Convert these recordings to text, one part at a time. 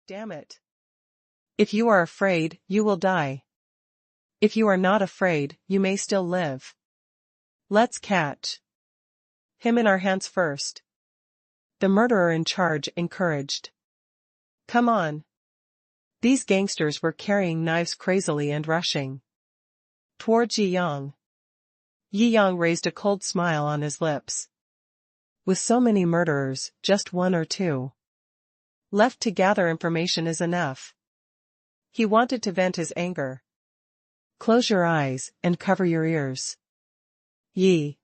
Damn it. If you are afraid, you will die. If you are not afraid, you may still live. Let's catch him in our hands first. The murderer in charge encouraged. Come on. These gangsters were carrying knives crazily and rushing towards Yi Yang. Yi Yang raised a cold smile on his lips. With so many murderers, just one or two left to gather information is enough. He wanted to vent his anger. Close your eyes and cover your ears. Yi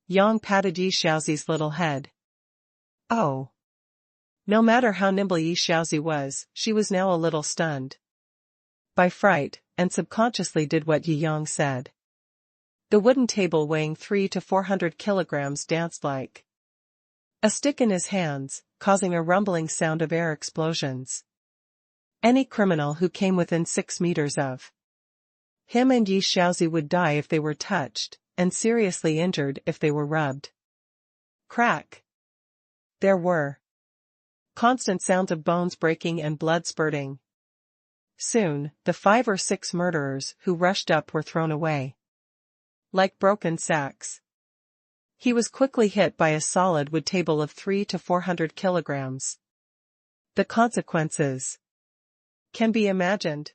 Yang patted Yi Xiaozi's little head. Oh. No matter how nimble Yi Xiaozi was, she was now a little stunned by fright, and subconsciously did what Yi Yang said. The wooden table weighing 300 to 400 kilograms danced like a stick in his hands, causing a rumbling sound of air explosions. Any criminal who came within 6 meters of him and Yi Xiaozi would die if they were touched, and seriously injured if they were rubbed. Crack. There were constant sounds of bones breaking and blood spurting. Soon, the 5 or 6 murderers who rushed up were thrown away like broken sacks. He was quickly hit by a solid wood table of 300 to 400 kilograms. The consequences can be imagined.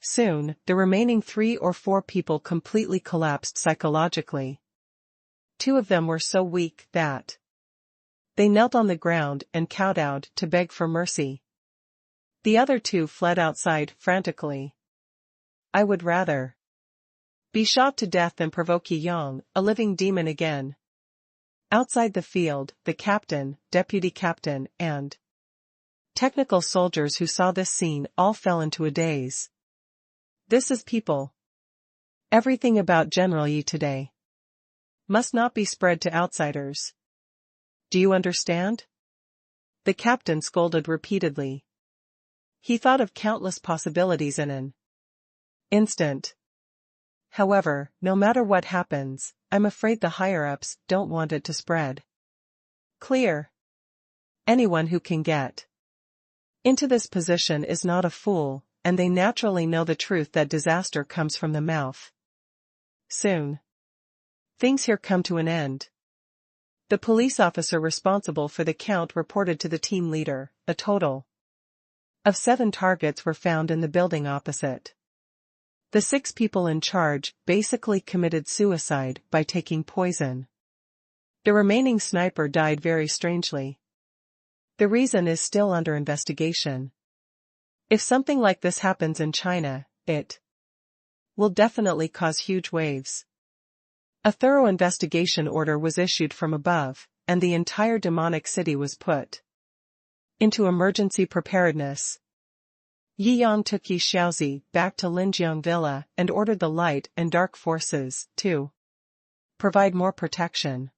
Soon, the remaining 3 or 4 people completely collapsed psychologically. 2 of them were so weak that they knelt on the ground and kowtowed to beg for mercy. The other 2 fled outside frantically. I would rather be shot to death than provoke Yi Yang, a living demon again. Outside the field, the captain, deputy captain, and technical soldiers who saw this scene all fell into a daze. This is people. Everything about General Yi today must not be spread to outsiders. Do you understand? The captain scolded repeatedly. He thought of countless possibilities in an instant. However, no matter what happens, I'm afraid the higher-ups don't want it to spread. Clear? Anyone who can get into this position is not a fool, and they naturally know the truth that disaster comes from the mouth. Soon, things here come to an end. The police officer responsible for the count reported to the team leader. A total of 7 targets were found in the building opposite. The 6 people in charge basically committed suicide by taking poison. The remaining sniper died very strangely. The reason is still under investigation. If something like this happens in China, it will definitely cause huge waves. A thorough investigation order was issued from above, and the entire demonic city was put into emergency preparedness. Yi Yang took Yi Xiaozi back to Linjiang Villa and ordered the light and dark forces to provide more protection.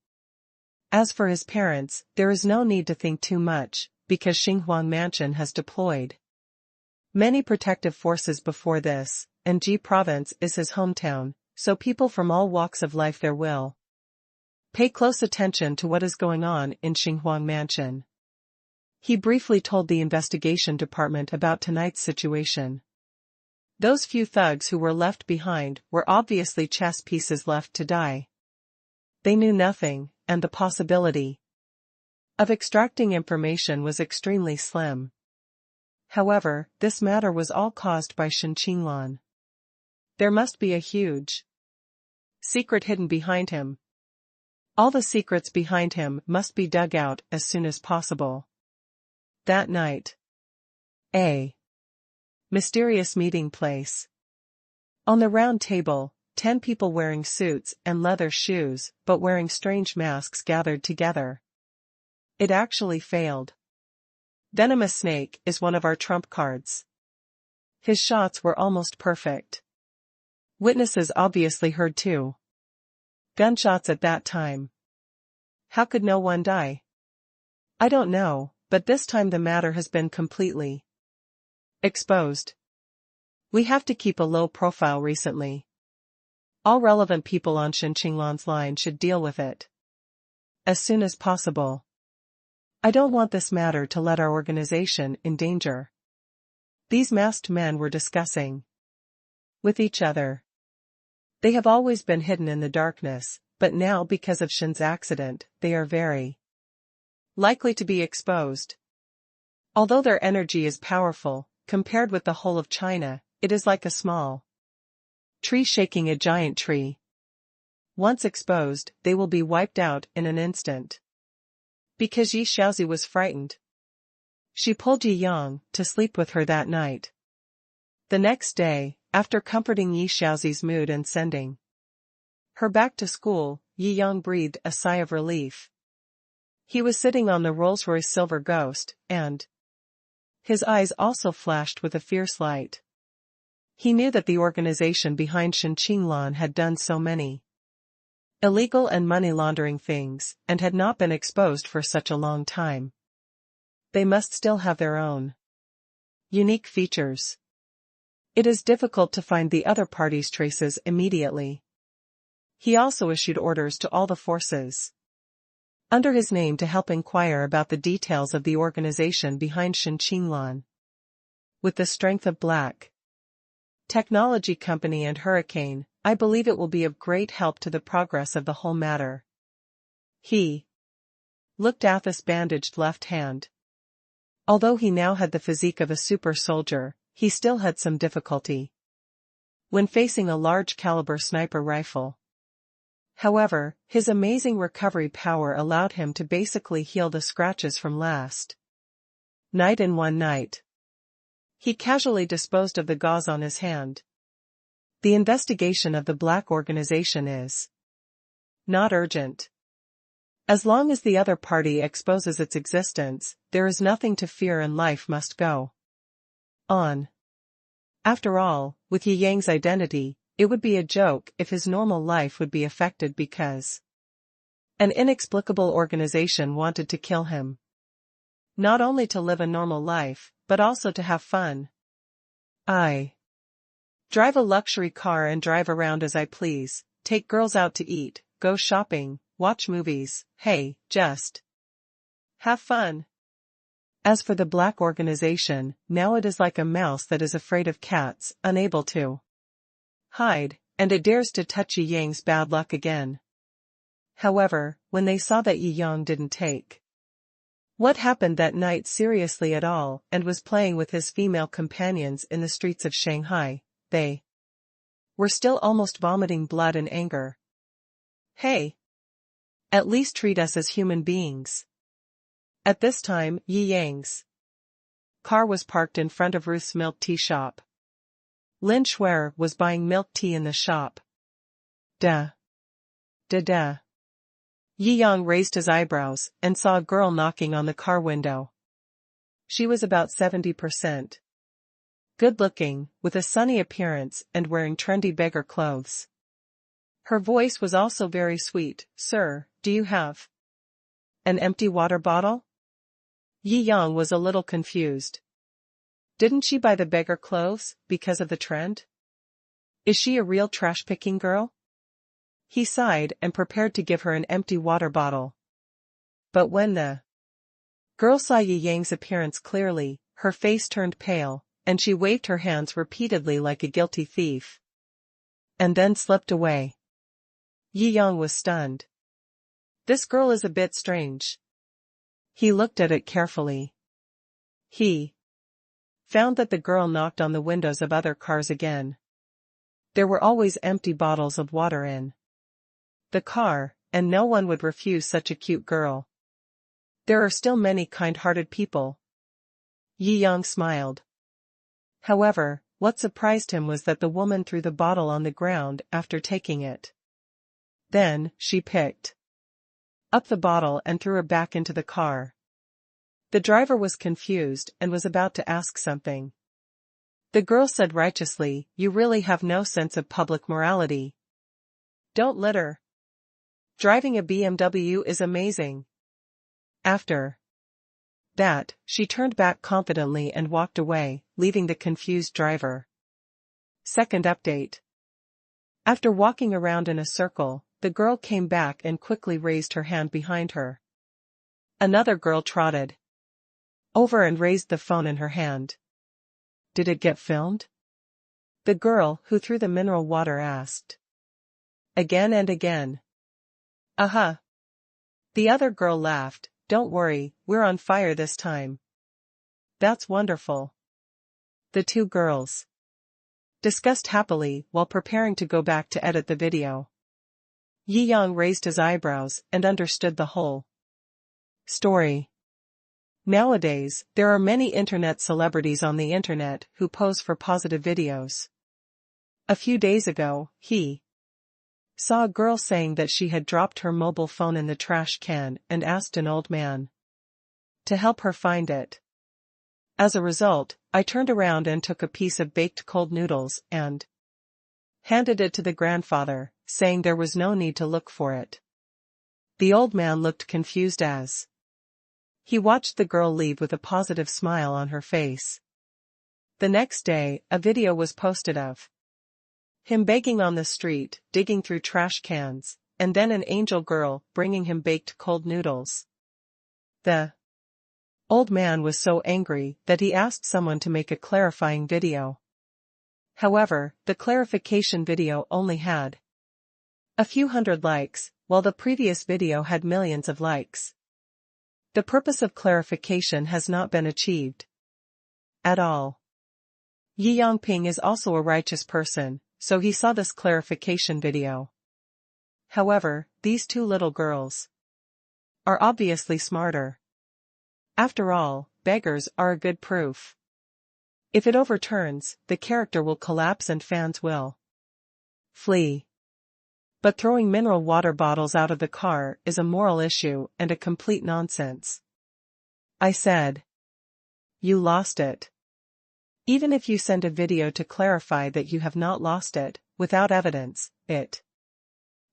As for his parents, there is no need to think too much, because Xinhuang Mansion has deployed many protective forces before this, and Ji Province is his hometown, so people from all walks of life there will pay close attention to what is going on in Xinhuang Mansion. He briefly told the investigation department about tonight's situation. Those few thugs who were left behind were obviously chess pieces left to die. They knew nothing, and the possibility of extracting information was extremely slim. However, this matter was all caused by Shen Qinglan. There must be a huge secret hidden behind him. All the secrets behind him must be dug out as soon as possible. That night, a mysterious meeting place. On the round table, 10 people wearing suits and leather shoes but wearing strange masks gathered together. It actually failed. Venomous Snake is one of our trump cards. His shots were almost perfect. Witnesses obviously heard 2 gunshots at that time. How could no one die? I don't know, but this time the matter has been completely exposed. We have to keep a low profile recently. All relevant people on Shen Qinglan's line should deal with it as soon as possible. I don't want this matter to let our organization in danger. These masked men were discussing with each other. They have always been hidden in the darkness, but now because of Shen's accident, they are very likely to be exposed. Although their energy is powerful, compared with the whole of China, it is like a small tree shaking a giant tree. Once exposed, they will be wiped out in an instant. Because Yi Xiaozi was frightened, she pulled Yi Yang to sleep with her that night. The next day, after comforting Yi Xiaozi's mood and sending her back to school, Yi Yang breathed a sigh of relief. He was sitting on the Rolls-Royce Silver Ghost, and his eyes also flashed with a fierce light. He knew that the organization behind Shen Qinglan had done so many illegal and money laundering things, and had not been exposed for such a long time. They must still have their own unique features. It is difficult to find the other party's traces immediately. He also issued orders to all the forces under his name to help inquire about the details of the organization behind Shen Qinglan. With the strength of Black Technology Company and Hurricane, I believe it will be of great help to the progress of the whole matter. He looked at Athos' bandaged left hand. Although he now had the physique of a super soldier, he still had some difficulty when facing a large caliber sniper rifle. However, his amazing recovery power allowed him to basically heal the scratches from last night in one night. He casually disposed of the gauze on his hand. The investigation of the Black organization is not urgent. As long as the other party exposes its existence, there is nothing to fear and life must go on. After all, with Yi Yang's identity, it would be a joke if his normal life would be affected because an inexplicable organization wanted to kill him. Not only to live a normal life, but also to have fun. I drive a luxury car and drive around as I please, take girls out to eat, go shopping, watch movies, hey, just have fun. As for the Black organization, now it is like a mouse that is afraid of cats, unable to hide, and it dares to touch Yi Yang's bad luck again. However, when they saw that Yi Yang didn't take what happened that night seriously at all and was playing with his female companions in the streets of Shanghai, they were still almost vomiting blood and anger. Hey! At least treat us as human beings. At this time, Yi Yang's car was parked in front of Ruth's milk tea shop. Lin Shuer was buying milk tea in the shop. Duh. Yi Yang raised his eyebrows and saw a girl knocking on the car window. She was about 70% good-looking, with a sunny appearance and wearing trendy beggar clothes. Her voice was also very sweet. Sir, do you have an empty water bottle? Yi Yang was a little confused. Didn't she buy the beggar clothes because of the trend? Is she a real trash-picking girl? He sighed and prepared to give her an empty water bottle. But when the girl saw Yi Yang's appearance clearly, her face turned pale, and she waved her hands repeatedly like a guilty thief. And then slipped away. Yi Yang was stunned. This girl is a bit strange. He looked at it carefully. He found that the girl knocked on the windows of other cars again. There were always empty bottles of water in the car, and no one would refuse such a cute girl. There are still many kind-hearted people. Yi Yang smiled. However, what surprised him was that the woman threw the bottle on the ground after taking it. Then, she picked up the bottle and threw her back into the car. The driver was confused and was about to ask something. The girl said righteously, "You really have no sense of public morality. Don't litter. Driving a BMW is amazing." After that, she turned back confidently and walked away, leaving the confused driver. Second update. After walking around in a circle, the girl came back and quickly raised her hand behind her. Another girl trotted over and raised the phone in her hand. Did it get filmed? The girl who threw the mineral water asked. Again and again. Uh-huh. The other girl laughed. Don't worry, we're on fire this time. That's wonderful. The two girls discussed happily while preparing to go back to edit the video. Jiangjing raised his eyebrows and understood the whole story. Nowadays, there are many internet celebrities on the internet who pose for positive videos. A few days ago, he saw a girl saying that she had dropped her mobile phone in the trash can and asked an old man to help her find it. As a result, I turned around and took a piece of baked cold noodles and handed it to the grandfather, saying there was no need to look for it. The old man looked confused as he watched the girl leave with a positive smile on her face. The next day, a video was posted of him begging on the street, digging through trash cans, and then an angel girl bringing him baked cold noodles. The old man was so angry that he asked someone to make a clarifying video. However, the clarification video only had a few hundred likes, while the previous video had millions of likes. The purpose of clarification has not been achieved at all. Jiangjing is also a righteous person, so he saw this clarification video. However, these two little girls are obviously smarter. After all, beggars are a good proof. If it overturns, the character will collapse and fans will flee. But throwing mineral water bottles out of the car is a moral issue and a complete nonsense. I said. You lost it. Even if you send a video to clarify that you have not lost it, without evidence, it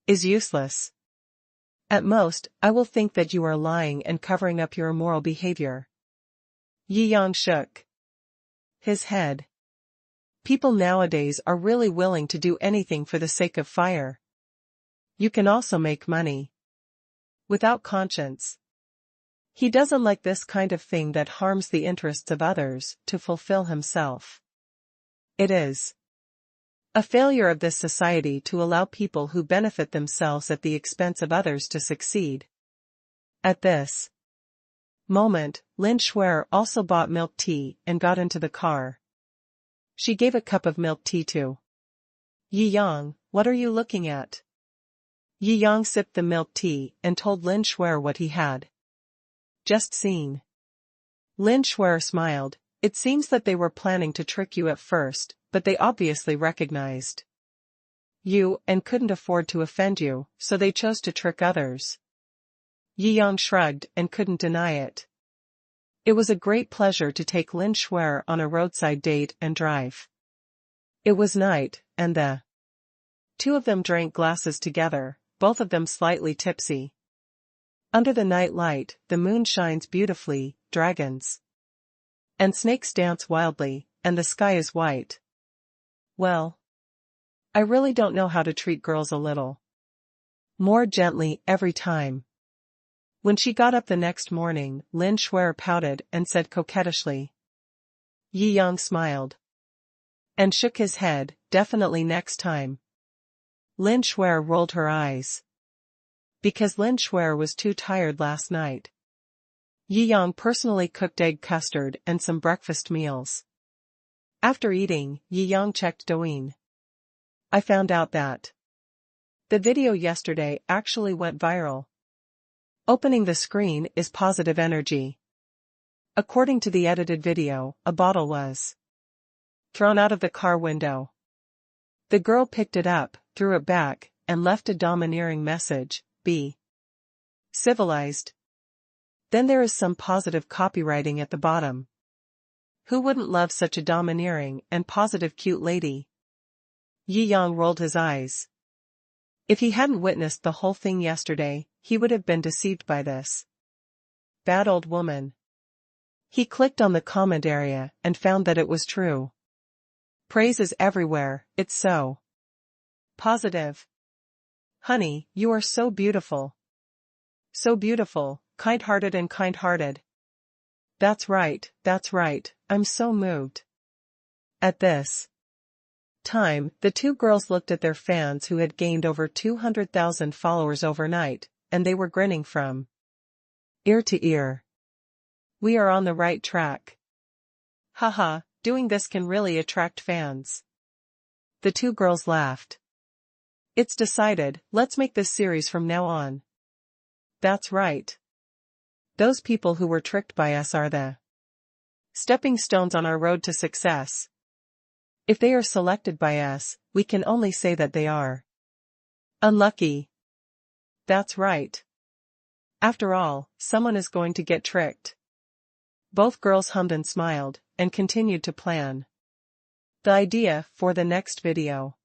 is useless. At most, I will think that you are lying and covering up your immoral behavior. Jiangjing shook his head. People nowadays are really willing to do anything for the sake of fire. You can also make money without conscience. He doesn't like this kind of thing that harms the interests of others to fulfill himself. It is a failure of this society to allow people who benefit themselves at the expense of others to succeed. At this moment, Lin Shuer also bought milk tea and got into the car. She gave a cup of milk tea to Jiangjing. What are you looking at? Jiangjing sipped the milk tea and told Lin Shuer what he had just seen. Lin Shuer smiled. It seems that they were planning to trick you at first, but they obviously recognized you and couldn't afford to offend you, so they chose to trick others. Jiangjing shrugged and couldn't deny it. It was a great pleasure to take Lin Shuer on a roadside date and drive. It was night, and the two of them drank glasses together, both of them slightly tipsy. Under the night light, the moon shines beautifully, dragons and snakes dance wildly, and the sky is white. Well, I really don't know how to treat girls a little more gently every time. When she got up the next morning, Lin Shuer pouted and said coquettishly. Jiangjing smiled and shook his head, definitely next time. Lin Shuer rolled her eyes. Because Lin Shuer was too tired last night. Jiangjing personally cooked egg custard and some breakfast meals. After eating, Jiangjing checked Douyin. I found out that the video yesterday actually went viral. Opening the screen is positive energy. According to the edited video, a bottle was thrown out of the car window. The girl picked it up, threw it back, and left a domineering message. Be civilized. Then there is some positive copywriting at the bottom. Who wouldn't love such a domineering and positive cute lady? Jiangjing rolled his eyes. If he hadn't witnessed the whole thing yesterday, he would have been deceived by this bad old woman. He clicked on the comment area and found that it was true. Praise is everywhere, it's so positive. Honey, you are so beautiful. So beautiful, kind-hearted and kind-hearted. That's right, I'm so moved. At this time, the two girls looked at their fans who had gained over 200,000 followers overnight, and they were grinning from ear to ear. We are on the right track. Haha, doing this can really attract fans. The two girls laughed. It's decided, let's make this series from now on. That's right. Those people who were tricked by us are the stepping stones on our road to success. If they are selected by us, we can only say that they are unlucky. That's right. After all, someone is going to get tricked. Both girls hummed and smiled, and continued to plan the idea for the next video.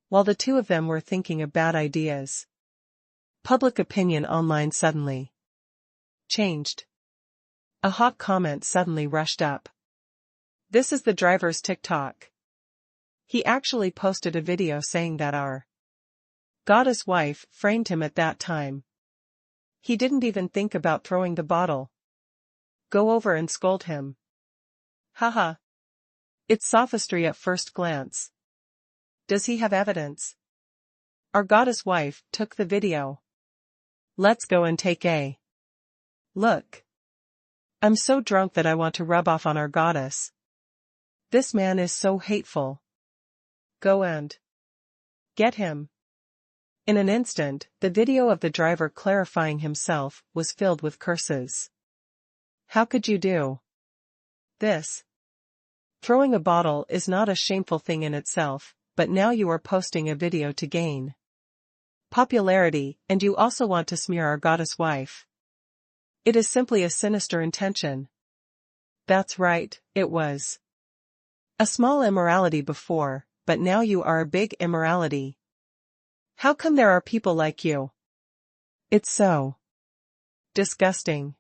While the two of them were thinking of bad ideas, public opinion online suddenly changed. A hot comment suddenly rushed up. This is the driver's TikTok. He actually posted a video saying that our goddess wife framed him at that time. He didn't even think about throwing the bottle. Go over and scold him. Haha. It's sophistry at first glance. Does he have evidence? Our goddess wife took the video. Let's go and take a look. I'm so drunk that I want to rub off on our goddess. This man is so hateful. Go and get him. In an instant, the video of the driver clarifying himself was filled with curses. How could you do this? Throwing a bottle is not a shameful thing in itself, but now you are posting a video to gain popularity, and you also want to smear our goddess wife. It is simply a sinister intention. That's right, it was a small immorality before, but now you are a big immorality. How come there are people like you? It's so disgusting.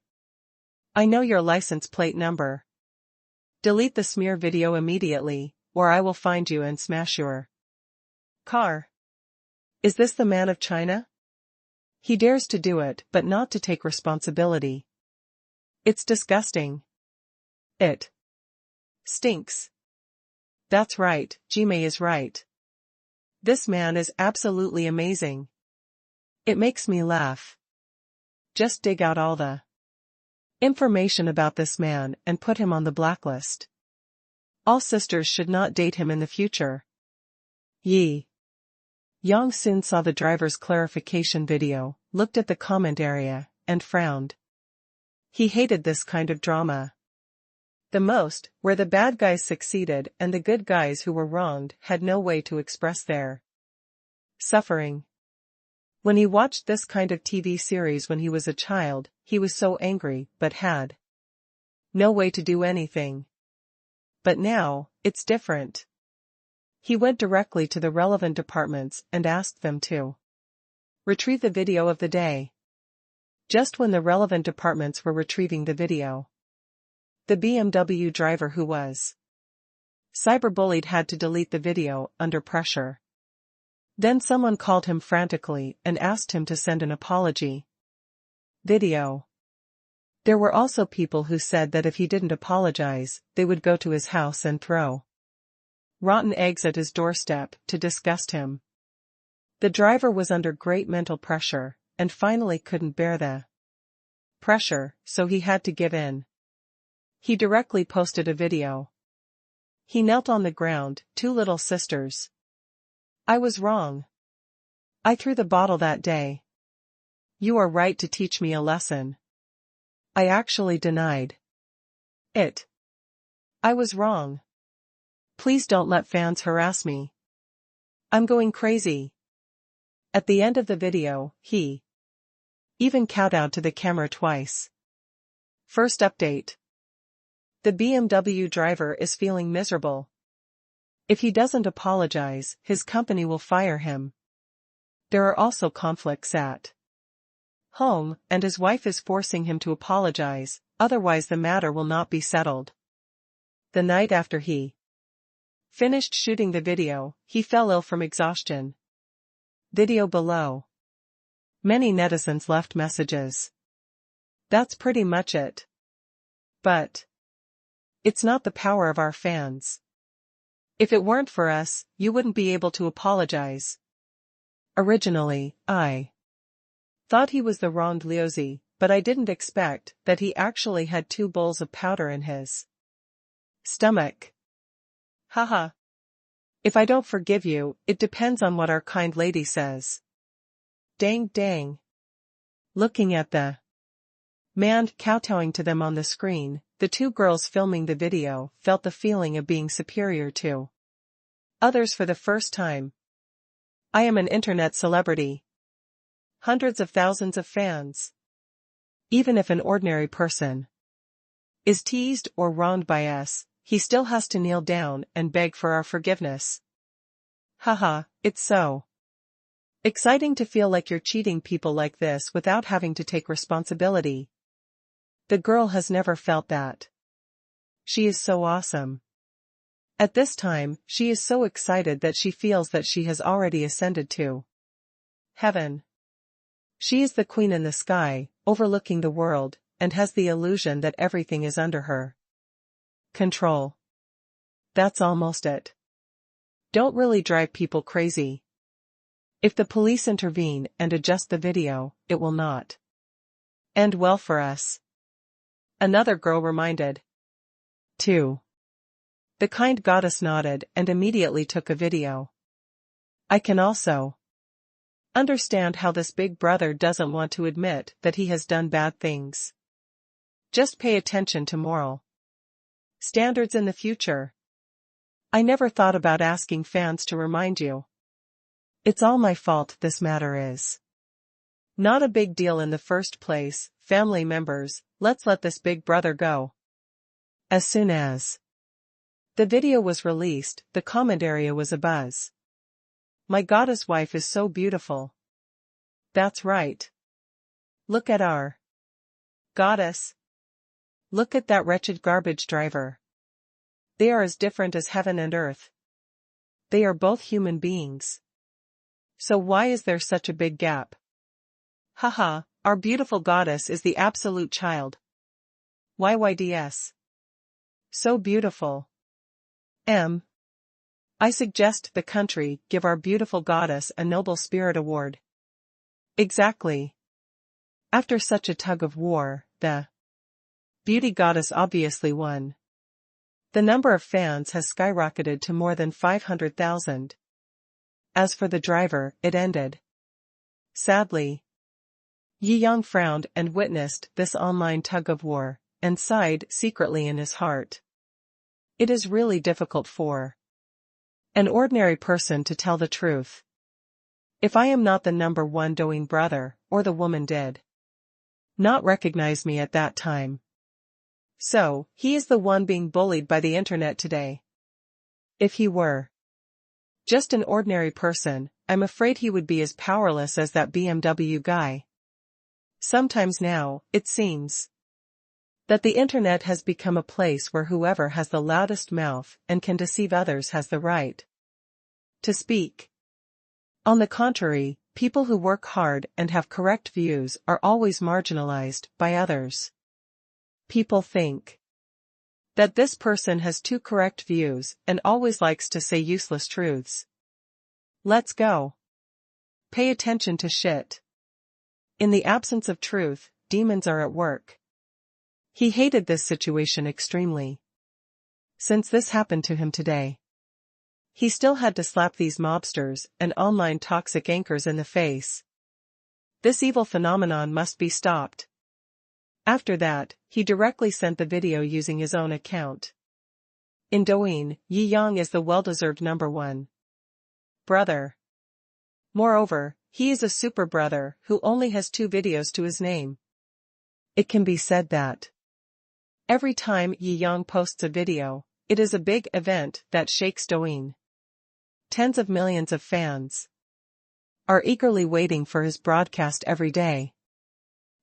I know your license plate number. Delete the smear video immediately, or I will find you and smash your car. Is this the man of China? He dares to do it, but not to take responsibility. It's disgusting. It stinks. That's right, Jimei is right. This man is absolutely amazing. It makes me laugh. Just dig out all the information about this man and put him on the blacklist. All sisters should not date him in the future. Yi Yang soon saw the driver's clarification video, looked at the comment area, and frowned. He hated this kind of drama the most, where the bad guys succeeded and the good guys who were wronged had no way to express their suffering. When he watched this kind of TV series when he was a child, he was so angry but had no way to do anything. But now, it's different. He went directly to the relevant departments and asked them to retrieve the video of the day. Just when the relevant departments were retrieving the video, the BMW driver who was cyberbullied had to delete the video under pressure. Then someone called him frantically and asked him to send an apology video. There were also people who said that if he didn't apologize, they would go to his house and throw rotten eggs at his doorstep to disgust him. The driver was under great mental pressure, and finally couldn't bear the pressure, so he had to give in. He directly posted a video. He knelt on the ground, two little sisters. I was wrong. I threw the bottle that day. You are right to teach me a lesson. I actually denied it. I was wrong. Please don't let fans harass me. I'm going crazy. At the end of the video, he even kowtowed to the camera twice. First update. The BMW driver is feeling miserable. If he doesn't apologize, his company will fire him. There are also conflicts at home, and his wife is forcing him to apologize, otherwise the matter will not be settled. The night after he finished shooting the video, he fell ill from exhaustion. Video below. Many netizens left messages. That's pretty much it. But it's not the power of our fans. If it weren't for us, you wouldn't be able to apologize. Originally, I thought he was the Rondeliosi, but I didn't expect that he actually had 2 bowls of powder in his stomach. Haha. If I don't forgive you, it depends on what our kind lady says. Dang dang. Looking at the man kowtowing to them on the screen, the 2 girls filming the video felt the feeling of being superior to others for the first time. I am an internet celebrity. Hundreds of thousands of fans. Even if an ordinary person is teased or wronged by us, he still has to kneel down and beg for our forgiveness. Haha, it's so exciting to feel like you're cheating people like this without having to take responsibility. The girl has never felt that. She is so awesome. At this time, she is so excited that she feels that she has already ascended to heaven. She is the queen in the sky, overlooking the world, and has the illusion that everything is under her control. That's almost it. Don't really drive people crazy. If the police intervene and adjust the video, it will not end well for us. Another girl reminded. 2. The kind goddess nodded and immediately took a video. I can also understand how this big brother doesn't want to admit that he has done bad things. Just pay attention to moral standards in the future. I never thought about asking fans to remind you. It's all my fault this matter is not a big deal in the first place, family members, let's let this big brother go. As soon as the video was released, the comment area was abuzz. My goddess wife is so beautiful. That's right. Look at our goddess. Look at that wretched garbage driver. They are as different as heaven and earth. They are both human beings. So why is there such a big gap? Haha, our beautiful goddess is the absolute child. YYDS. So beautiful. I suggest the country give our beautiful goddess a Noble Spirit Award. Exactly. After such a tug of war, the beauty goddess obviously won. The number of fans has skyrocketed to more than 500,000. As for the driver, it ended sadly. Jiangjing frowned and witnessed this online tug of war, and sighed secretly in his heart. It is really difficult for an ordinary person to tell the truth. If I am not the number 1 Douyin brother, or the woman did not recognize me at that time. So, he is the one being bullied by the internet today. If he were just an ordinary person, I'm afraid he would be as powerless as that BMW guy. Sometimes now, it seems that the internet has become a place where whoever has the loudest mouth and can deceive others has the right to speak. On the contrary, people who work hard and have correct views are always marginalized by others. People think that this person has 2 correct views and always likes to say useless truths. Let's go. Pay attention to shit. In the absence of truth, demons are at work. He hated this situation extremely. Since this happened to him today, he still had to slap these mobsters and online toxic anchors in the face. This evil phenomenon must be stopped. After that, he directly sent the video using his own account. In Douyin, Jiangjing is the well-deserved number 1 brother. Moreover, he is a super brother who only has 2 videos to his name. It can be said that every time Jiangjing posts a video, it is a big event that shakes Douyin. Tens of millions of fans are eagerly waiting for his broadcast every day.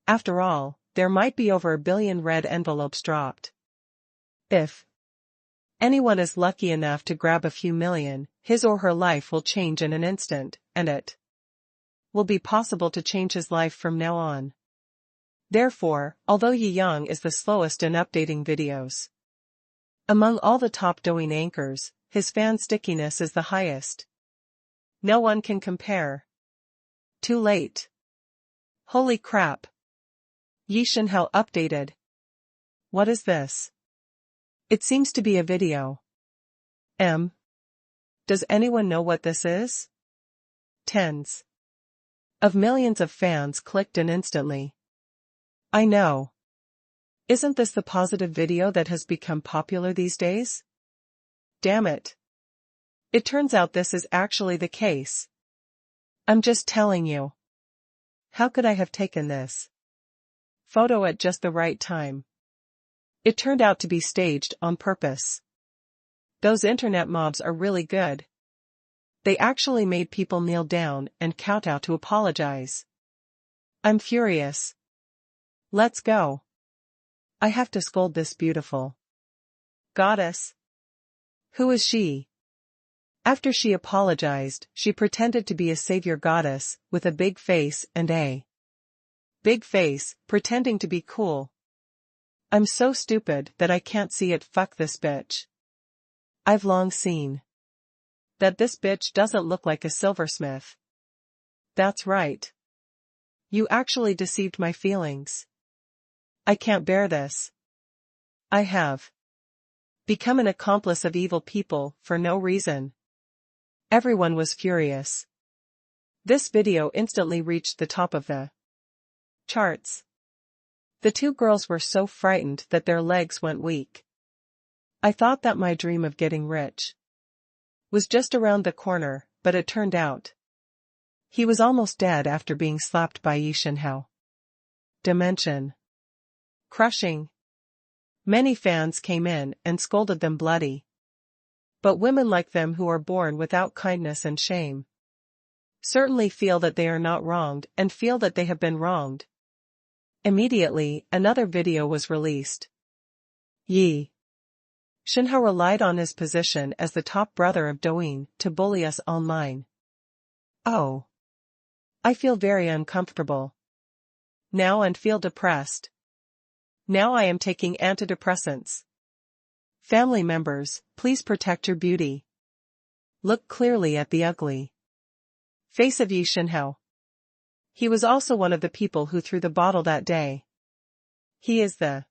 After all, there might be over 1 billion red envelopes dropped. If anyone is lucky enough to grab a few million, his or her life will change in an instant, and it will be possible to change his life from now on. Therefore, although Yang is the slowest in updating videos, among all the top Douyin anchors, his fan stickiness is the highest. No one can compare. Too late. Holy crap. Yi Shenhao updated. What is this? It seems to be a video. Does anyone know what this is? Tens of millions of fans clicked in instantly. I know. Isn't this the positive video that has become popular these days? Damn it. It turns out this is actually the case. I'm just telling you. How could I have taken this photo at just the right time? It turned out to be staged on purpose. Those internet mobs are really good. They actually made people kneel down and kowtow to apologize. I'm furious. Let's go. I have to scold this beautiful goddess. Who is she? After she apologized, she pretended to be a savior goddess, with a big face and a big face, pretending to be cool. I'm so stupid that I can't see it. Fuck this bitch. I've long seen that this bitch doesn't look like a silversmith. That's right. You actually deceived my feelings. I can't bear this. I have become an accomplice of evil people for no reason. Everyone was furious. This video instantly reached the top of the charts. The two girls were so frightened that their legs went weak. I thought that my dream of getting rich was just around the corner, but it turned out he was almost dead after being slapped by Yi Shenhao. Dimension. Crushing. Many fans came in and scolded them bloody. But women like them who are born without kindness and shame certainly feel that they are not wronged and feel that they have been wronged. Immediately, another video was released. Yi Shenhao relied on his position as the top brother of Douyin to bully us online. Oh. I feel very uncomfortable now and feel depressed. Now I am taking antidepressants. Family members, please protect your beauty. Look clearly at the ugly face of Yi Shenhao. He was also one of the people who threw the bottle that day. He is the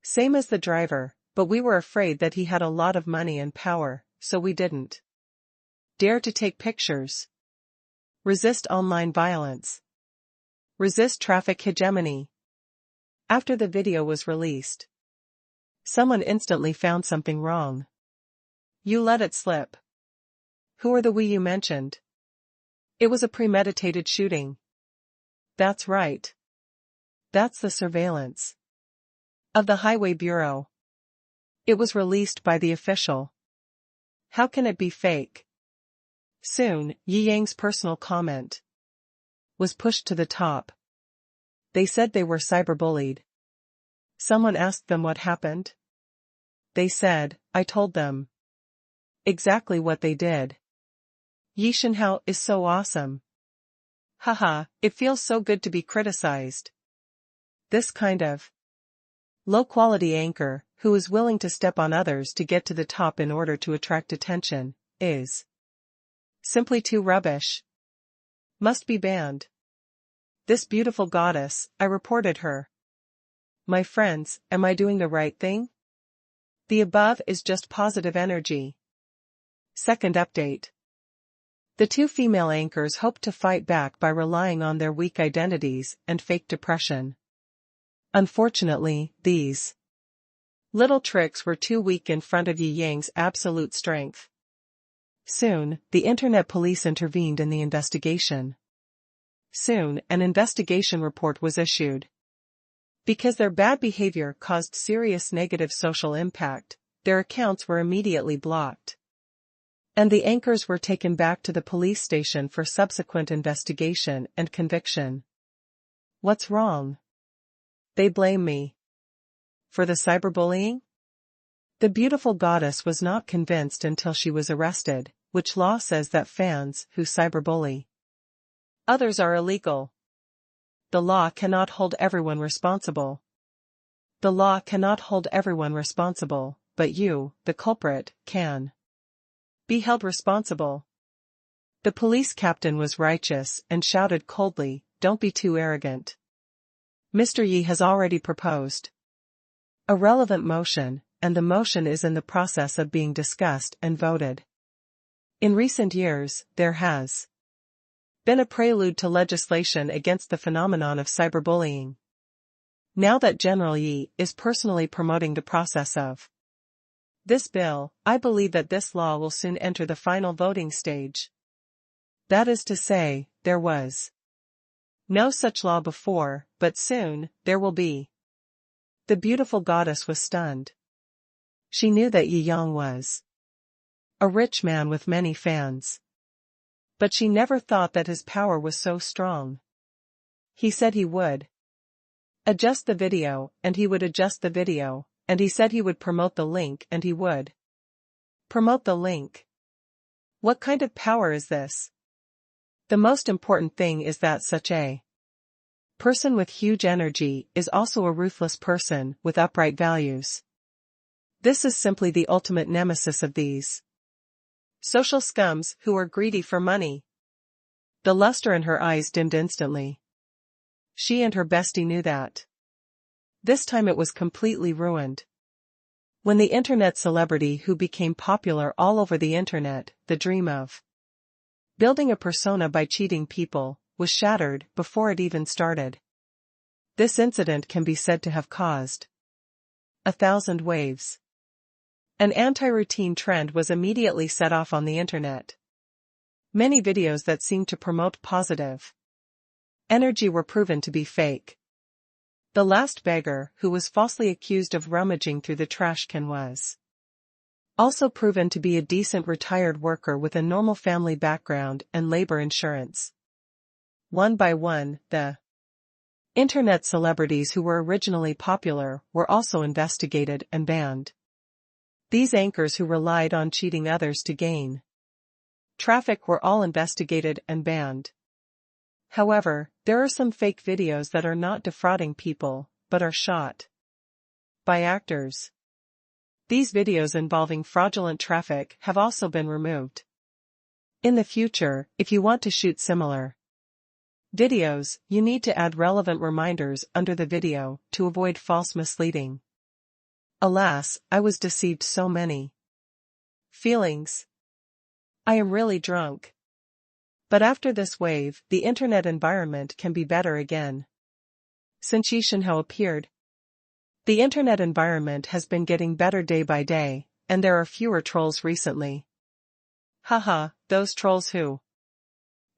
same as the driver, but we were afraid that he had a lot of money and power, so we didn't dare to take pictures. Resist online violence. Resist traffic hegemony. After the video was released, someone instantly found something wrong. You let it slip. Who are the we you mentioned? It was a premeditated shooting. That's right. That's the surveillance of the Highway Bureau. It was released by the official. How can it be fake? Soon, Yi Yang's personal comment was pushed to the top. They said they were cyberbullied. Someone asked them what happened. They said, I told them exactly what they did. Yi Shenhao is so awesome. Haha, it feels so good to be criticized. This kind of low-quality anchor, who is willing to step on others to get to the top in order to attract attention, is simply too rubbish. Must be banned. This beautiful goddess, I reported her. My friends, am I doing the right thing? The above is just positive energy. Second update. The two female anchors hope to fight back by relying on their weak identities and fake depression. Unfortunately, these little tricks were too weak in front of Yi Yang's absolute strength. Soon, the internet police intervened in the investigation. Soon, an investigation report was issued. Because their bad behavior caused serious negative social impact, their accounts were immediately blocked. And the anchors were taken back to the police station for subsequent investigation and conviction. What's wrong? They blame me for the cyberbullying? The beautiful goddess was not convinced until she was arrested, which law says that fans who cyberbully others are illegal. the law cannot hold everyone responsible. The law cannot hold everyone responsible, but you, the culprit, can be held responsible. The police captain was righteous and shouted coldly, "Don't be too arrogant. Mr. Yi has already proposed a relevant motion, and the motion is in the process of being discussed and voted. In recent years, there has been a prelude to legislation against the phenomenon of cyberbullying. Now that General Yi is personally promoting the process of this bill, I believe that this law will soon enter the final voting stage. That is to say, there was no such law before, but soon, there will be." The beautiful goddess was stunned. She knew that Yi Yang was a rich man with many fans. But she never thought that his power was so strong. He said he would adjust the video, and he would adjust the video, and he said he would promote the link and he would promote the link. What kind of power is this? The most important thing is that such a person with huge energy is also a ruthless person with upright values. This is simply the ultimate nemesis of these social scums who are greedy for money. The luster in her eyes dimmed instantly. She and her bestie knew that. This time it was completely ruined. When the internet celebrity who became popular all over the internet, the dream of building a persona by cheating people, was shattered before it even started. This incident can be said to have caused 1,000 waves. An anti-routine trend was immediately set off on the internet. Many videos that seemed to promote positive energy were proven to be fake. The last beggar who was falsely accused of rummaging through the trash can was also proven to be a decent retired worker with a normal family background and labor insurance. One by one, the internet celebrities who were originally popular were also investigated and banned. These anchors who relied on cheating others to gain traffic were all investigated and banned. However, there are some fake videos that are not defrauding people, but are shot by actors. These videos involving fraudulent traffic have also been removed. In the future, if you want to shoot similar videos, you need to add relevant reminders under the video to avoid false misleading. Alas, I was deceived so many feelings. I am really drunk. But after this wave, the internet environment can be better again. Since Yi Shenhao appeared, the internet environment has been getting better day by day, and there are fewer trolls recently. Haha, those trolls who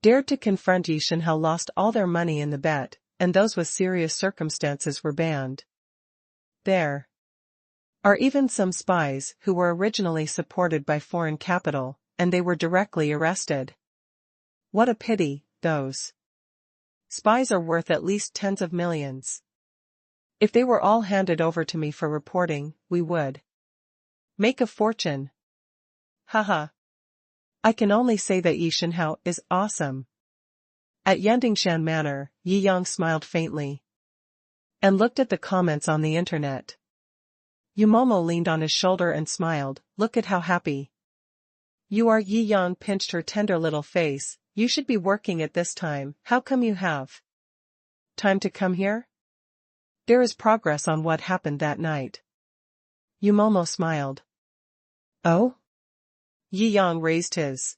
dared to confront Yi Shenhao lost all their money in the bet, and those with serious circumstances were banned. There are even some spies who were originally supported by foreign capital, and they were directly arrested. What a pity, those spies are worth at least tens of millions. If they were all handed over to me for reporting, we would make a fortune. Haha. I can only say that Yi Shenhao is awesome. At Yandingshan Manor, Yi Yang smiled faintly and looked at the comments on the internet. Yumomo leaned on his shoulder and smiled, "Look at how happy you are." Yi Yang pinched her tender little face. "You should be working at this time. How come you have time to come here?" "There is progress on what happened that night." Yumomo smiled. "Oh?" Yi Yang raised his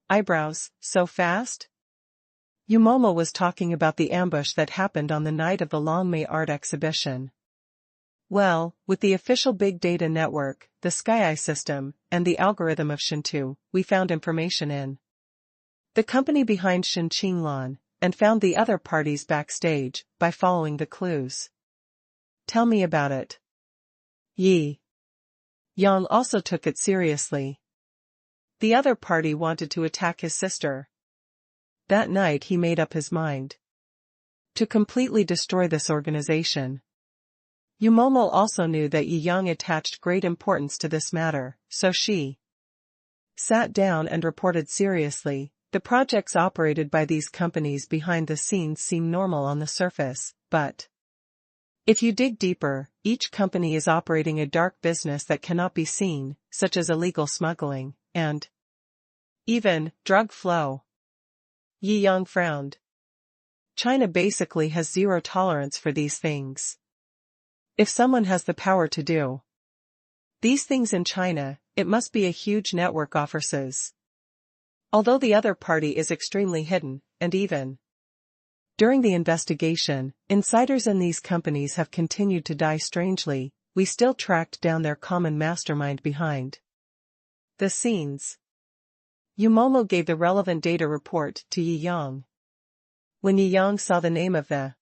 eyebrows. "So fast?" Yumomo was talking about the ambush that happened on the night of the Longmei art exhibition. "Well, with the official big data network, the SkyEye system, and the algorithm of Shou, we found information in the company behind Xinqinglan, and found the other parties backstage by following the clues." "Tell me about it." Yi Yang also took it seriously. The other party wanted to attack his sister. That night he made up his mind to completely destroy this organization. Yumomo also knew that Yi Yang attached great importance to this matter, so she sat down and reported seriously, The projects operated by these companies behind the scenes seem normal on the surface, but if you dig deeper, each company is operating a dark business that cannot be seen, such as illegal smuggling, and even drug flow. Yi Yang frowned. China basically has zero tolerance for these things. If someone has the power to do these things in China, it must be a huge network of forces. Although the other party is extremely hidden, and even during the investigation, insiders in these companies have continued to die strangely, we still tracked down their common mastermind behind the scenes. Yumomo gave the relevant data report to Yi Yang. When Yi Yang saw the name of the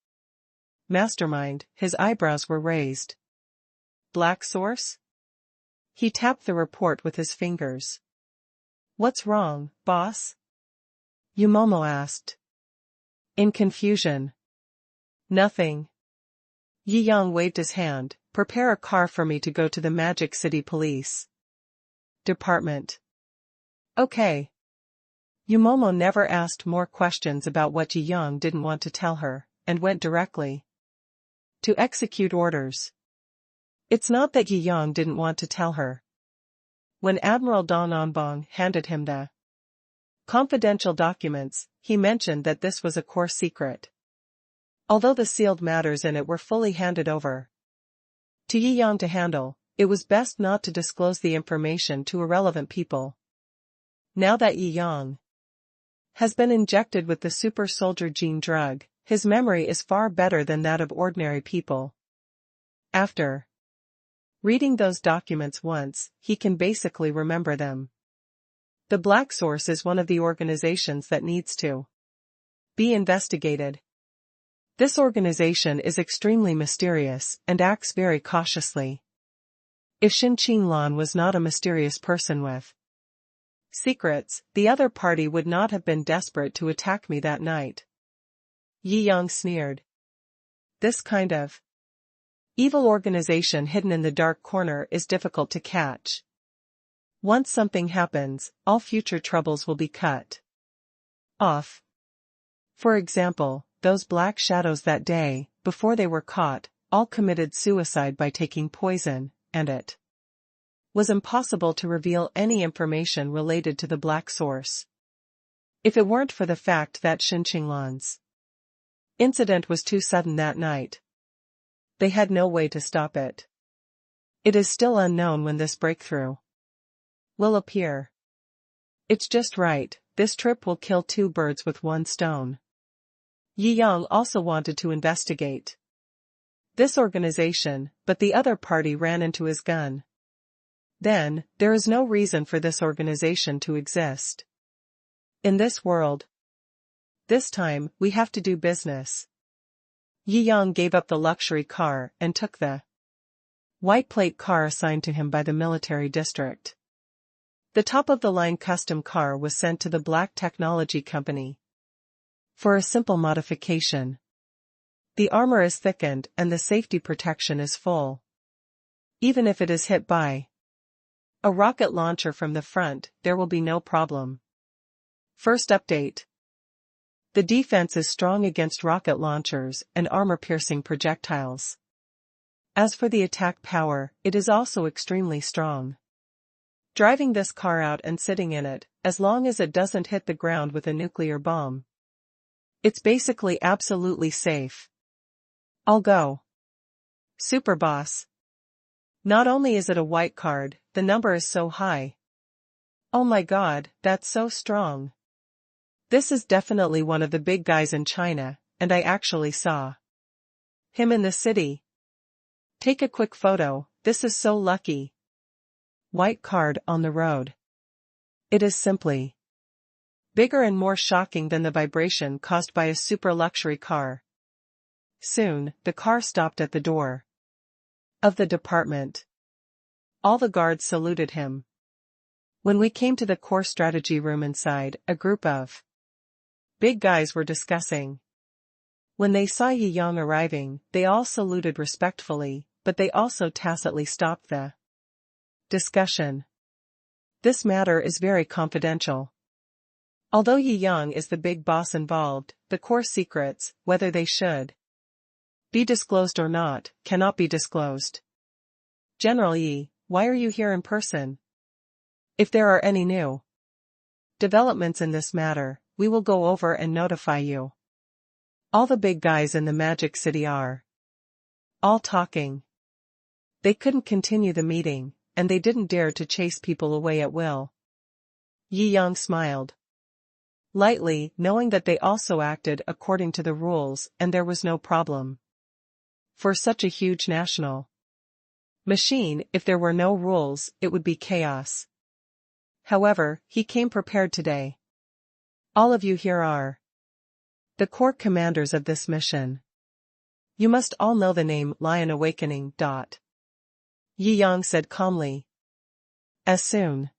mastermind, his eyebrows were raised. Black source? He tapped the report with his fingers. What's wrong, boss? Yumomo asked. In confusion. Nothing. Yi Yang waved his hand. Prepare a car for me to go to the Magic City Police Department. Okay. Yumomo never asked more questions about what Yi Yang didn't want to tell her, and went directly to execute orders. It's not that Yi Yang didn't want to tell her. When Admiral Dong Anbong handed him the confidential documents, he mentioned that this was a core secret. Although the sealed matters in it were fully handed over to Yi Yang to handle, it was best not to disclose the information to irrelevant people. Now that Yi Yang has been injected with the super soldier gene drug, his memory is far better than that of ordinary people. After reading those documents once, he can basically remember them. The Black Source is one of the organizations that needs to be investigated. This organization is extremely mysterious and acts very cautiously. If Shin Qinglan was not a mysterious person with secrets, the other party would not have been desperate to attack me that night. Yi Yang sneered. This kind of evil organization hidden in the dark corner is difficult to catch. Once something happens, all future troubles will be cut off. For example, those black shadows that day, before they were caught, all committed suicide by taking poison, and it was impossible to reveal any information related to the Black Source. If it weren't for the fact that Shin Qinglan's incident was too sudden that night, they had no way to stop it. It is still unknown when this breakthrough will appear. It's just right, this trip will kill two birds with one stone. Yi Yang also wanted to investigate this organization, but the other party ran into his gun. Then, there is no reason for this organization to exist in this world. This time, we have to do business. Yi Yang gave up the luxury car and took the white plate car assigned to him by the military district. The top-of-the-line custom car was sent to the Black Technology Company for a simple modification. The armor is thickened and the safety protection is full. Even if it is hit by a rocket launcher from the front, there will be no problem. First update. The defense is strong against rocket launchers and armor-piercing projectiles. As for the attack power, it is also extremely strong. Driving this car out and sitting in it, as long as it doesn't hit the ground with a nuclear bomb, it's basically absolutely safe. I'll go. Super boss. Not only is it a white card, the number is so high. Oh my god, that's so strong. This is definitely one of the big guys in China, and I actually saw him in the city. Take a quick photo, this is so lucky. White card on the road. It is simply bigger and more shocking than the vibration caused by a super luxury car. Soon, the car stopped at the door of the department. All the guards saluted him. When we came to the core strategy room inside, a group of big guys were discussing. When they saw Yi Yang arriving, they all saluted respectfully, but they also tacitly stopped the discussion. This matter is very confidential. Although Yi Yang is the big boss involved, the core secrets, whether they should be disclosed or not, cannot be disclosed. General Yi, why are you here in person? If there are any new developments in this matter, we will go over and notify you. All the big guys in the Magic City are all talking. They couldn't continue the meeting, and they didn't dare to chase people away at will. Yi Yang smiled lightly, knowing that they also acted according to the rules and there was no problem. For such a huge national machine, if there were no rules, it would be chaos. However, he came prepared today. All of you here are the core commanders of this mission. You must all know the name Lion Awakening. Yi Yang said calmly. As soon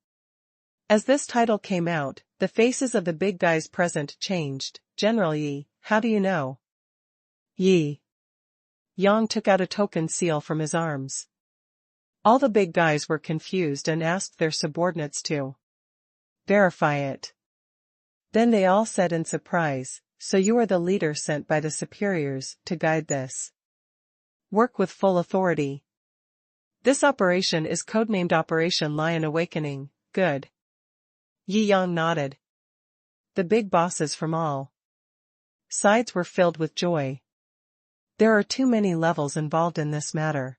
as this title came out, the faces of the big guys present changed. General Yi, how do you know? Yi Yang took out a token seal from his arms. All the big guys were confused and asked their subordinates to verify it. Then they all said in surprise, so you are the leader sent by the superiors to guide this work with full authority. This operation is codenamed Operation Lion Awakening. Good. Yi Yang nodded. The big bosses from all sides were filled with joy. There are too many levels involved in this matter.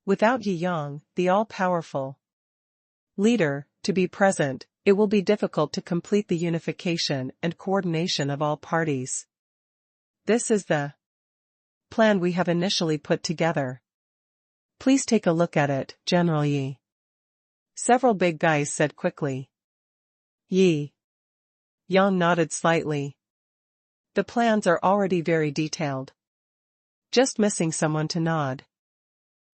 Without Yi Yang, the all-powerful leader, to be present, it will be difficult to complete the unification and coordination of all parties. This is the plan we have initially put together. Please take a look at it, General Yi. Several big guys said quickly. Yi Yang nodded slightly. The plans are already very detailed. Just missing someone to nod.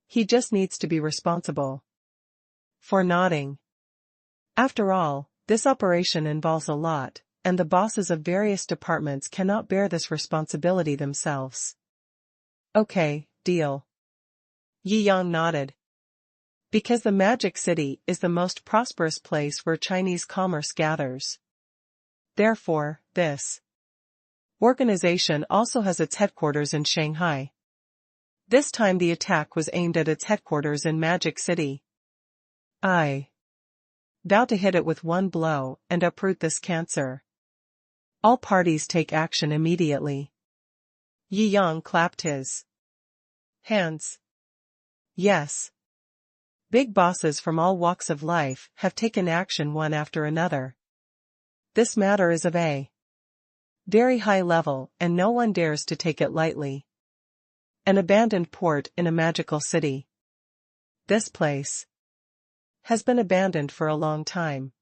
He just needs to be responsible for nodding. After all, this operation involves a lot, and the bosses of various departments cannot bear this responsibility themselves. Okay, deal. Yi Yang nodded. Because the Magic City is the most prosperous place where Chinese commerce gathers. Therefore, this organization also has its headquarters in Shanghai. This time the attack was aimed at its headquarters in Magic City. I vow to hit it with one blow and uproot this cancer. All parties take action immediately. Yi Yang clapped his hands. Yes. Big bosses from all walks of life have taken action one after another. This matter is of a very high level and no one dares to take it lightly. An abandoned port in a magical city. This place has been abandoned for a long time.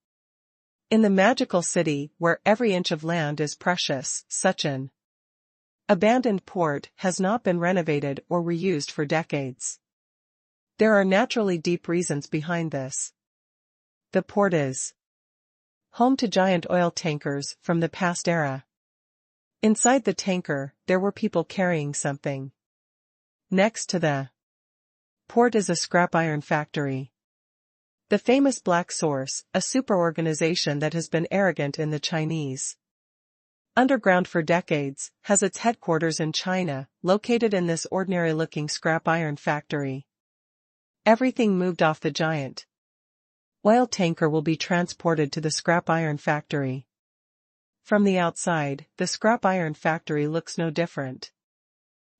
In the magical city where every inch of land is precious, such an abandoned port has not been renovated or reused for decades. There are naturally deep reasons behind this. The port is home to giant oil tankers from the past era. Inside the tanker, there were people carrying something. Next to the port is a scrap iron factory. The famous Black Source, a superorganization that has been arrogant in the Chinese underground for decades, has its headquarters in China, located in this ordinary-looking scrap iron factory. Everything moved off the giant oil tanker will be transported to the scrap iron factory. From the outside, the scrap iron factory looks no different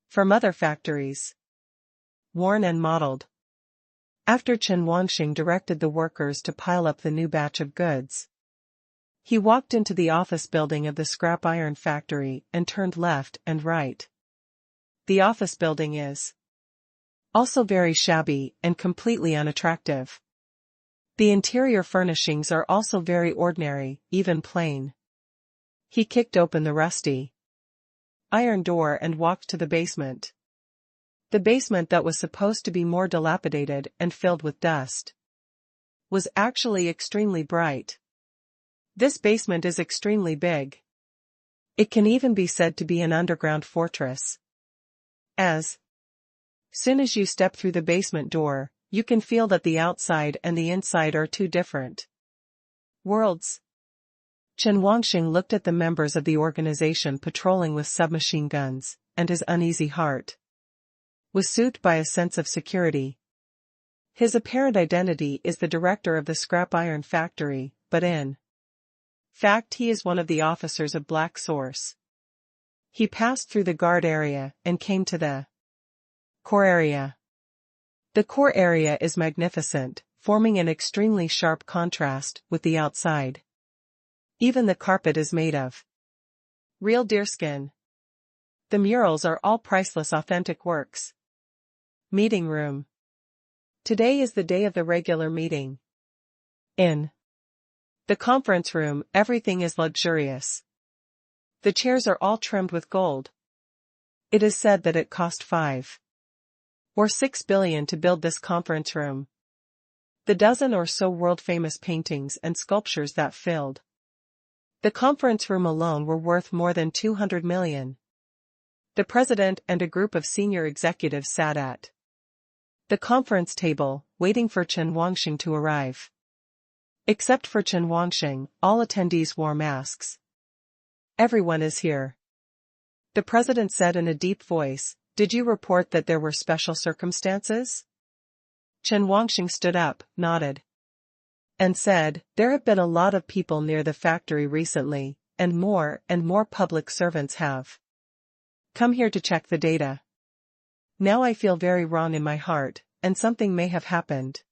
from other factories. Worn and mottled. After Chen Wanxing directed the workers to pile up the new batch of goods, he walked into the office building of the scrap iron factory and turned left and right. The office building is also very shabby and completely unattractive. The interior furnishings are also very ordinary, even plain. He kicked open the rusty iron door and walked to the basement. The basement that was supposed to be more dilapidated and filled with dust was actually extremely bright. This basement is extremely big. It can even be said to be an underground fortress. As soon as you step through the basement door, you can feel that the outside and the inside are two different worlds. Chen Wangxing looked at the members of the organization patrolling with submachine guns, and his uneasy heart was soothed by a sense of security. His apparent identity is the director of the scrap iron factory, but in fact he is one of the officers of Black Source. He passed through the guard area and came to the core area. The core area is magnificent, forming an extremely sharp contrast with the outside. Even the carpet is made of real deerskin. The murals are all priceless authentic works. Meeting room. Today is the day of the regular meeting. In the conference room, everything is luxurious. The chairs are all trimmed with gold. It is said that it cost 5 or 6 billion to build this conference room. The dozen or so world-famous paintings and sculptures that filled the conference room alone were worth more than 200 million. The president and a group of senior executives sat at the conference table, waiting for Chen Wangxing to arrive. Except for Chen Wangxing, all attendees wore masks. Everyone is here. The president said in a deep voice, "Did you report that there were special circumstances?" Chen Wangxing stood up, nodded, and said, "There have been a lot of people near the factory recently, and more public servants have come here to check the data. Now I feel very wrong in my heart, and something may have happened."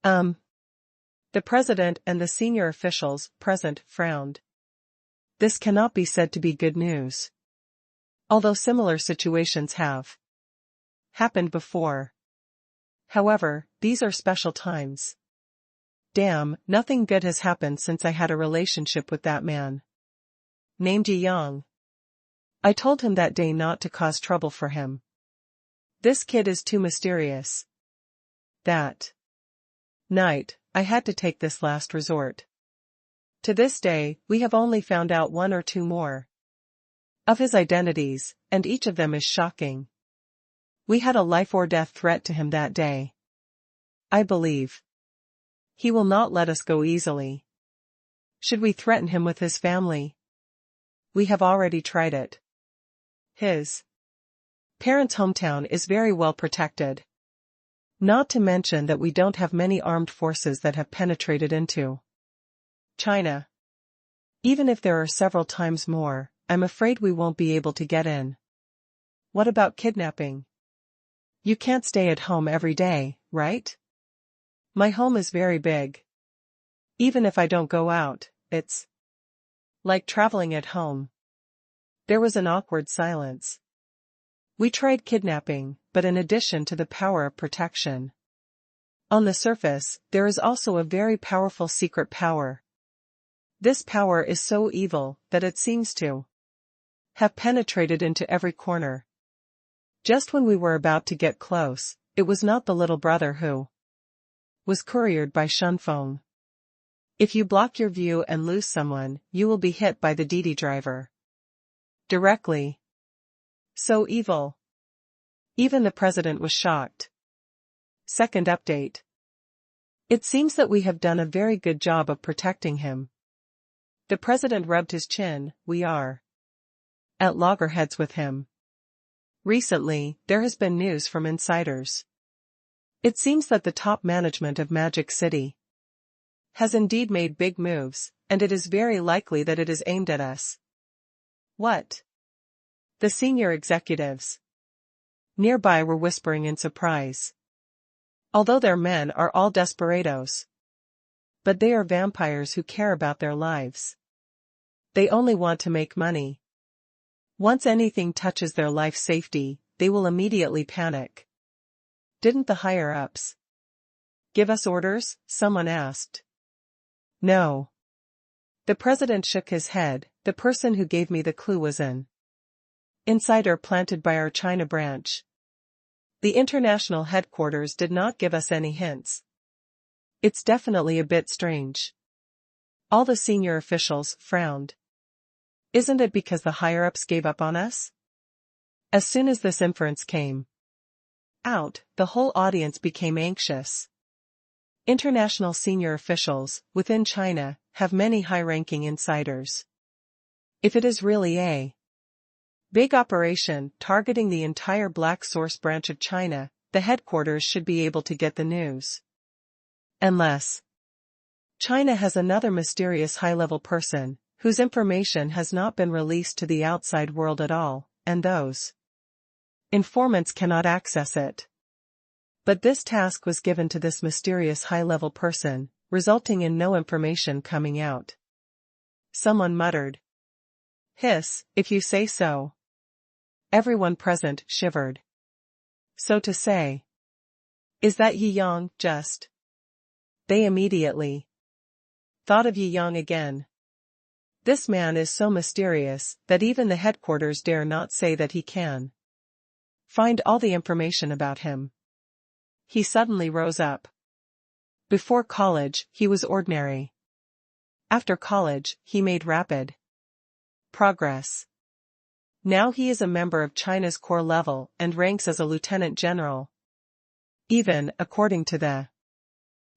The president and the senior officials present frowned. This cannot be said to be good news. Although similar situations have happened before. However, these are special times. Damn, nothing good has happened since I had a relationship with that man named Yang. I told him that day not to cause trouble for him. This kid is too mysterious. That night, I had to take this last resort. To this day, we have only found out 1 or 2 more of his identities, and each of them is shocking. We had a life or death threat to him that day. I believe he will not let us go easily. Should we threaten him with his family? We have already tried it. His parents' hometown is very well protected. Not to mention that we don't have many armed forces that have penetrated into China. Even if there are several times more, I'm afraid we won't be able to get in. What about kidnapping? You can't stay at home every day, right? My home is very big. Even if I don't go out, it's like traveling at home. There was an awkward silence. We tried kidnapping, but in addition to the power of protection on the surface, there is also a very powerful secret power. This power is so evil that it seems to have penetrated into every corner. Just when we were about to get close, it was not the little brother who was couriered by Shunfeng. If you block your view and lose someone, you will be hit by the Didi driver directly. So evil. Even the president was shocked. Second update. It seems that we have done a very good job of protecting him. The president rubbed his chin. We are at loggerheads with him. Recently, there has been news from insiders. It seems that the top management of Magic City has indeed made big moves, and it is very likely that it is aimed at us. What? The senior executives nearby were whispering in surprise. Although their men are all desperados. But they are vampires who care about their lives. They only want to make money. Once anything touches their life safety, they will immediately panic. Didn't the higher-ups give us orders? Someone asked. No. The president shook his head. The person who gave me the clue was an insider planted by our China branch. The international headquarters did not give us any hints. It's definitely a bit strange. All the senior officials frowned. Isn't it because the higher-ups gave up on us? As soon as this inference came out, the whole audience became anxious. International senior officials, within China, have many high-ranking insiders. If it is really a big operation targeting the entire black source branch of China, the headquarters should be able to get the news. Unless China has another mysterious high-level person, whose information has not been released to the outside world at all, and those informants cannot access it. But this task was given to this mysterious high-level person, resulting in no information coming out. Someone muttered. Hiss, if you say so. Everyone present shivered. So to say. Is that Yi Yang, just? They immediately thought of Yi Yang again. This man is so mysterious that even the headquarters dare not say that he can find all the information about him. He suddenly rose up. Before college, he was ordinary. After college, he made rapid progress. Now he is a member of China's core level and ranks as a lieutenant general. Even, according to the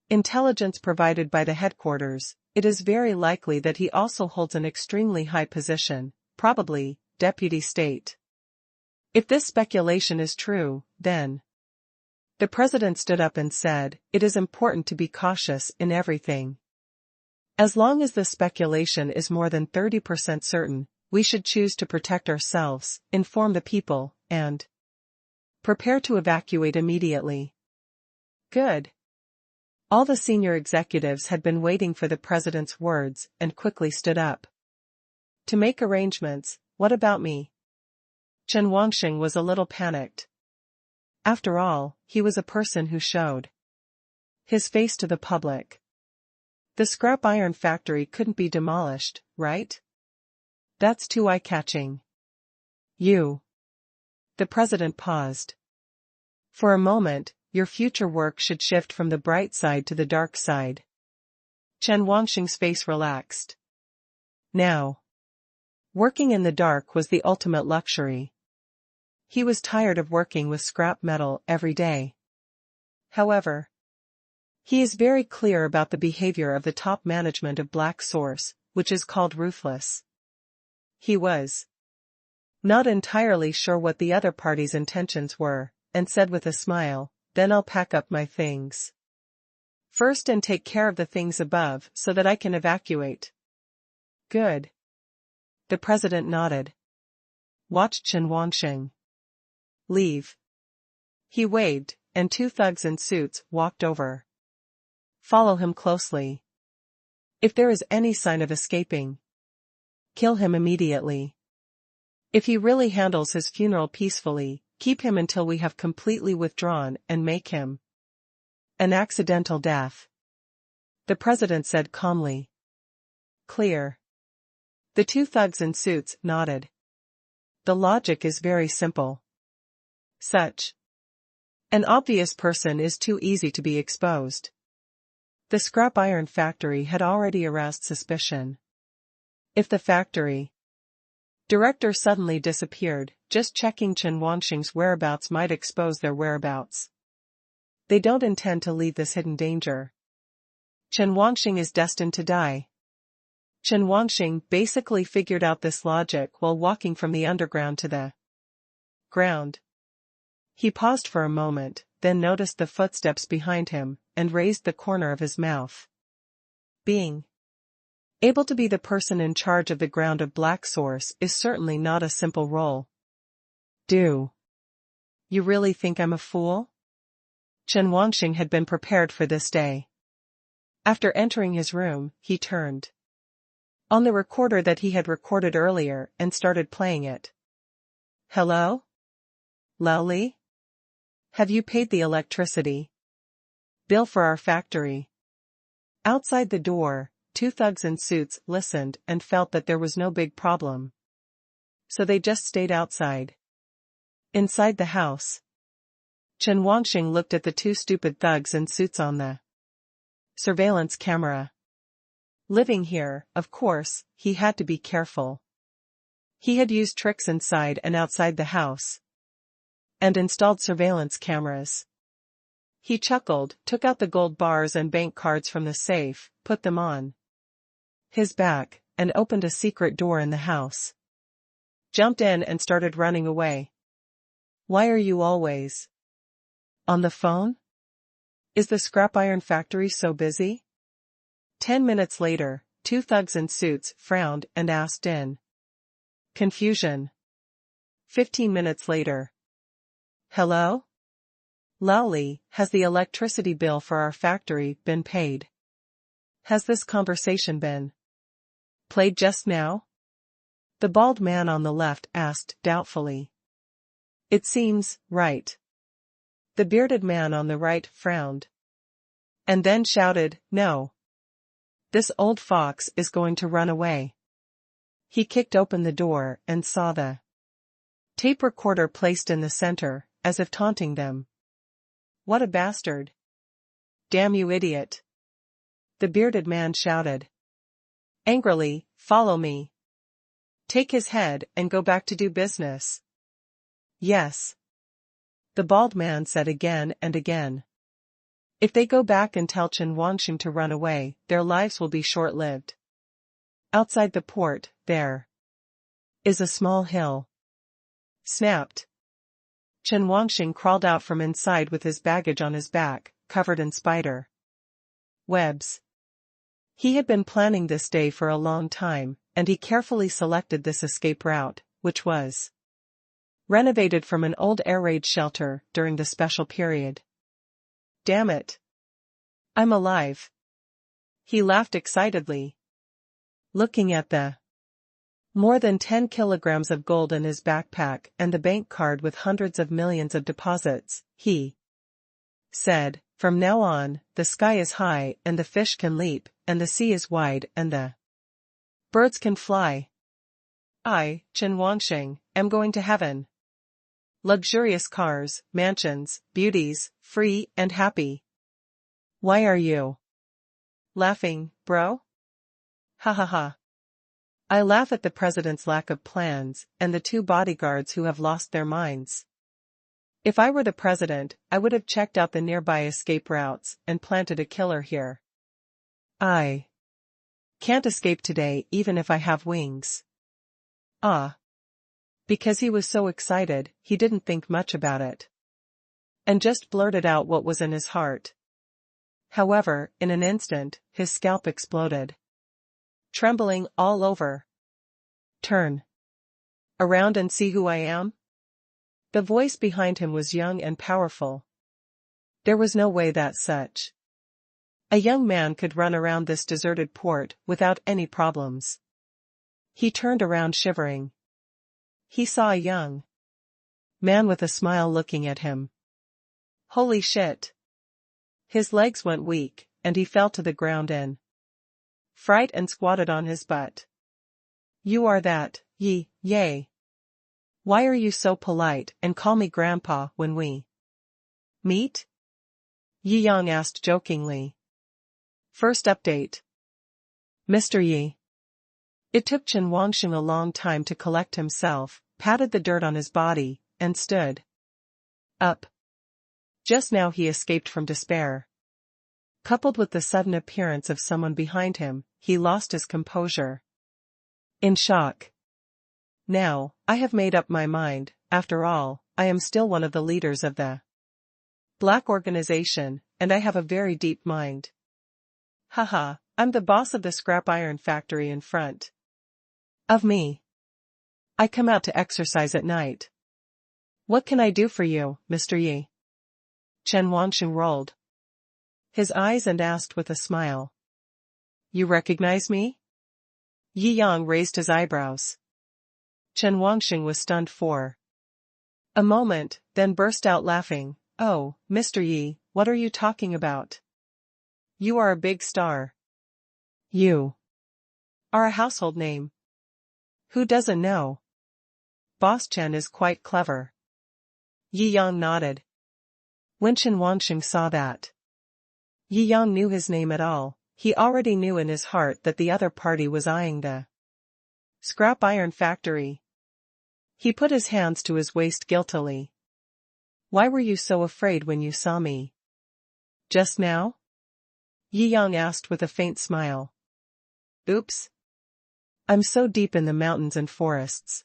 intelligence provided by the headquarters, it is very likely that he also holds an extremely high position, probably deputy state. If this speculation is true, then the president stood up and said, "It is important to be cautious in everything. As long as the speculation is more than 30% certain, we should choose to protect ourselves, inform the people, and prepare to evacuate immediately." Good. All the senior executives had been waiting for the president's words and quickly stood up. To make arrangements, what about me? Chen Wangxing was a little panicked. After all, he was a person who showed his face to the public. The scrap iron factory couldn't be demolished, right? That's too eye-catching. You. The president paused. For a moment, your future work should shift from the bright side to the dark side. Chen Wangxing's face relaxed. Now, working in the dark was the ultimate luxury. He was tired of working with scrap metal every day. However, he is very clear about the behavior of the top management of Black Source, which is called ruthless. He was not entirely sure what the other party's intentions were, and said with a smile, "Then I'll pack up my things first and take care of the things above so that I can evacuate." Good. The president nodded. Watch Chen Wangxing leave. He waved, and two thugs in suits walked over. Follow him closely. If there is any sign of escaping, kill him immediately. If he really handles his funeral peacefully, keep him until we have completely withdrawn and make him an accidental death. The president said calmly. Clear. The two thugs in suits nodded. The logic is very simple. Such an obvious person is too easy to be exposed. The scrap iron factory had already aroused suspicion. If the factory director suddenly disappeared, just checking Chen Wangxing's whereabouts might expose their whereabouts. They don't intend to leave this hidden danger. Chen Wangxing is destined to die. Chen Wangxing basically figured out this logic while walking from the underground to the ground. He paused for a moment, then noticed the footsteps behind him, and raised the corner of his mouth. Being able to be the person in charge of the ground of Black Source is certainly not a simple role. Do you really think I'm a fool? Chen Wangxing had been prepared for this day. After entering his room, he turned on the recorder that he had recorded earlier and started playing it. Hello? Lowly? Have you paid the electricity bill for our factory? Outside the door, two thugs in suits listened and felt that there was no big problem. So they just stayed outside. Inside the house, Chen Wangxing looked at the two stupid thugs in suits on the surveillance camera. Living here, of course, he had to be careful. He had used tricks inside and outside the house, and installed surveillance cameras. He chuckled, took out the gold bars and bank cards from the safe, put them on his back, and opened a secret door in the house. Jumped in and started running away. Why are you always on the phone? Is the scrap iron factory so busy? 10 minutes later, two thugs in suits frowned and asked in confusion. 15 minutes later. Hello? Lowly, has the electricity bill for our factory been paid? Has this conversation been played just now? The bald man on the left asked doubtfully. It seems right. The bearded man on the right frowned. And then shouted, no. This old fox is going to run away. He kicked open the door and saw the tape recorder placed in the center, as if taunting them. What a bastard. Damn you idiot. The bearded man shouted angrily, follow me. Take his head and go back to do business. Yes. The bald man said again and again. If they go back and tell Jiangjing to run away, their lives will be short-lived. Outside the port, there is a small hill. Snapped. Jiangjing crawled out from inside with his baggage on his back, covered in spider webs. He had been planning this day for a long time, and he carefully selected this escape route, which was renovated from an old air raid shelter during the special period. Damn it. I'm alive. He laughed excitedly. Looking at the more than 10 kilograms of gold in his backpack and the bank card with hundreds of millions of deposits, he said, from now on, the sky is high and the fish can leap, and the sea is wide and the birds can fly. I, Jiangjing, am going to heaven. Luxurious cars, mansions, beauties, free and happy. Why are you laughing, bro? Ha ha ha. I laugh at the president's lack of plans and the two bodyguards who have lost their minds. If I were the president, I would have checked out the nearby escape routes and planted a killer here. I can't escape today even if I have wings. Ah. Because he was so excited, he didn't think much about it. And just blurted out what was in his heart. However, in an instant, his scalp exploded. Trembling all over. Turn around and see who I am? The voice behind him was young and powerful. There was no way that such a young man could run around this deserted port without any problems. He turned around shivering. He saw a young man with a smile looking at him. Holy shit. His legs went weak, and he fell to the ground in fright and squatted on his butt. You are that, yay. Why are you so polite and call me grandpa when we meet? Yi Yang asked jokingly. First update. Mr. Yi. It took Jiangjing a long time to collect himself, patted the dirt on his body, and stood up. Just now he escaped from despair. Coupled with the sudden appearance of someone behind him, he lost his composure. In shock. Now, I have made up my mind. After all, I am still one of the leaders of the Black organization, and I have a very deep mind. Haha, I'm the boss of the scrap iron factory in front of me. I come out to exercise at night. What can I do for you, Mr. Yi? Jiangjing rolled his eyes and asked with a smile. You recognize me? Yi Yang raised his eyebrows. Jiangjing was stunned for a moment, then burst out laughing. Oh, Mr. Yi, what are you talking about? You are a big star. You are a household name. Who doesn't know? Boss Chen is quite clever. Yi Yang nodded. When Jiangjing saw that Yi Yang knew his name at all, he already knew in his heart that the other party was eyeing the scrap iron factory. He put his hands to his waist guiltily. Why were you so afraid when you saw me? Just now? Yi Yang asked with a faint smile. Oops. I'm so deep in the mountains and forests.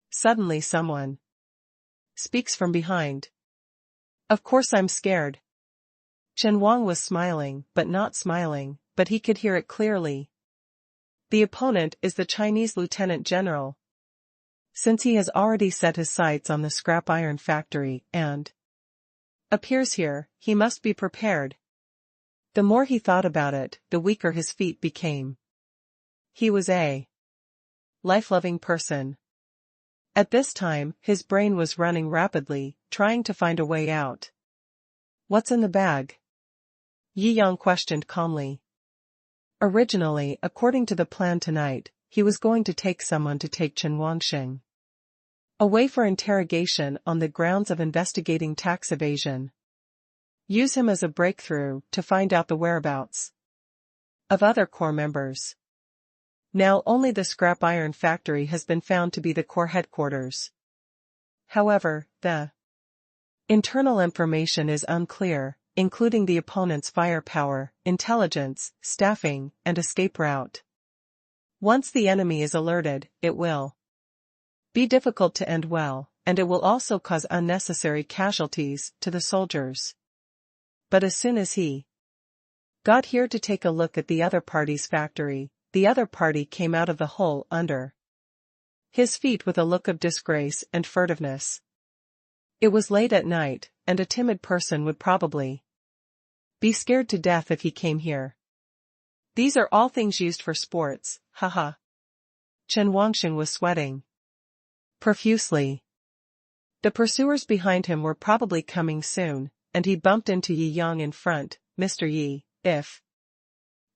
Suddenly someone speaks from behind. Of course I'm scared. Chen Wang was smiling, but he could hear it clearly. The opponent is the Chinese Lieutenant General. Since he has already set his sights on the scrap iron factory and appears here, he must be prepared. The more he thought about it, the weaker his feet became. He was a life-loving person. At this time, his brain was running rapidly, trying to find a way out. What's in the bag? Yi Yang questioned calmly. Originally, according to the plan tonight, he was going to take someone to take Chen Wangxing away for interrogation on the grounds of investigating tax evasion. Use him as a breakthrough to find out the whereabouts of other core members. Now only the scrap iron factory has been found to be the core headquarters. However, the internal information is unclear, including the opponent's firepower, intelligence, staffing, and escape route. Once the enemy is alerted, it will be difficult to end well, and it will also cause unnecessary casualties to the soldiers. But as soon as he got here to take a look at the other party's factory, the other party came out of the hole under his feet with a look of disgrace and furtiveness. It was late at night, and a timid person would probably be scared to death if he came here. These are all things used for sports, haha. Chen Wangxing was sweating profusely. The pursuers behind him were probably coming soon, and he bumped into Yi Yang in front. Mr. Yi, if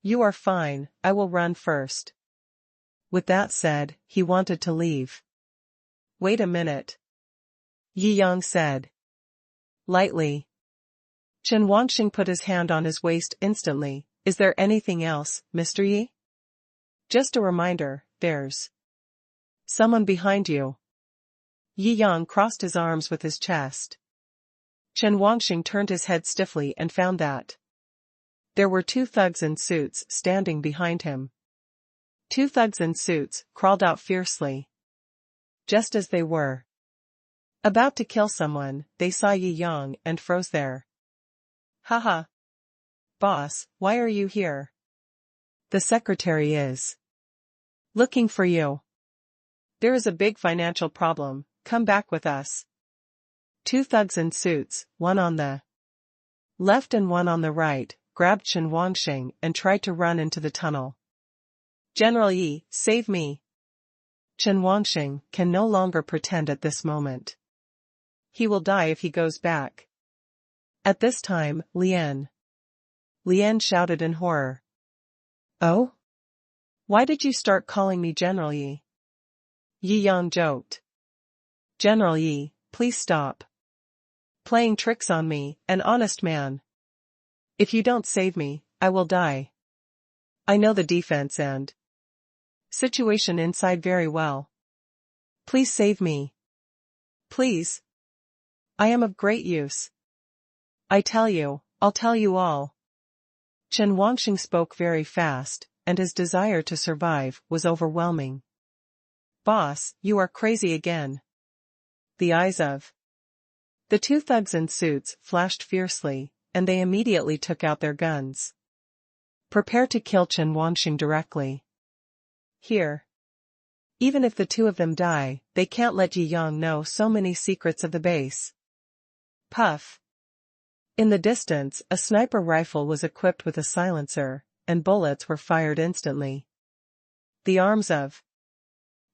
you are fine, I will run first. With that said, he wanted to leave. Wait a minute. Yi Yang said lightly. Chen Wangxing put his hand on his waist instantly. Is there anything else, Mr. Yi? Just a reminder, there's someone behind you. Yi Yang crossed his arms with his chest. Chen Wangxing turned his head stiffly and found that there were two thugs in suits standing behind him. Two thugs in suits crawled out fiercely. Just as they were about to kill someone, they saw Yi Yang and froze there. Haha. Boss, why are you here? The secretary is looking for you. There is a big financial problem, come back with us. Two thugs in suits, one on the left and one on the right, grabbed Chen Wangxing and tried to run into the tunnel. General Yi, save me. Chen Wangxing can no longer pretend at this moment. He will die if he goes back. At this time, Lian shouted in horror. Oh? Why did you start calling me General Yi? Yi Yang joked. General Yi, please stop playing tricks on me, an honest man. If you don't save me, I will die. I know the defense and situation inside very well. Please save me. Please. I am of great use. I'll tell you all. Chen Wangxing spoke very fast, and his desire to survive was overwhelming. Boss, you are crazy again. The eyes of the two thugs in suits flashed fiercely, and they immediately took out their guns. Prepare to kill Chen Wangxing directly. Here. Even if the two of them die, they can't let Yi Yang know so many secrets of the base. Puff. In the distance, a sniper rifle was equipped with a silencer, and bullets were fired instantly. The arms of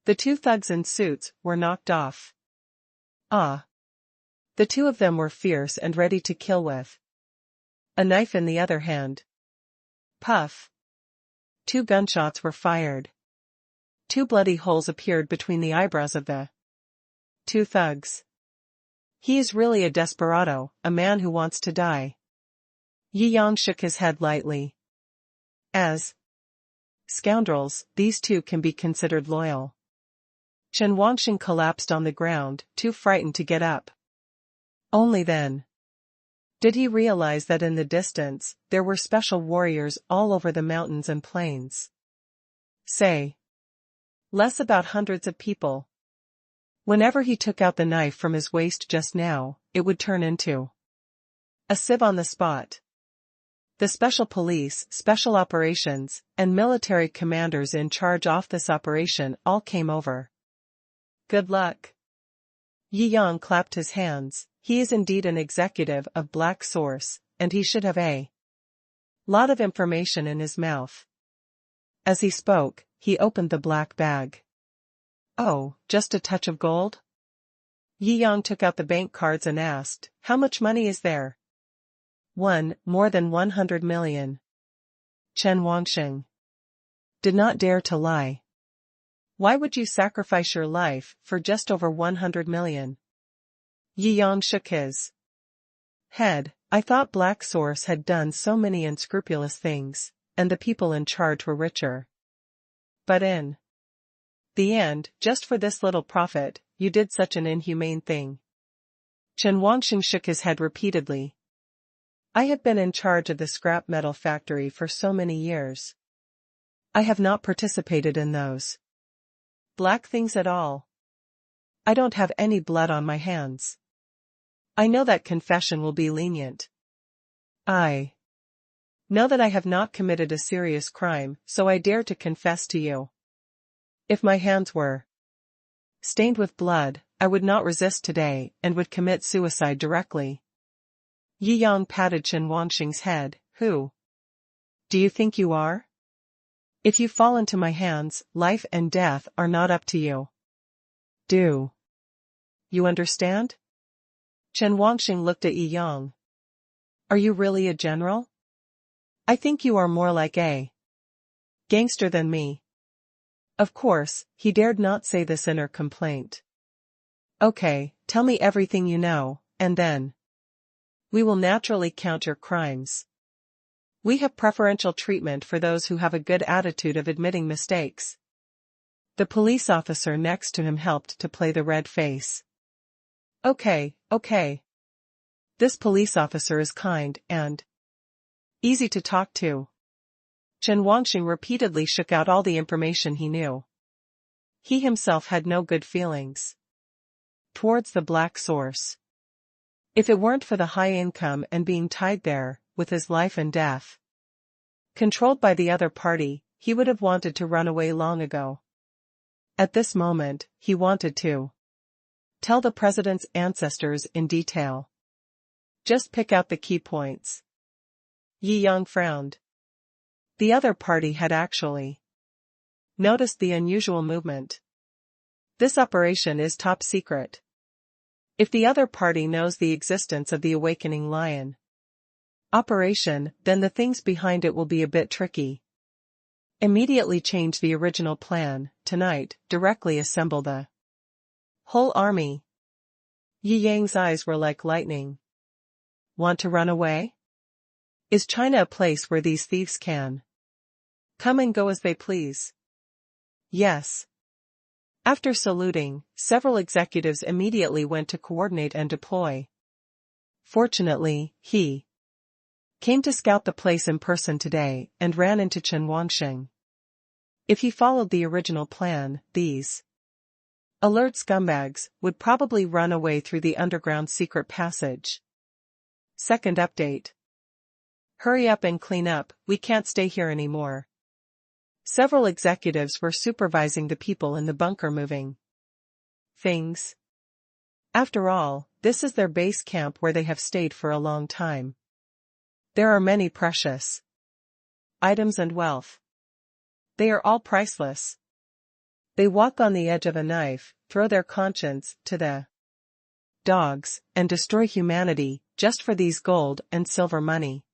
the two thugs in suits were knocked off. Ah. The two of them were fierce and ready to kill with a knife in the other hand. Puff. Two gunshots were fired. Two bloody holes appeared between the eyebrows of the two thugs. He is really a desperado, a man who wants to die. Yi Yang shook his head lightly. As scoundrels, these two can be considered loyal. Chen Wangxing collapsed on the ground, too frightened to get up. Only then Did he realize that in the distance, there were special warriors all over the mountains and plains? Say less about hundreds of people. Whenever he took out the knife from his waist just now, it would turn into a sieve on the spot. The special police, special operations, and military commanders in charge of this operation all came over. Good luck. Yi Yang clapped his hands. He is indeed an executive of Black Source, and he should have a lot of information in his mouth. As he spoke, he opened the black bag. Oh, just a touch of gold? Yi Yang took out the bank cards and asked, how much money is there? More than 100 million. Chen Wangxing did not dare to lie. Why would you sacrifice your life for just over 100 million? Yi Yang shook his head. I thought Black Source had done so many unscrupulous things, and the people in charge were richer. But in the end, just for this little profit, you did such an inhumane thing. Chen Wangxing shook his head repeatedly. I have been in charge of the scrap metal factory for so many years. I have not participated in those black things at all. I don't have any blood on my hands. I know that confession will be lenient. I know that I have not committed a serious crime, so I dare to confess to you. If my hands were stained with blood, I would not resist today and would commit suicide directly. Yi Yang patted Chen Wangxing's head. Who do you think you are? If you fall into my hands, life and death are not up to you. Do you understand? Chen Wangxing looked at Yi Yang. Are you really a general? I think you are more like a gangster than me. Of course, he dared not say this in her complaint. Okay, tell me everything you know, and then we will naturally count your crimes. We have preferential treatment for those who have a good attitude of admitting mistakes. The police officer next to him helped to play the red face. Okay. This police officer is kind and easy to talk to. Chen Wangxing repeatedly shook out all the information he knew. He himself had no good feelings towards the Black Source. If it weren't for the high income and being tied there, with his life and death controlled by the other party, he would have wanted to run away long ago. At this moment, he wanted to tell the president's ancestors in detail. Just pick out the key points. Yi Yang frowned. The other party had actually noticed the unusual movement. This operation is top secret. If the other party knows the existence of the awakening lion operation, then the things behind it will be a bit tricky. Immediately change the original plan, tonight, directly assemble the whole army. Yi Yang's eyes were like lightning. Want to run away? Is China a place where these thieves can come and go as they please? Yes. After saluting, several executives immediately went to coordinate and deploy. Fortunately, he came to scout the place in person today and ran into Chen Wangxing. If he followed the original plan, these alert scumbags would probably run away through the underground secret passage. Second update. Hurry up and clean up, we can't stay here anymore. Several executives were supervising the people in the bunker moving things. After all, this is their base camp where they have stayed for a long time. There are many precious items and wealth. They are all priceless. They walk on the edge of a knife, throw their conscience to the dogs, and destroy humanity, just for these gold and silver money.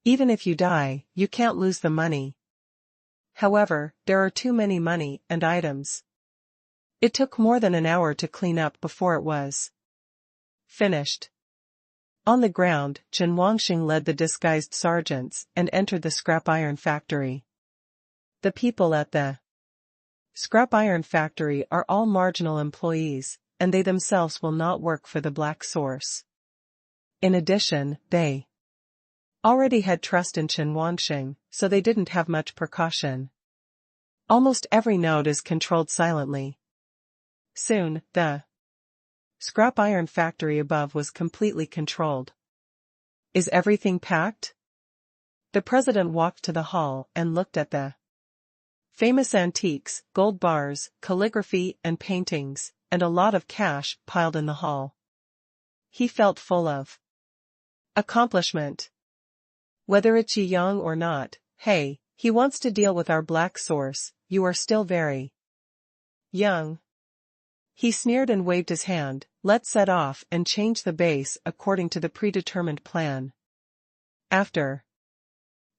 Even if you die, you can't lose the money. However, there are too many money and items. It took more than an hour to clean up before it was finished. On the ground, Chen Wangxing led the disguised sergeants and entered the scrap iron factory. The people at the scrap iron factory are all marginal employees, and they themselves will not work for the Black Source. In addition, they already had trust in Jiangjing, so they didn't have much precaution. Almost every node is controlled silently. Soon, the scrap iron factory above was completely controlled. Is everything packed? The president walked to the hall and looked at the famous antiques, gold bars, calligraphy and paintings, and a lot of cash piled in the hall. He felt full of accomplishment. Whether it's young or not, hey, he wants to deal with our black source, you are still very young. He sneered and waved his hand, let's set off and change the base according to the predetermined plan. After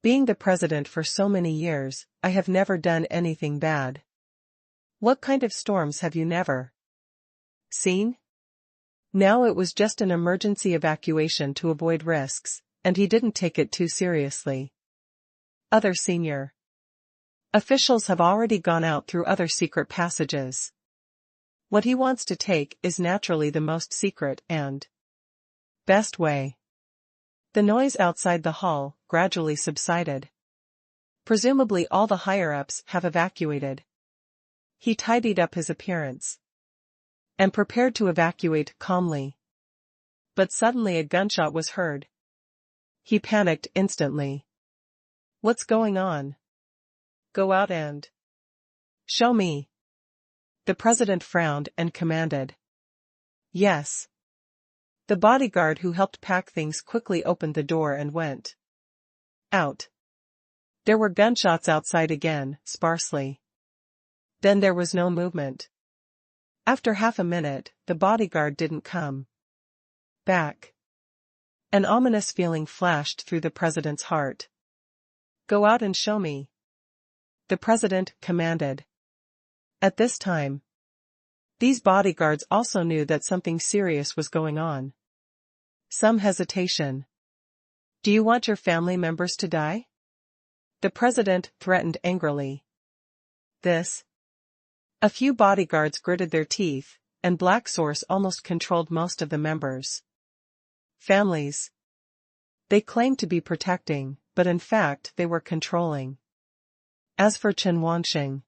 being the president for so many years, I have never done anything bad. What kind of storms have you never seen? Now it was just an emergency evacuation to avoid risks, and he didn't take it too seriously. Other senior officials have already gone out through other secret passages. What he wants to take is naturally the most secret and best way. The noise outside the hall gradually subsided. Presumably all the higher-ups have evacuated. He tidied up his appearance and prepared to evacuate calmly. But suddenly a gunshot was heard. He panicked instantly. What's going on? Go out and show me. The president frowned and commanded. Yes. The bodyguard who helped pack things quickly opened the door and went out. There were gunshots outside again, sparsely. Then there was no movement. After half a minute, the bodyguard didn't come back. An ominous feeling flashed through the president's heart. Go out and show me. The president commanded. At this time, these bodyguards also knew that something serious was going on. Some hesitation. Do you want your family members to die? The president threatened angrily. This. A few bodyguards gritted their teeth, and Black Source almost controlled most of the members. Families. They claimed to be protecting, but in fact they were controlling. As for Jiangjing,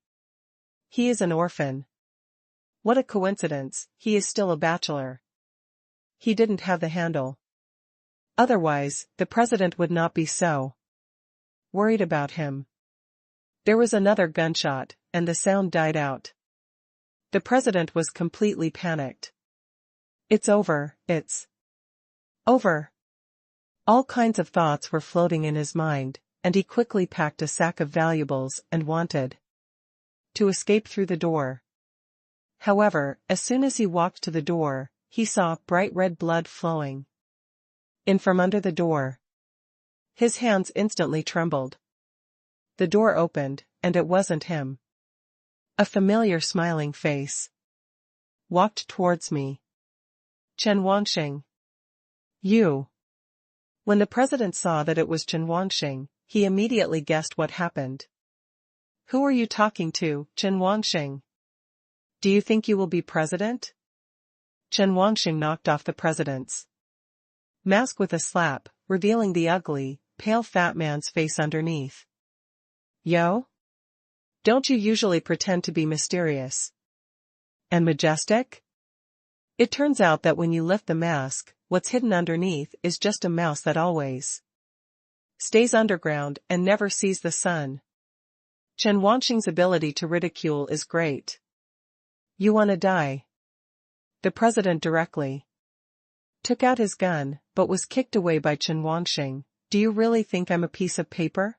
he is an orphan. What a coincidence, he is still a bachelor. He didn't have the handle. Otherwise, the president would not be so worried about him. There was another gunshot, and the sound died out. The president was completely panicked. It's over, it's over. All kinds of thoughts were floating in his mind, and he quickly packed a sack of valuables and wanted to escape through the door. However, as soon as he walked to the door, he saw bright red blood flowing in from under the door. His hands instantly trembled. The door opened, and it wasn't him. A familiar smiling face walked towards me. Jiangjing. You. When the president saw that it was Jiangjing, he immediately guessed what happened. Who are you talking to, Jiangjing? Do you think you will be president? Jiangjing knocked off the president's mask with a slap, revealing the ugly, pale fat man's face underneath. Yo? Don't you usually pretend to be mysterious and majestic? It turns out that when you lift the mask, what's hidden underneath is just a mouse that always stays underground and never sees the sun. Jiangjing's ability to ridicule is great. You wanna die? The president directly took out his gun, but was kicked away by Jiangjing. Do you really think I'm a piece of paper?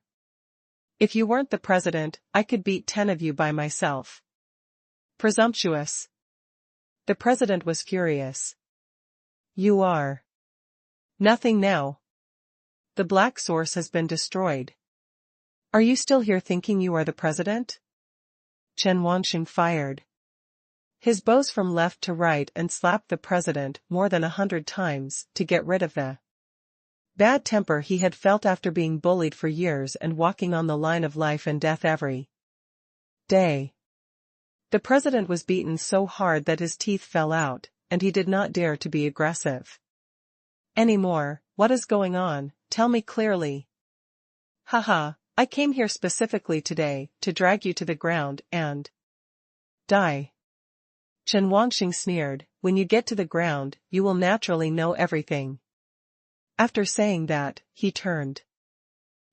If you weren't the president, I could beat 10 of you by myself. Presumptuous. The president was furious. You are nothing now. The black source has been destroyed. Are you still here thinking you are the president? Jiangjing fired his bows from left to right and slapped the president more than 100 times to get rid of the bad temper he had felt after being bullied for years and walking on the line of life and death every day. The president was beaten so hard that his teeth fell out, and he did not dare to be aggressive. Anymore, what is going on, tell me clearly. Haha, I came here specifically today, to drag you to the ground and die. Chen Wangxing sneered, when you get to the ground, you will naturally know everything. After saying that, he turned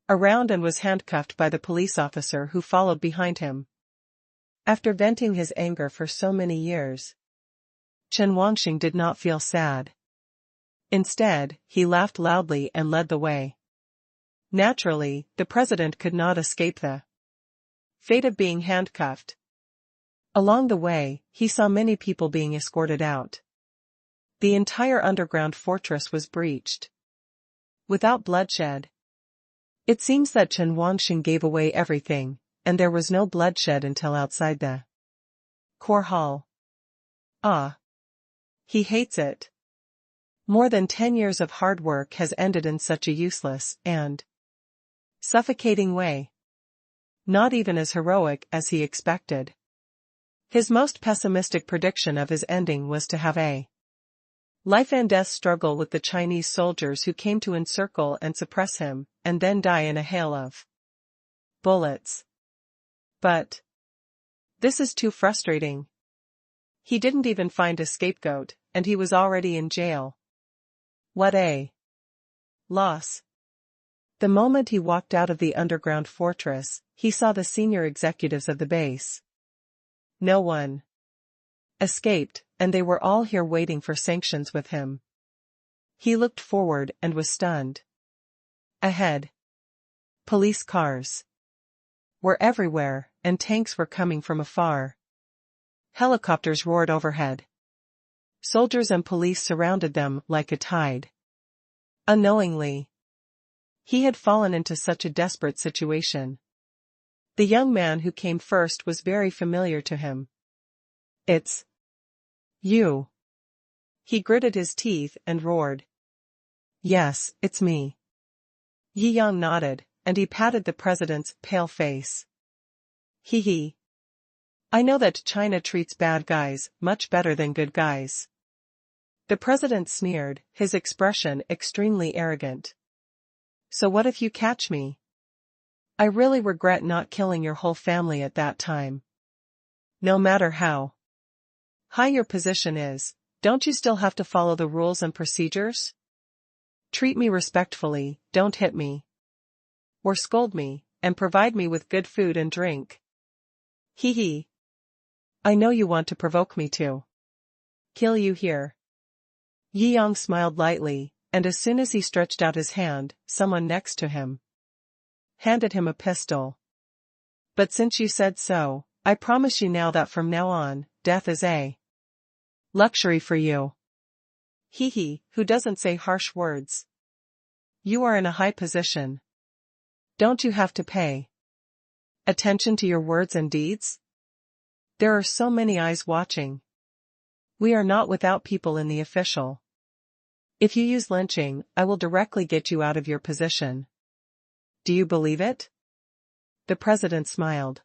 around and was handcuffed by the police officer who followed behind him. After venting his anger for so many years, Chen Wangxing did not feel sad. Instead, he laughed loudly and led the way. Naturally, the president could not escape the fate of being handcuffed. Along the way, he saw many people being escorted out. The entire underground fortress was breached without bloodshed. It seems that Chen Wangxing gave away everything, and there was no bloodshed until outside the core hall. Ah. He hates it. More than 10 years of hard work has ended in such a useless and suffocating way. Not even as heroic as he expected. His most pessimistic prediction of his ending was to have a life and death struggle with the Chinese soldiers who came to encircle and suppress him, and then die in a hail of bullets. But this is too frustrating. He didn't even find a scapegoat, and he was already in jail. What a loss. The moment he walked out of the underground fortress, he saw the senior executives of the base. No one escaped, and they were all here waiting for sanctions with him. He looked forward and was stunned. Ahead, police cars were everywhere, and tanks were coming from afar. Helicopters roared overhead. Soldiers and police surrounded them like a tide. Unknowingly, he had fallen into such a desperate situation. The young man who came first was very familiar to him. It's you. He gritted his teeth and roared. Yes, it's me. Yi Yang nodded, and he patted the president's pale face. Hee hee. I know that China treats bad guys much better than good guys. The president sneered, his expression extremely arrogant. So what if you catch me? I really regret not killing your whole family at that time. No matter how high your position is, don't you still have to follow the rules and procedures? Treat me respectfully, don't hit me or scold me, and provide me with good food and drink. Hee hee. I know you want to provoke me to kill you here. Yi Yang smiled lightly, and as soon as he stretched out his hand, someone next to him handed him a pistol. But since you said so, I promise you now that from now on, death is a luxury for you. Hee hee, who doesn't say harsh words? You are in a high position. Don't you have to pay attention to your words and deeds? There are so many eyes watching. We are not without people in the official. If you use lynching, I will directly get you out of your position. Do you believe it? The president smiled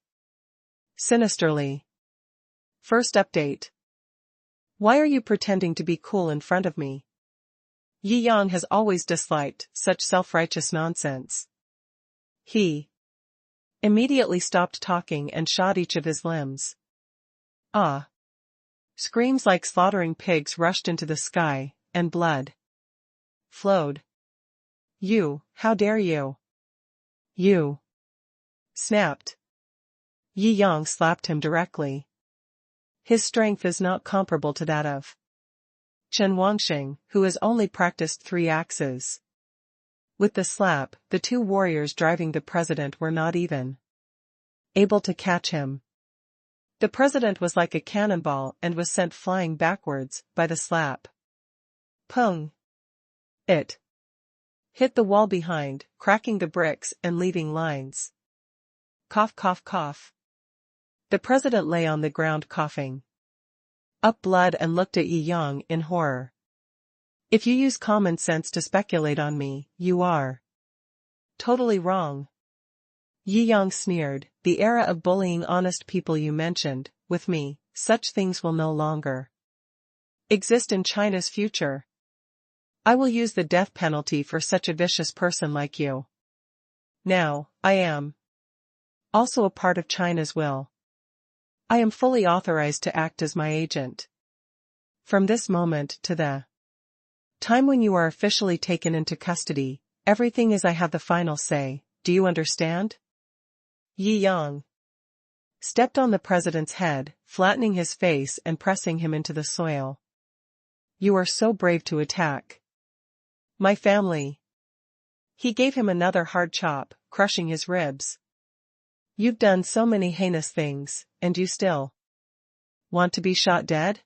sinisterly. First update. Why are you pretending to be cool in front of me? Yi Yang has always disliked such self-righteous nonsense. He immediately stopped talking and shot each of his limbs. Ah! Screams like slaughtering pigs rushed into the sky, and blood flowed. You, how dare you? You snapped. Yi Yang slapped him directly. His strength is not comparable to that of Chen Wangxing, who has only practiced 3 axes. With the slap, the 2 warriors driving the president were not even able to catch him. The president was like a cannonball and was sent flying backwards by the slap. Pung! It hit the wall behind, cracking the bricks and leaving lines. Cough cough cough. The president lay on the ground coughing up blood and looked at Yi Yang in horror. If you use common sense to speculate on me, you are totally wrong. Yi Yang sneered, the era of bullying honest people you mentioned, with me, such things will no longer exist in China's future. I will use the death penalty for such a vicious person like you. Now, I am also a part of China's will. I am fully authorized to act as my agent. From this moment to the time when you are officially taken into custody, everything is I have the final say, do you understand? Yi Yang stepped on the president's head, flattening his face and pressing him into the soil. You are so brave to attack my family. He gave him another hard chop, crushing his ribs. You've done so many heinous things, and you still want to be shot dead?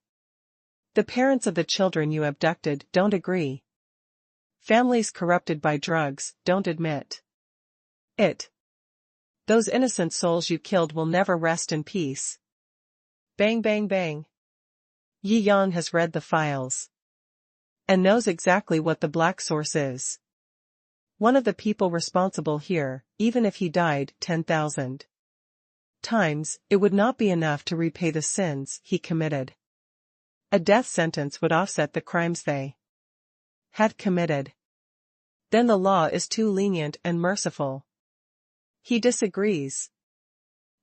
The parents of the children you abducted don't agree. Families corrupted by drugs don't admit it. Those innocent souls you killed will never rest in peace. Bang bang bang. Yi Yang has read the files and knows exactly what the black source is. One of the people responsible here, even if he died 10,000 times, it would not be enough to repay the sins he committed. A death sentence would offset the crimes they had committed. Then the law is too lenient and merciful. He disagrees.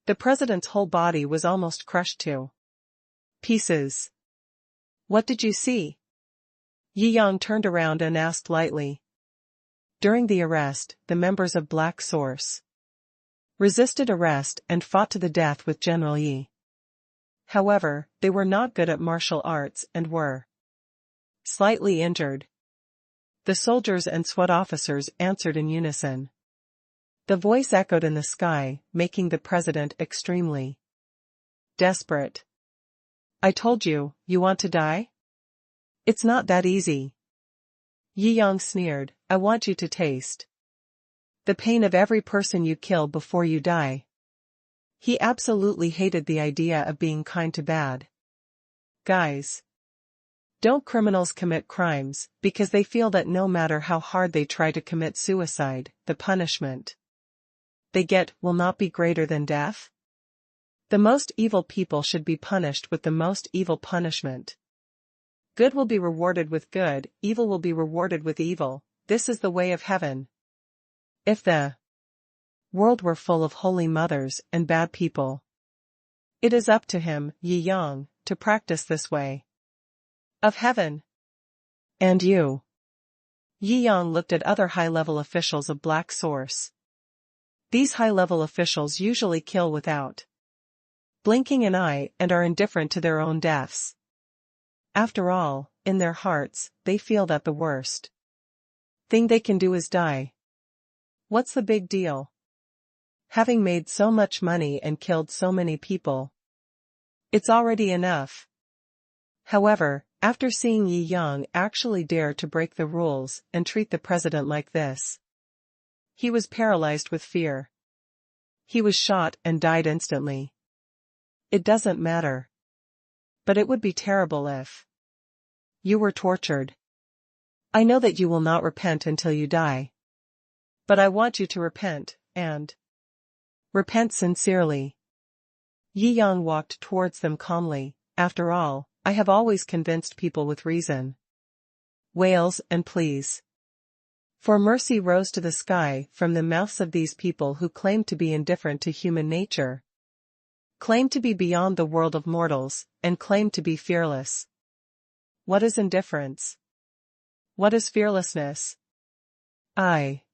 The president's whole body was almost crushed to pieces. What did you see? Yi Yang turned around and asked lightly. During the arrest, the members of Black Source resisted arrest and fought to the death with General Yi. However, they were not good at martial arts and were slightly injured. The soldiers and SWAT officers answered in unison. The voice echoed in the sky, making the president extremely desperate. I told you, you want to die? It's not that easy. Yi Yang sneered, I want you to taste the pain of every person you kill before you die. He absolutely hated the idea of being kind to bad guys. Don't criminals commit crimes because they feel that no matter how hard they try to commit suicide, the punishment they get will not be greater than death? The most evil people should be punished with the most evil punishment. Good will be rewarded with good, evil will be rewarded with evil. This is the way of heaven. If the world were full of holy mothers and bad people, it is up to him, Yi Yang, to practice this way of heaven. And you? Yi Yang looked at other high-level officials of Black Source. These high-level officials usually kill without blinking an eye and are indifferent to their own deaths. After all, in their hearts, they feel that the worst thing they can do is die. What's the big deal? Having made so much money and killed so many people, it's already enough. However, after seeing Yi Yang actually dare to break the rules and treat the president like this, he was paralyzed with fear. He was shot and died instantly. It doesn't matter. But it would be terrible if you were tortured. I know that you will not repent until you die. But I want you to repent, and repent sincerely. Yi Yang walked towards them calmly. After all, I have always convinced people with reason, wails and pleas for mercy rose to the sky from the mouths of these people who claimed to be indifferent to human nature, claimed to be beyond the world of mortals, and claimed to be fearless. What is indifference? What is fearlessness? I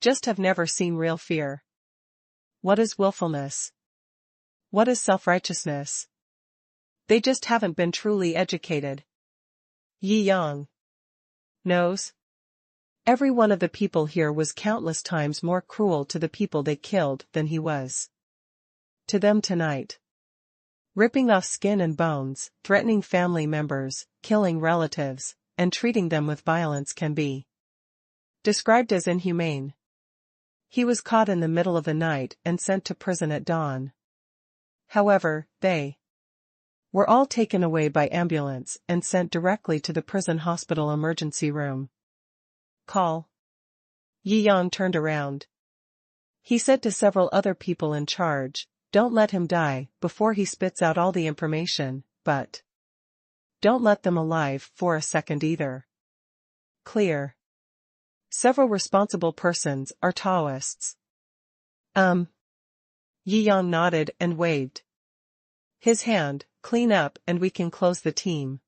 just have never seen real fear. What is willfulness? What is self-righteousness? They just haven't been truly educated. Yi Yang knows. Every one of the people here was countless times more cruel to the people they killed than he was to them tonight. Ripping off skin and bones, threatening family members, killing relatives, and treating them with violence can be described as inhumane. He was caught in the middle of the night and sent to prison at dawn. However, they were all taken away by ambulance and sent directly to the prison hospital emergency room. Call. Yi Yang turned around. He said to several other people in charge, don't let him die before he spits out all the information, but don't let them alive for a second either. Clear. Several responsible persons are Taoists. Yi Yang nodded and waved his hand, clean up and we can close the team.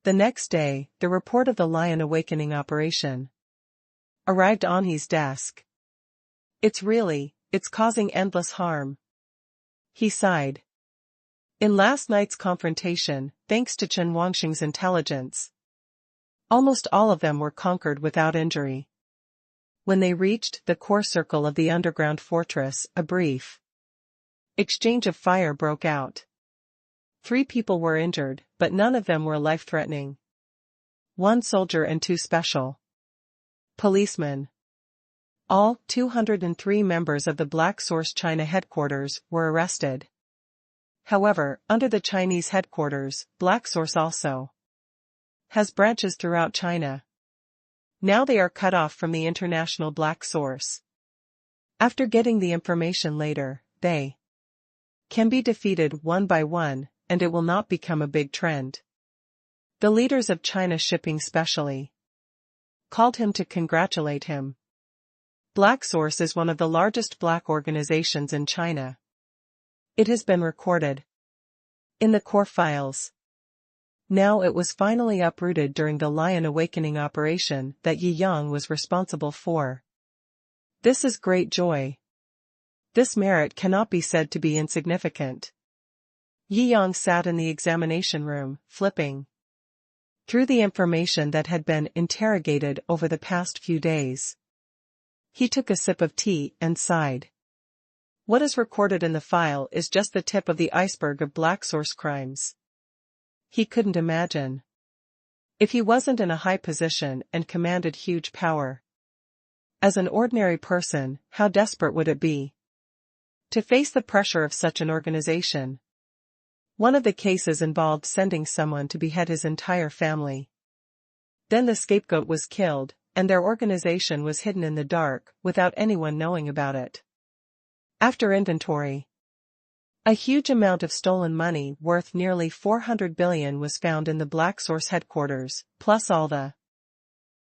The next day, the report of the lion awakening operation arrived on his desk. It's causing endless harm. He sighed. In last night's confrontation, thanks to Chen Wangxing's intelligence, almost all of them were conquered without injury. When they reached the core circle of the underground fortress, a brief exchange of fire broke out. 3 people were injured, but none of them were life-threatening. 1 soldier and 2 special policemen. All 203 members of the Black Source China headquarters were arrested. However, under the Chinese headquarters, Black Source also has branches throughout China. Now they are cut off from the international Black Source. After getting the information later, they can be defeated one by one, and it will not become a big trend. The leaders of China Shipping specially called him to congratulate him. Black Source is one of the largest black organizations in China. It has been recorded in the core files. Now it was finally uprooted during the lion awakening operation that Yi Yang was responsible for. This is great joy. This merit cannot be said to be insignificant. Yi Yang sat in the examination room, flipping through the information that had been interrogated over the past few days. He took a sip of tea and sighed. What is recorded in the file is just the tip of the iceberg of Black Source crimes. He couldn't imagine. If he wasn't in a high position and commanded huge power, as an ordinary person, how desperate would it be to face the pressure of such an organization? One of the cases involved sending someone to behead his entire family. Then the scapegoat was killed, and their organization was hidden in the dark, without anyone knowing about it. After inventory, a huge amount of stolen money worth nearly 400 billion was found in the Black Source headquarters, plus all the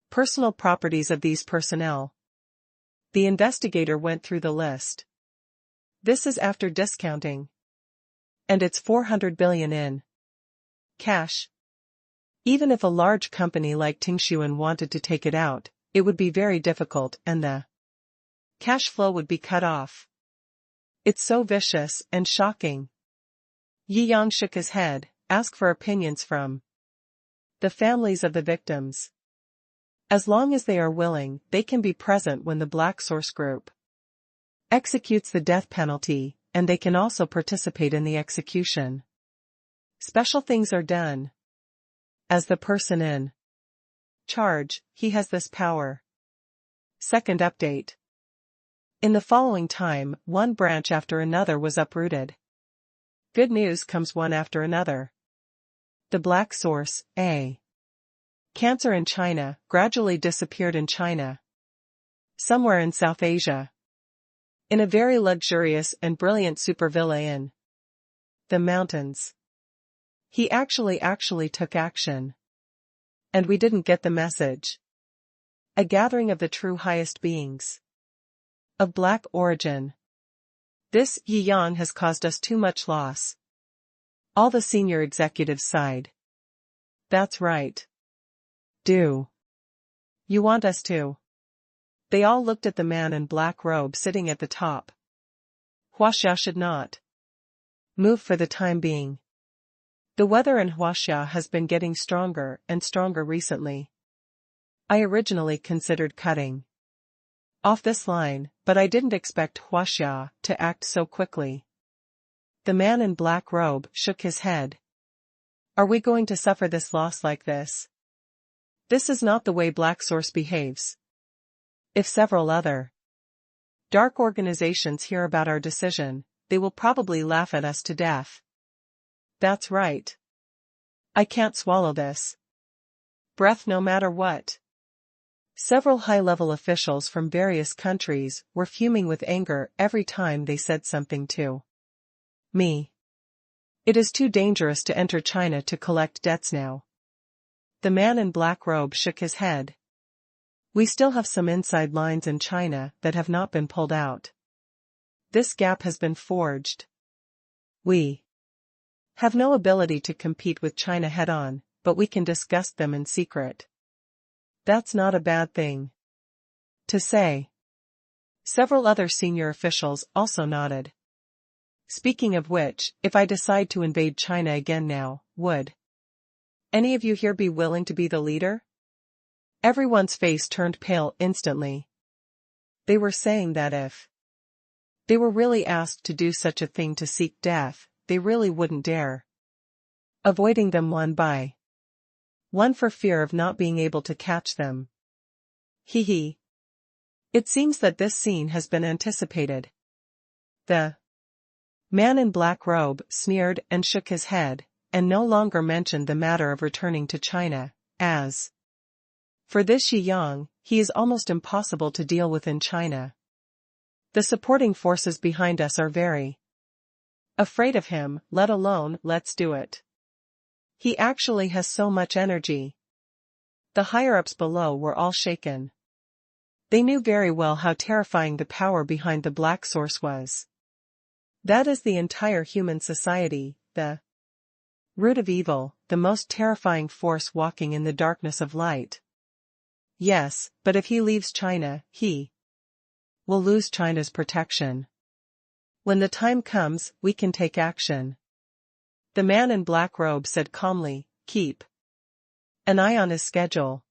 personal properties of these personnel. The investigator went through the list. This is after discounting. And it's 400 billion in cash. Even if a large company like Tingshuan wanted to take it out, it would be very difficult and the cash flow would be cut off. It's so vicious and shocking. Yi Yang shook his head, asked for opinions from the families of the victims. As long as they are willing, they can be present when the Black Source Group executes the death penalty, and they can also participate in the execution. Special things are done. As the person in charge, he has this power. Second update. In the following time, one branch after another was uprooted. Good news comes one after another. The Black Source, A. Cancer in China, gradually disappeared in China. Somewhere in South Asia. In a very luxurious and brilliant supervilla in the mountains. He actually took action. And we didn't get the message. A gathering of the true highest beings. Of black origin. This Yi Yang has caused us too much loss. All the senior executives sighed. That's right. Do you want us to? They all looked at the man in black robe sitting at the top. Huaxia should not move for the time being. The weather in Huaxia has been getting stronger and stronger recently. I originally considered cutting off this line, but I didn't expect Huaxia to act so quickly. The man in black robe shook his head. Are we going to suffer this loss like this? This is not the way Black Source behaves. If several other dark organizations hear about our decision, they will probably laugh at us to death. That's right. I can't swallow this. Breath no matter what. Several high-level officials from various countries were fuming with anger every time they said something to me. It is too dangerous to enter China to collect debts now. The man in black robe shook his head. We still have some inside lines in China that have not been pulled out. This gap has been forged. We have no ability to compete with China head-on, but we can discuss them in secret. That's not a bad thing to say. Several other senior officials also nodded. Speaking of which, if I decide to invade China again now, would any of you here be willing to be the leader? Everyone's face turned pale instantly. They were saying that if they were really asked to do such a thing to seek death, they really wouldn't dare. Avoiding them one by one for fear of not being able to catch them. Hee hee. It seems that this scene has been anticipated. The man in black robe sneered and shook his head, and no longer mentioned the matter of returning to China, as for this Jiangjing, he is almost impossible to deal with in China. The supporting forces behind us are very afraid of him, let alone let's do it. He actually has so much energy. The higher-ups below were all shaken. They knew very well how terrifying the power behind the black source was. That is the entire human society, the root of evil, the most terrifying force walking in the darkness of light. Yes, but if he leaves China, he will lose China's protection. When the time comes, we can take action. The man in black robe said calmly, keep an eye on his schedule.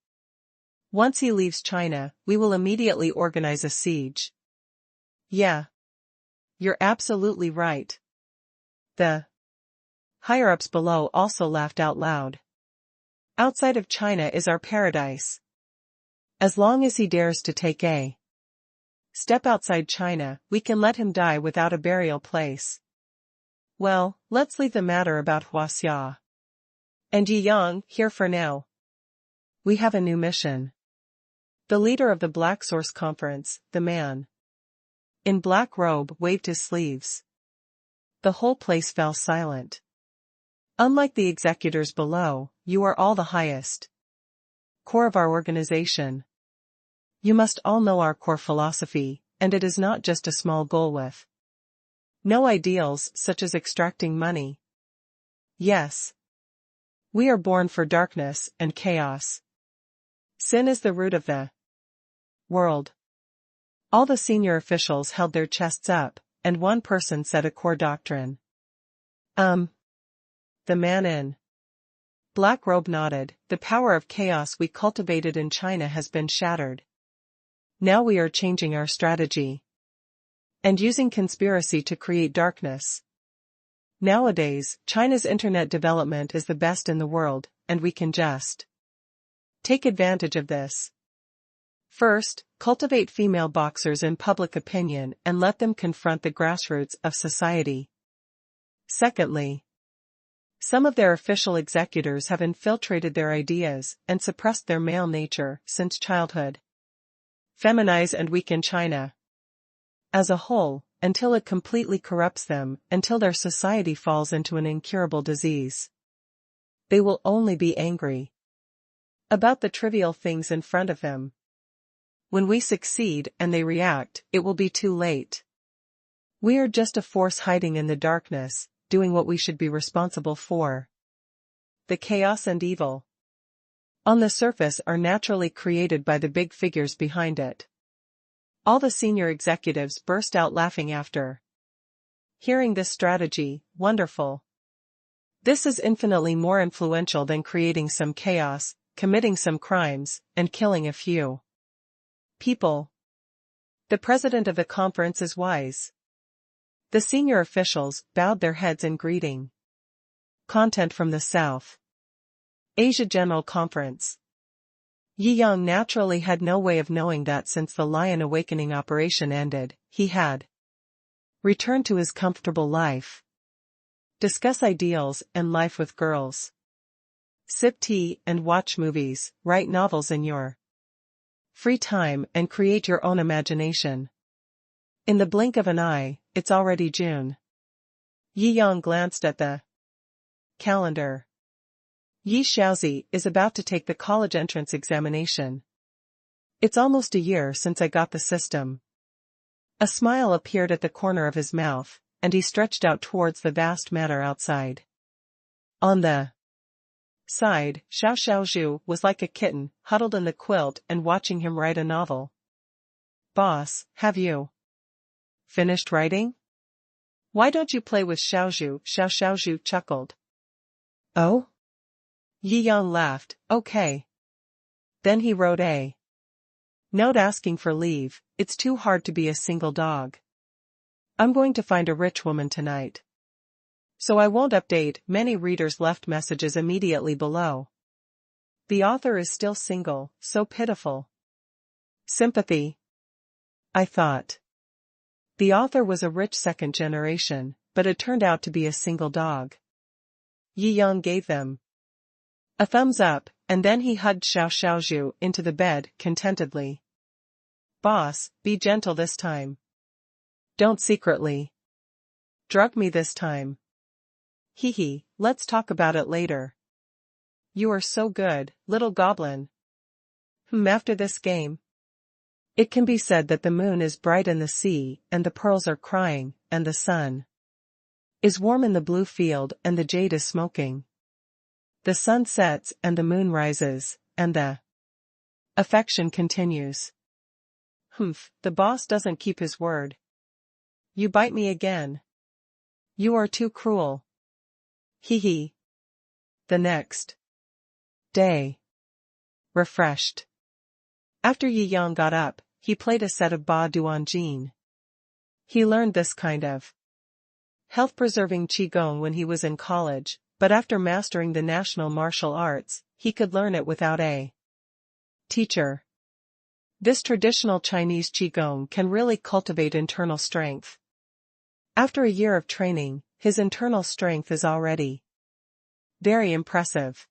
Once he leaves China, we will immediately organize a siege. Yeah. You're absolutely right. The higher-ups below also laughed out loud. Outside of China is our paradise. As long as he dares to take a step outside China, we can let him die without a burial place. Well, let's leave the matter about Huaxia and Jiangjing here for now. We have a new mission. The leader of the Black Source Conference, the man in black robe, waved his sleeves. The whole place fell silent. Unlike the executors below, you are all the highest core of our organization. You must all know our core philosophy, and it is not just a small goal with no ideals such as extracting money. Yes. We are born for darkness and chaos. Sin is the root of the world. All the senior officials held their chests up, and one person said a core doctrine. The man in black robe nodded. The power of chaos we cultivated in China has been shattered. Now we are changing our strategy and using conspiracy to create darkness. Nowadays, China's internet development is the best in the world, and we can just take advantage of this. First, cultivate female boxers in public opinion and let them confront the grassroots of society. Secondly, some of their official executors have infiltrated their ideas and suppressed their male nature since childhood. Feminize and weaken China as a whole, until it completely corrupts them, until their society falls into an incurable disease. They will only be angry about the trivial things in front of them. When we succeed and they react, it will be too late. We are just a force hiding in the darkness, doing what we should be responsible for. The chaos and evil on the surface are naturally created by the big figures behind it. All the senior executives burst out laughing after hearing this strategy. Wonderful. This is infinitely more influential than creating some chaos, committing some crimes, and killing a few people. The president of the conference is wise. The senior officials bowed their heads in greeting. Content from the South Asia General Conference. Jiangjing naturally had no way of knowing that since the Lion Awakening operation ended, he had returned to his comfortable life. Discuss ideals and life with girls. Sip tea and watch movies, write novels in your free time and create your own imagination. In the blink of an eye, it's already June. Jiangjing glanced at the calendar. Yi Xiaozi is about to take the college entrance examination. It's almost a year since I got the system. A smile appeared at the corner of his mouth, and he stretched out towards the vast matter outside. On the side, Xiao was like a kitten, huddled in the quilt and watching him write a novel. Boss, have you finished writing? Why don't you play with Xiaozhu? Xiaozhu chuckled. Oh? Yi Yang laughed, okay. Then he wrote a note asking for leave. It's too hard to be a single dog. I'm going to find a rich woman tonight. So I won't update. Many readers left messages immediately below. The author is still single, so pitiful. Sympathy. I thought. The author was a rich second generation, but it turned out to be a single dog. Yi Yang gave them a thumbs up, and then he hugged Xiaozhu into the bed, contentedly. Boss, be gentle this time. Don't secretly drug me this time. Hee hee, let's talk about it later. You are so good, little goblin. After this game, it can be said that the moon is bright in the sea, and the pearls are crying, and the sun is warm in the blue field, and the jade is smoking. The sun sets and the moon rises, and the affection continues. The boss doesn't keep his word. You bite me again. You are too cruel. Hee hee. The next day. Refreshed. After Yi Yang got up, he played a set of Ba Duanjin. He learned this kind of health-preserving Qigong when he was in college, but after mastering the national martial arts, he could learn it without a teacher. This traditional Chinese Qigong can really cultivate internal strength. After a year of training, his internal strength is already very impressive.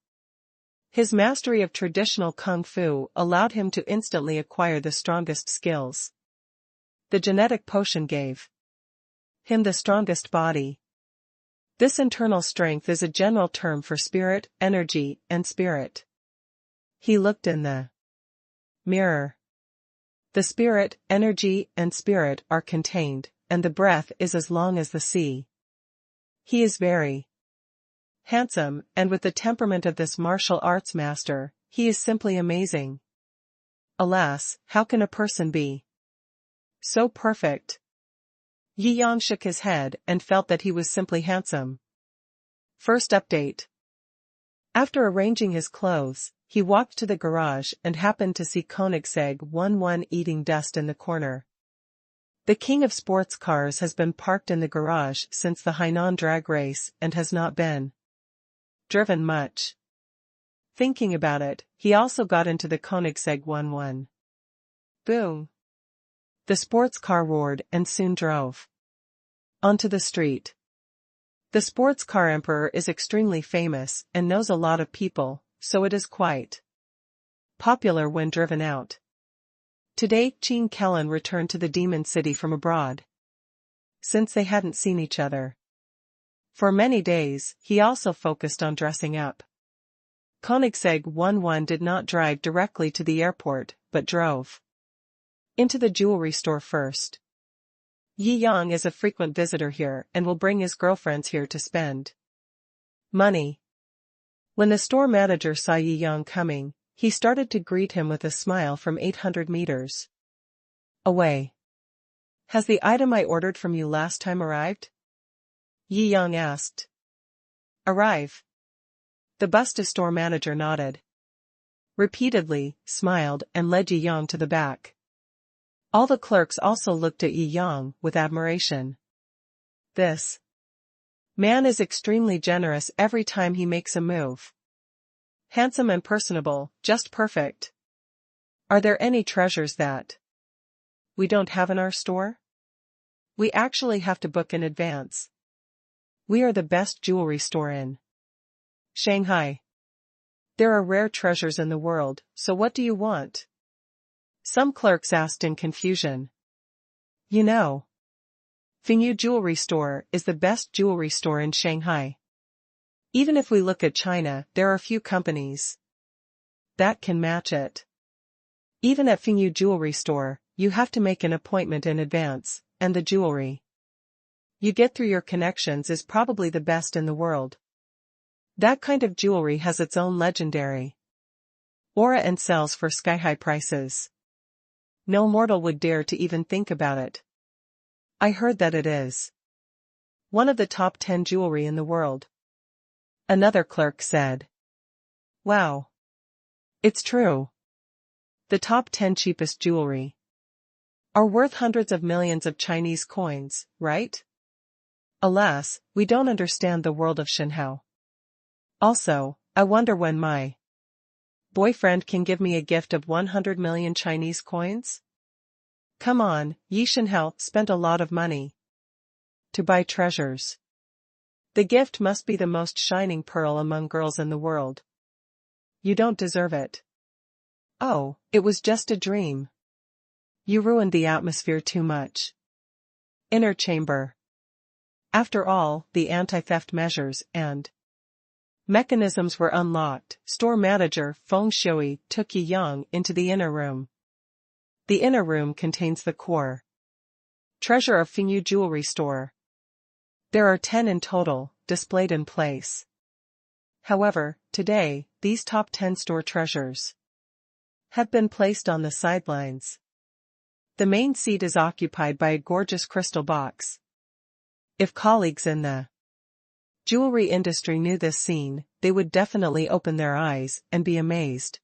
His mastery of traditional Kung Fu allowed him to instantly acquire the strongest skills. The genetic potion gave him the strongest body. This internal strength is a general term for spirit, energy, and spirit. He looked in the mirror. The spirit, energy, and spirit are contained, and the breath is as long as the sea. He is very handsome, and with the temperament of this martial arts master, he is simply amazing. Alas, how can a person be so perfect? Yi Yang shook his head and felt that he was simply handsome. First update. After arranging his clothes, he walked to the garage and happened to see Koenigsegg 11 eating dust in the corner. The king of sports cars has been parked in the garage since the Hainan drag race and has not been driven much. Thinking about it, he also got into the Koenigsegg 11. Boom! The sports car roared and soon drove onto the street. The sports car emperor is extremely famous and knows a lot of people, so it is quite popular when driven out. Today, Qin Kellen returned to the Demon City from abroad, since they hadn't seen each other for many days. He also focused on dressing up. Koenigsegg 11 did not drive directly to the airport, but drove into the jewelry store first. Yi Yang is a frequent visitor here and will bring his girlfriends here to spend money. When the store manager saw Yi Yang coming, he started to greet him with a smile from 800 meters away. Has the item I ordered from you last time arrived? Yi Yang asked. Arrive? The Busta store manager nodded repeatedly, smiled, and led Yi Yang to the back. All the clerks also looked at Yi Yang with admiration. This man is extremely generous every time he makes a move. Handsome and personable, just perfect. Are there any treasures that we don't have in our store? We actually have to book in advance. We are the best jewelry store in Shanghai. There are rare treasures in the world, so what do you want? Some clerks asked in confusion. You know, Fingyu Jewelry Store is the best jewelry store in Shanghai. Even if we look at China, there are few companies that can match it. Even at Fengyu Jewelry Store, you have to make an appointment in advance, and the jewelry you get through your connections is probably the best in the world. That kind of jewelry has its own legendary aura and sells for sky-high prices. No mortal would dare to even think about it. I heard that it is one of the top 10 jewelry in the world. Another clerk said. Wow. It's true. The top 10 cheapest jewelry are worth hundreds of millions of Chinese coins, right? Alas, we don't understand the world of Shenhao. Also, I wonder when my boyfriend can give me a gift of 100 million Chinese coins? Come on, Yi Shenhao spent a lot of money to buy treasures. The gift must be the most shining pearl among girls in the world. You don't deserve it. Oh, it was just a dream. You ruined the atmosphere too much. Inner chamber. After all, the anti-theft measures and mechanisms were unlocked. Store manager Feng Shui took Yi Yang into the inner room. The inner room contains the core treasure of Fengyu Jewelry Store. There are 10 in total, displayed in place. However, today, these top 10 store treasures have been placed on the sidelines. The main seat is occupied by a gorgeous crystal box. If colleagues in the jewelry industry knew this scene, they would definitely open their eyes and be amazed.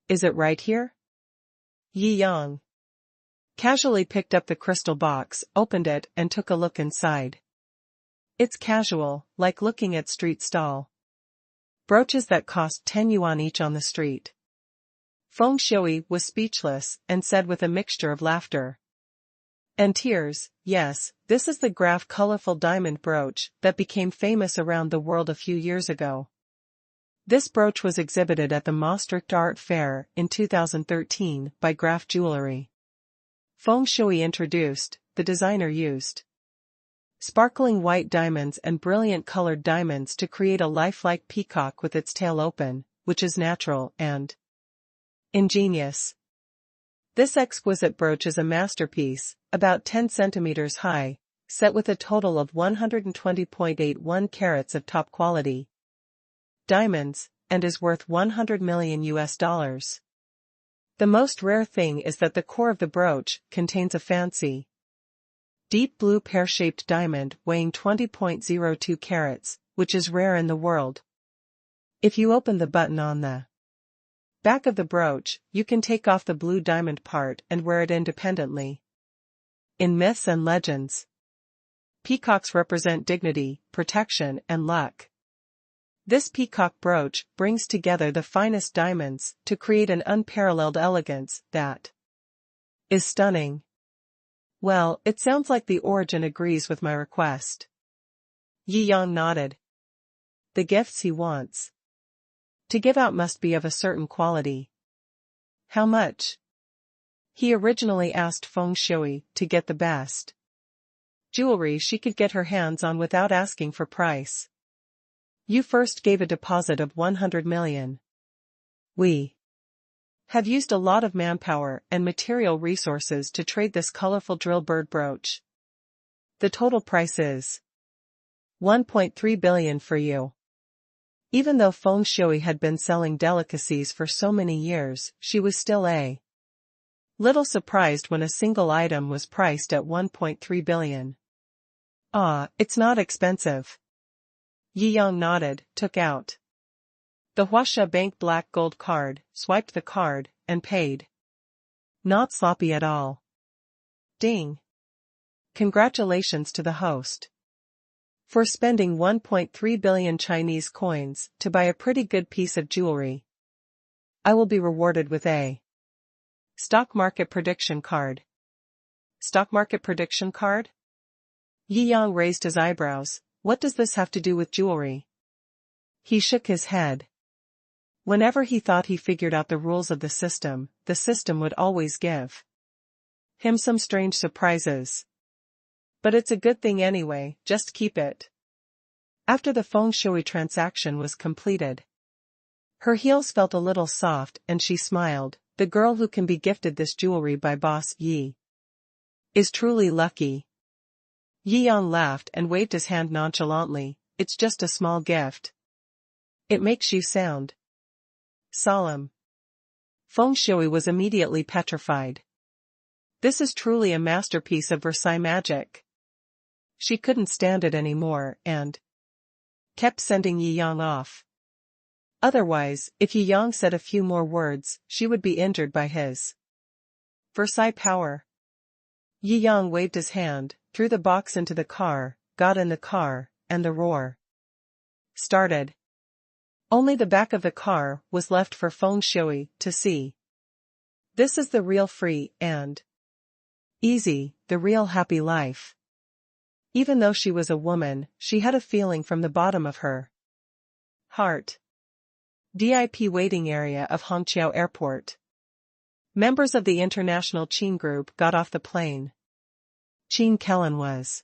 Is it right here? Yi Yang casually picked up the crystal box, opened it, and took a look inside. It's casual, like looking at street stall brooches that cost 10 yuan each on the street. Feng Shui was speechless and said with a mixture of laughter and tears, yes, this is the graph colorful diamond brooch that became famous around the world a few years ago. This brooch was exhibited at the Maastricht Art Fair in 2013 by Graph Jewelry. Feng Shui introduced, the designer used sparkling white diamonds and brilliant colored diamonds to create a lifelike peacock with its tail open, which is natural and ingenious. This exquisite brooch is a masterpiece, about 10 centimeters high, set with a total of 120.81 carats of top quality diamonds, and is worth 100 million US dollars. The most rare thing is that the core of the brooch contains a fancy deep blue pear-shaped diamond weighing 20.02 carats, which is rare in the world. If you open the button on the back of the brooch, you can take off the blue diamond part and wear it independently. In myths and legends, peacocks represent dignity, protection, and luck. This peacock brooch brings together the finest diamonds to create an unparalleled elegance that is stunning. Well, it sounds like the origin agrees with my request. Yi Yang nodded. The gifts he wants to give out must be of a certain quality. How much? He originally asked Feng Shui to get the best jewelry she could get her hands on without asking for price. You first gave a deposit of 100 million. We have used a lot of manpower and material resources to trade this colorful drill bird brooch. The total price is 1.3 billion for you. Even though Feng Shui had been selling delicacies for so many years, she was still a little surprised when a single item was priced at 1.3 billion. Ah, it's not expensive. Yi Yang nodded, took out the Huasha Bank black gold card, swiped the card, and paid. Not sloppy at all. Ding. Congratulations to the host for spending 1.3 billion Chinese coins to buy a pretty good piece of jewelry. I will be rewarded with a stock market prediction card. Stock market prediction card? Yi Yang raised his eyebrows. What does this have to do with jewelry? He shook his head. Whenever he thought he figured out the rules of the system would always give him some strange surprises. But it's a good thing anyway, just keep it. After the feng shui transaction was completed, her heels felt a little soft and she smiled. The girl who can be gifted this jewelry by Boss Yi is truly lucky. Yi Yang laughed and waved his hand nonchalantly. It's just a small gift. It makes you sound solemn. Feng Shui was immediately petrified. This is truly a masterpiece of Versailles magic. She couldn't stand it anymore and kept sending Yi Yang off. Otherwise, if Yi Yang said a few more words, she would be injured by his Versailles power. Yi Yang waved his hand, threw the box into the car, got in the car, and the roar started. Only the back of the car was left for Feng Shui to see. This is the real free and easy, the real happy life. Even though she was a woman, she had a feeling from the bottom of her heart. VIP waiting area of Hongqiao Airport. Members of the international Qin group got off the plane. Qin Kellen was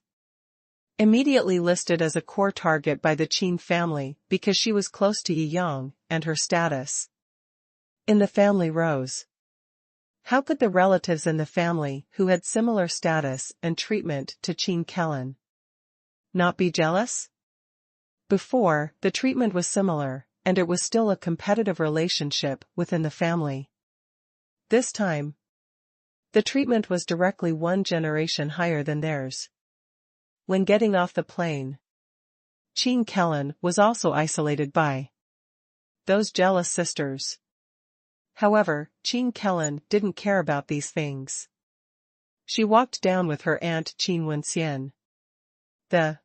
immediately listed as a core target by the Qin family because she was close to Yi Yang and her status in the family rose. How could the relatives in the family who had similar status and treatment to Qin Kellen not be jealous? Before, the treatment was similar, and it was still a competitive relationship within the family. This time, the treatment was directly one generation higher than theirs. When getting off the plane, Qin Kellen was also isolated by those jealous sisters. However, Qin Kellen didn't care about these things. She walked down with her aunt Qin Wenxian. The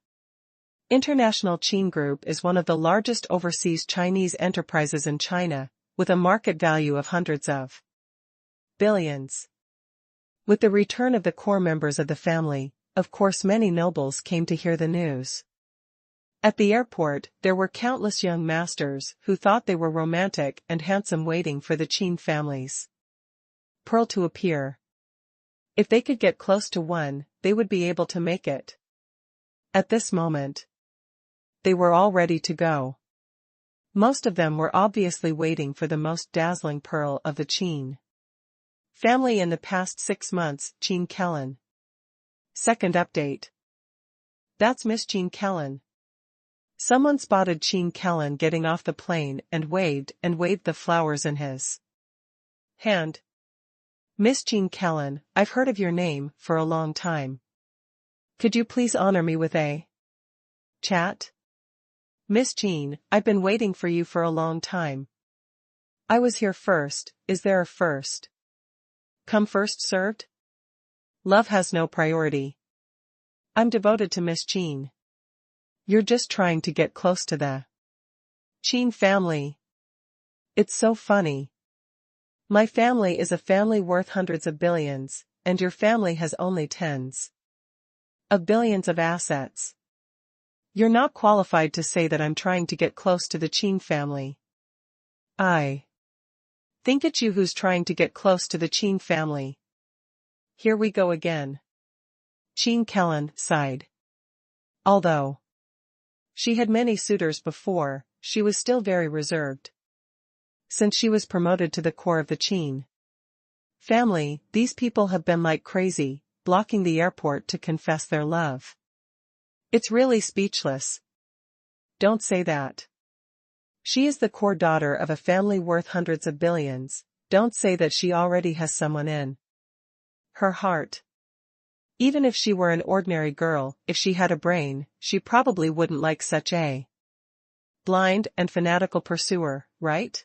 International Qin Group is one of the largest overseas Chinese enterprises in China, with a market value of hundreds of billions. With the return of the core members of the family, of course many nobles came to hear the news. At the airport, there were countless young masters who thought they were romantic and handsome waiting for the Qin family's pearl to appear. If they could get close to one, they would be able to make it. At this moment, they were all ready to go. Most of them were obviously waiting for the most dazzling pearl of the Qin family in the past 6 months, Qin Kellen. Second update. That's Miss Qin Kellen. Someone spotted Qin Kellen getting off the plane and waved the flowers in his hand. Miss Qin Kellen, I've heard of your name for a long time. Could you please honor me with a chat? Miss Qin, I've been waiting for you for a long time. I was here first. Is there a first come first served? Love has no priority. I'm devoted to Miss Qin. You're just trying to get close to the Qin family. It's so funny. My family is a family worth hundreds of billions, and your family has only tens of billions of assets. You're not qualified to say that I'm trying to get close to the Qin family. I think it's you who's trying to get close to the Qin family. Here we go again. Qin Kellen sighed. Although she had many suitors before, she was still very reserved. Since she was promoted to the core of the Qin family, these people have been like crazy, blocking the airport to confess their love. It's really speechless. Don't say that. She is the core daughter of a family worth hundreds of billions. Don't say that she already has someone in her heart. Even if she were an ordinary girl, if she had a brain, she probably wouldn't like such a blind and fanatical pursuer, right?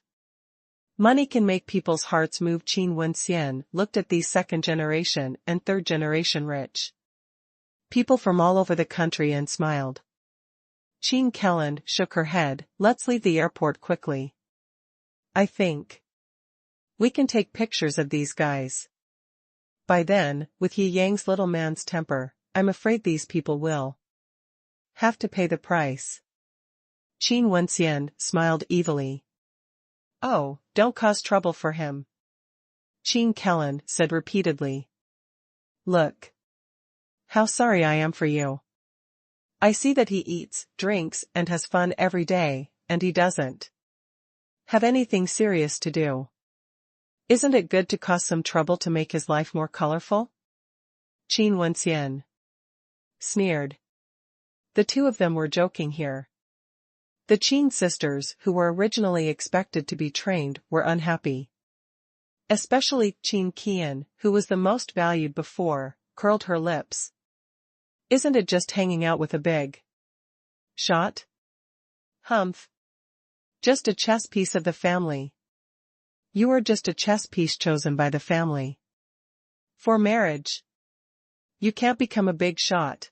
Money can make people's hearts move. Qin Wenxian looked at these second-generation and third-generation rich people from all over the country and smiled. Qin Kellen shook her head. Let's leave the airport quickly. I think we can take pictures of these guys. By then, with Yi Yang's little man's temper, I'm afraid these people will have to pay the price. Qin Wenxian smiled evilly. Oh, don't cause trouble for him. Qin Kellen said repeatedly. Look how sorry I am for you. I see that he eats, drinks, and has fun every day, and he doesn't have anything serious to do. Isn't it good to cause some trouble to make his life more colorful? Qin Wenxian sneered. The two of them were joking here. The Qin sisters, who were originally expected to be trained, were unhappy. Especially Qin Qian, who was the most valued before, curled her lips. Isn't it just hanging out with a big shot? Humph. Just a chess piece of the family. You are just a chess piece chosen by the family for marriage. You can't become a big shot.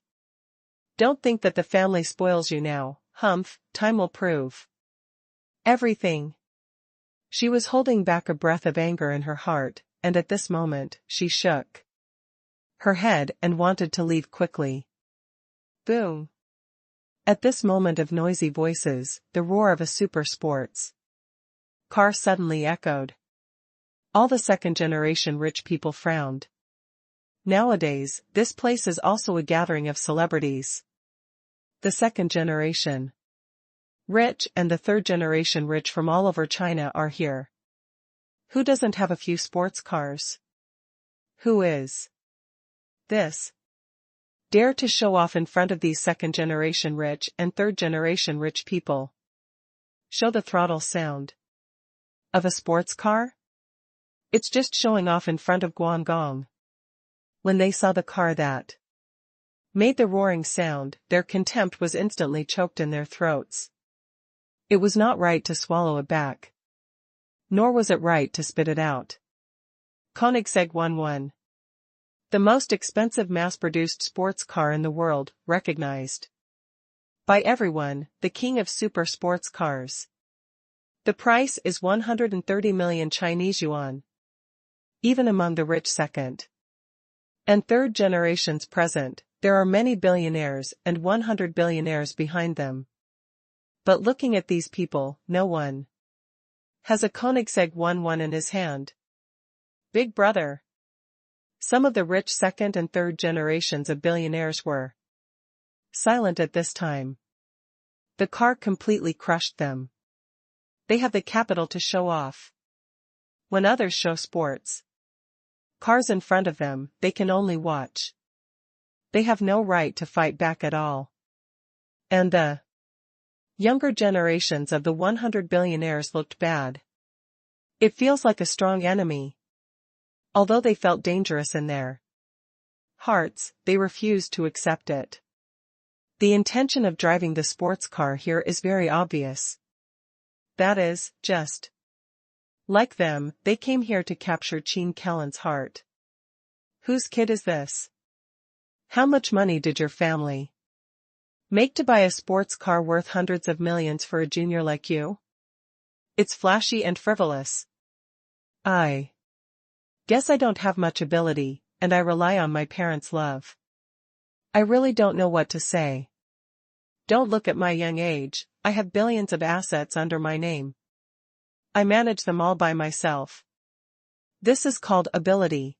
Don't think that the family spoils you now, humph, time will prove everything. She was holding back a breath of anger in her heart, and at this moment, she shook her head and wanted to leave quickly. Boom. At this moment of noisy voices, the roar of a super sports car suddenly echoed. All the second-generation rich people frowned. Nowadays, this place is also a gathering of celebrities. The second generation rich and the third generation rich from all over China are here. Who doesn't have a few sports cars? Who is this dare to show off in front of these second-generation rich and third-generation rich people? Show the throttle sound of a sports car? It's just showing off in front of Guangdong. When they saw the car that made the roaring sound, their contempt was instantly choked in their throats. It was not right to swallow it back. Nor was it right to spit it out. Koenigsegg 11. The most expensive mass-produced sports car in the world, recognized by everyone, the king of super sports cars. The price is 130 million Chinese yuan. Even among the rich second and third generations present, there are many billionaires and 100 billionaires behind them. But looking at these people, no one has a Koenigsegg 11 in his hand. Big brother. Some of the rich second and third generations of billionaires were silent at this time. The car completely crushed them. They have the capital to show off. When others show sports cars in front of them, they can only watch. They have no right to fight back at all. And the younger generations of the 100 billionaires looked bad. It feels like a strong enemy. Although they felt dangerous in their hearts, they refused to accept it. The intention of driving the sports car here is very obvious. That is, just like them, they came here to capture Qin Kellen's heart. Whose kid is this? How much money did your family make to buy a sports car worth hundreds of millions for a junior like you? It's flashy and frivolous. I guess I don't have much ability, and I rely on my parents' love. I really don't know what to say. Don't look at my young age, I have billions of assets under my name. I manage them all by myself. This is called ability.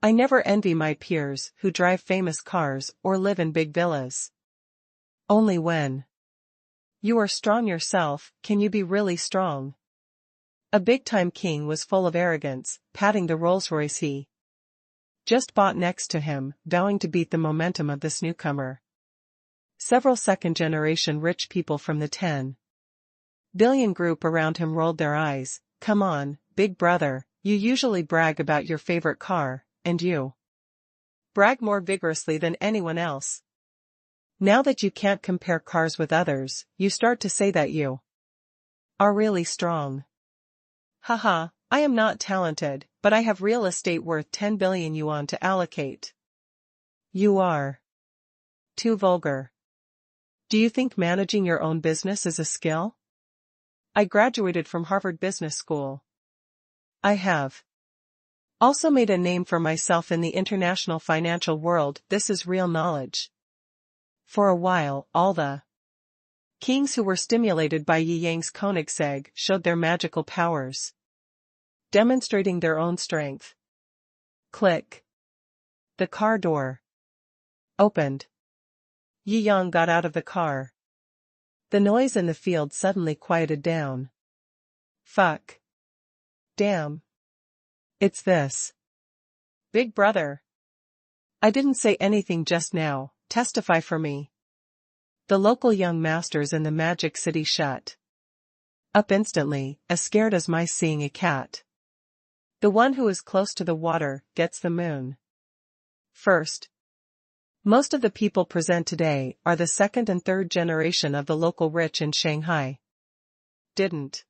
I never envy my peers who drive famous cars or live in big villas. Only when you are strong yourself can you be really strong. A big-time king was full of arrogance, patting the Rolls-Royce he just bought next to him, vowing to beat the momentum of this newcomer. Several second-generation rich people from the 10 billion group around him rolled their eyes. Come on, big brother, you usually brag about your favorite car, and you brag more vigorously than anyone else. Now that you can't compare cars with others, you start to say that you are really strong. Haha, I am not talented, but I have real estate worth 10 billion yuan to allocate. You are too vulgar. Do you think managing your own business is a skill? I graduated from Harvard Business School. I have also made a name for myself in the international financial world. This is real knowledge. For a while, all the kings who were stimulated by Yi Yang's Koenigsegg showed their magical powers, demonstrating their own strength. Click. The car door opened. Yi Yang got out of the car. The noise in the field suddenly quieted down. Fuck. Damn. It's this. Big brother. I didn't say anything just now, testify for me. The local young masters in the Magic City shut up instantly, as scared as mice seeing a cat. The one who is close to the water gets the moon. First. Most of the people present today are the second and third generation of the local rich in Shanghai. Didn't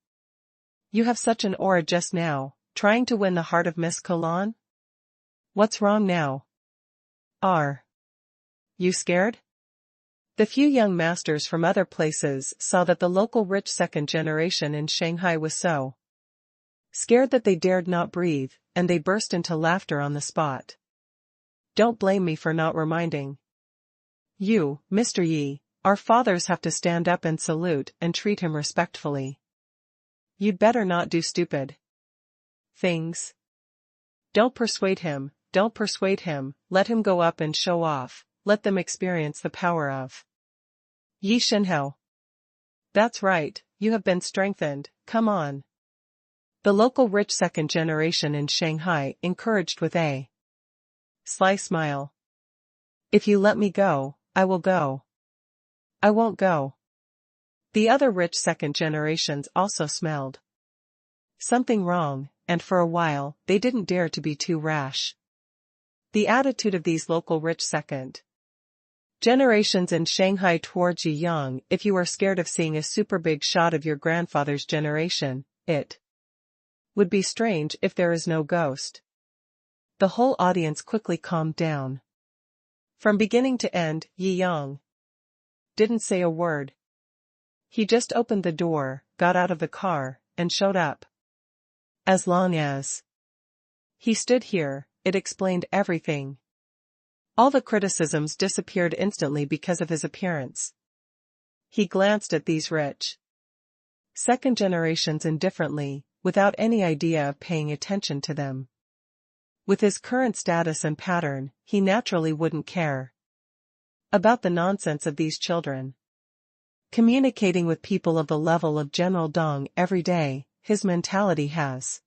you have such an aura just now, trying to win the heart of Miss Colon? What's wrong now? Are you scared? The few young masters from other places saw that the local rich second generation in Shanghai was so scared that they dared not breathe, and they burst into laughter on the spot. Don't blame me for not reminding you, Mr. Yi, our fathers have to stand up and salute and treat him respectfully. You'd better not do stupid things. Don't persuade him, let him go up and show off, let them experience the power of Yi Shenhao. That's right, you have been strengthened, come on. The local rich second generation in Shanghai encouraged with a sly smile. If you let me go, I will go. I won't go. The other rich second generations also smelled something wrong, and for a while, they didn't dare to be too rash. The attitude of these local rich second generations in Shanghai towards Yi Yang: if you are scared of seeing a super big shot of your grandfather's generation, it would be strange if there is no ghost. The whole audience quickly calmed down. From beginning to end, Yi Yang didn't say a word. He just opened the door, got out of the car, and showed up. As long as he stood here, it explained everything. All the criticisms disappeared instantly because of his appearance. He glanced at these rich second generations indifferently, without any idea of paying attention to them. With his current status and pattern, he naturally wouldn't care about the nonsense of these children. Communicating with people of the level of General Dong every day, his mentality has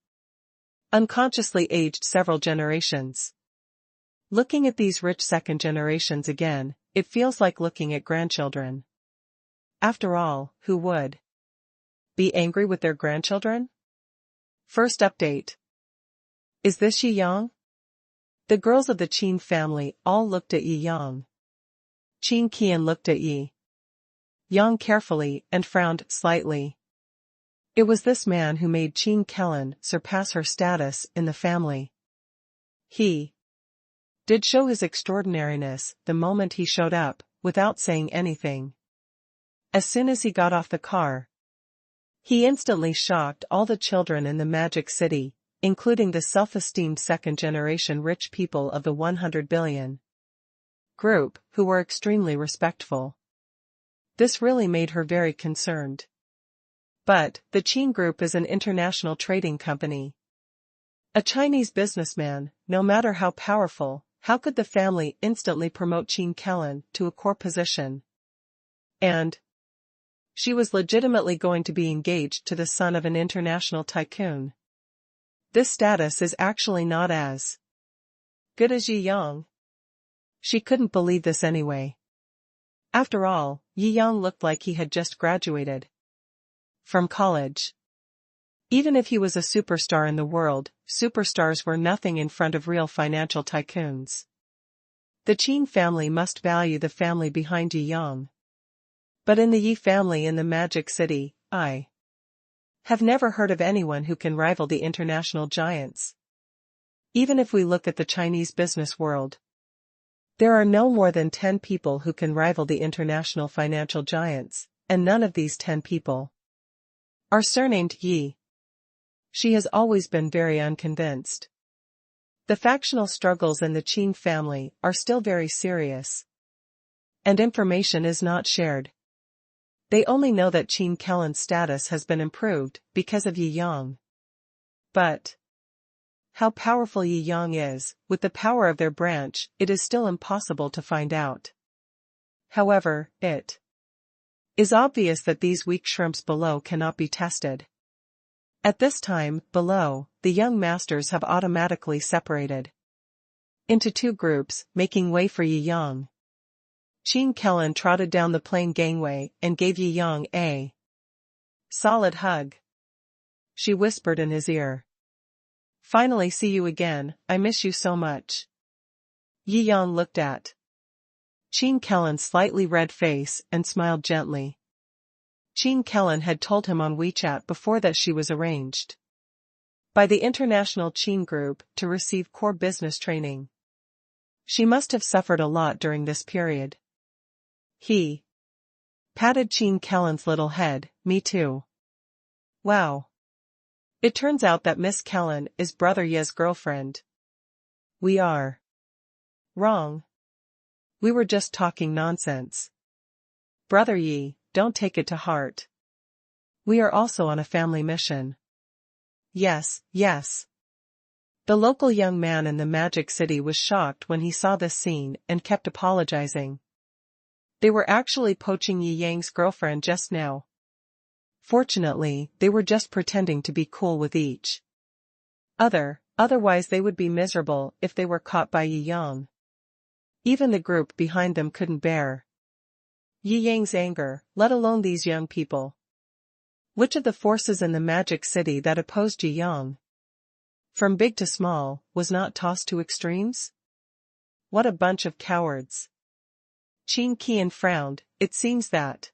unconsciously aged several generations. Looking at these rich second generations again, it feels like looking at grandchildren. After all, who would be angry with their grandchildren? First update. Is this Yi Yang? The girls of the Qin family all looked at Yi Yang. Qin Qian looked at Yi Yang carefully and frowned slightly. It was this man who made Qin Kellen surpass her status in the family. He did show his extraordinariness the moment he showed up, without saying anything. As soon as he got off the car, he instantly shocked all the children in the Magic City, including the self-esteemed second-generation rich people of the 100 billion group, who were extremely respectful. This really made her very concerned. But, the Qin Group is an international trading company. A Chinese businessman, no matter how powerful, how could the family instantly promote Qin Kellen to a core position? And she was legitimately going to be engaged to the son of an international tycoon. This status is actually not as good as Yi Yang. She couldn't believe this anyway. After all, Yi Yang looked like he had just graduated from college. Even if he was a superstar in the world, superstars were nothing in front of real financial tycoons. The Qin family must value the family behind Yi Yang. But in the Yi family in the Magic City, I have never heard of anyone who can rival the international giants. Even if we look at the Chinese business world, there are no more than 10 people who can rival the international financial giants, and none of these 10 people are surnamed Yi. She has always been very unconvinced. The factional struggles in the Qin family are still very serious, and information is not shared. They only know that Qin Kellen's status has been improved because of Yi Yang. But how powerful Yi Yang is, with the power of their branch, it is still impossible to find out. However, it is obvious that these weak shrimps below cannot be tested. At this time, below, the young masters have automatically separated into two groups, making way for Yi Yang. Qin Kellen trotted down the plain gangway and gave Yi Yang a solid hug. She whispered in his ear. "Finally see you again, I miss you so much." Yi Yang looked at Qin Kellen's slightly red face and smiled gently. Qin Kellen had told him on WeChat before that she was arranged by the international Qin group to receive core business training. She must have suffered a lot during this period. He patted Qin Kellen's little head. "Me too." "Wow. It turns out that Miss Kellen is Brother Ye's girlfriend." "We are wrong. We were just talking nonsense. Brother Yi, don't take it to heart. We are also on a family mission." "Yes, yes." The local young man in the Magic City was shocked when he saw this scene and kept apologizing. They were actually poaching Yi Yang's girlfriend just now. Fortunately, they were just pretending to be cool with each other, otherwise they would be miserable if they were caught by Yi Yang. Even the group behind them couldn't bear Yi Yang's anger, let alone these young people. Which of the forces in the Magic City that opposed Yi Yang, from big to small, was not tossed to extremes? What a bunch of cowards. Qin Qian frowned. It seems that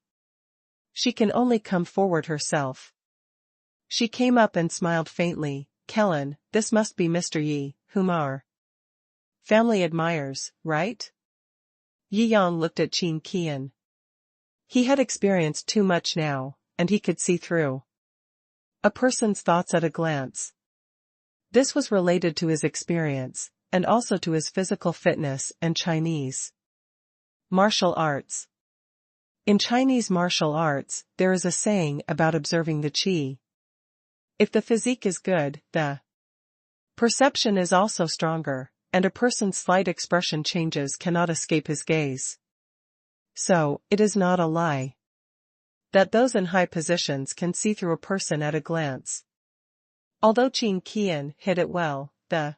she can only come forward herself. She came up and smiled faintly. "Kellen, this must be Mr. Yi, whom our family admires, right?" Yi Yang looked at Qin Qian. He had experienced too much now, and he could see through a person's thoughts at a glance. This was related to his experience, and also to his physical fitness and Chinese martial arts. In Chinese martial arts, there is a saying about observing the qi. If the physique is good, the perception is also stronger, and a person's slight expression changes cannot escape his gaze. So, it is not a lie that those in high positions can see through a person at a glance. Although Qin Qian hid it well, the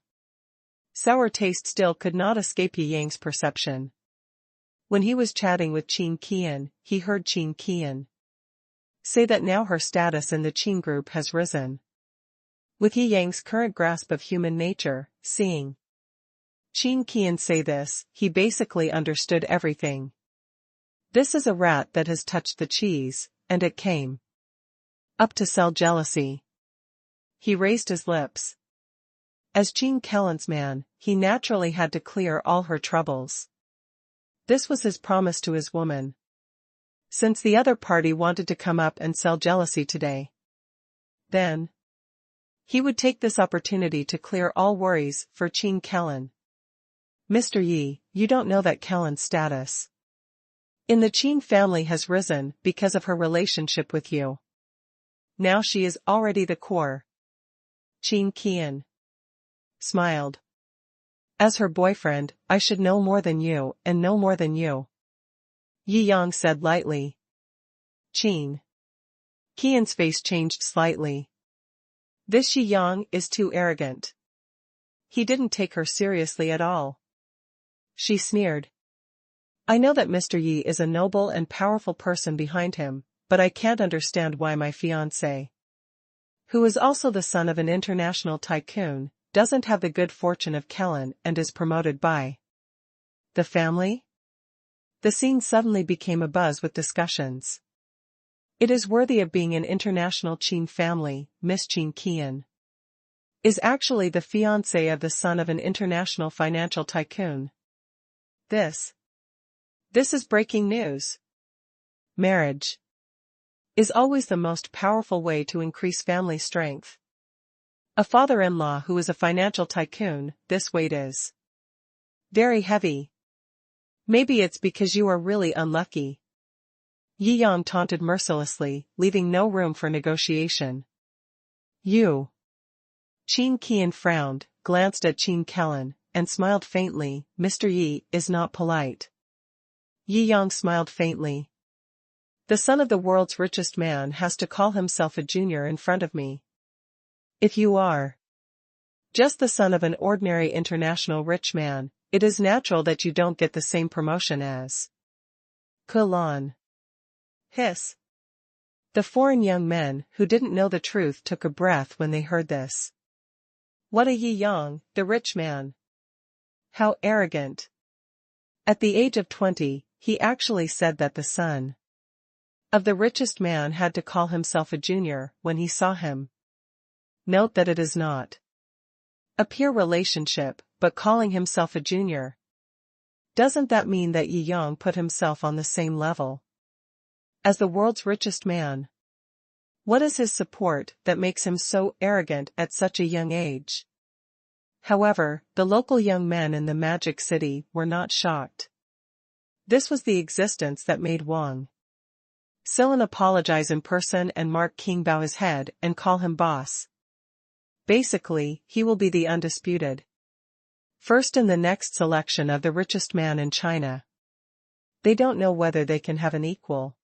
sour taste still could not escape Yi Yang's perception. When he was chatting with Qin Qian, he heard Qin Qian say that now her status in the Qin group has risen. With Yi Yang's current grasp of human nature, seeing Qin Qian say this, he basically understood everything. This is a rat that has touched the cheese, and it came up to sell jealousy. He raised his lips. As Qin Kellen's man, he naturally had to clear all her troubles. This was his promise to his woman. Since the other party wanted to come up and sell jealousy today, then he would take this opportunity to clear all worries for Qin Kellen. "Mr. Yi, you don't know that Kellen's status in the Qin family has risen because of her relationship with you. Now she is already the core." Qin Qian smiled. "As her boyfriend, I should know more than you and know more than you," Yi Yang said lightly. Qin Qian's face changed slightly. This Yi Yang is too arrogant. He didn't take her seriously at all. She sneered. "I know that Mr. Yi is a noble and powerful person behind him, but I can't understand why my fiancé, who is also the son of an international tycoon, doesn't have the good fortune of Kellen and is promoted by the family." The scene suddenly became abuzz with discussions. "It is worthy of being an international Qin family. Miss Qin Qian is actually the fiancé of the son of an international financial tycoon. This is breaking news. Marriage is always the most powerful way to increase family strength. A father-in-law who is a financial tycoon, this weight is very heavy. Maybe it's because you are really unlucky." Yi Yang taunted mercilessly, leaving no room for negotiation. "You." Qin Qian frowned, glanced at Qin Kellen, and smiled faintly. "Mr. Yi is not polite. Yi Yang smiled faintly. The son of the world's richest man has to call himself a junior in front of me. If you are just the son of an ordinary international rich man, it is natural that you don't get the same promotion as Kulan. Hiss. The foreign young men who didn't know the truth took a breath when they heard this. What a Yi Yang, the rich man. How arrogant. At the age of 20, he actually said that the son of the richest man had to call himself a junior when he saw him. Note that it is not a peer relationship, but calling himself a junior. Doesn't that mean that Yi Yang put himself on the same level as the world's richest man? What is his support that makes him so arrogant at such a young age? However, the local young men in the Magic City were not shocked. This was the existence that made Wang Silin apologize in person and Mark King bow his head and call him boss. Basically, he will be the undisputed first in the next selection of the richest man in China. They don't know whether they can have an equal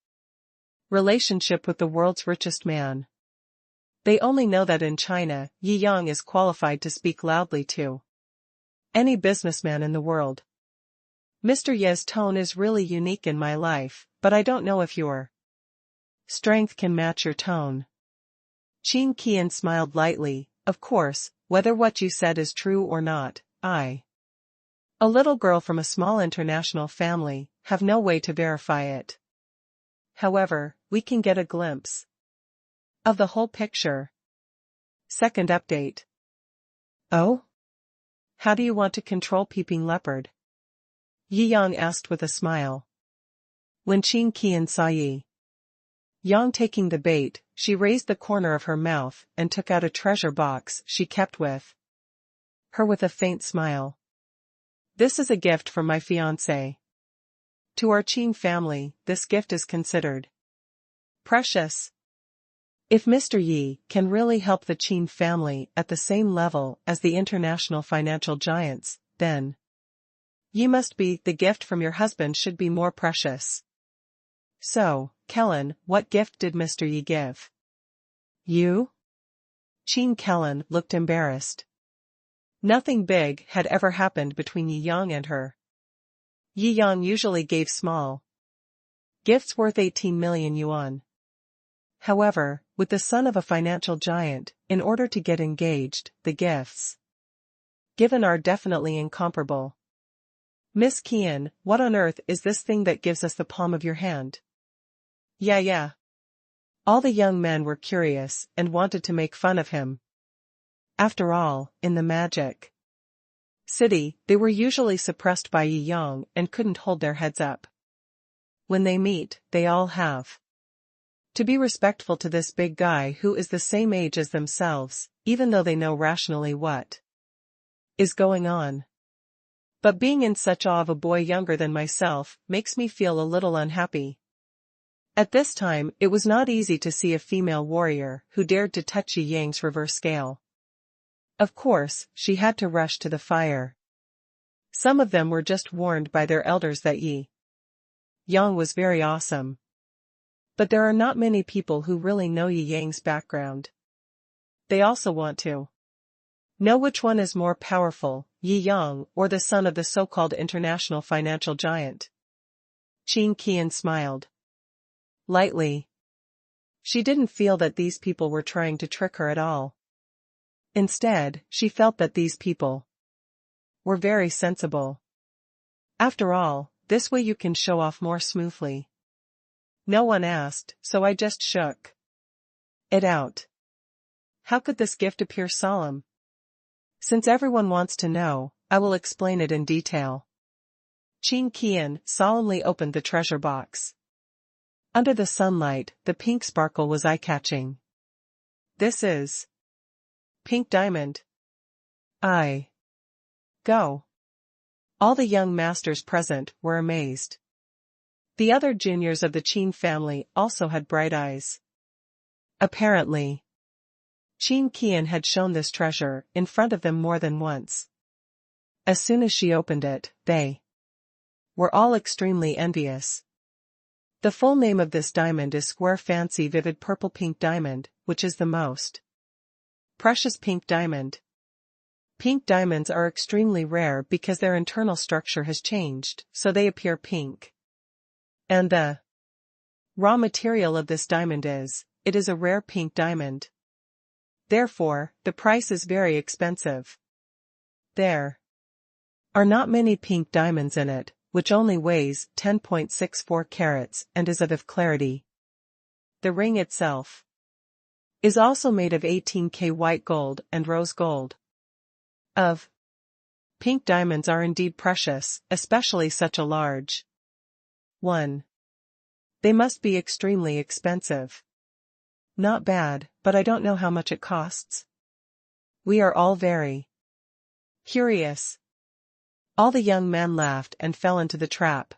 relationship with the world's richest man. They only know that in China, Yi Yang is qualified to speak loudly to any businessman in the world. Mr. Ye's tone is really unique in my life, but I don't know if your strength can match your tone. Qin Qian smiled lightly. Of course, whether what you said is true or not, I, a little girl from a small international family, have no way to verify it. However, we can get a glimpse of the whole picture. Second update. Oh? How do you want to control Peeping Leopard? Yi Yang asked with a smile. When Qin Qian saw Yi Yang taking the bait, she raised the corner of her mouth and took out a treasure box she kept with her with a faint smile. This is a gift from my fiancé. To our Qin family, this gift is considered precious. If Mr. Yi can really help the Qin family at the same level as the international financial giants, then Yi must be the gift from your husband should be more precious. So, Kellen, what gift did Mr. Yi give you? Qin Kellen looked embarrassed. Nothing big had ever happened between Yi Yang and her. Yi Yang usually gave small gifts worth 18 million yuan. However, with the son of a financial giant, in order to get engaged, the gifts given are definitely incomparable. Miss Qian, what on earth is this thing that gives us the palm of your hand? Yeah. All the young men were curious and wanted to make fun of him. After all, in the Magic City, they were usually suppressed by Yi Yang and couldn't hold their heads up. When they meet, they all have to be respectful to this big guy who is the same age as themselves, even though they know rationally what is going on. But being in such awe of a boy younger than myself makes me feel a little unhappy. At this time, it was not easy to see a female warrior who dared to touch Yi Yang's reverse scale. Of course, she had to rush to the fire. Some of them were just warned by their elders that Yi Yang was very awesome. But there are not many people who really know Yi Yang's background. They also want to know which one is more powerful, Yi Yang or the son of the so-called international financial giant. Qin Qian smiled lightly. She didn't feel that these people were trying to trick her at all. Instead, she felt that these people were very sensible. After all, this way you can show off more smoothly. No one asked, so I just shook it out. How could this gift appear solemn? Since everyone wants to know, I will explain it in detail. Qin Qian solemnly opened the treasure box. Under the sunlight, the pink sparkle was eye-catching. This is pink diamond. Go. All the young masters present were amazed. The other juniors of the Qin family also had bright eyes. Apparently, Qin Qian had shown this treasure in front of them more than once. As soon as she opened it, they were all extremely envious. The full name of this diamond is Square Fancy Vivid Purple Pink Diamond, which is the most precious pink diamond. Pink diamonds are extremely rare because their internal structure has changed, so they appear pink. And the raw material of this diamond it is a rare pink diamond. Therefore, the price is very expensive. There are not many pink diamonds in it, which only weighs 10.64 carats and is of clarity. The ring itself is also made of 18K white gold and rose gold. Pink diamonds are indeed precious, especially such a large one. They must be extremely expensive. Not bad, but I don't know how much it costs. We are all very curious. All the young men laughed and fell into the trap.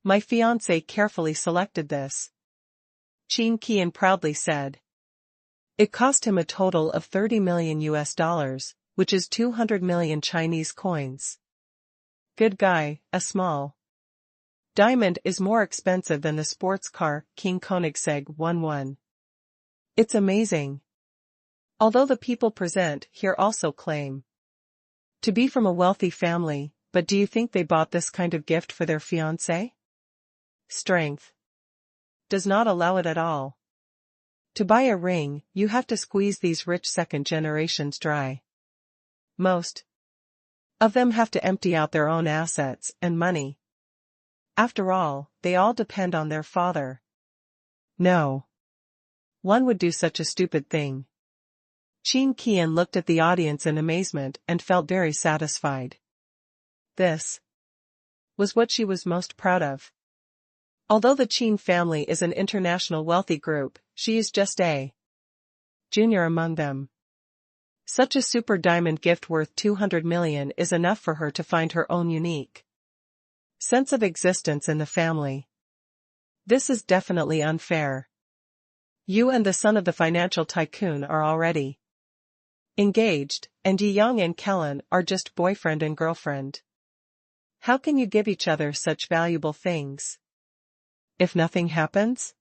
My fiancé carefully selected this. Qin Qian proudly said. It cost him a total of 30 million US dollars, which is 200 million Chinese coins. Good guy, a small diamond is more expensive than the sports car King Koenigsegg 11. It's amazing. Although the people present here also claim to be from a wealthy family, but do you think they bought this kind of gift for their fiancé? Strength does not allow it at all. To buy a ring, you have to squeeze these rich second generations dry. Most of them have to empty out their own assets and money. After all, they all depend on their father. No one would do such a stupid thing. Qin Qian looked at the audience in amazement and felt very satisfied. This was what she was most proud of. Although the Qin family is an international wealthy group, she is just a junior among them. Such a super diamond gift worth 200 million is enough for her to find her own unique sense of existence in the family. This is definitely unfair. You and the son of the financial tycoon are already engaged, and Yi Yang and Kellen are just boyfriend and girlfriend. How can you give each other such valuable things? If nothing happens?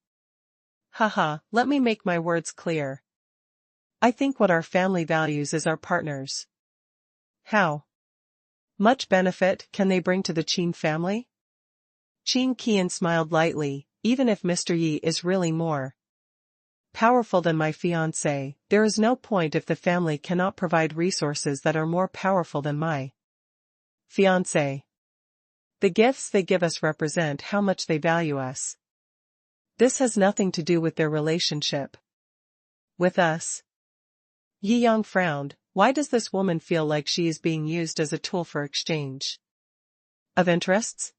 Haha, let me make my words clear. I think what our family values is our partners. How much benefit can they bring to the Qin family? Qin Qian smiled lightly. Even if Mr. Yi is really more powerful than my fiancé, there is no point if the family cannot provide resources that are more powerful than my fiancé. The gifts they give us represent how much they value us. This has nothing to do with their relationship with us. Yi Yang frowned. Why does this woman feel like she is being used as a tool for exchange of interests?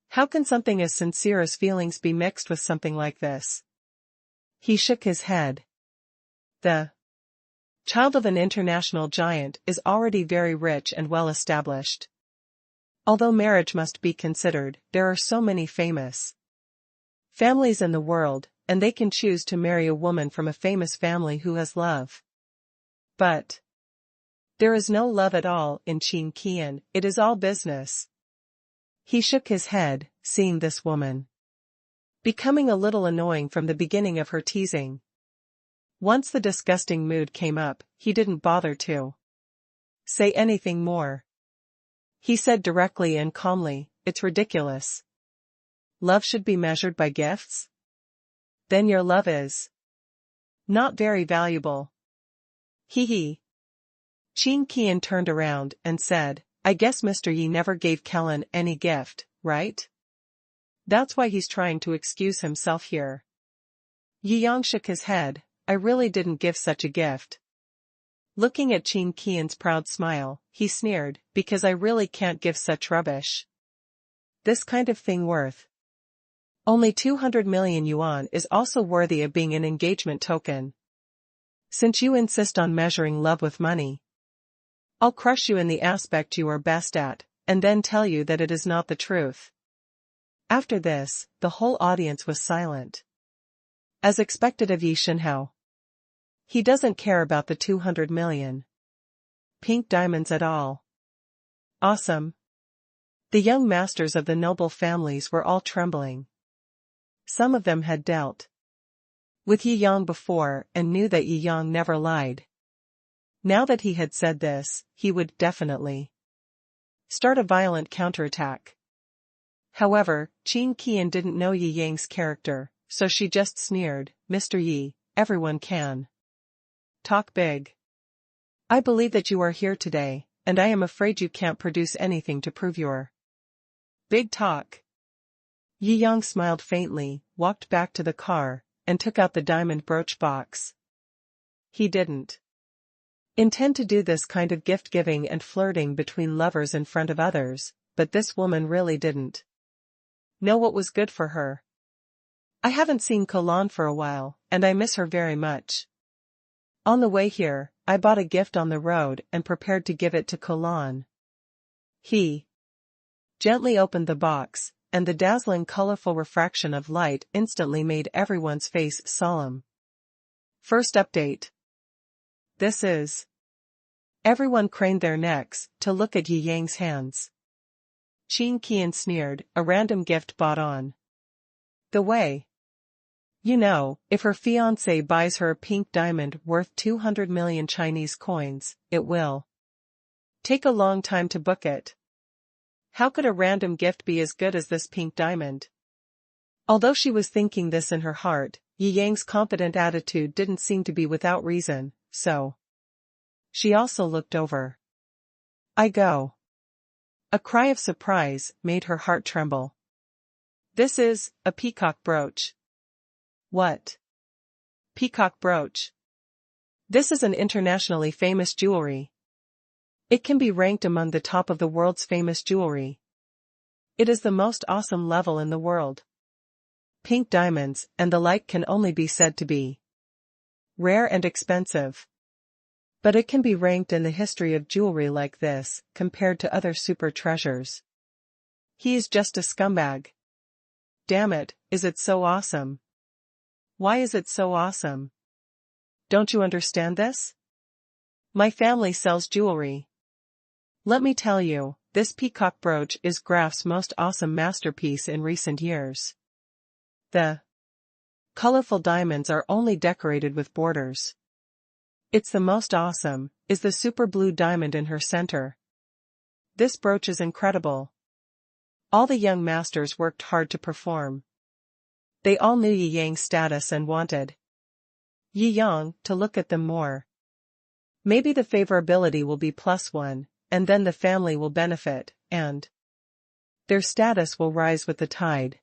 How can something as sincere as feelings be mixed with something like this? He shook his head. The child of an international giant is already very rich and well established. Although marriage must be considered, there are so many famous families in the world, and they can choose to marry a woman from a famous family who has love. But there is no love at all in Qin Qian, it is all business. He shook his head, seeing this woman becoming a little annoying from the beginning of her teasing. Once the disgusting mood came up, he didn't bother to say anything more. He said directly and calmly, it's ridiculous. Love should be measured by gifts? Then your love is not very valuable. Hee hee. Qin Qian turned around and said, I guess Mr. Yi never gave Kellen any gift, right? That's why he's trying to excuse himself here. Yi Yang shook his head, I really didn't give such a gift. Looking at Qin Qian's proud smile, he sneered, because I really can't give such rubbish. This kind of thing worth only 200 million yuan is also worthy of being an engagement token. Since you insist on measuring love with money, I'll crush you in the aspect you are best at, and then tell you that it is not the truth. After this, the whole audience was silent. As expected of Yi Shenhao. He doesn't care about the 200 million pink diamonds at all. Awesome. The young masters of the noble families were all trembling. Some of them had dealt with Yi Yang before and knew that Yi Yang never lied. Now that he had said this, he would definitely start a violent counterattack. However, Qin Qian didn't know Yi Yang's character, so she just sneered, "Mr. Yi, everyone can talk big. I believe that you are here today, and I am afraid you can't produce anything to prove your big talk." Yi Yang smiled faintly, walked back to the car, and took out the diamond brooch box. He didn't intend to do this kind of gift-giving and flirting between lovers in front of others, but this woman really didn't know what was good for her. "I haven't seen Kolan for a while, and I miss her very much. On the way here, I bought a gift on the road and prepared to give it to Kolan." He gently opened the box, and the dazzling colorful refraction of light instantly made everyone's face solemn. First update. This is. Everyone craned their necks to look at Yi Yang's hands. Qin Qian sneered, "A random gift bought on the way. You know, if her fiancé buys her a pink diamond worth 200 million Chinese coins, it will take a long time to book it. How could a random gift be as good as this pink diamond?" Although she was thinking this in her heart, Yi Yang's confident attitude didn't seem to be without reason, so she also looked over. "I go." A cry of surprise made her heart tremble. "This is a peacock brooch." "What? Peacock brooch?" "This is an internationally famous jewelry. It can be ranked among the top of the world's famous jewelry. It is the most awesome level in the world. Pink diamonds and the like can only be said to be rare and expensive. But it can be ranked in the history of jewelry like this, compared to other super treasures. He is just a scumbag. Damn it, is it so awesome? Why is it so awesome? Don't you understand this? My family sells jewelry. Let me tell you, this peacock brooch is Graf's most awesome masterpiece in recent years. The colorful diamonds are only decorated with borders. It's the most awesome, is the super blue diamond in her center. This brooch is incredible." All the young masters worked hard to perform. They all knew Yi Yang's status and wanted Yi Yang to look at them more. Maybe the favorability will be +1, and then the family will benefit, and their status will rise with the tide.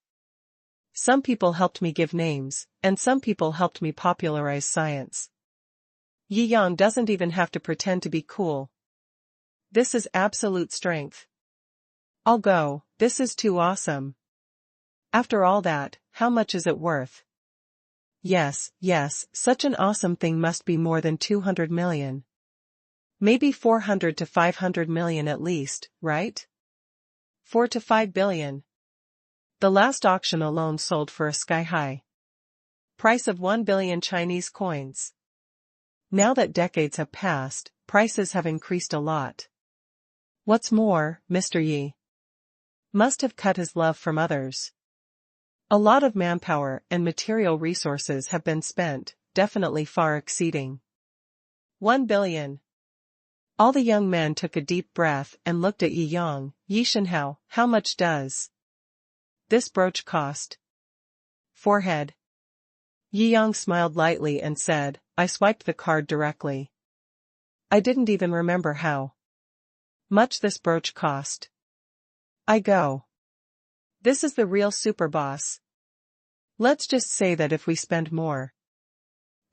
Some people helped me give names, and some people helped me popularize science. Yi Yang doesn't even have to pretend to be cool. This is absolute strength. I'll go, this is too awesome. After all that, how much is it worth? Yes, such an awesome thing must be more than 200 million. Maybe 400 to 500 million at least, right? 4 to 5 billion. The last auction alone sold for a sky-high price of 1 billion Chinese coins. Now that decades have passed, prices have increased a lot. What's more, Mr. Yi must have cut his love from others. A lot of manpower and material resources have been spent, definitely far exceeding 1 billion. All the young men took a deep breath and looked at Yi Yang. "Yi Shenhao, how much does this brooch cost?" Forehead. Yi Yang smiled lightly and said, "I swiped the card directly. I didn't even remember how much this brooch cost. I go. This is the real super boss. Let's just say that if we spend more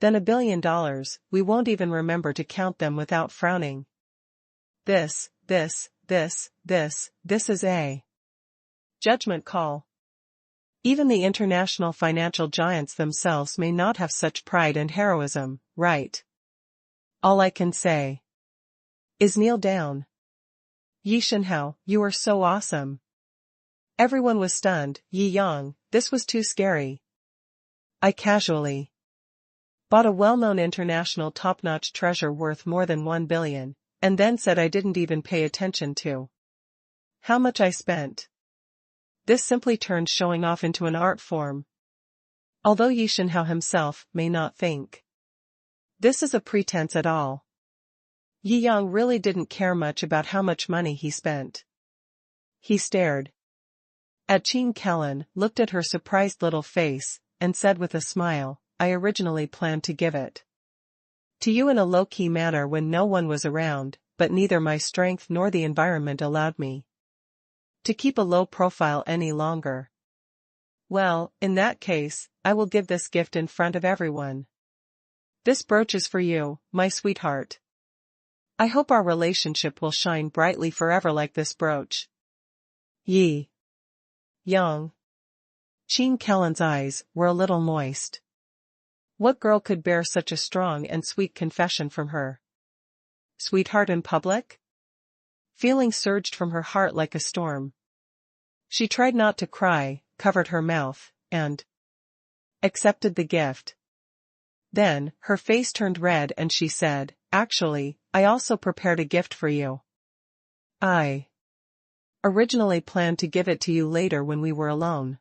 than $1 billion, we won't even remember to count them without frowning. This is a judgment call. Even the international financial giants themselves may not have such pride and heroism, right? All I can say is kneel down. Yi Shenhao, you are so awesome." Everyone was stunned. "Yi Yang, this was too scary. I casually bought a well-known international top-notch treasure worth more than 1 billion, and then said I didn't even pay attention to How much I spent. This simply turned showing off into an art form. Although Yi Shenhao himself may not think this is a pretense at all. Yi Yang really didn't care much about how much money he spent. He stared at Qin Kellen, looked at her surprised little face, and said with a smile, I originally planned to give it to you in a low-key manner when no one was around, but neither my strength nor the environment allowed me to keep a low profile any longer. Well, in that case, I will give this gift in front of everyone. This brooch is for you, my sweetheart. I hope our relationship will shine brightly forever like this brooch. Yi Yang. Qin Kellen's eyes were a little moist. What girl could bear such a strong and sweet confession from her sweetheart in public? Feeling surged from her heart like a storm. She tried not to cry, covered her mouth, and accepted the gift. Then, her face turned red and she said, actually, I also prepared a gift for you. I originally planned to give it to you later when we were alone.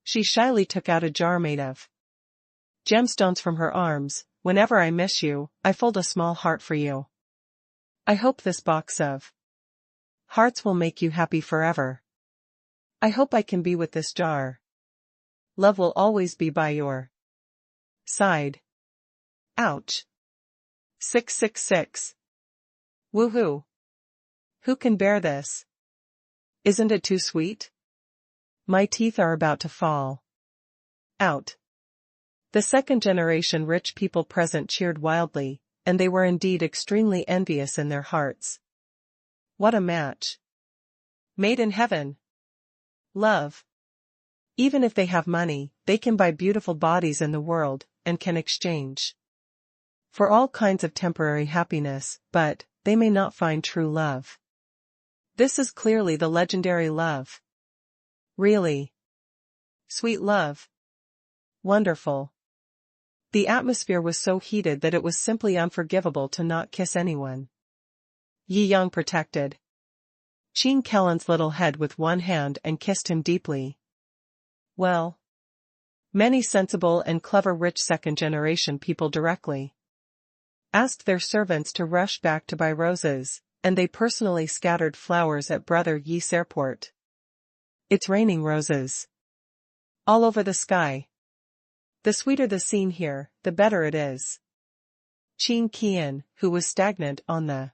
She shyly took out a jar made of gemstones from her arms. Whenever I miss you, I fold a small heart for you. I hope this box of hearts will make you happy forever. I hope I can be with this jar. Love will always be by your side. Ouch. 666. Woohoo. Who can bear this? Isn't it too sweet? My teeth are about to fall out. The second-generation rich people present cheered wildly, and they were indeed extremely envious in their hearts. What a match. Made in heaven. Love. Even if they have money, they can buy beautiful bodies in the world, and can exchange for all kinds of temporary happiness, but they may not find true love. This is clearly the legendary love. Really. Sweet love. Wonderful. The atmosphere was so heated that it was simply unforgivable to not kiss anyone. Yi Yang protected Qin Kellen's little head with one hand and kissed him deeply. Well, many sensible and clever rich second-generation people directly asked their servants to rush back to buy roses, and they personally scattered flowers at Brother Yi's airport. It's raining roses all over the sky. The sweeter the scene here, the better it is. Qin Qian, who was stagnant on the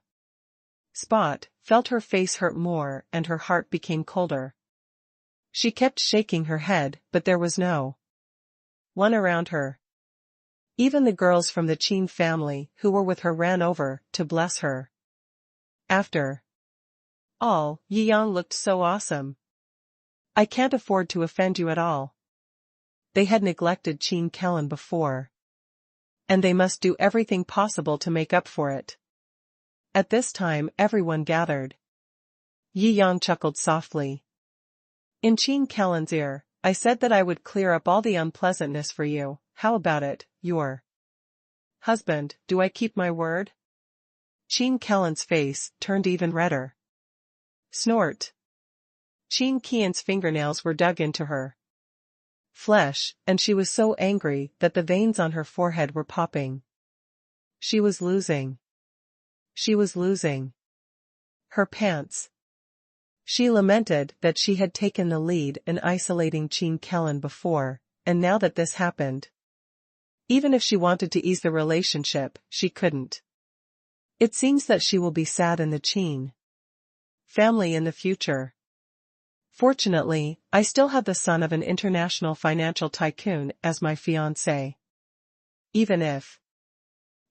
spot, felt her face hurt more and her heart became colder. She kept shaking her head, but there was no one around her. Even the girls from the Qin family who were with her ran over to bless her. After all, Yi Yang looked so awesome. I can't afford to offend you at all. They had neglected Qin Kellen before, and they must do everything possible to make up for it. At this time everyone gathered. Yi Yang chuckled softly. In Qin Kellen's ear, I said that I would clear up all the unpleasantness for you. How about it, your husband? Do I keep my word? Qin Kellen's face turned even redder. Snort. Qin Qian's fingernails were dug into her flesh, and she was so angry that the veins on her forehead were popping. She was losing. She was losing her pants. She lamented that she had taken the lead in isolating Qin Kellen before, and now that this happened, even if she wanted to ease the relationship, she couldn't. It seems that she will be sad in the Qin family in the future. Fortunately, I still have the son of an international financial tycoon as my fiancé. Even if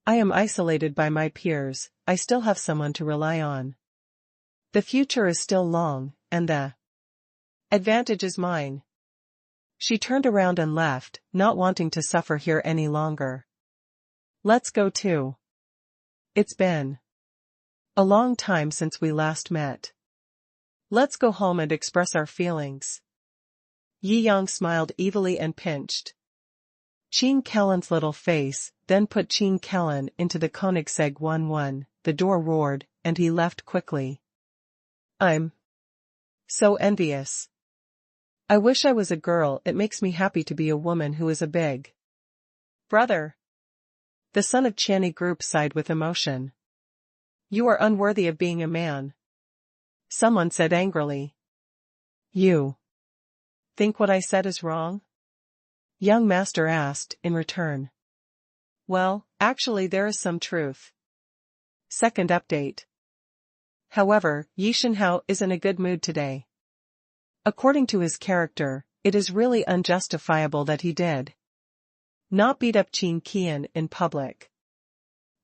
I am isolated by my peers, I still have someone to rely on. The future is still long, and the advantage is mine. She turned around and left, not wanting to suffer here any longer. Let's go too. It's been a long time since we last met. Let's go home and express our feelings. Yi Yang smiled evilly and pinched Qin Kellen's little face, then put Qin Kellen into the Koenigsegg 11. The door roared, and he left quickly. I'm So envious. I wish I was a girl. It makes me happy to be a woman who is a big brother. The son of Channy Group sighed with emotion. You are unworthy of being a man. Someone said angrily. You think what I said is wrong? Young master asked in return. Well, actually there is some truth. Second update. However, Yi Shenhao is in a good mood today. According to his character, it is really unjustifiable that he did not beat up Qin Qian in public.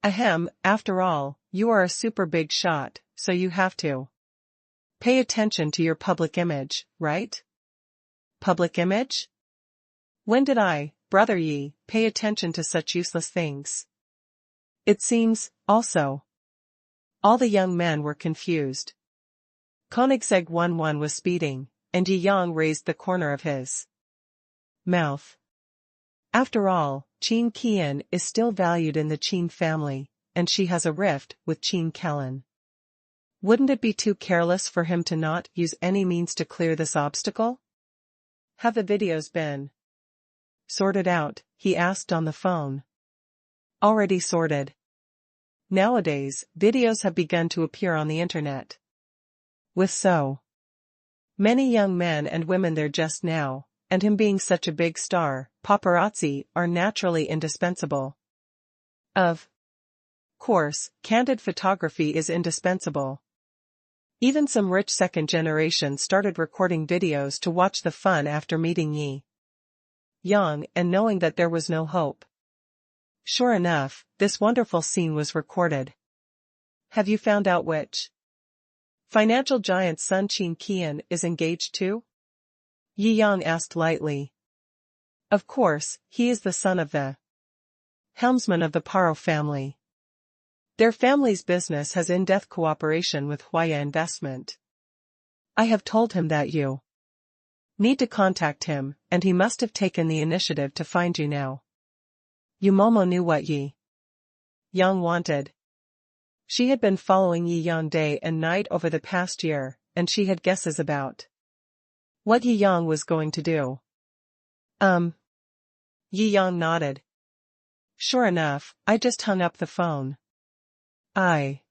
Ahem, after all, you are a super big shot, so you have to pay attention to your public image, right? Public image? When did I, Brother Yi, pay attention to such useless things? It seems, also. All the young men were confused. Koenigsegg 11 was speeding, and Yi Yang raised the corner of his mouth. After all, Qin Qian is still valued in the Qin family, and she has a rift with Qin Kellen. Wouldn't it be too careless for him to not use any means to clear this obstacle? Have the videos been sorted out? He asked on the phone. Already sorted. Nowadays, videos have begun to appear on the internet. With so many young men and women there just now, and him being such a big star, paparazzi are naturally indispensable. Of course, candid photography is indispensable. Even some rich second generation started recording videos to watch the fun after meeting Yi Yang and knowing that there was no hope. Sure enough, this wonderful scene was recorded. Have you found out which financial giant's son Qin Qian is engaged to? Yi Yang asked lightly. Of course, he is the son of the helmsman of the Paro family. Their family's business has in-depth cooperation with Huaya Investment. I have told him that you need to contact him, and he must have taken the initiative to find you now. Momo knew what Yi Yang wanted. She had been following Yi Yang day and night over the past year, and she had guesses about what Yi Yang was going to do. Yi Yang nodded. Sure enough, I just hung up the phone. I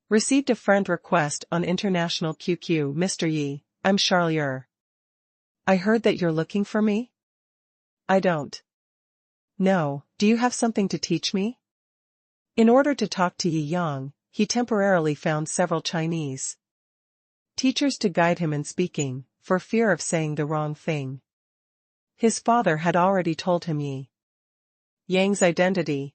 received a friend request on International QQ. Mr. Yi, I'm Charlier. I heard that you're looking for me? I don't. No, do you have something to teach me? In order to talk to Yi Yang, he temporarily found several Chinese teachers to guide him in speaking, for fear of saying the wrong thing. His father had already told him Yi Yang's identity.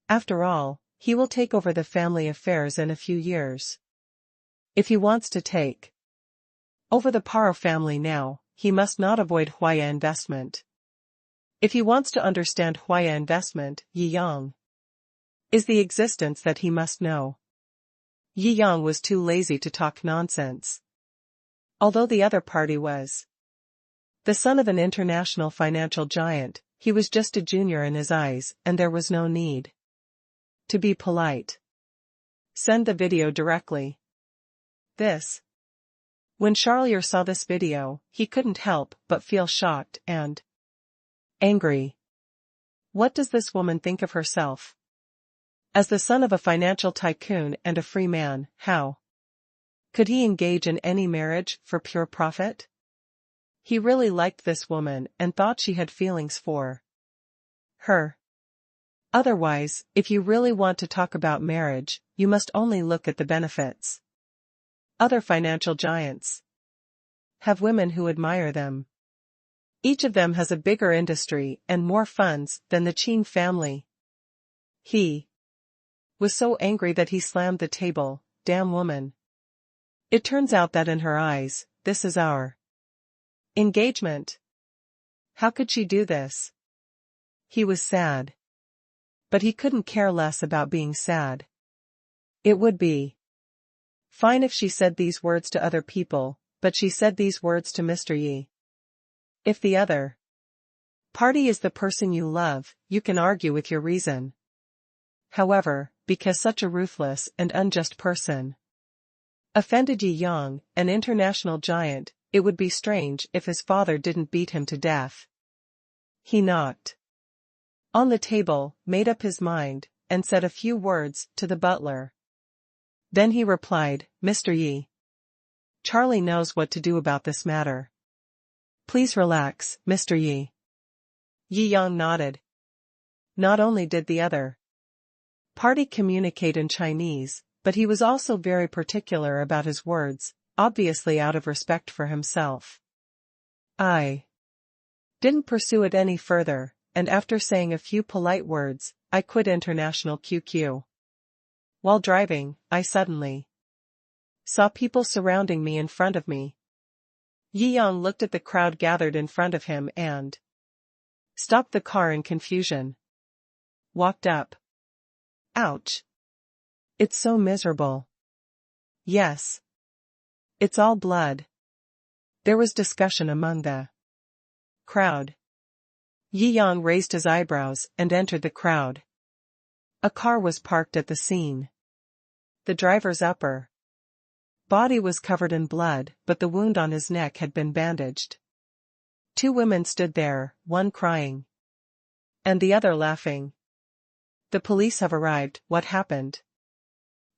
After all, he will take over the family affairs in a few years. If he wants to take over the Paro family now, he must not avoid Huaya Investment. If he wants to understand Huaya Investment, Yi Yang is the existence that he must know. Yi Yang was too lazy to talk nonsense. Although the other party was the son of an international financial giant, he was just a junior in his eyes, and there was no need to be polite. Send the video directly. This. When Charlier saw this video, he couldn't help but feel shocked and angry. What does this woman think of herself? As the son of a financial tycoon and a free man, how could he engage in any marriage for pure profit? He really liked this woman and thought she had feelings for her. Otherwise, if you really want to talk about marriage, you must only look at the benefits. Other financial giants have women who admire them. Each of them has a bigger industry and more funds than the Qin family. He was so angry that he slammed the table. Damn woman. It turns out that in her eyes, this is our engagement. How could she do this? He was sad. But he couldn't care less about being sad. It would be fine if she said these words to other people, but she said these words to Mr. Yi. If the other party is the person you love, you can argue with your reason. However, because such a ruthless and unjust person Offended Yi Yang, an international giant, it would be strange if his father didn't beat him to death. He knocked on the table, made up his mind, and said a few words to the butler. Then he replied, "Mr. Yi. Charlie knows what to do about this matter. Please relax, Mr. Yi." Yi Yang nodded. Not only did the other party communicate in Chinese, but he was also very particular about his words, obviously out of respect for himself. I didn't pursue it any further, and after saying a few polite words, I quit International QQ. While driving, I suddenly saw people surrounding me in front of me. Yi Yang looked at the crowd gathered in front of him and stopped the car in confusion. Walked up. Ouch. It's so miserable. Yes. It's all blood. There was discussion among the crowd. Yi Yang raised his eyebrows and entered the crowd. A car was parked at the scene. The driver's upper body was covered in blood, but the wound on his neck had been bandaged. Two women stood there, one crying and the other laughing. "The police have arrived, what happened?"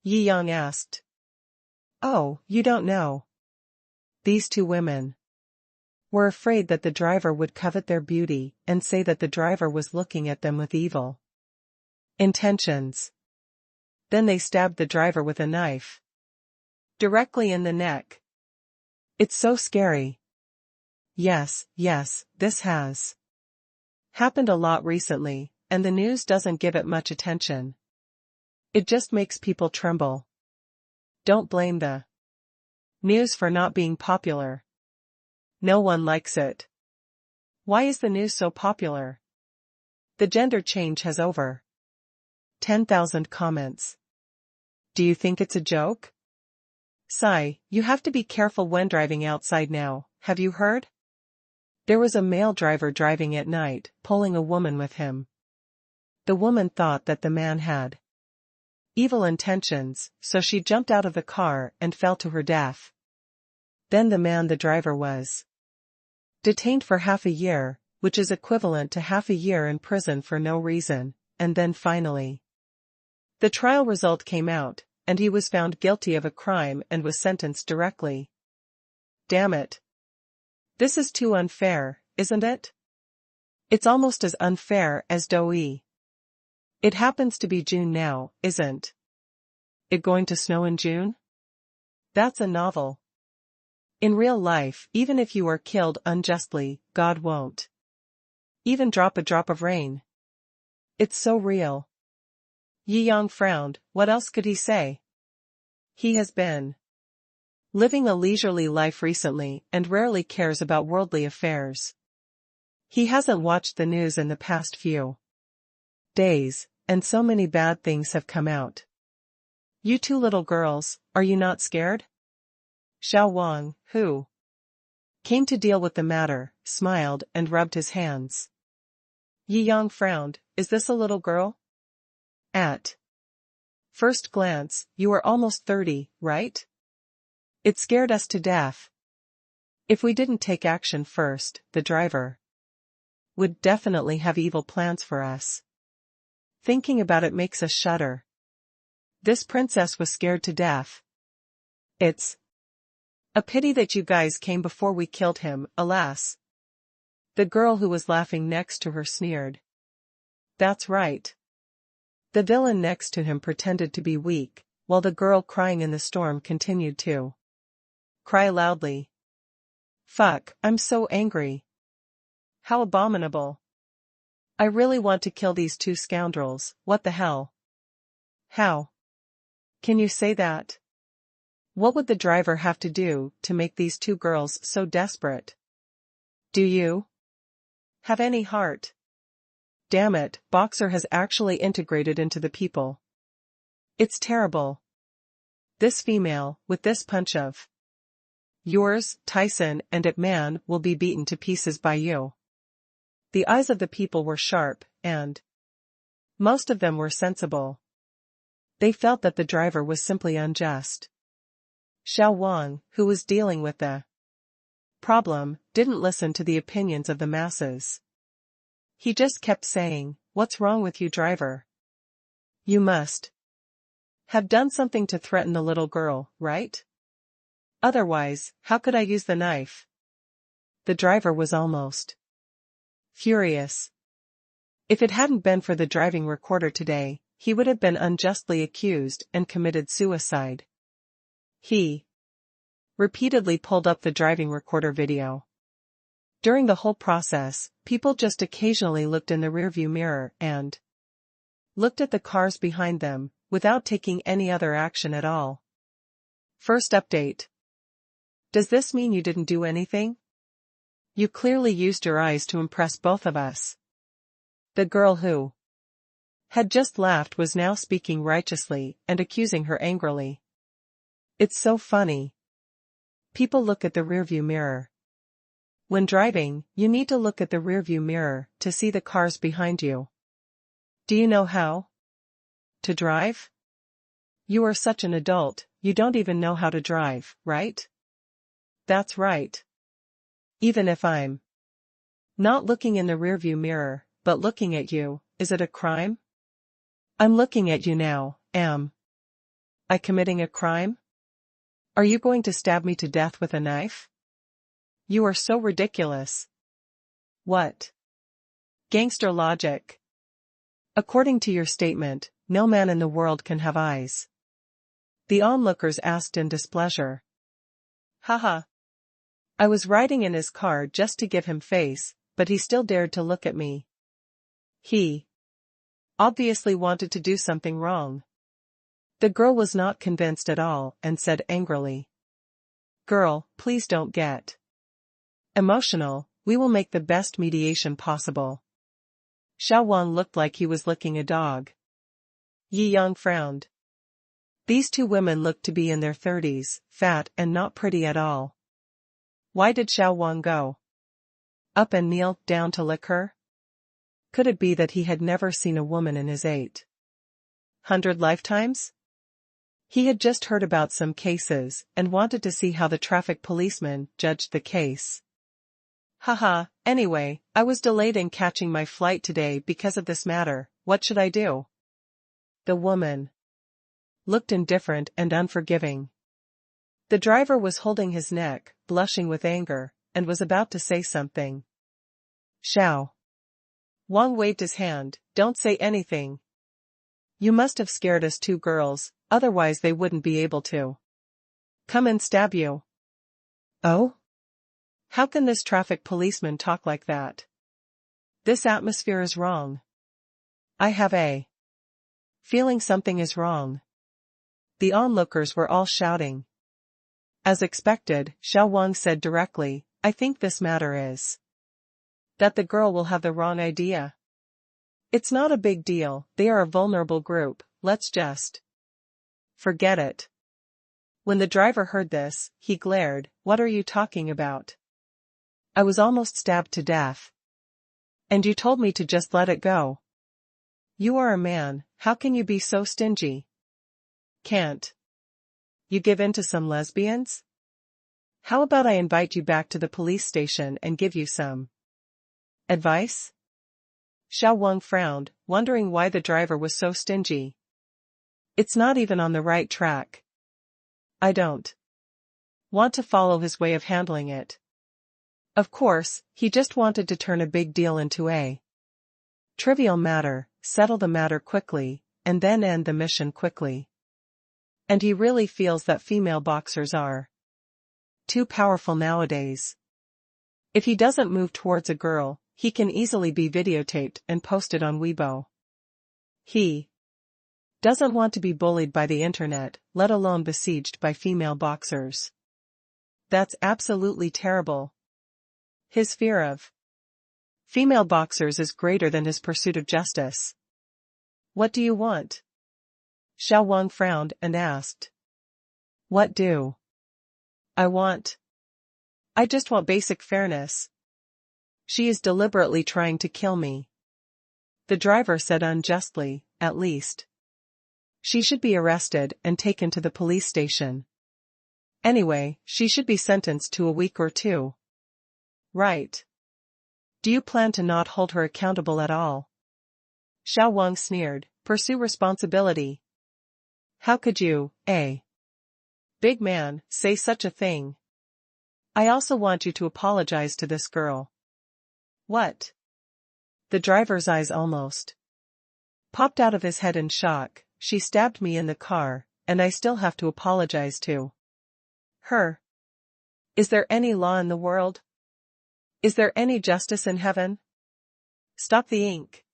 Yi Yang asked. "Oh, you don't know." These two women were afraid that the driver would covet their beauty and say that the driver was looking at them with evil intentions. Then they stabbed the driver with a knife directly in the neck. It's so scary. Yes, this has happened a lot recently, and the news doesn't give it much attention. It just makes people tremble. Don't blame the news for not being popular. No one likes it. Why is the news so popular? The gender change has over 10,000 comments. Do you think it's a joke? Sigh, you have to be careful when driving outside now, have you heard? There was a male driver driving at night, pulling a woman with him. The woman thought that the man had evil intentions, so she jumped out of the car and fell to her death. Then the driver was detained for half a year, which is equivalent to half a year in prison for no reason, and then finally the trial result came out, and he was found guilty of a crime and was sentenced directly. Damn it. This is too unfair, isn't it? It's almost as unfair as Doi. It happens to be June now, isn't it going to snow in June? That's a novel. In real life, even if you are killed unjustly, God won't even drop a drop of rain. It's so real. Yi Yang frowned, what else could he say? He has been living a leisurely life recently and rarely cares about worldly affairs. He hasn't watched the news in the past few days, and so many bad things have come out. You two little girls, are you not scared? Shou Wang, who came to deal with the matter, smiled and rubbed his hands. Yi Yang frowned, is this a little girl? At first glance, you are almost 30, right? It scared us to death. If we didn't take action first, the driver would definitely have evil plans for us. Thinking about it makes us shudder. This princess was scared to death. It's a pity that you guys came before we killed him, alas. The girl who was laughing next to her sneered. That's right. The villain next to him pretended to be weak, while the girl crying in the storm continued to cry loudly. Fuck, I'm so angry. How abominable. I really want to kill these two scoundrels, what the hell? How can you say that? What would the driver have to do to make these two girls so desperate? Do you have any heart? Damn it, Boxer has actually integrated into the people. It's terrible. This female, with this punch of yours, Tyson and Ip Man will be beaten to pieces by you. The eyes of the people were sharp, and most of them were sensible. They felt that the driver was simply unjust. Xiao Wang, who was dealing with the problem, didn't listen to the opinions of the masses. He just kept saying, "What's wrong with you, driver? You must have done something to threaten the little girl, right? Otherwise, how could I use the knife?" The driver was almost furious. If it hadn't been for the driving recorder today, he would have been unjustly accused and committed suicide. He repeatedly pulled up the driving recorder video. During the whole process, people just occasionally looked in the rearview mirror and looked at the cars behind them, without taking any other action at all. First update. Does this mean you didn't do anything? You clearly used your eyes to impress both of us. The girl who had just laughed was now speaking righteously and accusing her angrily. It's so funny. People look at the rearview mirror. When driving, you need to look at the rearview mirror to see the cars behind you. Do you know how to drive? You are such an adult, you don't even know how to drive, right? That's right. Even if I'm not looking in the rearview mirror, but looking at you, is it a crime? I'm looking at you now, am I committing a crime? Are you going to stab me to death with a knife? You are so ridiculous. What gangster logic? According to your statement, no man in the world can have eyes. The onlookers asked in displeasure. Haha. I was riding in his car just to give him face, but he still dared to look at me. He obviously wanted to do something wrong. The girl was not convinced at all and said angrily. Girl, please don't get emotional, we will make the best mediation possible. Xiao Wang looked like he was licking a dog. Yi Yang frowned. These two women looked to be in their 30s, fat and not pretty at all. Why did Xiao Wang go up and kneel down to lick her? Could it be that he had never seen a woman in his 800 lifetimes? He had just heard about some cases and wanted to see how the traffic policeman judged the case. Haha, anyway, I was delayed in catching my flight today because of this matter, what should I do? The woman looked indifferent and unforgiving. The driver was holding his neck, blushing with anger, and was about to say something. Xiao Wang waved his hand, don't say anything. You must have scared us two girls, otherwise they wouldn't be able to come and stab you. Oh? How can this traffic policeman talk like that? This atmosphere is wrong. I have a feeling something is wrong. The onlookers were all shouting. As expected, Xiao Wang said directly, I think this matter is that the girl will have the wrong idea. It's not a big deal, they are a vulnerable group, let's just forget it. When the driver heard this, he glared, what are you talking about? I was almost stabbed to death. And you told me to just let it go. You are a man, how can you be so stingy? Can't you give in to some lesbians? How about I invite you back to the police station and give you some advice? Xiao Wang frowned, wondering why the driver was so stingy. It's not even on the right track. I don't want to follow his way of handling it. Of course, he just wanted to turn a big deal into a trivial matter, settle the matter quickly, and then end the mission quickly. And he really feels that female boxers are too powerful nowadays. If he doesn't move towards a girl, he can easily be videotaped and posted on Weibo. He doesn't want to be bullied by the internet, let alone besieged by female boxers. That's absolutely terrible. His fear of female boxers is greater than his pursuit of justice. What do you want? Xiao Wang frowned and asked. What do I want? I just want basic fairness. She is deliberately trying to kill me. The driver said unjustly, at least. She should be arrested and taken to the police station. Anyway, she should be sentenced to a week or two. Right. Do you plan to not hold her accountable at all? Shou Wang sneered, pursue responsibility. How could you, eh? Big man, say such a thing. I also want you to apologize to this girl. What? The driver's eyes almost popped out of his head in shock. She stabbed me in the car, and I still have to apologize to her. Is there any law in the world? Is there any justice in heaven? Stop the ink.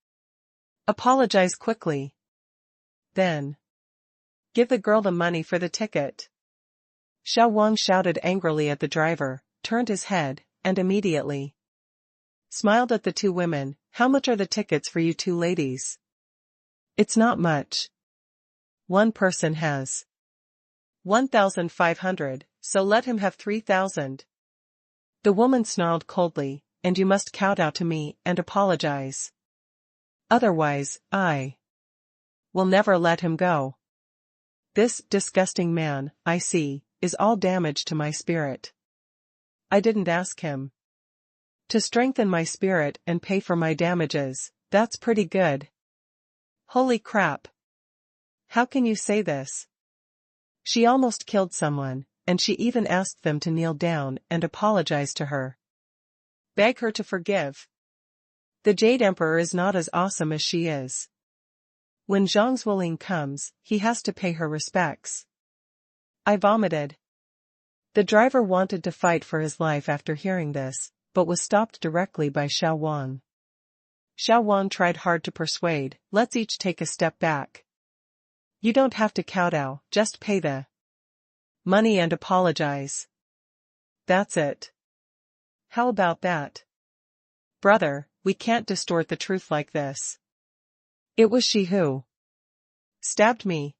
Apologize quickly. Then give the girl the money for the ticket. Shou Wang shouted angrily at the driver, turned his head, and immediately smiled at the two women. How much are the tickets for you two ladies? It's not much. One person has 1,500, so let him have 3,000. The woman snarled coldly, and you must kowtow to me and apologize. Otherwise, I will never let him go. This disgusting man, I see, is all damage to my spirit. I didn't ask him to strengthen my spirit and pay for my damages. That's pretty good. Holy crap. How can you say this? She almost killed someone, and she even asked them to kneel down and apologize to her. Beg her to forgive. The Jade Emperor is not as awesome as she is. When Zhang Zuoling comes, he has to pay her respects. I vomited. The driver wanted to fight for his life after hearing this, but was stopped directly by Shou Wang. Shou Wang tried hard to persuade, let's each take a step back. You don't have to kowtow, just pay the money and apologize. That's it. How about that? Brother, we can't distort the truth like this. It was she who stabbed me.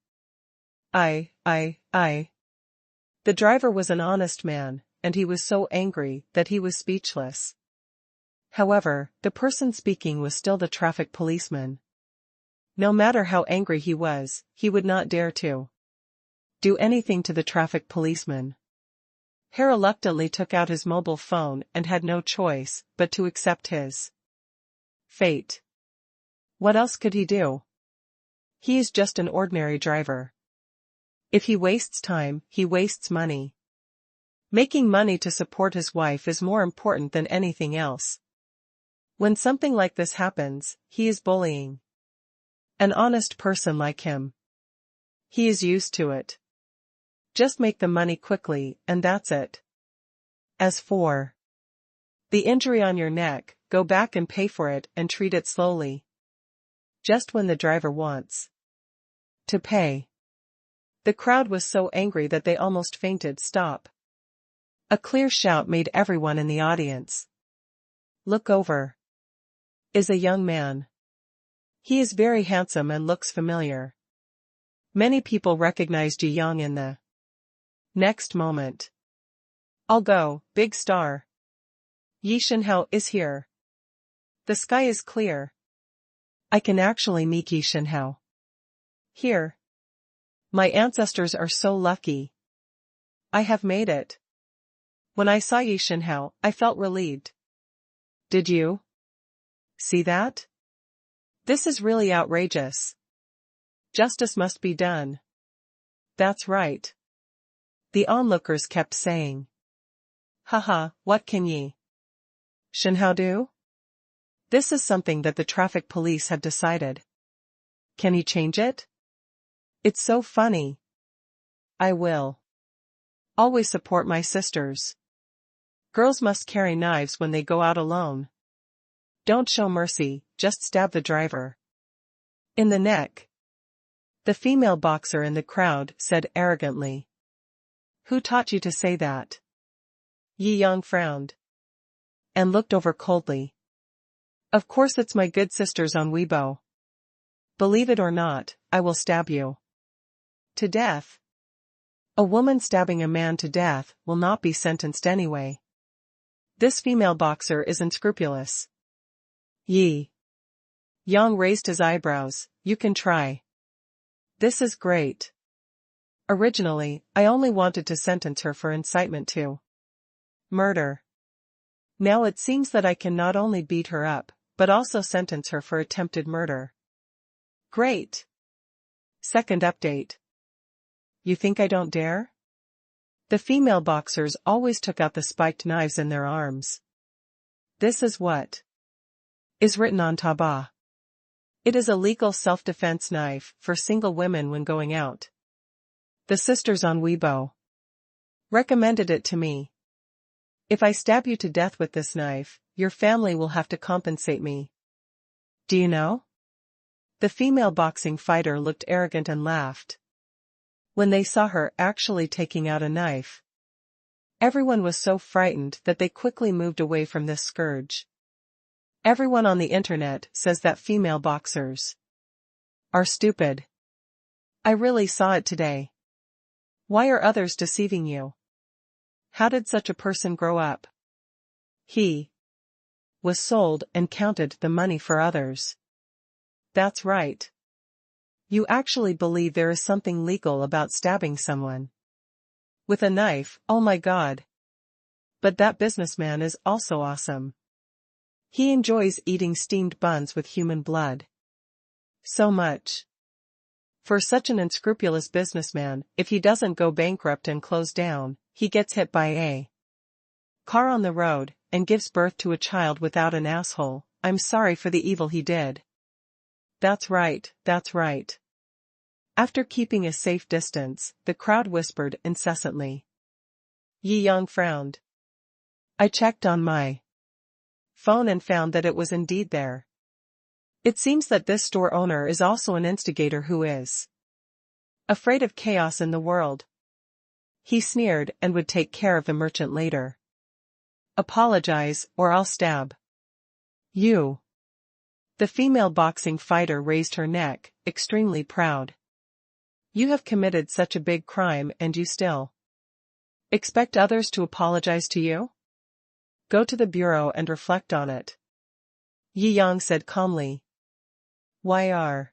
I. The driver was an honest man, and he was so angry that he was speechless. However, the person speaking was still the traffic policeman. No matter how angry he was, he would not dare to do anything to the traffic policeman. He reluctantly took out his mobile phone and had no choice but to accept his fate. What else could he do? He is just an ordinary driver. If he wastes time, he wastes money. Making money to support his wife is more important than anything else. When something like this happens, he is bullying an honest person like him. He is used to it. Just make the money quickly, and that's it. As for the injury on your neck, go back and pay for it and treat it slowly. Just when the driver wants to pay. The crowd was so angry that they almost fainted. Stop. A clear shout made everyone in the audience look over. Is a young man. He is very handsome and looks familiar. Many people recognized Jiang in the next moment. I'll go, big star. Yi Shenhao is here. The sky is clear. I can actually meet Yi Shenhao here. My ancestors are so lucky. I have made it. When I saw Yi Shenhao, I felt relieved. Did you see that? This is really outrageous. Justice must be done. That's right. The onlookers kept saying. Haha, what can Yi Shenhao do? This is something that the traffic police have decided. Can he change it? It's so funny. I will always support my sisters. Girls must carry knives when they go out alone. Don't show mercy, just stab the driver in the neck. The female boxer in the crowd said arrogantly. Who taught you to say that? Yi Yang frowned and looked over coldly. Of course it's my good sisters on Weibo. Believe it or not, I will stab you to death. A woman stabbing a man to death will not be sentenced anyway. This female boxer is unscrupulous. Yi Yang raised his eyebrows. You can try. This is great. Originally, I only wanted to sentence her for incitement to murder. Now it seems that I can not only beat her up, but also sentence her for attempted murder. Great. Second update. You think I don't dare? The female boxers always took out the spiked knives in their arms. This is what is written on Taba. It is a legal self-defense knife for single women when going out. The sisters on Weibo recommended it to me. If I stab you to death with this knife, your family will have to compensate me. Do you know? The female boxing fighter looked arrogant and laughed when they saw her actually taking out a knife. Everyone was so frightened that they quickly moved away from this scourge. Everyone on the internet says that female boxers are stupid. I really saw it today. Why are others deceiving you? How did such a person grow up? He was sold and counted the money for others. That's right. You actually believe there is something legal about stabbing someone with a knife? Oh my God. But that businessman is also awesome. He enjoys eating steamed buns with human blood. So much. For such an unscrupulous businessman, if he doesn't go bankrupt and close down, he gets hit by a car on the road and gives birth to a child without an asshole. I'm sorry for the evil he did. That's right, that's right. After keeping a safe distance, the crowd whispered incessantly. Yi Yang frowned. I checked on my phone and found that it was indeed there. It seems that this store owner is also an instigator who is afraid of chaos in the world. He sneered and would take care of the merchant later. Apologize, or I'll stab you. The female boxing fighter raised her neck, extremely proud. You have committed such a big crime and you still expect others to apologize to you? Go to the bureau and reflect on it. Yi Yang said calmly. Why are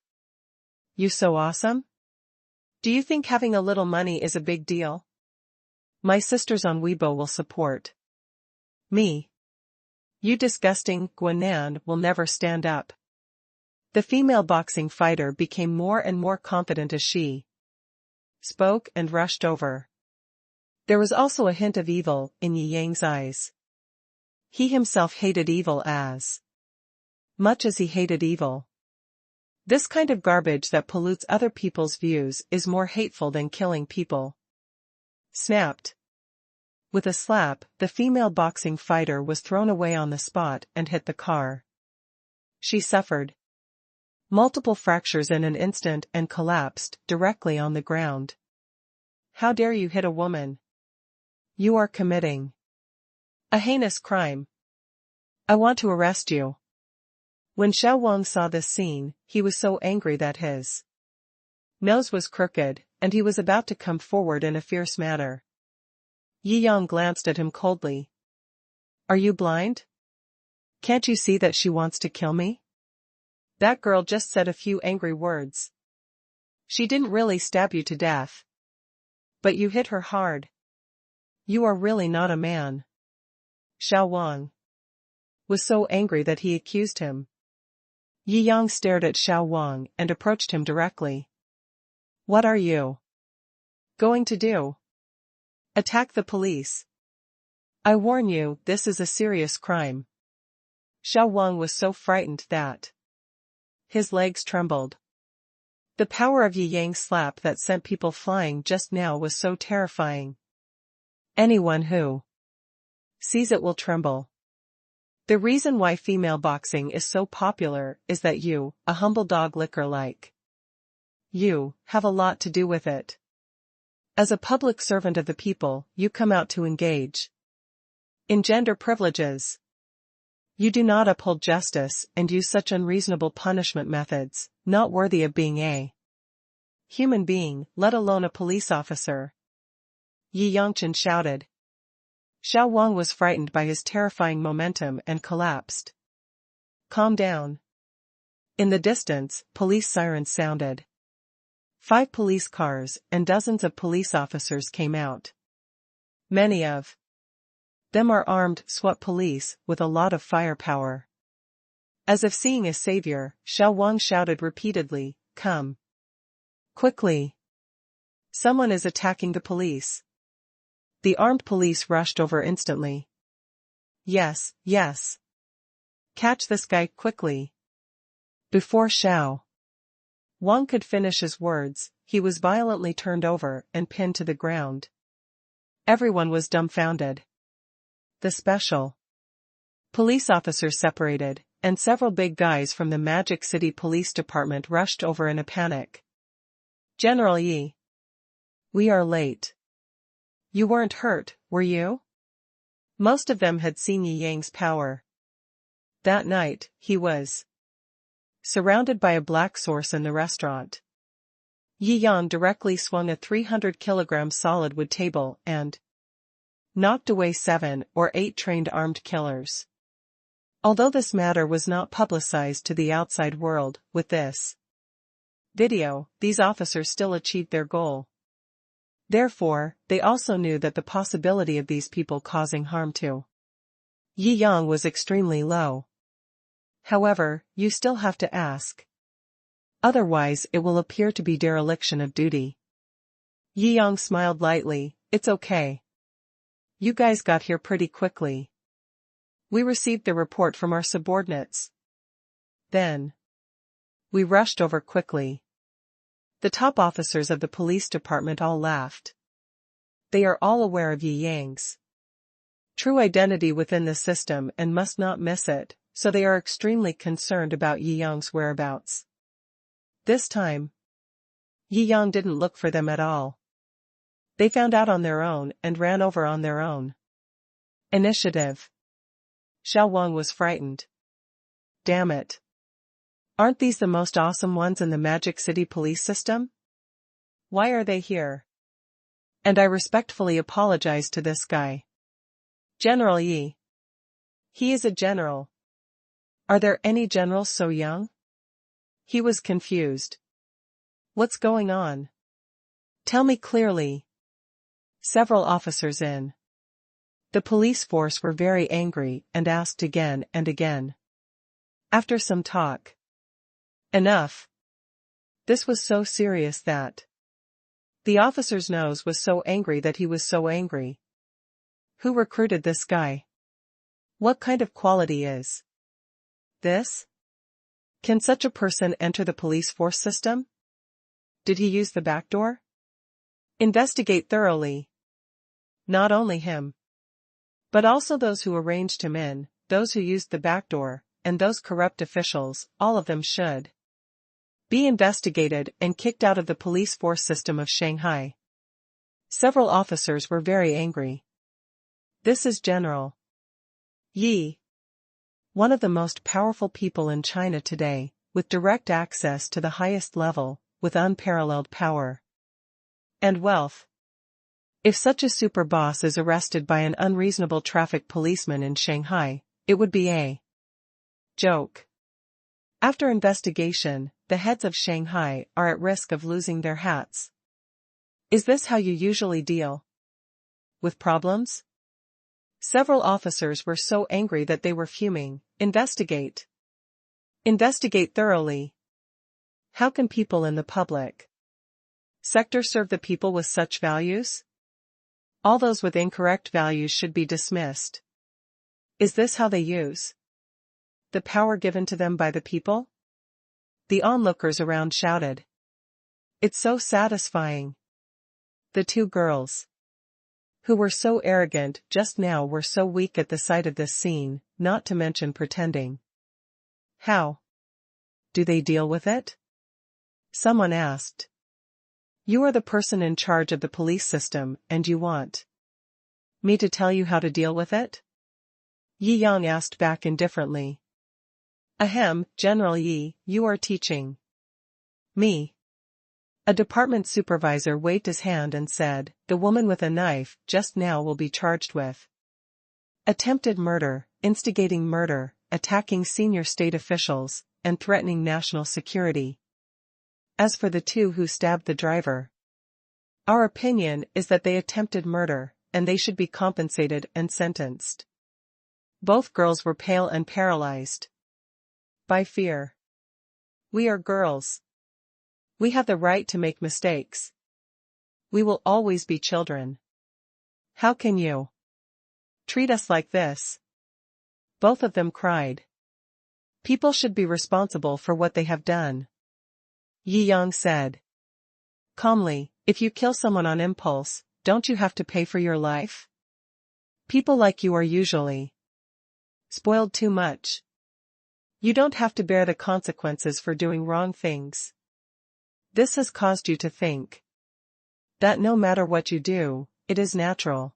you so awesome? Do you think having a little money is a big deal? My sisters on Weibo will support me. You disgusting Guanan will never stand up. The female boxing fighter became more and more confident as she spoke and rushed over. There was also a hint of evil in Yi Yang's eyes. He himself hated evil as much as he hated evil. This kind of garbage that pollutes other people's views is more hateful than killing people. Snapped. With a slap, the female boxing fighter was thrown away on the spot and hit the car. She suffered multiple fractures in an instant and collapsed directly on the ground. How dare you hit a woman? You are committing a heinous crime. I want to arrest you. When Xiao Wang saw this scene, he was so angry that his nose was crooked, and he was about to come forward in a fierce manner. Yi Yang glanced at him coldly. Are you blind? Can't you see that she wants to kill me? That girl just said a few angry words. She didn't really stab you to death. But you hit her hard. You are really not a man. Xiao Wang was so angry that he accused him. Yi Yang stared at Xiao Wang and approached him directly. What are you going to do? Attack the police. I warn you, this is a serious crime. Xiao Wang was so frightened that his legs trembled. The power of Yi Yang's slap that sent people flying just now was so terrifying. Anyone who sees it will tremble. The reason why female boxing is so popular is that you, a humble dog licker like you, have a lot to do with it. As a public servant of the people, you come out to engage in gender privileges. You do not uphold justice and use such unreasonable punishment methods, not worthy of being a human being, let alone a police officer. Yi Yangchen shouted. Xiao Wang was frightened by his terrifying momentum and collapsed. Calm down. In the distance, police sirens sounded. 5 police cars and dozens of police officers came out. Many of them are armed SWAT police with a lot of firepower. As if seeing a savior, Shou shouted repeatedly, "Come quickly! Someone is attacking the police." The armed police rushed over instantly. "Yes, yes. Catch this guy quickly." Before Shou Wang could finish his words, he was violently turned over and pinned to the ground. Everyone was dumbfounded. The special police officers separated, and several big guys from the Magic City Police Department rushed over in a panic. "General Yi. We are late. You weren't hurt, were you?" Most of them had seen Yi Yang's power. That night, he was surrounded by a black source in the restaurant. Yi Yang directly swung a 300-kilogram solid wood table and knocked away 7 or 8 trained armed killers. Although this matter was not publicized to the outside world, with this video, these officers still achieved their goal. Therefore, they also knew that the possibility of these people causing harm to Yi Yang was extremely low. However, you still have to ask. Otherwise it will appear to be dereliction of duty. Yi Yang smiled lightly, "It's okay. You guys got here pretty quickly. We received the report from our subordinates. Then we rushed over quickly." The top officers of the police department all laughed. They are all aware of Yi Yang's true identity within the system and must not miss it, so they are extremely concerned about Yi Yang's whereabouts. This time, Yi Yang didn't look for them at all. They found out on their own and ran over on their own initiative. Shou was frightened. "Damn it. Aren't these the most awesome ones in the Magic City police system? Why are they here?" And I respectfully apologize to this guy. "General Yi. He is a general. Are there any generals so young?" He was confused. "What's going on? Tell me clearly." Several officers in the police force were very angry and asked again and again. After some talk, enough. This was so serious that the officer's nose was so angry that he was so angry. Who recruited this guy? What kind of quality is this? Can such a person enter the police force system? Did he use the back door? Investigate thoroughly. Not only him, but also those who arranged him in, those who used the back door, and those corrupt officials, all of them should be investigated and kicked out of the police force system of Shanghai. Several officers were very angry. This is General Yi, one of the most powerful people in China today, with direct access to the highest level, with unparalleled power and wealth. If such a super boss is arrested by an unreasonable traffic policeman in Shanghai, it would be a joke. After investigation, the heads of Shanghai are at risk of losing their hats. Is this how you usually deal with problems? Several officers were so angry that they were fuming. Investigate. Investigate thoroughly. How can people in the public sector serve the people with such values? All those with incorrect values should be dismissed. Is this how they use the power given to them by the people? The onlookers around shouted. It's so satisfying. The 2 girls who were so arrogant just now were so weak at the sight of this scene, not to mention pretending. How do they deal with it? Someone asked. You are the person in charge of the police system, and you want me to tell you how to deal with it? Yi Yang asked back indifferently. Ahem, General Yi, you are teaching me. A department supervisor waved his hand and said, the woman with a knife just now will be charged with attempted murder, instigating murder, attacking senior state officials, and threatening national security. As for the two who stabbed the driver, our opinion is that they attempted murder, and they should be compensated and sentenced. Both girls were pale and paralyzed by fear. We are girls. We have the right to make mistakes. We will always be children. How can you treat us like this? Both of them cried. People should be responsible for what they have done. Yi Yang said calmly, if you kill someone on impulse, don't you have to pay for your life? People like you are usually spoiled too much. You don't have to bear the consequences for doing wrong things. This has caused you to think that no matter what you do, it is natural.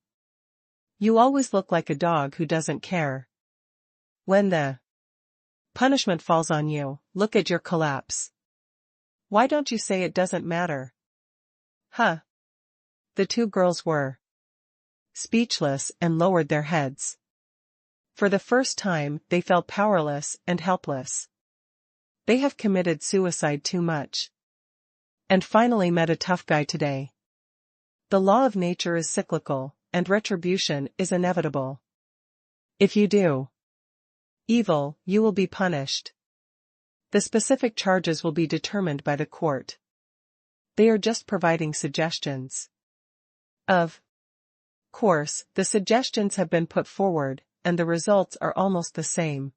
You always look like a dog who doesn't care. When the punishment falls on you, look at your collapse. Why don't you say it doesn't matter? Huh? The two girls were speechless and lowered their heads. For the first time, they felt powerless and helpless. They have committed suicide too much. And finally met a tough guy today. The law of nature is cyclical, and retribution is inevitable. If you do evil, you will be punished. The specific charges will be determined by the court. They are just providing suggestions. Of course, the suggestions have been put forward, and the results are almost the same.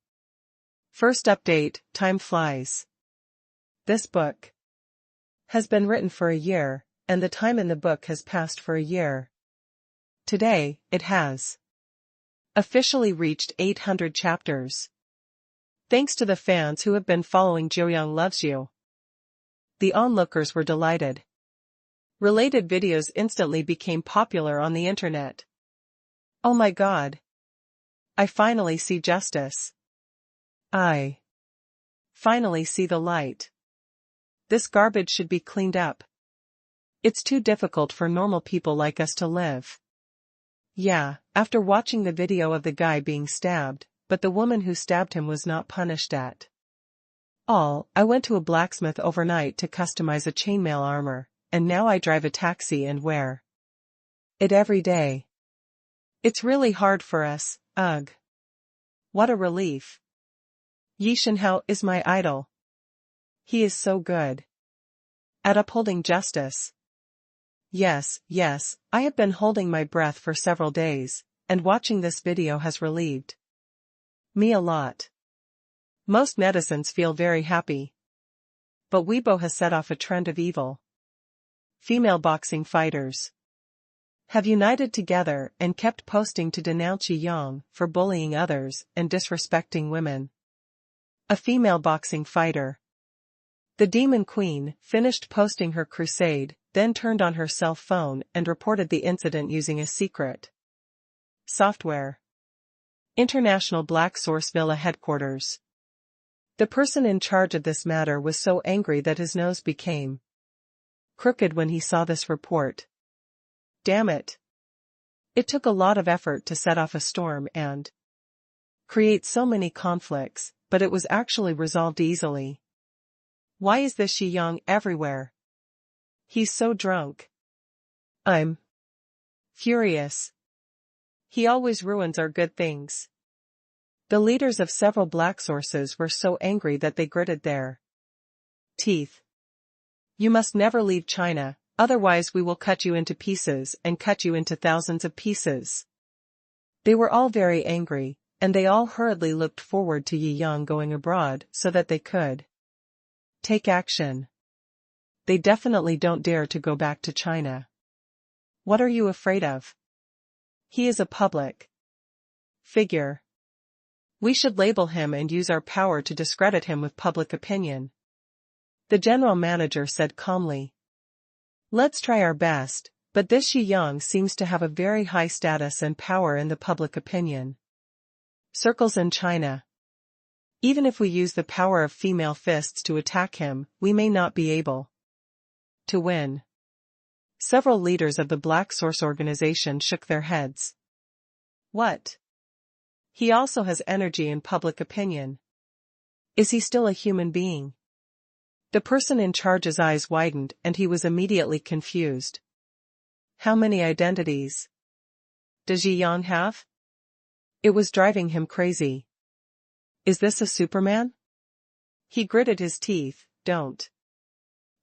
First update, time flies. This book has been written for a year, and the time in the book has passed for a year. Today, it has officially reached 800 chapters. Thanks to the fans who have been following Jiangjing Loves You. The onlookers were delighted. Related videos instantly became popular on the internet. Oh my god. I finally see justice. I finally see the light. This garbage should be cleaned up. It's too difficult for normal people like us to live. Yeah, after watching the video of the guy being stabbed, but the woman who stabbed him was not punished at all. I went to a blacksmith overnight to customize a chainmail armor, and now I drive a taxi and wear it every day. It's really hard for us, ugh. What a relief. Yi Shenhao is my idol. He is so good at upholding justice. Yes, I have been holding my breath for several days, and watching this video has relieved me a lot. Most netizens feel very happy. But Weibo has set off a trend of evil. Female boxing fighters have united together and kept posting to denounce Yi Yang for bullying others and disrespecting women. A female boxing fighter, the Demon Queen, finished posting her crusade, then turned on her cell phone and reported the incident using a secret software. International Black Source Villa headquarters. The person in charge of this matter was so angry that his nose became crooked when he saw this report. Damn it. It took a lot of effort to set off a storm and create so many conflicts, but it was actually resolved easily. Why is this Yi Yang everywhere? He's so drunk. I'm furious. He always ruins our good things. The leaders of several black sources were so angry that they gritted their teeth. You must never leave China, otherwise we will cut you into pieces and cut you into thousands of pieces. They were all very angry, and they all hurriedly looked forward to Yi Yang going abroad so that they could take action. They definitely don't dare to go back to China. What are you afraid of? He is a public figure. We should label him and use our power to discredit him with public opinion. The general manager said calmly. Let's try our best, but this Yi Yang seems to have a very high status and power in the public opinion circles in China. Even if we use the power of female fists to attack him, we may not be able to win. Several leaders of the Black Source organization shook their heads. What? He also has energy in public opinion. Is he still a human being? The person in charge's eyes widened and he was immediately confused. How many identities does Yi Yang have? It was driving him crazy. Is this a Superman? He gritted his teeth. Don't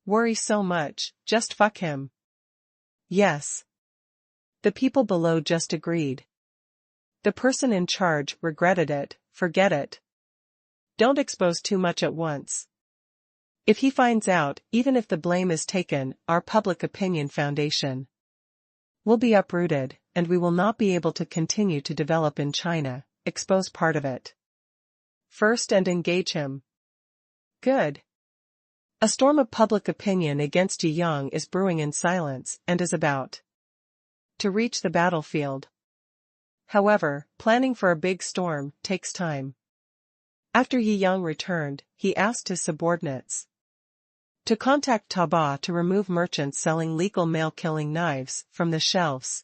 worry so much, just fuck him. Yes. The people below just agreed. The person in charge regretted it. Forget it. Don't expose too much at once. If he finds out, even if the blame is taken, our public opinion foundation will be uprooted, and we will not be able to continue to develop in China. Expose part of it first and engage him. Good. A storm of public opinion against Yi Yang is brewing in silence and is about to reach the battlefield. However, planning for a big storm takes time. After Yi Yang returned, he asked his subordinates to contact Taba to remove merchants selling legal male-killing knives from the shelves.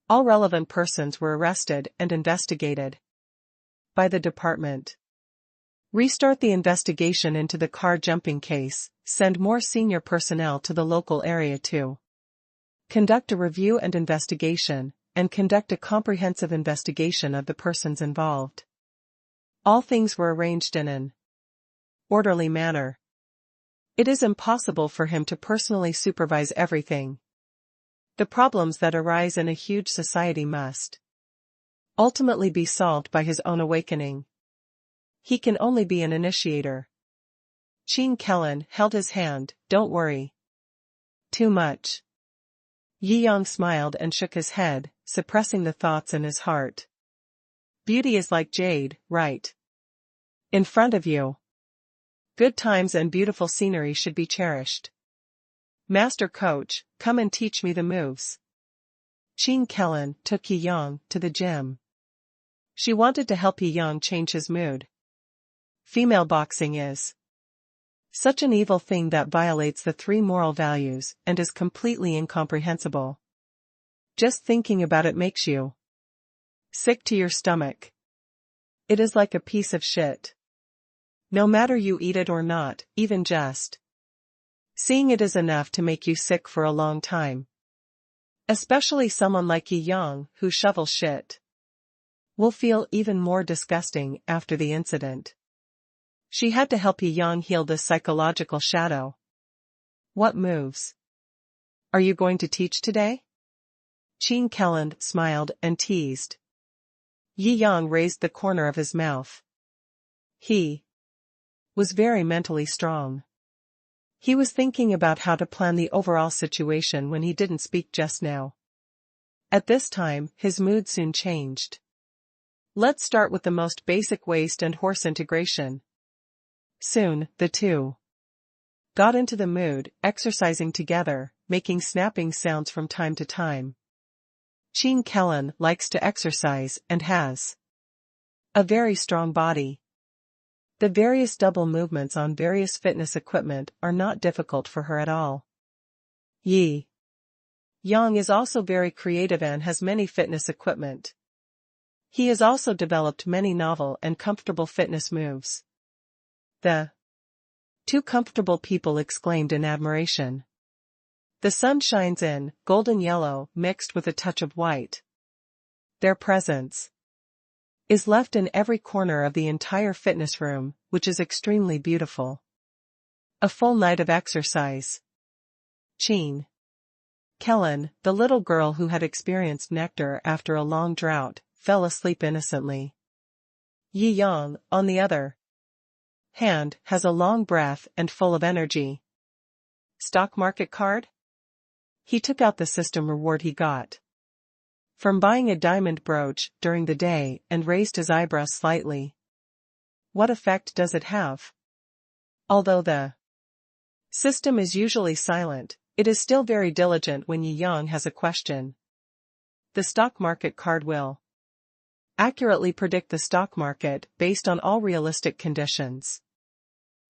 All relevant persons were arrested and investigated by the department. Restart the investigation into the car jumping case, send more senior personnel to the local area to conduct a review and investigation, and conduct a comprehensive investigation of the persons involved. All things were arranged in an orderly manner. It is impossible for him to personally supervise everything. The problems that arise in a huge society must ultimately be solved by his own awakening. He can only be an initiator. Qin Kellen held his hand. Don't worry too much. Yi Yang smiled and shook his head, suppressing the thoughts in his heart. Beauty is like jade, right in front of you. Good times and beautiful scenery should be cherished. Master Coach, come and teach me the moves. Qin Kellen took Yi Yang to the gym. She wanted to help Yi Yang change his mood. Female boxing is such an evil thing that violates the 3 moral values and is completely incomprehensible. Just thinking about it makes you sick to your stomach. It is like a piece of shit. No matter you eat it or not, even just seeing it is enough to make you sick for a long time. Especially someone like Yi Yang, who shovels shit, will feel even more disgusting after the incident. She had to help Yi Yang heal this psychological shadow. What moves are you going to teach today? Qin Kellen smiled and teased. Yi Yang raised the corner of his mouth. He was very mentally strong. He was thinking about how to plan the overall situation when he didn't speak just now. At this time, his mood soon changed. Let's start with the most basic waist and horse integration. Soon, the two got into the mood, exercising together, making snapping sounds from time to time. Qin Kellen likes to exercise and has a very strong body. The various double movements on various fitness equipment are not difficult for her at all. Yi Yang is also very creative and has many fitness equipment. He has also developed many novel and comfortable fitness moves. The 2 comfortable people exclaimed in admiration. The sun shines in golden yellow mixed with a touch of white. Their presence is left in every corner of the entire fitness room, which is extremely beautiful. A full night of exercise. Qin Kellen, the little girl who had experienced nectar after a long drought, fell asleep innocently. Yi Yang, on the other hand, has a long breath and full of energy. Stock market card? He took out the system reward he got from buying a diamond brooch during the day and raised his eyebrows slightly. What effect does it have? Although the system is usually silent, it is still very diligent when Yi Yang has a question. The stock market card will accurately predict the stock market based on all realistic conditions.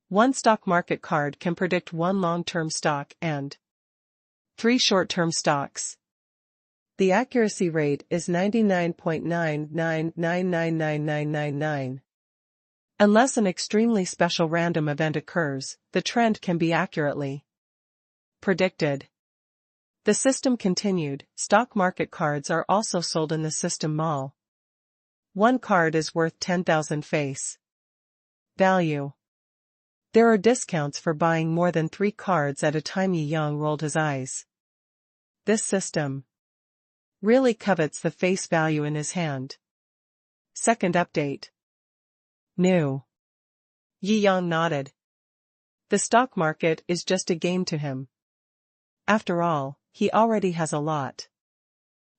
One stock market card can predict 1 long-term stock and 3 short-term stocks. The accuracy rate is 99.9999999. Unless an extremely special random event occurs, the trend can be accurately predicted. The system continued. Stock market cards are also sold in the system mall. One card is worth 10,000 face value. There are discounts for buying more than 3 cards at a time. Yi Yang rolled his eyes. This system really covets the face value in his hand. Second update. New. Yi Yang nodded. The stock market is just a game to him. After all, he already has a lot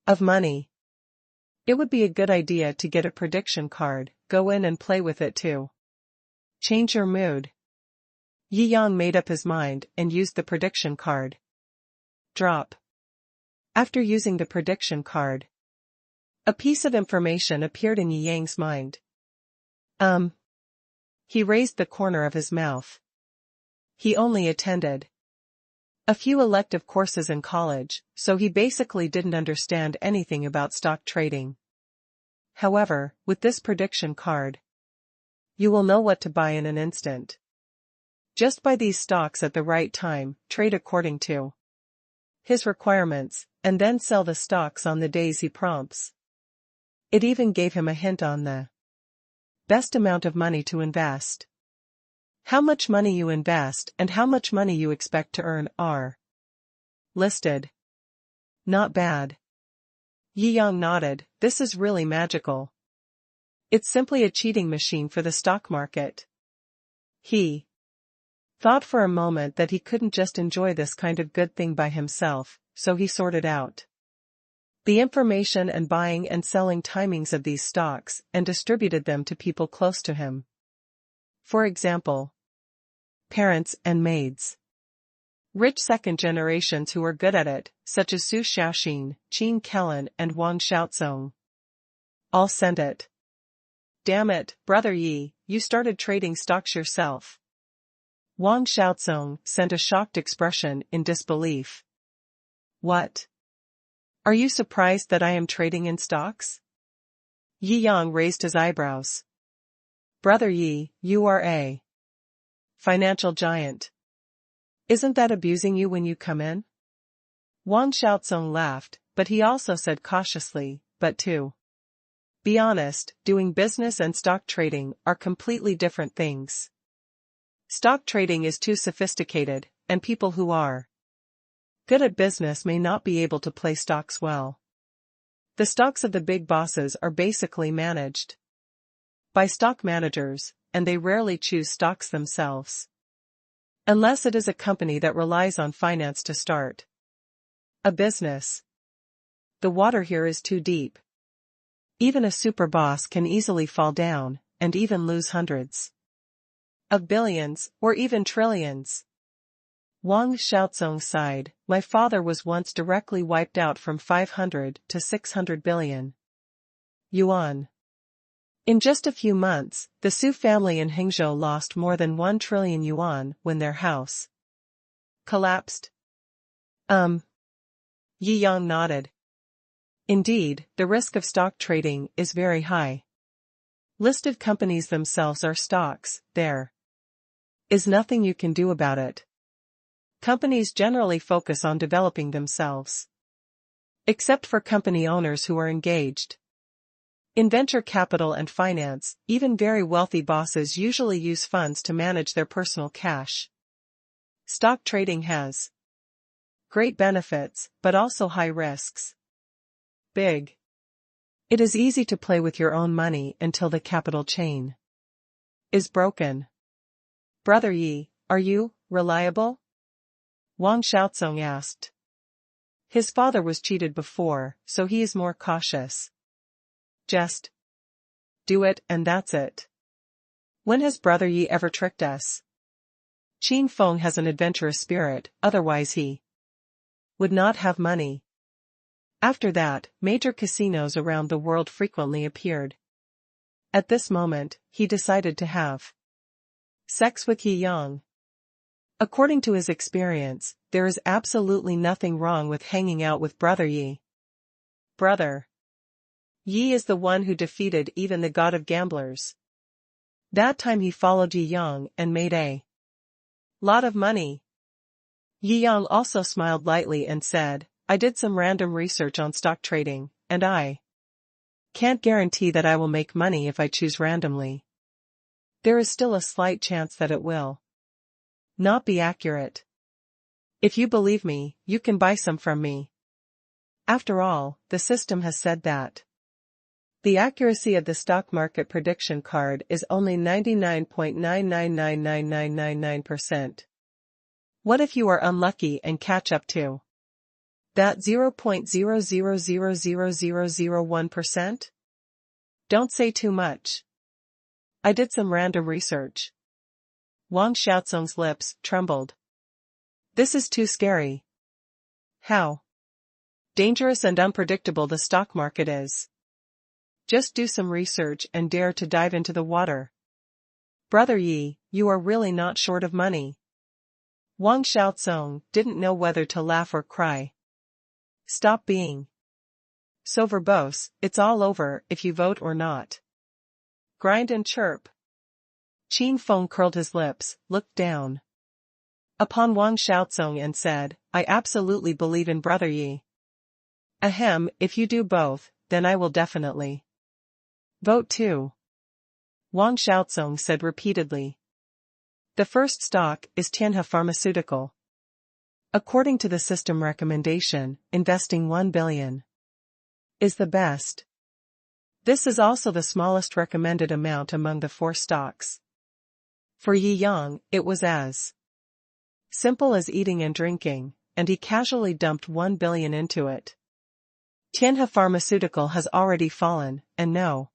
of money. It would be a good idea to get a prediction card. Go in and play with it too. Change your mood. Yi Yang made up his mind and used the prediction card. Drop. After using the prediction card, a piece of information appeared in Yi Yang's mind. He raised the corner of his mouth. He only attended a few elective courses in college, so he basically didn't understand anything about stock trading. However, with this prediction card, you will know what to buy in an instant. Just buy these stocks at the right time, trade according to his requirements, and then sell the stocks on the days he prompts. It even gave him a hint on the best amount of money to invest. How much money you invest and how much money you expect to earn are listed. Not bad. Yi Yang nodded. This is really magical. It's simply a cheating machine for the stock market. He thought for a moment that he couldn't just enjoy this kind of good thing by himself, so he sorted out the information and buying and selling timings of these stocks and distributed them to people close to him. For example, parents and maids. Rich second generations who are good at it, such as Su Xiaoxin, Qin Kellen and Wang Xiaozong. All sent it. Damn it, Brother Yi, you started trading stocks yourself. Wang Xiaozong sent a shocked expression in disbelief. What? Are you surprised that I am trading in stocks? Yi Yang raised his eyebrows. Brother Yi, you are a financial giant. Isn't that abusing you when you come in? Wang Xiaozong laughed, but he also said cautiously, but to be honest, doing business and stock trading are completely different things. Stock trading is too sophisticated, and people who are good at business may not be able to play stocks well. The stocks of the big bosses are basically managed by stock managers, and they rarely choose stocks themselves. Unless it is a company that relies on finance to start a business. The water here is too deep. Even a super boss can easily fall down, and even lose hundreds of billions, or even trillions. Wang Xiaozong sighed. My father was once directly wiped out from 500 to 600 billion yuan. In just a few months, the Su family in Hangzhou lost more than 1 trillion yuan when their house collapsed. Yi Yang nodded. Indeed, the risk of stock trading is very high. Listed companies themselves are stocks. There is nothing you can do about it. Companies generally focus on developing themselves. Except for company owners who are engaged in venture capital and finance, even very wealthy bosses usually use funds to manage their personal cash. Stock trading has great benefits, but also high risks. Big. It is easy to play with your own money until the capital chain is broken. Brother Yi, are you reliable? Wang Xiaozong asked. His father was cheated before, so he is more cautious. Just do it and that's it. When has Brother Yi ever tricked us? Qin Feng has an adventurous spirit, otherwise he would not have money. After that, major casinos around the world frequently appeared. At this moment, he decided to have sex with Yi Yang. According to his experience, there is absolutely nothing wrong with hanging out with Brother Yi. Brother Yi is the one who defeated even the god of gamblers. That time he followed Yi Yang and made a lot of money. Yi Yang also smiled lightly and said, I did some random research on stock trading, and I can't guarantee that I will make money if I choose randomly. There is still a slight chance that it will not be accurate. If you believe me, you can buy some from me. After all, the system has said that the accuracy of the stock market prediction card is only 99.9999999%. What if you are unlucky and catch up to that 0.0000001%? Don't say too much. I did some random research. Wang Xiaozong's lips trembled. This is too scary. How dangerous and unpredictable the stock market is. Just do some research and dare to dive into the water. Brother Yi, you are really not short of money. Wang Xiaozong didn't know whether to laugh or cry. Stop being so verbose, it's all over if you vote or not. Grind and chirp. Qin Feng curled his lips, looked down upon Wang Xiaozong and said, I absolutely believe in Brother Yi. Ahem, if you do both, then I will definitely vote too. Wang Xiaozong said repeatedly. The first stock is Tianhe Pharmaceutical. According to the system recommendation, investing 1 billion is the best. This is also the smallest recommended amount among the 4 stocks. For Yi Yang, it was as simple as eating and drinking, and he casually dumped 1 billion into it. Tianhe Pharmaceutical has already fallen, and no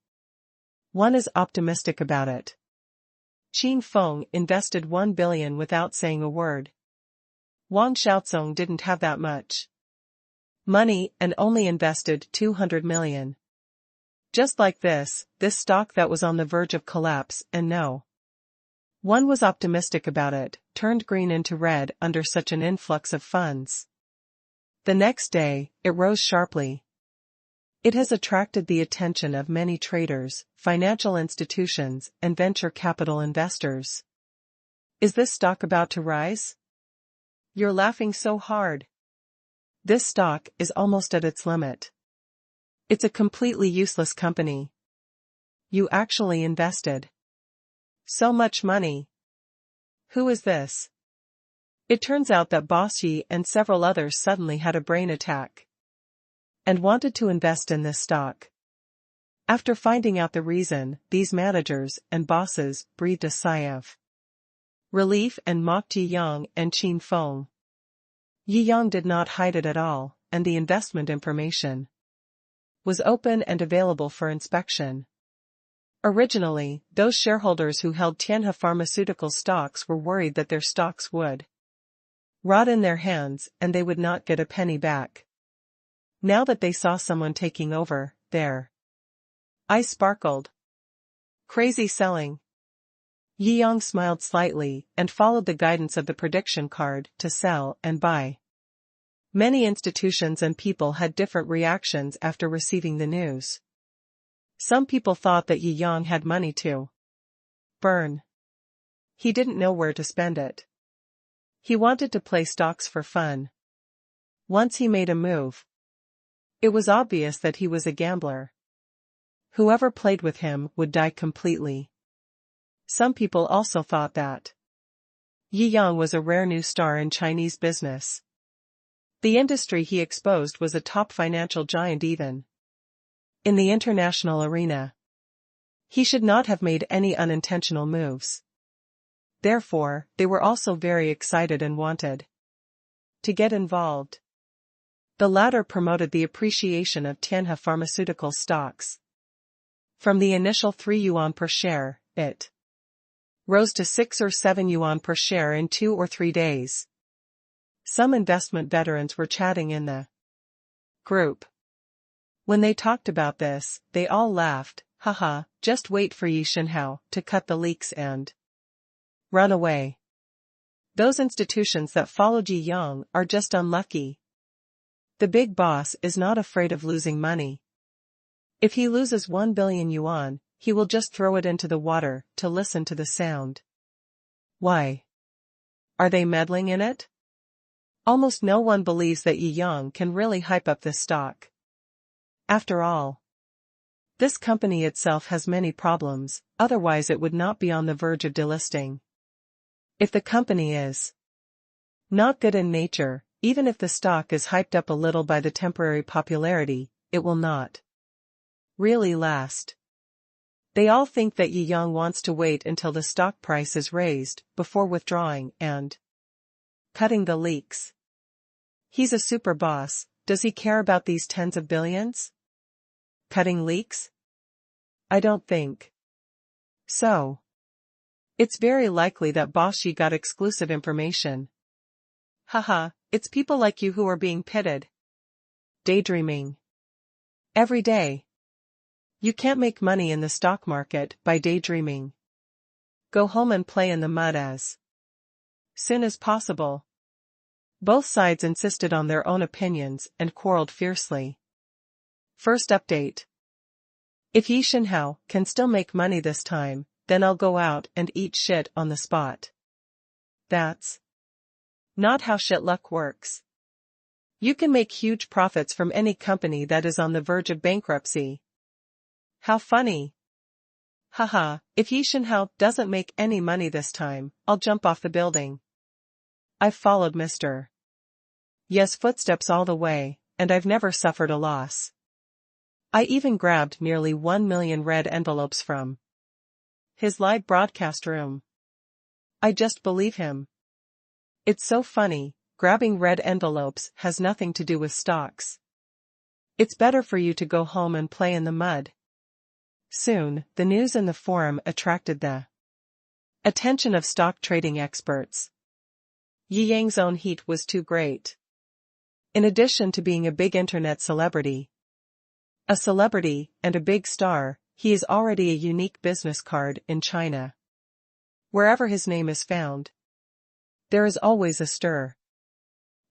one is optimistic about it. Qin Feng invested 1 billion without saying a word. Wang Xiaozong didn't have that much money and only invested 200 million. Just like this stock that was on the verge of collapse and no one was optimistic about it, turned green into red under such an influx of funds. The next day, it rose sharply. It has attracted the attention of many traders, financial institutions, and venture capital investors. Is this stock about to rise? You're laughing so hard. This stock is almost at its limit. It's a completely useless company. You actually invested so much money. Who is this? It turns out that Boss Yi and several others suddenly had a brain attack and wanted to invest in this stock. After finding out the reason, these managers and bosses breathed a sigh of relief and mocked Yi Yang and Qin Feng. Yi Yang did not hide it at all, and the investment information was open and available for inspection. Originally, those shareholders who held Tianhe Pharmaceutical stocks were worried that their stocks would rot in their hands and they would not get a penny back. Now that they saw someone taking over, their eyes sparkled. Crazy selling. Yi Yang smiled slightly and followed the guidance of the prediction card to sell and buy. Many institutions and people had different reactions after receiving the news. Some people thought that Yi Yang had money to burn. He didn't know where to spend it. He wanted to play stocks for fun. Once he made a move, it was obvious that he was a gambler. Whoever played with him would die completely. Some people also thought that Yi Yang was a rare new star in Chinese business. The industry he exposed was a top financial giant even in the international arena. He should not have made any unintentional moves. Therefore, they were also very excited and wanted to get involved. The latter promoted the appreciation of Tianhe Pharmaceutical stocks. From the initial 3 yuan per share, it rose to 6 or 7 yuan per share in 2 or 3 days. Some investment veterans were chatting in the group. When they talked about this, they all laughed. Haha, just wait for Yi Shenhao to cut the leaks and run away. Those institutions that followed Yi Yang are just unlucky. The big boss is not afraid of losing money. If he loses 1 billion yuan, he will just throw it into the water to listen to the sound. Why? Are they meddling in it? Almost no one believes that Jiangjing can really hype up this stock. After all, this company itself has many problems, otherwise it would not be on the verge of delisting. If the company is not good in nature, even if the stock is hyped up a little by the temporary popularity, it will not really last. They all think that Jiangjing wants to wait until the stock price is raised before withdrawing and cutting the leaks. He's a super boss. Does he care about these tens of billions? Cutting leaks? I don't think so. It's very likely that Boss Yi got exclusive information. Haha, it's people like you who are being pitted. Daydreaming. Every day. You can't make money in the stock market by daydreaming. Go home and play in the mud as soon as possible. Both sides insisted on their own opinions and quarreled fiercely. First update. If Yi Shenhao can still make money this time, then I'll go out and eat shit on the spot. That's not how shit luck works. You can make huge profits from any company that is on the verge of bankruptcy. How funny. Haha, if Yi Shenhao doesn't make any money this time, I'll jump off the building. I've followed Mr. Ye's footsteps all the way, and I've never suffered a loss. I even grabbed nearly 1 million red envelopes from his live broadcast room. I just believe him. It's so funny, grabbing red envelopes has nothing to do with stocks. It's better for you to go home and play in the mud. Soon, the news in the forum attracted the attention of stock trading experts. Jiangjing's own heat was too great. In addition to being a big internet celebrity, a celebrity and a big star, he is already a unique business card in China. Wherever his name is found, there is always a stir.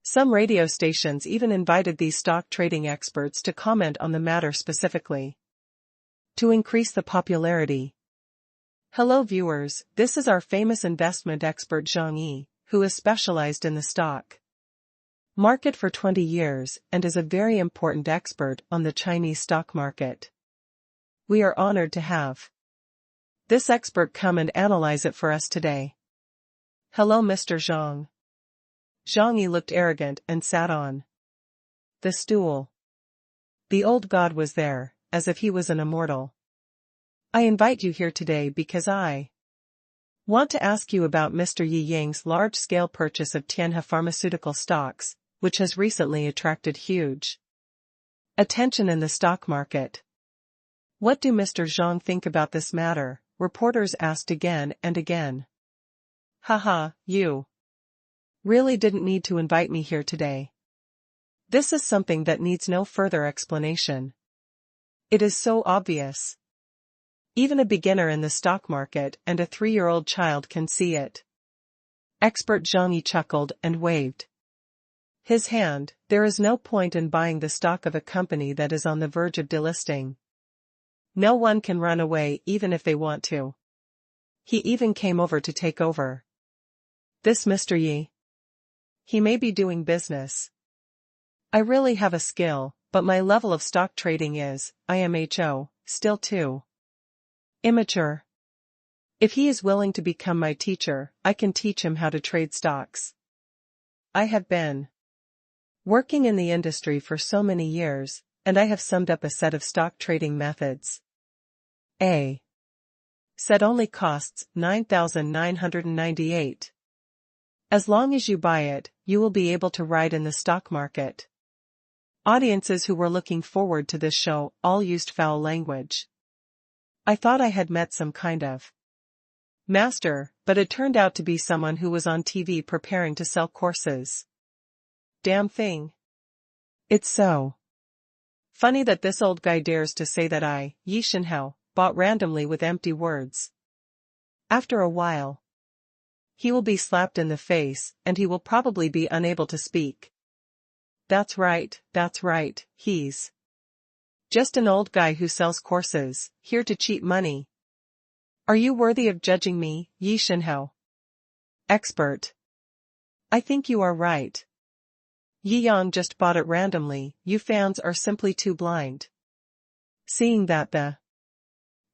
Some radio stations even invited these stock trading experts to comment on the matter specifically, to increase the popularity. Hello viewers, this is our famous investment expert Zhang Yi, who is specialized in the stock market for 20 years and is a very important expert on the Chinese stock market. We are honored to have this expert come and analyze it for us today. Hello Mr. Zhang. Zhang Yi looked arrogant and sat on the stool. The old god was there, as if he was an immortal. I invite you here today because I want to ask you about Mr. Jiangjing's large-scale purchase of Tianhe pharmaceutical stocks, which has recently attracted huge attention in the stock market. What do Mr. Zhang think about this matter? Reporters asked again and again. Haha, you really didn't need to invite me here today. This is something that needs no further explanation. It is so obvious. Even a beginner in the stock market and a 3-year-old child can see it. Expert Zhang Yi chuckled and waved his hand. There is no point in buying the stock of a company that is on the verge of delisting. No one can run away even if they want to. He even came over to take over. This Mr. Yi. He may be doing business. I really have a skill, but my level of stock trading is, IMHO, still too immature. If he is willing to become my teacher, I can teach him how to trade stocks. I have been working in the industry for so many years, and I have summed up a set of stock trading methods. A set only costs 9,998. As long as you buy it, you will be able to ride in the stock market. Audiences who were looking forward to this show all used foul language. I thought I had met some kind of master, but it turned out to be someone who was on TV preparing to sell courses. Damn thing. It's so funny that this old guy dares to say that I, Yi Shenhao, bought randomly with empty words. After a while, he will be slapped in the face, and he will probably be unable to speak. That's right, he's Just an old guy who sells courses, here to cheat money. Are you worthy of judging me, Yi Shenhao? Expert. I think you are right. Yi Yang just bought it randomly, you fans are simply too blind. Seeing that the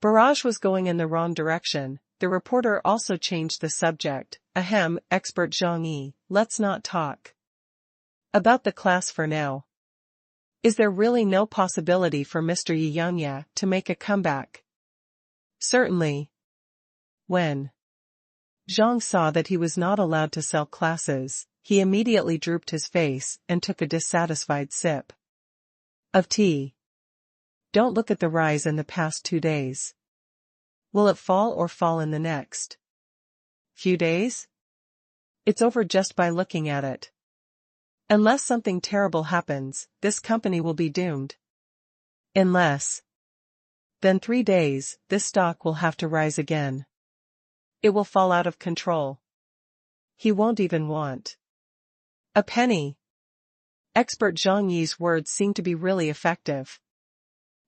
barrage was going in the wrong direction, the reporter also changed the subject. Ahem, expert Zhang Yi, let's not talk about the class for now. Is there really no possibility for Mr. Yi Yangya to make a comeback? Certainly. When Zhang saw that he was not allowed to sell classes, he immediately drooped his face and took a dissatisfied sip of tea. Don't look at the rise in the past 2 days. Will it fall or fall in the next few days? It's over just by looking at it. Unless something terrible happens, this company will be doomed. In less than 3 days, this stock will have to rise again. It will fall out of control. He won't even want a penny. Expert Zhang Yi's words seemed to be really effective.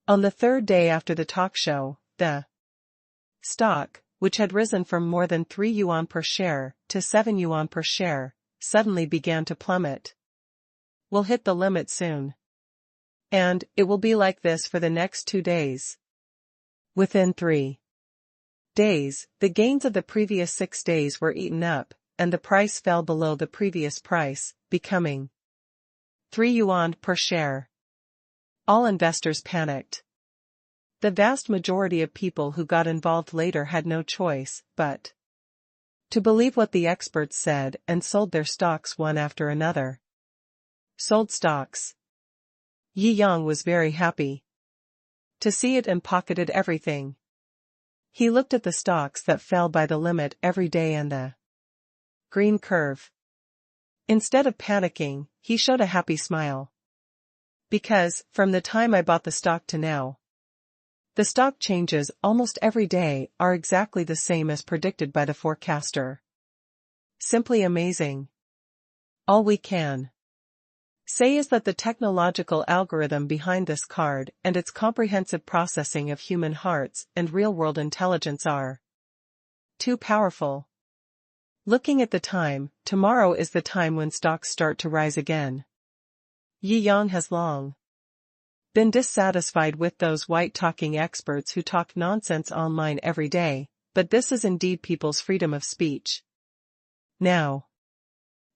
On the 3rd day after the talk show, the stock, which had risen from more than 3 yuan per share to 7 yuan per share, suddenly began to plummet. We'll hit the limit soon. And it will be like this for the next 2 days. Within 3 days, the gains of the previous 6 days were eaten up, and the price fell below the previous price, becoming 3 yuan per share. All investors panicked. The vast majority of people who got involved later had no choice but to believe what the experts said and sold their stocks one after another. Sold stocks. Yi Yang was very happy to see it and pocketed everything. He looked at the stocks that fell by the limit every day and the green curve. Instead of panicking, he showed a happy smile. Because, from the time I bought the stock to now, the stock changes almost every day are exactly the same as predicted by the forecaster. Simply amazing. All we can say is that the technological algorithm behind this card and its comprehensive processing of human hearts and real-world intelligence are too powerful. Looking at the time, tomorrow is the time when stocks start to rise again. Yi Yang has long been dissatisfied with those white-talking experts who talk nonsense online every day, but this is indeed people's freedom of speech. Now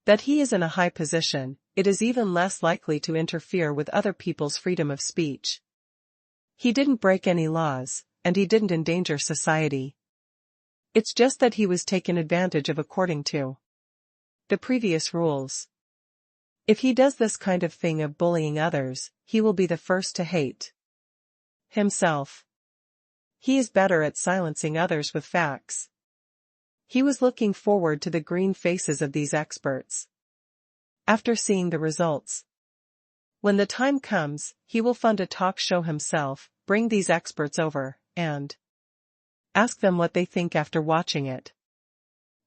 that he is in a high position, it is even less likely to interfere with other people's freedom of speech. He didn't break any laws, and he didn't endanger society. It's just that he was taken advantage of according to the previous rules. If he does this kind of thing of bullying others, he will be the first to hate himself. He is better at silencing others with facts. He was looking forward to the green faces of these experts. After seeing the results, when the time comes, he will fund a talk show himself, bring these experts over, and ask them what they think after watching it.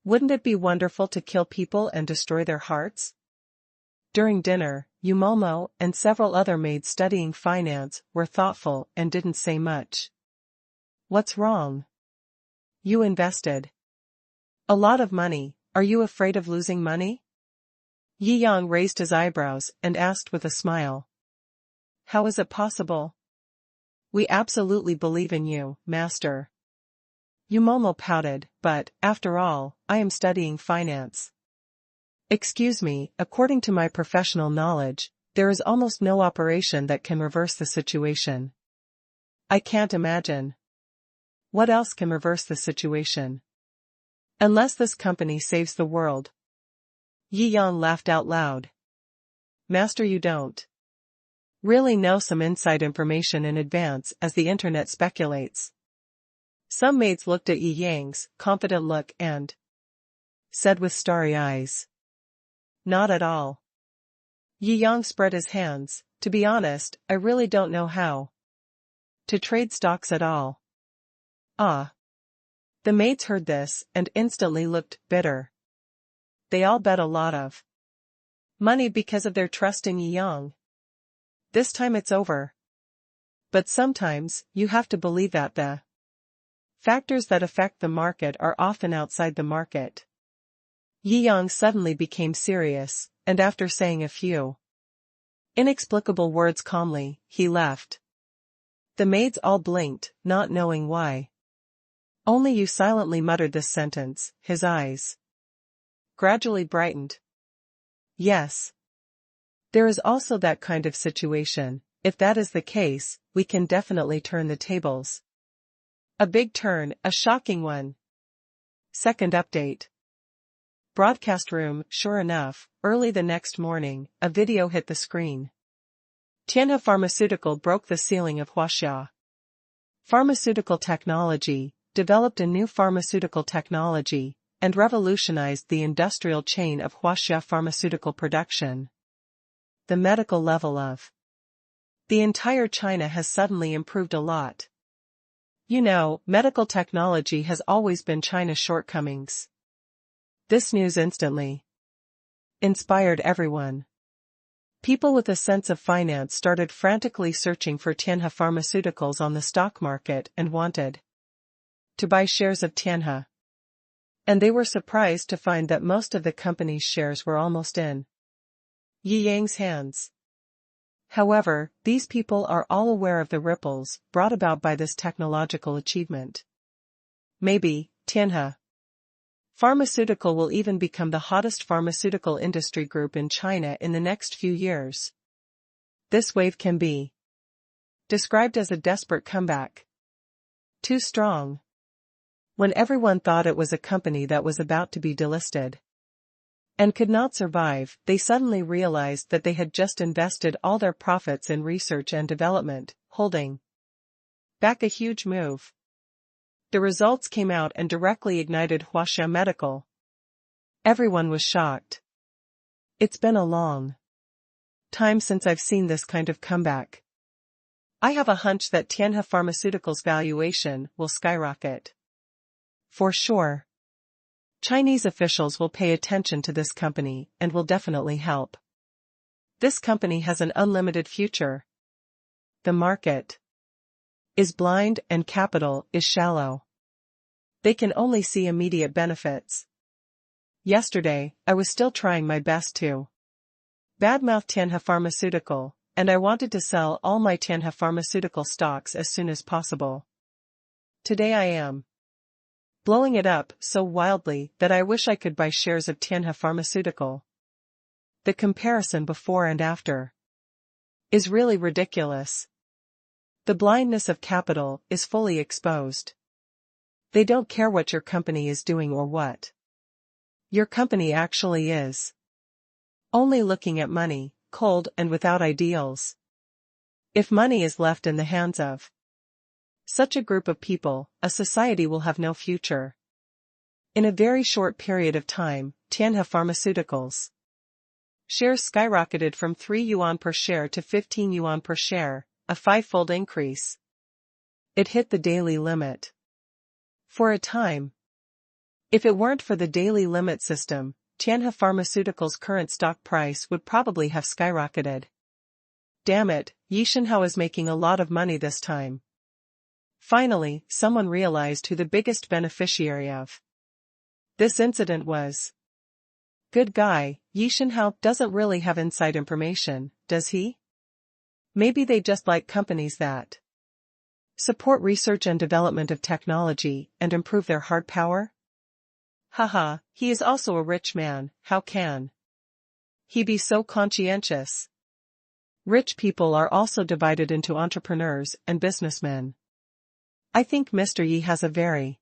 Wouldn't it be wonderful to kill people and destroy their hearts? During dinner, Yumomo and several other maids studying finance were thoughtful and didn't say much. What's wrong? You invested a lot of money, are you afraid of losing money? Yi Yang raised his eyebrows and asked with a smile. How is it possible? We absolutely believe in you, master. Yumomo pouted, but, after all, I am studying finance. Excuse me, according to my professional knowledge, there is almost no operation that can reverse the situation. I can't imagine. What else can reverse the situation? Unless this company saves the world. Yi Yang laughed out loud. Master, you don't really know some inside information in advance as the internet speculates. Some maids looked at Yi Yang's confident look and said with starry eyes. Not at all. Yi Yang spread his hands. To be honest, I really don't know how to trade stocks at all. Ah. The maids heard this and instantly looked bitter. They all bet a lot of money because of their trust in Yi Yang. This time it's over. But sometimes, you have to believe that the factors that affect the market are often outside the market. Yi Yang suddenly became serious, and after saying a few inexplicable words calmly, he left. The maids all blinked, not knowing why. Only Yu silently muttered this sentence, his eyes gradually brightened. Yes. There is also that kind of situation. If that is the case, we can definitely turn the tables. A big turn, a shocking one. Second update. Broadcast room. Sure enough, early the next morning, a video hit the screen. Tianhe Pharmaceutical broke the ceiling of Huaxia. Pharmaceutical technology, developed a new pharmaceutical technology, and revolutionized the industrial chain of Huaxia pharmaceutical production. The medical level of the entire China has suddenly improved a lot. You know, medical technology has always been China's shortcomings. This news instantly inspired everyone. People with a sense of finance started frantically searching for Tianhe Pharmaceuticals on the stock market and wanted to buy shares of Tianhe. And they were surprised to find that most of the company's shares were almost in Yi Yang's hands. However, these people are all aware of the ripples brought about by this technological achievement. Maybe, Tianhe Pharmaceutical will even become the hottest pharmaceutical industry group in China in the next few years. This wave can be described as a desperate comeback. Too strong. When everyone thought it was a company that was about to be delisted and could not survive, they suddenly realized that they had just invested all their profits in research and development, holding back a huge move. The results came out and directly ignited Huaxia Medical. Everyone was shocked. It's been a long time since I've seen this kind of comeback. I have a hunch that Tianhe Pharmaceuticals' valuation will skyrocket. For sure. Chinese officials will pay attention to this company and will definitely help. This company has an unlimited future. The market is blind and capital is shallow. They can only see immediate benefits. Yesterday, I was still trying my best to badmouth Tianhe Pharmaceutical, and I wanted to sell all my Tianhe Pharmaceutical stocks as soon as possible. Today I am blowing it up so wildly that I wish I could buy shares of Tianhe Pharmaceutical. The comparison before and after is really ridiculous. The blindness of capital is fully exposed. They don't care what your company is doing or what your company actually is. Only looking at money, cold and without ideals. If money is left in the hands of such a group of people, a society will have no future. In a very short period of time, Tianhe Pharmaceuticals shares skyrocketed from 3 yuan per share to 15 yuan per share, a 5-fold increase. It hit the daily limit. For a time. If it weren't for the daily limit system, Tianhe Pharmaceuticals' current stock price would probably have skyrocketed. Damn it, Yishenhao is making a lot of money this time. Finally, someone realized who the biggest beneficiary of this incident was. Good guy, Yishenhao doesn't really have inside information, does he? Maybe they just like companies that support research and development of technology and improve their hard power? Haha, he is also a rich man, how can he be so conscientious? Rich people are also divided into entrepreneurs and businessmen. I think Mr. Yi has a very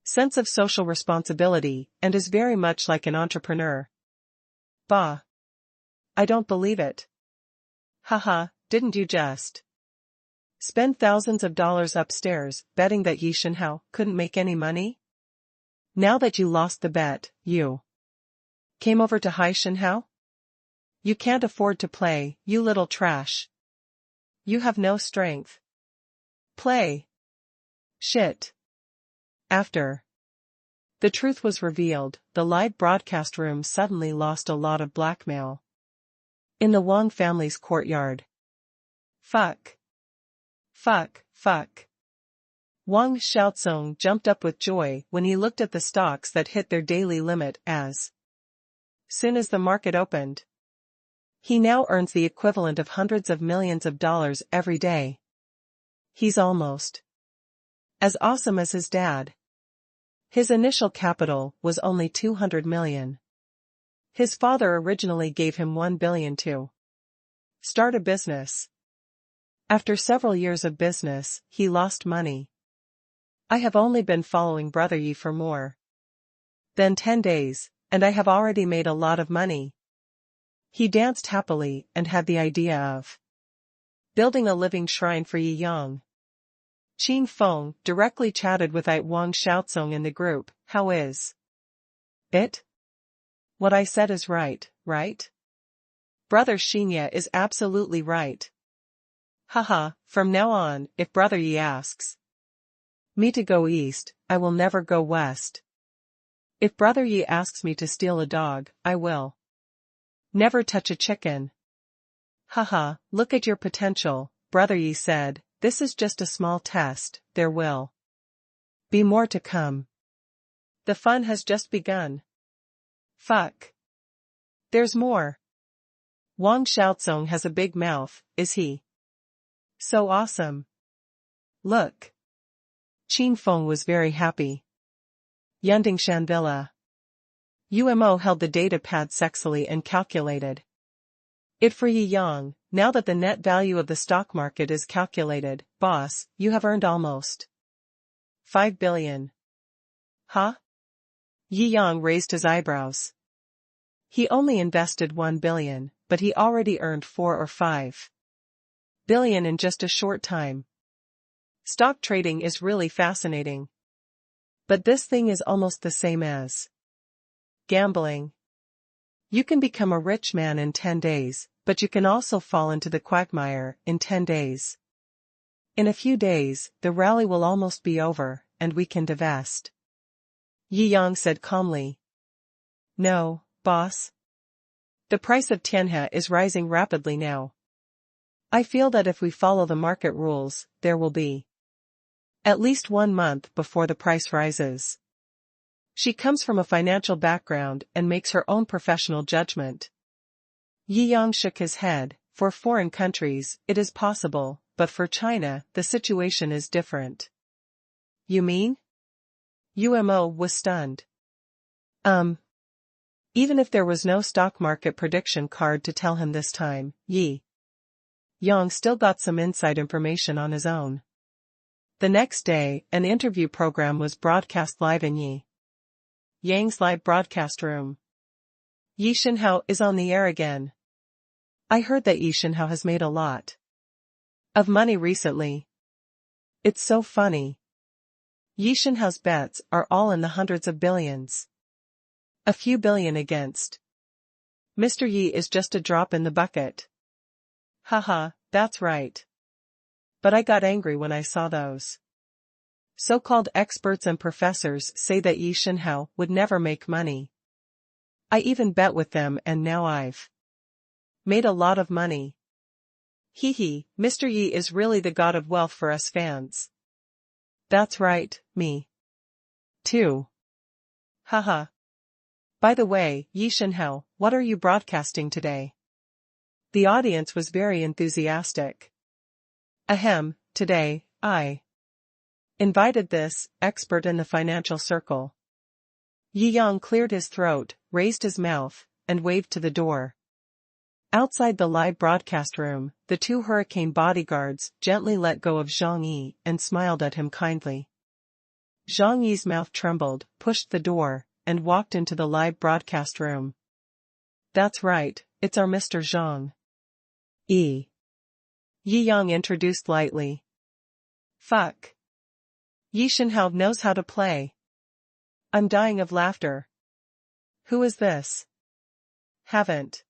sense of social responsibility and is very much like an entrepreneur. Bah. I don't believe it. Haha, didn't you just spend thousands of dollars upstairs betting that Yishenhao couldn't make any money? Now that you lost the bet, you came over to Yishenhao? You can't afford to play, you little trash. You have no strength. Play. Shit. After the truth was revealed, the live broadcast room suddenly lost a lot of blackmail in the Wang family's courtyard. Fuck. Fuck. Wang Xiaozong jumped up with joy when he looked at the stocks that hit their daily limit as soon as the market opened. He now earns the equivalent of hundreds of millions of dollars every day. He's almost as awesome as his dad. His initial capital was only 200 million. His father originally gave him 1 billion to start a business. After several years of business, he lost money. I have only been following Brother Yi for more than 10 days, and I have already made a lot of money. He danced happily and had the idea of building a living shrine for Yi Yang. Qin Feng directly chatted with Wang Xiaozong in the group. How is it? What I said is right, right? Brother Xinya is absolutely right. Haha, from now on, if Brother Yi asks me to go east, I will never go west. If Brother Yi asks me to steal a dog, I will never touch a chicken. Haha, look at your potential, Brother Yi said. This is just a small test, there will be more to come. The fun has just begun. Fuck. There's more. Wang Xiaozong has a big mouth, is he so awesome? Look. Qin Feng was very happy. Yunding Shanvilla. UMO held the data pad sexily and calculated it for Yi Yang. Now that the net value of the stock market is calculated, boss, you have earned almost 5 billion. Huh? Yi Yang raised his eyebrows. He only invested 1 billion, but he already earned 4 or 5 billion in just a short time. Stock trading is really fascinating. But this thing is almost the same as gambling. You can become a rich man in 10 days, but you can also fall into the quagmire in 10 days. In a few days, the rally will almost be over, and we can divest. Yi Yang said calmly. No, boss. The price of Tianhe is rising rapidly now. I feel that if we follow the market rules, there will be at least 1 month before the price rises. She comes from a financial background and makes her own professional judgment. Yi Yang shook his head. For foreign countries, it is possible, but for China, the situation is different. You mean? UMO was stunned. Even if there was no stock market prediction card to tell him this time, Yi Yang still got some inside information on his own. The next day, an interview program was broadcast live in Yi Yang's live broadcast room. Yi Shenhao is on the air again. I heard that Yi Shenhao has made a lot of money recently. It's so funny. Yi Shenhao's bets are all in the hundreds of billions. A few billion against Mr. Yi is just a drop in the bucket. Haha, that's right. But I got angry when I saw those so-called experts and professors say that Yi Shenhao would never make money. I even bet with them and now I've made a lot of money. Hee, Mr. Yi is really the god of wealth for us fans. That's right, me too. Haha. By the way, Yi Shenhao, what are you broadcasting today? The audience was very enthusiastic. Ahem, today, I invited this expert in the financial circle. Yi Yang cleared his throat, raised his mouth, and waved to the door. Outside the live broadcast room, the 2 hurricane bodyguards gently let go of Zhang Yi and smiled at him kindly. Zhang Yi's mouth trembled, pushed the door, and walked into the live broadcast room. That's right, it's our Mr. Zhang Yi Yang introduced lightly. Fuck. Yi Shenhao knows how to play. I'm dying of laughter. Who is this? Haven't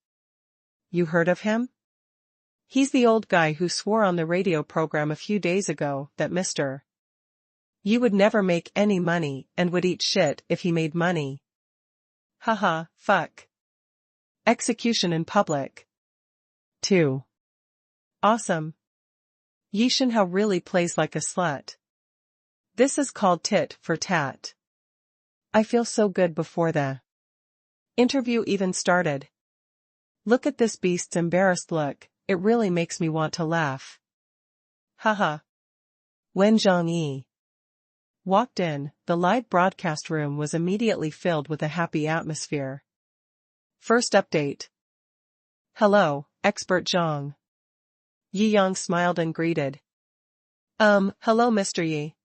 you heard of him? He's the old guy who swore on the radio program a few days ago that Mr. Yi would never make any money and would eat shit if he made money. Haha, fuck. Execution in public. 2. Awesome. Yishenhao really plays like a slut. This is called tit for tat. I feel so good before the interview even started. Look at this beast's embarrassed look, it really makes me want to laugh. Haha. When Zhang Yi walked in, the live broadcast room was immediately filled with a happy atmosphere. First update. Hello, expert Zhang. Yi Yang smiled and greeted. Hello Mr. Yi.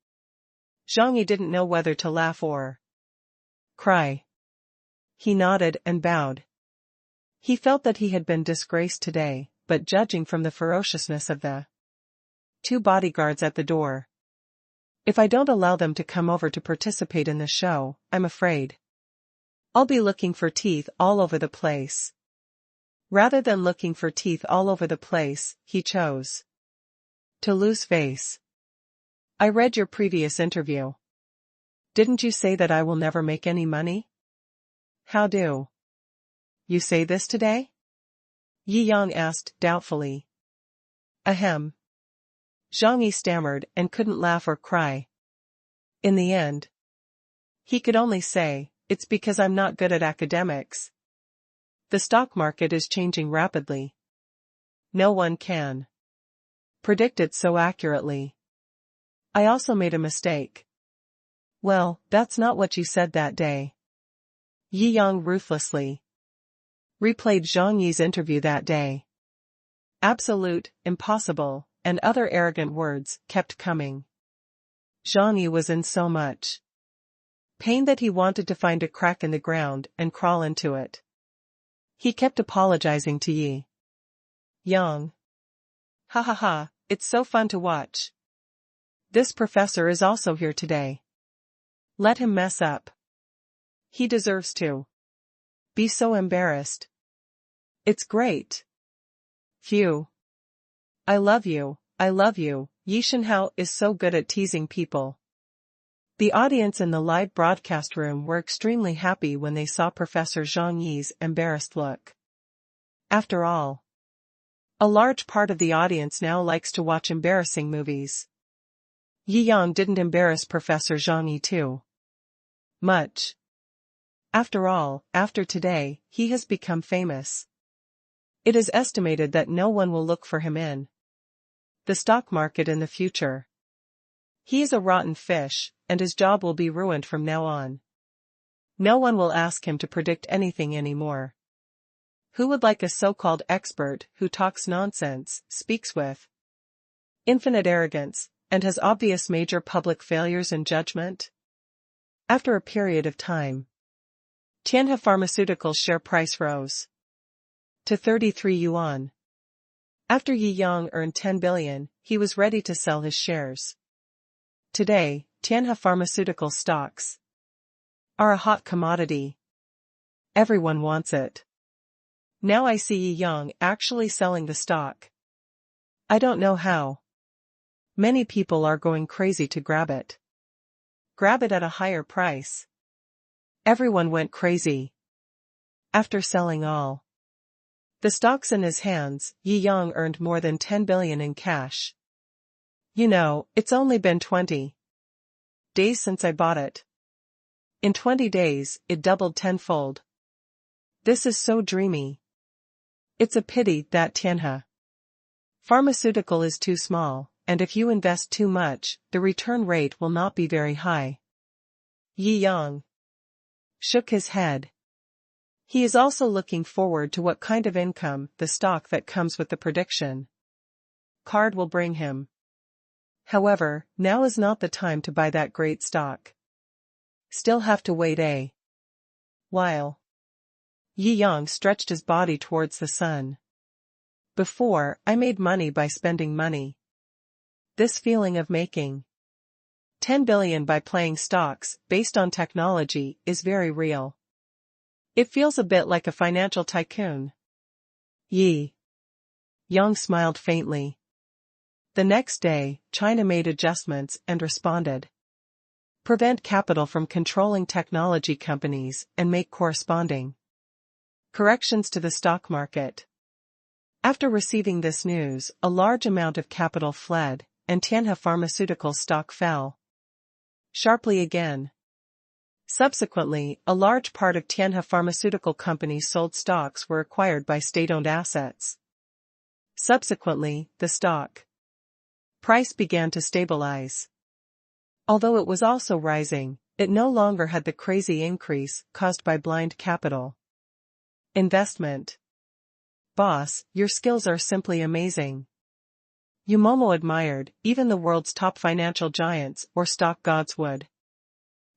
Zhang Yi didn't know whether to laugh or cry. He nodded and bowed. He felt that he had been disgraced today, but judging from the ferociousness of the two bodyguards at the door, if I don't allow them to come over to participate in the show, I'm afraid I'll be looking for teeth all over the place. Rather than looking for teeth all over the place, he chose to lose face. I read your previous interview. Didn't you say that I will never make any money? How do you say this today? Yi Yang asked doubtfully. Ahem. Zhang Yi stammered and couldn't laugh or cry. In the end, he could only say, it's because I'm not good at academics. The stock market is changing rapidly. No one can predict it so accurately. I also made a mistake. Well, that's not what you said that day. Yi Yang ruthlessly replayed Zhang Yi's interview that day. Absolute, impossible, and other arrogant words kept coming. Zhang Yi was in so much pain that he wanted to find a crack in the ground and crawl into it. He kept apologizing to Yi Yang. Ha ha ha, it's so fun to watch. This professor is also here today. Let him mess up. He deserves to be so embarrassed. It's great. Phew. I love you, Yishenhao is so good at teasing people. The audience in the live broadcast room were extremely happy when they saw Professor Zhang Yi's embarrassed look. After all, a large part of the audience now likes to watch embarrassing movies. Yi Yang didn't embarrass Professor Zhang Yi too much. After all, after today, he has become famous. It is estimated that no one will look for him in the stock market in the future. He is a rotten fish, and his job will be ruined from now on. No one will ask him to predict anything anymore. Who would like a so-called expert who talks nonsense, speaks with infinite arrogance, and has obvious major public failures in judgment? After a period of time, Tianhe Pharmaceuticals' share price rose to 33 yuan. After Yi Yang earned 10 billion, he was ready to sell his shares. Today, Tianhe Pharmaceutical stocks are a hot commodity. Everyone wants it. Now I see Yi Yang actually selling the stock. I don't know how. Many people are going crazy to grab it. Grab it at a higher price. Everyone went crazy. After selling all the stocks in his hands, Yi Yang earned more than 10 billion in cash. You know, it's only been 20 days since I bought it. In 20 days, it doubled tenfold. This is so dreamy. It's a pity that Tianhe Pharmaceutical is too small, and if you invest too much, the return rate will not be very high. Yi Yang shook his head. He is also looking forward to what kind of income the stock that comes with the prediction card will bring him. However, now is not the time to buy that great stock. Still have to wait a while. Yi Yang stretched his body towards the sun. Before, I made money by spending money. This feeling of making 10 billion by playing stocks, based on technology, is very real. It feels a bit like a financial tycoon. Yi Yang smiled faintly. The next day, China made adjustments and responded. Prevent capital from controlling technology companies and make corresponding corrections to the stock market. After receiving this news, a large amount of capital fled, and Tianhe pharmaceutical stock fell sharply again. Subsequently, a large part of Tianhe pharmaceutical company's sold stocks were acquired by state-owned assets. Subsequently, the stock price began to stabilize. Although it was also rising, it no longer had the crazy increase caused by blind capital investment. Boss, your skills are simply amazing. Yumomo admired. Even the world's top financial giants or stock gods would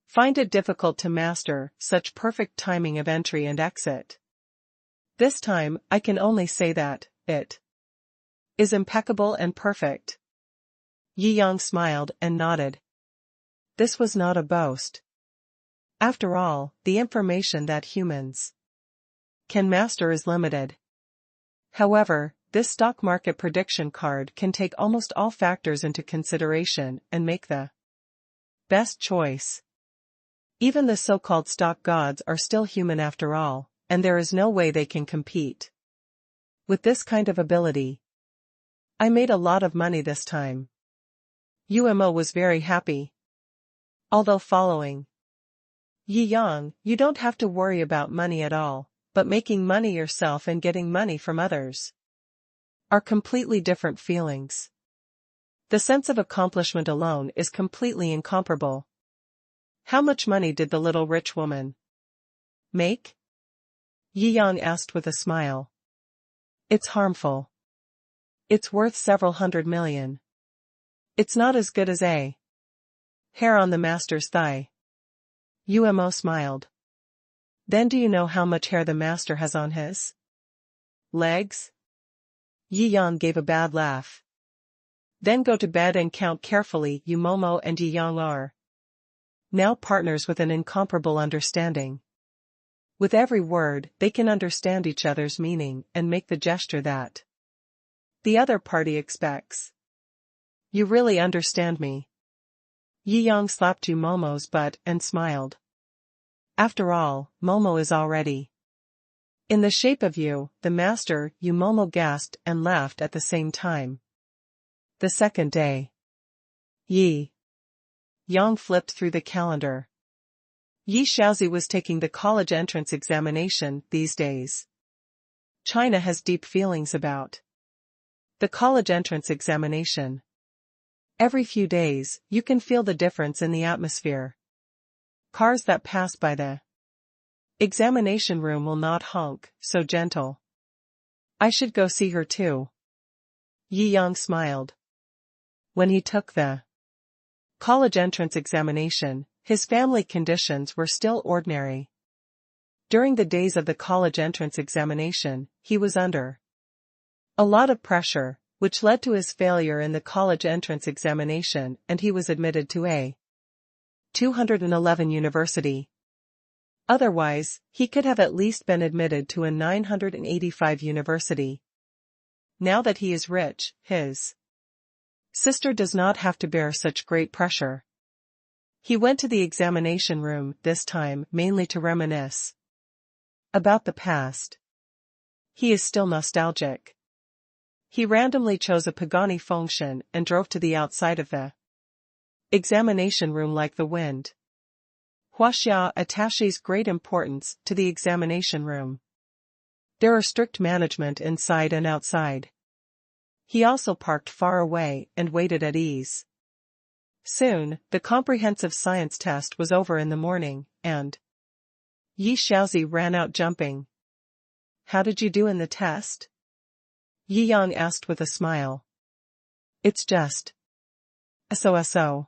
find it difficult to master such perfect timing of entry and exit. This time, I can only say that it is impeccable and perfect. Yi Yang smiled and nodded. This was not a boast. After all, the information that humans can master is limited. However, this stock market prediction card can take almost all factors into consideration and make the best choice. Even the so-called stock gods are still human after all, and there is no way they can compete with this kind of ability. I made a lot of money this time. Umo was very happy. Although following Yi Yang, you don't have to worry about money at all, but making money yourself and getting money from others are completely different feelings. The sense of accomplishment alone is completely incomparable. How much money did the little rich woman make? Yi Yang asked with a smile. It's harmful. It's worth several hundred million. It's not as good as a hair on the master's thigh. Umo smiled. Then do you know how much hair the master has on his legs? Yi Yang gave a bad laugh. Then go to bed and count carefully. Umomo and Yi Yang are now partners with an incomparable understanding. With every word, they can understand each other's meaning and make the gesture that the other party expects. You really understand me. Yi Yang slapped Umomo's butt and smiled. After all, Momo is already in the shape of you, the master. Umomo gasped and laughed at the same time. The second day. Yi Yang flipped through the calendar. Yi Shaozi was taking the college entrance examination these days. China has deep feelings about the college entrance examination. Every few days, you can feel the difference in the atmosphere. Cars that pass by the examination room will not honk, so gentle. I should go see her too. Yi Yang smiled. When he took the college entrance examination, his family conditions were still ordinary. During the days of the college entrance examination, he was under a lot of pressure, which led to his failure in the college entrance examination, and he was admitted to a 211 university. Otherwise, he could have at least been admitted to a 985 university. Now that he is rich, his sister does not have to bear such great pressure. He went to the examination room this time mainly to reminisce about the past. He is still nostalgic. He randomly chose a Pagani Fengshen and drove to the outside of the examination room like the wind. Huaxia attaches great importance to the examination room. There are strict management inside and outside. He also parked far away and waited at ease. Soon, the comprehensive science test was over in the morning, and Yi Shaozi ran out jumping. How did you do in the test? Yi Yang asked with a smile. It's just so.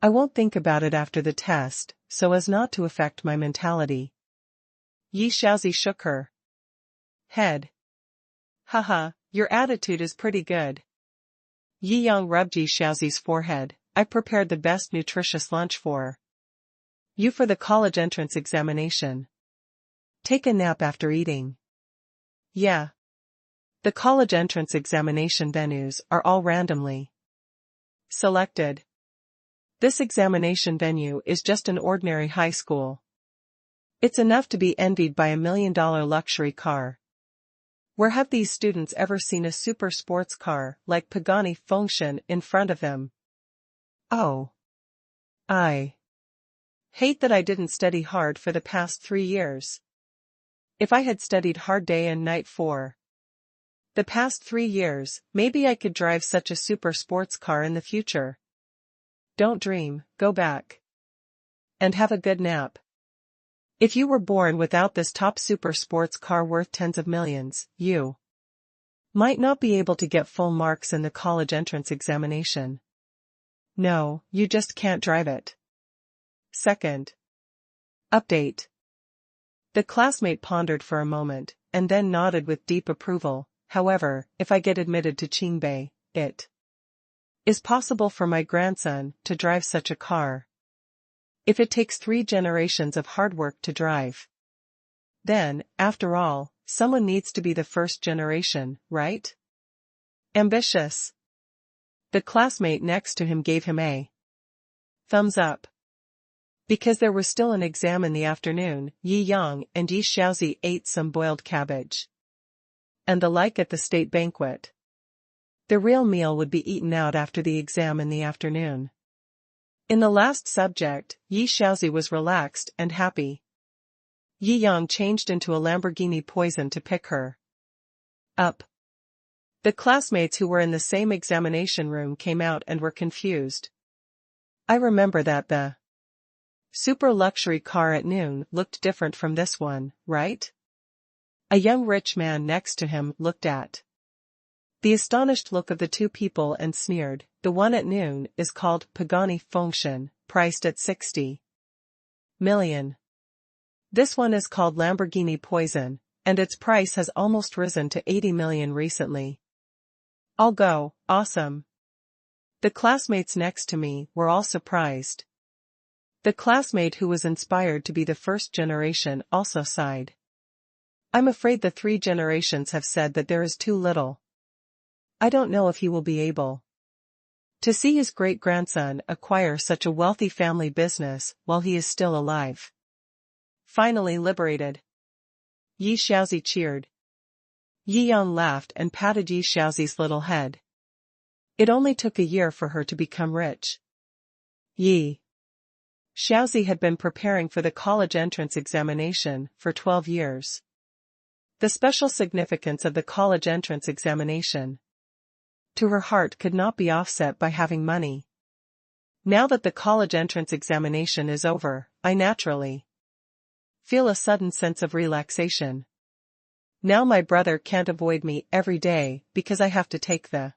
I won't think about it after the test, so as not to affect my mentality. Yi Shaozi shook her head. Haha, your attitude is pretty good. Yi Yang rubbed Yi Shaozi's forehead. I prepared the best nutritious lunch for you for the college entrance examination. Take a nap after eating. Yeah. The college entrance examination venues are all randomly selected. This examination venue is just an ordinary high school. It's enough to be envied by $1 million luxury car. Where have these students ever seen a super sports car like Pagani function in front of them? Oh. I hate that I didn't study hard for the past 3 years. If I had studied hard day and night for the past 3 years, maybe I could drive such a super sports car in the future. Don't dream, go back. And have a good nap. If you were born without this top super sports car worth tens of millions, you might not be able to get full marks in the college entrance examination. No, you just can't drive it. Second. Update. The classmate pondered for a moment, and then nodded with deep approval. However, if I get admitted to Qingbei, it is possible for my grandson to drive such a car. If it takes 3 generations of hard work to drive, then, after all, someone needs to be the first generation, right? Ambitious. The classmate next to him gave him a thumbs up. Because there was still an exam in the afternoon, Yi Yang and Yi Xiaozi ate some boiled cabbage and the like at the state banquet. The real meal would be eaten out after the exam in the afternoon. In the last subject, Yi Xiaozi was relaxed and happy. Yi Yang changed into a Lamborghini Poison to pick her up. The classmates who were in the same examination room came out and were confused. I remember that the super luxury car at noon looked different from this one, right? A young rich man next to him looked at the astonished look of the two people and sneered. The one at noon is called Pagani function, priced at 60 million. This one is called Lamborghini Poison, and its price has almost risen to 80 million recently. I'll go, awesome. The classmates next to me were all surprised. The classmate who was inspired to be the first generation also sighed. I'm afraid the 3 generations have said that there is too little. I don't know if he will be able to see his great-grandson acquire such a wealthy family business while he is still alive. Finally liberated. Yi Xiaozi cheered. Yi Yang laughed and patted Yi Xiaozi's little head. It only took a year for her to become rich. Yi Xiaozi had been preparing for the college entrance examination for 12 years. The special significance of the college entrance examination to her heart could not be offset by having money. Now that the college entrance examination is over, I naturally feel a sudden sense of relaxation. Now my brother can't avoid me every day because I have to take the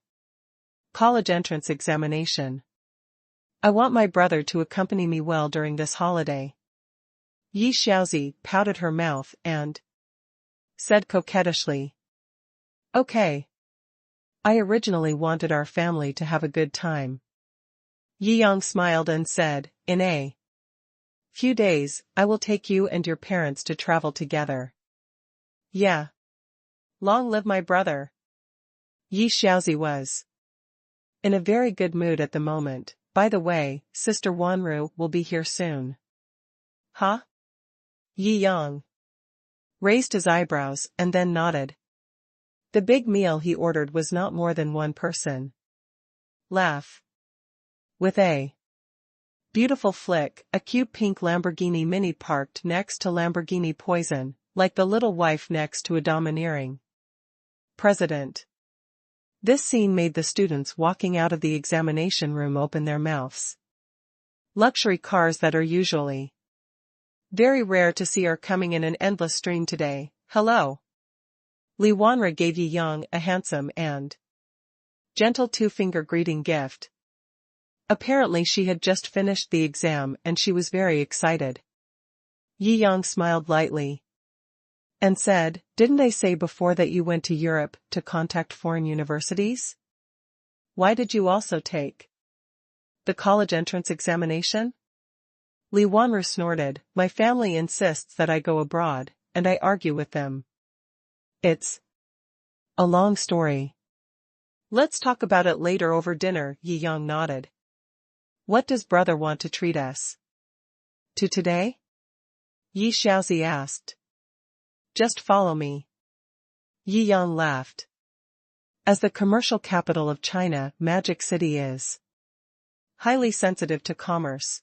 college entrance examination. I want my brother to accompany me well during this holiday. Yi Xiaozi pouted her mouth and said coquettishly, Okay. I originally wanted our family to have a good time. Yi Yang smiled and said, In a few days, I will take you and your parents to travel together. Yeah. Long live my brother. Yi Xiaozi was in a very good mood at the moment. By the way, Sister Wanru will be here soon. Huh? Yi Yang raised his eyebrows and then nodded. The big meal he ordered was not more than one person. Laugh. With a beautiful flick, a cute pink Lamborghini Mini parked next to Lamborghini Poison, like the little wife next to a domineering president. This scene made the students walking out of the examination room open their mouths. Luxury cars that are usually very rare to see are coming in an endless stream today. Hello. Li Wanra gave Yi Yang a handsome and gentle 2-finger greeting gift. Apparently she had just finished the exam and she was very excited. Yi Yang smiled lightly and said, Didn't I say before that you went to Europe to contact foreign universities? Why did you also take the college entrance examination? Li Wanru snorted, My family insists that I go abroad, and I argue with them. It's a long story. Let's talk about it later over dinner, Yi Yang nodded. What does brother want to treat us to today? Yi Xiaozi asked. Just follow me. Yi Yang laughed. As the commercial capital of China, Magic City is highly sensitive to commerce.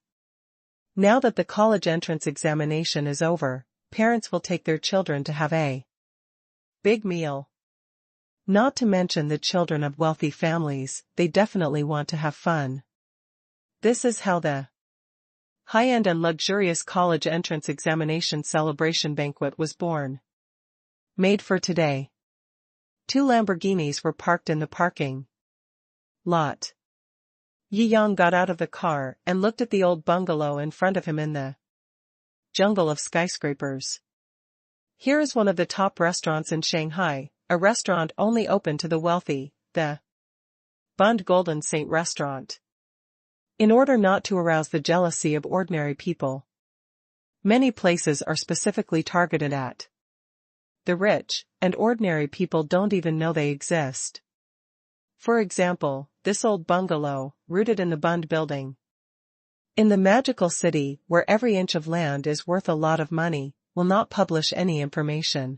Now that the college entrance examination is over, parents will take their children to have a big meal. Not to mention the children of wealthy families, they definitely want to have fun. This is how the high-end and luxurious college entrance examination celebration banquet was born. Made for today. 2 Lamborghinis were parked in the parking lot. Yi Yang got out of the car and looked at the old bungalow in front of him in the jungle of skyscrapers. Here is one of the top restaurants in Shanghai, a restaurant only open to the wealthy, the Bund Golden Saint Restaurant. In order not to arouse the jealousy of ordinary people, many places are specifically targeted at the rich, and ordinary people don't even know they exist. For example, this old bungalow, rooted in the Bund building. In the magical city, where every inch of land is worth a lot of money, will not publish any information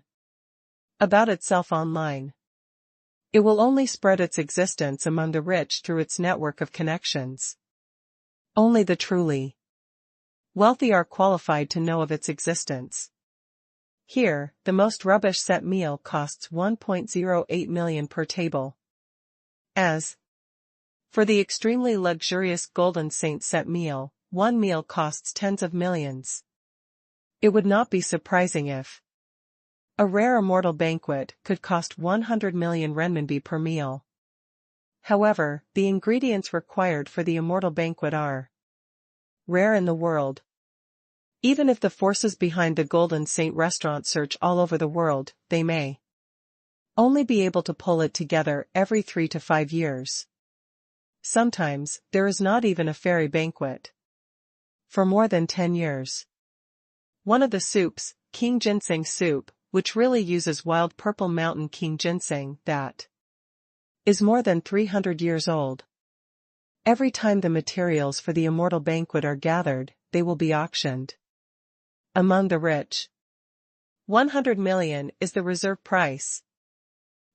about itself online. It will only spread its existence among the rich through its network of connections. Only the truly wealthy are qualified to know of its existence. Here, the most rubbish set meal costs 1.08 million per table. As for the extremely luxurious Golden Saint set meal, one meal costs tens of millions. It would not be surprising if a rare immortal banquet could cost 100 million renminbi per meal. However, the ingredients required for the immortal banquet are rare in the world. Even if the forces behind the Golden Saint restaurant search all over the world, they may only be able to pull it together every 3 to 5 years. Sometimes, there is not even a fairy banquet for more than 10 years. One of the soups, King Ginseng soup, which really uses wild purple mountain king ginseng, that is more than 300 years old. Every time the materials for the immortal banquet are gathered, they will be auctioned among the rich. 100 million is the reserve price.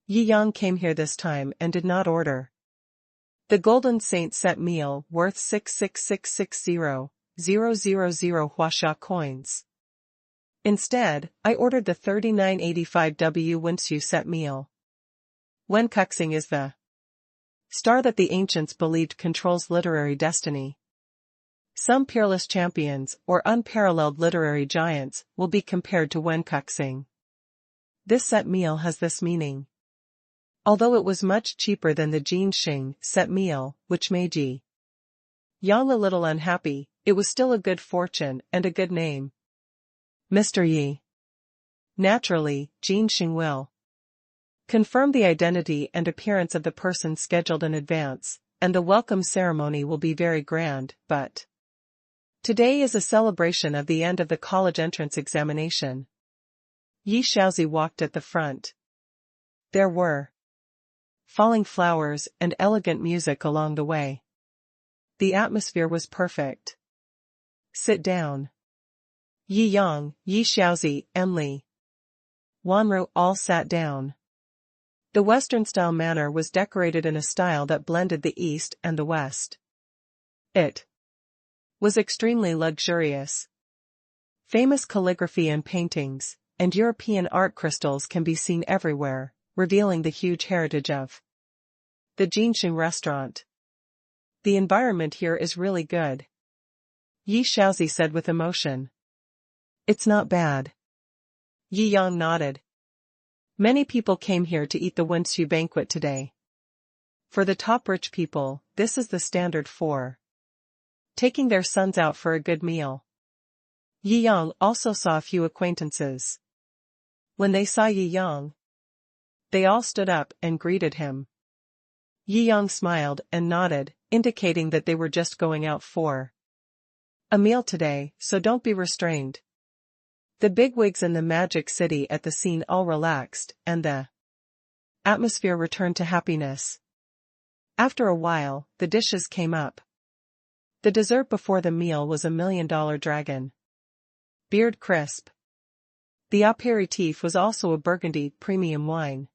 Yi Yang came here this time and did not order the Golden Saint set meal worth 66660,000 Huasha coins. Instead, I ordered the 3985 W Winsu set meal. Wenkuxing is the star that the ancients believed controls literary destiny. Some peerless champions or unparalleled literary giants will be compared to Wenkuxing. This set meal has this meaning. Although it was much cheaper than the Jiangjing set meal, which made Yi Yang a little unhappy, it was still a good fortune and a good name. Mr. Yi. Naturally, Jiangjing will confirm the identity and appearance of the person scheduled in advance, and the welcome ceremony will be very grand, but today is a celebration of the end of the college entrance examination. Yi Shaozi walked at the front. There were falling flowers and elegant music along the way. The atmosphere was perfect. Sit down. Yi Yang, Yi Shaozi, and Li Wanru all sat down. The Western-style manor was decorated in a style that blended the East and the West. It was extremely luxurious. Famous calligraphy and paintings, and European art crystals can be seen everywhere, revealing the huge heritage of the Jiangjing restaurant. The environment here is really good, Yi Shaozi said with emotion. It's not bad. Yi Yang nodded. Many people came here to eat the Winsu banquet today. For the top rich people, this is the standard for taking their sons out for a good meal. Yi Yang also saw a few acquaintances. When they saw Yi Yang, they all stood up and greeted him. Yi Yang smiled and nodded, indicating that they were just going out for a meal today, so don't be restrained. The bigwigs in the Magic City at the scene all relaxed, and the atmosphere returned to happiness. After a while, the dishes came up. The dessert before the meal was $1 million dragon beard crisp. The aperitif was also a Burgundy premium wine.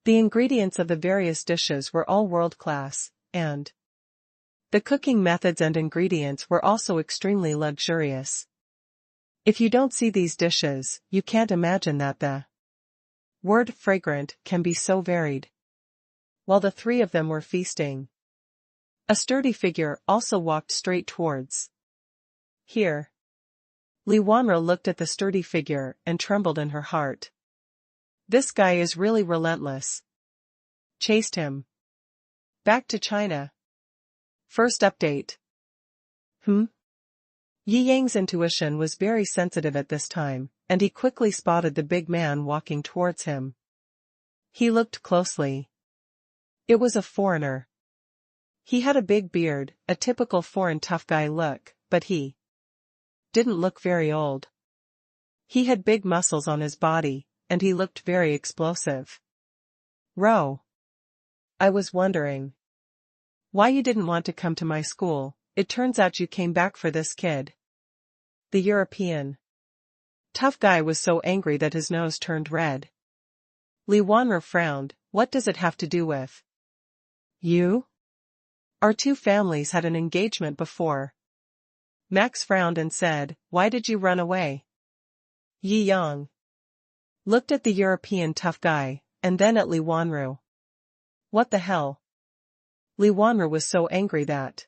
The ingredients of the various dishes were all world-class, and the cooking methods and ingredients were also extremely luxurious. If you don't see these dishes, you can't imagine that the word fragrant can be so varied. While the three of them were feasting, a sturdy figure also walked straight towards here. Li Wanru looked at the sturdy figure and trembled in her heart. This guy is really relentless. Chased him back to China. First update. Yi Yang's intuition was very sensitive at this time, and he quickly spotted the big man walking towards him. He looked closely. It was a foreigner. He had a big beard, a typical foreign tough guy look, but he didn't look very old. He had big muscles on his body, and he looked very explosive. Ro. I was wondering why you didn't want to come to my school. It turns out you came back for this kid. The European tough guy was so angry that his nose turned red. Li Wanru frowned. What does it have to do with you? Our two families had an engagement before. Max frowned and said, why did you run away? Yi Yang looked at the European tough guy, and then at Li Wanru. What the hell? Li Wanru was so angry that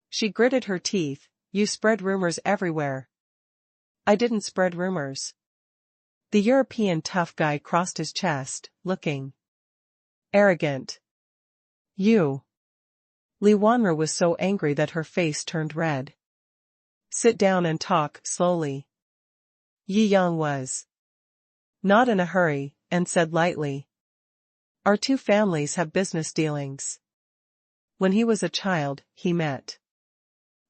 she gritted her teeth. You spread rumors everywhere. I didn't spread rumors. The European tough guy crossed his chest, looking arrogant. You. Li Wanru was so angry that her face turned red. Sit down and talk slowly. Yi Yang was not in a hurry, and said lightly. Our two families have business dealings. When he was a child, he met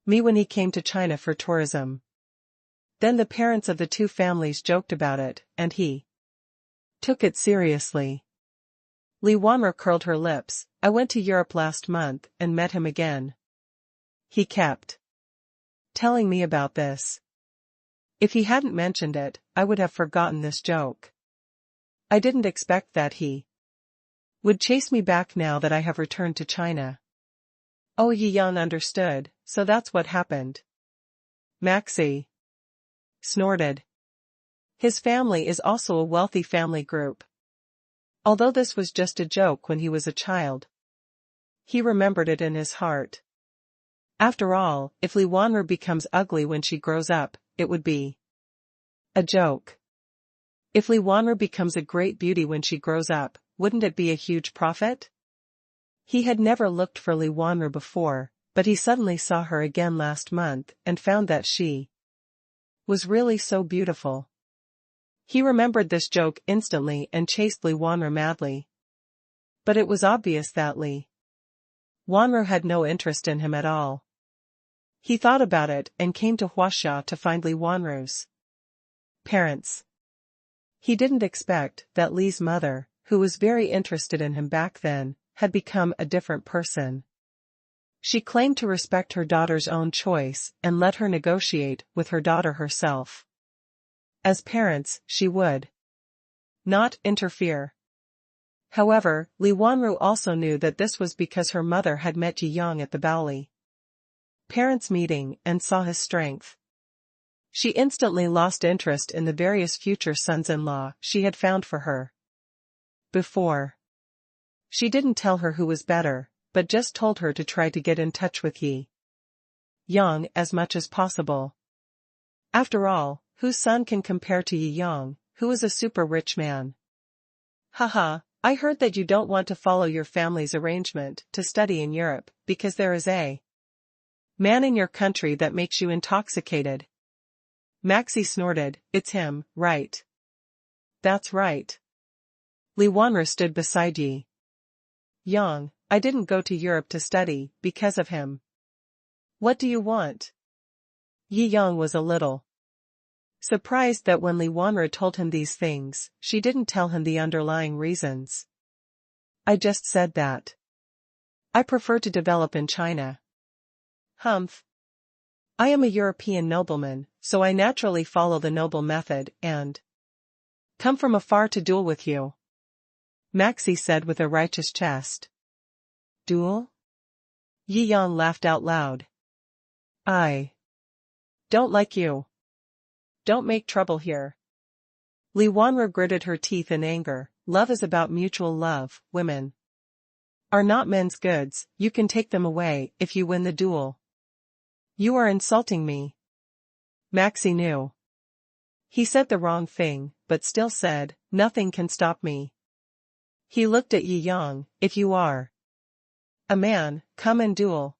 me when he came to China for tourism. Then the parents of the two families joked about it, and he took it seriously. Li Wanru curled her lips. I went to Europe last month and met him again. He kept telling me about this. If he hadn't mentioned it, I would have forgotten this joke. I didn't expect that he would chase me back now that I have returned to China. Oh, Yi Yang understood, so that's what happened. Maxie snorted. His family is also a wealthy family group. Although this was just a joke when he was a child, he remembered it in his heart. After all, if Li Wanru becomes ugly when she grows up, it would be a joke. If Li Wanru becomes a great beauty when she grows up, wouldn't it be a huge profit? He had never looked for Li Wanru before, but he suddenly saw her again last month and found that she was really so beautiful. He remembered this joke instantly and chased Li Wanru madly. But it was obvious that Li Wanru had no interest in him at all. He thought about it and came to Huaxia to find Li Wanru's parents. He didn't expect that Li's mother, who was very interested in him back then, had become a different person. She claimed to respect her daughter's own choice and let her negotiate with her daughter herself. As parents, she would not interfere. However, Li Wanru also knew that this was because her mother had met Yi Yang at the Baoli parents' meeting and saw his strength. She instantly lost interest in the various future sons-in-law she had found for her. Before, she didn't tell her who was better, but just told her to try to get in touch with Yi Yang as much as possible. After all, whose son can compare to Yi Yang, who is a super rich man? Haha, I heard that you don't want to follow your family's arrangement to study in Europe, because there is a man in your country that makes you intoxicated. Maxie snorted. It's him, right? That's right. Li Wanru stood beside Yi Yang. I didn't go to Europe to study, because of him. What do you want? Yi Yang was a little surprised that when Li Wanru told him these things, she didn't tell him the underlying reasons. I just said that I prefer to develop in China. Humph. I am a European nobleman, so I naturally follow the noble method and come from afar to duel with you. Maxi said with a righteous chest. Duel? Yi Yang laughed out loud. I don't like you. Don't make trouble here. Li Wanru gritted her teeth in anger. Love is about mutual love. Women are not men's goods. You can take them away if you win the duel. You are insulting me. Maxi knew he said the wrong thing, but still said, nothing can stop me. He looked at Yi Yang. If you are a man, come and duel.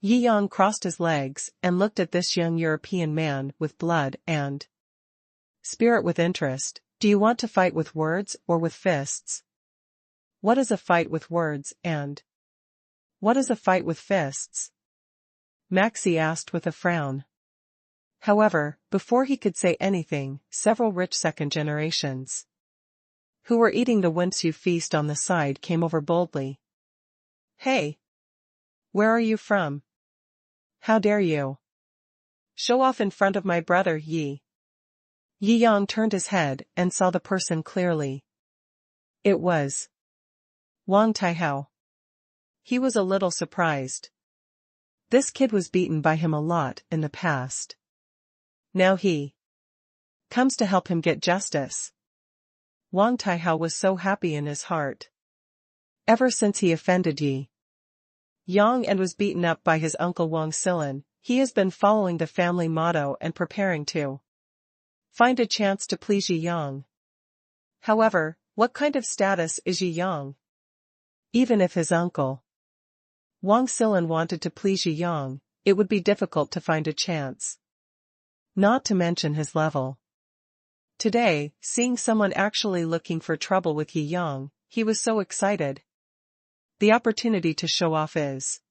Yi Yang crossed his legs and looked at this young European man with blood and spirit with interest. Do you want to fight with words or with fists? What is a fight with words and what is a fight with fists? Maxi asked with a frown. However, before he could say anything, several rich second generations who were eating the Wensu feast on the side came over boldly. Hey! Where are you from? How dare you show off in front of my brother Yi? Yi Yang turned his head and saw the person clearly. It was Wang Taihao. He was a little surprised. This kid was beaten by him a lot in the past. Now he comes to help him get justice. Wang Taihao was so happy in his heart. Ever since he offended Yi Yang and was beaten up by his uncle Wang Silin, he has been following the family motto and preparing to find a chance to please Yi Yang. However, what kind of status is Yi Yang? Even if his uncle Wang Silin wanted to please Yi Yang, it would be difficult to find a chance. Not to mention his level. Today, seeing someone actually looking for trouble with Yi Yang, he was so excited. The opportunity to show off is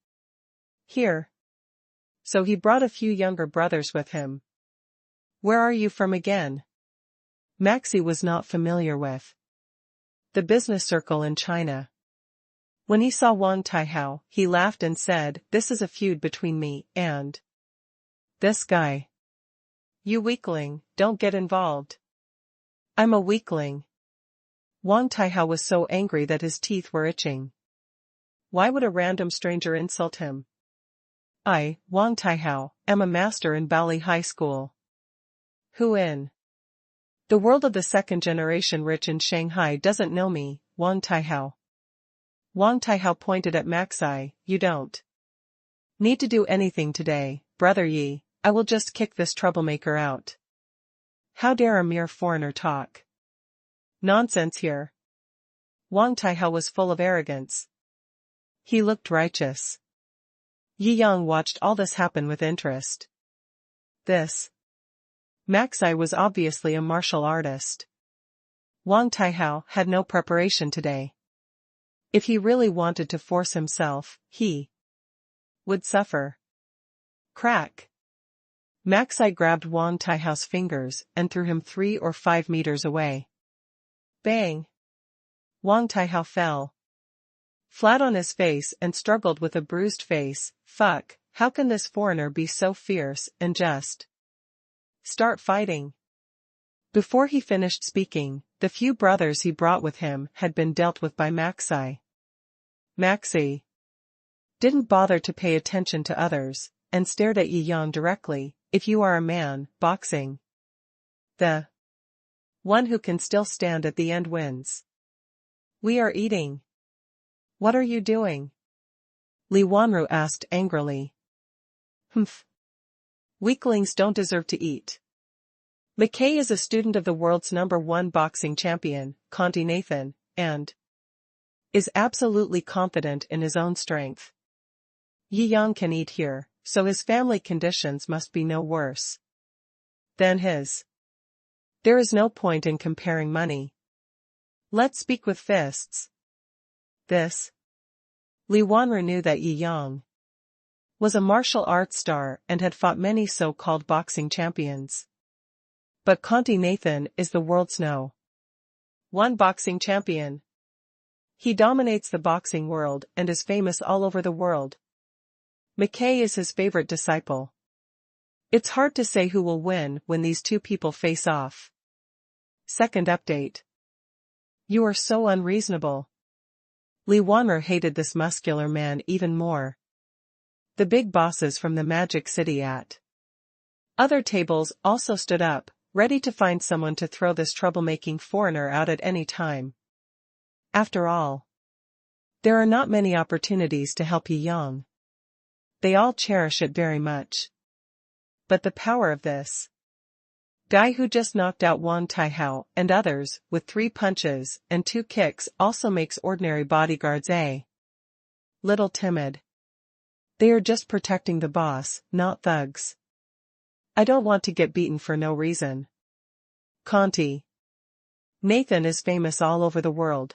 here. So he brought a few younger brothers with him. Where are you from again? Maxi was not familiar with the business circle in China. When he saw Wang Taihao, he laughed and said, this is a feud between me and this guy. You weakling, don't get involved. I'm a weakling. Wang Taihao was so angry that his teeth were itching. Why would a random stranger insult him? I, Wang Taihao, am a master in Bali High School. Who in the world of the second generation rich in Shanghai doesn't know me, Wang Taihao? Wang Taihao pointed at Maxi. You don't need to do anything today, brother Yi. I will just kick this troublemaker out. How dare a mere foreigner talk nonsense here? Wang Taihao was full of arrogance. He looked righteous. Yi Yang watched all this happen with interest. This Maxi was obviously a martial artist. Wang Taihao had no preparation today. If he really wanted to force himself, he would suffer. Crack. Maxi grabbed Wang Taihao's fingers and threw him 3 or 5 meters away. Bang! Wang Taihao fell flat on his face and struggled with a bruised face. Fuck, how can this foreigner be so fierce and just start fighting? Before he finished speaking, the few brothers he brought with him had been dealt with by Maxi. Maxi didn't bother to pay attention to others, and stared at Yi Yang directly. If you are a man, boxing, the one who can still stand at the end wins. We are eating. What are you doing? Li Wanru asked angrily. Humph. Weaklings don't deserve to eat. McKay is a student of the world's #1 boxing champion, Conti Nathan, and is absolutely confident in his own strength. Yi Yang can eat here, so his family conditions must be no worse than his. There is no point in comparing money. Let's speak with fists. This. Li Wanru knew that Yi Yang was a martial arts star and had fought many so-called boxing champions. But Conti Nathan is the world's #1 boxing champion. He dominates the boxing world and is famous all over the world. McKay is his favorite disciple. It's hard to say who will win when these two people face off. Second update. You are so unreasonable. Li Wanmer hated this muscular man even more. The big bosses from the Magic City at other tables also stood up, ready to find someone to throw this troublemaking foreigner out at any time. After all, there are not many opportunities to help Yi Yang. They all cherish it very much. But the power of this guy who just knocked out Wan Taihao and others with 3 punches and 2 kicks also makes ordinary bodyguards a little timid. They are just protecting the boss, not thugs. I don't want to get beaten for no reason. Conti. Nathan is famous all over the world.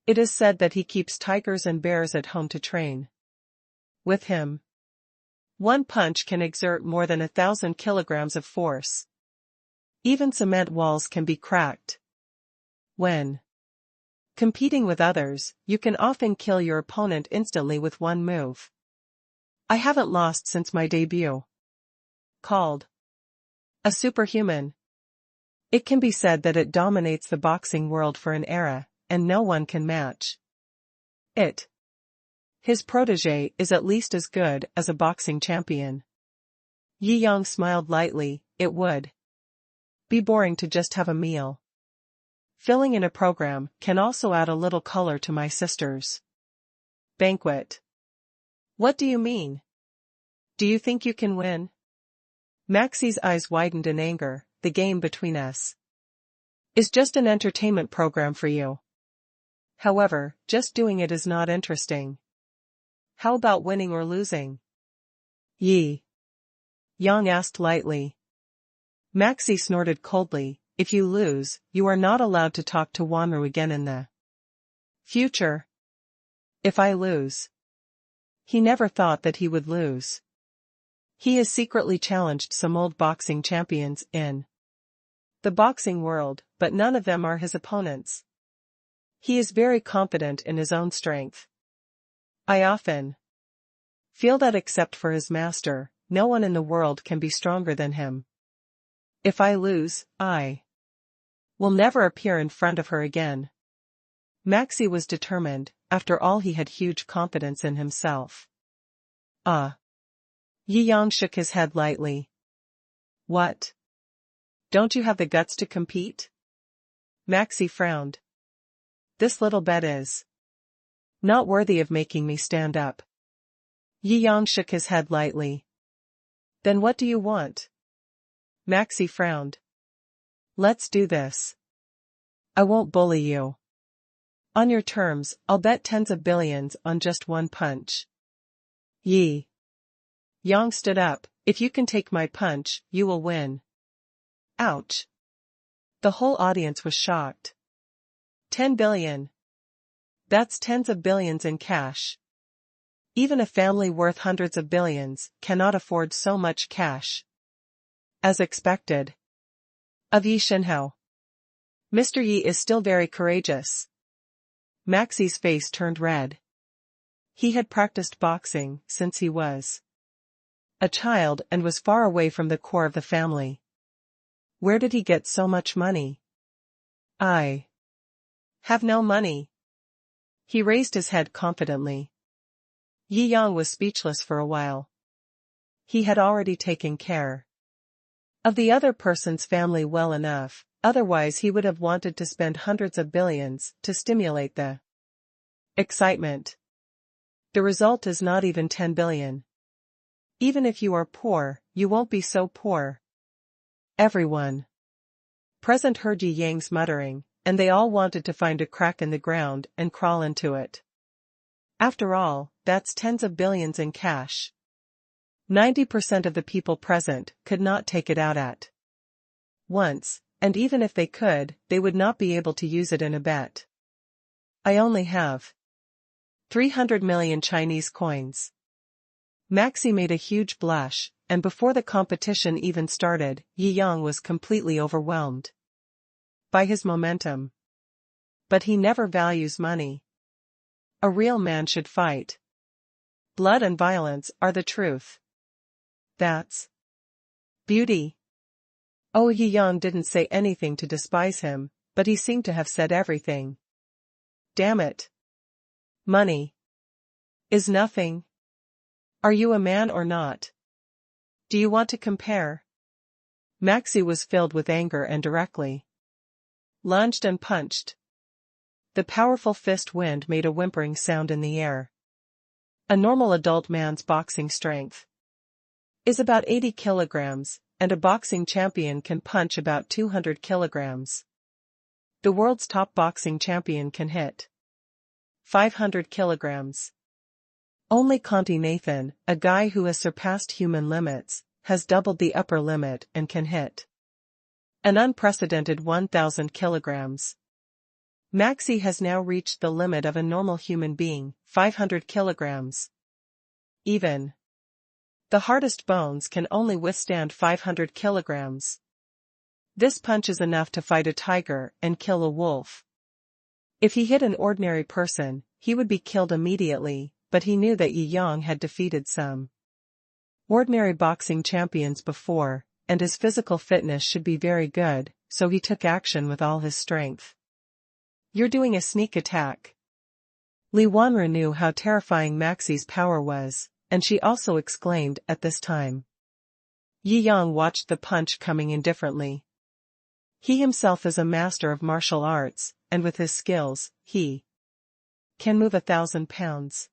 It is said that he keeps tigers and bears at home to train. With him, one punch can exert more than 1,000 kilograms of force. Even cement walls can be cracked. When competing with others, you can often kill your opponent instantly with one move. I haven't lost since my debut. Called a superhuman. It can be said that it dominates the boxing world for an era, and no one can match it. His protege is at least as good as a boxing champion. Yi Yang smiled lightly. It would be boring to just have a meal. Filling in a program can also add a little color to my sister's banquet. What do you mean? Do you think you can win? Maxie's eyes widened in anger. The game between us is just an entertainment program for you. However, just doing it is not interesting. How about winning or losing? Yi Yang asked lightly. Maxie snorted coldly. If you lose, you are not allowed to talk to Wanru again in the future. If I lose. He never thought that he would lose. He has secretly challenged some old boxing champions in the boxing world, but none of them are his opponents. He is very confident in his own strength. I often feel that except for his master, no one in the world can be stronger than him. If I lose, I will never appear in front of her again. Maxie was determined. After all, he had huge confidence in himself. Yi Yang shook his head lightly. What? Don't you have the guts to compete? Maxie frowned. This little bet is not worthy of making me stand up. Yi Yang shook his head lightly. Then what do you want? Maxie frowned. Let's do this. I won't bully you. On your terms, I'll bet tens of billions on just one punch. Yi Yang stood up. If you can take my punch, you will win. Ouch. The whole audience was shocked. 10 billion. That's tens of billions in cash. Even a family worth hundreds of billions cannot afford so much cash. As expected. Of Yi Shenhao. Mr. Yi is still very courageous. Maxie's face turned red. He had practiced boxing since he was a child and was far away from the core of the family. Where did he get so much money? I have no money. He raised his head confidently. Yi Yang was speechless for a while. He had already taken care of the other person's family well enough, otherwise he would have wanted to spend hundreds of billions to stimulate the excitement. The result is not even 10 billion. Even if you are poor, you won't be so poor. Everyone present heard Yi Yang's muttering, and they all wanted to find a crack in the ground and crawl into it. After all, that's tens of billions in cash. 90% of the people present could not take it out at once, and even if they could, they would not be able to use it in a bet. I only have 300 million Chinese coins. Maxie made a huge blush, and before the competition even started, Yi Yang was completely overwhelmed by his momentum. But he never values money. A real man should fight. Blood and violence are the truth. That's Beauty. Oh, Yi Yang didn't say anything to despise him, but he seemed to have said everything. Damn it. Money is nothing. Are you a man or not? Do you want to compare? Maxie was filled with anger and directly lunged and punched. The powerful fist wind made a whimpering sound in the air. A normal adult man's boxing strength is about 80 kilograms, and a boxing champion can punch about 200 kilograms. The world's top boxing champion can hit 500 kilograms. Only Conti Nathan, a guy who has surpassed human limits, has doubled the upper limit and can hit an unprecedented 1,000 kilograms. Maxie has now reached the limit of a normal human being, 500 kilograms. Even the hardest bones can only withstand 500 kilograms. This punch is enough to fight a tiger and kill a wolf. If he hit an ordinary person, he would be killed immediately, but he knew that Yi Yang had defeated some ordinary boxing champions before, and his physical fitness should be very good, so he took action with all his strength. You're doing a sneak attack. Li Wanru knew how terrifying Maxie's power was, and she also exclaimed at this time. Yi Yang watched the punch coming indifferently. He himself is a master of martial arts, and with his skills, he can move 1,000 pounds.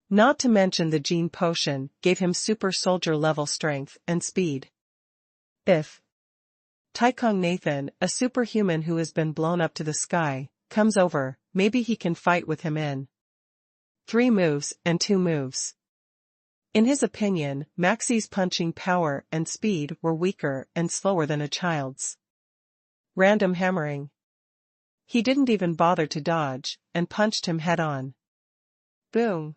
Not to mention the gene potion gave him super soldier level strength and speed. If Taikong Nathan, a superhuman who has been blown up to the sky, comes over, maybe he can fight with him in 3 moves and 2 moves. In his opinion, Maxie's punching power and speed were weaker and slower than a child's. Random hammering. He didn't even bother to dodge, and punched him head-on. Boom.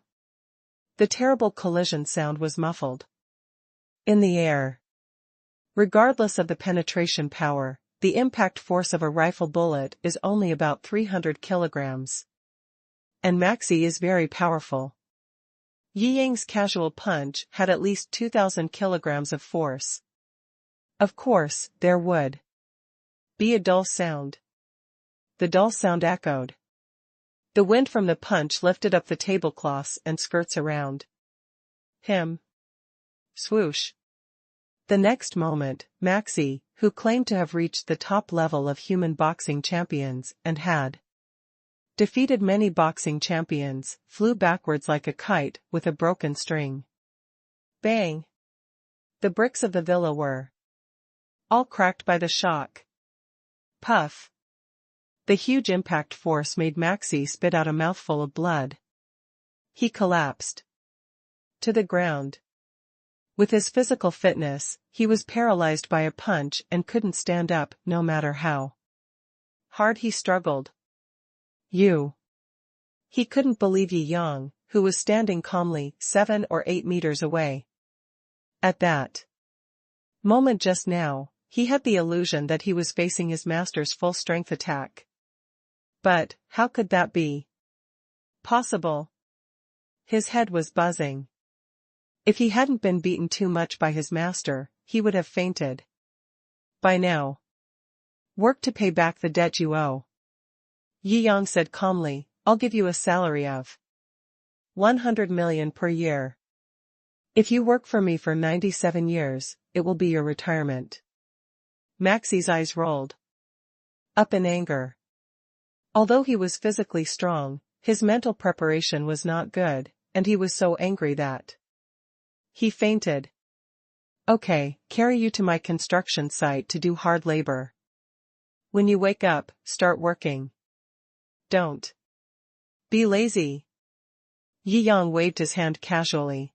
The terrible collision sound was muffled in the air. Regardless of the penetration power, the impact force of a rifle bullet is only about 300 kilograms. And Maxie is very powerful. Yi Yang's casual punch had at least 2,000 kilograms of force. Of course, there would be a dull sound. The dull sound echoed. The wind from the punch lifted up the tablecloths and skirts around him. Swoosh. The next moment, Maxie, who claimed to have reached the top level of human boxing champions and had defeated many boxing champions, flew backwards like a kite with a broken string. Bang! The bricks of the villa were all cracked by the shock. Puff! The huge impact force made Maxie spit out a mouthful of blood. He collapsed to the ground. With his physical fitness, he was paralyzed by a punch and couldn't stand up no matter how hard he struggled. He couldn't believe Yi Yang, who was standing calmly 7 or 8 meters away. At that moment just now, he had the illusion that he was facing his master's full-strength attack. But, how could that be possible? His head was buzzing. If he hadn't been beaten too much by his master, he would have fainted by now. Work to pay back the debt you owe. Yi Yang said calmly, I'll give you a salary of 100 million per year. If you work for me for 97 years, it will be your retirement. Maxie's eyes rolled up in anger. Although he was physically strong, his mental preparation was not good, and he was so angry that he fainted. Okay, carry you to my construction site to do hard labor. When you wake up, start working. Don't be lazy. Yi Yang waved his hand casually.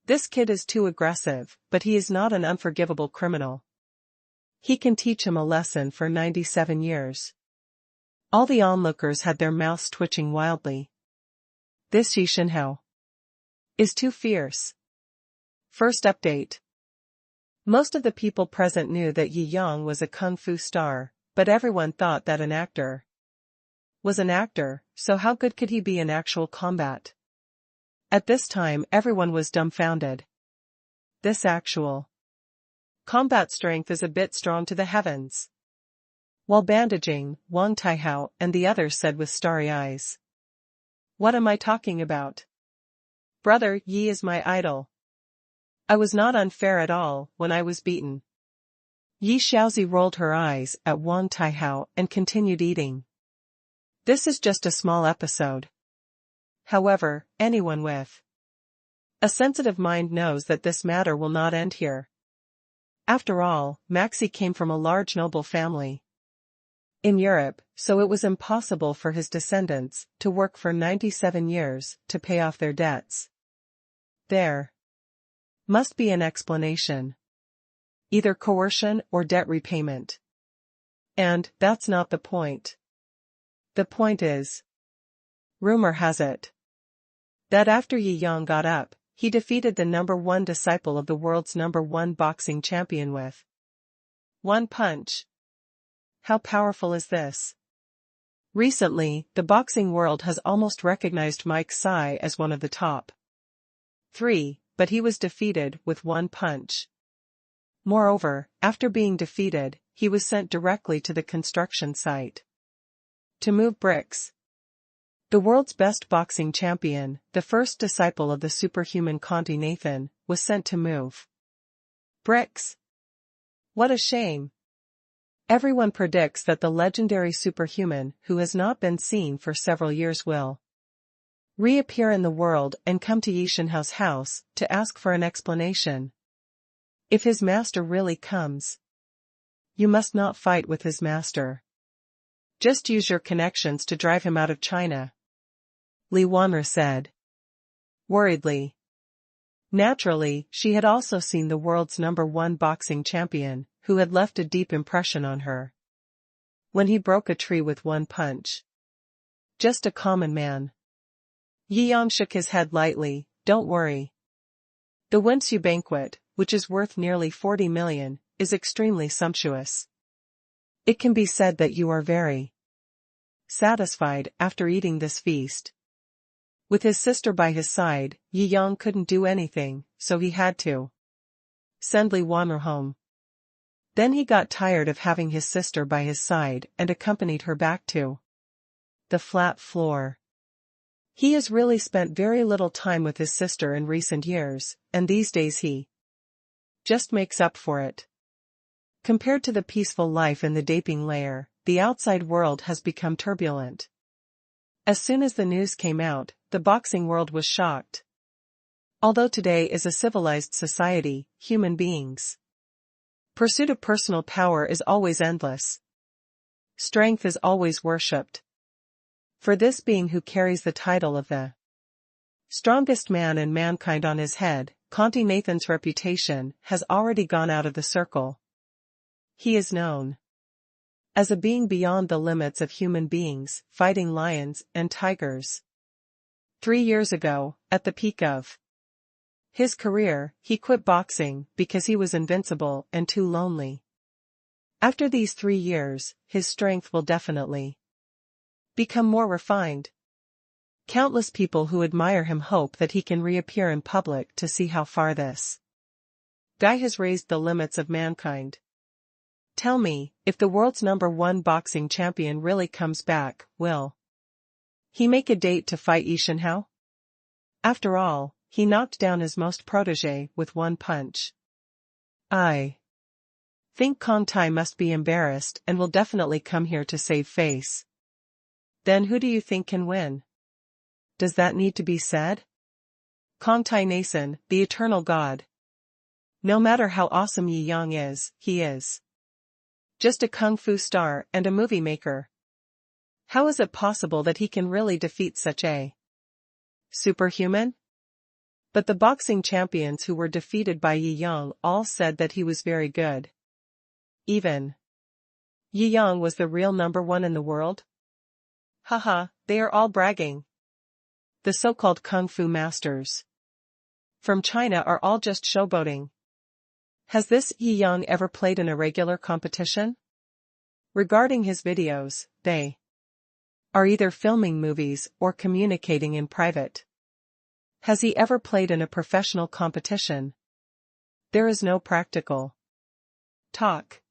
This kid is too aggressive, but he is not an unforgivable criminal. He can teach him a lesson for 97 years. All the onlookers had their mouths twitching wildly. This Yi Shinhao is too fierce. First update. Most of the people present knew that Yi Yang was a kung fu star, but everyone thought that an actor was an actor, so how good could he be in actual combat? At this time everyone was dumbfounded. This actual Combat strength is a bit strong to the heavens. While bandaging, Wang Taihao and the others said with starry eyes. What am I talking about? Brother Yi is my idol. I was not unfair at all when I was beaten. Yi Xiaozi rolled her eyes at Wang Taihao and continued eating. This is just a small episode. However, anyone with a sensitive mind knows that this matter will not end here. After all, Maxi came from a large noble family in Europe, so it was impossible for his descendants to work for 97 years to pay off their debts. There must be an explanation. Either coercion or debt repayment. And that's not the point. The point is, rumor has it that after Yi Yang got up, he defeated the #1 disciple of the world's #1 boxing champion with one punch. How powerful is this? Recently, the boxing world has almost recognized Mike Tsai as one of the top 3, but he was defeated with one punch. Moreover, after being defeated, he was sent directly to the construction site to move bricks. The world's best boxing champion, the first disciple of the superhuman Conti Nathan, was sent to move bricks. What a shame. Everyone predicts that the legendary superhuman who has not been seen for several years will reappear in the world and come to Yi Shenhao's house to ask for an explanation. If his master really comes, you must not fight with his master. Just use your connections to drive him out of China, Li Wanru said worriedly. Naturally, she had also seen the world's #1 boxing champion, who had left a deep impression on her when he broke a tree with one punch. Just a common man. Yi Yang shook his head lightly. Don't worry. The Wensu banquet, which is worth nearly 40 million, is extremely sumptuous. It can be said that you are very satisfied after eating this feast. With his sister by his side, Yi Yang couldn't do anything, so he had to send Li Wanru home. Then he got tired of having his sister by his side and accompanied her back to the flat floor. He has really spent very little time with his sister in recent years, and these days he just makes up for it. Compared to the peaceful life in the Daping lair, the outside world has become turbulent. As soon as the news came out, the boxing world was shocked. Although today is a civilized society, human beings' pursuit of personal power is always endless. Strength is always worshipped. For this being who carries the title of the strongest man in mankind on his head, Conti Nathan's reputation has already gone out of the circle. He is known as a being beyond the limits of human beings, fighting lions and tigers. 3 years ago, at the peak of his career, he quit boxing because he was invincible and too lonely. After these 3 years, his strength will definitely become more refined. Countless people who admire him hope that he can reappear in public to see how far this guy has raised the limits of mankind. Tell me, if the world's #1 boxing champion really comes back, will he make a date to fight Yi Shenhao? After all, he knocked down his most protégé with one punch. I think Kong Tai must be embarrassed and will definitely come here to save face. Then who do you think can win? Does that need to be said? Kong Tai Nason, the eternal god. No matter how awesome Yi Yang is, he is just a kung fu star and a movie maker. How is it possible that he can really defeat such a superhuman? But the boxing champions who were defeated by Yi Yang all said that he was very good. Even Yi Yang was the real #1 in the world? Haha, they are all bragging. The so-called kung fu masters from China are all just showboating. Has this Yi Yang ever played in a regular competition? Regarding his videos, they are either filming movies or communicating in private. Has he ever played in a professional competition? There is no practical talk.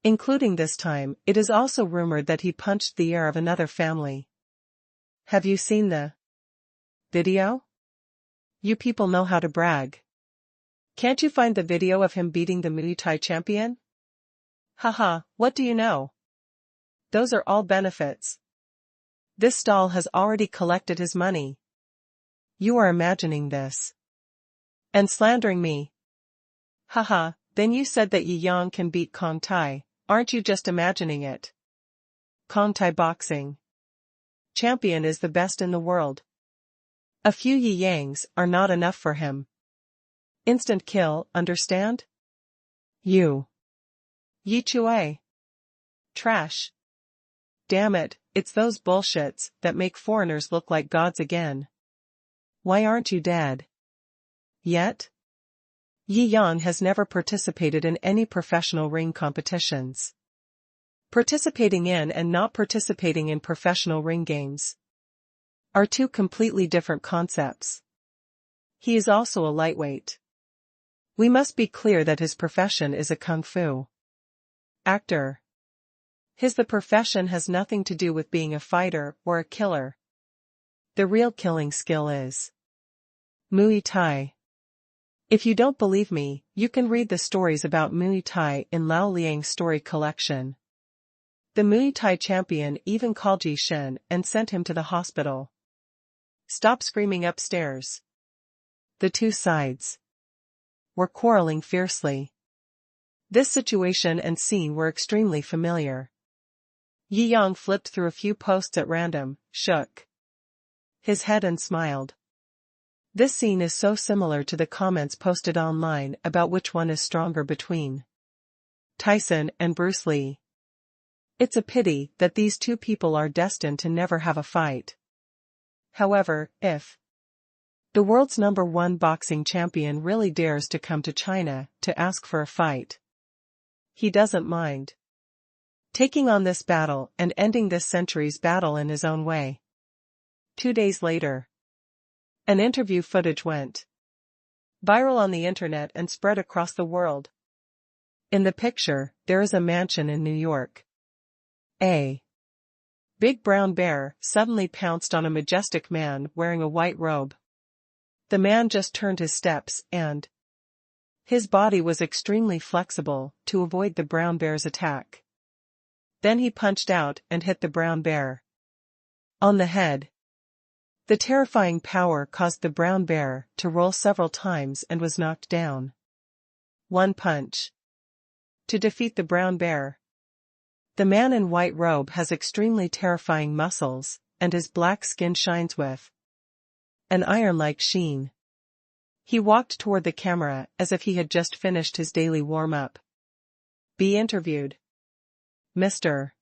Including this time, it is also rumored that he punched the heir of another family. Have you seen the video? You people know how to brag. Can't you find the video of him beating the Muay Thai champion? Haha, what do you know? Those are all benefits. This stall has already collected his money. You are imagining this. And slandering me. Haha, then you said that Yi Yang can beat Kong Tai, aren't you just imagining it? Kong Tai boxing champion is the best in the world. A few Yi Yangs are not enough for him. Instant kill, understand? You. Yi Chue. Trash. Damn it, it's those bullshits that make foreigners look like gods again. Why aren't you dead? Yet? Yi Yang has never participated in any professional ring competitions. Participating in and not participating in professional ring games are two completely different concepts. He is also a lightweight. We must be clear that his profession is a kung fu actor. The profession has nothing to do with being a fighter or a killer. The real killing skill is Muay Thai. If you don't believe me, you can read the stories about Muay Thai in Lao Liang's story collection. The Muay Thai champion even called Ji Shen and sent him to the hospital. Stop screaming upstairs. The two sides were quarreling fiercely. This situation and scene were extremely familiar. Yi Yang flipped through a few posts at random, shook his head and smiled. This scene is so similar to the comments posted online about which one is stronger between Tyson and Bruce Lee. It's a pity that these two people are destined to never have a fight. However, if the world's #1 boxing champion really dares to come to China to ask for a fight, he doesn't mind taking on this battle and ending this century's battle in his own way. 2 days later, an interview footage went viral on the internet and spread across the world. In the picture, there is a mansion in New York. A big brown bear suddenly pounced on a majestic man wearing a white robe. The man just turned his steps and his body was extremely flexible to avoid the brown bear's attack. Then he punched out and hit the brown bear on the head. The terrifying power caused the brown bear to roll several times and was knocked down. One punch to defeat the brown bear. The man in white robe has extremely terrifying muscles, and his black skin shines with an iron-like sheen. He walked toward the camera as if he had just finished his daily warm-up. Be interviewed. Mr.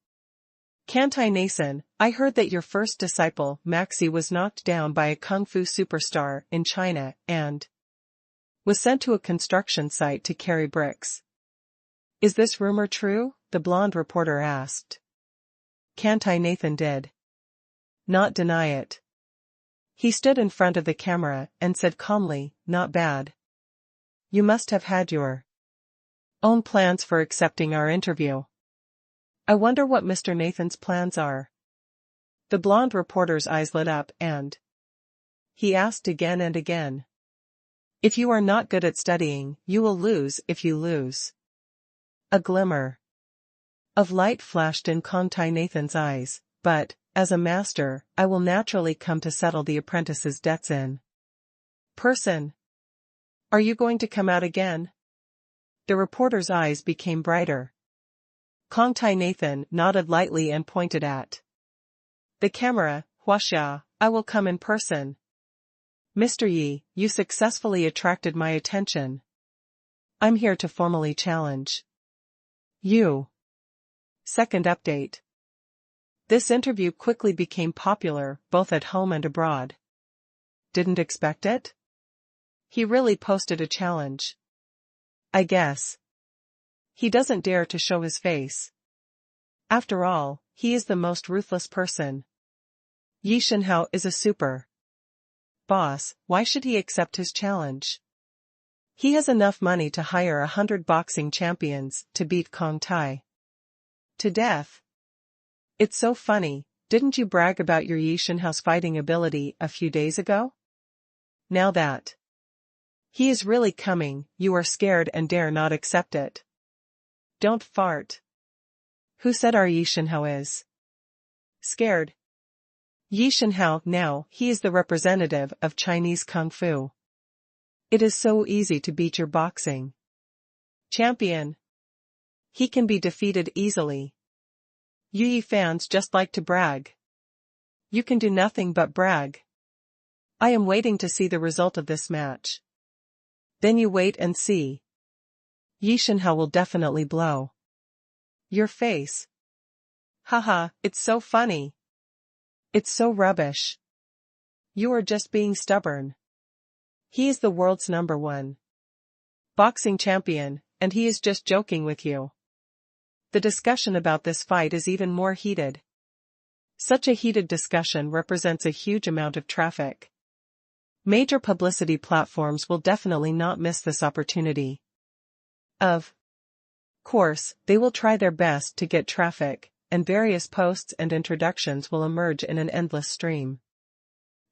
Kantai Nason, I heard that your first disciple, Maxi, was knocked down by a kung fu superstar in China and was sent to a construction site to carry bricks. Is this rumor true? The blonde reporter asked. Kantai Nathan did not deny it. He stood in front of the camera and said calmly, not bad. You must have had your own plans for accepting our interview. I wonder what Mr. Nathan's plans are. The blonde reporter's eyes lit up and he asked again and again. If you are not good at studying, you will lose if you lose. A glimmer of light flashed in Kantai Nathan's eyes, but, as a master, I will naturally come to settle the apprentice's debts in person. Are you going to come out again? The reporter's eyes became brighter. Kantai Nathan nodded lightly and pointed at the camera. Huaxia, I will come in person. Mr. Yi, you successfully attracted my attention. I'm here to formally challenge you. Second update. This interview quickly became popular, both at home and abroad. Didn't expect it? He really posted a challenge. I guess he doesn't dare to show his face. After all, he is the most ruthless person. Yi Shenhao is a super boss, why should he accept his challenge? He has enough money to hire 100 boxing champions to beat Kong Tai to death. It's so funny, didn't you brag about your Yi Shenhao's fighting ability a few days ago? Now that he is really coming, you are scared and dare not accept it. Don't fart. Who said our Yi Shenhao is scared? Yi Shenhao now, he is the representative of Chinese Kung Fu. It is so easy to beat your boxing champion. He can be defeated easily. You Yi fans just like to brag. You can do nothing but brag. I am waiting to see the result of this match. Then you wait and see. Yi Shenhao will definitely blow your face. Haha, it's so funny. It's so rubbish. You are just being stubborn. He is the world's #1 boxing champion, and he is just joking with you. The discussion about this fight is even more heated. Such a heated discussion represents a huge amount of traffic. Major publicity platforms will definitely not miss this opportunity. Of course, they will try their best to get traffic, and various posts and introductions will emerge in an endless stream.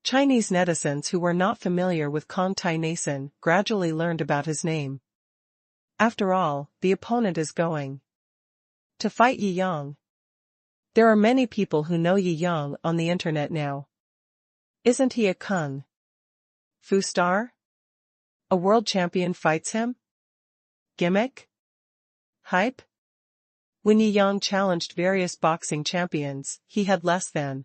Chinese netizens who were not familiar with Kong Tai Nason gradually learned about his name. After all, the opponent is going to fight Yi Yang. There are many people who know Yi Yang on the internet now. Isn't he a Kung Fu star? A world champion fights him? Gimmick? Hype? When Yi Yang challenged various boxing champions, he had less than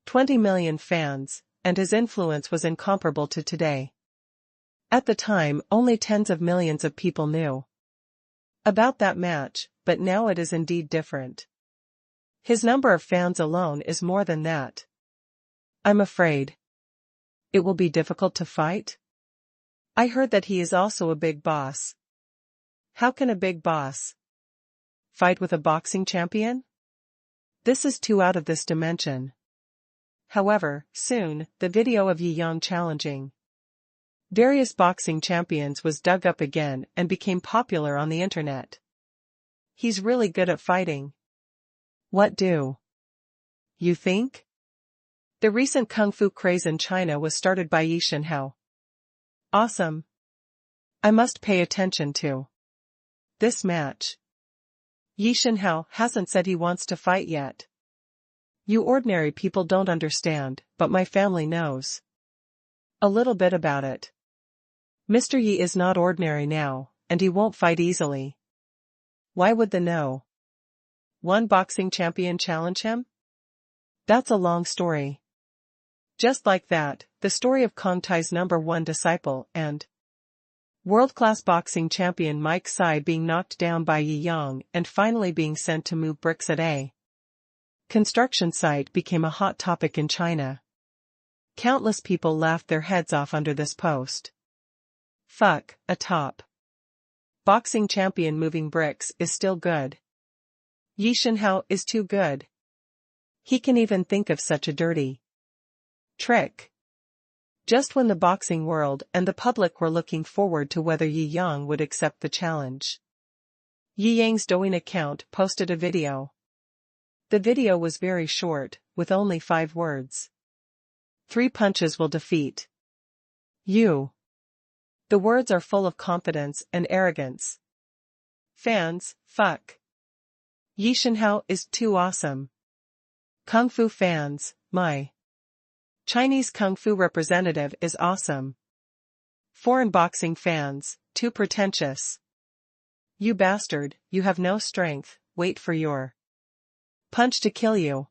20 million fans, and his influence was incomparable to today. At the time, only tens of millions of people knew about that match, but now it is indeed different. His number of fans alone is more than that. I'm afraid it will be difficult to fight. I heard that he is also a big boss. How can a big boss fight with a boxing champion? This is too out of this dimension. However, soon, the video of Yi Yang challenging various boxing champions was dug up again and became popular on the internet. He's really good at fighting. What do you think? The recent kung fu craze in China was started by Yi Shenhao. Awesome. I must pay attention to this match. Yi Shenhao hasn't said he wants to fight yet. You ordinary people don't understand, but my family knows a little bit about it. Mr. Yi is not ordinary now, and he won't fight easily. Why would the one boxing champion challenge him? That's a long story. Just like that, the story of Kong Tai's #1 disciple and world-class boxing champion Mike Tsai being knocked down by Yi Yang and finally being sent to move bricks at a construction site became a hot topic in China. Countless people laughed their heads off under this post. Fuck, a top boxing champion moving bricks is still good. Yi Shenhao is too good. He can even think of such a dirty trick. Just when the boxing world and the public were looking forward to whether Yi Yang would accept the challenge, Yi Yang's Douyin account posted a video. The video was very short, with only 5 words. 3 punches will defeat you. The words are full of confidence and arrogance. Fans, fuck. Yi Shenhao is too awesome. Kung Fu fans, my Chinese Kung Fu representative is awesome. Foreign boxing fans, too pretentious. You bastard, you have no strength, wait for your punch to kill you.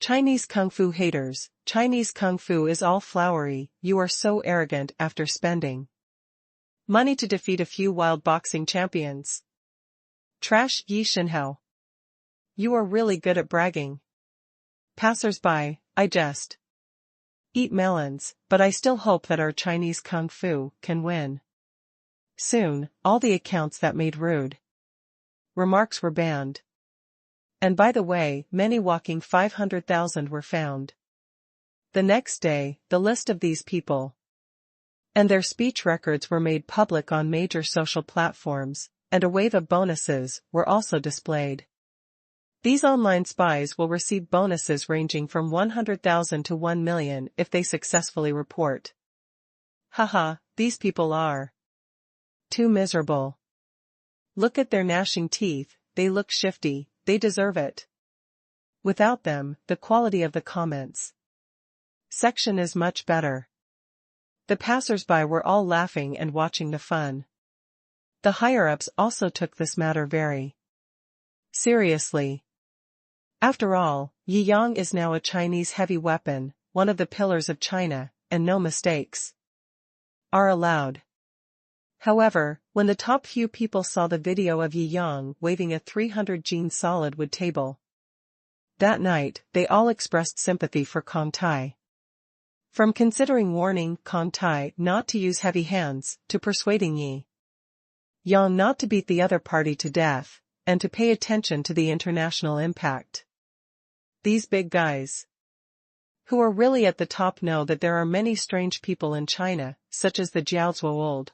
Chinese Kung Fu haters, Chinese Kung Fu is all flowery, you are so arrogant after spending money to defeat a few wild boxing champions. Trash Yi Shenhao. You are really good at bragging. Passers-by, I just eat melons, but I still hope that our Chinese Kung Fu can win. Soon, all the accounts that made rude remarks were banned. And by the way, many walking 500,000 were found. The next day, the list of these people And their speech records were made public on major social platforms, and a wave of bonuses were also displayed. These online spies will receive bonuses ranging from 100,000 to 1 million if they successfully report. Haha, these people are too miserable. Look at their gnashing teeth, they look shifty, they deserve it. Without them, the quality of the comments section is much better. The passers-by were all laughing and watching the fun. The higher-ups also took this matter very seriously. After all, Yiyang is now a Chinese heavy weapon, one of the pillars of China, and no mistakes are allowed. However, when the top few people saw the video of Yiyang waving a 300 solid wood table that night, they all expressed sympathy for Kong Tai. From considering warning Kong Tai not to use heavy hands, to persuading Yi Yang not to beat the other party to death, and to pay attention to the international impact. These big guys who are really at the top know that there are many strange people in China, such as the Jiaozuo old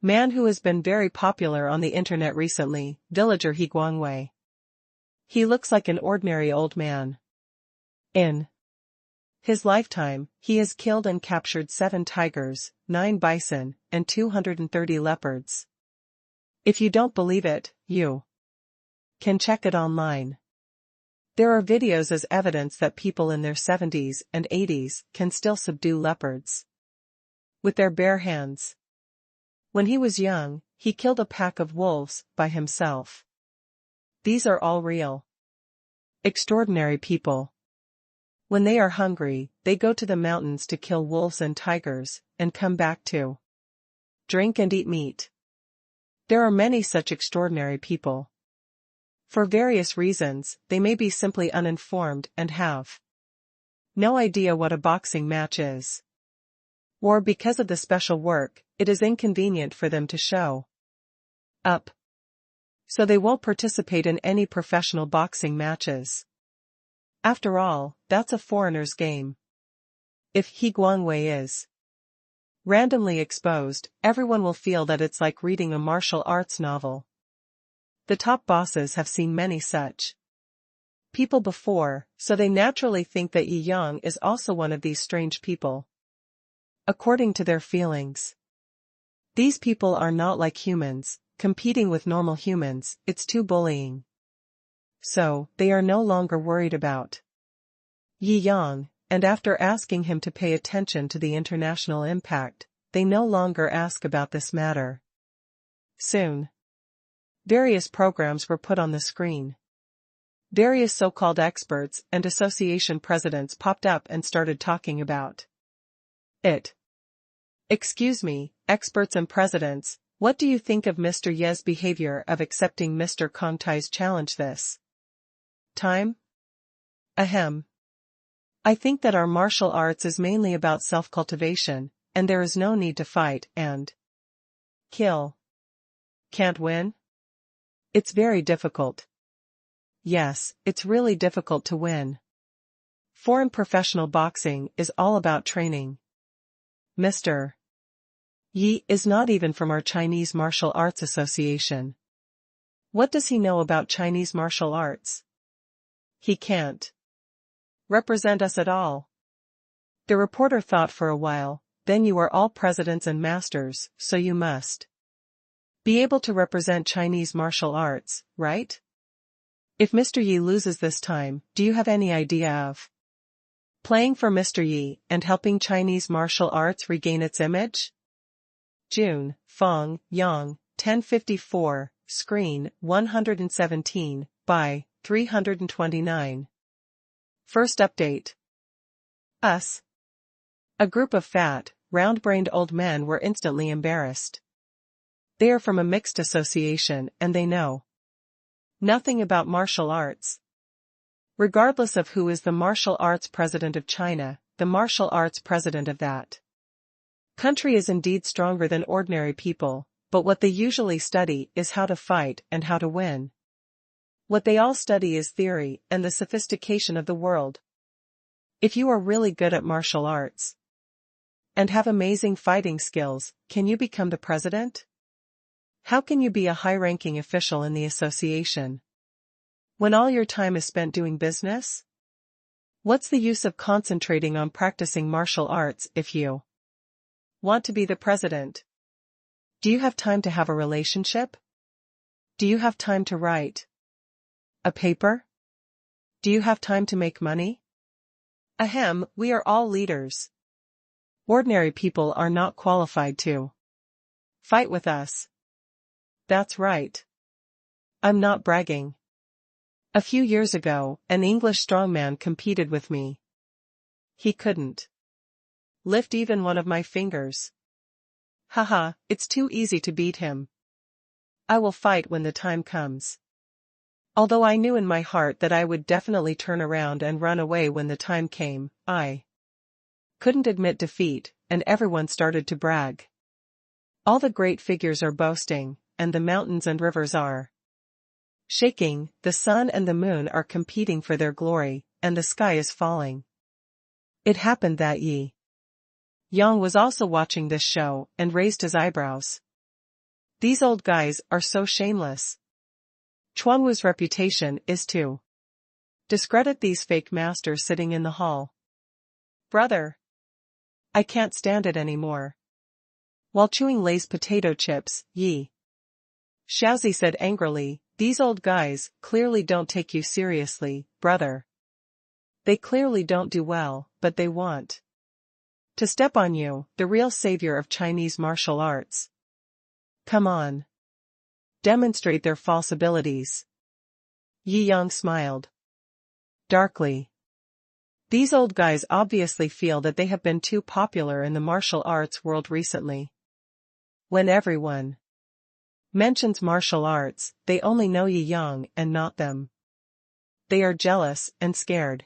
man who has been very popular on the internet recently, villager He Guangwei. He looks like an ordinary old man. In his lifetime, he has killed and captured 7 tigers, 9 bison, and 230 leopards. If you don't believe it, you can check it online. There are videos as evidence that people in their 70s and 80s can still subdue leopards with their bare hands. When he was young, he killed a pack of wolves by himself. These are all real, extraordinary people. When they are hungry, they go to the mountains to kill wolves and tigers, and come back to drink and eat meat. There are many such extraordinary people. For various reasons, they may be simply uninformed and have no idea what a boxing match is. Or because of the special work, it is inconvenient for them to show up. So they won't participate in any professional boxing matches. After all, that's a foreigner's game. If He Guangwei is randomly exposed, everyone will feel that it's like reading a martial arts novel. The top bosses have seen many such people before, so they naturally think that Yi Yang is also one of these strange people. According to their feelings, these people are not like humans, competing with normal humans, it's too bullying. So, they are no longer worried about Yi Yang, and after asking him to pay attention to the international impact, they no longer ask about this matter. Soon, various programs were put on the screen. Various so-called experts and association presidents popped up and started talking about it. Excuse me, experts and presidents, what do you think of Mr. Ye's behavior of accepting Mr. Kong Tai's challenge this time? Ahem. I think that our martial arts is mainly about self-cultivation, and there is no need to fight and kill. Can't win? It's very difficult. Yes, it's really difficult to win. Foreign professional boxing is all about training. Mr. Yi is not even from our Chinese Martial Arts Association. What does he know about Chinese martial arts? He can't represent us at all. The reporter thought for a while, then you are all presidents and masters, so you must be able to represent Chinese martial arts, right? If Mr. Yi loses this time, do you have any idea of playing for Mr. Yi and helping Chinese martial arts regain its image? June, Fong, Yang, 1054, screen, 117, by 329. First update. Us. A group of fat, round-brained old men were instantly embarrassed. They are from a mixed association and they know nothing about martial arts. Regardless of who is the martial arts president of China, the martial arts president of that country is indeed stronger than ordinary people, but what they usually study is how to fight and how to win. What they all study is theory and the sophistication of the world. If you are really good at martial arts And have amazing fighting skills, can you become the president? How can you be a high-ranking official in the association when all your time is spent doing business? What's the use of concentrating on practicing martial arts if you want to be the president? Do you have time to have a relationship? Do you have time to write a paper? Do you have time to make money? Ahem, we are all leaders. Ordinary people are not qualified to fight with us. That's right. I'm not bragging. A few years ago, an English strongman competed with me. He couldn't lift even one of my fingers. Haha, it's too easy to beat him. I will fight when the time comes. Although I knew in my heart that I would definitely turn around and run away when the time came, I couldn't admit defeat, and everyone started to brag. All the great figures are boasting, and the mountains and rivers are shaking, the sun and the moon are competing for their glory, and the sky is falling. It happened that Yang was also watching this show, and raised his eyebrows. These old guys are so shameless. Chuangwu's reputation is to discredit these fake masters sitting in the hall. Brother, I can't stand it anymore. While chewing Lay's potato chips, Xiaozi said angrily, these old guys clearly don't take you seriously, brother. They clearly don't do well, but they want to step on you, the real savior of Chinese martial arts. Come on. Demonstrate their false abilities. Yi Yang smiled darkly. These old guys obviously feel that they have been too popular in the martial arts world recently. When everyone mentions martial arts, they only know Yi Yang and not them. They are jealous and scared.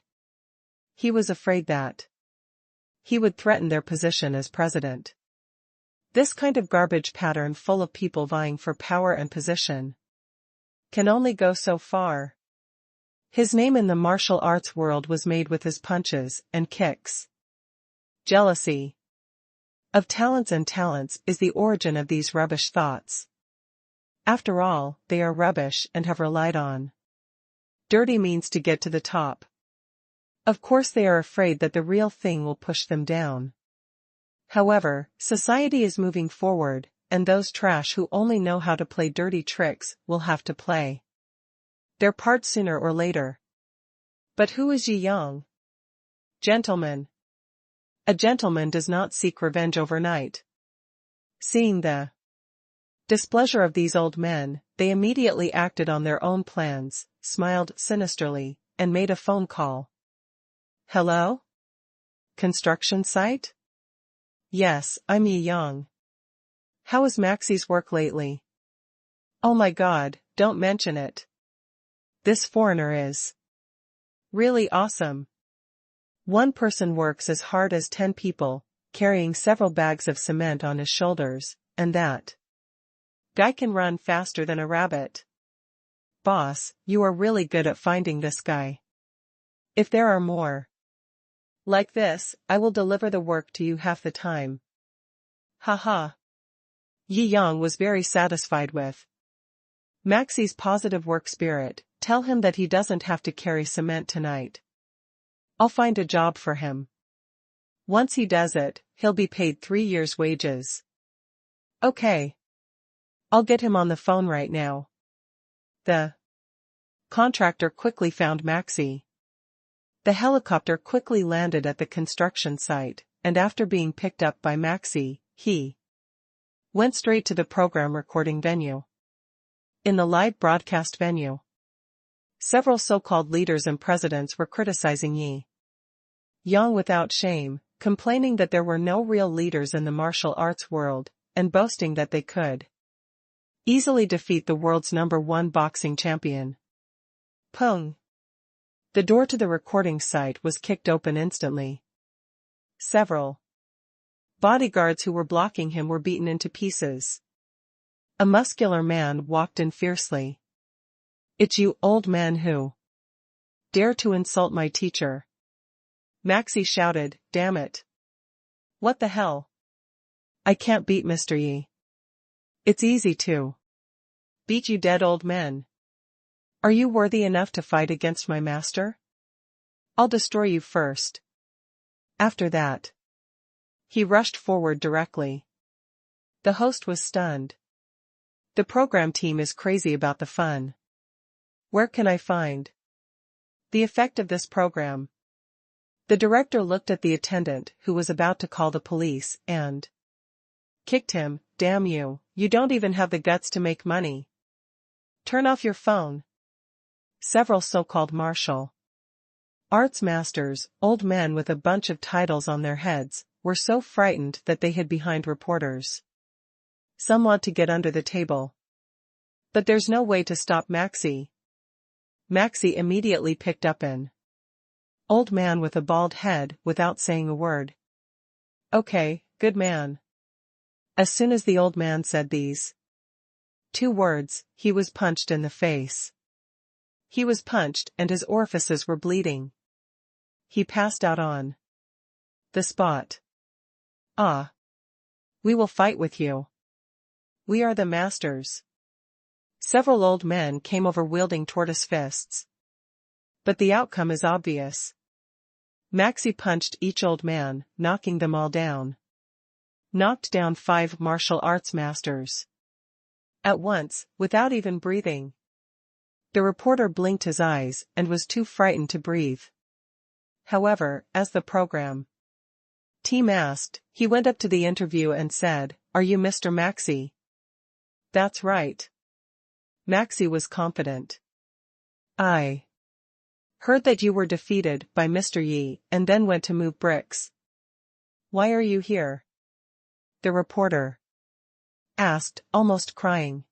He was afraid that he would threaten their position as president. This kind of garbage pattern full of people vying for power and position can only go so far. His name in the martial arts world was made with his punches and kicks. Jealousy of talents and talents is the origin of these rubbish thoughts. After all, they are rubbish and have relied on dirty means to get to the top. Of course they are afraid that the real thing will push them down. However, society is moving forward, and those trash who only know how to play dirty tricks will have to play their part sooner or later. But who is Yi Yang? Gentleman. A gentleman does not seek revenge overnight. Seeing the displeasure of these old men, they immediately acted on their own plans, smiled sinisterly, and made a phone call. Hello? Construction site? Yes, I'm Yi Yang. How is Maxie's work lately? Oh my God, don't mention it. This foreigner is really awesome. One person works as hard as 10 people, carrying several bags of cement on his shoulders, and that guy can run faster than a rabbit. Boss, you are really good at finding this guy. If there are more like this, I will deliver the work to you half the time. Haha. Yi Yang was very satisfied with Maxie's positive work spirit. Tell him that he doesn't have to carry cement tonight. I'll find a job for him. Once he does it, he'll be paid 3 years' wages. Okay. I'll get him on the phone right now. The contractor quickly found Maxie. The helicopter quickly landed at the construction site, and after being picked up by Maxie, he went straight to the program recording venue. In the live broadcast venue, several so-called leaders and presidents were criticizing Yi Yang without shame, complaining that there were no real leaders in the martial arts world, and boasting that they could easily defeat the world's #1 boxing champion. Pung. The door to the recording site was kicked open instantly. Several bodyguards who were blocking him were beaten into pieces. A muscular man walked in fiercely. It's you, old man, who dare to insult my teacher. Maxie shouted, damn it. What the hell? I can't beat Mr. Yi. It's easy to beat you dead old men. Are you worthy enough to fight against my master? I'll destroy you first. After that, he rushed forward directly. The host was stunned. The program team is crazy about the fun. Where can I find the effect of this program? The director looked at the attendant who was about to call the police and kicked him. Damn you, you don't even have the guts to make money. Turn off your phone. Several so-called martial arts masters, old men with a bunch of titles on their heads, were so frightened that they hid behind reporters. Some want to get under the table. But there's no way to stop Maxi. Maxi immediately picked up an old man with a bald head without saying a word. Okay, good man. As soon as the old man said these two words, he was punched in the face. He was punched and his orifices were bleeding. He passed out on the spot. Ah. We will fight with you. We are the masters. Several old men came over wielding tortoise fists. But the outcome is obvious. Maxi punched each old man, knocking them all down. Knocked down 5 martial arts masters at once, without even breathing. The reporter blinked his eyes and was too frightened to breathe. However, as the program team asked, he went up to the interview and said, "Are you Mr. Maxi?" "That's right." Maxi was confident. "I heard that you were defeated by Mr. Yi and then went to move bricks. Why are you here?" The reporter asked, almost crying.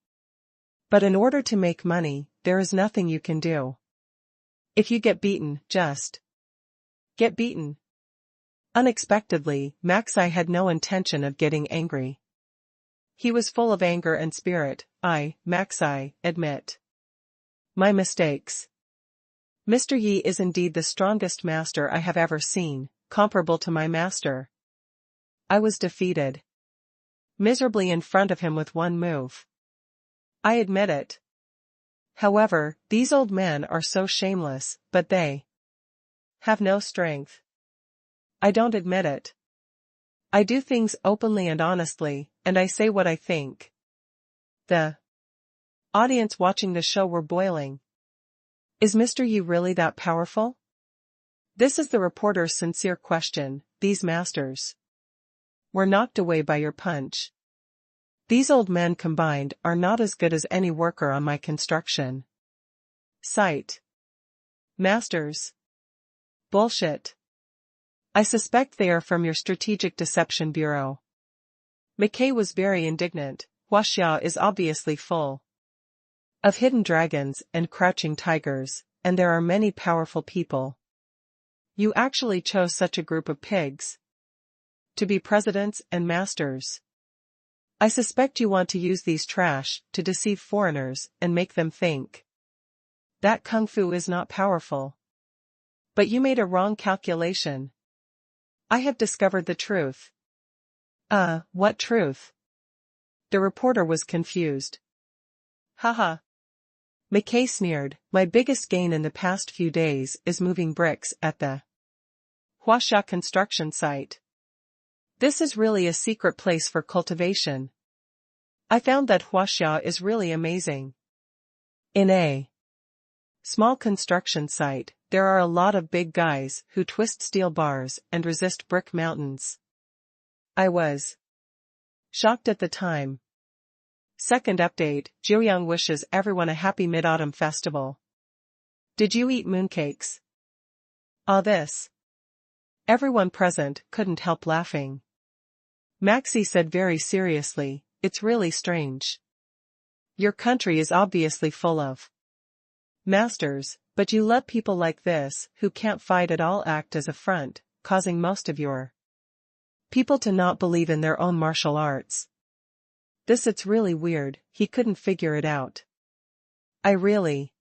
"But in order to make money, there is nothing you can do. If you get beaten, just get beaten." Unexpectedly, Maxi had no intention of getting angry. He was full of anger and spirit. "I, Maxi, admit my mistakes. Mr. Yi is indeed the strongest master I have ever seen, comparable to my master. I was defeated miserably in front of him with one move. I admit it. However, these old men are so shameless, but they have no strength. I don't admit it. I do things openly and honestly, and I say what I think." The audience watching the show were boiling. Is Mr. Yi really that powerful? This is the reporter's sincere question. These masters were knocked away by your punch. These old men combined are not as good as any worker on my construction site. Masters. Bullshit. I suspect they are from your Strategic Deception Bureau. McKay was very indignant. Huaxia is obviously full of hidden dragons and crouching tigers, and there are many powerful people. You actually chose such a group of pigs to be presidents and masters. I suspect you want to use these trash to deceive foreigners and make them think that Kung Fu is not powerful. But you made a wrong calculation. I have discovered the truth. What truth? The reporter was confused. Haha. McKay sneered, "My biggest gain in the past few days is moving bricks at the Huaxia construction site. This is really a secret place for cultivation. I found that Huaxia is really amazing. In a small construction site, there are a lot of big guys who twist steel bars and resist brick mountains. I was shocked at the time." Second update, Jiuyang wishes everyone a happy Mid-Autumn festival. Did you eat mooncakes? This. Everyone present couldn't help laughing. Maxi said very seriously, "It's really strange. Your country is obviously full of masters, but you let people like this, who can't fight at all, act as a front, causing most of your people to not believe in their own martial arts. It's really weird." He couldn't figure it out. "I really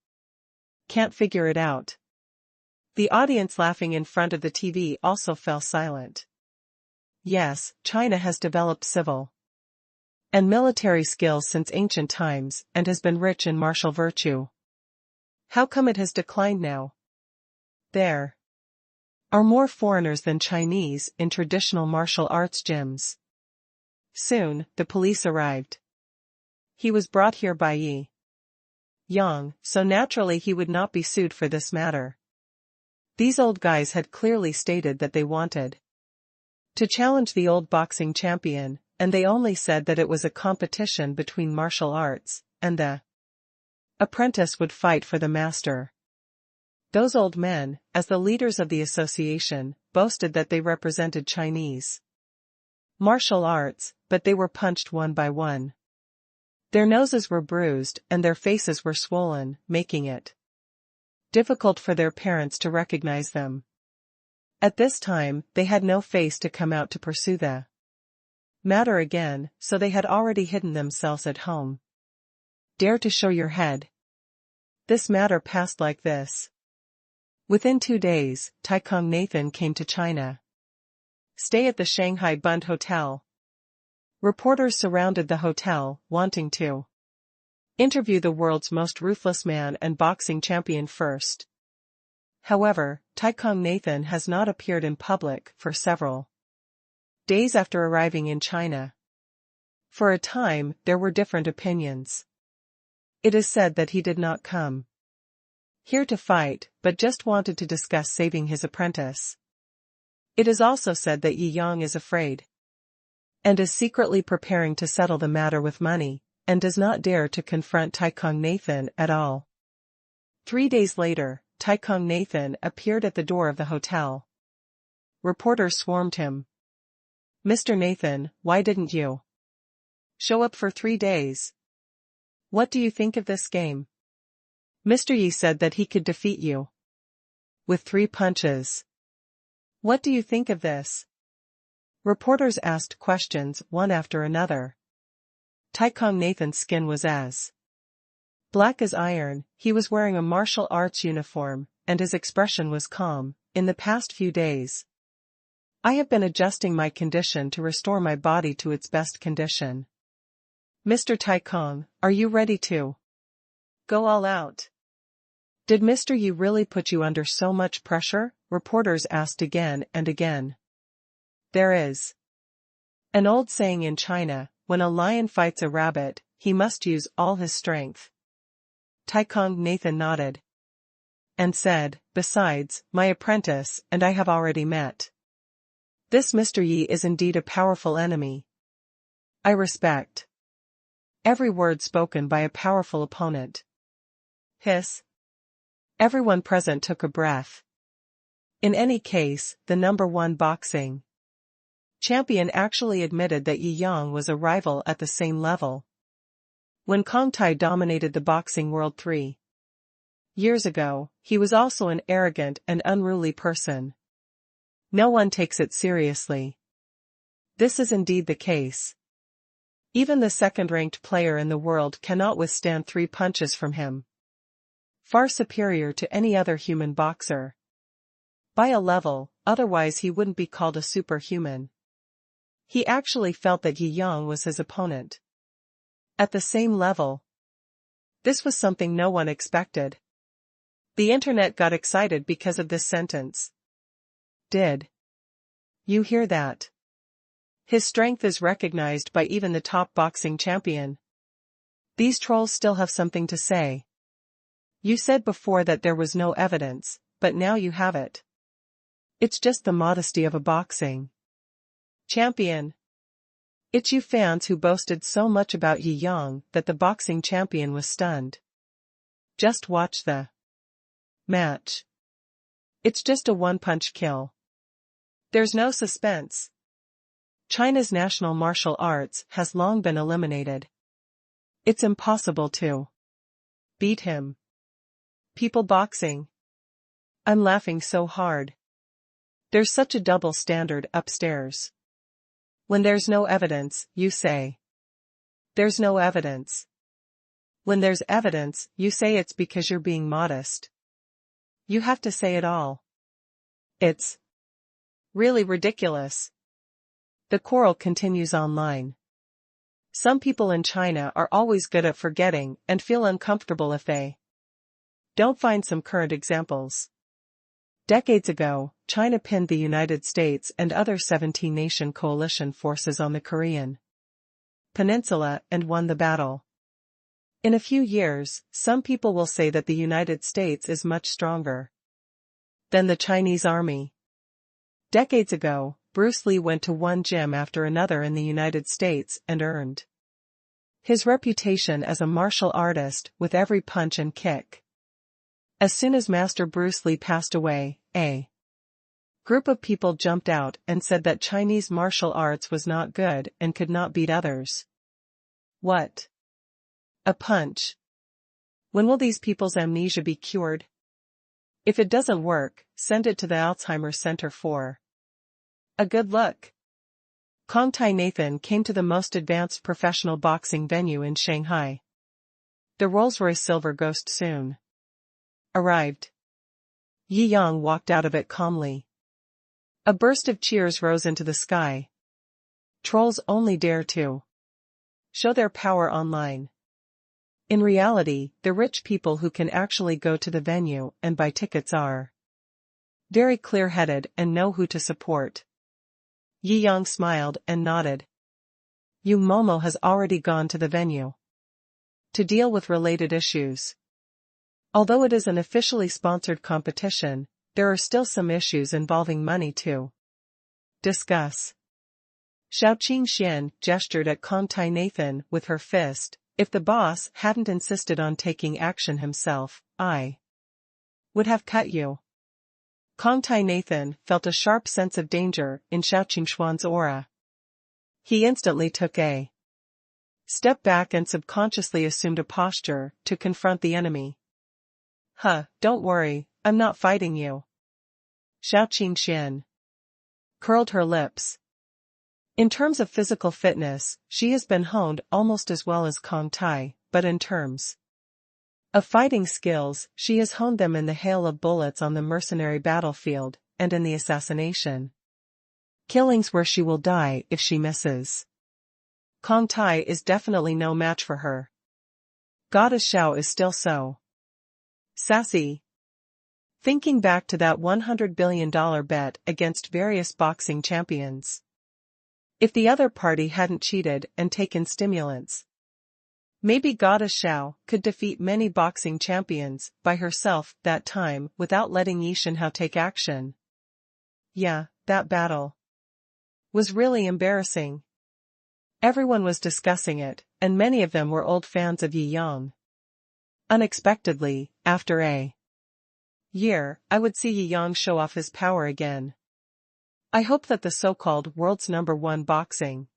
can't figure it out." The audience laughing in front of the TV also fell silent. Yes, China has developed civil and military skills since ancient times and has been rich in martial virtue. How come it has declined now? There are more foreigners than Chinese in traditional martial arts gyms. Soon, the police arrived. He was brought here by Yi Yang, so naturally he would not be sued for this matter. These old guys had clearly stated that they wanted to challenge the old boxing champion, and they only said that it was a competition between martial arts, and the apprentice would fight for the master. Those old men, as the leaders of the association, boasted that they represented Chinese martial arts, but they were punched one by one. Their noses were bruised and their faces were swollen, making it difficult for their parents to recognize them. At this time, they had no face to come out to pursue the matter again, so they had already hidden themselves at home. Dare to show your head. This matter passed like this. Within 2 days, Taikong Nathan came to China. Stay at the Shanghai Bund Hotel. Reporters surrounded the hotel, wanting to interview the world's most ruthless man and boxing champion first. However, Taikong Nathan has not appeared in public for several days after arriving in China. For a time, there were different opinions. It is said that he did not come here to fight, but just wanted to discuss saving his apprentice. It is also said that Yi Yang is afraid and is secretly preparing to settle the matter with money, and does not dare to confront Taikong Nathan at all. 3 days later, Taikong Nathan appeared at the door of the hotel. Reporters swarmed him. Mr. Nathan, why didn't you show up for 3 days? What do you think of this game? Mr. Yi said that he could defeat you with 3 punches. What do you think of this? Reporters asked questions one after another. Taikong Nathan's skin was as black as iron, he was wearing a martial arts uniform, and his expression was calm. In the past few days, I have been adjusting my condition to restore my body to its best condition. Mr. Taikong, are you ready to go all out? Did Mr. Yi really put you under so much pressure? Reporters asked again and again. There is an old saying in China, when a lion fights a rabbit, he must use all his strength. Taikong Nathan nodded and said, besides, my apprentice and I have already met. This Mr. Yi is indeed a powerful enemy. I respect every word spoken by a powerful opponent. Hiss. Everyone present took a breath. In any case, the #1 boxing champion actually admitted that Yi Yang was a rival at the same level. When Kong Tai dominated the boxing world 3 years ago, he was also an arrogant and unruly person. No one takes it seriously. This is indeed the case. Even the second-ranked player in the world cannot withstand 3 punches from him. Far superior to any other human boxer. By a level, otherwise he wouldn't be called a superhuman. He actually felt that Yi Yang was his opponent. At the same level. This was something no one expected. The internet got excited because of this sentence. Did you hear that? His strength is recognized by even the top boxing champion. These trolls still have something to say. You said before that there was no evidence, but now you have it. It's just the modesty of a boxing champion. It's you fans who boasted so much about Yi Yang that the boxing champion was stunned. Just watch the match. It's just a one-punch kill. There's no suspense. China's national martial arts has long been eliminated. It's impossible to beat him. People boxing. I'm laughing so hard. There's such a double standard upstairs. When there's no evidence, you say there's no evidence. When there's evidence, you say it's because you're being modest. You have to say it all. It's really ridiculous. The quarrel continues online. Some people in China are always good at forgetting and feel uncomfortable if they don't find some current examples. Decades ago, China pinned the United States and other 17-nation coalition forces on the Korean Peninsula and won the battle. In a few years, some people will say that the United States is much stronger than the Chinese army. Decades ago, Bruce Lee went to one gym after another in the United States and earned his reputation as a martial artist with every punch and kick. As soon as Master Bruce Lee passed away, a group of people jumped out and said that Chinese martial arts was not good and could not beat others. What? A punch. When will these people's amnesia be cured? If it doesn't work, send it to the Alzheimer's Center for a good look. Kong Tai Nathan came to the most advanced professional boxing venue in Shanghai. The Rolls-Royce Silver Ghost soon arrived. Yi Yang walked out of it calmly. A burst of cheers rose into the sky. Trolls only dare to show their power online. In reality, the rich people who can actually go to the venue and buy tickets are very clear-headed and know who to support. Yi Yang smiled and nodded. Yu Momo has already gone to the venue to deal with related issues. Although it is an officially sponsored competition, there are still some issues involving money to discuss. Shou Qingxian gestured at Kong Tai Nathan with her fist. If the boss hadn't insisted on taking action himself, I would have cut you. Kong Tai Nathan felt a sharp sense of danger in Shou Qingxian's aura. He instantly took a step back and subconsciously assumed a posture to confront the enemy. Don't worry, I'm not fighting you. Shou Qingxian curled her lips. In terms of physical fitness, she has been honed almost as well as Kong Tai, but in terms of fighting skills, she has honed them in the hail of bullets on the mercenary battlefield, and in the assassination killings where she will die if she misses. Kong Tai is definitely no match for her. Goddess Shou is still so sassy. Thinking back to that $100 billion bet against various boxing champions. If the other party hadn't cheated and taken stimulants, maybe Goddess Shou could defeat many boxing champions by herself that time without letting Yi Shenhao take action. Yeah, that battle was really embarrassing. Everyone was discussing it, and many of them were old fans of Yi Yang. Unexpectedly, after a year, I would see Yi Yang show off his power again. I hope that the so-called world's #1 boxing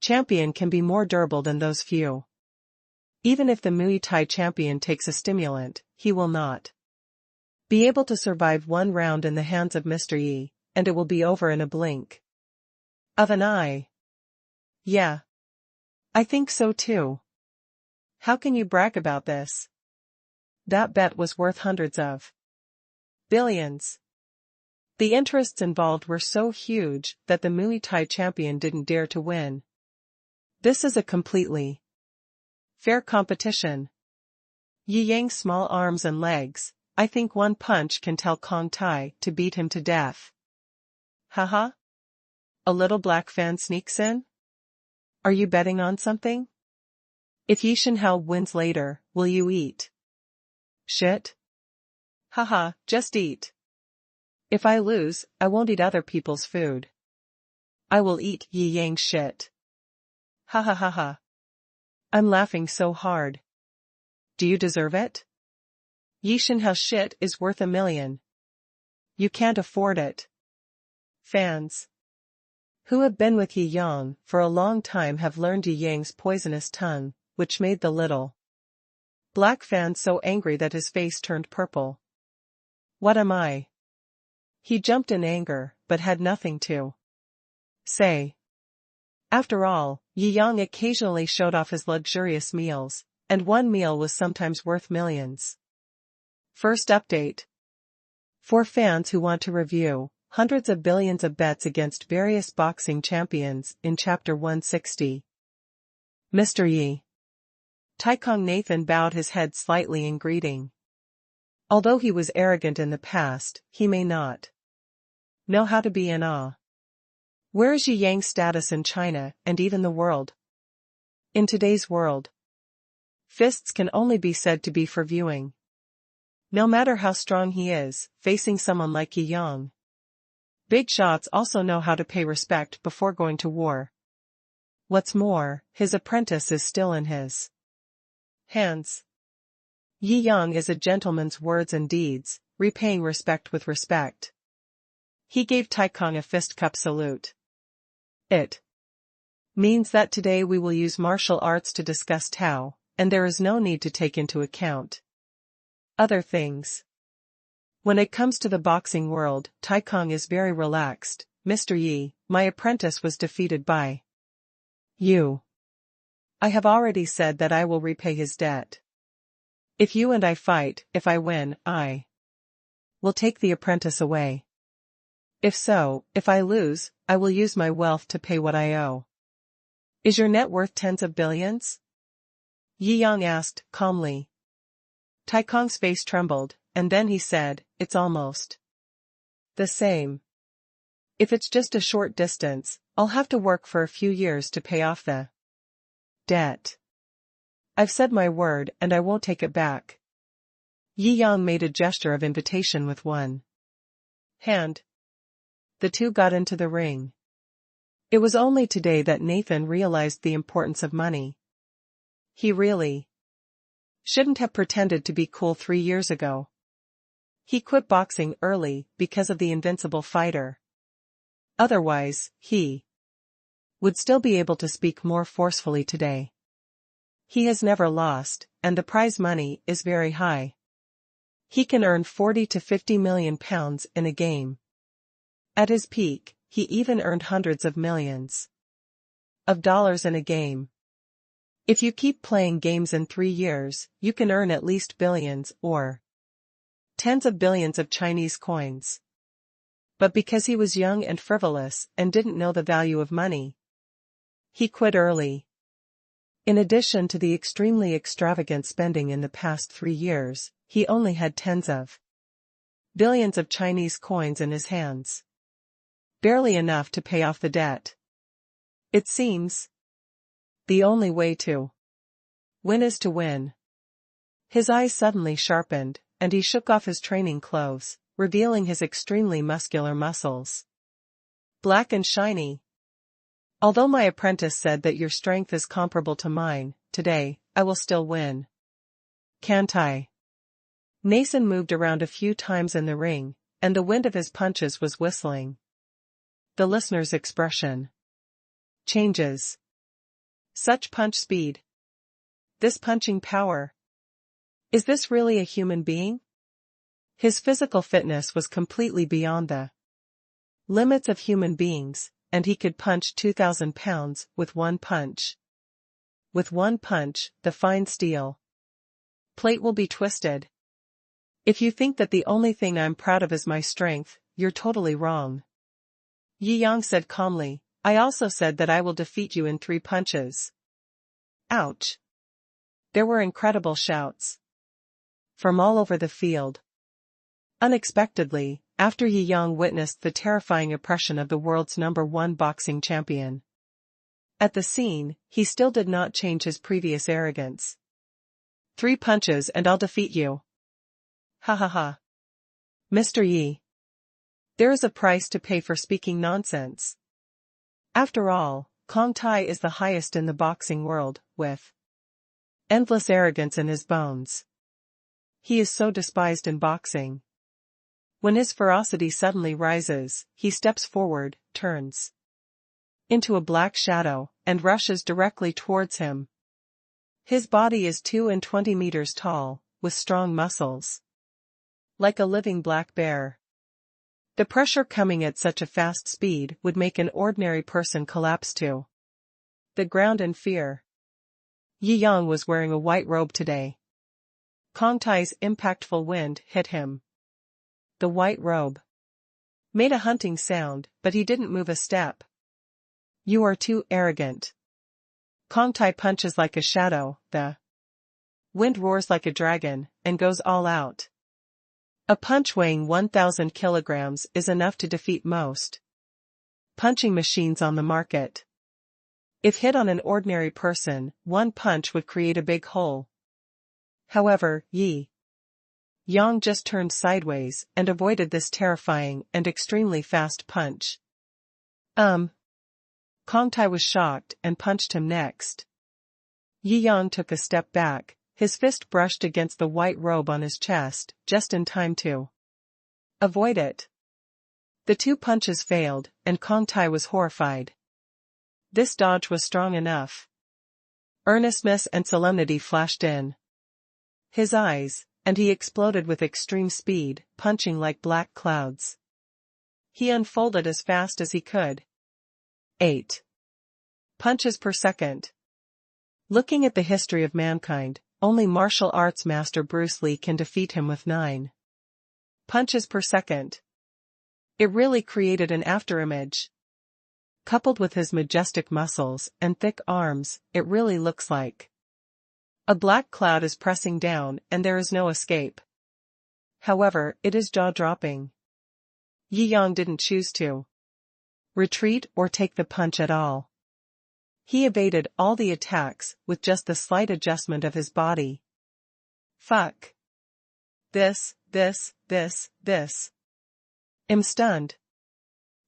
champion can be more durable than those few. Even if the Muay Thai champion takes a stimulant, he will not be able to survive one round in the hands of Mr. Yi, and it will be over in a blink of an eye. Yeah. I think so too. How can you brag about this? That bet was worth hundreds of billions. The interests involved were so huge that the Muay Thai champion didn't dare to win. This is a completely fair competition. Yi Yang's small arms and legs, I think one punch can tell Kong Tai to beat him to death. Haha. A little black fan sneaks in? Are you betting on something? If Yi Shenhao wins later, will you eat shit? Haha, just eat. If I lose, I won't eat other people's food. I will eat Yi Yang's shit. Ha ha ha ha. I'm laughing so hard. Do you deserve it? Yi Shenhao's shit is worth $1 million. You can't afford it. Fans who have been with Yi Yang for a long time have learned Yi Yang's poisonous tongue, which made the little black fan so angry that his face turned purple. What am I? He jumped in anger, but had nothing to say. After all, Yi Yang occasionally showed off his luxurious meals, and one meal was sometimes worth millions. First update. For fans who want to review, hundreds of billions of bets against various boxing champions in Chapter 160. Mr. Yi. Taikong Nathan bowed his head slightly in greeting. Although he was arrogant in the past, he may not know how to be in awe. Where is Yi Yang's status in China and even the world? In today's world, fists can only be said to be for viewing. No matter how strong he is, facing someone like Yi Yang. Big shots also know how to pay respect before going to war. What's more, his apprentice is still in his hands. Yi Yang is a gentleman's words and deeds, repaying respect with respect. He gave Taikong a fist cup salute. It means that today we will use martial arts to discuss Tao, and there is no need to take into account other things. When it comes to the boxing world, Taikong is very relaxed. Mr. Yi, my apprentice was defeated by you. I have already said that I will repay his debt. If you and I fight, if I win, I will take the apprentice away. If I lose, I will use my wealth to pay what I owe. Is your net worth tens of billions? Yi Yang asked, calmly. Taikong's face trembled, and then he said, it's almost the same. If it's just a short distance, I'll have to work for a few years to pay off the debt. I've said my word and I won't take it back. Yi Yang made a gesture of invitation with one hand. The two got into the ring. It was only today that Nathan realized the importance of money. He really shouldn't have pretended to be cool 3 years ago. He quit boxing early because of the invincible fighter. Otherwise, he would still be able to speak more forcefully today. He has never lost, and the prize money is very high. He can earn 40 to 50 million pounds in a game. At his peak, he even earned hundreds of millions of dollars in a game. If you keep playing games in 3 years, you can earn at least billions or tens of billions of Chinese coins. But because he was young and frivolous and didn't know the value of money, he quit early. In addition to the extremely extravagant spending in the past 3 years, he only had tens of billions of Chinese coins in his hands. Barely enough to pay off the debt. It seems the only way to win is to win. His eyes suddenly sharpened, and he shook off his training clothes, revealing his extremely muscular muscles. Black and shiny. Although my apprentice said that your strength is comparable to mine, today, I will still win. Can't I? Nathan moved around a few times in the ring, and the wind of his punches was whistling. The listener's expression changes. Such punch speed. This punching power. Is this really a human being? His physical fitness was completely beyond the limits of human beings, and he could punch 2,000 pounds with one punch. With one punch, the fine steel plate will be twisted. If you think that the only thing I'm proud of is my strength, you're totally wrong. Yi Yang said calmly, I also said that I will defeat you in 3 punches. Ouch. There were incredible shouts from all over the field. Unexpectedly, after Yi Yang witnessed the terrifying oppression of the world's #1 boxing champion. At the scene, he still did not change his previous arrogance. 3 punches and I'll defeat you. Ha ha ha. Mr. Yi. There is a price to pay for speaking nonsense. After all, Kong Tai is the highest in the boxing world, with endless arrogance in his bones. He is so despised in boxing. When his ferocity suddenly rises, he steps forward, turns into a black shadow, and rushes directly towards him. His body is 220 meters tall, with strong muscles. Like a living black bear. The pressure coming at such a fast speed would make an ordinary person collapse to the ground in fear. Yi Yang was wearing a white robe today. Kong Tai's impactful wind hit him. The white robe Made a hunting sound, but he didn't move a step. You are too arrogant. Kong Tai punches like a shadow, the wind roars like a dragon, and goes all out. A punch weighing 1,000 kilograms is enough to defeat most punching machines on the market. If hit on an ordinary person, one punch would create a big hole. However, Yi Yang just turned sideways and avoided this terrifying and extremely fast punch. Kong Tai was shocked and punched him next. Yi Yang took a step back, his fist brushed against the white robe on his chest, just in time to avoid it. The two punches failed, and Kong Tai was horrified. This dodge was strong enough. Earnestness and solemnity flashed in his eyes, and he exploded with extreme speed, punching like black clouds. He unfolded as fast as he could. 8 punches per second. Looking at the history of mankind, only martial arts master Bruce Lee can defeat him with 9 punches per second. It really created an afterimage. Coupled with his majestic muscles and thick arms, it really looks like a black cloud is pressing down and there is no escape. However, it is jaw-dropping. Yi Yang didn't choose to retreat or take the punch at all. He evaded all the attacks with just the slight adjustment of his body. Fuck. This. I'm stunned.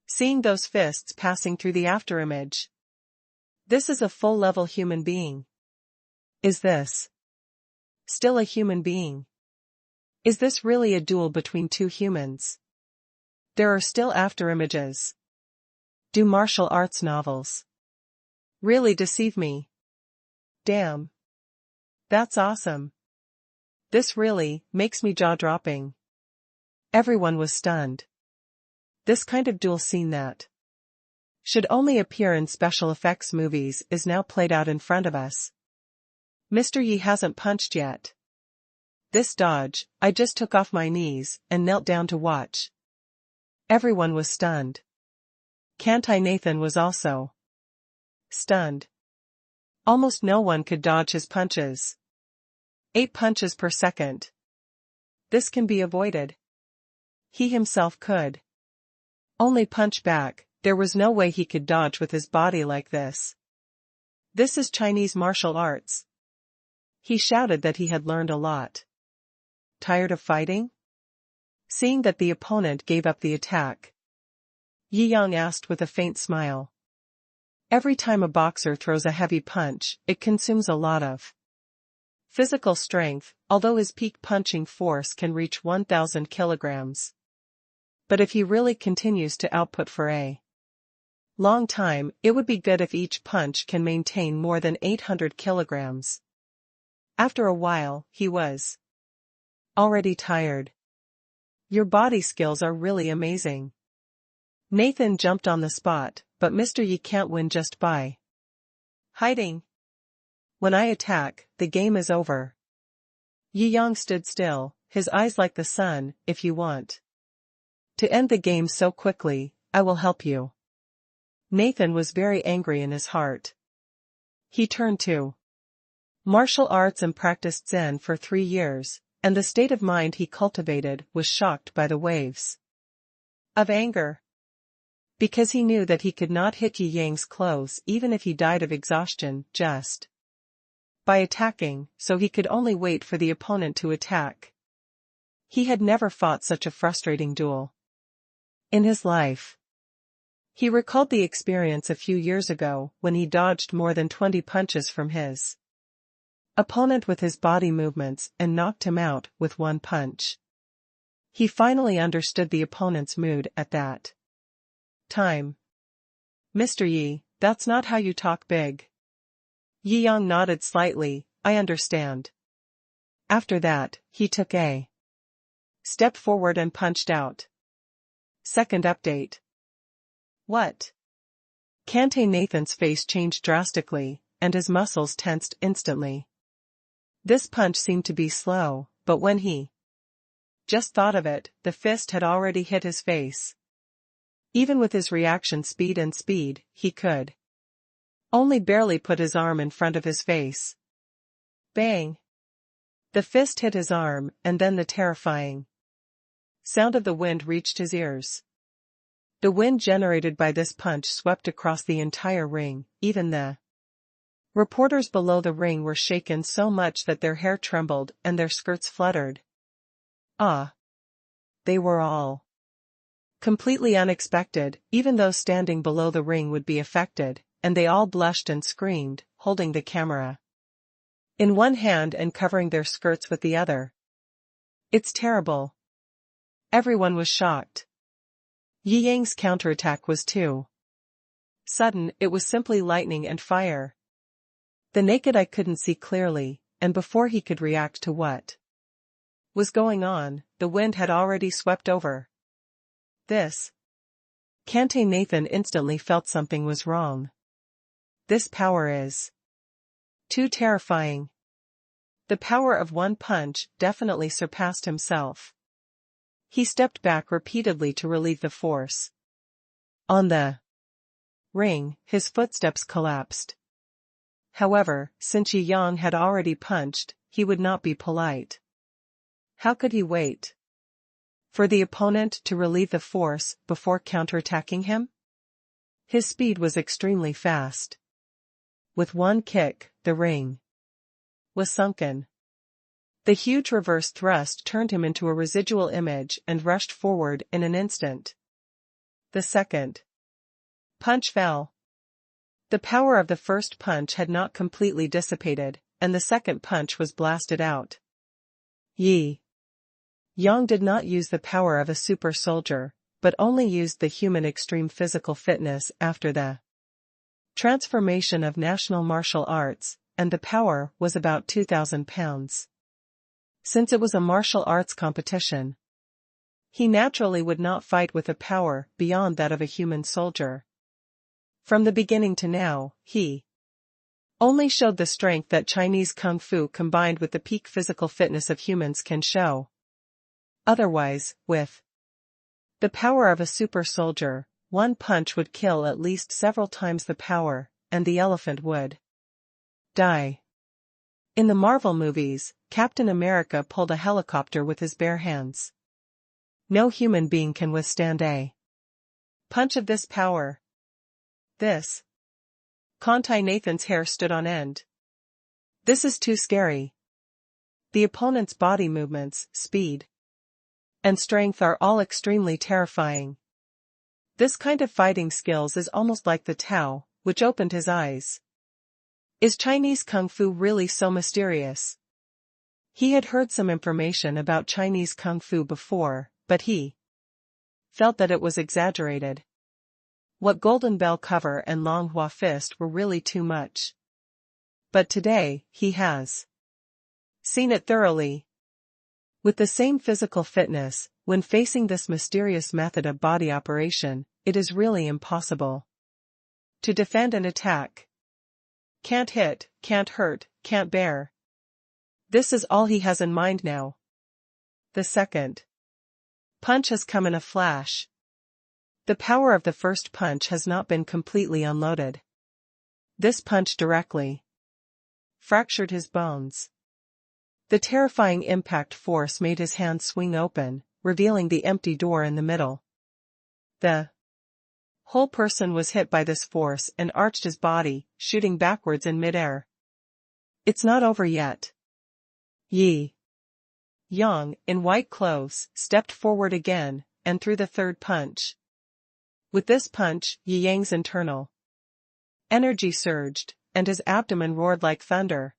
Seeing those fists passing through the afterimage. This is a full-level human being. Is this still a human being? Is this really a duel between two humans? There are still afterimages. Do martial arts novels really deceive me? Damn. That's awesome. This really makes me jaw-dropping. Everyone was stunned. This kind of duel scene that should only appear in special effects movies is now played out in front of us. Mr. Yi hasn't punched yet. This dodge, I just took off my knees and knelt down to watch. Everyone was stunned. Kantai Nathan was also stunned. Almost no one could dodge his punches. 8 punches per second. This can be avoided. He himself could only punch back, there was no way he could dodge with his body like this. This is Chinese martial arts. He shouted that he had learned a lot. Tired of fighting? Seeing that the opponent gave up the attack, Yi Yang asked with a faint smile. Every time a boxer throws a heavy punch, it consumes a lot of physical strength, although his peak punching force can reach 1,000 kilograms. But if he really continues to output for a long time, it would be good if each punch can maintain more than 800 kilograms. After a while, he was already tired. Your body skills are really amazing. Nathan jumped on the spot, but Mr. Yi can't win just by hiding. When I attack, the game is over. Yi Yang stood still, his eyes like the sun. If you want to end the game so quickly, I will help you. Nathan was very angry in his heart. He turned to martial arts and practiced Zen for 3 years, and the state of mind he cultivated was shocked by the waves of anger. Because he knew that he could not hit Yi Yang's clothes even if he died of exhaustion just by attacking, so he could only wait for the opponent to attack. He had never fought such a frustrating duel in his life. He recalled the experience a few years ago when he dodged more than 20 punches from his opponent with his body movements and knocked him out with one punch. He finally understood the opponent's mood at that time. Mr. Yi, that's not how you talk big. Yi Yang nodded slightly. I understand. After that, he took a step forward and punched out. Second update. What? Kantai Nathan's face changed drastically, and his muscles tensed instantly. This punch seemed to be slow, but when he just thought of it, the fist had already hit his face. Even with his reaction speed, he could only barely put his arm in front of his face. Bang! The fist hit his arm, and then the terrifying sound of the wind reached his ears. The wind generated by this punch swept across the entire ring. Even the reporters below the ring were shaken so much that their hair trembled and their skirts fluttered. Ah! They were all completely unexpected. Even those standing below the ring would be affected, and they all blushed and screamed, holding the camera in one hand and covering their skirts with the other. It's terrible. Everyone was shocked. Yi Yang's counterattack was too sudden. It was simply lightning and fire. The naked eye couldn't see clearly, and before he could react to what was going on, the wind had already swept over. This Kante Nathan instantly felt something was wrong. This power is too terrifying. The power of one punch definitely surpassed himself. He stepped back repeatedly to relieve the force on the ring. His footsteps collapsed. However, since Yi Yang had already punched, he would not be polite. How could he wait for the opponent to relieve the force before counterattacking him? His speed was extremely fast. With one kick, the ring was sunken. The huge reverse thrust turned him into a residual image and rushed forward in an instant. The second punch fell. The power of the first punch had not completely dissipated, and the second punch was blasted out. Yi Yang did not use the power of a super soldier, but only used the human extreme physical fitness after the transformation of national martial arts, and the power was about 2,000 pounds. Since it was a martial arts competition, he naturally would not fight with a power beyond that of a human soldier. From the beginning to now, he only showed the strength that Chinese Kung Fu combined with the peak physical fitness of humans can show. Otherwise, with the power of a super soldier, one punch would kill at least several times the power, and the elephant would die. In the Marvel movies, Captain America pulled a helicopter with his bare hands. No human being can withstand a punch of this power. This Kante Nathan's hair stood on end. This is too scary. The opponent's body movements, speed, and strength are all extremely terrifying. This kind of fighting skills is almost like the Tao, which opened his eyes. Is Chinese Kung Fu really so mysterious? He had heard some information about Chinese Kung Fu before, but he felt that it was exaggerated. What Golden Bell cover and Long Hua fist were really too much. But today, he has seen it thoroughly. With the same physical fitness, when facing this mysterious method of body operation, it is really impossible to defend and attack. Can't hit, can't hurt, can't bear. This is all he has in mind now. The second punch has come in a flash. The power of the first punch has not been completely unloaded. This punch directly fractured his bones. The terrifying impact force made his hand swing open, revealing the empty door in the middle. The whole person was hit by this force and arched his body, shooting backwards in midair. It's not over yet. Yi Yang, in white clothes, stepped forward again, and threw the third punch. With this punch, Yi Yang's internal energy surged, and his abdomen roared like thunder.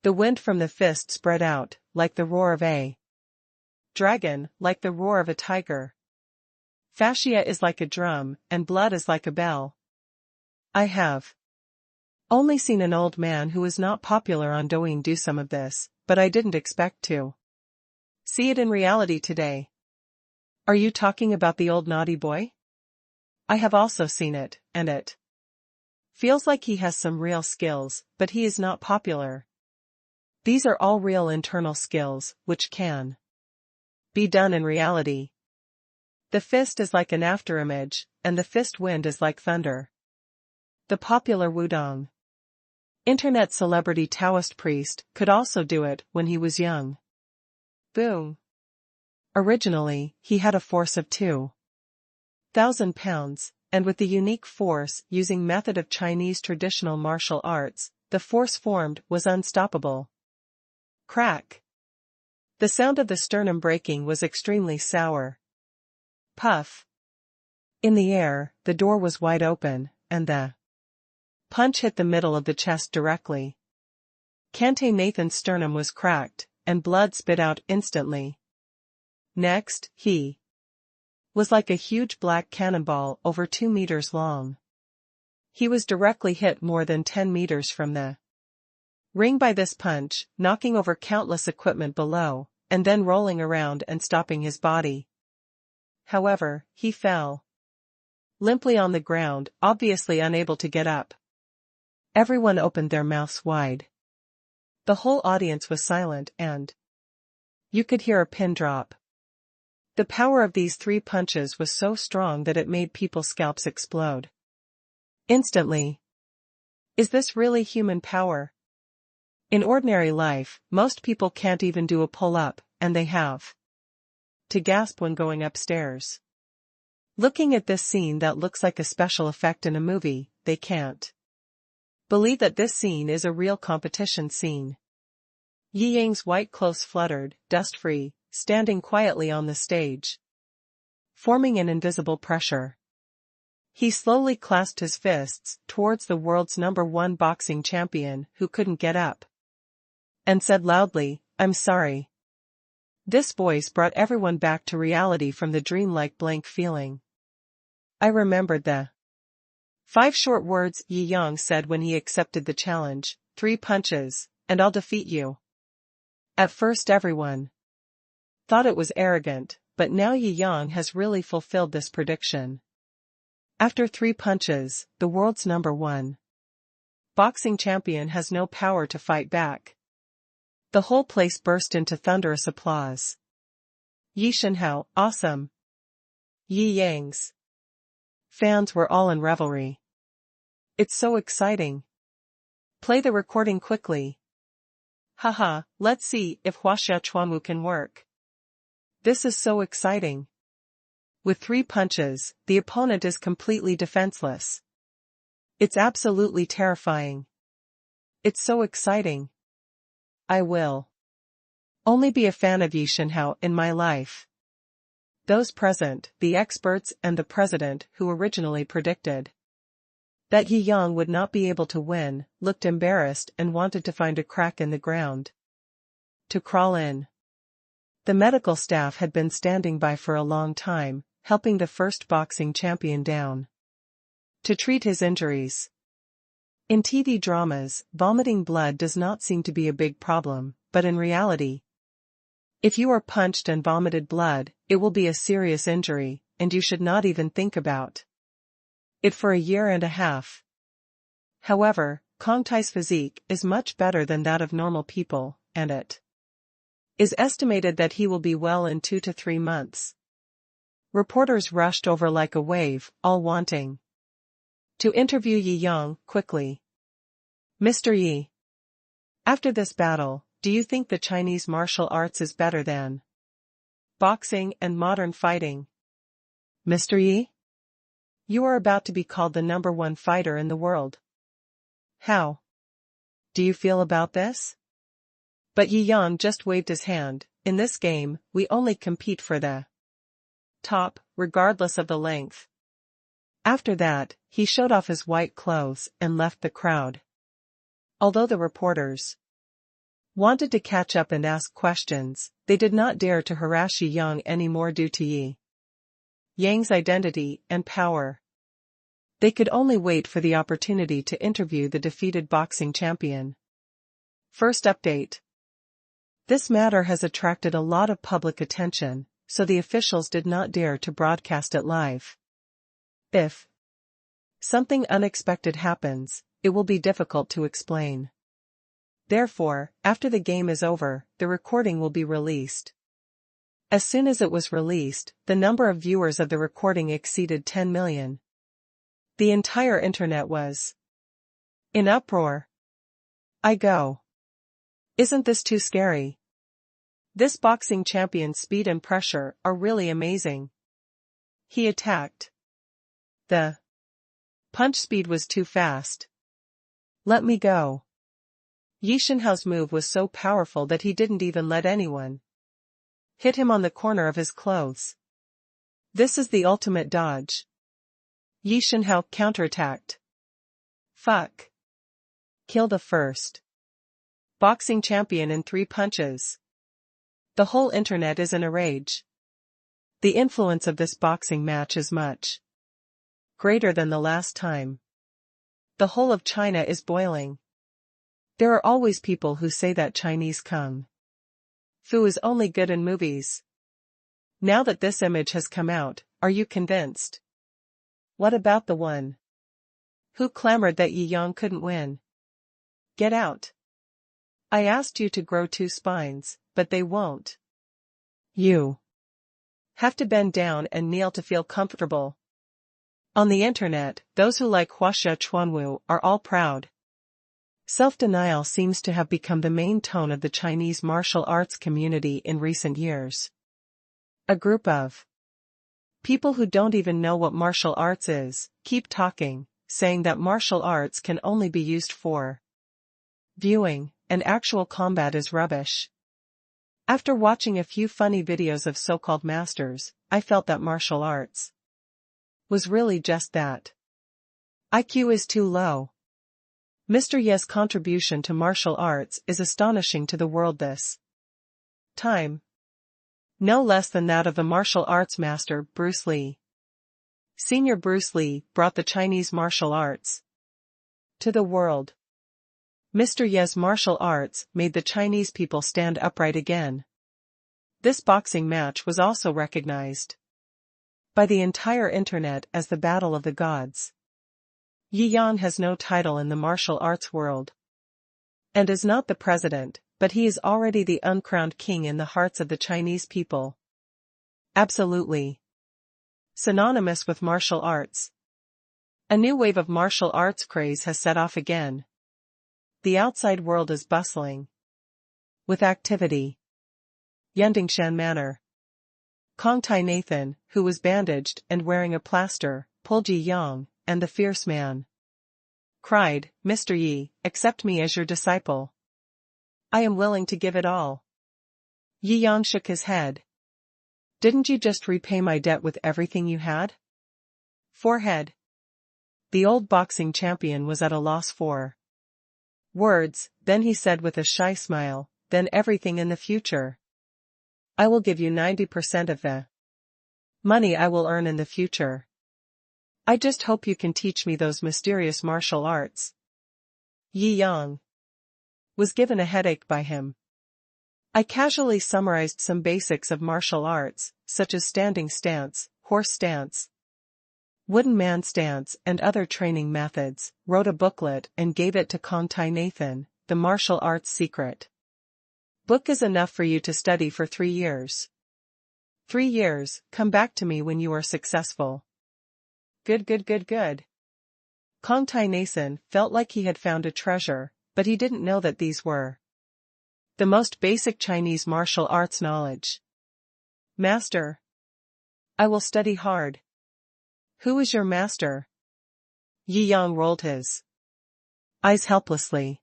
The wind from the fist spread out, like the roar of a dragon, like the roar of a tiger. Fascia is like a drum, and blood is like a bell. I have only seen an old man who is not popular on Douyin do some of this, but I didn't expect to see it in reality today. Are you talking about the old naughty boy? I have also seen it, and it feels like he has some real skills, but he is not popular. These are all real internal skills, which can be done in reality. The fist is like an afterimage, and the fist wind is like thunder. The popular Wudong internet celebrity Taoist priest could also do it when he was young. Boom. Originally, he had a force of 2,000 pounds, and with the unique force using method of Chinese traditional martial arts, the force formed was unstoppable. Crack. The sound of the sternum breaking was extremely sour. Puff. In the air, the door was wide open, and the punch hit the middle of the chest directly. Kante Nathan's sternum was cracked, and blood spit out instantly. Next, he was like a huge black cannonball over 2 meters long. He was directly hit more than 10 meters from the ring by this punch, knocking over countless equipment below, and then rolling around and stopping his body. However, he fell limply on the ground, obviously unable to get up. Everyone opened their mouths wide. The whole audience was silent and you could hear a pin drop. The power of these 3 punches was so strong that it made people's scalps explode instantly. Is this really human power? In ordinary life, most people can't even do a pull-up, and they have to gasp when going upstairs. Looking at this scene that looks like a special effect in a movie, they can't believe that this scene is a real competition scene. Yi Yang's white clothes fluttered, dust-free, standing quietly on the stage, forming an invisible pressure. He slowly clasped his fists towards the world's #1 boxing champion who couldn't get up, and said loudly, "I'm sorry." This voice brought everyone back to reality from the dreamlike blank feeling. I remembered the 5 short words Yi Yang said when he accepted the challenge: 3 punches, and I'll defeat you. At first everyone thought it was arrogant, but now Yi Yang has really fulfilled this prediction. After 3 punches, the world's #1 boxing champion has no power to fight back. The whole place burst into thunderous applause. Yi Shenhao, awesome. Yi Yang's fans were all in revelry. It's so exciting. Play the recording quickly. Haha, let's see if Huaxia Chuamu can work. This is so exciting. With 3 punches, the opponent is completely defenseless. It's absolutely terrifying. It's so exciting. I will only be a fan of Yi Shenhao in my life. Those present, the experts and the president who originally predicted that Yi Yang would not be able to win, looked embarrassed and wanted to find a crack in the ground to crawl in. The medical staff had been standing by for a long time, helping the first boxing champion down to treat his injuries. In TV dramas, vomiting blood does not seem to be a big problem, but in reality, if you are punched and vomited blood, it will be a serious injury, and you should not even think about it for a year and a half. However, Kong Tai's physique is much better than that of normal people, and it is estimated that he will be well in 2 to 3 months. Reporters rushed over like a wave, all wanting to interview Yi Yang quickly. Mr. Yi, after this battle, do you think the Chinese martial arts is better than boxing and modern fighting? Mr. Yi? You are about to be called the #1 fighter in the world. How do you feel about this? But Yi Yang just waved his hand. In this game, we only compete for the top, regardless of the length. After that, he showed off his white clothes and left the crowd. Although the reporters wanted to catch up and ask questions, they did not dare to harass Yi Yang anymore due to Yi Yang's identity and power. They could only wait for the opportunity to interview the defeated boxing champion. First update. This matter has attracted a lot of public attention, so the officials did not dare to broadcast it live. If something unexpected happens, it will be difficult to explain. Therefore, after the game is over, the recording will be released. As soon as it was released, the number of viewers of the recording exceeded 10 million. The entire internet was in uproar. I go. Isn't this too scary? This boxing champion's speed and pressure are really amazing. He attacked. The punch speed was too fast. Let me go. Yi Shenhao's move was so powerful that he didn't even let anyone hit him on the corner of his clothes. This is the ultimate dodge. Yi Shenhao counterattacked. Fuck. Kill the first boxing champion in 3 punches. The whole internet is in a rage. The influence of this boxing match is much greater than the last time. The whole of China is boiling. There are always people who say that Chinese kung fu is only good in movies. Now that this image has come out, are you convinced? What about the one who clamored that Yi Yang couldn't win? Get out. I asked you to grow 2 spines, but they won't. You have to bend down and kneel to feel comfortable. On the internet, those who like Huaxia Chuanwu are all proud. Self-denial seems to have become the main tone of the Chinese martial arts community in recent years. A group of people who don't even know what martial arts is, keep talking, saying that martial arts can only be used for viewing, and actual combat is rubbish. After watching a few funny videos of so-called masters, I felt that martial arts was really just that. IQ is too low. Mr. Ye's contribution to martial arts is astonishing to the world this time. No less than that of the martial arts master Bruce Lee. Senior Bruce Lee brought the Chinese martial arts to the world. Mr. Ye's martial arts made the Chinese people stand upright again. This boxing match was also recognized by the entire internet as the Battle of the Gods. Yi Yang has no title in the martial arts world and is not the president, but he is already the uncrowned king in the hearts of the Chinese people. Absolutely synonymous with martial arts. A new wave of martial arts craze has set off again. The outside world is bustling with activity. Yandingshan Manor. Kong Tai Nathan, who was bandaged and wearing a plaster, pulled Yi Yang, and the fierce man cried, "Mr. Yi, accept me as your disciple. I am willing to give it all." Yi Yang shook his head. "Didn't you just repay my debt with everything you had?" Forehead. The old boxing champion was at a loss for words, then he said with a shy smile, "Then everything in the future. I will give you 90% of the money I will earn in the future. I just hope you can teach me those mysterious martial arts." Yi Yang was given a headache by him. I casually summarized some basics of martial arts, such as standing stance, horse stance, wooden man stance and other training methods, wrote a booklet and gave it to Kong Tai Nathan, The Martial Arts Secret. Book is enough for you to study for 3 years. 3 years, come back to me when you are successful. Good. Kong Tai Nathan felt like he had found a treasure, but he didn't know that these were the most basic Chinese martial arts knowledge. Master. I will study hard. Who is your master? Yi Yang rolled his eyes helplessly.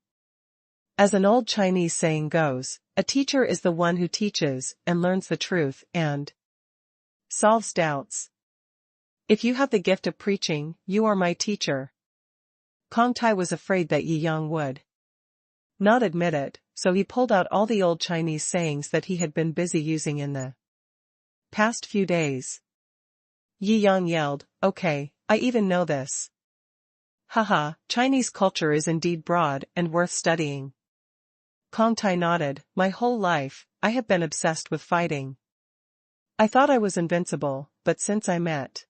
As an old Chinese saying goes, a teacher is the one who teaches and learns the truth and solves doubts. If you have the gift of preaching, you are my teacher. Kong Tai was afraid that Yi Yang would not admit it, so he pulled out all the old Chinese sayings that he had been busy using in the past few days. Yi Yang yelled, "Okay, I even know this." Haha, Chinese culture is indeed broad and worth studying. Kong Tai nodded, "My whole life, I have been obsessed with fighting. I thought I was invincible, but since I met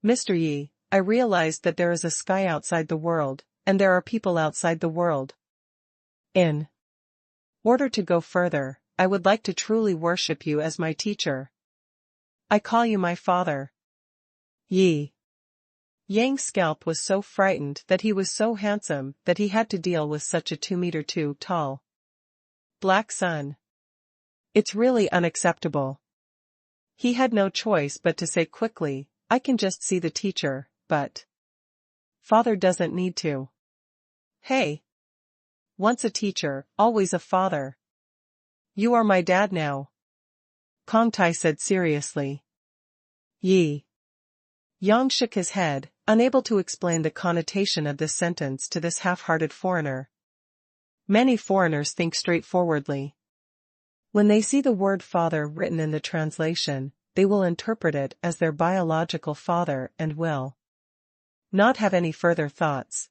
Mr. Yi, I realized that there is a sky outside the world, and there are people outside the world. In order to go further, I would like to truly worship you as my teacher. I call you my father. Yi. Yang's scalp was so frightened that he was so handsome that he had to deal with such a 2 meter tall black son. It's really unacceptable. He had no choice but to say quickly, I can just see the teacher, but father doesn't need to. Hey. Once a teacher, always a father. You are my dad now. Kong Tai said seriously. Yi. Yang shook his head, unable to explain the connotation of this sentence to this half-hearted foreigner. Many foreigners think straightforwardly. When they see the word father written in the translation, they will interpret it as their biological father and will not have any further thoughts.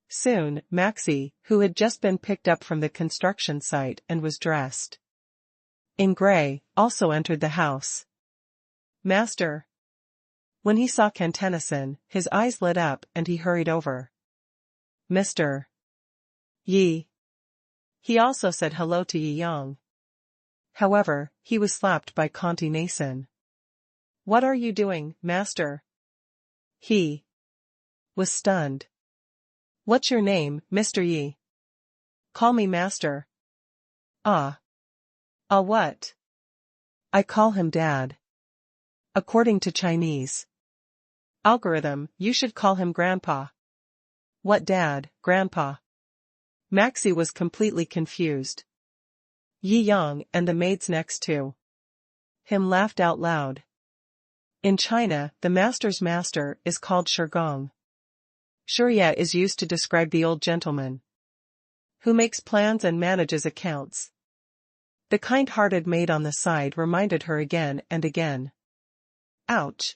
Soon, Maxie, who had just been picked up from the construction site and was dressed in gray, also entered the house. Master. When he saw Tennyson, his eyes lit up and he hurried over. Mr. Yi. He also said hello to Yi Yang. However, he was slapped by Tennyson. What are you doing, master? He was stunned. What's your name, Mr. Yi? Call me master. What? I call him dad. According to Chinese algorithm, you should call him grandpa. What dad, grandpa? Maxie was completely confused. Yi Yang and the maids next to him laughed out loud. In China, the master's master is called Shigong. Shurya is used to describe the old gentleman who makes plans and manages accounts. The kind-hearted maid on the side reminded her again and again. Ouch.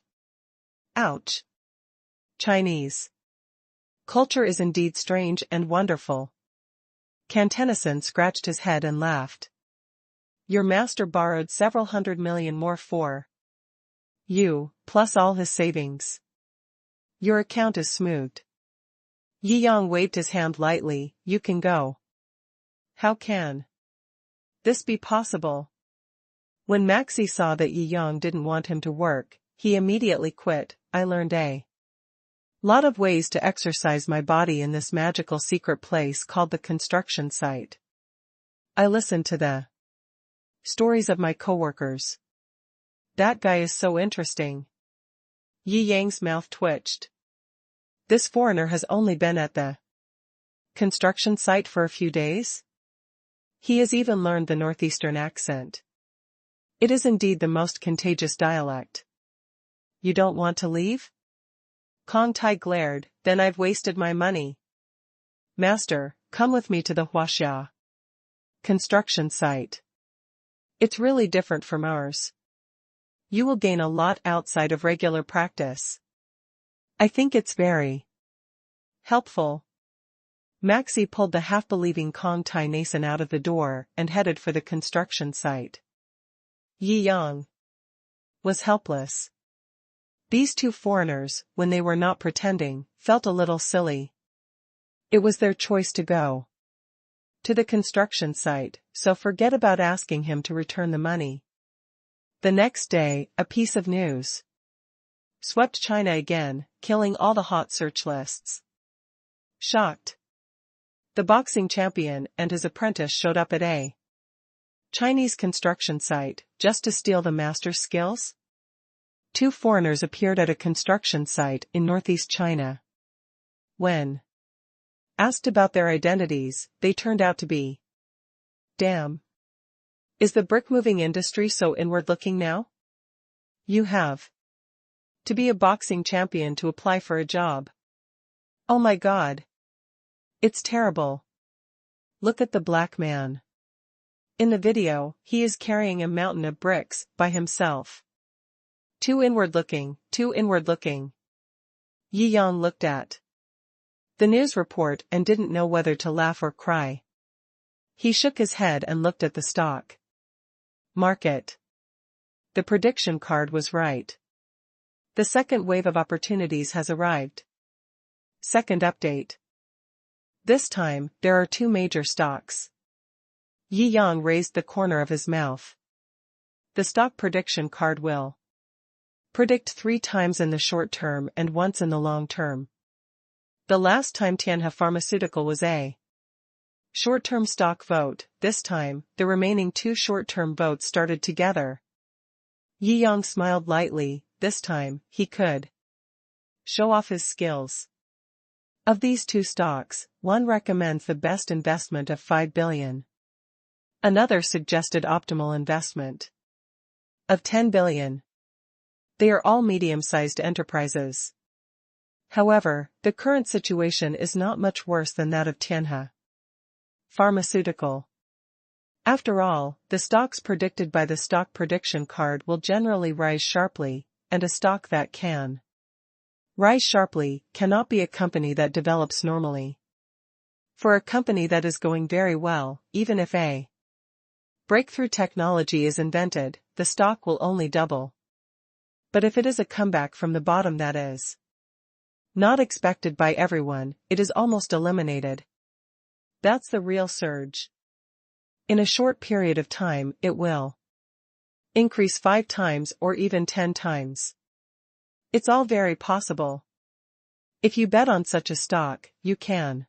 Ouch. Chinese culture is indeed strange and wonderful. Tennyson scratched his head and laughed. Your master borrowed several $100 million more for you, plus all his savings. Your account is smoothed. Yi Yang waved his hand lightly, you can go. How can this be possible? When Maxie saw that Yi Yang didn't want him to work, he immediately quit. I learned a lot of ways to exercise my body in this magical secret place called the construction site. I listened to the stories of my coworkers. That guy is so interesting. Yi Yang's mouth twitched. This foreigner has only been at the construction site for a few days? He has even learned the northeastern accent. It is indeed the most contagious dialect. You don't want to leave? Kong Tai glared, then I've wasted my money. Master, come with me to the Huaxia construction site. It's really different from ours. You will gain a lot outside of regular practice. I think it's very helpful. Maxie pulled the half-believing Tennyson out of the door and headed for the construction site. Yi Yang was helpless. These two foreigners, when they were not pretending, felt a little silly. It was their choice to go to the construction site, so forget about asking him to return the money. The next day, a piece of news swept China again, killing all the hot search lists. Shocked. The boxing champion and his apprentice showed up at a Chinese construction site, just to steal the master's skills? Two foreigners appeared at a construction site in northeast China. When asked about their identities, they turned out to be. Damn. Is the brick-moving industry so inward-looking now? You have to be a boxing champion to apply for a job. Oh my God. It's terrible. Look at the black man. In the video, he is carrying a mountain of bricks by himself. Too inward-looking, too inward-looking. Yi Yang looked at the news report and didn't know whether to laugh or cry. He shook his head and looked at the stock market. The prediction card was right. The second wave of opportunities has arrived. Second update. This time, there are two major stocks Yi Yang raised the corner of his mouth. The stock prediction card will predict 3 times in the short term and once in the long term. The last time Tianhe Pharmaceutical was a short-term stock vote, this time, the remaining 2 short-term votes started together. Yi Yang smiled lightly, this time, he could show off his skills. Of these 2 stocks, one recommends the best investment of 5 billion. Another suggested optimal investment of 10 billion. They are all medium-sized enterprises. However, the current situation is not much worse than that of Tianhe Pharmaceutical. After all, the stocks predicted by the stock prediction card will generally rise sharply, and a stock that can rise sharply cannot be a company that develops normally. For a company that is going very well, even if a breakthrough technology is invented, the stock will only double. But if it is a comeback from the bottom that is not expected by everyone, it is almost eliminated. That's the real surge. In a short period of time, it will increase 5 times or even 10 times. It's all very possible. If you bet on such a stock, you can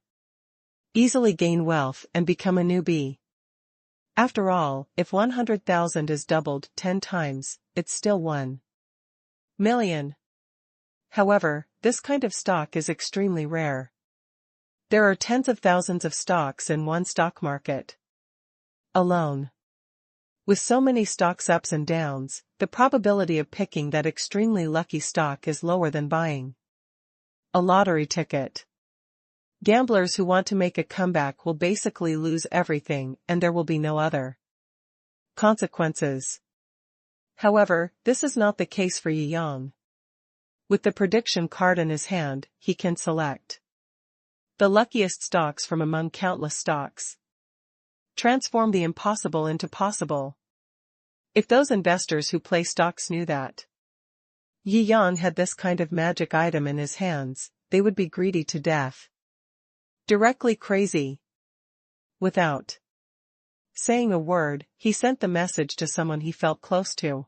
easily gain wealth and become a newbie. After all, if 100,000 is doubled 10 times, it's still 1 million. However, this kind of stock is extremely rare. There are tens of thousands of stocks in one stock market alone. With so many stocks ups and downs, the probability of picking that extremely lucky stock is lower than buying a lottery ticket. Gamblers who want to make a comeback will basically lose everything and there will be no other consequences. However, this is not the case for Yi Yang. With the prediction card in his hand, he can select the luckiest stocks from among countless stocks. Transform the impossible into possible. If those investors who play stocks knew that Yi Yang had this kind of magic item in his hands, they would be greedy to death. Directly crazy. Without saying a word, he sent the message to someone he felt close to.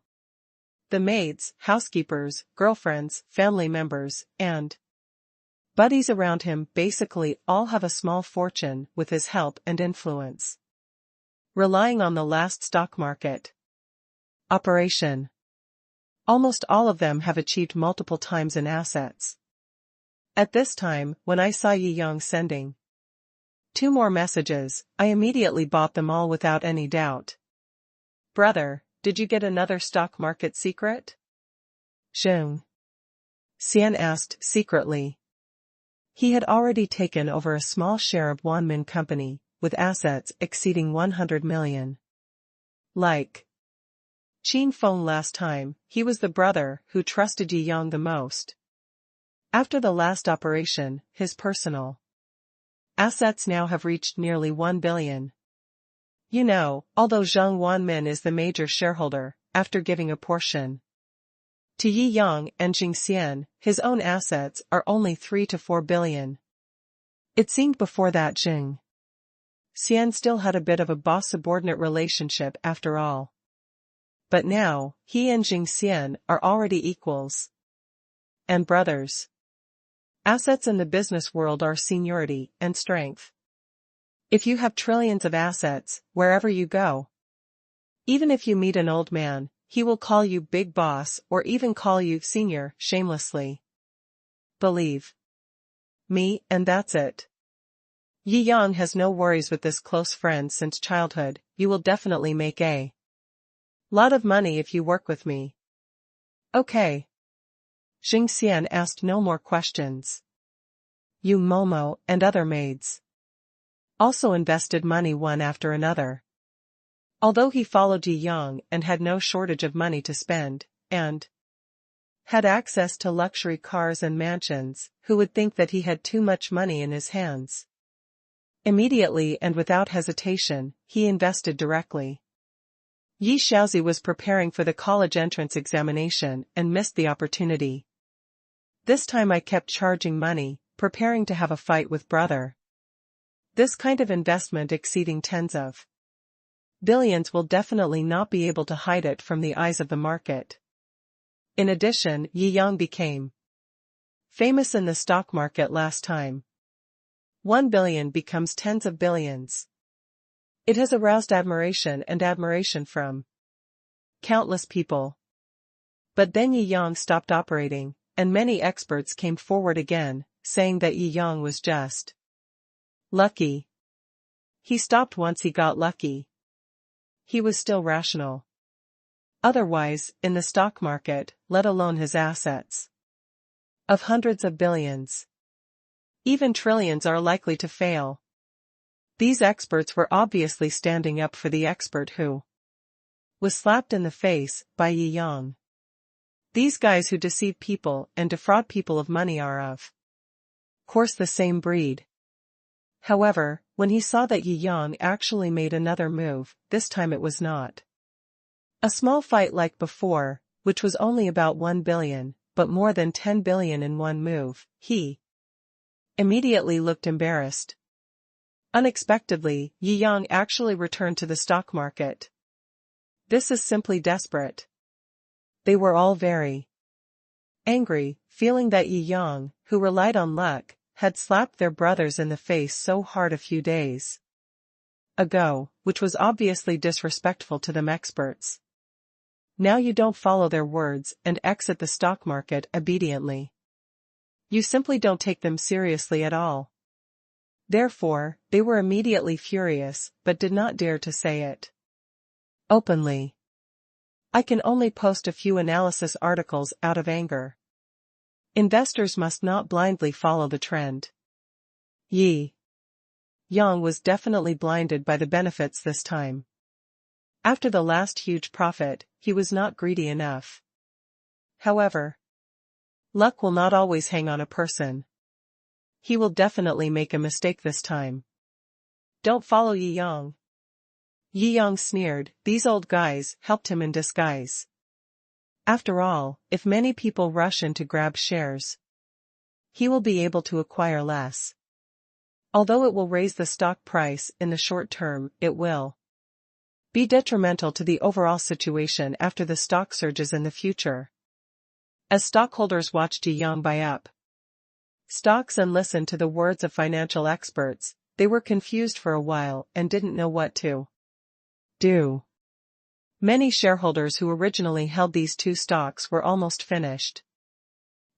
The maids, housekeepers, girlfriends, family members, and buddies around him basically all have a small fortune with his help and influence. Relying on the last stock market operation. Almost all of them have achieved multiple times in assets. At this time, when I saw Yi Yang sending 2 more messages, I immediately bought them all without any doubt. Brother, did you get another stock market secret? Zheng Xian asked secretly. He had already taken over a small share of Wanmin Company, with assets exceeding 100 million. Like Qin Feng last time, he was the brother who trusted Yi Yang the most. After the last operation, his personal assets now have reached nearly 1 billion. You know, although Zheng Wanmin is the major shareholder, after giving a portion to Yi Yang and Jingxian, his own assets are only 3 to 4 billion. It seemed before that Jing Xian still had a bit of a boss-subordinate relationship after all. But now, he and Jingxian are already equals and brothers. Assets in the business world are seniority and strength. If you have trillions of assets, wherever you go, even if you meet an old man, he will call you big boss or even call you senior shamelessly. Believe me, and that's it. Yi Yang has no worries with this close friend since childhood. You will definitely make a lot of money if you work with me. Okay. Jingxian asked no more questions. Yu Momo and other maids also invested money one after another. Although he followed Yi Yang and had no shortage of money to spend, and had access to luxury cars and mansions, who would think that he had too much money in his hands? Immediately and without hesitation, he invested directly. Yi Shaozi was preparing for the college entrance examination and missed the opportunity. This time I kept charging money, preparing to have a fight with brother. This kind of investment exceeding tens of Billions will definitely not be able to hide it from the eyes of the market. In addition, Jiangjing became famous in the stock market last time. 1 billion becomes tens of billions. It has aroused admiration from countless people. But then Jiangjing stopped operating, and many experts came forward again, saying that Jiangjing was just lucky. He stopped once he got lucky. He was still rational. Otherwise, in the stock market, let alone his assets of hundreds of billions, even trillions are likely to fail. These experts were obviously standing up for the expert who was slapped in the face by Jiangjing. These guys who deceive people and defraud people of money are of course the same breed. However, when he saw that Jiangjing actually made another move, this time it was not a small fight like before, which was only about 1 billion, but more than 10 billion in one move. He immediately looked embarrassed. Unexpectedly, Jiangjing actually returned to the stock market. This is simply desperate. They were all very angry, feeling that Jiangjing, who relied on luck, had slapped their brothers in the face so hard a few days ago, which was obviously disrespectful to them experts. Now you don't follow their words and exit the stock market obediently. You simply don't take them seriously at all. Therefore, they were immediately furious, but did not dare to say it openly. I can only post a few analysis articles out of anger. Investors must not blindly follow the trend. Jiangjing was definitely blinded by the benefits this time. After the last huge profit, he was not greedy enough. However, luck will not always hang on a person. He will definitely make a mistake this time. Don't follow Jiangjing. Jiangjing sneered, these old guys helped him in disguise. After all, if many people rush in to grab shares, he will be able to acquire less. Although it will raise the stock price in the short term, it will be detrimental to the overall situation after the stock surges in the future. As stockholders watched Jiangjing buy up stocks and listen to the words of financial experts, they were confused for a while and didn't know what to do. Many shareholders who originally held these two stocks were almost finished.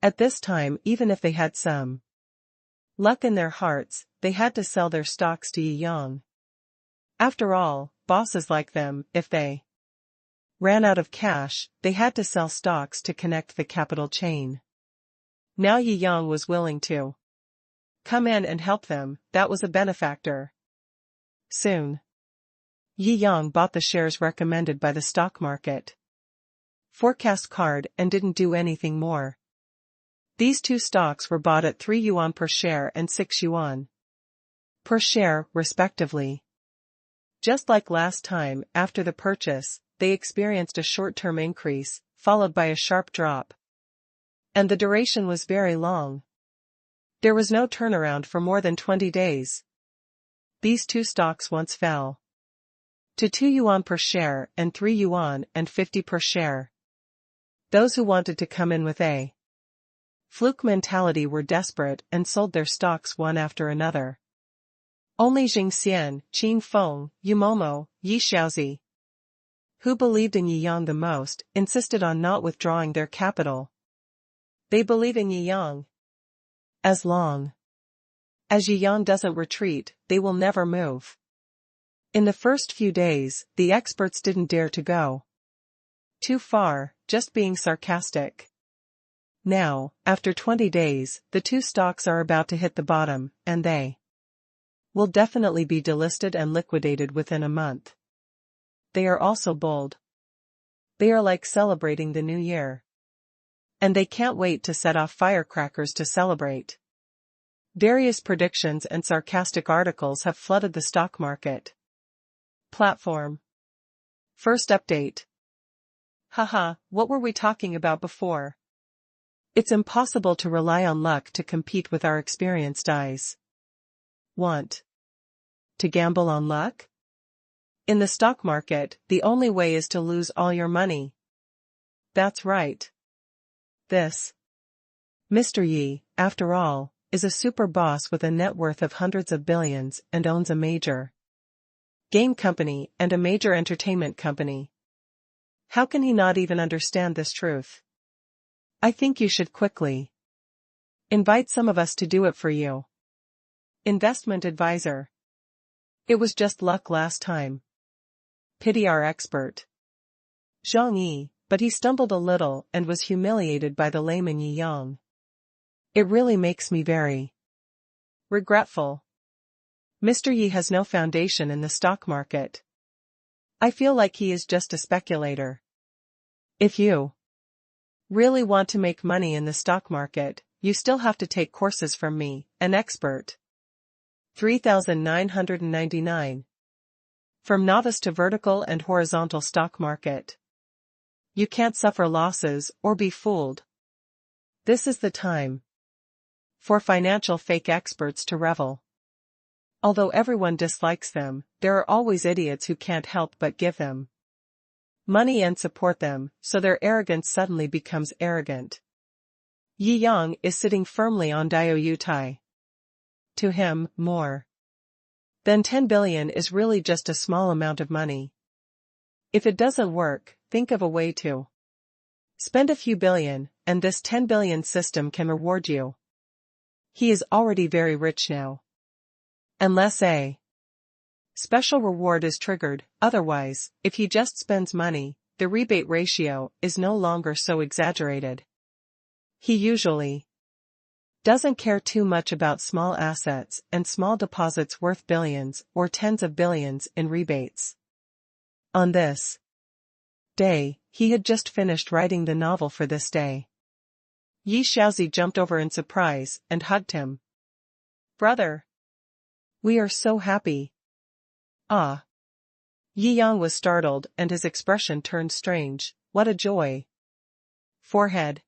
At this time, even if they had some luck in their hearts, they had to sell their stocks to Jiangjing. After all, bosses like them, if they ran out of cash, they had to sell stocks to connect the capital chain. Now Jiangjing was willing to come in and help them, that was a benefactor. Soon, Jiangjing bought the shares recommended by the stock market forecast card and didn't do anything more. These two stocks were bought at 3 yuan per share and 6 yuan per share, respectively. Just like last time, after the purchase, they experienced a short-term increase, followed by a sharp drop. And the duration was very long. There was no turnaround for more than 20 days. These two stocks once fell to 2 yuan per share and 3 yuan and 50 per share. Those who wanted to come in with a fluke mentality were desperate and sold their stocks one after another. Only Jingxian, Qin Feng, Yumomo, Yi Xiaozi, who believed in Jiangjing the most, insisted on not withdrawing their capital. They believe in Jiangjing. As long as Jiangjing doesn't retreat, they will never move. In the first few days, the experts didn't dare to go too far, just being sarcastic. Now, after 20 days, the two stocks are about to hit the bottom, and they will definitely be delisted and liquidated within a month. They are also bold. They are like celebrating the new year. And they can't wait to set off firecrackers to celebrate. Various predictions and sarcastic articles have flooded the stock market platform. First update. Haha, what were we talking about before? It's impossible to rely on luck to compete with our experienced eyes. Want to gamble on luck? In the stock market, the only way is to lose all your money. That's right. This Mr. Yi, after all, is a super boss with a net worth of hundreds of billions and owns a major game company and a major entertainment company. How can he not even understand this truth? I think you should quickly invite some of us to do it for you. Investment advisor. It was just luck last time. Pity our expert. Zhang Yi, but he stumbled a little and was humiliated by the layman Yi Yang. It really makes me very regretful. Mr. Yi has no foundation in the stock market. I feel like he is just a speculator. If you really want to make money in the stock market, you still have to take courses from me, an expert. 3,999. From novice to vertical and horizontal stock market. You can't suffer losses or be fooled. This is the time for financial fake experts to revel. Although everyone dislikes them, there are always idiots who can't help but give them money and support them, so their arrogance suddenly becomes arrogant. Yi Yang is sitting firmly on Diou Tai. To him, more than 10 billion is really just a small amount of money. If it doesn't work, think of a way to spend a few billion, and this 10 billion system can reward you. He is already very rich now. Unless a special reward is triggered, otherwise, if he just spends money, the rebate ratio is no longer so exaggerated. He usually doesn't care too much about small assets and small deposits worth billions or tens of billions in rebates. On this day, he had just finished writing the novel for this day. Yi Shaozi jumped over in surprise and hugged him. Brother! We are so happy. Ah! Yi Yang was startled and his expression turned strange. What a joy! Forehead.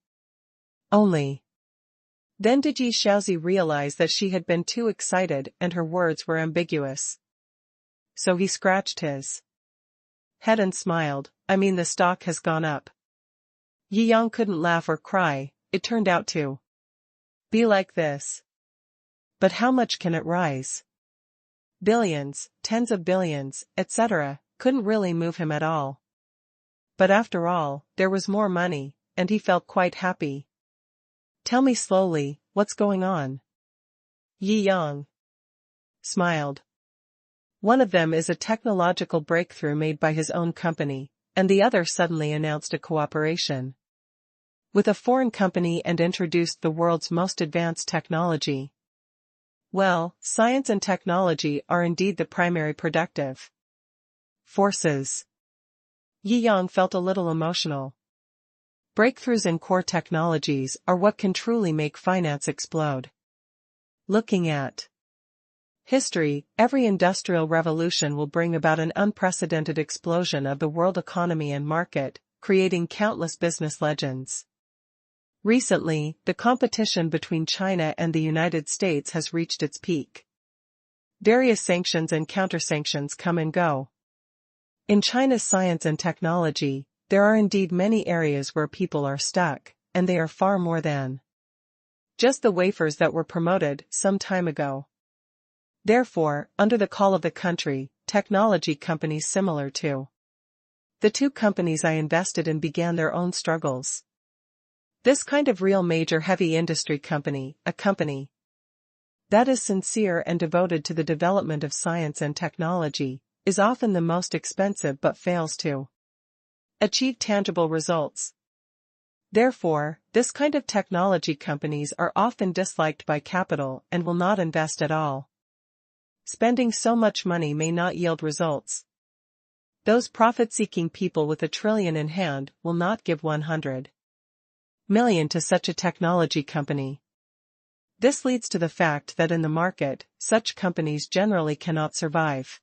Only. Then did Yi Shaozi realize that she had been too excited and her words were ambiguous. So he scratched his head and smiled. I mean, the stock has gone up. Yi Yang couldn't laugh or cry, it turned out to be like this. But how much can it rise? Billions, tens of billions, etc., couldn't really move him at all. But after all, there was more money, and he felt quite happy. Tell me slowly, what's going on? Yi Yang smiled. One of them is a technological breakthrough made by his own company, and the other suddenly announced a cooperation with a foreign company and introduced the world's most advanced technology. Well, science and technology are indeed the primary productive forces. Yi Yang felt a little emotional. Breakthroughs in core technologies are what can truly make finance explode. Looking at history, every industrial revolution will bring about an unprecedented explosion of the world economy and market, creating countless business legends. Recently, the competition between China and the United States has reached its peak. Various sanctions and counter-sanctions come and go. In China's science and technology, there are indeed many areas where people are stuck, and they are far more than just the wafers that were promoted some time ago. Therefore, under the call of the country, technology companies similar to the two companies I invested in began their own struggles. This kind of real major heavy industry company, a company that is sincere and devoted to the development of science and technology, is often the most expensive but fails to achieve tangible results. Therefore, this kind of technology companies are often disliked by capital and will not invest at all. Spending so much money may not yield results. Those profit-seeking people with $1 trillion in hand will not give 100 million to such a technology company. This leads to the fact that in the market, such companies generally cannot survive.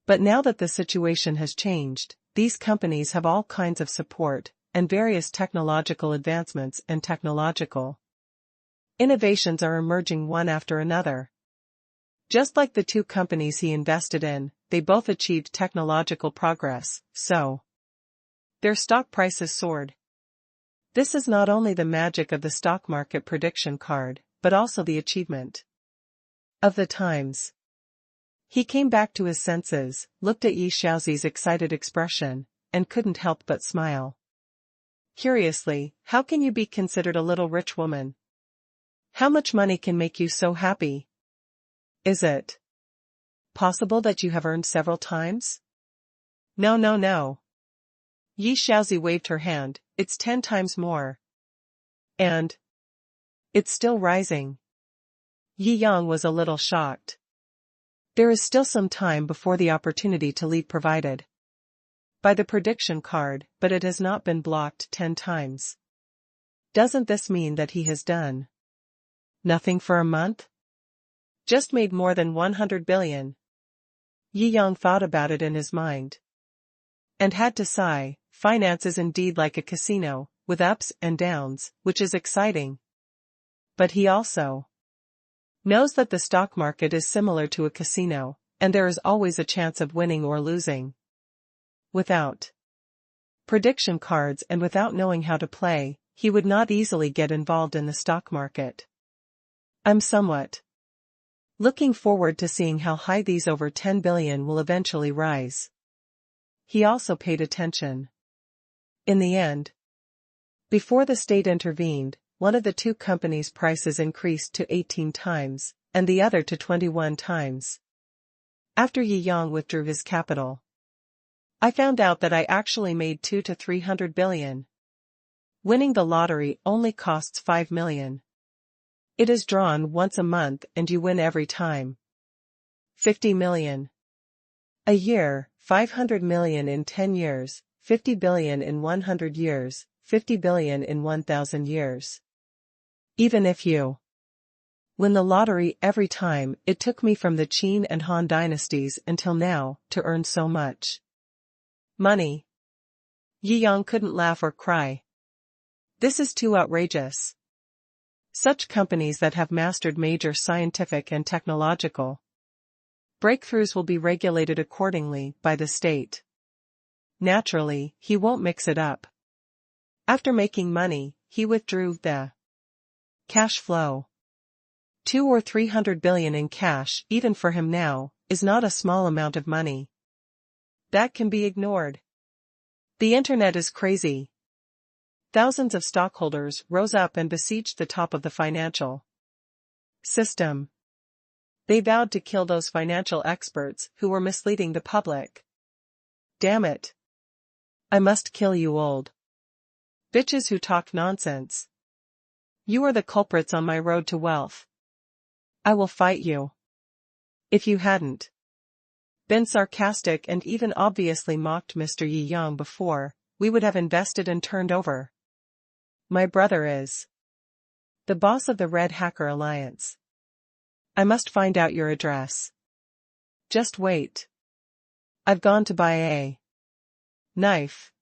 But now that the situation has changed, these companies have all kinds of support, and various technological advancements and technological innovations are emerging one after another. Just like the two companies he invested in, they both achieved technological progress, so their stock prices soared. This is not only the magic of the stock market prediction card, but also the achievement of the times. He came back to his senses, looked at Yi Xiaozi's excited expression, and couldn't help but smile. Curiously, how can you be considered a little rich woman? How much money can make you so happy? Is it possible that you have earned several times? No, no, no. Yi Xiaozi waved her hand, it's 10 times more. And it's still rising. Yi Yang was a little shocked. There is still some time before the opportunity to leave provided by the prediction card, but it has not been blocked 10 times. Doesn't this mean that he has done nothing for a month? Just made more than 100 billion. Yi Yang thought about it in his mind and had to sigh. Finance is indeed like a casino, with ups and downs, which is exciting. But he also knows that the stock market is similar to a casino, and there is always a chance of winning or losing. Without prediction cards and without knowing how to play, he would not easily get involved in the stock market. I'm somewhat looking forward to seeing how high these over 10 billion will eventually rise. He also paid attention. In the end, before the state intervened, one of the two companies' prices increased to 18 times, and the other to 21 times. After Yi Yang withdrew his capital, I found out that I actually made 2 to 300 billion. Winning the lottery only costs 5 million. It is drawn once a month and you win every time. 50 million a year, 500 million in 10 years, 50 billion in 100 years, 50 billion in 1,000 years. Even if you win the lottery every time, it took me from the Qin and Han dynasties until now to earn so much money. Yi Yang couldn't laugh or cry. This is too outrageous. Such companies that have mastered major scientific and technological breakthroughs will be regulated accordingly by the state. Naturally, he won't mix it up. After making money, he withdrew the cash flow. 2 or 300 billion in cash, even for him now, is not a small amount of money that can be ignored. The internet is crazy. Thousands of stockholders rose up and besieged the top of the financial system. They vowed to kill those financial experts who were misleading the public. Damn it. I must kill you old bitches who talk nonsense. You are the culprits on my road to wealth. I will fight you. If you hadn't been sarcastic and even obviously mocked Mr. Yi Yang before, we would have invested and turned over. My brother is the boss of the Red Hacker Alliance. I must find out your address. Just wait. I've gone to buy a knife.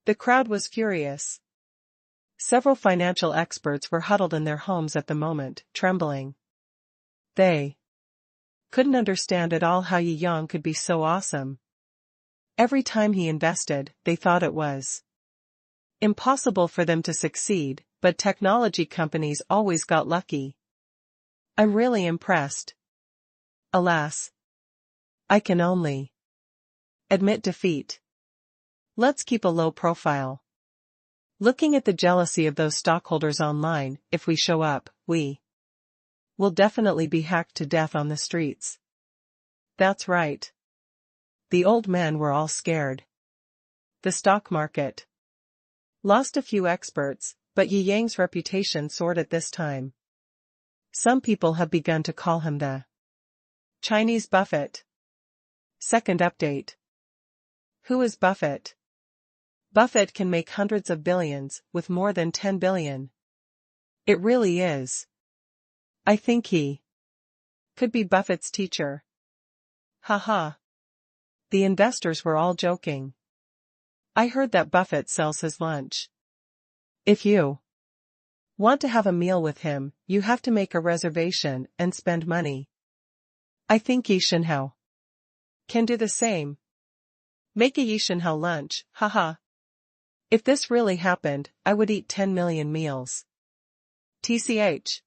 The crowd was furious. Several financial experts were huddled in their homes at the moment, trembling. They couldn't understand at all how Yi Yang could be so awesome. Every time he invested, they thought it was impossible for them to succeed, but technology companies always got lucky. I'm really impressed. Alas, I can only admit defeat. Let's keep a low profile. Looking at the jealousy of those stockholders online, if we show up, we will definitely be hacked to death on the streets. That's right. The old men were all scared. The stock market lost a few experts, but Yi Yang's reputation soared at this time. Some people have begun to call him the Chinese Buffett. Second update. Who is Buffett? Buffett can make hundreds of billions, with more than 10 billion. It really is. I think he could be Buffett's teacher. Haha. The investors were all joking. I heard that Buffett sells his lunch. If you want to have a meal with him, you have to make a reservation and spend money. I think Yi Shenhao Can do the same. Make a Yishinhao lunch, haha. If this really happened, I would eat 10 million meals. TCH.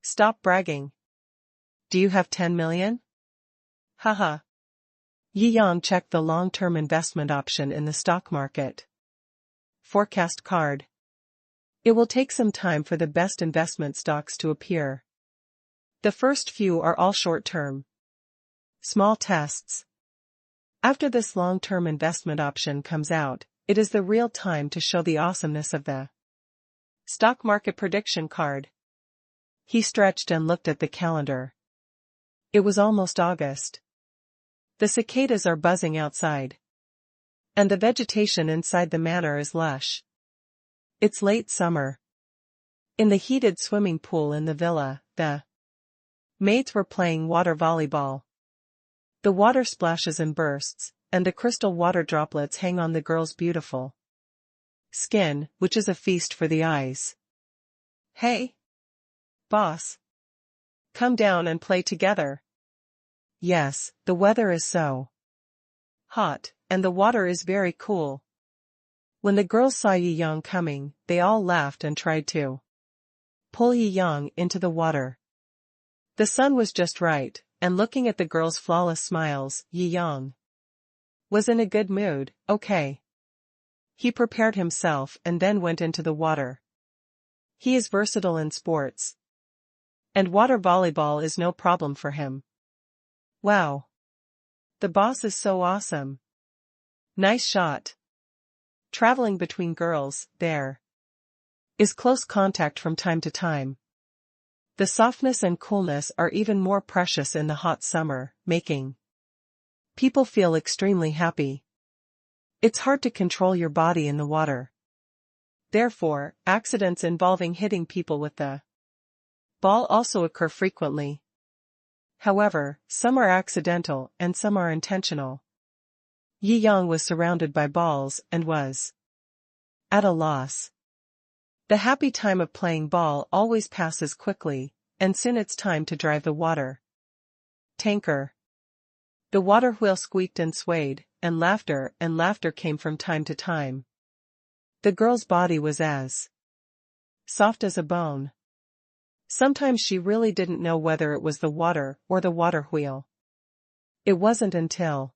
Stop bragging. Do you have 10 million? Haha. Yi Yang checked the long-term investment option in the stock market. Forecast card. It will take some time for the best investment stocks to appear. The first few are all short-term. Small tests. After this long-term investment option comes out, it is the real time to show the awesomeness of the stock market prediction card. He stretched and looked at the calendar. It was almost August. The cicadas are buzzing outside. And the vegetation inside the manor is lush. It's late summer. In the heated swimming pool in the villa, the maids were playing water volleyball. The water splashes and bursts, and the crystal water droplets hang on the girl's beautiful skin, which is a feast for the eyes. Hey, boss. Come down and play together. Yes, the weather is so hot, and the water is very cool. When the girls saw Yi Yang coming, they all laughed and tried to pull Yi Yang into the water. The sun was just right, and looking at the girls' flawless smiles, Yi Yang was in a good mood. Okay. He prepared himself and then went into the water. He is versatile in sports. And water volleyball is no problem for him. Wow. The boss is so awesome. Nice shot. Traveling between girls, there is close contact from time to time. The softness and coolness are even more precious in the hot summer, making people feel extremely happy. It's hard to control your body in the water. Therefore, accidents involving hitting people with the ball also occur frequently. However, some are accidental and some are intentional. Yi Yang was surrounded by balls and was at a loss. The happy time of playing ball always passes quickly, and soon it's time to drive the water tanker. The water wheel squeaked and swayed, and laughter came from time to time. The girl's body was as soft as a bone. Sometimes she really didn't know whether it was the water or the water wheel. It wasn't until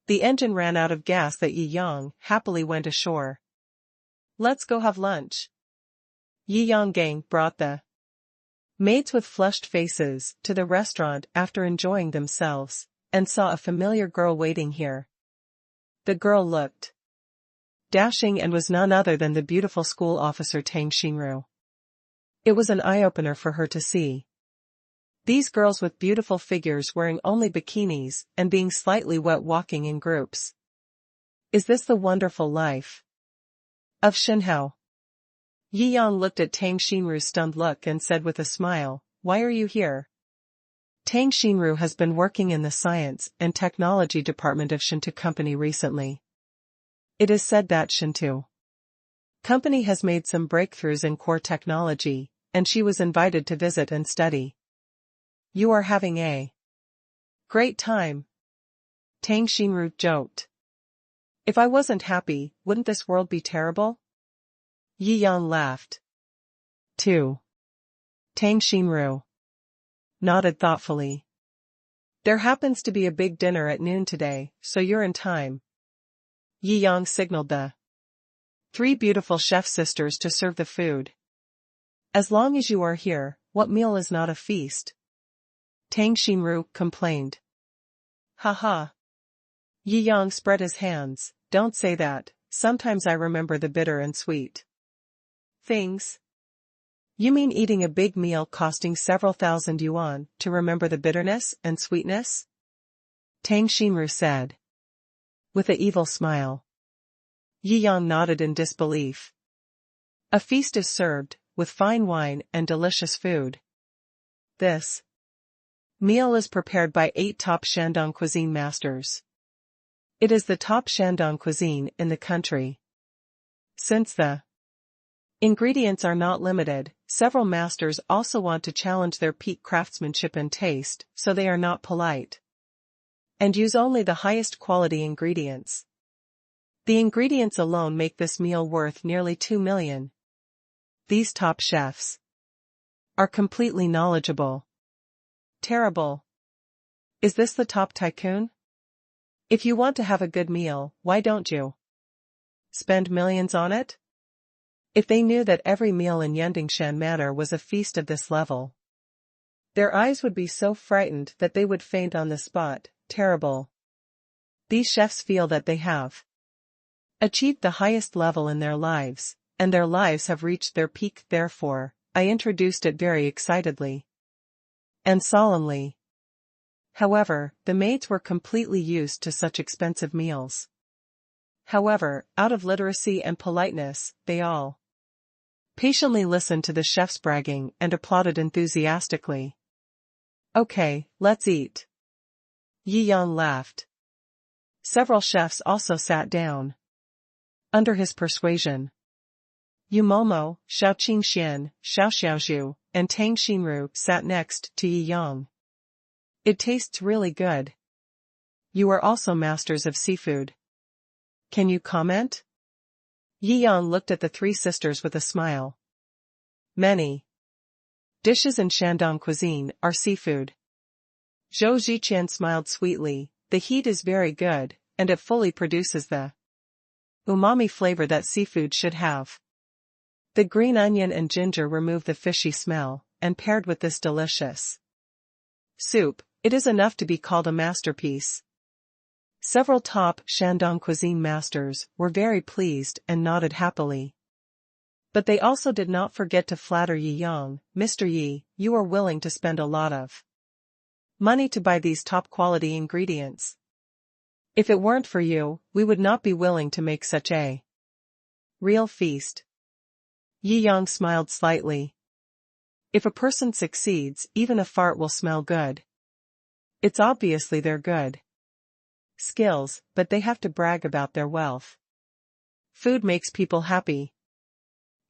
the engine ran out of gas that Yi Yang happily went ashore. Let's go have lunch. Yi Yang gang brought the maids with flushed faces to the restaurant after enjoying themselves, and saw a familiar girl waiting here. The girl looked dashing and was none other than the beautiful school officer Tang Xinru. It was an eye-opener for her to see these girls with beautiful figures wearing only bikinis and being slightly wet walking in groups. Is this the wonderful life of Shinhao? Yi Yang looked at Tang Xinru's stunned look and said with a smile, "Why are you here?" Tang Xinru has been working in the science and technology department of Shintu Company recently. It is said that Shintu Company has made some breakthroughs in core technology, and she was invited to visit and study. You are having a great time. Tang Xinru joked. If I wasn't happy, wouldn't this world be terrible? Yi Yang laughed. Too. Tang Xinru nodded thoughtfully. There happens to be a big dinner at noon today, so you're in time. Yi Yang signaled the 3 beautiful chef sisters to serve the food. As long as you are here, what meal is not a feast? Tang Xinru complained. Ha. Yi Yang spread his hands. Don't say that, sometimes I remember the bitter and sweet things. You mean eating a big meal costing several thousand yuan to remember the bitterness and sweetness? Tang Xinru said, with an evil smile. Yi Yang nodded in disbelief. A feast is served, with fine wine and delicious food. This meal is prepared by 8 top Shandong cuisine masters. It is the top Shandong cuisine in the country. Since the ingredients are not limited, several masters also want to challenge their peak craftsmanship and taste, so they are not polite. And use only the highest quality ingredients. The ingredients alone make this meal worth nearly 2 million. These top chefs are completely knowledgeable. Terrible. Is this the top tycoon? If you want to have a good meal, why don't you spend millions on it? If they knew that every meal in Yandingshan Manor was a feast of this level, their eyes would be so frightened that they would faint on the spot. Terrible. These chefs feel that they have achieved the highest level in their lives, and their lives have reached their peak. Therefore, I introduced it very excitedly and solemnly. However, the maids were completely used to such expensive meals. However, out of literacy and politeness, they all patiently listened to the chef's bragging and applauded enthusiastically. Okay, let's eat. Yi Yang laughed. Several chefs also sat down. Under his persuasion, Yu Momo, Shou Qingxian, Shou Xiaozhu, and Tang Xinru sat next to Yi Yang. It tastes really good. You are also masters of seafood. Can you comment? Yi Yang looked at the three sisters with a smile. Many dishes in Shandong cuisine are seafood. Zhou Ziqian smiled sweetly. The heat is very good, and it fully produces the umami flavor that seafood should have. The green onion and ginger remove the fishy smell, and paired with this delicious soup, it is enough to be called a masterpiece. Several top Shandong cuisine masters were very pleased and nodded happily. But they also did not forget to flatter Yi Yang. Mr. Yi, you are willing to spend a lot of money to buy these top-quality ingredients. If it weren't for you, we would not be willing to make such a real feast. Yi Yang smiled slightly. If a person succeeds, even a fart will smell good. It's obviously their good skills, but they have to brag about their wealth. Food makes people happy.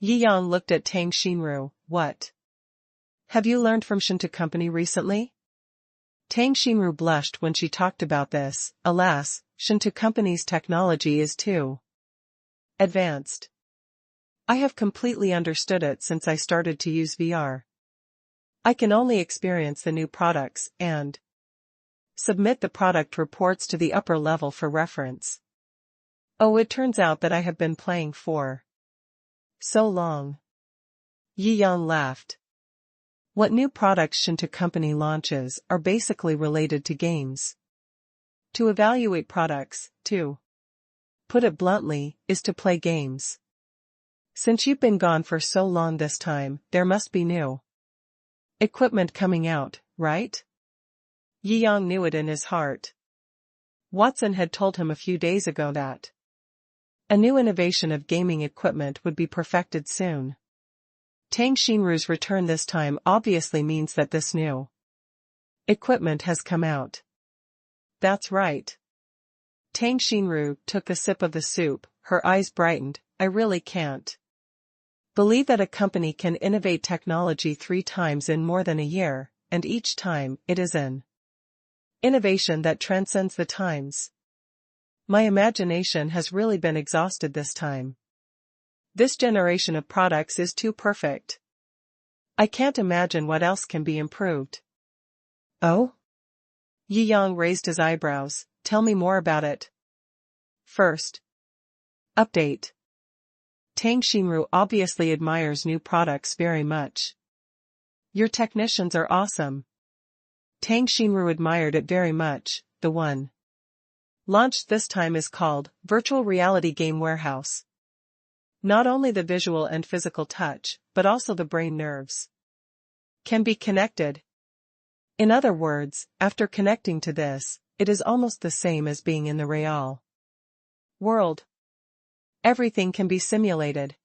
Yi Yang looked at Tang Xinru. What have you learned from Shou Company recently? Tang Xinru blushed when she talked about this. Alas, Shou Company's technology is too advanced. I have completely understood it since I started to use VR. I can only experience the new products and submit the product reports to the upper level for reference. Oh, it turns out that I have been playing for so long. Yi Yang laughed. What new products Shou Company launches are basically related to games. To evaluate products, to put it bluntly, is to play games. Since you've been gone for so long this time, there must be new equipment coming out, right? Yi Yang knew it in his heart. Watson had told him a few days ago that a new innovation of gaming equipment would be perfected soon. Tang Xinru's return this time obviously means that this new equipment has come out. That's right. Tang Xinru took a sip of the soup, her eyes brightened. I really can't believe that a company can innovate technology 3 times in more than a year, and each time, it is an innovation that transcends the times. My imagination has really been exhausted this time. This generation of products is too perfect. I can't imagine what else can be improved. Oh? Yi Yang raised his eyebrows. Tell me more about it. First, update. Tang Xinru obviously admires new products very much. Your technicians are awesome. Tang Xinru admired it very much. The one launched this time is called Virtual Reality Game Warehouse. Not only the visual and physical touch, but also the brain nerves can be connected. In other words, after connecting to this, it is almost the same as being in the real world. Everything can be simulated.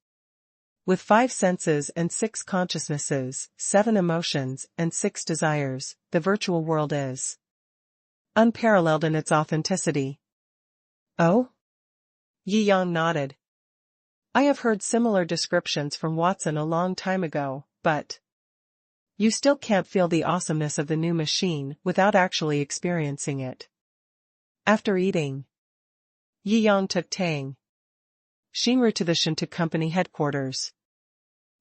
With 5 senses and 6 consciousnesses, 7 emotions, and 6 desires, the virtual world is unparalleled in its authenticity. Oh? Yi Yang nodded. I have heard similar descriptions from Watson a long time ago, but you still can't feel the awesomeness of the new machine without actually experiencing it. After eating, Yang took Tang Xinru to the Shou company headquarters.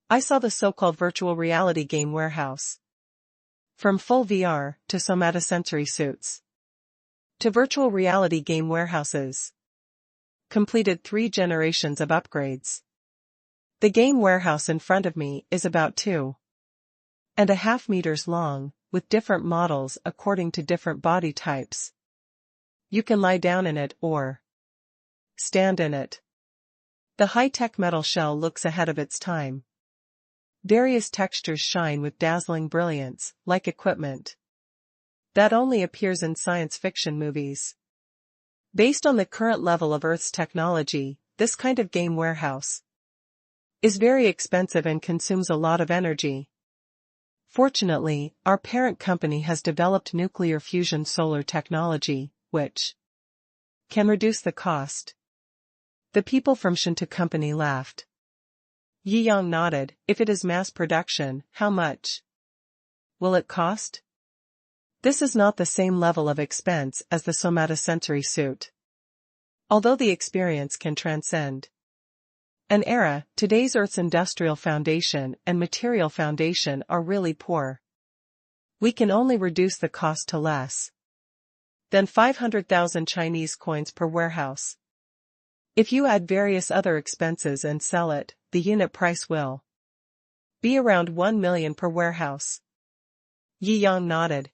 I saw the so-called virtual reality game warehouse. From full VR, to somatosensory suits, to virtual reality game warehouses. Completed 3 generations of upgrades. The game warehouse in front of me is about 2.5 meters long, with different models according to different body types. You can lie down in it or stand in it. The high-tech metal shell looks ahead of its time. Various textures shine with dazzling brilliance, like equipment that only appears in science fiction movies. Based on the current level of Earth's technology, this kind of game warehouse is very expensive and consumes a lot of energy. Fortunately, our parent company has developed nuclear fusion solar technology, which can reduce the cost. The people from Shou company laughed. Yang nodded. If it is mass production, how much will it cost? This is not the same level of expense as the somatosensory suit. Although the experience can transcend an era, today's Earth's industrial foundation and material foundation are really poor. We can only reduce the cost to less than 500,000 Chinese coins per warehouse. If you add various other expenses and sell it, the unit price will be around 1 million per warehouse. Yang nodded.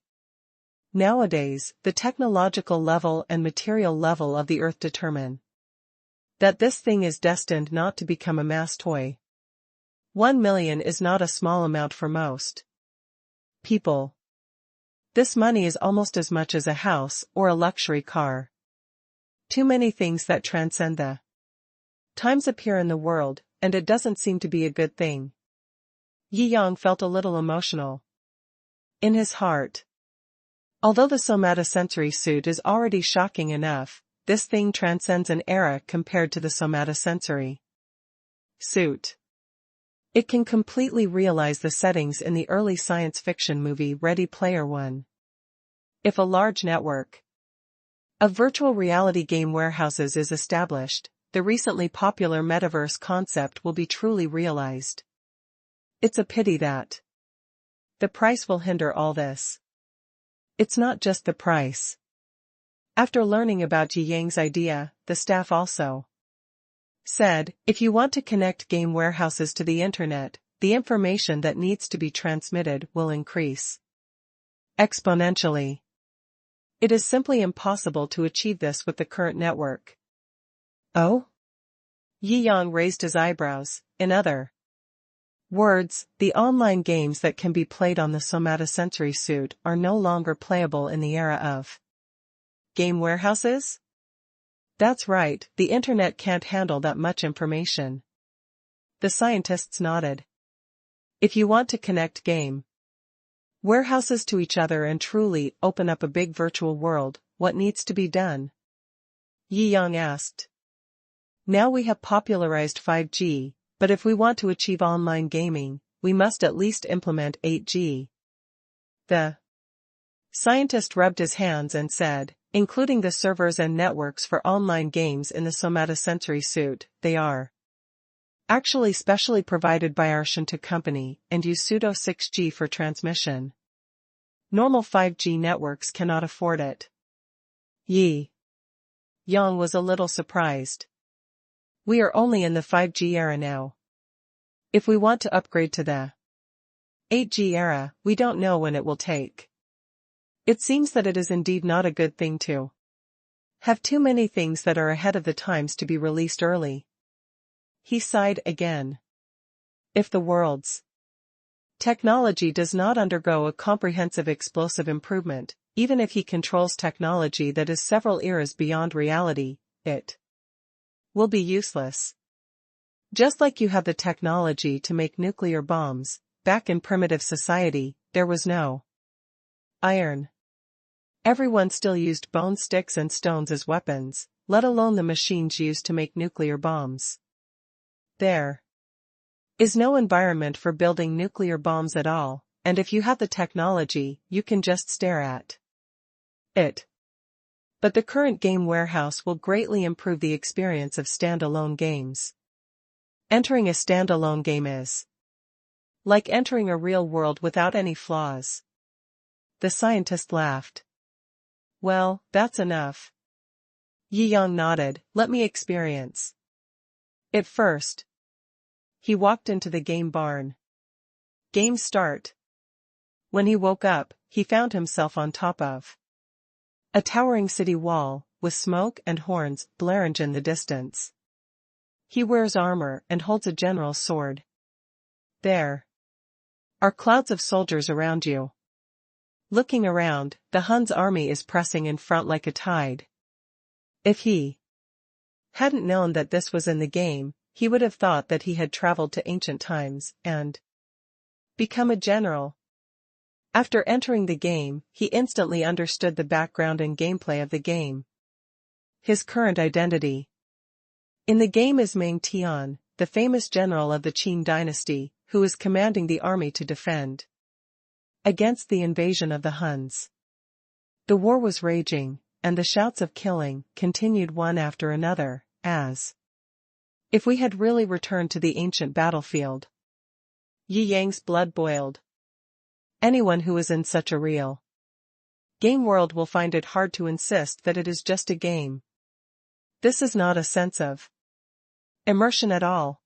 Nowadays, the technological level and material level of the Earth determine that this thing is destined not to become a mass toy. 1 million is not a small amount for most people. This money is almost as much as a house or a luxury car. Too many things that transcend the times appear in the world, and it doesn't seem to be a good thing. Yang felt a little emotional in his heart. Although the somatosensory suit is already shocking enough, this thing transcends an era compared to the somatosensory suit. It can completely realize the settings in the early science fiction movie Ready Player One. If a large network of virtual reality game warehouses is established, the recently popular metaverse concept will be truly realized. It's a pity that the price will hinder all this. It's not just the price. After learning about Yang's idea, the staff also said, if you want to connect game warehouses to the internet, the information that needs to be transmitted will increase exponentially. It is simply impossible to achieve this with the current network. Oh? Yang raised his eyebrows. In other words, the online games that can be played on the somatosensory suit are no longer playable in the era of game warehouses? That's right, the internet can't handle that much information. The scientists nodded. If you want to connect game warehouses to each other and truly open up a big virtual world, what needs to be done? Yang asked. Now we have popularized 5G, but if we want to achieve online gaming, we must at least implement 8G. The scientist rubbed his hands and said, including the servers and networks for online games in the somatosensory suit, they are actually specially provided by our Shou company and use pseudo 6G for transmission. Normal 5G networks cannot afford it. Yang was a little surprised. We are only in the 5G era now. If we want to upgrade to the 8G era, we don't know when it will take. It seems that it is indeed not a good thing to have too many things that are ahead of the times to be released early. He sighed again. If the world's technology does not undergo a comprehensive explosive improvement, even if he controls technology that is several eras beyond reality, it will be useless. Just like you have the technology to make nuclear bombs, back in primitive society, there was no iron. Everyone still used bone sticks and stones as weapons, let alone the machines used to make nuclear bombs. There is no environment for building nuclear bombs at all, and if you have the technology, you can just stare at it. But the current game warehouse will greatly improve the experience of standalone games. Entering a standalone game is like entering a real world without any flaws. The scientist laughed. Well, that's enough. Yi Yang nodded. Let me experience it first. He walked into the game barn. Game start. When he woke up, he found himself on top of a towering city wall, with smoke and horns blaring in the distance. He wears armor and holds a general's sword. There are clouds of soldiers around you. Looking around, the Hun's army is pressing in front like a tide. If he hadn't known that this was in the game, he would have thought that he had traveled to ancient times and become a general. After entering the game, he instantly understood the background and gameplay of the game. His current identity in the game is Meng Tian, the famous general of the Qin dynasty, who is commanding the army to defend against the invasion of the Huns. The war was raging, and the shouts of killing continued one after another, as if we had really returned to the ancient battlefield. Yi Yang's blood boiled. Anyone who is in such a real game world will find it hard to insist that it is just a game. This is not a sense of immersion at all.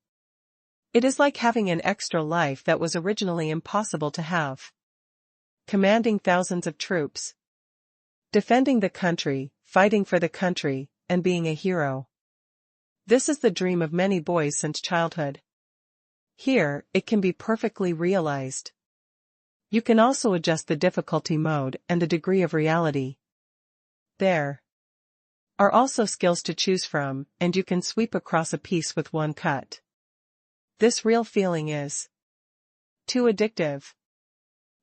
It is like having an extra life that was originally impossible to have. Commanding thousands of troops, defending the country, fighting for the country, and being a hero. This is the dream of many boys since childhood. Here, it can be perfectly realized. You can also adjust the difficulty mode and the degree of reality. There are also skills to choose from, and you can sweep across a piece with one cut. This real feeling is too addictive.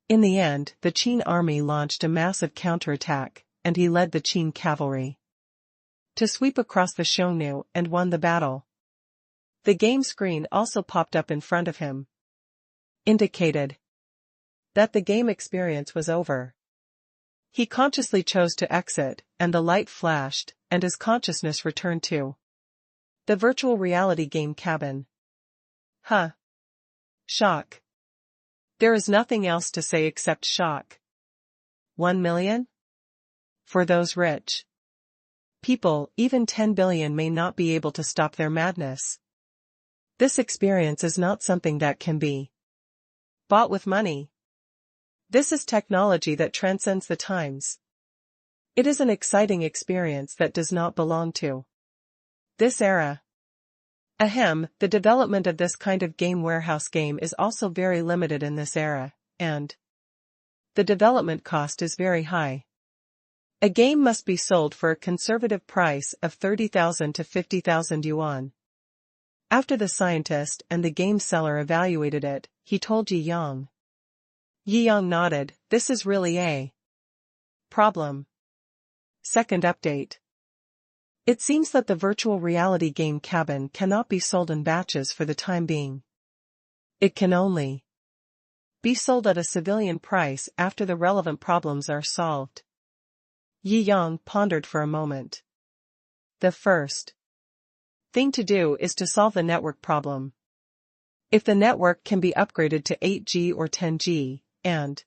In the end, the Qin army launched a massive counterattack, and he led the Qin cavalry to sweep across the Shou and won the battle. The game screen also popped up in front of him, indicated that the game experience was over. He consciously chose to exit, and the light flashed, and his consciousness returned to the virtual reality game cabin. Shock. There is nothing else to say except shock. 1 million? For those rich people, even 10 billion may not be able to stop their madness. This experience is not something that can be bought with money. This is technology that transcends the times. It is an exciting experience that does not belong to this era. The development of this kind of game warehouse game is also very limited in this era, and the development cost is very high. A game must be sold for a conservative price of 30,000 to 50,000 yuan. After the scientist and the game seller evaluated it, he told Yi Yang. Yi Yang nodded. This is really a problem. Second update. It seems that the virtual reality game cabin cannot be sold in batches for the time being. It can only be sold at a civilian price after the relevant problems are solved. Yi Yang pondered for a moment. The first thing to do is to solve the network problem. If the network can be upgraded to 8G or 10G, and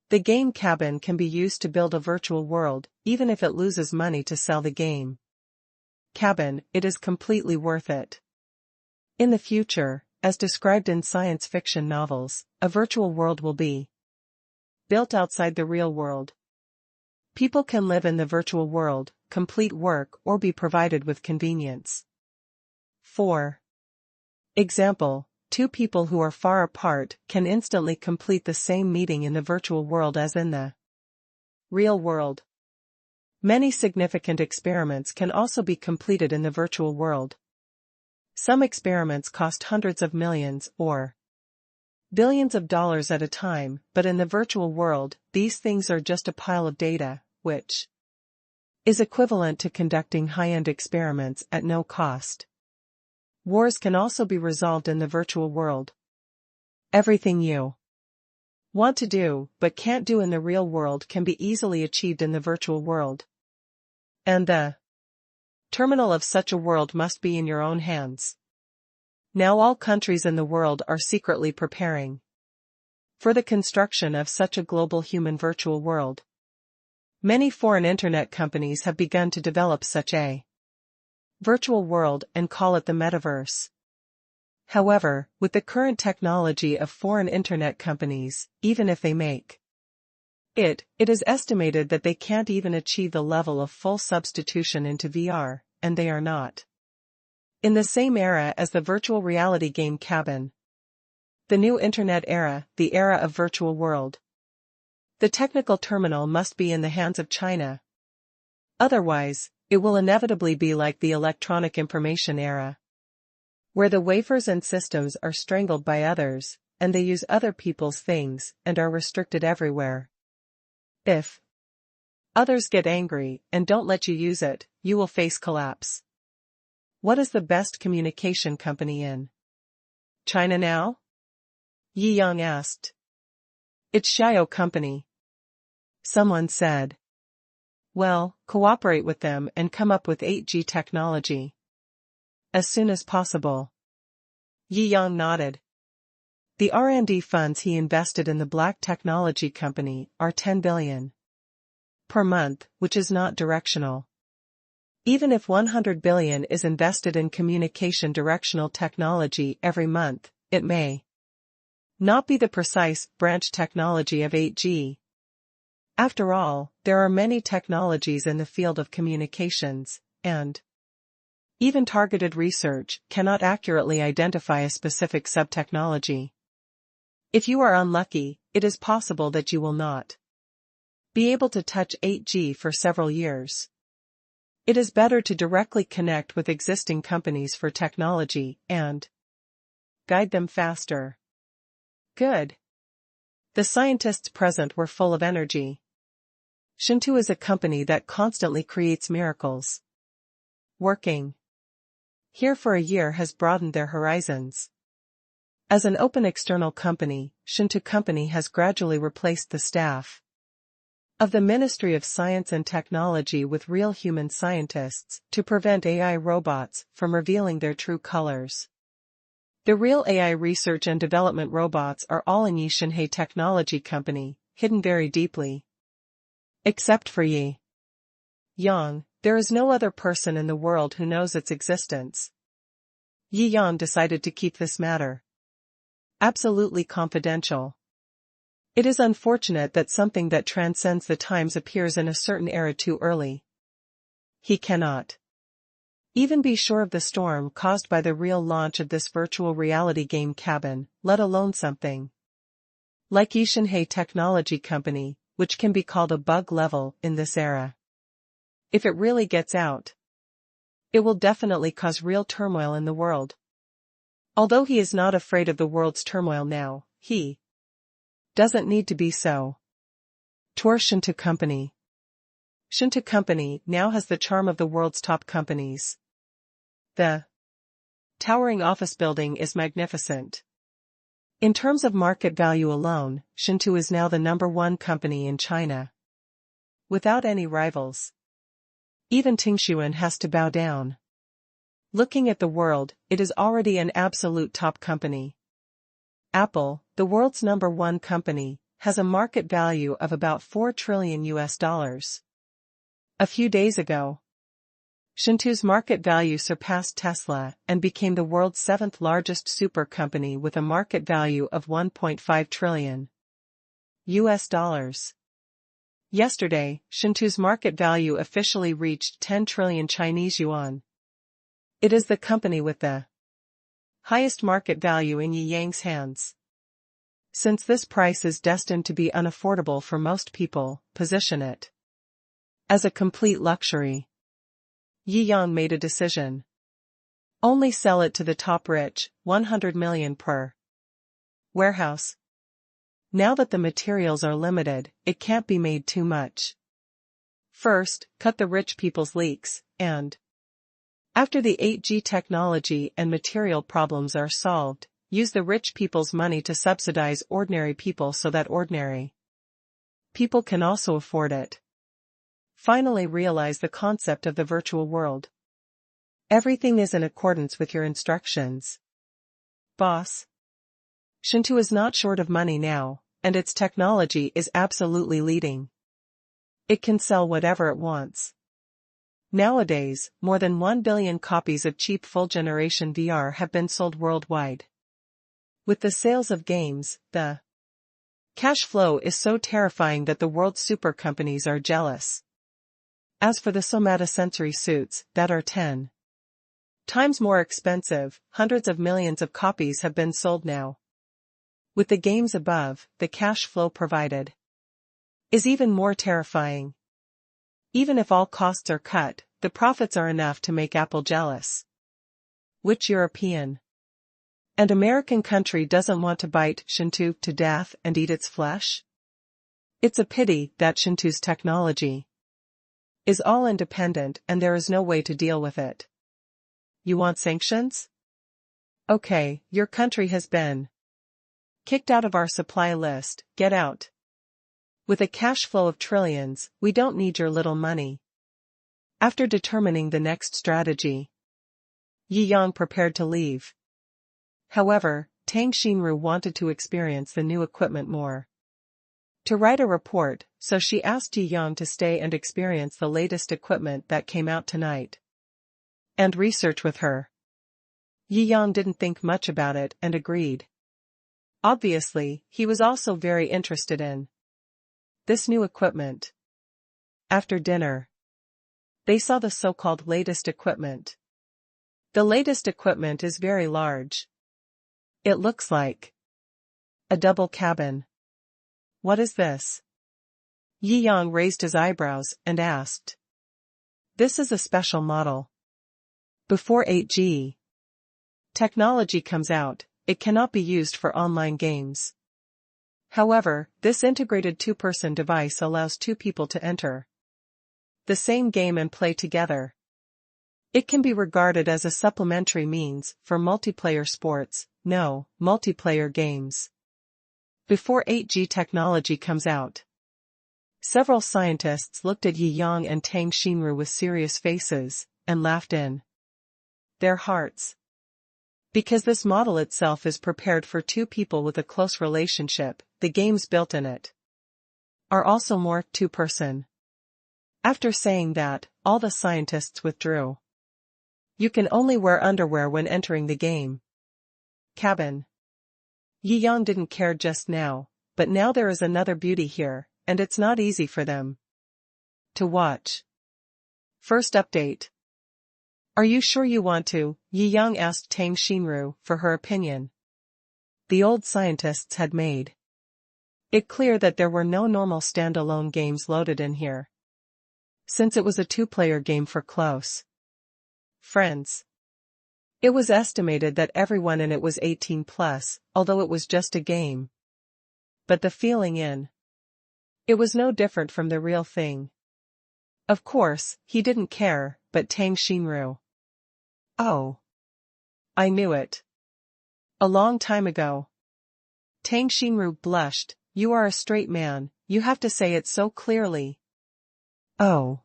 the game cabin can be used to build a virtual world, even if it loses money to sell the game cabin, it is completely worth it. In the future, as described in science fiction novels, a virtual world will be built outside the real world. People can live in the virtual world, complete work, or be provided with convenience. 4. Example: two people who are far apart can instantly complete the same meeting in the virtual world as in the real world. Many significant experiments can also be completed in the virtual world. Some experiments cost hundreds of millions or billions of dollars at a time, but in the virtual world, these things are just a pile of data, which is equivalent to conducting high-end experiments at no cost. Wars can also be resolved in the virtual world. Everything you want to do, but can't do in the real world can be easily achieved in the virtual world. And the terminal of such a world must be in your own hands. Now all countries in the world are secretly preparing for the construction of such a global human virtual world. Many foreign internet companies have begun to develop such a virtual world and call it the metaverse. However, with the current technology of foreign internet companies, even if they make it is estimated that they can't even achieve the level of full substitution into VR, and they are not in the same era as the virtual reality game cabin. The new internet era, the era of virtual world. The technical terminal must be in the hands of China. Otherwise, it will inevitably be like the electronic information era, where the wafers and systems are strangled by others, and they use other people's things and are restricted everywhere. If others get angry and don't let you use it, you will face collapse. What is the best communication company in China now? Yi Yang asked. It's Shou company. Someone said. Well, cooperate with them and come up with 8G technology as soon as possible. Yi Yang nodded. The R&D funds he invested in the black technology company are 10 billion per month, which is not directional. Even if 100 billion is invested in communication directional technology every month, it may not be the precise branch technology of 8G. After all, there are many technologies in the field of communications, and even targeted research cannot accurately identify a specific subtechnology. If you are unlucky, it is possible that you will not be able to touch 8G for several years. It is better to directly connect with existing companies for technology and guide them faster. Good. The scientists present were full of energy. Shou is a company that constantly creates miracles. Working here for a year has broadened their horizons. As an open external company, Shou company has gradually replaced the staff of the Ministry of Science and Technology with real human scientists to prevent AI robots from revealing their true colors. The real AI research and development robots are all in Yi Shenhe Technology Company, hidden very deeply. Except for Yi Yang, there is no other person in the world who knows its existence. Yi Yang decided to keep this matter absolutely confidential. It is unfortunate that something that transcends the times appears in a certain era too early. He cannot even be sure of the storm caused by the real launch of this virtual reality game cabin, let alone something like Yi Shenhe Technology Company, which can be called a bug level in this era. If it really gets out, it will definitely cause real turmoil in the world. Although he is not afraid of the world's turmoil now, he doesn't need to be so. Tour Shou Company. Shou Company now has the charm of the world's top companies. The towering office building is magnificent. In terms of market value alone, Shou is now the #1 company in China, without any rivals. Even Tingshuan has to bow down. Looking at the world, it is already an absolute top company. Apple, the world's #1 company, has a market value of about $4 trillion. A few days ago, Shou's market value surpassed Tesla and became the world's 7th largest super company with a market value of $1.5 trillion. Yesterday, Shou's market value officially reached 10 trillion Chinese yuan. It is the company with the highest market value in Yi Yang's hands. Since this price is destined to be unaffordable for most people, position it as a complete luxury. Yi Yang made a decision. Only sell it to the top rich, 100 million per warehouse. Now that the materials are limited, it can't be made too much. First, cut the rich people's leaks, and after the 8G technology and material problems are solved, use the rich people's money to subsidize ordinary people so that ordinary people can also afford it. finally realize the concept of the virtual world. Everything is in accordance with your instructions. Boss. Shou is not short of money now, and its technology is absolutely leading. It can sell whatever it wants. Nowadays, more than 1 billion copies of cheap full-generation VR have been sold worldwide. With the sales of games, the cash flow is so terrifying that the world's super companies are jealous. As for the somatosensory suits, that are 10 times more expensive, hundreds of millions of copies have been sold now. With the games above, the cash flow provided is even more terrifying. Even if all costs are cut, the profits are enough to make Apple jealous. Which European and American country doesn't want to bite Shou to death and eat its flesh? It's a pity that Shou's technology is all independent and there is no way to deal with it. You want sanctions? Okay, your country has been kicked out of our supply list, get out. With a cash flow of trillions, we don't need your little money. After determining the next strategy, Yi Yang prepared to leave. However, Tang Xinru wanted to experience the new equipment more. To write a report, so she asked Yi Yang to stay and experience the latest equipment that came out tonight. And research with her. Yi Yang didn't think much about it and agreed. Obviously, he was also very interested in this new equipment. After dinner, they saw the so-called latest equipment. The latest equipment is very large. It looks like a double cabin. What is this? Yi Yang raised his eyebrows and asked. This is a special model. Before 8G technology comes out, it cannot be used for online games. However, this integrated two-person device allows two people to enter the same game and play together. It can be regarded as a supplementary means for multiplayer sports, multiplayer games. Before 8G technology comes out. Several scientists looked at Yi Yang and Tang Xinru with serious faces, and laughed in their hearts. Because this model itself is prepared for two people with a close relationship, the games built in it are also more two-person. After saying that, all the scientists withdrew. You can only wear underwear when entering the game cabin. Yi Yang didn't care just now, but now there is another beauty here, and it's not easy for them to watch. First update. Are you sure you want to? Yi Yang asked Tang Xinru for her opinion. The old scientists had made it clear that there were no normal standalone games loaded in here, since it was a two-player game for close friends. It was estimated that everyone in it was 18 plus, although it was just a game. But the feeling in it was no different from the real thing. Of course, he didn't care, but Tang Xinru. Oh. I knew it. A long time ago. Tang Xinru blushed. You are a straight man, you have to say it so clearly. Oh.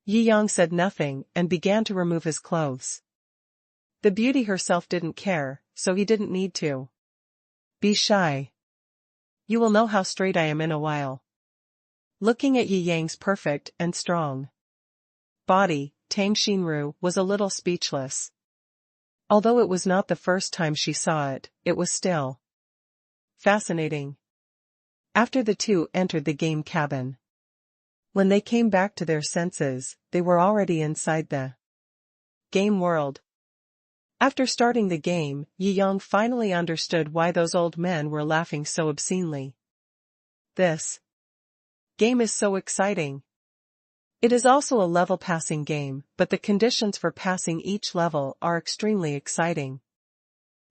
Yi Yang said nothing and began to remove his clothes. The beauty herself didn't care, so he didn't need to be shy. You will know how straight I am in a while. Looking at Yi Yang's perfect and strong body, Tang Xinru was a little speechless. Although it was not the first time she saw it, it was still fascinating. After the two entered the game cabin, when they came back to their senses, they were already inside the game world. After starting the game, Yi Yang finally understood why those old men were laughing so obscenely. This game is so exciting. It is also a level passing game, but the conditions for passing each level are extremely exciting.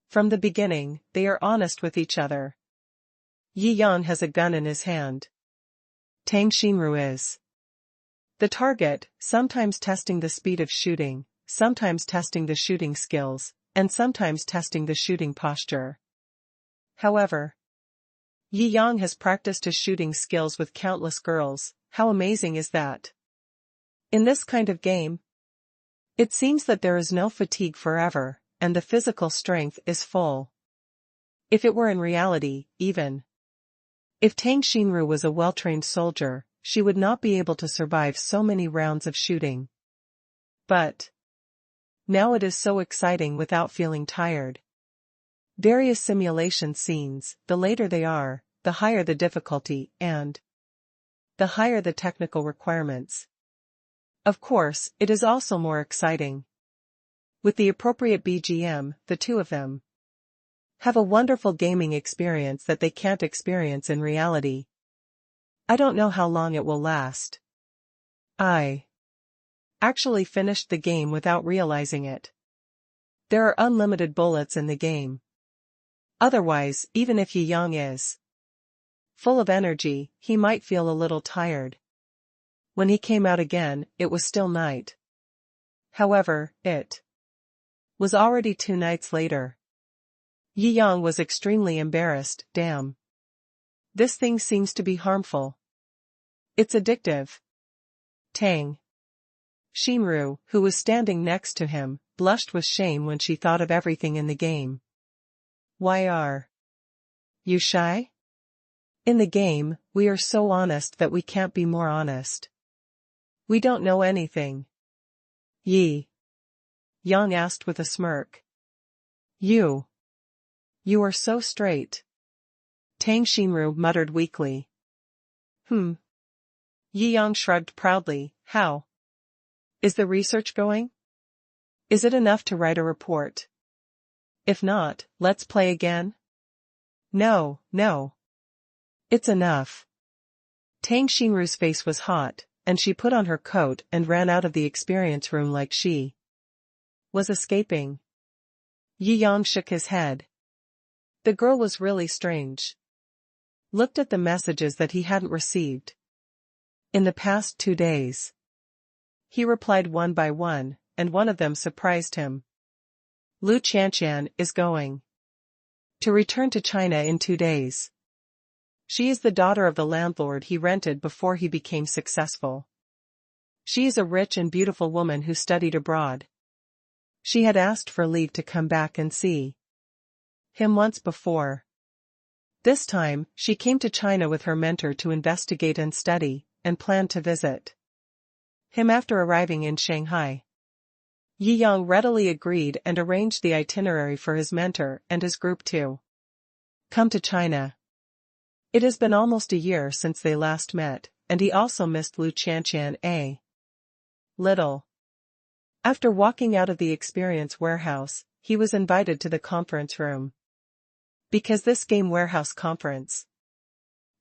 From the beginning, they are honest with each other. Yi Yang has a gun in his hand. Tang Xinru is the target, sometimes testing the speed of shooting, sometimes testing the shooting skills, and sometimes testing the shooting posture. However, Yi Yang has practiced his shooting skills with countless girls. How amazing is that? In this kind of game, it seems that there is no fatigue forever, and the physical strength is full. If it were in reality, even if Tang Xinru was a well-trained soldier, she would not be able to survive so many rounds of shooting. But now it is so exciting without feeling tired. Various simulation scenes, the later they are, the higher the difficulty and the higher the technical requirements. Of course, it is also more exciting. With the appropriate BGM, the two of them have a wonderful gaming experience that they can't experience in reality. I don't know how long it will last. I actually finished the game without realizing it. There are unlimited bullets in the game. Otherwise, even if Yi Yang is full of energy, he might feel a little tired. When he came out again, it was still night. However, it was already 2 nights later. Yi Yang was extremely embarrassed. Damn. This thing seems to be harmful. It's addictive. Tang Xinru, who was standing next to him, blushed with shame when she thought of everything in the game. Why are you shy? In the game, we are so honest that we can't be more honest. We don't know anything. Yi Yang asked with a smirk. You are so straight. Tang Xinru muttered weakly. Yi Yang shrugged proudly. How is the research going? Is it enough to write a report? If not, let's play again? No. It's enough. Tang Xinru's face was hot, and she put on her coat and ran out of the experience room like she was escaping. Yi Yang shook his head. The girl was really strange. Looked at the messages that he hadn't received in the past 2 days. He replied one by one, and one of them surprised him. Lu Qianqian is going to return to China in 2 days. She is the daughter of the landlord he rented before he became successful. She is a rich and beautiful woman who studied abroad. She had asked for leave to come back and see him once before. This time, she came to China with her mentor to investigate and study, and planned to visit him after arriving in Shanghai. Yi Yang readily agreed and arranged the itinerary for his mentor and his group to come to China. It has been almost a year since they last met, and he also missed Lu Qianqian a little. After walking out of the experience warehouse, he was invited to the conference room. Because this game warehouse conference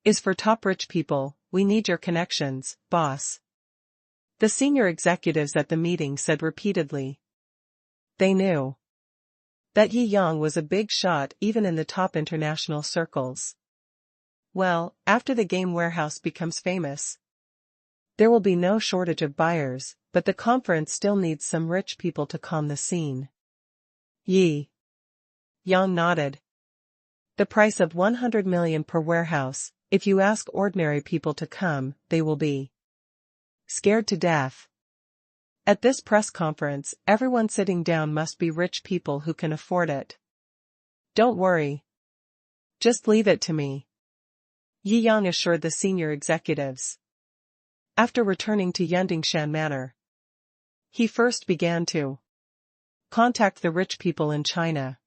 is for top rich people, we need your connections, boss. The senior executives at the meeting said repeatedly. They knew that Yi Yang was a big shot even in the top international circles. Well, after the game warehouse becomes famous, there will be no shortage of buyers, but the conference still needs some rich people to calm the scene. Yi Yang nodded. The price of 100 million per warehouse. If you ask ordinary people to come, they will be scared to death. At this press conference, everyone sitting down must be rich people who can afford it. Don't worry. Just leave it to me, Yi Yang assured the senior executives. After returning to Yandingshan Manor, he first began to contact the rich people in China.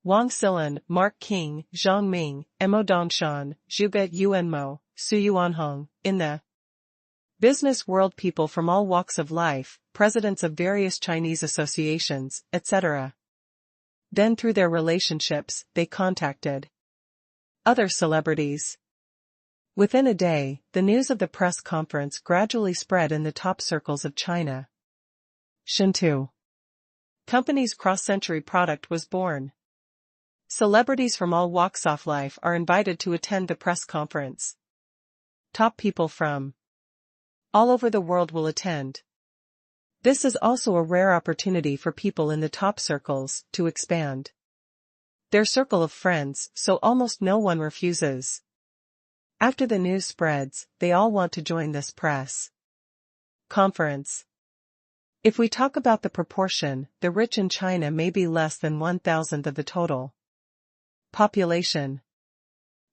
Wang Xilan, Mark King, Zhang Ming, Mo Dongshan, Zhuge Yuanmo, Su Yuanhong, in the business world, people from all walks of life, presidents of various Chinese associations, etc. Then through their relationships, they contacted other celebrities. Within a day, the news of the press conference gradually spread in the top circles of China. Shou Company's cross-century product was born. Celebrities from all walks of life are invited to attend the press conference. Top people from all over the world will attend. This is also a rare opportunity for people in the top circles to expand their circle of friends, so almost no one refuses. After the news spreads, they all want to join this press Conference. If we talk about the proportion, the rich in China may be less than 1,000th of the total population.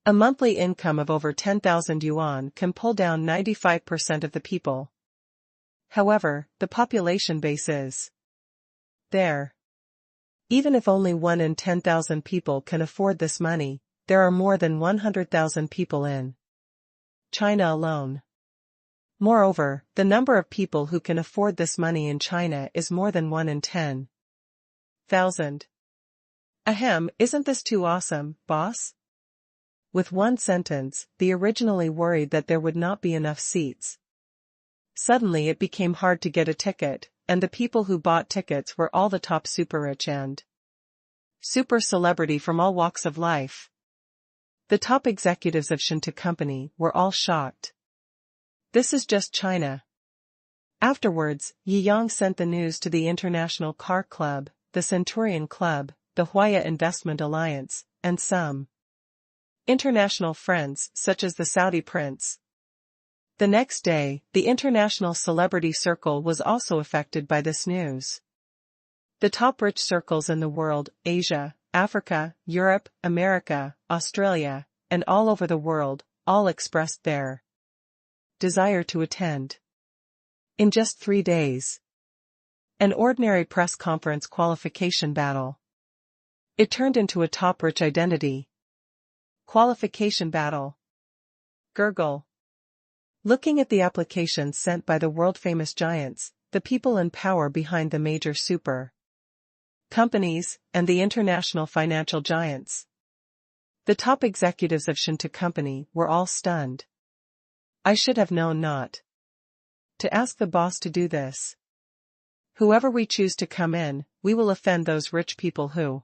A monthly income of over 10,000 yuan can pull down 95% of the people. However, the population base is there. Even if only 1 in 10,000 people can afford this money, there are more than 100,000 people in China alone. Moreover, the number of people who can afford this money in China is more than 1 in 10,000. Ahem, isn't this too awesome, boss? With one sentence, the originally worried that there would not be enough seats. Suddenly it became hard to get a ticket, and the people who bought tickets were all the top super rich and super celebrity from all walks of life. The top executives of Shou Company were all shocked. This is just China. Afterwards, Yi Yang sent the news to the International Car Club, the Centurion Club, the Huaya Investment Alliance, and some international friends such as the Saudi prince. The next day, the international celebrity circle was also affected by this news. The top rich circles in the world, Asia, Africa, Europe, America, Australia, and all over the world, all expressed their desire to attend. In just 3 days. An ordinary press conference qualification battle. It turned into a top rich identity qualification battle. Gurgle. Looking at the applications sent by the world-famous giants, the people in power behind the major super companies, and the international financial giants. The top executives of Shou Company were all stunned. I should have known not to ask the boss to do this. Whoever we choose to come in, we will offend those rich people who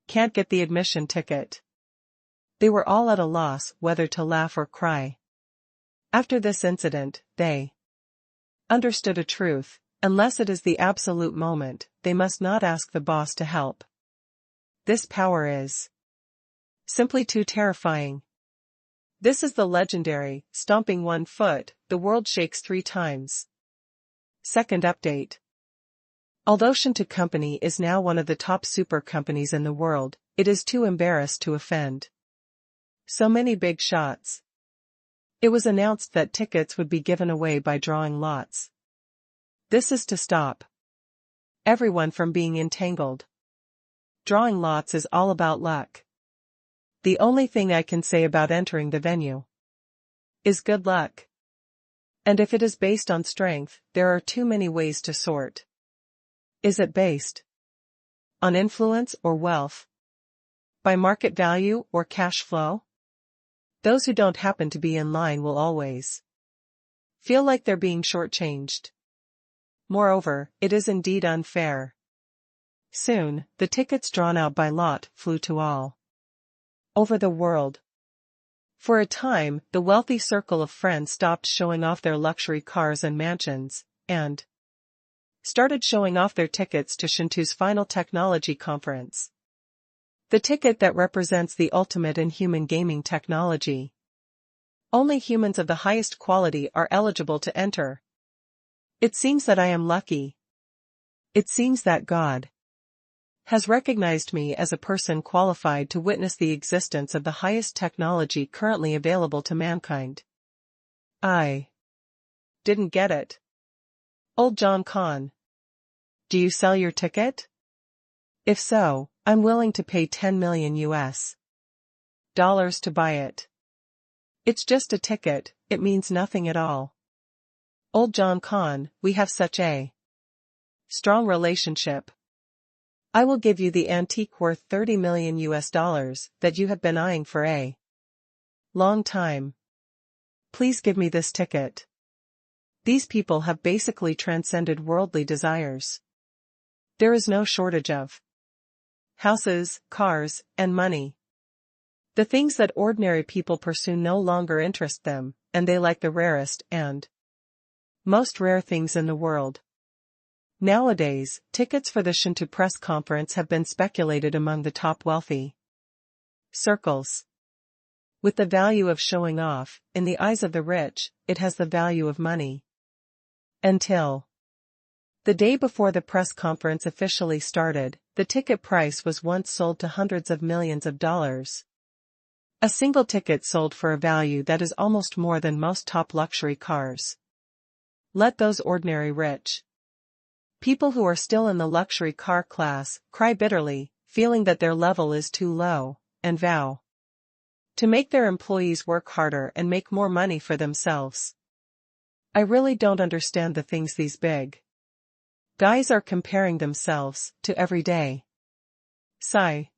can't get the admission ticket. They were all at a loss whether to laugh or cry. After this incident, they understood a truth: unless it is the absolute moment, they must not ask the boss to help. This power is simply too terrifying. This is the legendary, stomping 1 foot, the world shakes 3 times. Second update. Although Shou Company is now one of the top super companies in the world, it is too embarrassed to offend so many big shots. It was announced that tickets would be given away by drawing lots. This is to stop everyone from being entangled. Drawing lots is all about luck. The only thing I can say about entering the venue is good luck. And if it is based on strength, there are too many ways to sort. Is it based on influence or wealth? By market value or cash flow? Those who don't happen to be in line will always feel like they're being shortchanged. Moreover, it is indeed unfair. Soon, the tickets drawn out by lot flew to all over the world. For a time, the wealthy circle of friends stopped showing off their luxury cars and mansions, and started showing off their tickets to Shou's final technology conference. The ticket that represents the ultimate in human gaming technology. Only humans of the highest quality are eligible to enter. It seems that I am lucky. It seems that God has recognized me as a person qualified to witness the existence of the highest technology currently available to mankind. I didn't get it. Old John Con. Do you sell your ticket? If so, I'm willing to pay 10 million US dollars to buy it. It's just a ticket, it means nothing at all. Old John Con, we have such a strong relationship. I will give you the antique worth 30 million US dollars that you have been eyeing for a long time. Please give me this ticket. These people have basically transcended worldly desires. There is no shortage of houses, cars, and money. The things that ordinary people pursue no longer interest them, and they like the rarest and most rare things in the world. Nowadays, tickets for the Shou press conference have been speculated among the top wealthy circles. With the value of showing off, in the eyes of the rich, it has the value of money. Until the day before the press conference officially started, the ticket price was once sold to hundreds of millions of dollars. A single ticket sold for a value that is almost more than most top luxury cars. Let those ordinary rich people who are still in the luxury car class cry bitterly, feeling that their level is too low, and vow to make their employees work harder and make more money for themselves. I really don't understand the things these big guys are comparing themselves to every day. Sigh.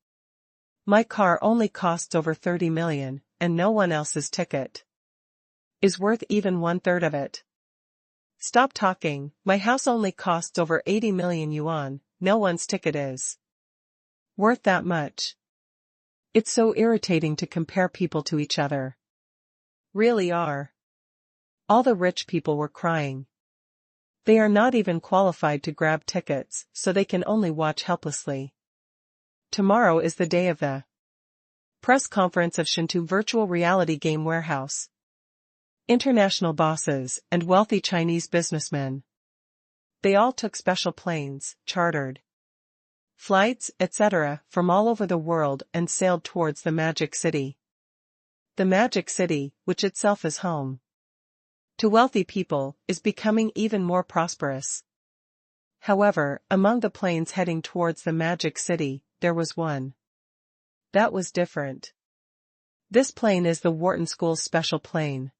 My car only costs over 30 million, and no one else's ticket is worth even 1/3 of it. Stop talking, my house only costs over 80 million yuan, no one's ticket is worth that much. It's so irritating to compare people to each other. Really are. All the rich people were crying. They are not even qualified to grab tickets, so they can only watch helplessly. Tomorrow is the day of the press conference of Shou virtual reality game warehouse. International bosses and wealthy Chinese businessmen. They all took special planes, chartered flights, etc., from all over the world and sailed towards the Magic City. The Magic City, which itself is home to wealthy people, is becoming even more prosperous. However, among the planes heading towards the Magic City, there was one that was different. This plane is the Wharton School's special plane.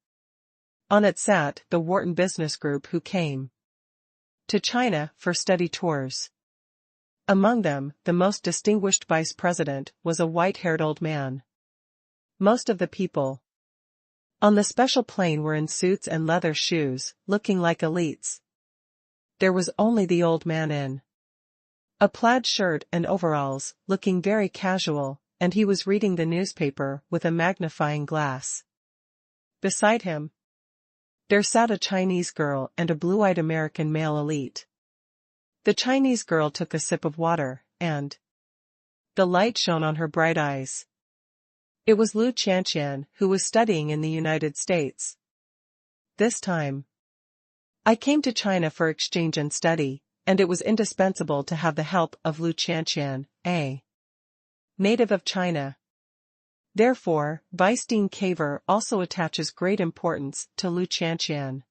On it sat the Wharton Business Group who came to China for study tours. Among them, the most distinguished vice president was a white-haired old man. Most of the people on the special plane were in suits and leather shoes, looking like elites. There was only the old man in a plaid shirt and overalls, looking very casual, and he was reading the newspaper with a magnifying glass. Beside him, there sat a Chinese girl and a blue-eyed American male elite. The Chinese girl took a sip of water, and the light shone on her bright eyes. It was Lu Qianqian, who was studying in the United States. This time, I came to China for exchange and study, and it was indispensable to have the help of Lu Qianqian, a native of China. Therefore, Vice Dean Caver also attaches great importance to Lu Qianqian.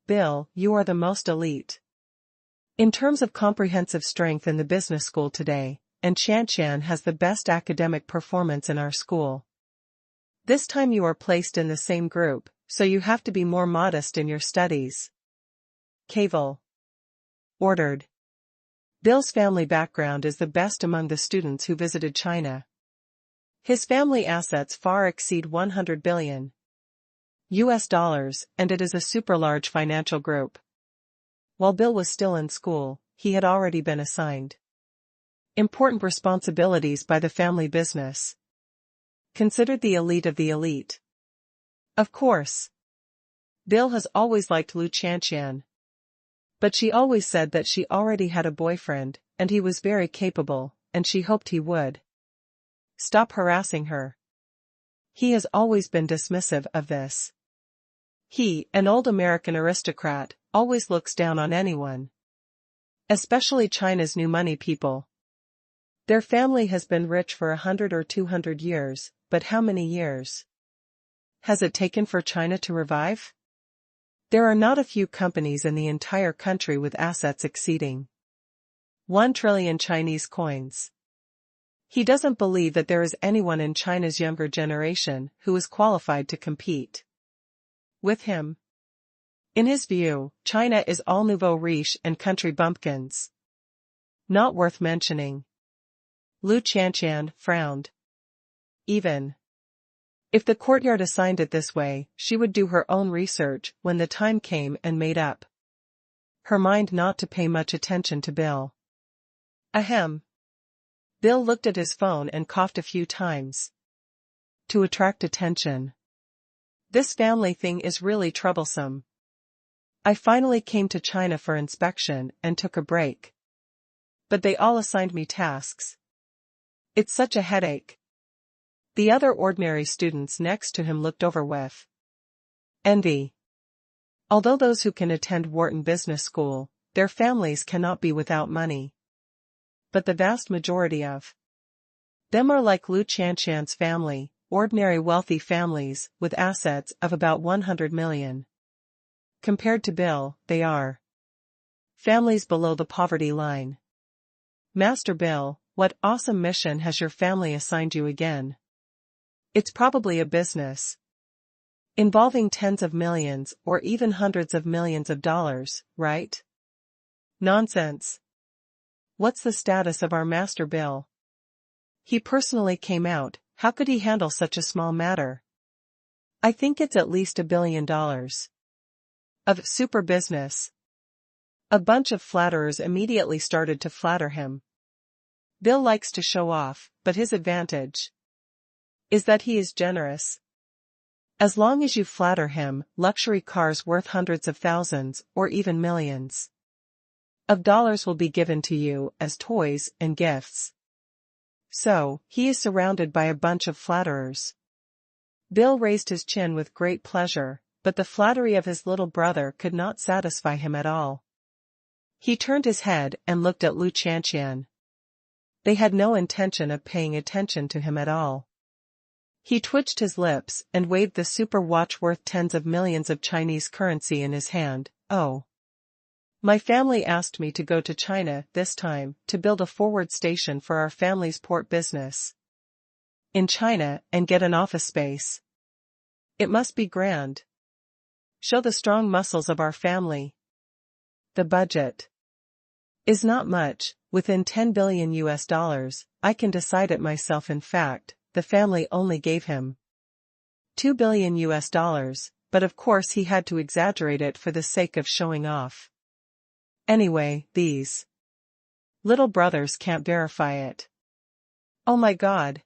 Bill, you are the most elite in terms of comprehensive strength in the business school today, and Qianqian has the best academic performance in our school. This time you are placed in the same group, so you have to be more modest in your studies. Cavel ordered. Bill's family background is the best among the students who visited China. His family assets far exceed 100 billion US dollars, and it is a super large financial group. While Bill was still in school, he had already been assigned important responsibilities by the family business. Considered the elite of the elite. Of course, Bill has always liked Lu Qianqian. But she always said that she already had a boyfriend, and he was very capable, and she hoped he would stop harassing her. He has always been dismissive of this. He, an old American aristocrat, always looks down on anyone, especially China's new money people. Their family has been rich for 100 or 200 years, but how many years has it taken for China to revive? There are not a few companies in the entire country with assets exceeding 1 trillion Chinese coins. He doesn't believe that there is anyone in China's younger generation who is qualified to compete with him. In his view, China is all nouveau riche and country bumpkins. Not worth mentioning. Lu Qianqian frowned. Even if the courtyard assigned it this way, she would do her own research when the time came and made up her mind not to pay much attention to Bill. Ahem. Bill looked at his phone and coughed a few times to attract attention. This family thing is really troublesome. I finally came to China for inspection and took a break. But they all assigned me tasks. It's such a headache. The other ordinary students next to him looked over with envy. Although those who can attend Wharton Business School, their families cannot be without money. But the vast majority of them are like Lu Qianqian's family, ordinary wealthy families with assets of about 100 million. Compared to Bill, they are families below the poverty line. Master Bill, what awesome mission has your family assigned you again? It's probably a business involving tens of millions or even hundreds of millions of dollars, right? Nonsense. What's the status of our Master Bill? He personally came out, how could he handle such a small matter? I think it's at least $1 billion. Of super business. A bunch of flatterers immediately started to flatter him. Bill likes to show off, but his advantage is that he is generous. As long as you flatter him, luxury cars worth hundreds of thousands, or even millions of dollars will be given to you as toys and gifts. So, he is surrounded by a bunch of flatterers. Bill raised his chin with great pleasure, but the flattery of his little brother could not satisfy him at all. He turned his head and looked at Lu Qianqian. They had no intention of paying attention to him at all. He twitched his lips and waved the super watch worth tens of millions of Chinese currency in his hand. Oh. My family asked me to go to China this time to build a forward station for our family's port business in China and get an office space. It must be grand. Show the strong muscles of our family. The budget is not much, within 10 billion US dollars, I can decide it myself. In fact, the family only gave him 2 billion US dollars, but of course he had to exaggerate it for the sake of showing off. Anyway, these little brothers can't verify it. Oh my God.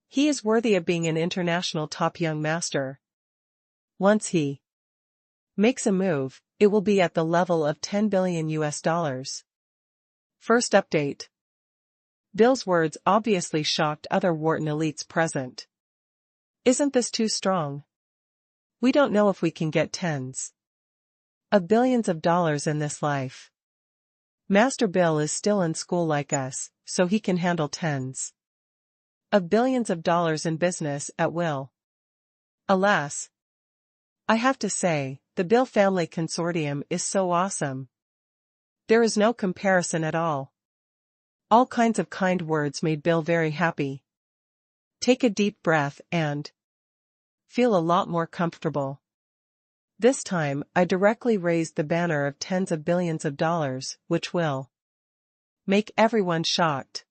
He is worthy of being an international top young master. Once he makes a move, it will be at the level of 10 billion US dollars. First update. Bill's words obviously shocked other Wharton elites present. Isn't this too strong? We don't know if we can get tens of billions of dollars in this life. Master Bill is still in school like us, so he can handle tens of billions of dollars in business at will. Alas. I have to say, the Bill family consortium is so awesome. There is no comparison at all. All kinds of kind words made Bill very happy. Take a deep breath and feel a lot more comfortable. This time, I directly raised the banner of tens of billions of dollars, which will make everyone shocked.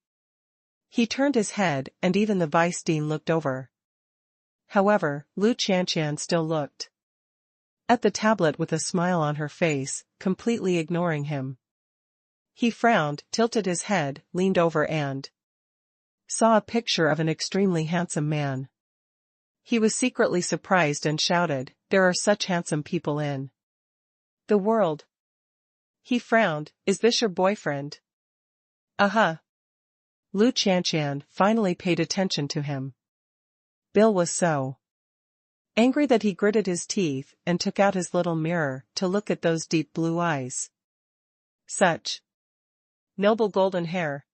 He turned his head and even the vice dean looked over. However, Lu Qianqian still looked at the tablet with a smile on her face, completely ignoring him. He frowned, tilted his head, leaned over and saw a picture of an extremely handsome man. He was secretly surprised and shouted, "There are such handsome people in the world." He frowned, "Is this your boyfriend?" "Uh-huh." Lu Qianqian finally paid attention to him. Bill was so angry that he gritted his teeth and took out his little mirror to look at those deep blue eyes. Such noble golden hair.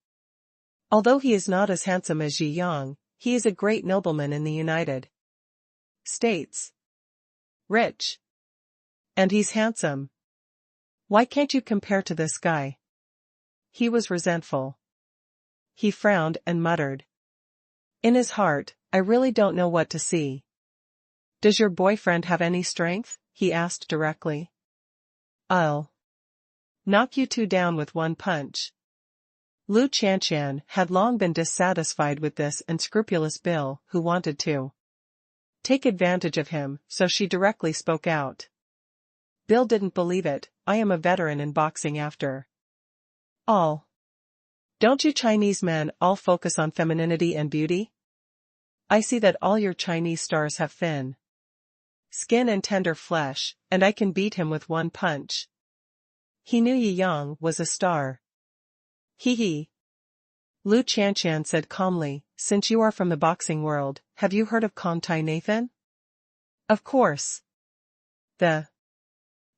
Although he is not as handsome as Yi Yang, he is a great nobleman in the United States. Rich. And he's handsome. Why can't you compare to this guy? He was resentful. He frowned and muttered in his heart, "I really don't know what to see." "Does your boyfriend have any strength?" he asked directly. "I'll knock you two down with one punch." Lu Qianqian had long been dissatisfied with this unscrupulous Bill who wanted to take advantage of him, so she directly spoke out. Bill didn't believe it. "I am a veteran in boxing after all. Don't you Chinese men all focus on femininity and beauty? I see that all your Chinese stars have thin skin and tender flesh, and I can beat him with one punch." He knew Yi Yang was a star. Hee. Lu Qianqian said calmly, "Since you are from the boxing world, have you heard of Kong Tai Nathan?" "Of course. The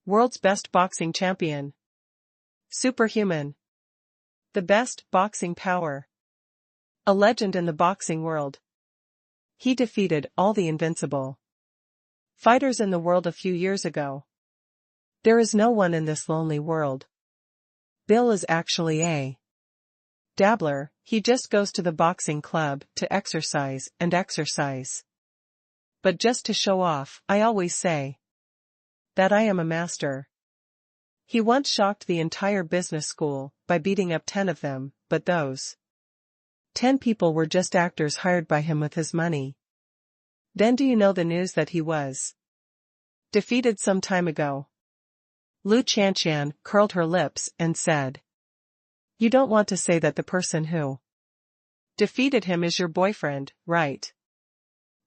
World's best boxing champion. Superhuman. The best boxing power. A legend in the boxing world. He defeated all the invincible fighters in the world a few years ago. There is no one in this lonely world. Bill is actually a dabbler. He just goes to the boxing club to exercise and exercise. But just to show off, I always say that I am a master. He once shocked the entire business school by beating up 10 of them, but those 10 people were just actors hired by him with his money. Then do you know the news that he was defeated some time ago? Lu Qianqian curled her lips and said, "You don't want to say that the person who defeated him is your boyfriend, right?"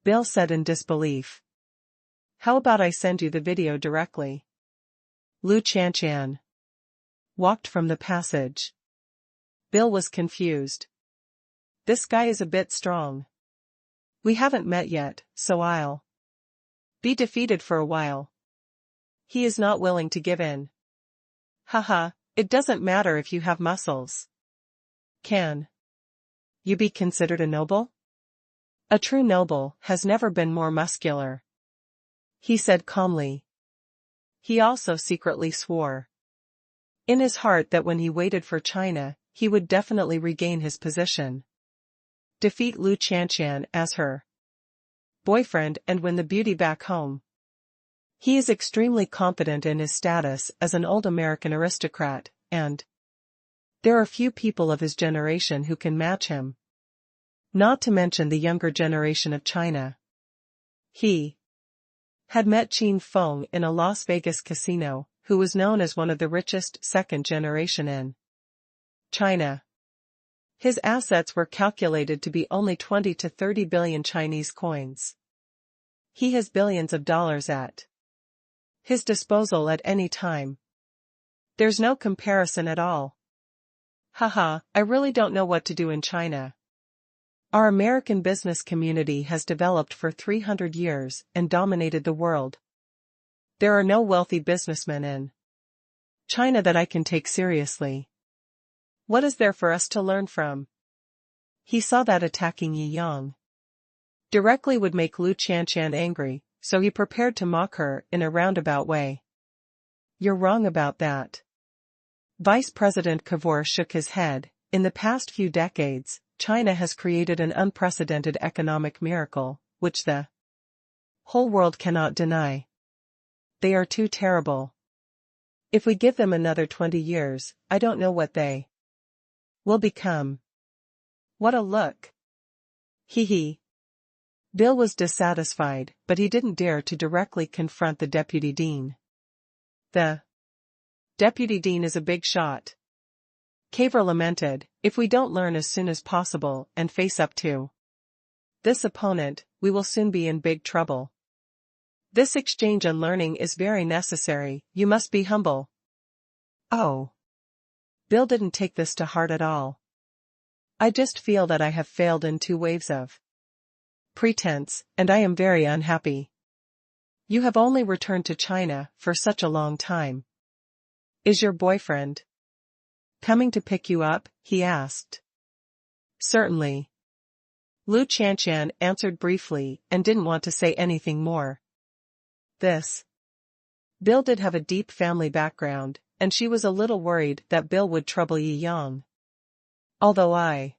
Bill said in disbelief. "How about I send you the video directly?" Lu Qianqian walked from the passage. Bill was confused. This guy is a bit strong. We haven't met yet, so I'll be defeated for a while. He is not willing to give in. Haha, it doesn't matter if you have muscles. Can you be considered a noble? A true noble has never been more muscular, he said calmly. He also secretly swore in his heart that when he waited for China, he would definitely regain his position, defeat Lu Qianqian as her boyfriend and win the beauty back home. He is extremely confident in his status as an old American aristocrat, and there are few people of his generation who can match him. Not to mention the younger generation of China. He had met Qin Feng in a Las Vegas casino, who was known as one of the richest second generation in China. His assets were calculated to be only 20 to 30 billion Chinese coins. He has billions of dollars at his disposal at any time. There's no comparison at all. Haha, I really don't know what to do in China. Our American business community has developed for 300 years and dominated the world. There are no wealthy businessmen in China that I can take seriously. What is there for us to learn from? He saw that attacking Yi Yang directly would make Lu Qianqian angry, so he prepared to mock her in a roundabout way. You're wrong about that. Vice President Cavour shook his head. In the past few decades, China has created an unprecedented economic miracle, which the whole world cannot deny. They are too terrible. If we give them another 20 years, I don't know what they will become. What a look. Hee hee. Bill was dissatisfied, but he didn't dare to directly confront the deputy dean. The deputy dean is a big shot. Cavour lamented, if we don't learn as soon as possible and face up to this opponent, we will soon be in big trouble. This exchange and learning is very necessary, you must be humble. Oh. Bill didn't take this to heart at all. I just feel that I have failed in 2 waves of pretense, and I am very unhappy. You have only returned to China for such a long time. Is your boyfriend coming to pick you up? He asked. Certainly. Lu Qianqian answered briefly and didn't want to say anything more. Bill did have a deep family background, and she was a little worried that Bill would trouble Yi Yang. Although I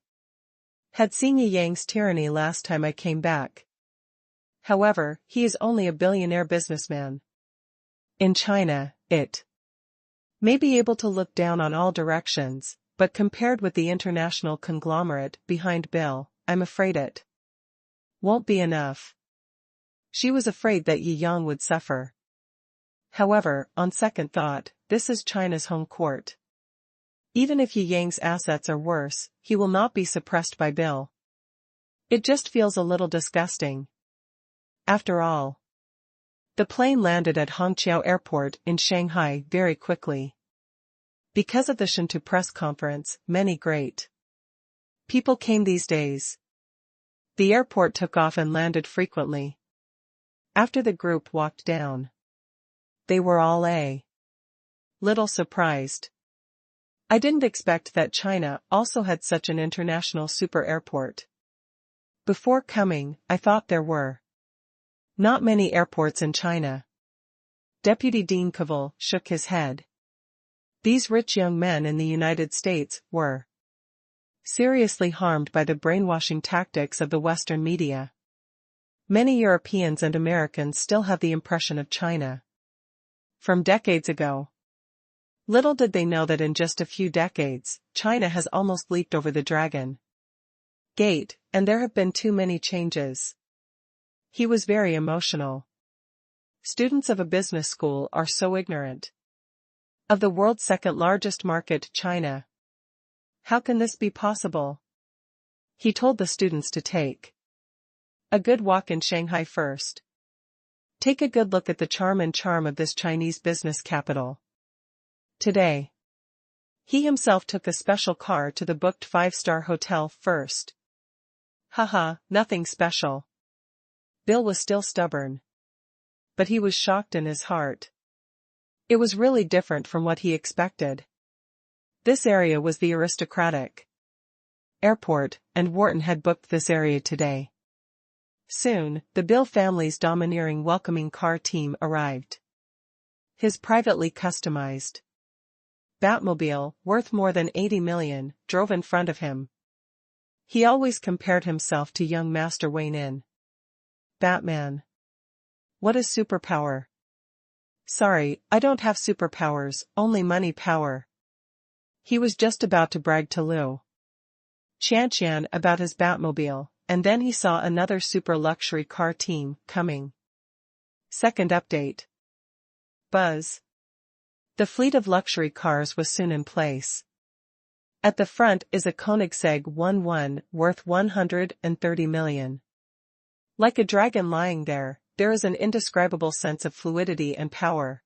had seen Yi Yang's tyranny last time I came back. However, he is only a billionaire businessman. In China, it may be able to look down on all directions, but compared with the international conglomerate behind Bill, I'm afraid it won't be enough. She was afraid that Yi Yang would suffer. However, on second thought, this is China's home court. Even if Yi Yang's assets are worse, he will not be suppressed by Bill. It just feels a little disgusting. After all, the plane landed at Hongqiao Airport in Shanghai very quickly. Because of the Shou press conference, many great people came these days. The airport took off and landed frequently. After the group walked down, they were all little surprised. I didn't expect that China also had such an international super airport. Before coming, I thought there were not many airports in China. Deputy Dean Cavill shook his head. These rich young men in the United States were seriously harmed by the brainwashing tactics of the Western media. Many Europeans and Americans still have the impression of China from decades ago. Little did they know that in just a few decades, China has almost leaped over the Dragon Gate, and there have been too many changes. He was very emotional. Students of a business school are so ignorant. Of the world's second largest market, China. How can this be possible? He told the students to take a good walk in Shanghai first. Take a good look at the charm of this Chinese business capital. Today, he himself took a special car to the booked five-star hotel first. Haha, nothing special. Bill was still stubborn. But he was shocked in his heart. It was really different from what he expected. This area was the aristocratic airport, and Wharton had booked this area today. Soon, the Bill family's domineering welcoming car team arrived. His privately customized Batmobile, worth more than $80 million, drove in front of him. He always compared himself to young Master Wayne in Batman. What is superpower? Sorry, I don't have superpowers, only money power. He was just about to brag to Liu Qianqian about his Batmobile, and then he saw another super luxury car team coming. Second update. Buzz. The fleet of luxury cars was soon in place. At the front is a Koenigsegg 11, worth $130 million. Like a dragon lying there, there is an indescribable sense of fluidity and power.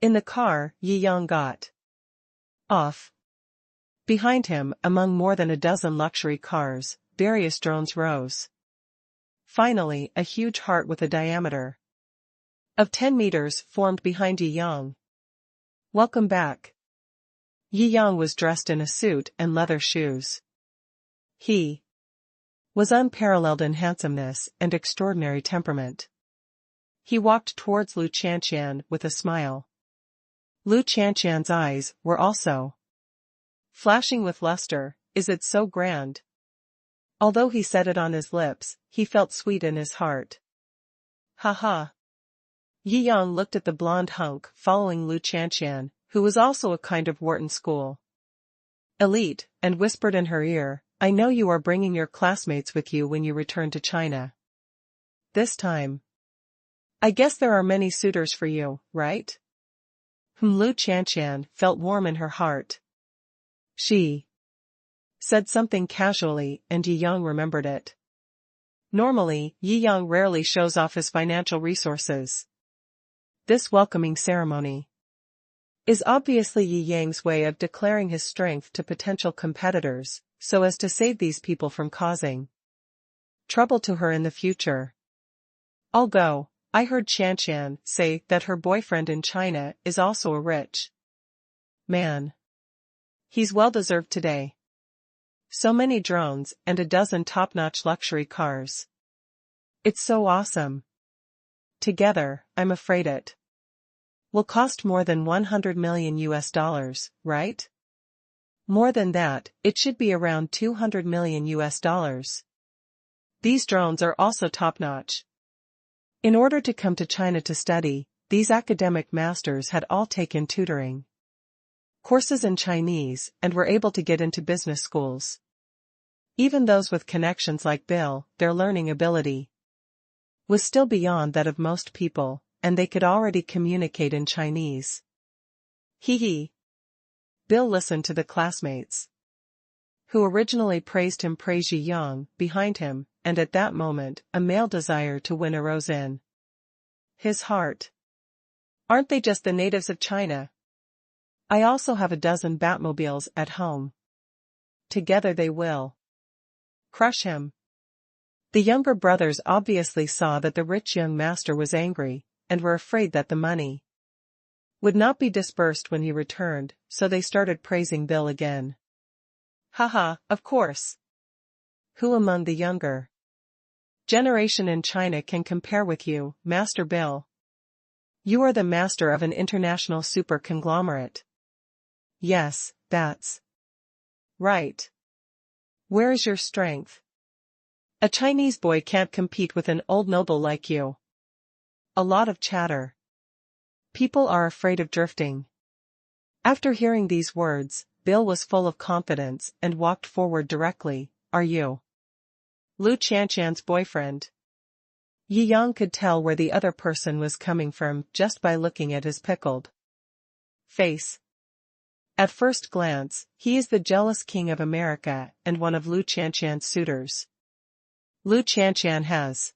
In the car, Yi Yang got off. Behind him, among more than a dozen luxury cars, various drones rose. Finally, a huge heart with a diameter of 10 meters formed behind Yi Yang. Welcome back. Yi Yang was dressed in a suit and leather shoes. He was unparalleled in handsomeness and extraordinary temperament. He walked towards Liu Qianqian with a smile. Liu Qianqian's eyes were also flashing with luster. Is it so grand? Although he said it on his lips, he felt sweet in his heart. Ha ha. Yi Yang looked at the blonde hunk following Liu Qianqian, who was also a kind of Wharton School elite, and whispered in her ear, I know you are bringing your classmates with you when you return to China. This time. I guess there are many suitors for you, right? Liu Qianqian felt warm in her heart. She said something casually, and Yi Yang remembered it. Normally, Yi Yang rarely shows off his financial resources. This welcoming ceremony is obviously Yi Yang's way of declaring his strength to potential competitors, so as to save these people from causing trouble to her in the future. I'll go. I heard Qianqian say that her boyfriend in China is also a rich man. He's well-deserved today. So many drones and a dozen top-notch luxury cars. It's so awesome. Together, I'm afraid it will cost more than $100 million US, right? More than that, it should be around $200 million US. These drones are also top-notch. In order to come to China to study, these academic masters had all taken tutoring courses in Chinese and were able to get into business schools. Even those with connections like Bill, their learning ability was still beyond that of most people, and they could already communicate in Chinese. Hee hee. Bill listened to the classmates who originally praised him praise Yi Yang behind him, and at that moment, a male desire to win arose in his heart. Aren't they just the natives of China? I also have a dozen Batmobiles at home. Together they will crush him. The younger brothers obviously saw that the rich young master was angry, and were afraid that the money would not be dispersed when he returned, so they started praising Bill again. Haha, of course. Who among the younger generation in China can compare with you, Master Bill? You are the master of an international super conglomerate. Yes, that's right. Where is your strength? A Chinese boy can't compete with an old noble like you. A lot of chatter. People are afraid of drifting. After hearing these words, Bill was full of confidence and walked forward directly. Are you Lu Qianqian's boyfriend? Yi Yang could tell where the other person was coming from just by looking at his pickled face. At first glance, he is the jealous king of America and one of Lu Qianqian's suitors. Lu Qianqian has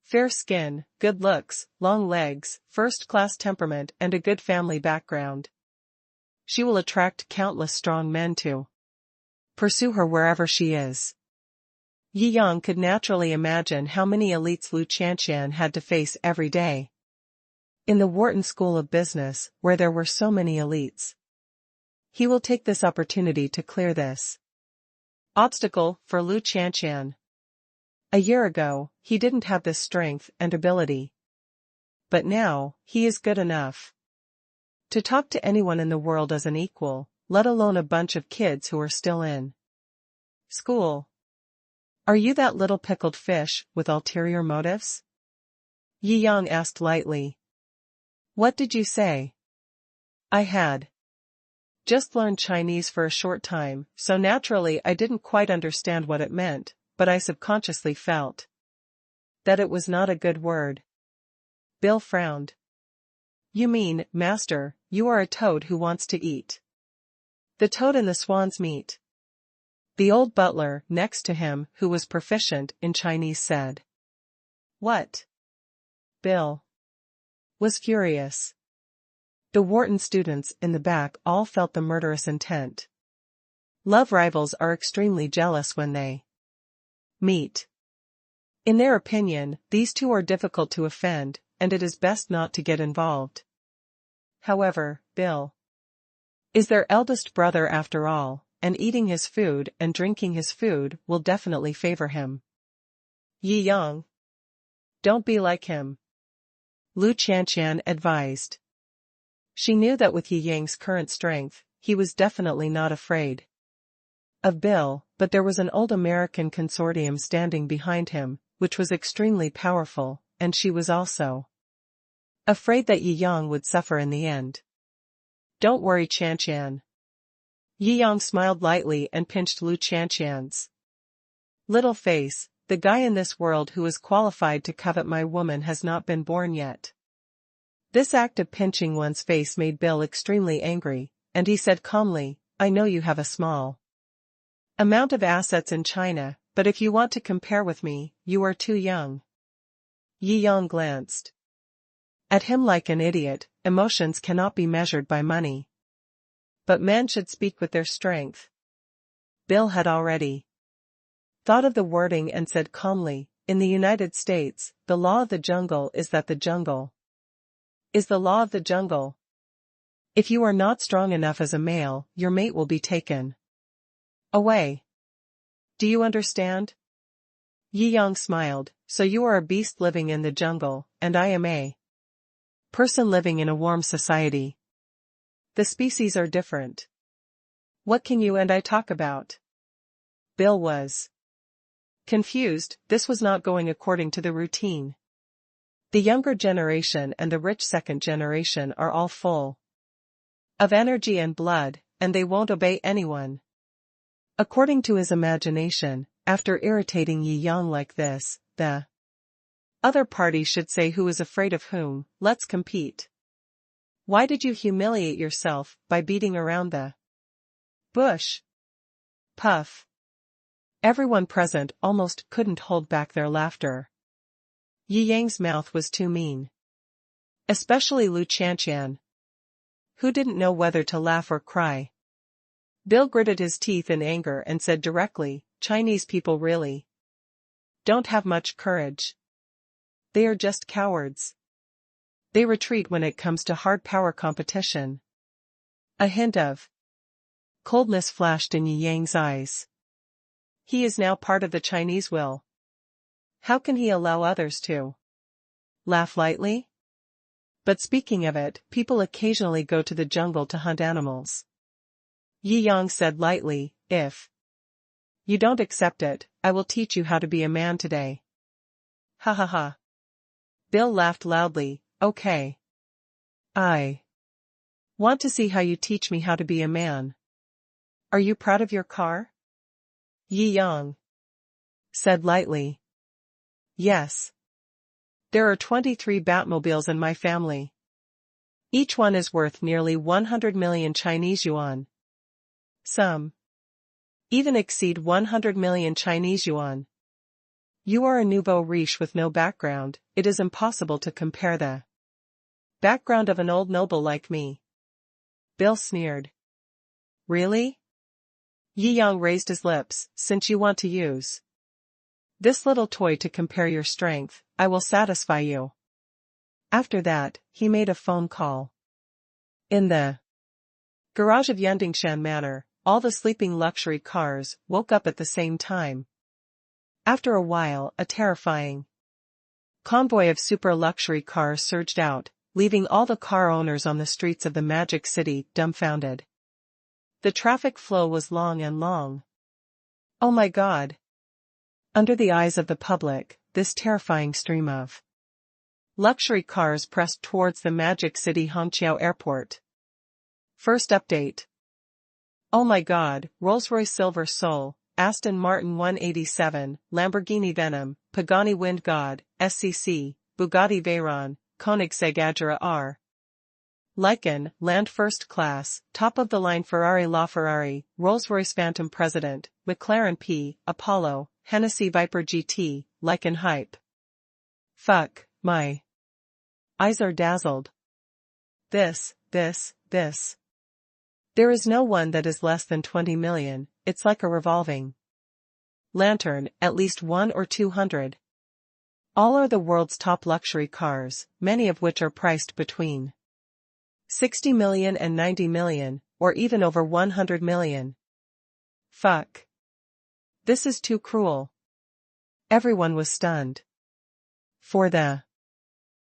fair skin, good looks, long legs, first-class temperament and a good family background. She will attract countless strong men to pursue her wherever she is. Yi Yang could naturally imagine how many elites Lu Qianqian had to face every day. In the Wharton School of Business, where there were so many elites. He will take this opportunity to clear this obstacle for Lu Qianqian. A year ago, he didn't have this strength and ability. But now, he is good enough to talk to anyone in the world as an equal, let alone a bunch of kids who are still in school. Are you that little pickled fish with ulterior motives? Yi Yang asked lightly. What did you say? I had just learned Chinese for a short time, so naturally I didn't quite understand what it meant, but I subconsciously felt that it was not a good word. Bill frowned. You mean, Master, you are a toad who wants to eat the toad in the swan's meat. The old butler next to him, who was proficient in Chinese, said. What? Bill was furious. The Wharton students in the back all felt the murderous intent. Love rivals are extremely jealous when they meet. In their opinion, these two are difficult to offend, and it is best not to get involved. However, Bill is their eldest brother after all, and eating his food and drinking his food will definitely favor him. Yi Yang, don't be like him, Lu Qianqian advised. She knew that with Yi Yang's current strength, he was definitely not afraid of Bill, but there was an old American consortium standing behind him, which was extremely powerful, and she was also afraid that Yi Yang would suffer in the end. Don't worry, Qianqian. Yi Yang smiled lightly and pinched Lu Qianqian's little face. The guy in this world who is qualified to covet my woman has not been born yet. This act of pinching one's face made Bill extremely angry, and he said calmly, I know you have a small amount of assets in China, but if you want to compare with me, you are too young. Yi Yang glanced at him like an idiot. Emotions cannot be measured by money. But men should speak with their strength. Bill had already thought of the wording and said calmly, in the United States, the law of the jungle is that the jungle is the law of the jungle. If you are not strong enough as a male, your mate will be taken away. Do you understand? Yi Yang smiled, so you are a beast living in the jungle, and I am a person living in a warm society. The species are different. What can you and I talk about? Bill was confused. This was not going according to the routine. The younger generation and the rich second generation are all full of energy and blood, and they won't obey anyone. According to his imagination, after irritating Yi Yang like this, the other party should say who is afraid of whom. Let's compete. Why did you humiliate yourself by beating around the bush? Puff. Everyone present almost couldn't hold back their laughter. Yi Yang's mouth was too mean. Especially Lu Qianqian, who didn't know whether to laugh or cry. Bill gritted his teeth in anger and said directly, Chinese people really don't have much courage. They are just cowards. They retreat when it comes to hard power competition. A hint of coldness flashed in Yi Yang's eyes. He is now part of the Chinese will. How can he allow others to laugh lightly? But speaking of it, people occasionally go to the jungle to hunt animals. Yi Yang said lightly, if you don't accept it, I will teach you how to be a man today. Ha ha ha. Bill laughed loudly, okay. I want to see how you teach me how to be a man. Are you proud of your car? Yi Yang said lightly. Yes. There are 23 Batmobiles in my family. Each one is worth nearly 100 million Chinese yuan. Some even exceed 100 million Chinese yuan. You are a nouveau riche with no background, it is impossible to compare the background of an old noble like me. Bill sneered. Really? Yi Yang raised his lips, since you want to use this little toy to compare your strength, I will satisfy you. After that, he made a phone call. In the garage of Yandingshan Manor, all the sleeping luxury cars woke up at the same time. After a while, a terrifying convoy of super luxury cars surged out, leaving all the car owners on the streets of the Magic City dumbfounded. The traffic flow was long and long. Oh my God! Under the eyes of the public, this terrifying stream of luxury cars pressed towards the Magic City Hongqiao Airport. First update. Oh my God, Rolls-Royce Silver Soul, Aston Martin 187, Lamborghini Venom, Pagani Wind God, SCC, Bugatti Veyron, Koenigsegg Agera R. Lycan, Land First Class, top-of-the-line Ferrari LaFerrari, Rolls-Royce Phantom President, McLaren P, Apollo, Hennessy Viper GT, Lycan Hype. Fuck, my eyes are dazzled. This. There is no one that is less than 20 million, it's like a revolving lantern, at least 1 or 200. All are the world's top luxury cars, many of which are priced between 60 million and 90 million, or even over 100 million. Fuck. This is too cruel. Everyone was stunned. For the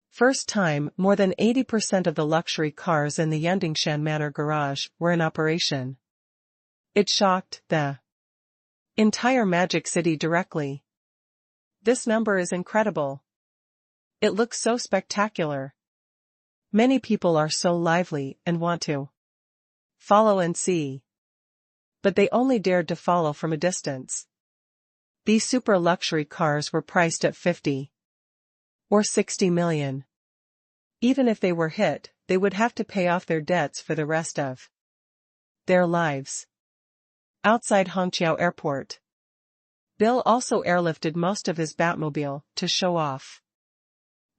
first time, more than 80% of the luxury cars in the Yandingshan Manor garage were in operation. It shocked the entire Magic City directly. This number is incredible. It looks so spectacular. Many people are so lively and want to follow and see. But they only dared to follow from a distance. These super luxury cars were priced at 50 or 60 million. Even if they were hit, they would have to pay off their debts for the rest of their lives. Outside Hongqiao Airport, Bill also airlifted most of his Batmobile to show off.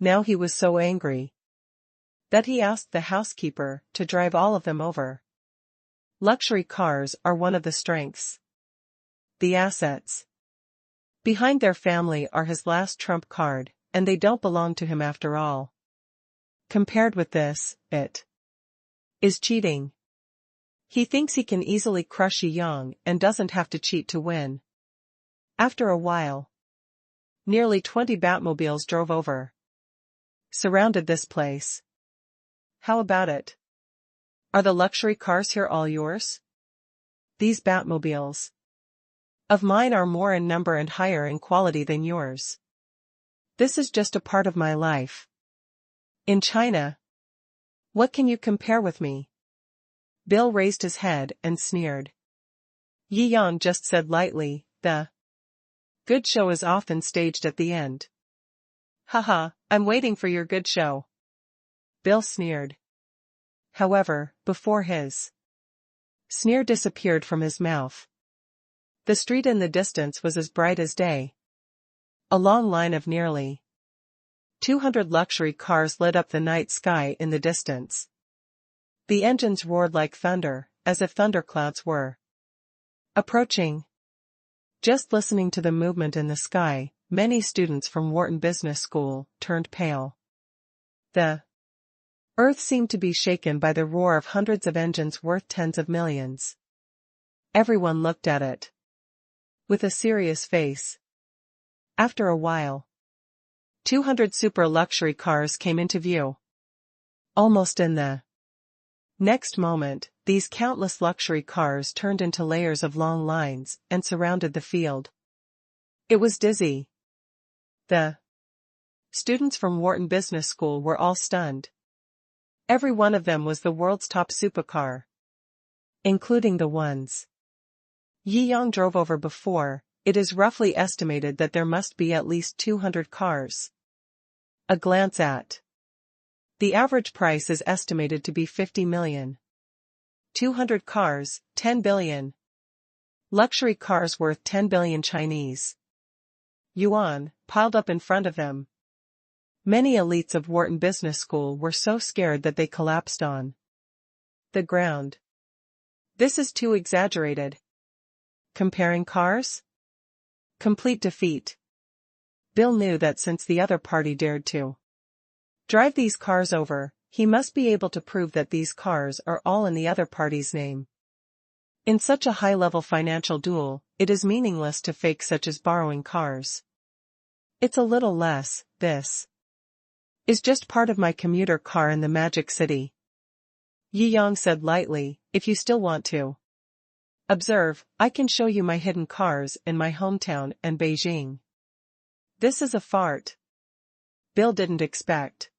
Now he was so angry that he asked the housekeeper to drive all of them over. Luxury cars are one of the strengths. The assets behind their family are his last trump card, and they don't belong to him after all. Compared with this, it is cheating. He thinks he can easily crush Yi Yang and doesn't have to cheat to win. After a while, nearly 20 Batmobiles drove over, surrounded this place. How about it? Are the luxury cars here all yours? These Batmobiles of mine are more in number and higher in quality than yours. This is just a part of my life. In China, what can you compare with me? Bill raised his head and sneered. Yi Yang just said lightly, the good show is often staged at the end. Haha, I'm waiting for your good show. Bill sneered. However, before his sneer disappeared from his mouth, the street in the distance was as bright as day. A long line of nearly 200 luxury cars lit up the night sky in the distance. The engines roared like thunder, as if thunderclouds were approaching. Just listening to the movement in the sky, many students from Wharton Business School turned pale. The Earth seemed to be shaken by the roar of hundreds of engines worth tens of millions. Everyone looked at it with a serious face. After a while, 200 super luxury cars came into view. Almost in the next moment, these countless luxury cars turned into layers of long lines and surrounded the field. It was dizzy. The students from Wharton Business School were all stunned. Every one of them was the world's top supercar, including the ones Jiangjing drove over before. It is roughly estimated that there must be at least 200 cars. A glance at the average price is estimated to be 50 million. 200 cars, 10 billion. Luxury cars worth 10 billion Chinese yuan, piled up in front of them. Many elites of Wharton Business School were so scared that they collapsed on the ground. This is too exaggerated. Comparing cars? Complete defeat. Bill knew that since the other party dared to drive these cars over, he must be able to prove that these cars are all in the other party's name. In such a high-level financial duel, it is meaningless to fake such as borrowing cars. It's a little less. This is just part of my commuter car in the Magic City. Jiangjing said lightly, if you still want to observe, I can show you my hidden cars in my hometown and Beijing. This is a fart. Bill didn't expect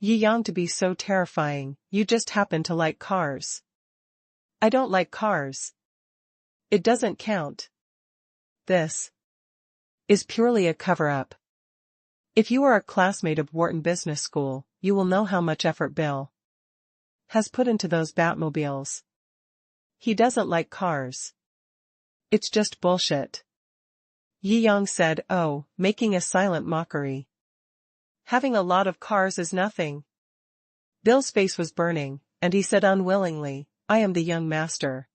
Jiangjing to be so terrifying. You just happen to like cars. I don't like cars. It doesn't count. This is purely a cover-up. If you are a classmate of Wharton Business School, you will know how much effort Bill has put into those Batmobiles. He doesn't like cars. It's just bullshit. Jiangjing said, oh, making a silent mockery. Having a lot of cars is nothing. Bill's face was burning, and he said unwillingly, I am the young master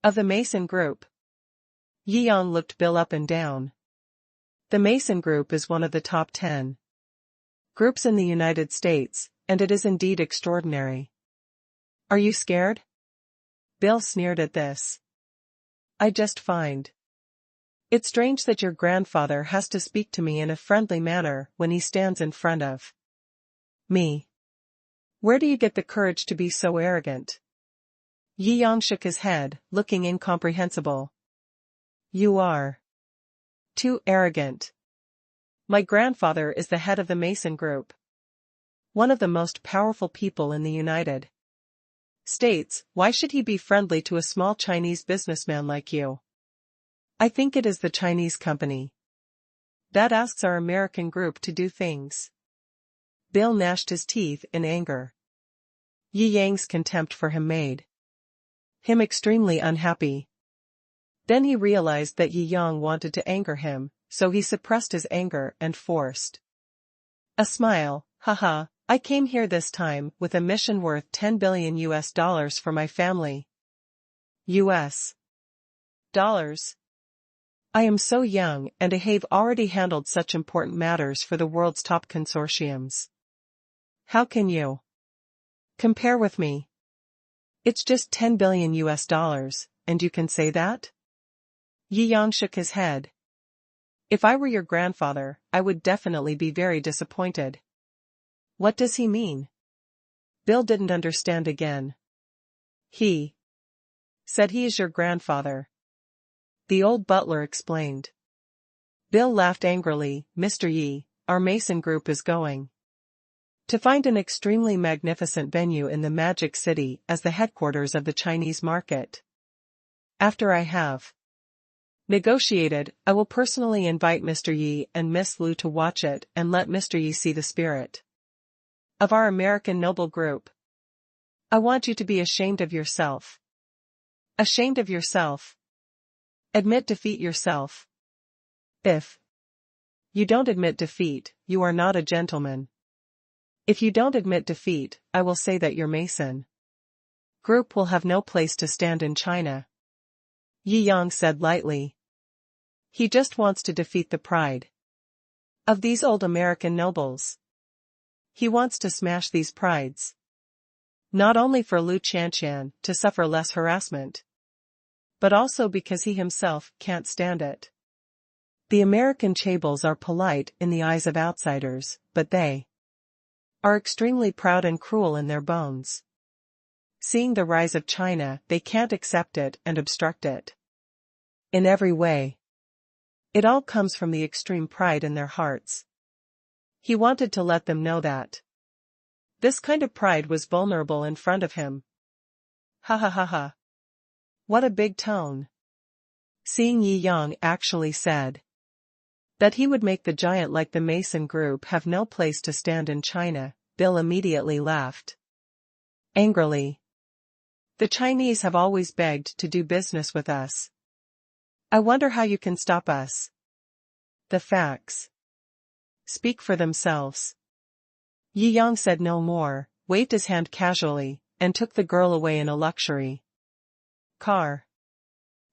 of the Mason Group. Jiangjing looked Bill up and down. The Mason Group is one of the top 10 groups in the United States, and it is indeed extraordinary. Are you scared? Bill sneered at this. I just find it strange that your grandfather has to speak to me in a friendly manner when he stands in front of me. Where do you get the courage to be so arrogant? Jiangjing shook his head, looking incomprehensible. You are too arrogant. My grandfather is the head of the Mason Group, one of the most powerful people in the United States. Why should he be friendly to a small Chinese businessman like you? I think it is the Chinese company that asks our American group to do things. Bill gnashed his teeth in anger. Jiangjing's contempt for him made him extremely unhappy. Then he realized that Jiangjing wanted to anger him, so he suppressed his anger and forced a smile. Haha, I came here this time with a mission worth 10 billion US dollars for my family. US dollars? I am so young and I have already handled such important matters for the world's top consortiums. How can you compare with me? It's just 10 billion US dollars, and you can say that? Jiangjing shook his head. If I were your grandfather, I would definitely be very disappointed. What does he mean? Bill didn't understand again. He said he is your grandfather. The old butler explained. Bill laughed angrily. Mr. Yi, our Mason Group is going to find an extremely magnificent venue in the Magic City as the headquarters of the Chinese market. After I have negotiated, I will personally invite Mr. Yi and Miss Liu to watch it and let Mr. Yi see the spirit of our American noble group. I want you to be ashamed of yourself. Ashamed of yourself. Admit defeat yourself. If you don't admit defeat, you are not a gentleman. If you don't admit defeat, I will say that your Mason Group will have no place to stand in China. Jiangjing said lightly. He just wants to defeat the pride of these old American nobles. He wants to smash these prides. Not only for Lu Qianqian to suffer less harassment, but also because he himself can't stand it. The American chaebols are polite in the eyes of outsiders, but they are extremely proud and cruel in their bones. Seeing the rise of China, they can't accept it and obstruct it in every way. It all comes from the extreme pride in their hearts. He wanted to let them know that this kind of pride was vulnerable in front of him. Ha ha ha ha. What a big tone. Seeing Yi Yang actually said that he would make the giant like the Mason Group have no place to stand in China, Bill immediately laughed angrily. The Chinese have always begged to do business with us. I wonder how you can stop us. The facts speak for themselves. Yi Yang said no more, waved his hand casually, and took the girl away in a luxury car.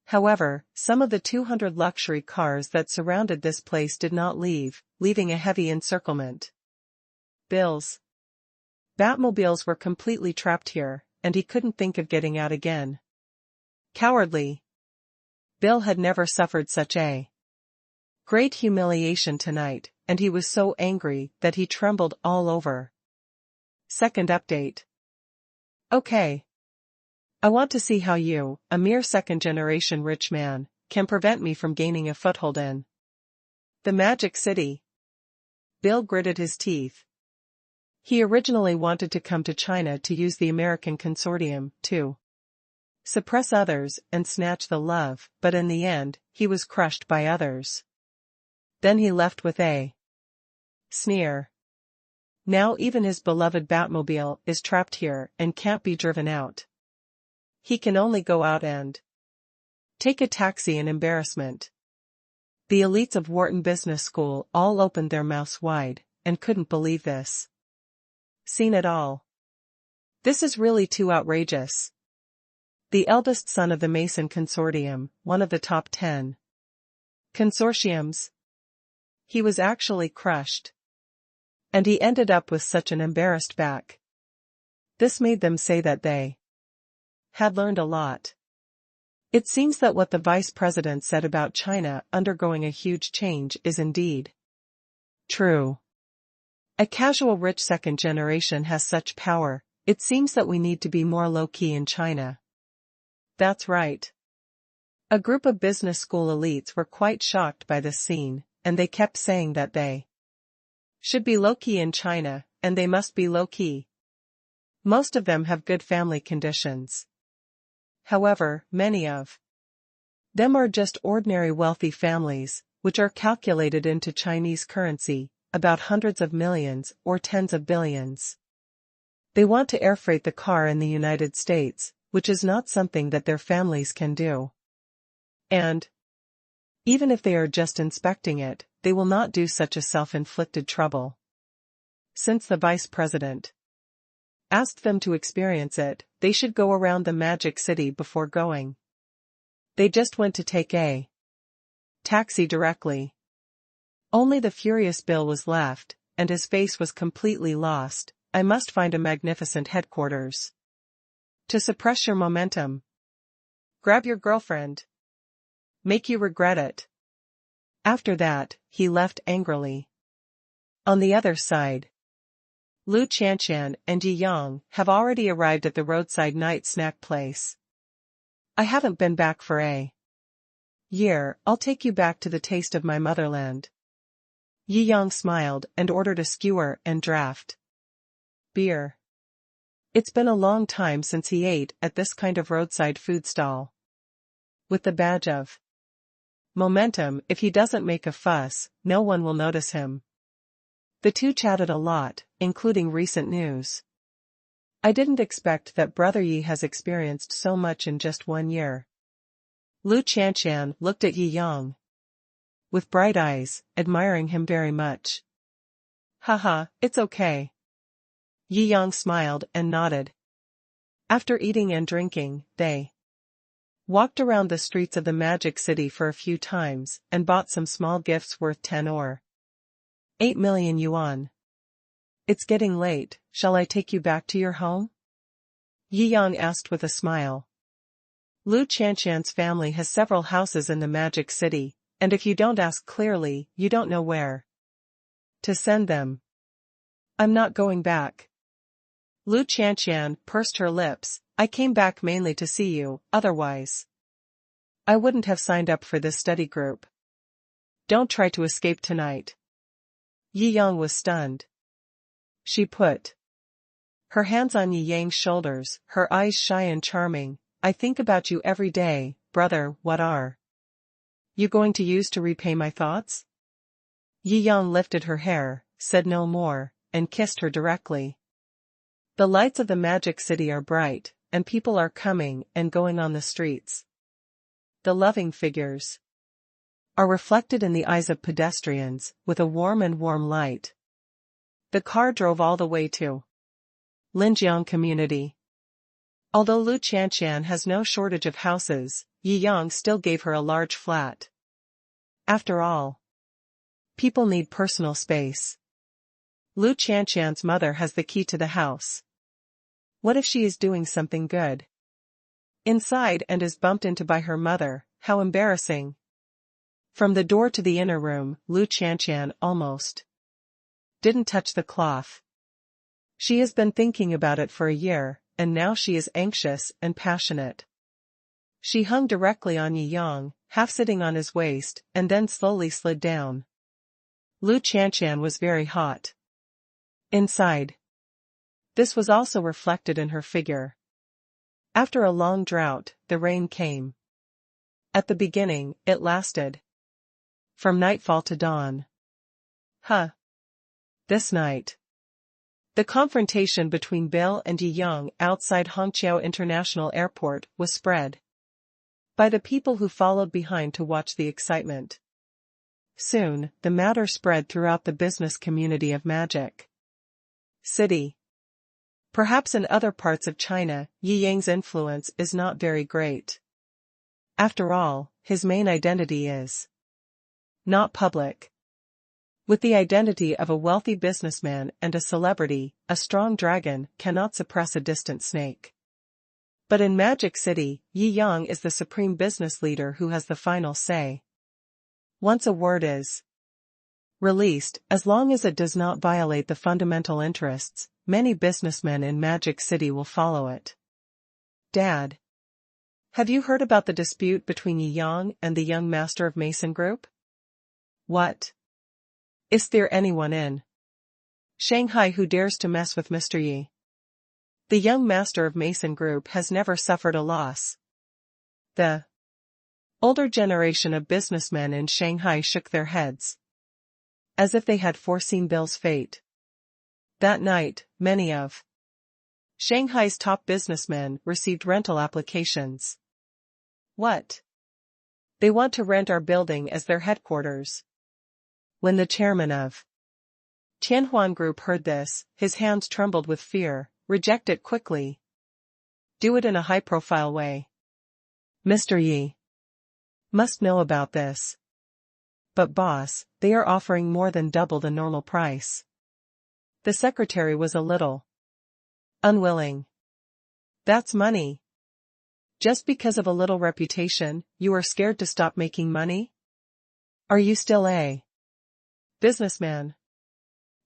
However, some of the 200 luxury cars that surrounded this place did not leave, leaving a heavy encirclement. Bill's Batmobiles were completely trapped here, and he couldn't think of getting out again. Cowardly. Bill had never suffered such a great humiliation tonight, and he was so angry that he trembled all over. Second update. Okay. I want to see how you, a mere second-generation rich man, can prevent me from gaining a foothold in the Magic City. Bill gritted his teeth. He originally wanted to come to China to use the American consortium to suppress others and snatch the love, but in the end, he was crushed by others. Then he left with a sneer. Now even his beloved Batmobile is trapped here and can't be driven out. He can only go out and take a taxi in embarrassment. The elites of Wharton Business School all opened their mouths wide, and couldn't believe this. Seen it all. This is really too outrageous. The eldest son of the Mason Consortium, one of the top 10 consortiums. He was actually crushed. And he ended up with such an embarrassed back. This made them say that they had learned a lot. It seems that what the vice president said about China undergoing a huge change is indeed true. A casual rich second generation has such power, it seems that we need to be more low-key in China. That's right. A group of business school elites were quite shocked by this scene, and they kept saying that they should be low-key in China, and they must be low-key. Most of them have good family conditions. However, many of them are just ordinary wealthy families, which are calculated into Chinese currency, about hundreds of millions or tens of billions. They want to air freight the car in the United States, which is not something that their families can do. And even if they are just inspecting it, they will not do such a self-inflicted trouble. Since the vice president asked them to experience it, they should go around the Magic City before going. They just went to take a taxi directly. Only the furious Bill was left, and his face was completely lost. I must find a magnificent headquarters to suppress your momentum. Grab your girlfriend. Make you regret it. After that, he left angrily. On the other side, Lu Qianqian and Yi Yang have already arrived at the roadside night snack place. I haven't been back for a year. I'll take you back to the taste of my motherland. Yi Yang smiled and ordered a skewer and draft beer. It's been a long time since he ate at this kind of roadside food stall. With the badge of momentum, if he doesn't make a fuss, no one will notice him. The two chatted a lot, including recent news. I didn't expect that Brother Yi has experienced so much in just 1 year. Lu Qianqian looked at Yi Yang with bright eyes, admiring him very much. Haha, it's okay. Yi Yang smiled and nodded. After eating and drinking, they walked around the streets of the Magic City for a few times and bought some small gifts worth 10 or 8 million yuan. It's getting late, shall I take you back to your home? Yi Yang asked with a smile. Lu Qianqian's family has several houses in the Magic City, and if you don't ask clearly, you don't know where to send them. I'm not going back. Lu Qianqian pursed her lips. I came back mainly to see you, otherwise I wouldn't have signed up for this study group. Don't try to escape tonight. Yi Yang was stunned. She put her hands on Yi Yang's shoulders, her eyes shy and charming. I think about you every day, brother. What are you going to use to repay my thoughts? Yi Yang lifted her hair, said no more, and kissed her directly. The lights of the Magic City are bright, and people are coming and going on the streets. The loving figures are reflected in the eyes of pedestrians, with a warm light. The car drove all the way to Linjiang Community. Although Lu Qianqian has no shortage of houses, Yi Yang still gave her a large flat. After all, people need personal space. Lu Qianqian's mother has the key to the house. What if she is doing something good inside and is bumped into by her mother? How embarrassing. From the door to the inner room, Lu Qianqian almost didn't touch the cloth. She has been thinking about it for a year, and now she is anxious and passionate. She hung directly on Yi Yang, half sitting on his waist, and then slowly slid down. Lu Qianqian was very hot inside. This was also reflected in her figure. After a long drought, the rain came. At the beginning, it lasted from nightfall to dawn. This night, the confrontation between Bill and Yi Yang outside Hongqiao International Airport was spread by the people who followed behind to watch the excitement. Soon, the matter spread throughout the business community of Magic City. Perhaps in other parts of China, Yi Yang's influence is not very great. After all, his main identity is not public. With the identity of a wealthy businessman and a celebrity, a strong dragon cannot suppress a distant snake. But in Magic City, Yi Yang is the supreme business leader who has the final say. Once a word is released, as long as it does not violate the fundamental interests, many businessmen in Magic City will follow it. Dad, have you heard about the dispute between Yi Yang and the young master of Mason Group? What? Is there anyone in Shanghai who dares to mess with Mr. Yi? The young master of Mason Group has never suffered a loss. The older generation of businessmen in Shanghai shook their heads, as if they had foreseen Bill's fate. That night, many of Shanghai's top businessmen received rental applications. What? They want to rent our building as their headquarters. When the chairman of Tianhuan Group heard this, his hands trembled with fear. Reject it quickly. Do it in a high-profile way. Mr. Yi must know about this. But boss, they are offering more than double the normal price. The secretary was a little unwilling. That's money. Just because of a little reputation, you are scared to stop making money? Are you still a businessman?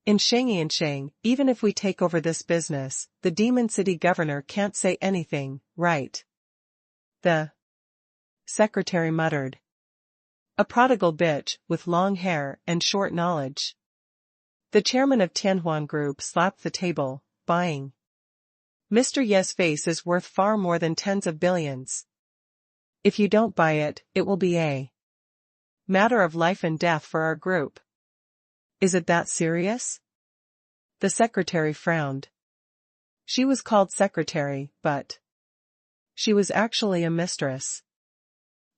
In Shang, even if we take over this business, the Demon City governor can't say anything, right? The secretary muttered. A prodigal bitch, with long hair and short knowledge. The chairman of Tianhuan Group slapped the table, buying. Mr. Ye's face is worth far more than tens of billions. If you don't buy it, it will be a matter of life and death for our group. Is it that serious? The secretary frowned. She was called secretary, but she was actually a mistress.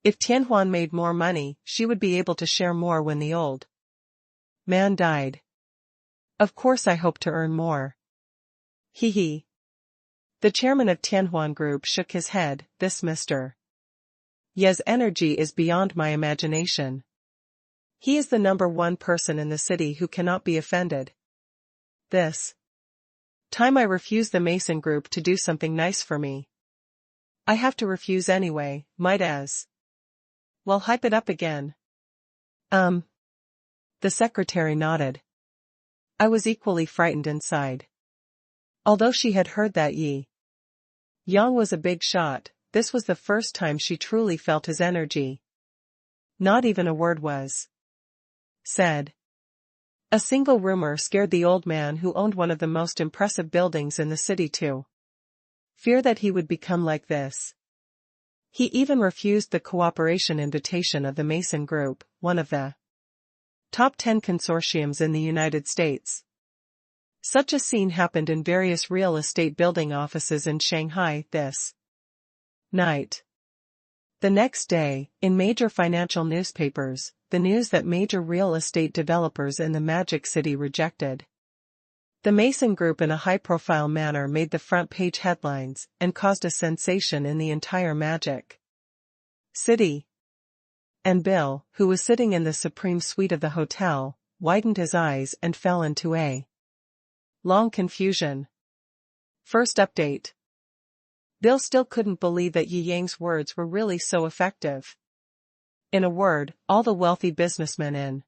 If Tianhuan made more money, she would be able to share more when the old man died. Of course I hope to earn more. Hee hee. The chairman of Tianhuan Group shook his head. This Mr. Ye's energy is beyond my imagination. He is the number one person in the city who cannot be offended. This time I refuse the Mason Group to do something nice for me. I have to refuse anyway, might as well hype it up again. The secretary nodded. I was equally frightened inside. Although she had heard that Yang was a big shot, this was the first time she truly felt his energy. Not even a word was said. A single rumor scared the old man who owned one of the most impressive buildings in the city to fear that he would become like this. He even refused the cooperation invitation of the Mason Group, one of the top 10 consortiums in the United States. Such a scene happened in various real estate building offices in Shanghai this night. The next day, in major financial newspapers, the news that major real estate developers in the Magic City rejected the Mason Group in a high-profile manner made the front-page headlines and caused a sensation in the entire Magic City. And Bill, who was sitting in the supreme suite of the hotel, widened his eyes and fell into a long confusion. First update. Bill still couldn't believe that Yang's words were really so effective. In a word, all the wealthy businessmen in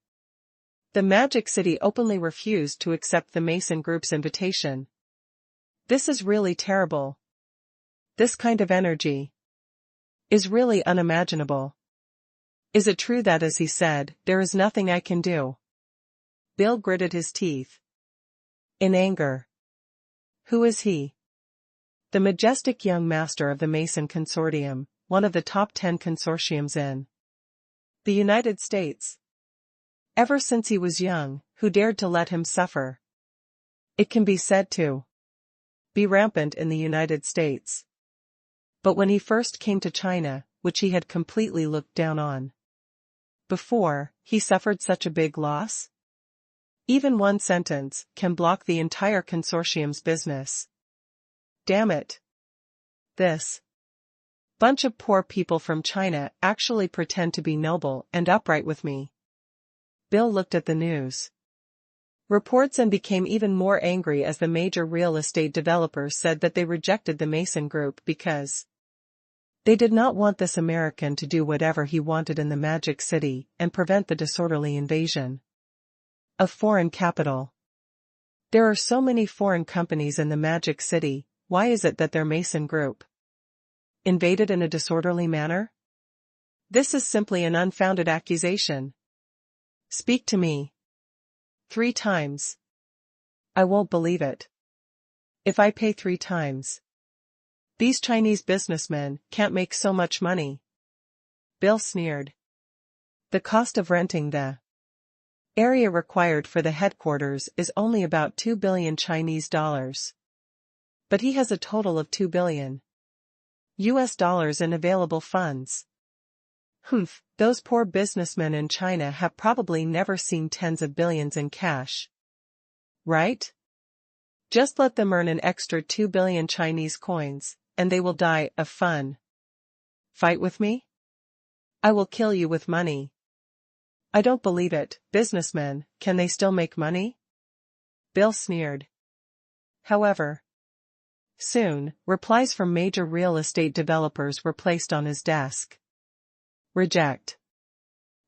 the Magic City openly refused to accept the Mason Group's invitation. This is really terrible. This kind of energy is really unimaginable. Is it true that, as he said, there is nothing I can do? Bill gritted his teeth in anger. Who is he? The majestic young master of the Mason Consortium, one of the top 10 consortiums in the United States. Ever since he was young, who dared to let him suffer? It can be said to be rampant in the United States. But when he first came to China, which he had completely looked down on before, he suffered such a big loss? Even one sentence can block the entire consortium's business. Damn it. This bunch of poor people from China actually pretend to be noble and upright with me. Bill looked at the news reports and became even more angry as the major real estate developers said that they rejected the Mason Group because they did not want this American to do whatever he wanted in the Magic City and prevent the disorderly invasion of foreign capital. There are so many foreign companies in the Magic City, why is it that their Mason Group invaded in a disorderly manner? This is simply an unfounded accusation. Speak to me. 3 times. I won't believe it. If I pay 3 times. These Chinese businessmen can't make so much money. Bill sneered. The cost of renting the area required for the headquarters is only about 2 billion Chinese dollars. But he has a total of 2 billion US dollars in available funds. Humph, those poor businessmen in China have probably never seen tens of billions in cash. Right? Just let them earn an extra 2 billion Chinese coins, and they will die of fun. Fight with me? I will kill you with money. I don't believe it. Businessmen, can they still make money? Bill sneered. However, soon, replies from major real estate developers were placed on his desk. Reject.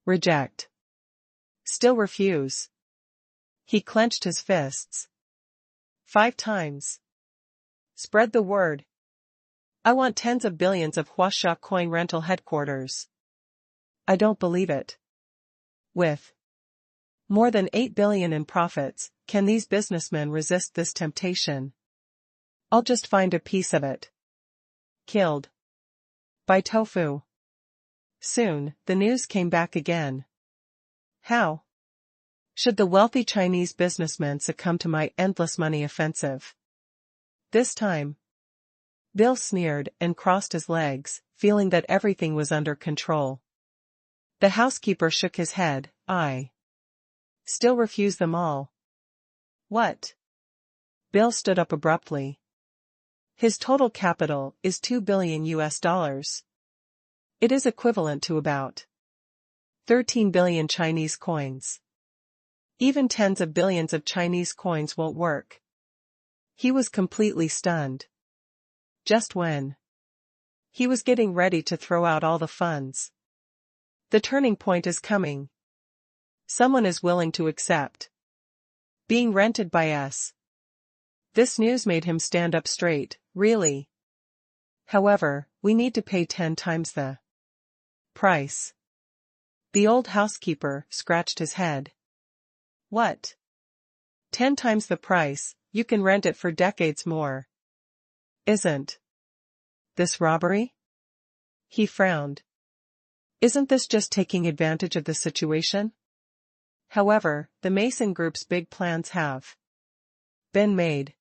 Reject. Still refuse. He clenched his fists 5 times. Spread the word. I want tens of billions of Huasha coin rental headquarters. I don't believe it. With more than 8 billion in profits, can these businessmen resist this temptation? I'll just find a piece of it. Killed by tofu. Soon, the news came back again. How should the wealthy Chinese businessmen succumb to my endless money offensive? This time, Bill sneered and crossed his legs, feeling that everything was under control. The housekeeper shook his head. I still refuse them all. What? Bill stood up abruptly. His total capital is 2 billion US dollars. It is equivalent to about 13 billion Chinese coins. Even tens of billions of Chinese coins won't work. He was completely stunned. Just when he was getting ready to throw out all the funds. The turning point is coming. Someone is willing to accept being rented by us. This news made him stand up straight. Really? However, we need to pay 10 times the price. The old housekeeper scratched his head. What? 10 times the price, you can rent it for decades more. Isn't this robbery? He frowned. Isn't this just taking advantage of the situation? However, the Mason Group's big plans have been made.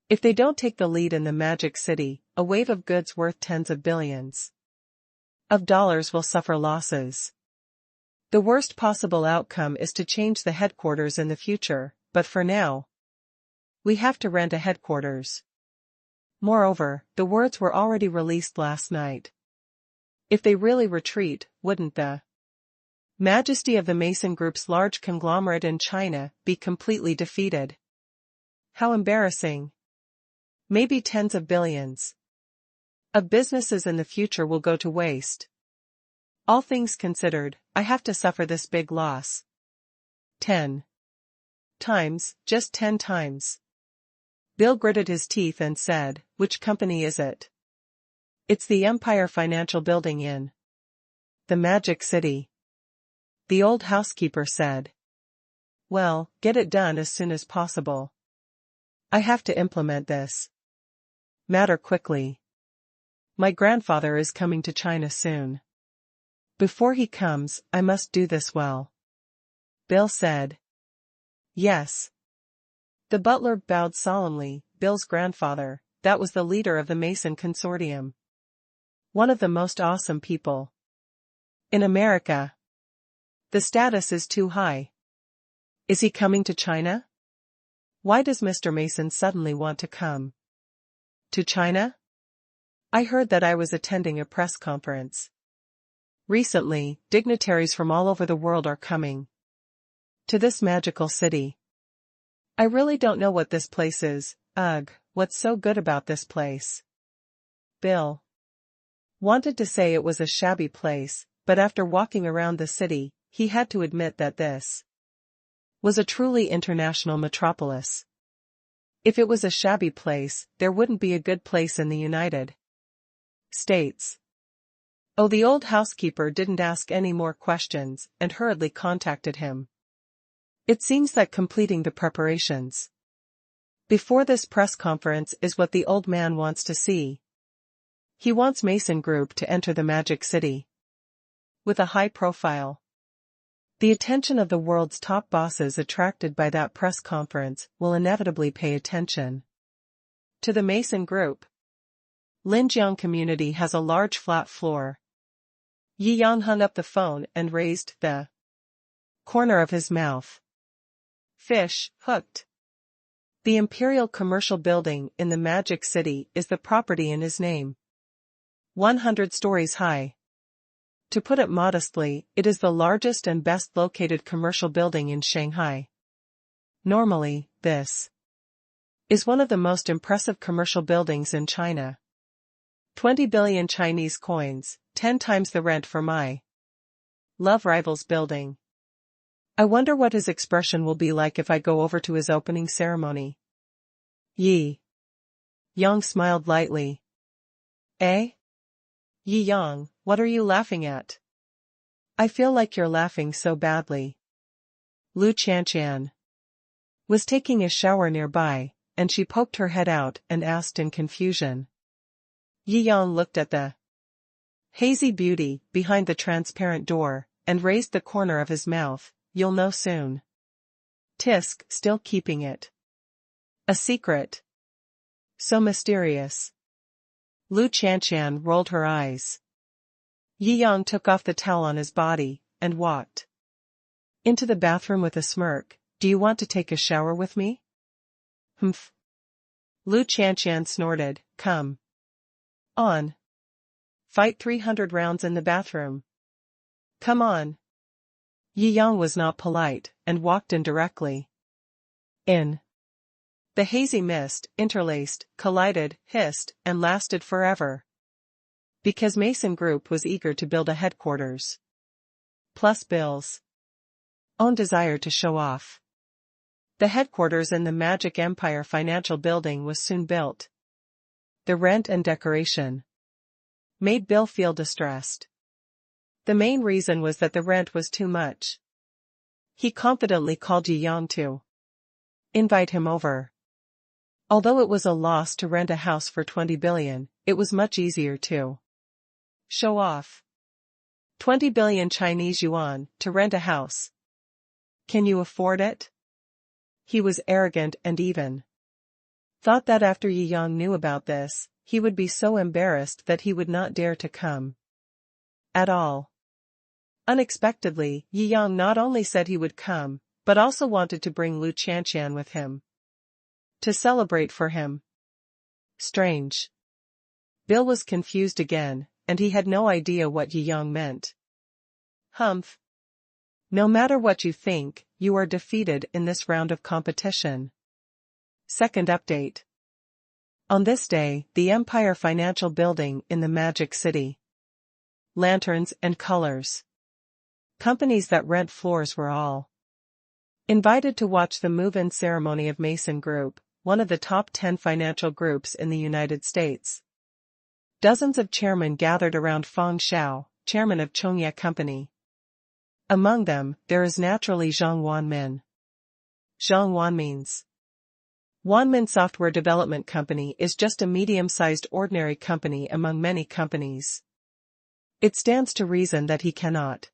If they don't take the lead in the Magic City, a wave of goods worth tens of billions of dollars will suffer losses. The worst possible outcome is to change the headquarters in the future, but for now, we have to rent a headquarters. Moreover, the words were already released last night. If they really retreat, wouldn't the majesty of the Mason Group's large conglomerate in China be completely defeated? How embarrassing. Maybe tens of billions of businesses in the future will go to waste. All things considered, I have to suffer this big loss. 10 times, just 10 times. Bill gritted his teeth and said, "Which company is it?" "It's the Empire Financial Building in the Magic City," the old housekeeper said. "Well, get it done as soon as possible. I have to implement this matter quickly. My grandfather is coming to China soon. Before he comes, I must do this well." Bill said. "Yes." The butler bowed solemnly. Bill's grandfather, that was the leader of the Mason Consortium. One of the most awesome people in America. The status is too high. Is he coming to China? Why does Mr. Mason suddenly want to come to China? I heard that I was attending a press conference recently. Dignitaries from all over the world are coming to this magical city. I really don't know what this place is. Ugh, what's so good about this place? Bill wanted to say it was a shabby place, but after walking around the city, he had to admit that this was a truly international metropolis. If it was a shabby place, there wouldn't be a good place in the United States. Oh, the old housekeeper didn't ask any more questions, and hurriedly contacted him. It seems that completing the preparations before this press conference is what the old man wants to see. He wants Mason Group to enter the Magic City with a high profile. The attention of the world's top bosses attracted by that press conference will inevitably pay attention to the Mason Group. Linjiang community has a large flat floor. Yi Yang hung up the phone and raised the corner of his mouth. Fish, hooked. The Imperial Commercial Building in the Magic City is the property in his name. 100 stories high. To put it modestly, it is the largest and best located commercial building in Shanghai. Normally, this is one of the most impressive commercial buildings in China. 20 billion Chinese coins, 10 times the rent for my love rival's building. I wonder what his expression will be like if I go over to his opening ceremony. Yi Yang smiled lightly. Eh? Yi Yang, what are you laughing at? I feel like you're laughing so badly. Lu Qianqian was taking a shower nearby, and she poked her head out and asked in confusion. Yi Yang looked at the hazy beauty behind the transparent door, and raised the corner of his mouth. You'll know soon. Tisk, still keeping it a secret. So mysterious. Lu Qianqian rolled her eyes. Yi Yang took off the towel on his body, and walked into the bathroom with a smirk. Do you want to take a shower with me? Humph. Lu Qianqian snorted. Come on. Fight 300 rounds in the bathroom. Come on. Yi Yang was not polite, and walked in directly. In. The hazy mist, interlaced, collided, hissed, and lasted forever. Because Mason Group was eager to build a headquarters. Plus Bill's own desire to show off. The headquarters in the Magic Empire Financial Building was soon built. The rent and decoration made Bill feel distressed. The main reason was that the rent was too much. He confidently called Yi Yang to invite him over. Although it was a loss to rent a house for 20 billion, it was much easier to show off. 20 billion Chinese yuan to rent a house. Can you afford it? He was arrogant and even thought that after Yi Yang knew about this, he would be so embarrassed that he would not dare to come at all. Unexpectedly, Yi Yang not only said he would come, but also wanted to bring Lu Qianqian with him to celebrate for him. Strange. Bill was confused again, and he had no idea what Yi Yang meant. Humph. No matter what you think, you are defeated in this round of competition. Second update. On this day, the Empire Financial Building in the Magic City. Lanterns and colors. Companies that rent floors were all invited to watch the move-in ceremony of Mason Group, one of the top 10 financial groups in the United States. Dozens of chairmen gathered around Feng Shou, chairman of Chongye Company. Among them, there is naturally Zhang Wanmin. Zhang Wanmin's Wanmin Software Development Company is just a medium-sized ordinary company among many companies. It stands to reason that he cannot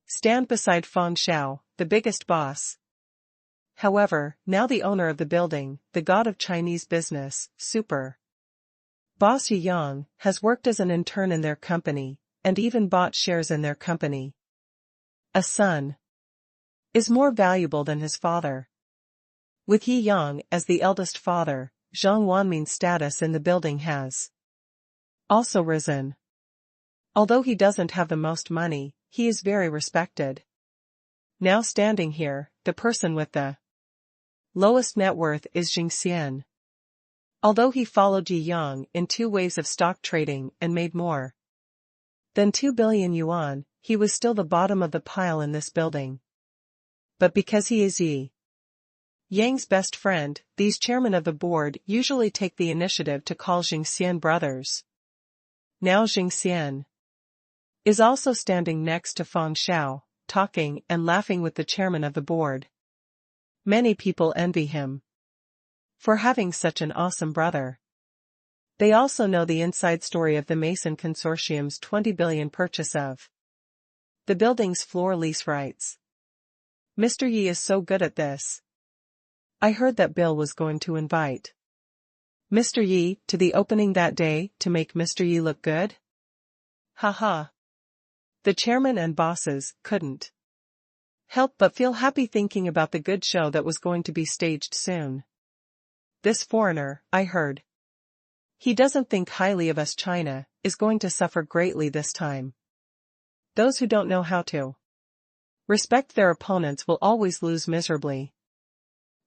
stand beside Feng Shou, the biggest boss. However, now the owner of the building, the god of Chinese business, Super Boss Yi Yang, has worked as an intern in their company, and even bought shares in their company. A son is more valuable than his father. With Yi Yang as the eldest father, Zhang Wanmin's status in the building has also risen. Although he doesn't have the most money, he is very respected. Now standing here, the person with the lowest net worth is Jingxian. Although he followed Yi Yang in 2 waves of stock trading and made more than 2 billion yuan, he was still the bottom of the pile in this building. But because he is Yi Yang's best friend, these chairmen of the board usually take the initiative to call Jingxian brothers. Now Jingxian is also standing next to Feng Shou, talking and laughing with the chairman of the board. Many people envy him for having such an awesome brother. They also know the inside story of the Mason Consortium's 20 billion purchase of the building's floor lease rights. Mr. Yi is so good at this. I heard that Bill was going to invite Mr. Yi to the opening that day to make Mr. Yi look good? Haha. The chairman and bosses couldn't help but feel happy thinking about the good show that was going to be staged soon. This foreigner, I heard. He doesn't think highly of us. China is going to suffer greatly this time. Those who don't know how to respect their opponents will always lose miserably.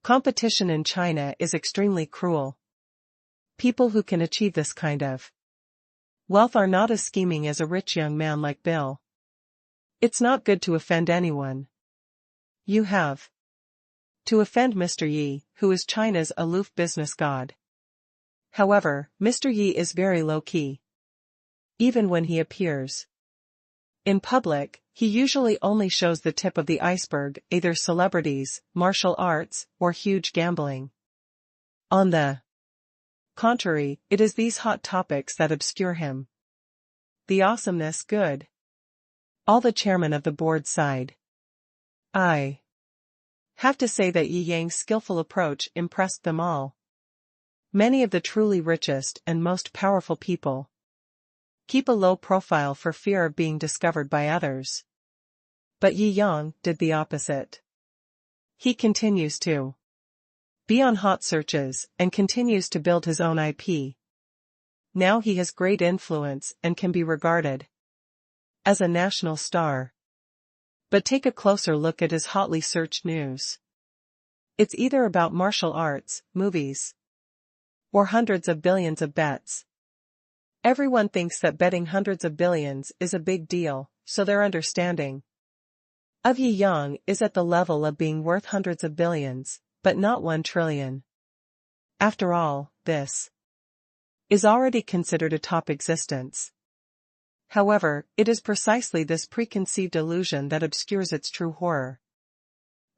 Competition in China is extremely cruel. People who can achieve this kind of wealth are not as scheming as a rich young man like Bill. It's not good to offend anyone. You have to offend Mr. Yi, who is China's aloof business god. However, Mr. Yi is very low-key. Even when he appears in public, he usually only shows the tip of the iceberg, either celebrities, martial arts, or huge gambling. On the contrary, it is these hot topics that obscure him. The awesomeness good. All the chairmen of the board sighed. I have to say that Yi Yang's skillful approach impressed them all. Many of the truly richest and most powerful people keep a low profile for fear of being discovered by others. But Yi Yang did the opposite. He continues to be on hot searches and continues to build his own IP. Now he has great influence and can be regarded as a national star. But take a closer look at his hotly searched news. It's either about martial arts, movies, or hundreds of billions of bets. Everyone thinks that betting hundreds of billions is a big deal, so their understanding of Yi Yang is at the level of being worth hundreds of billions, but not 1 trillion. After all, this is already considered a top existence. However, it is precisely this preconceived illusion that obscures its true horror.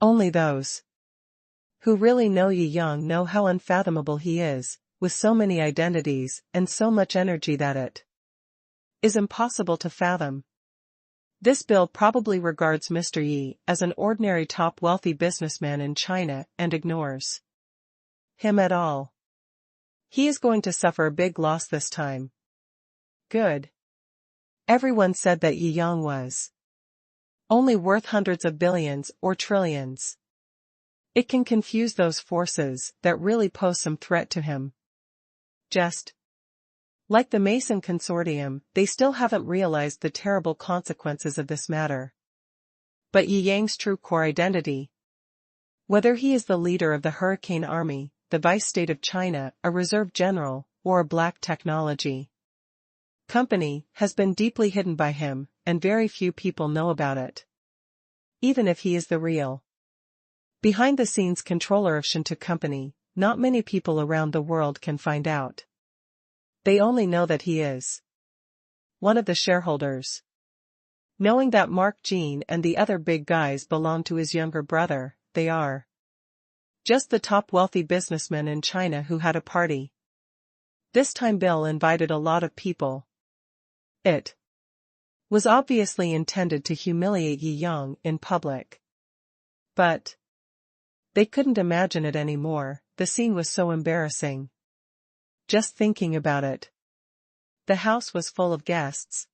Only those who really know Yi Yang know how unfathomable he is, with so many identities and so much energy that it is impossible to fathom. This bill probably regards Mr. Yi as an ordinary top wealthy businessman in China and ignores him at all. He is going to suffer a big loss this time. Good. Everyone said that Yi Yang was only worth hundreds of billions or trillions. It can confuse those forces that really pose some threat to him. Just like the Mason Consortium, they still haven't realized the terrible consequences of this matter. But Yi Yang's true core identity, whether he is the leader of the Hurricane Army, the vice state of China, a reserve general, or a black technology company, has been deeply hidden by him, and very few people know about it. Even if he is the real behind-the-scenes controller of Shou Company, not many people around the world can find out. They only know that he is one of the shareholders. Knowing that Mark Jean and the other big guys belong to his younger brother, they are just the top wealthy businessmen in China who had a party. This time Bill invited a lot of people. It was obviously intended to humiliate Yi Yang in public. But they couldn't imagine it anymore, the scene was so embarrassing. Just thinking about it. The house was full of guests.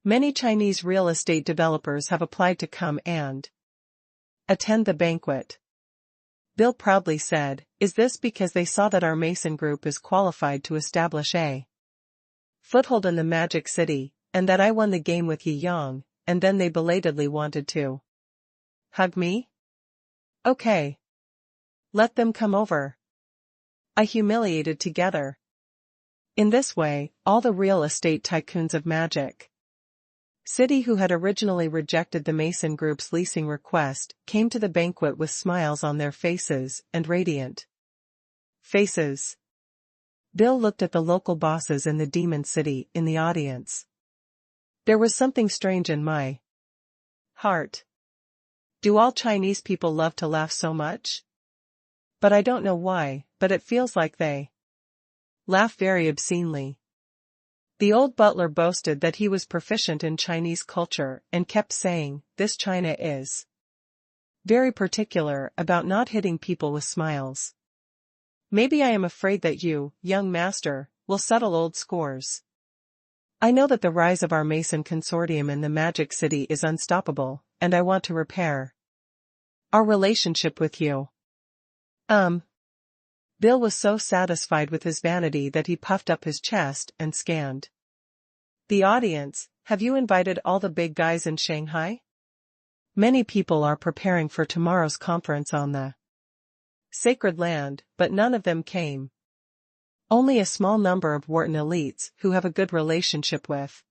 Many Chinese real estate developers have applied to come and attend the banquet. Bill proudly said, "Is this because they saw that our Mason Group is qualified to establish a foothold in the Magic City, and that I won the game with Yi Yang, and then they belatedly wanted to hug me? Okay. Let them come over. I humiliated together." In this way, all the real estate tycoons of Magic City who had originally rejected the Mason Group's leasing request came to the banquet with smiles on their faces and radiant faces. Bill looked at the local bosses in the Demon City in the audience. There was something strange in my heart. Do all Chinese people love to laugh so much? But I don't know why, but it feels like they laugh very obscenely. The old butler boasted that he was proficient in Chinese culture and kept saying, "This China is very particular about not hitting people with smiles." Maybe I am afraid that you, young master, will settle old scores. I know that the rise of our Mason Consortium in the Magic City is unstoppable, and I want to repair our relationship with you. Bill was so satisfied with his vanity that he puffed up his chest and scanned the audience. "Have you invited all the big guys in Shanghai? Many people are preparing for tomorrow's conference on the sacred land, but none of them came. Only a small number of Wharton elites who have a good relationship with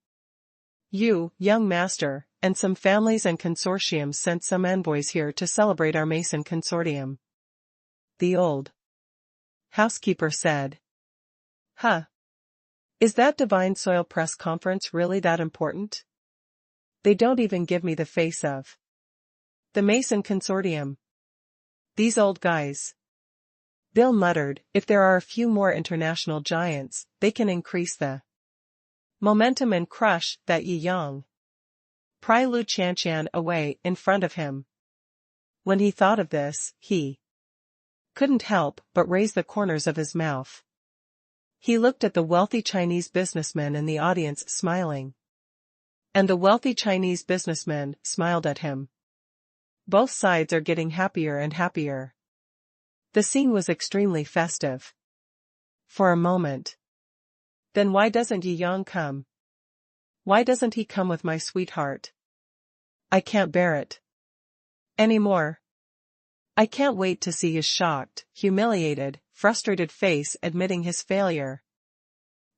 you, young master, and some families and consortiums sent some envoys here to celebrate our Mason Consortium." The old housekeeper said. "Huh. Is that Divine Soil press conference really that important? They don't even give me the face of the Mason Consortium. These old guys." Bill muttered, "If there are a few more international giants, they can increase the momentum and crush that Yi Yang." Pry Lu Qianqian away in front of him. When he thought of this, he couldn't help but raise the corners of his mouth. He looked at the wealthy Chinese businessman in the audience smiling. And the wealthy Chinese businessman smiled at him. Both sides are getting happier and happier. The scene was extremely festive. For a moment. Then why doesn't Yi Yang come? Why doesn't he come with my sweetheart? I can't bear it anymore. I can't wait to see his shocked, humiliated, frustrated face admitting his failure.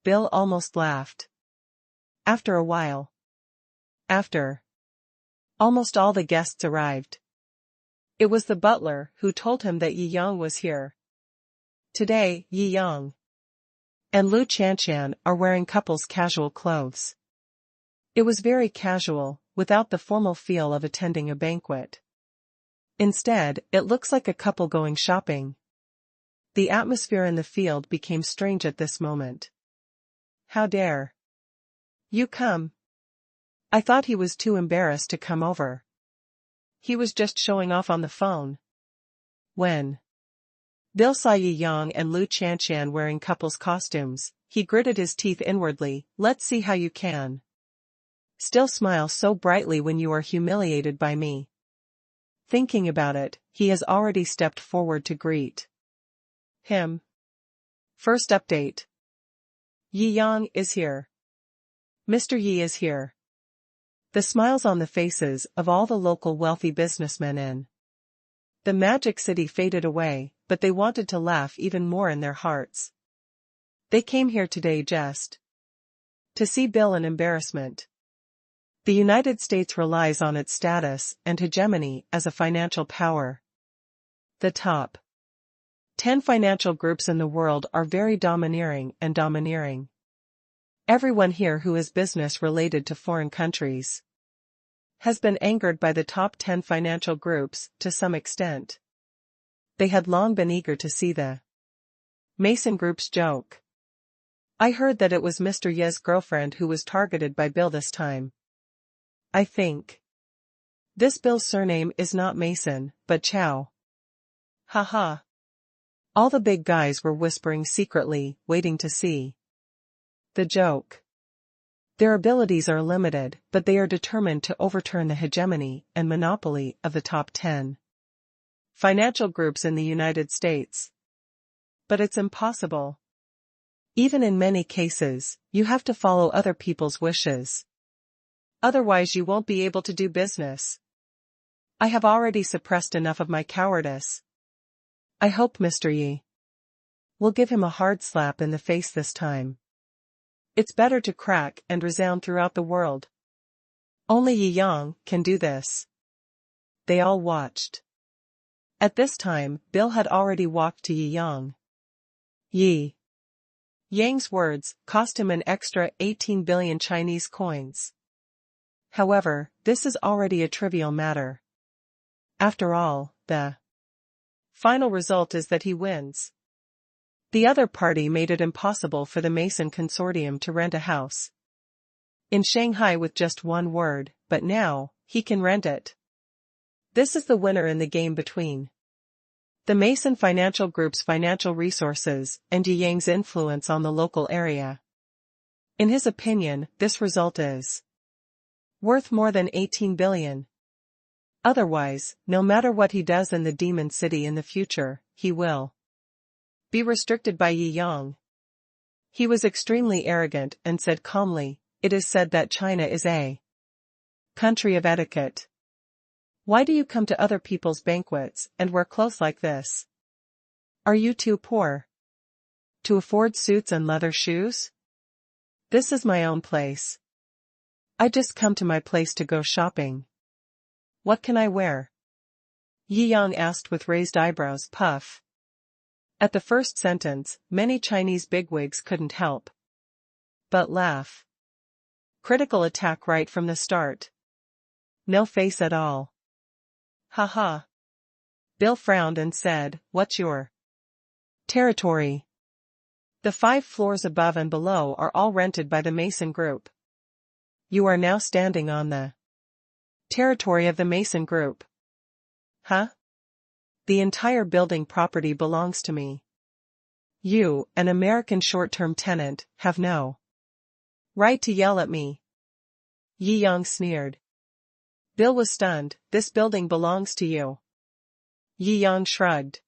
Bill almost laughed. After a while. After almost all the guests arrived. It was the butler who told him that Yi Yang was here. Today, Yi Yang and Lu Qianqian are wearing couples' casual clothes. It was very casual, without the formal feel of attending a banquet. Instead, it looks like a couple going shopping. The atmosphere in the field became strange at this moment. How dare you come? I thought he was too embarrassed to come over. He was just showing off on the phone. When Bill saw Yi Yang and Lu Qianqian wearing couples' costumes, he gritted his teeth inwardly. Let's see how you can still smile so brightly when you are humiliated by me. Thinking about it, he has already stepped forward to greet him. First update. Yi Yang is here. Mr. Yi is here. The smiles on the faces of all the local wealthy businessmen in the Magic City faded away, but they wanted to laugh even more in their hearts. They came here today just to see Bill in embarrassment. The United States relies on its status and hegemony as a financial power. The top 10 financial groups in the world are very domineering and domineering. Everyone here who is business related to foreign countries has been angered by the top 10 financial groups to some extent. They had long been eager to see the Mason Group's joke. I heard that it was Mr. Ye's girlfriend who was targeted by Bill this time. I think this Bill's surname is not Mason, but Chow. Haha. All the big guys were whispering secretly, waiting to see the joke. Their abilities are limited, but they are determined to overturn the hegemony and monopoly of the top 10 financial groups in the United States. But it's impossible. Even in many cases, you have to follow other people's wishes. Otherwise you won't be able to do business. I have already suppressed enough of my cowardice. I hope Mr. Yi will give him a hard slap in the face this time. It's better to crack and resound throughout the world. Only Yi Yang can do this. They all watched. At this time, Bill had already walked to Yi Yang. Yi Yang's words cost him an extra 18 billion Chinese coins. However, this is already a trivial matter. After all, the final result is that he wins. The other party made it impossible for the Mason Consortium to rent a house in Shanghai with just one word, but now, he can rent it. This is the winner in the game between the Mason Financial Group's financial resources and Yi Yang's influence on the local area. In his opinion, this result is worth more than 18 billion. Otherwise, no matter what he does in the Demon City in the future, he will be restricted by Yi Yang. He was extremely arrogant and said calmly, "It is said that China is a country of etiquette. Why do you come to other people's banquets and wear clothes like this? Are you too poor to afford suits and leather shoes? This is my own place. I just come to my place to go shopping. What can I wear?" Yi Yang asked with raised eyebrows. Puff. At the first sentence, many Chinese bigwigs couldn't help but laugh. Critical attack right from the start. No face at all. Haha. Bill frowned and said, "What's your territory?" The 5 floors above and below are all rented by the Mason Group. You are now standing on the territory of the Mason Group. Huh? The entire building property belongs to me. You, an American short-term tenant, have no right to yell at me. Yi Yang sneered. Bill was stunned. This building belongs to you. Yi Yang shrugged.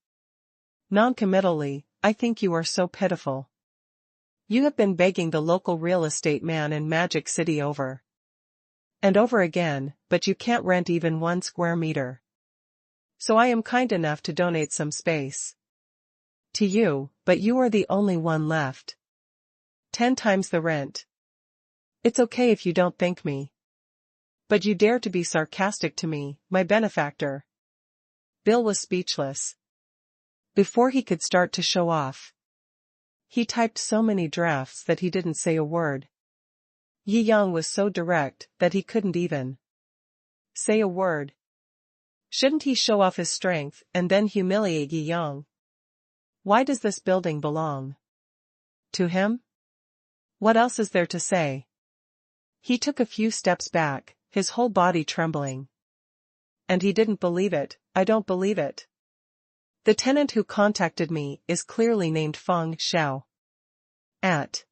Non-committally, I think you are so pitiful. You have been begging the local real estate man in Magic City over And over again, but you can't rent even 1 square meter. So I am kind enough to donate some space to you, but you are the only one left. 10 times the rent. It's okay if you don't thank me. But you dare to be sarcastic to me, my benefactor. Bill was speechless. Before he could start to show off, he typed so many drafts that he didn't say a word. Yi Yang was so direct that he couldn't even say a word. Shouldn't he show off his strength and then humiliate Yi Yang? Why does this building belong to him? What else is there to say? He took a few steps back, his whole body trembling. And he didn't believe it. I don't believe it. The tenant who contacted me is clearly named Feng Shou. At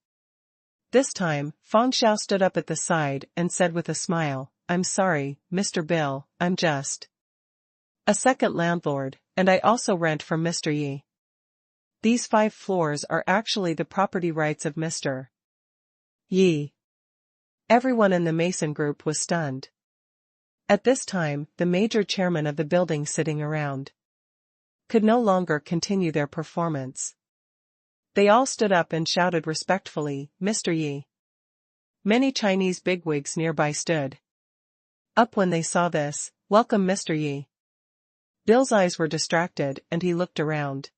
this time, Feng Shou stood up at the side and said with a smile, I'm sorry, Mr. Bill, I'm just a second landlord, and I also rent from Mr. Yi. These 5 floors are actually the property rights of Mr. Yi. Everyone in the Mason group was stunned. At this time, the major chairman of the building sitting around could no longer continue their performance. They all stood up and shouted respectfully, Mr. Yi. Many Chinese bigwigs nearby stood up when they saw this. Welcome, Mr. Yi. Bill's eyes were distracted and he looked around.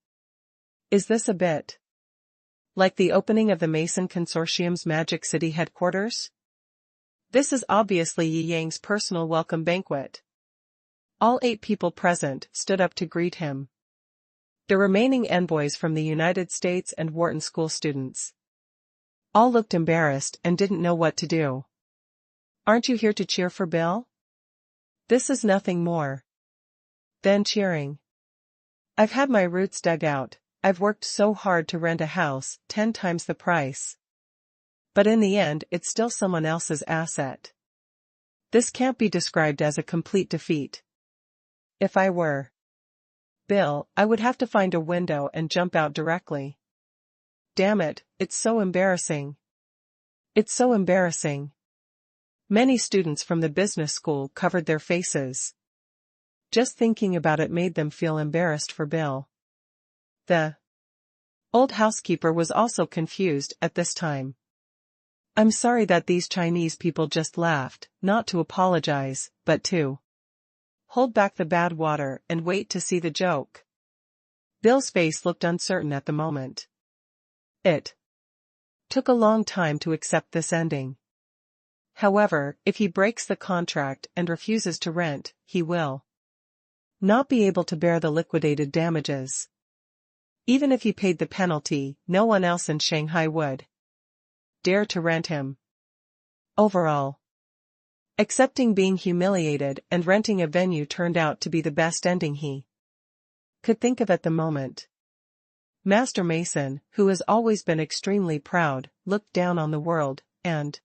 Is this a bit like the opening of the Mason Consortium's Magic City headquarters? This is obviously Yi Yang's personal welcome banquet. All 8 people present stood up to greet him. The remaining envoys from the United States and Wharton School students all looked embarrassed and didn't know what to do. Aren't you here to cheer for Bill? This is nothing more than cheering. I've had my roots dug out, I've worked so hard to rent a house 10 times the price. But in the end it's still someone else's asset. This can't be described as a complete defeat. If I were Bill, I would have to find a window and jump out directly. Damn it, it's so embarrassing. It's so embarrassing. Many students from the business school covered their faces. Just thinking about it made them feel embarrassed for Bill. The old housekeeper was also confused at this time. I'm sorry that these Chinese people just laughed, not to apologize, but to hold back the bad water and wait to see the joke. Bill's face looked uncertain at the moment. It took a long time to accept this ending. However, if he breaks the contract and refuses to rent, he will not be able to bear the liquidated damages. Even if he paid the penalty, no one else in Shanghai would dare to rent him. Overall, accepting being humiliated and renting a venue turned out to be the best ending he could think of at the moment. Master Mason, who has always been extremely proud, looked down on the world, and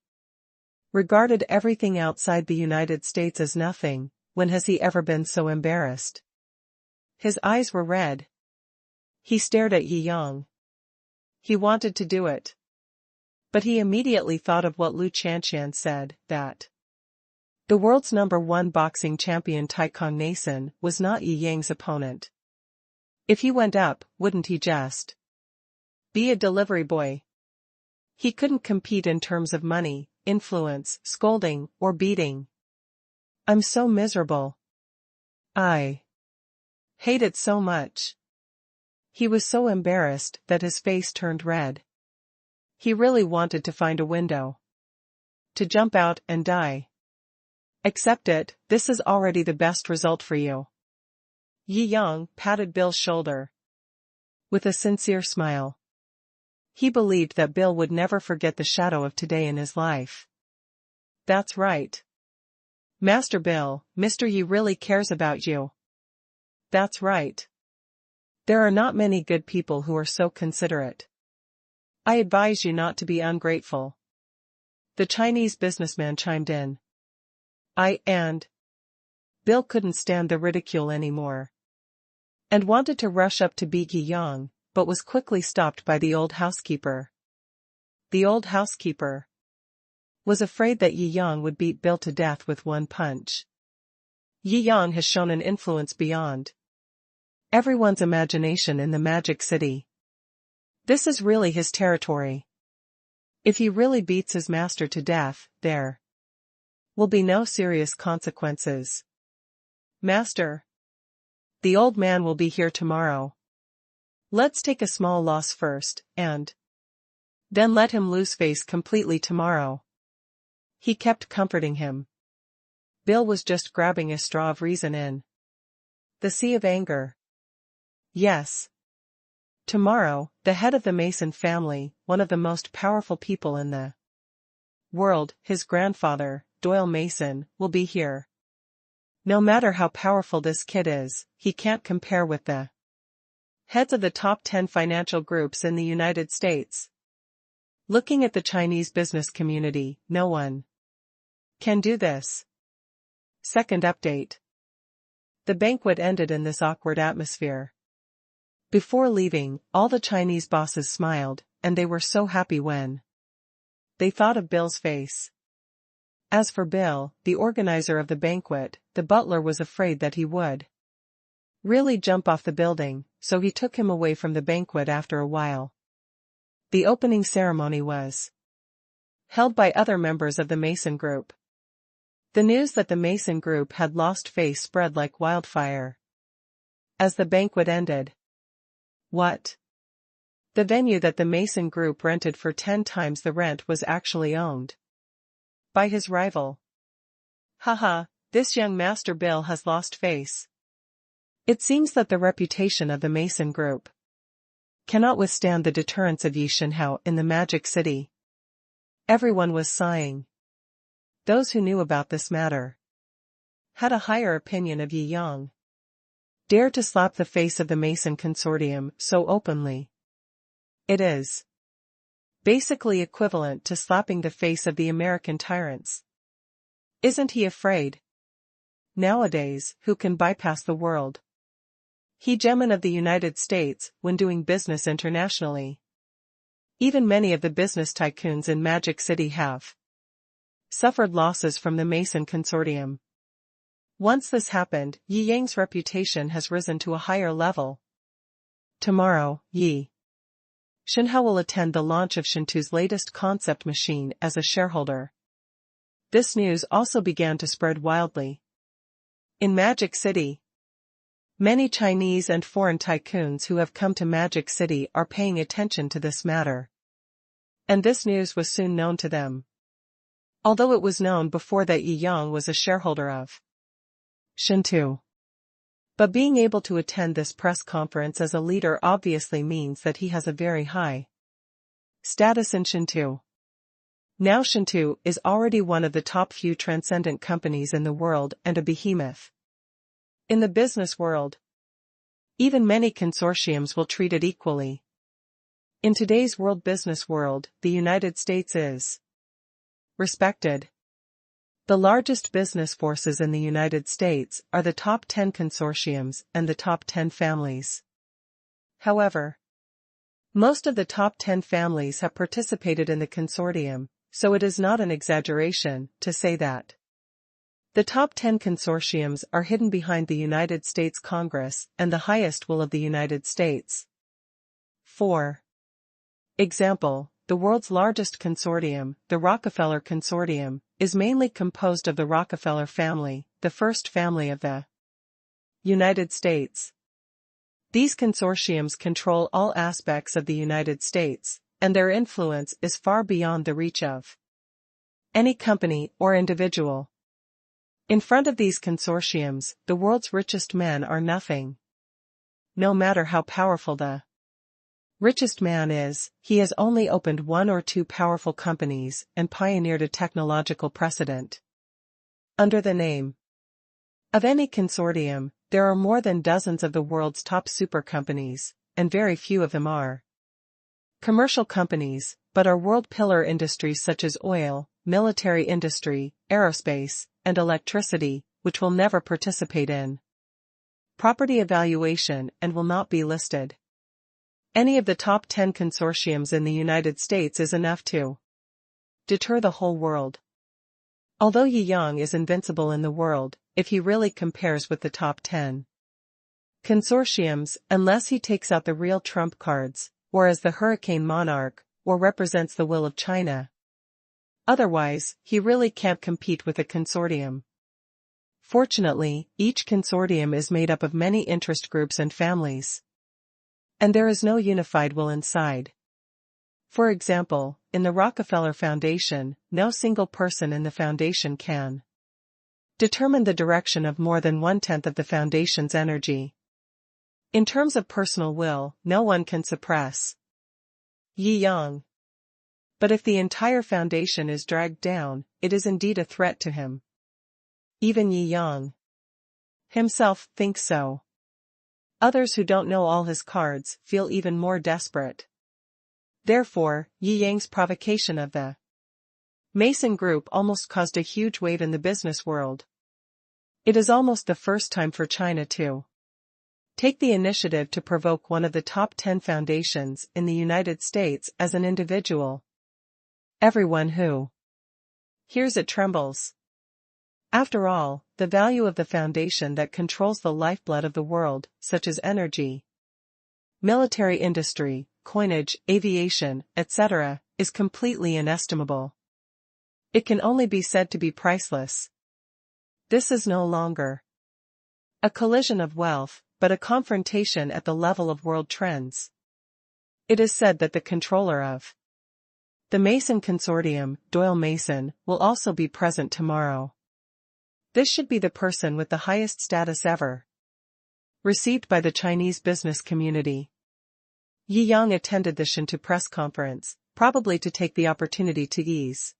regarded everything outside the United States as nothing. When has he ever been so embarrassed? His eyes were red. He stared at Yi Yang. He wanted to do it. But he immediately thought of what Lu Chanshan said, that the world's #1 boxing champion Tai Kong Nason was not Yi Yang's opponent. If he went up, wouldn't he just be a delivery boy? He couldn't compete in terms of money, influence, scolding, or beating. I'm so miserable. I hate it so much. He was so embarrassed that his face turned red. He really wanted to find a window to jump out and die. Accept it, this is already the best result for you. Yi Yang patted Bill's shoulder with a sincere smile. He believed that Bill would never forget the shadow of today in his life. That's right. Master Bill, Mr. Yi really cares about you. That's right. There are not many good people who are so considerate. I advise you not to be ungrateful. The Chinese businessman chimed in. And Bill couldn't stand the ridicule anymore, and wanted to rush up to beat Yi Yang, but was quickly stopped by the old housekeeper. The old housekeeper was afraid that Yi Yang would beat Bill to death with one punch. Yi Yang has shown an influence beyond everyone's imagination in the Magic City. This is really his territory. If he really beats his master to death, there will be no serious consequences. Master, the old man will be here tomorrow. Let's take a small loss first, and then let him lose face completely tomorrow. He kept comforting him. Bill was just grabbing a straw of reason in the sea of anger. Yes. Tomorrow, the head of the Mason family, one of the most powerful people in the world, his grandfather, Doyle Mason, will be here. No matter how powerful this kid is, he can't compare with the heads of the top 10 financial groups in the United States. Looking at the Chinese business community, no one can do this. Second update. The banquet ended in this awkward atmosphere. Before leaving, all the Chinese bosses smiled, and they were so happy when they thought of Bill's face. As for Bill, the organizer of the banquet, the butler was afraid that he would really jump off the building, so he took him away from the banquet after a while. The opening ceremony was held by other members of the Mason Group. The news that the Mason Group had lost face spread like wildfire. As the banquet ended, what? The venue that the Mason Group rented for 10 times the rent was actually owned by his rival. Haha, this young Master Bill has lost face. It seems that the reputation of the Mason Group cannot withstand the deterrence of Yi Shenhao in the Magic City. Everyone was sighing. Those who knew about this matter had a higher opinion of Yi Yang. Dare to slap the face of the Mason Consortium so openly. It is basically equivalent to slapping the face of the American tyrants. Isn't he afraid? Nowadays, who can bypass the world hegemon of the United States when doing business internationally? Even many of the business tycoons in Magic City have suffered losses from the Mason Consortium. Once this happened, Yi Yang's reputation has risen to a higher level. Tomorrow, Yi Shenhao will attend the launch of Shentu's latest concept machine as a shareholder. This news also began to spread wildly. In Magic City, many Chinese and foreign tycoons who have come to Magic City are paying attention to this matter. And this news was soon known to them. Although it was known before that Yi Yang was a shareholder of Shentu. But being able to attend this press conference as a leader obviously means that he has a very high status in Shentu. Now Shentu is already one of the top few transcendent companies in the world and a behemoth in the business world. Even many consortiums will treat it equally. In today's world business world, the United States is respected. The largest business forces in the United States are the top 10 consortiums and the top 10 families. However, most of the top 10 families have participated in the consortium, so it is not an exaggeration to say that the top 10 consortiums are hidden behind the United States Congress and the highest will of the United States. 4. Example, the world's largest consortium, the Rockefeller Consortium, is mainly composed of the Rockefeller family, the first family of the United States. These consortiums control all aspects of the United States, and their influence is far beyond the reach of any company or individual. In front of these consortiums, the world's richest men are nothing. No matter how powerful the richest man is, he has only opened one or two powerful companies and pioneered a technological precedent. Under the name of any consortium, there are more than dozens of the world's top super companies, and very few of them are commercial companies, but are world pillar industries such as oil, military industry, aerospace, and electricity, which will never participate in property evaluation and will not be listed. Any of the top 10 consortiums in the United States is enough to deter the whole world. Although Yi Yang is invincible in the world, if he really compares with the top 10 consortiums, unless he takes out the real trump cards, or as the hurricane monarch, or represents the will of China. Otherwise, he really can't compete with a consortium. Fortunately, each consortium is made up of many interest groups and families. And there is no unified will inside. For example, in the Rockefeller Foundation, no single person in the foundation can determine the direction of more than 1/10 of the foundation's energy. In terms of personal will, no one can suppress Yi Yang. But if the entire foundation is dragged down, it is indeed a threat to him. Even Yi Yang himself thinks so. Others who don't know all his cards feel even more desperate. Therefore, Yi Yang's provocation of the Mason Group almost caused a huge wave in the business world. It is almost the first time for China to take the initiative to provoke one of the top 10 foundations in the United States as an individual. Everyone who hears it trembles. After all, the value of the foundation that controls the lifeblood of the world, such as energy, military industry, coinage, aviation, etc., is completely inestimable. It can only be said to be priceless. This is no longer a collision of wealth, but a confrontation at the level of world trends. It is said that the controller of the Mason Consortium, Doyle Mason, will also be present tomorrow. This should be the person with the highest status ever received by the Chinese business community. Yi Yang attended the Shou press conference, probably to take the opportunity to ease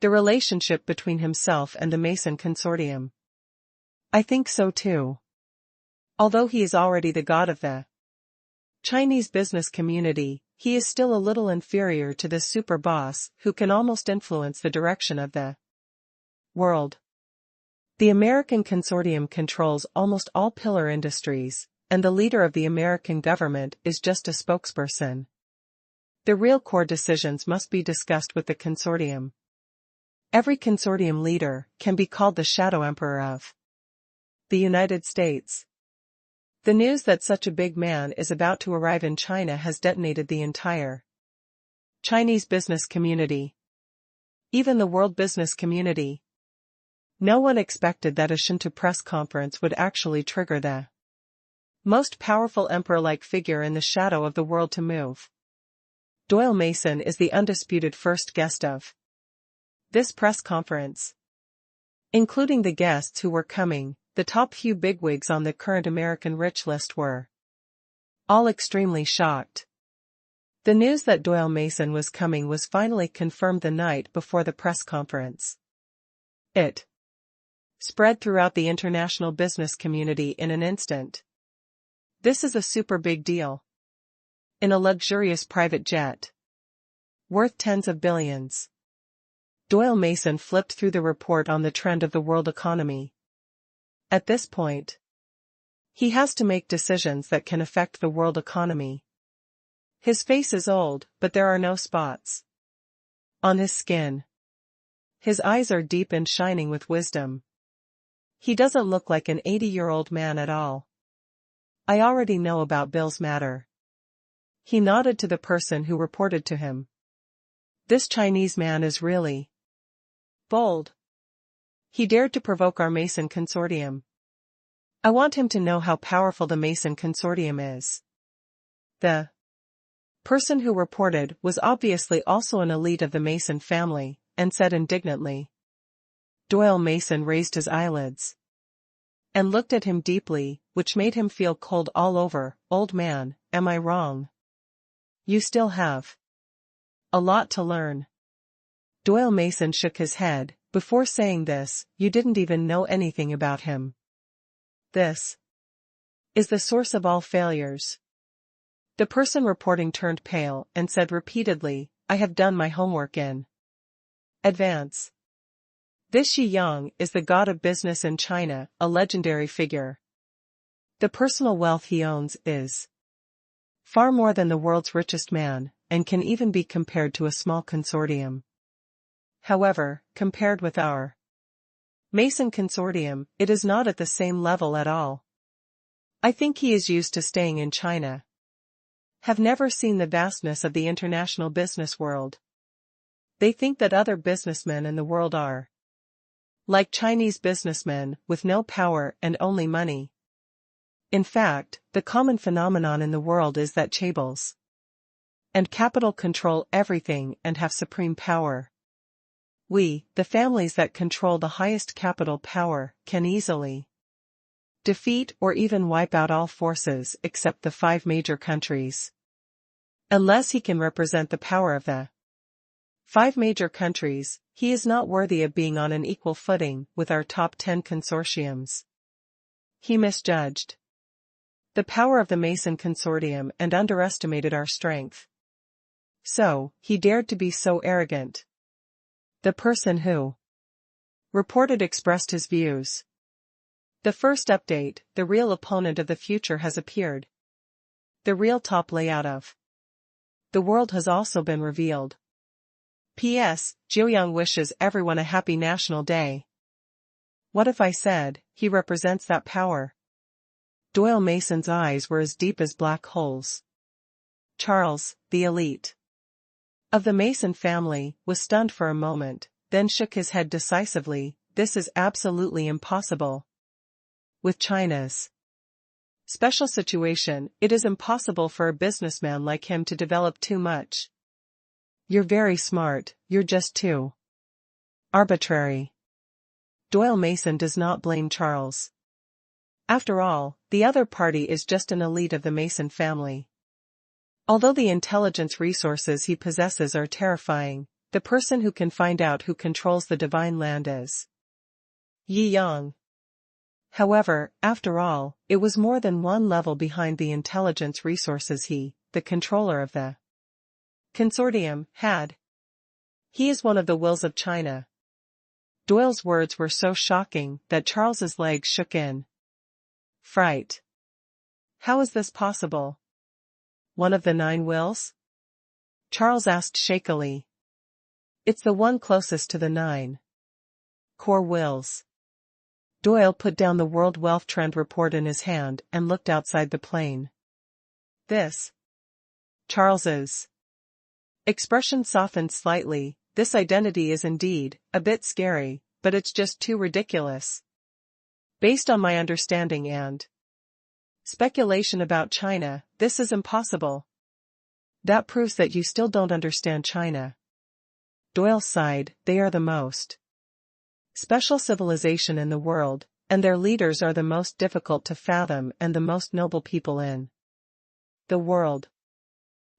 the relationship between himself and the Mason Consortium. I think so too. Although he is already the god of the Chinese business community, he is still a little inferior to this super boss who can almost influence the direction of the world. The American Consortium controls almost all pillar industries, and the leader of the American government is just a spokesperson. The real core decisions must be discussed with the consortium. Every consortium leader can be called the shadow emperor of the United States. The news that such a big man is about to arrive in China has detonated the entire Chinese business community. Even the world business community. No one expected that a Shou press conference would actually trigger the most powerful emperor-like figure in the shadow of the world to move. Doyle Mason is the undisputed first guest of this press conference. Including the guests who were coming, the top few bigwigs on the current American rich list were all extremely shocked. The news that Doyle Mason was coming was finally confirmed the night before the press conference. It spread throughout the international business community in an instant. This is a super big deal. In a luxurious private jet, worth tens of billions, Doyle Mason flipped through the report on the trend of the world economy. At this point, he has to make decisions that can affect the world economy. His face is old, but there are no spots on his skin. His eyes are deep and shining with wisdom. He doesn't look like an 80-year-old man at all. I already know about Bill's matter. He nodded to the person who reported to him. This Chinese man is really bold. He dared to provoke our Mason Consortium. I want him to know how powerful the Mason Consortium is. The person who reported was obviously also an elite of the Mason family, and said indignantly. Doyle Mason raised his eyelids and looked at him deeply, which made him feel cold all over. Old man, am I wrong? You still have a lot to learn. Doyle Mason shook his head. Before saying this, you didn't even know anything about him. This is the source of all failures. The person reporting turned pale and said repeatedly, I have done my homework in advance. This Yi Yang is the god of business in China, a legendary figure. The personal wealth he owns is far more than the world's richest man, and can even be compared to a small consortium. However, compared with our Mason Consortium, it is not at the same level at all. I think he is used to staying in China. Have never seen the vastness of the international business world. They think that other businessmen in the world are like Chinese businessmen, with no power and only money. In fact, the common phenomenon in the world is that chaebols and capital control everything and have supreme power. We, the families that control the highest capital power, can easily defeat or even wipe out all forces except the 5 major countries. Unless he can represent the power of the 5 major countries, he is not worthy of being on an equal footing with our top 10 consortiums. He misjudged the power of the Mason Consortium and underestimated our strength. So, he dared to be so arrogant. The person who reported expressed his views. The first update, the real opponent of the future has appeared. The real top layout of the world has also been revealed. P.S. Jiangjing wishes everyone a happy National Day. What if I said, he represents that power? Doyle Mason's eyes were as deep as black holes. Charles, the elite of the Mason family, was stunned for a moment, then shook his head decisively. This is absolutely impossible. With China's special situation, it is impossible for a businessman like him to develop too much. You're very smart, you're just too arbitrary. Doyle Mason does not blame Charles. After all, the other party is just an elite of the Mason family. Although the intelligence resources he possesses are terrifying, the person who can find out who controls the divine land is Yi Yang. However, after all, it was more than one level behind the intelligence resources he, the controller of the consortium, had. He is one of the wills of China. Doyle's words were so shocking that Charles's legs shook in fright. How is this possible? One of the 9 wills? Charles asked shakily. It's the one closest to the 9 core wills. Doyle put down the World Wealth Trend report in his hand and looked outside the plane. This. Charles's expression softened slightly. This identity is indeed a bit scary, but it's just too ridiculous. Based on my understanding and speculation about China, this is impossible. That proves that you still don't understand China. Doyle sighed. They are the most special civilization in the world, and their leaders are the most difficult to fathom and the most noble people in the world.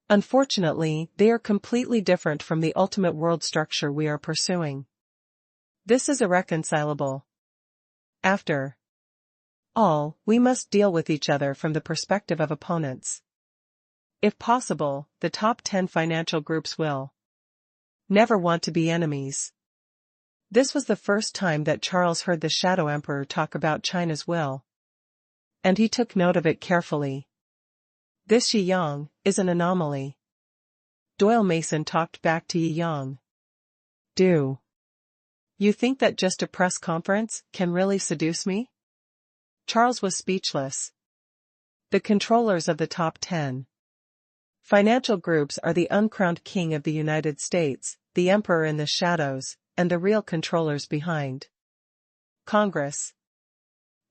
Unfortunately, they are completely different from the ultimate world structure we are pursuing. This is irreconcilable. After all, we must deal with each other from the perspective of opponents. If possible, the top 10 financial groups will never want to be enemies. This was the first time that Charles heard the Shadow Emperor talk about China's will. And he took note of it carefully. This Yi Yang is an anomaly. Doyle Mason talked back to Yi Yang. Do you think that just a press conference can really seduce me? Charles was speechless. The controllers of the top 10 financial groups are the uncrowned king of the United States, the emperor in the shadows, and the real controllers behind Congress.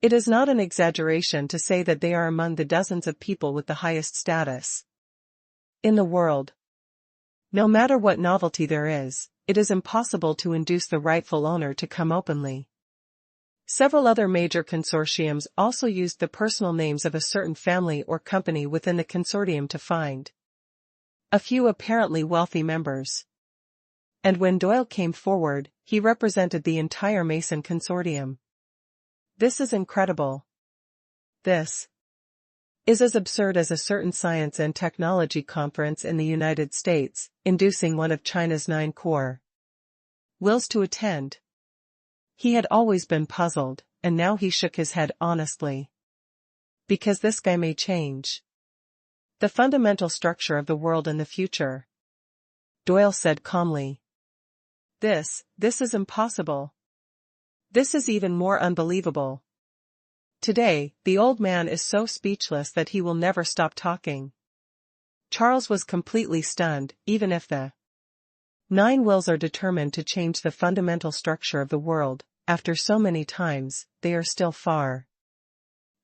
It is not an exaggeration to say that they are among the dozens of people with the highest status in the world. No matter what novelty there is, it is impossible to induce the rightful owner to come openly. Several other major consortiums also used the personal names of a certain family or company within the consortium to find a few apparently wealthy members. And when Doyle came forward, he represented the entire Mason Consortium. This is incredible. This is as absurd as a certain science and technology conference in the United States, inducing one of China's 9 core wills to attend. He had always been puzzled, and now he shook his head honestly. Because this guy may change the fundamental structure of the world in the future. Doyle said calmly. This is impossible. This is even more unbelievable. Today, the old man is so speechless that he will never stop talking. Charles was completely stunned. Even if the 9 wills are determined to change the fundamental structure of the world, after so many times, they are still far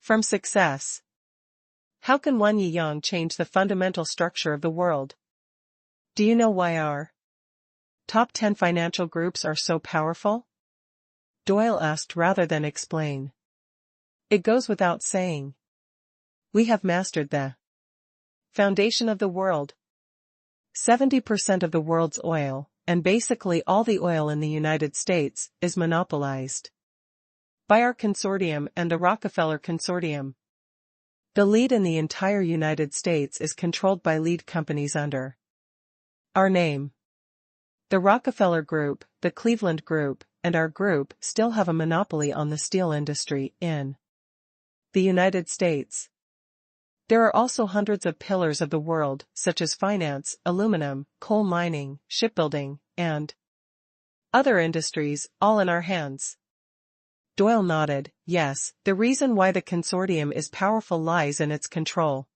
from success. How can one yang change the fundamental structure of the world? Do you know why our top 10 financial groups are so powerful? Doyle asked rather than explain. It goes without saying. We have mastered the foundation of the world. 70% of the world's oil, and basically all the oil in the United States, is monopolized by our consortium and the Rockefeller Consortium. The lead in the entire United States is controlled by lead companies under our name. The Rockefeller Group, the Cleveland Group, and our group still have a monopoly on the steel industry in the United States. There are also hundreds of pillars of the world, such as finance, aluminum, coal mining, shipbuilding, and other industries, all in our hands. Doyle nodded. Yes, the reason why the consortium is powerful lies in its control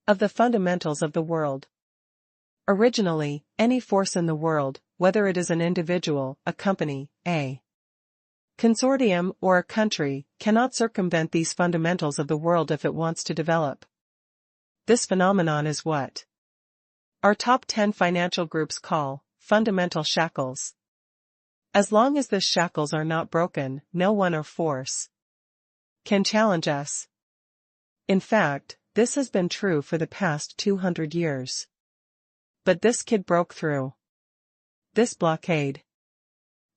of the fundamentals of the world. Originally, any force in the world, whether it is an individual, a company, a consortium, or a country, cannot circumvent these fundamentals of the world if it wants to develop. This phenomenon is what our top 10 financial groups call fundamental shackles. As long as the shackles are not broken, no one or force can challenge us. In fact, this has been true for the past 200 years. But this kid broke through this blockade.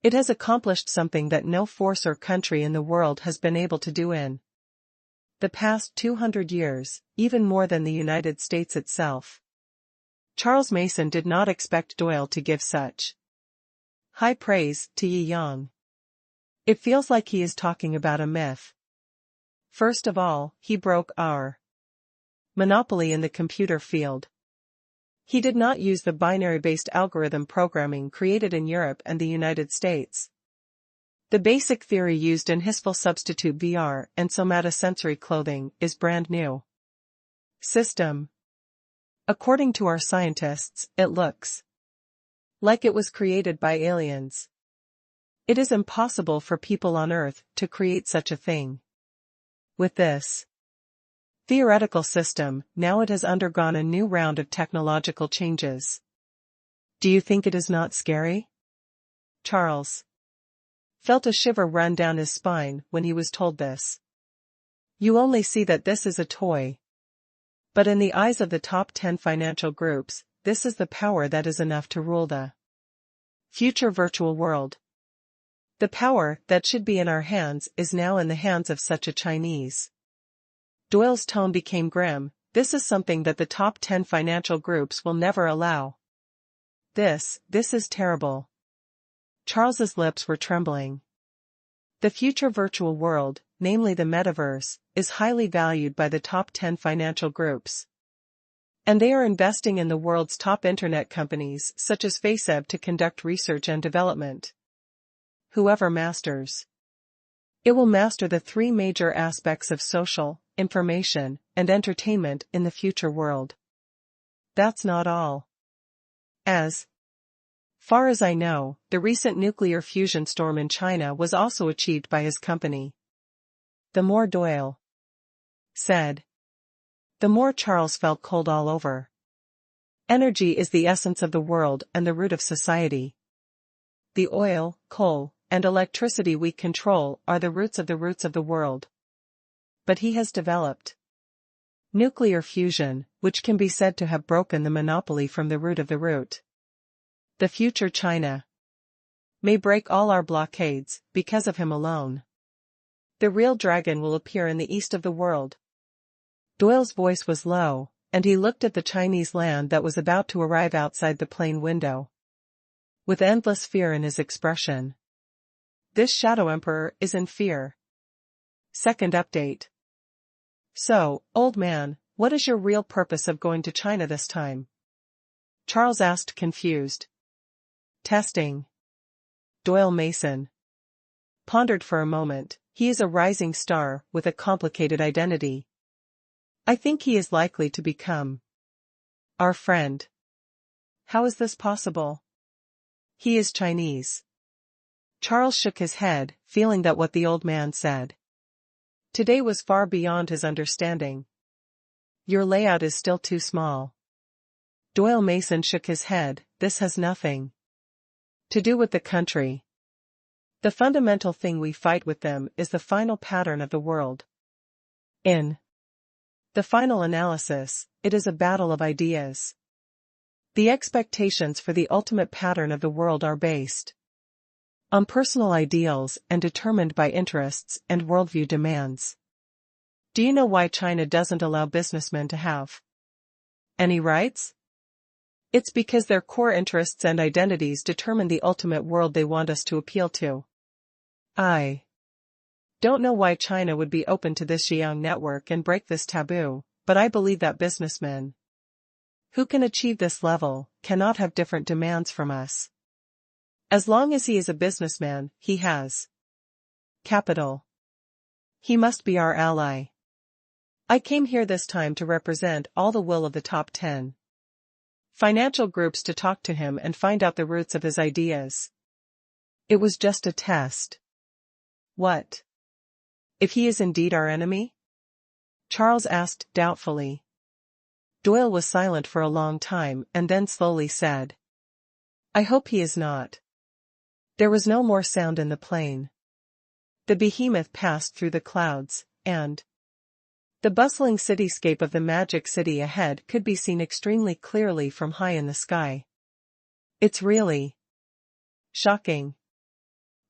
It has accomplished something that no force or country in the world has been able to do in the past 200 years, even more than the United States itself. Charles Mason did not expect Doyle to give such high praise to Yi Yang. It feels like he is talking about a myth. First of all, he broke our monopoly in the computer field. He did not use the binary-based algorithm programming created in Europe and the United States. The basic theory used in his full substitute VR and somatosensory clothing is brand new system. According to our scientists, it looks like it was created by aliens. It is impossible for people on Earth to create such a thing. With this theoretical system, now it has undergone a new round of technological changes. Do you think it is not scary? Charles felt a shiver run down his spine when he was told this. You only see that this is a toy. But in the eyes of the top 10 financial groups, this is the power that is enough to rule the future virtual world. The power that should be in our hands is now in the hands of such a Chinese. Doyle's tone became grim. This is something that the top 10 financial groups will never allow. This is terrible. Charles's lips were trembling. The future virtual world, namely the metaverse, is highly valued by the top 10 financial groups. And they are investing in the world's top internet companies such as Facebook to conduct research and development. Whoever masters it will master the 3 major aspects of social, information, and entertainment in the future world. That's not all. As far as I know, the recent nuclear fusion storm in China was also achieved by his company. The more Doyle said, the more Charles felt cold all over. Energy is the essence of the world and the root of society. The oil, coal, and electricity we control are the roots of the world. But he has developed nuclear fusion, which can be said to have broken the monopoly from the root of the root. The future China may break all our blockades, because of him alone. The real dragon will appear in the east of the world. Doyle's voice was low, and he looked at the Chinese land that was about to arrive outside the plane window, with endless fear in his expression. This Shadow Emperor is in fear. Second update. So, old man, what is your real purpose of going to China this time? Charles asked, confused. Testing. Doyle Mason pondered for a moment. He is a rising star with a complicated identity. I think he is likely to become our friend. How is this possible? He is Chinese. Charles shook his head, feeling that what the old man said today was far beyond his understanding. Your layout is still too small. Doyle Mason shook his head. This has nothing to do with the country. The fundamental thing we fight with them is the final pattern of the world. In the final analysis, it is a battle of ideas. The expectations for the ultimate pattern of the world are based on personal ideals and determined by interests and worldview demands. Do you know why China doesn't allow businessmen to have any rights? It's because their core interests and identities determine the ultimate world they want us to appeal to. I don't know why China would be open to this Xiang network and break this taboo, but I believe that businessmen who can achieve this level cannot have different demands from us. As long as he is a businessman, he has capital. He must be our ally. I came here this time to represent all the will of the top 10 financial groups to talk to him and find out the roots of his ideas. It was just a test. What if he is indeed our enemy? Charles asked doubtfully. Doyle was silent for a long time and then slowly said, I hope he is not. There was no more sound in the plane. The behemoth passed through the clouds, and the bustling cityscape of the magic city ahead could be seen extremely clearly from high in the sky. It's really shocking.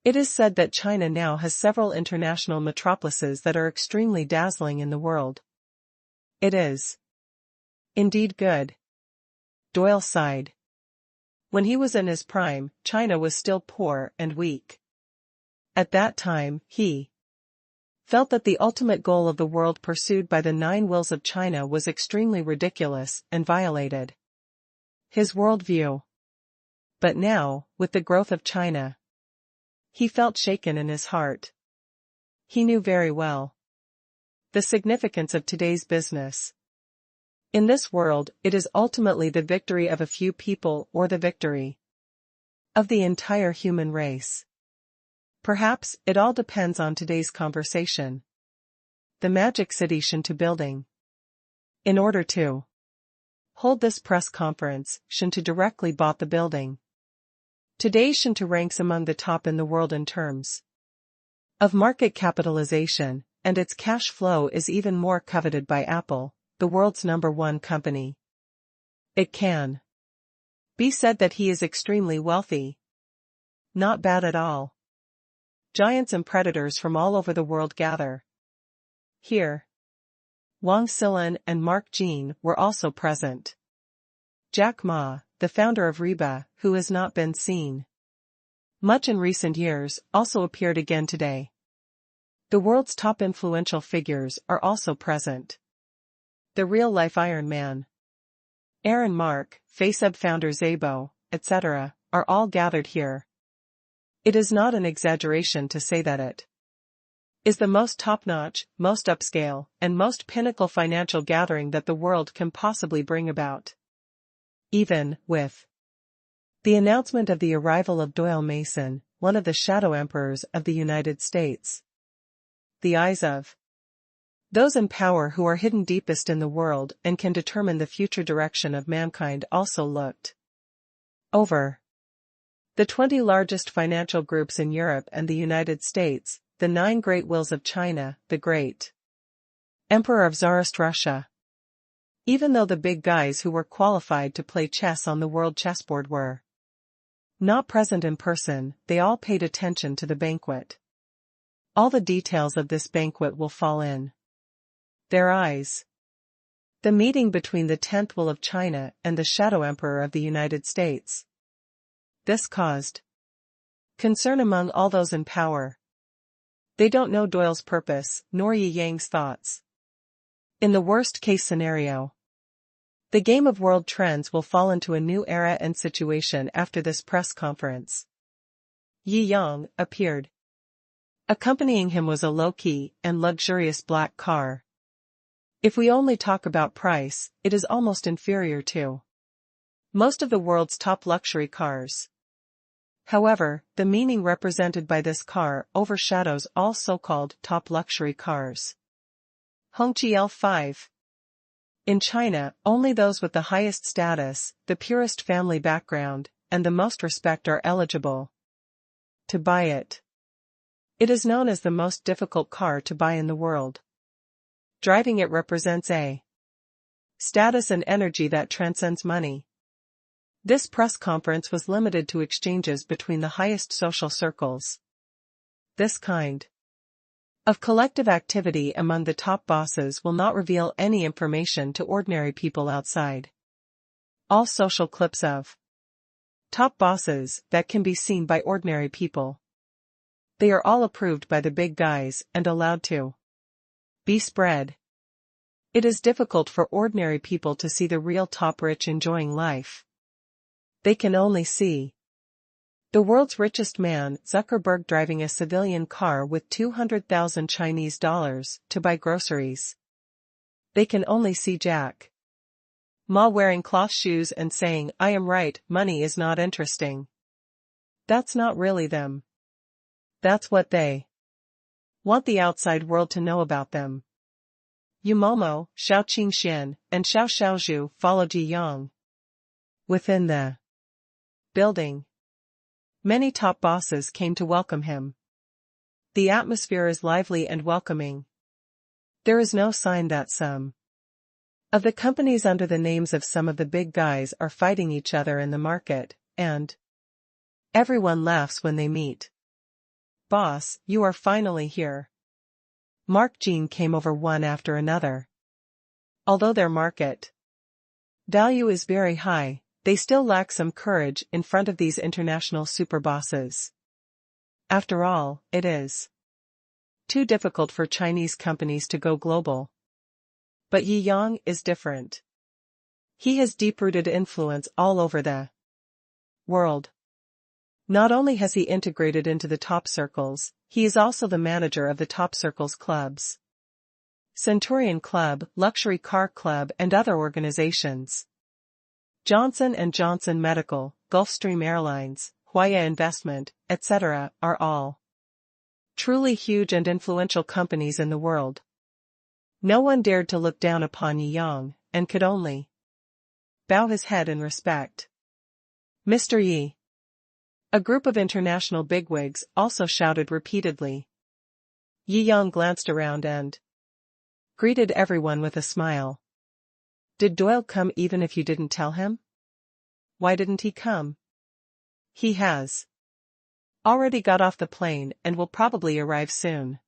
It is said that China now has several international metropolises that are extremely dazzling in the world. It is indeed good. Doyle sighed. When he was in his prime, China was still poor and weak. At that time, he felt that the ultimate goal of the world pursued by the 9 wills of China was extremely ridiculous and violated his worldview. But now, with the growth of China, he felt shaken in his heart. He knew very well the significance of today's business. In this world, it is ultimately the victory of a few people or the victory of the entire human race. Perhaps it all depends on today's conversation. The Magic City Shou building. In order to hold this press conference, Shou directly bought the building. Today Shou ranks among the top in the world in terms of market capitalization, and its cash flow is even more coveted by Apple, the world's #1 company. It can be said that he is extremely wealthy. Not bad at all. Giants and predators from all over the world gather here. Wang Xilin and Mark Jean were also present. Jack Ma, the founder of Reba, who has not been seen much in recent years, also appeared again today. The world's top influential figures are also present. The real-life Iron Man, Aaron Mark, FaceApp founder Zabo, etc., are all gathered here. It is not an exaggeration to say that it is the most top-notch, most upscale, and most pinnacle financial gathering that the world can possibly bring about. Even with the announcement of the arrival of Doyle Mason, one of the shadow emperors of the United States, the eyes of those in power who are hidden deepest in the world and can determine the future direction of mankind also looked over the 20 largest financial groups in Europe and the United States, the 9 great wills of China, the great emperor of Tsarist Russia. Even though the big guys who were qualified to play chess on the world chessboard were not present in person, they all paid attention to the banquet. All the details of this banquet will fall in their eyes. The meeting between the 10th will of China and the shadow emperor of the United States. This caused concern among all those in power. They don't know Doyle's purpose, nor Yi Yang's thoughts. In the worst-case scenario, the game of world trends will fall into a new era and situation after this press conference. Yi Yang appeared. Accompanying him was a low-key and luxurious black car. If we only talk about price, it is almost inferior to most of the world's top luxury cars. However, the meaning represented by this car overshadows all so-called top luxury cars. Hongqi L5. In China, only those with the highest status, the purest family background, and the most respect are eligible to buy it. It is known as the most difficult car to buy in the world. Driving it represents a status and energy that transcends money. This press conference was limited to exchanges between the highest social circles. This kind of collective activity among the top bosses will not reveal any information to ordinary people outside. All social clips of top bosses that can be seen by ordinary people. They are all approved by the big guys and allowed to be spread. It is difficult for ordinary people to see the real top rich enjoying life. They can only see the world's richest man, Zuckerberg, driving a civilian car with 200,000 Chinese dollars to buy groceries. They can only see Jack Ma wearing cloth shoes and saying, "I am right, money is not interesting." That's not really them. That's what they want the outside world to know about them. Yu Momo, Shou Qingxian, and Xiao Xiaozhu followed Yi Yang. Within the building, many top bosses came to welcome him. The atmosphere is lively and welcoming. There is no sign that some of the companies under the names of some of the big guys are fighting each other in the market, and everyone laughs when they meet. "Boss, you are finally here." Mark Jean came over one after another. Although their market value is very high, they still lack some courage in front of these international super bosses. After all, it is too difficult for Chinese companies to go global. But Yi Yang is different. He has deep-rooted influence all over the world. Not only has he integrated into the top circles, he is also the manager of the top circles clubs. Centurion Club, Luxury Car Club, and other organizations. Johnson & Johnson Medical, Gulfstream Airlines, Huaya Investment, etc. are all truly huge and influential companies in the world. No one dared to look down upon Yi Yang, and could only bow his head in respect. "Mr. Yi." A group of international bigwigs also shouted repeatedly. Yi Yang glanced around and greeted everyone with a smile. "Did Doyle come even if you didn't tell him?" "Why didn't he come?" "He has already got off the plane and will probably arrive soon."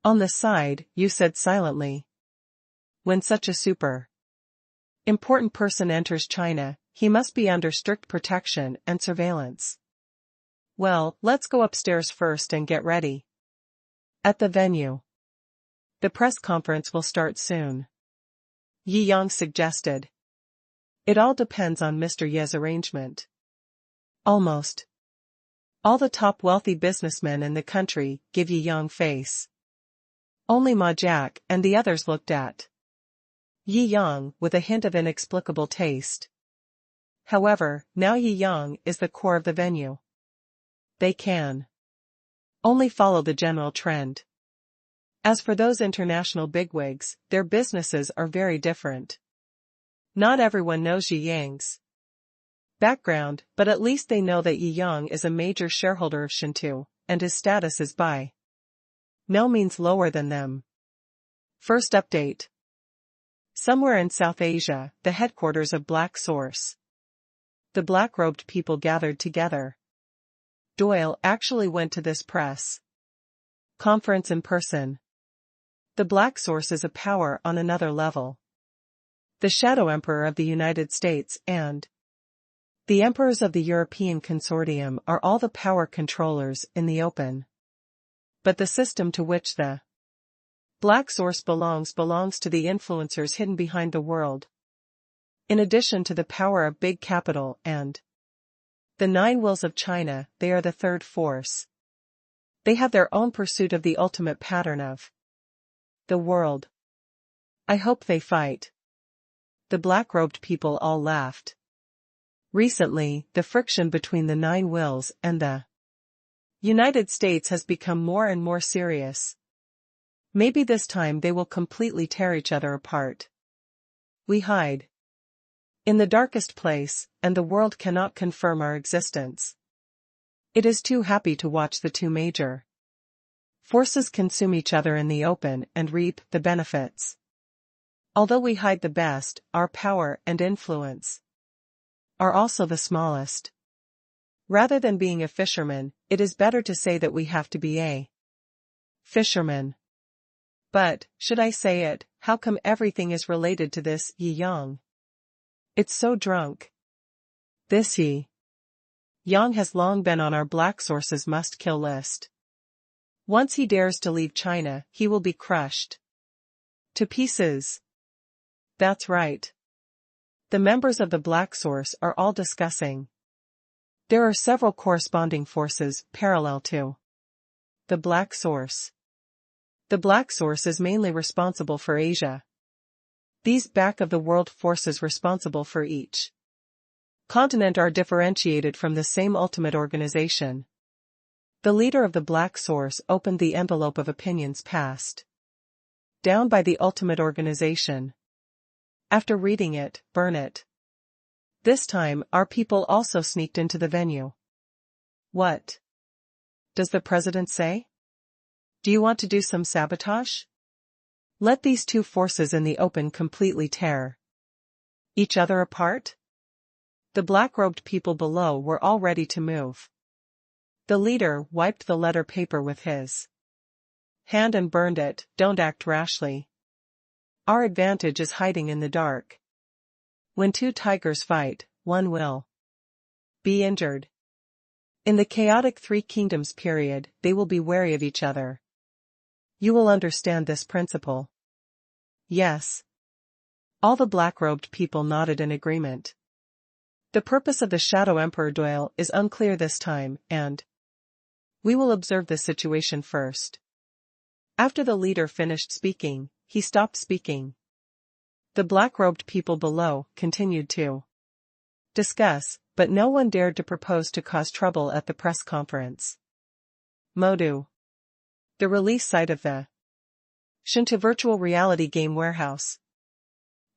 On the side, Yu said silently. "When such a super important person enters China, he must be under strict protection and surveillance." "Well, let's go upstairs first and get ready at the venue. The press conference will start soon," Yi Yang suggested. "It all depends on Mr. Ye's arrangement." Almost all the top wealthy businessmen in the country give Yi Yang face. Only Ma Jack and the others looked at Yi Yang with a hint of inexplicable taste. However, now Yi Yang is the core of the venue. They can only follow the general trend. As for those international bigwigs, their businesses are very different. Not everyone knows Yi Yang's background, but at least they know that Yi Yang is a major shareholder of Shou, and his status is by no means lower than them. First update. Somewhere in South Asia, the headquarters of Black Source. The black-robed people gathered together. Doyle actually went to this press conference in person. The Black Source is a power on another level. The Shadow Emperor of the United States and the Emperors of the European Consortium are all the power controllers in the open. But the system to which the Black Source belongs to the influencers hidden behind the world. In addition to the power of big capital and The nine wills of China, they are the third force. They have their own pursuit of the ultimate pattern of the world. I hope they fight. The black-robed people all laughed. Recently, the friction between the nine wills and the United States has become more and more serious. Maybe this time they will completely tear each other apart. We hide in the darkest place, and the world cannot confirm our existence. It is too happy to watch the two major forces consume each other in the open and reap the benefits. Although we hide the best, our power and influence are also the smallest. Rather than being a fisherman, it is better to say that we have to be a fisherman. But, should I say it, how come everything is related to this Yi-Yang? It's so drunk. This Yi-Yang has long been on our black sources must-kill list. Once he dares to leave China, he will be crushed to pieces. That's right. The members of the black source are all discussing. There are several corresponding forces parallel to the black source. The black source is mainly responsible for Asia. These back-of-the-world forces responsible for each continent are differentiated from the same ultimate organization. The leader of the black source opened the envelope of opinions passed down by the ultimate organization. After reading it, burn it. This time, our people also sneaked into the venue. What does the president say? Do you want to do some sabotage? Let these two forces in the open completely tear each other apart? The black-robed people below were all ready to move. The leader wiped the letter paper with his hand and burned it. Don't act rashly. Our advantage is hiding in the dark. When two tigers fight, one will be injured. In the chaotic Three Kingdoms period, they will be wary of each other. You will understand this principle. Yes. All the black-robed people nodded in agreement. The purpose of the Shadow Emperor duel is unclear this time, and we will observe the situation first. After the leader finished speaking, he stopped speaking. The black-robed people below continued to discuss, but no one dared to propose to cause trouble at the press conference. Modu. The release site of the Shou virtual reality game warehouse.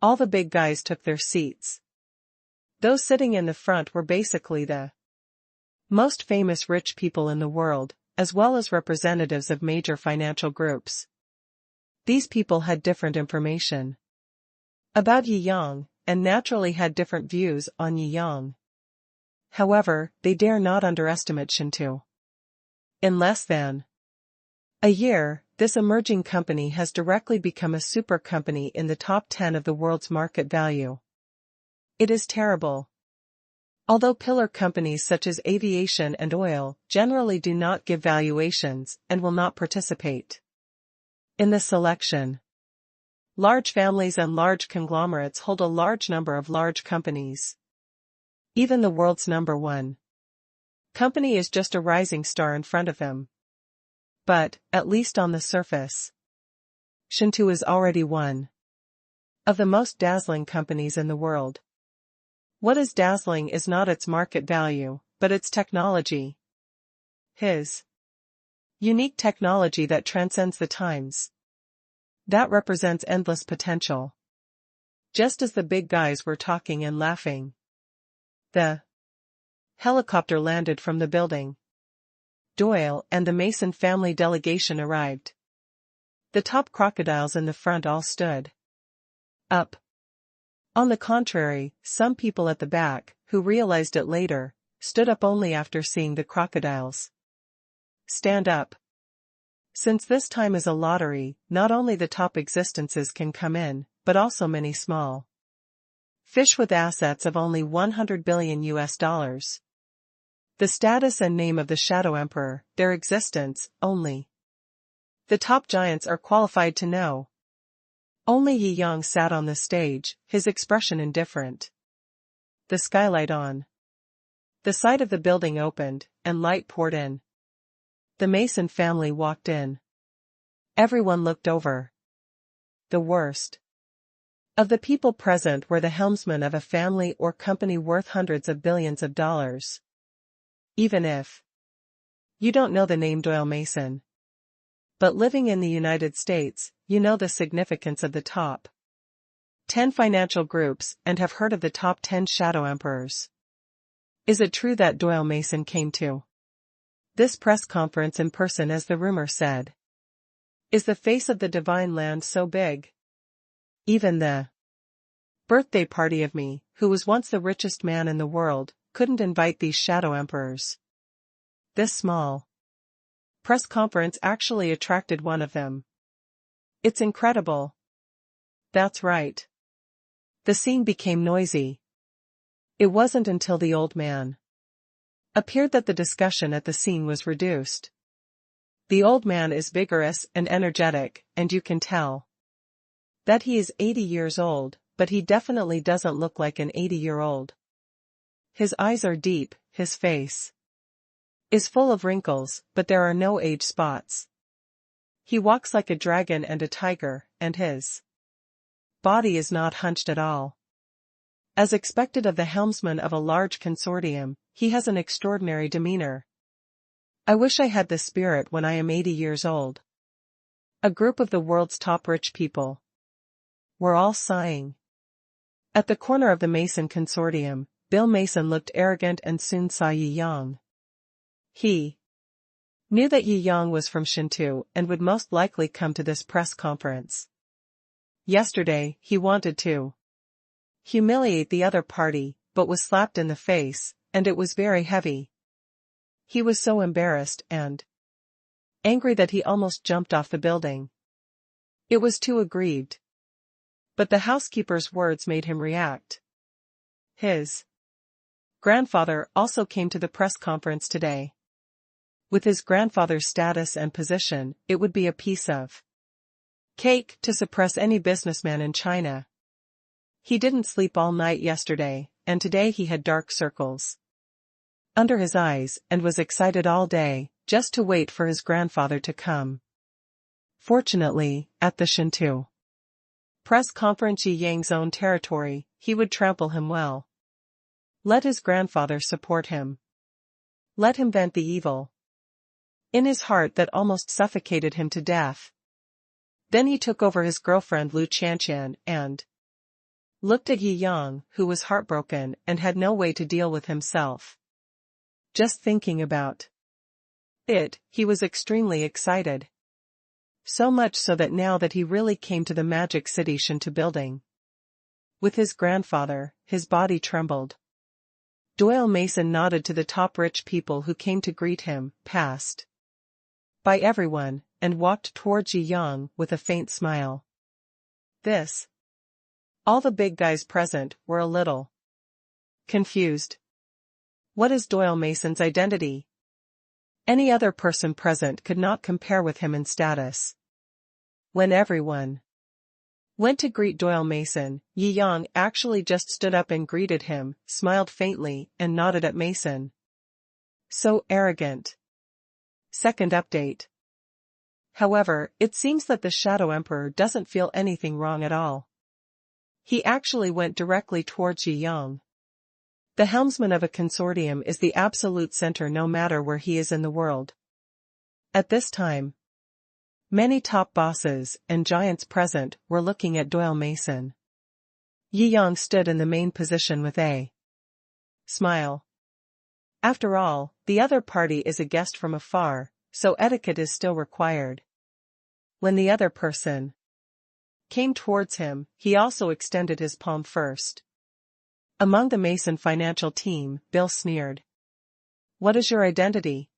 All the big guys took their seats. Those sitting in the front were basically the most famous rich people in the world, as well as representatives of major financial groups. These people had different information about Yi-Yang, and naturally had different views on Yi-Yang. However, they dare not underestimate Shou. In less than a year, this emerging company has directly become a super company in the top 10 of the world's market value. It is terrible. Although pillar companies such as aviation and oil generally do not give valuations and will not participate in the selection. Large families and large conglomerates hold a large number of large companies. Even the world's number one company is just a rising star in front of them. But, at least on the surface, Shou is already one of the most dazzling companies in the world. What is dazzling is not its market value, but its technology. His unique technology that transcends the times. That represents endless potential. Just as the big guys were talking and laughing, the helicopter landed from the building. Doyle and the Mason family delegation arrived. The top crocodiles in the front all stood up. On the contrary, some people at the back, who realized it later, stood up only after seeing the crocodiles stand up. Since this time is a lottery, not only the top existences can come in, but also many small fish with assets of only $100 billion US. The status and name of the Shadow Emperor, their existence, only the top giants are qualified to know. Only Yi-Yang sat on the stage, his expression indifferent. The skylight on. The side of the building opened, and light poured in. The Mason family walked in. Everyone looked over. The worst of the people present were the helmsmen of a family or company worth hundreds of billions of dollars. Even if you don't know the name Doyle Mason, but living in the United States, you know the significance of the top 10 financial groups and have heard of the top 10 shadow emperors. Is it true that Doyle Mason came to this press conference in person as the rumor said? Is the face of the divine land so big? Even the birthday party of me, who was once the richest man in the world, couldn't invite these shadow emperors. This small press conference actually attracted one of them. It's incredible. That's right. The scene became noisy. It wasn't until the old man appeared that the discussion at the scene was reduced. The old man is vigorous and energetic, and you can tell that he is 80 years old, but he definitely doesn't look like an 80-year-old. His eyes are deep, his face is full of wrinkles, but there are no age spots. He walks like a dragon and a tiger, and his body is not hunched at all. As expected of the helmsman of a large consortium, he has an extraordinary demeanor. I wish I had this spirit when I am 80 years old. A group of the world's top rich people were all sighing. At the corner of the Mason consortium, Bill Mason looked arrogant and soon saw Yi Yang. He knew that Yi Yang was from Shou and would most likely come to this press conference. Yesterday, he wanted to humiliate the other party, but was slapped in the face, and it was very heavy. He was so embarrassed and angry that he almost jumped off the building. It was too aggrieved. But the housekeeper's words made him react. His grandfather also came to the press conference today. With his grandfather's status and position, it would be a piece of cake to suppress any businessman in China. He didn't sleep all night yesterday, and today he had dark circles under his eyes and was excited all day, just to wait for his grandfather to come. Fortunately, at the Shou press conference, Yi Yang's own territory, he would trample him well. Let his grandfather support him. Let him vent the evil in his heart that almost suffocated him to death. Then he took over his girlfriend Lu Qianqian and looked at Yi Yang, who was heartbroken and had no way to deal with himself. Just thinking about it, he was extremely excited. So much so that now that he really came to the Magic City Shou building with his grandfather, his body trembled. Doyle Mason nodded to the top rich people who came to greet him, passed by everyone, and walked towards Yi Yang with a faint smile. All the big guys present were a little confused. What is Doyle Mason's identity? Any other person present could not compare with him in status. When everyone went to greet Doyle Mason, Yi Yang actually just stood up and greeted him, smiled faintly, and nodded at Mason. So arrogant. Second update. However, it seems that the Shadow Emperor doesn't feel anything wrong at all. He actually went directly towards Yi Yang. The helmsman of a consortium is the absolute center no matter where he is in the world. At this time, many top bosses and giants present were looking at Doyle Mason. Yi Yang stood in the main position with a smile. After all, the other party is a guest from afar, so etiquette is still required. When the other person came towards him, he also extended his palm first. Among the Mason financial team, Bill sneered. What is your identity?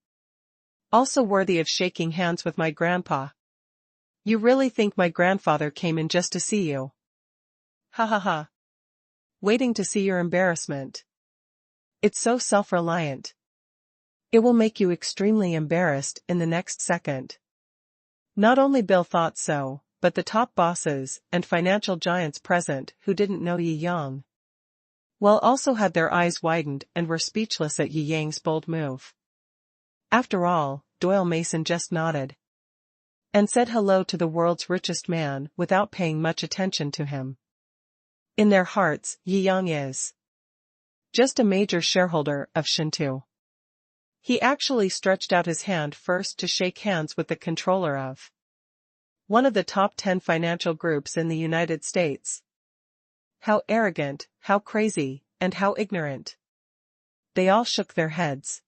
Also worthy of shaking hands with my grandpa. You really think my grandfather came in just to see you? Ha ha ha. Waiting to see your embarrassment. It's so self-reliant. It will make you extremely embarrassed in the next second. Not only Bill thought so, but the top bosses and financial giants present who didn't know Yi Yang while also had their eyes widened and were speechless at Yi Yang's bold move. After all, Doyle Mason just nodded and said hello to the world's richest man without paying much attention to him. In their hearts, Yi Yang is just a major shareholder of Shou. He actually stretched out his hand first to shake hands with the controller of one of the top 10 financial groups in the United States. How arrogant, how crazy, and how ignorant. They all shook their heads.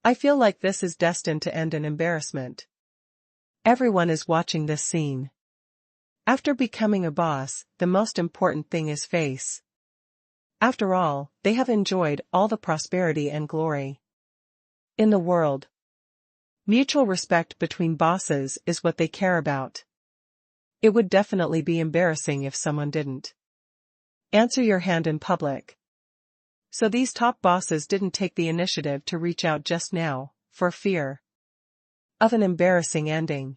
I feel like this is destined to end in embarrassment. Everyone is watching this scene. After becoming a boss, the most important thing is face. After all, they have enjoyed all the prosperity and glory in the world. Mutual respect between bosses is what they care about. It would definitely be embarrassing if someone didn't answer your hand in public. So these top bosses didn't take the initiative to reach out just now, for fear of an embarrassing ending.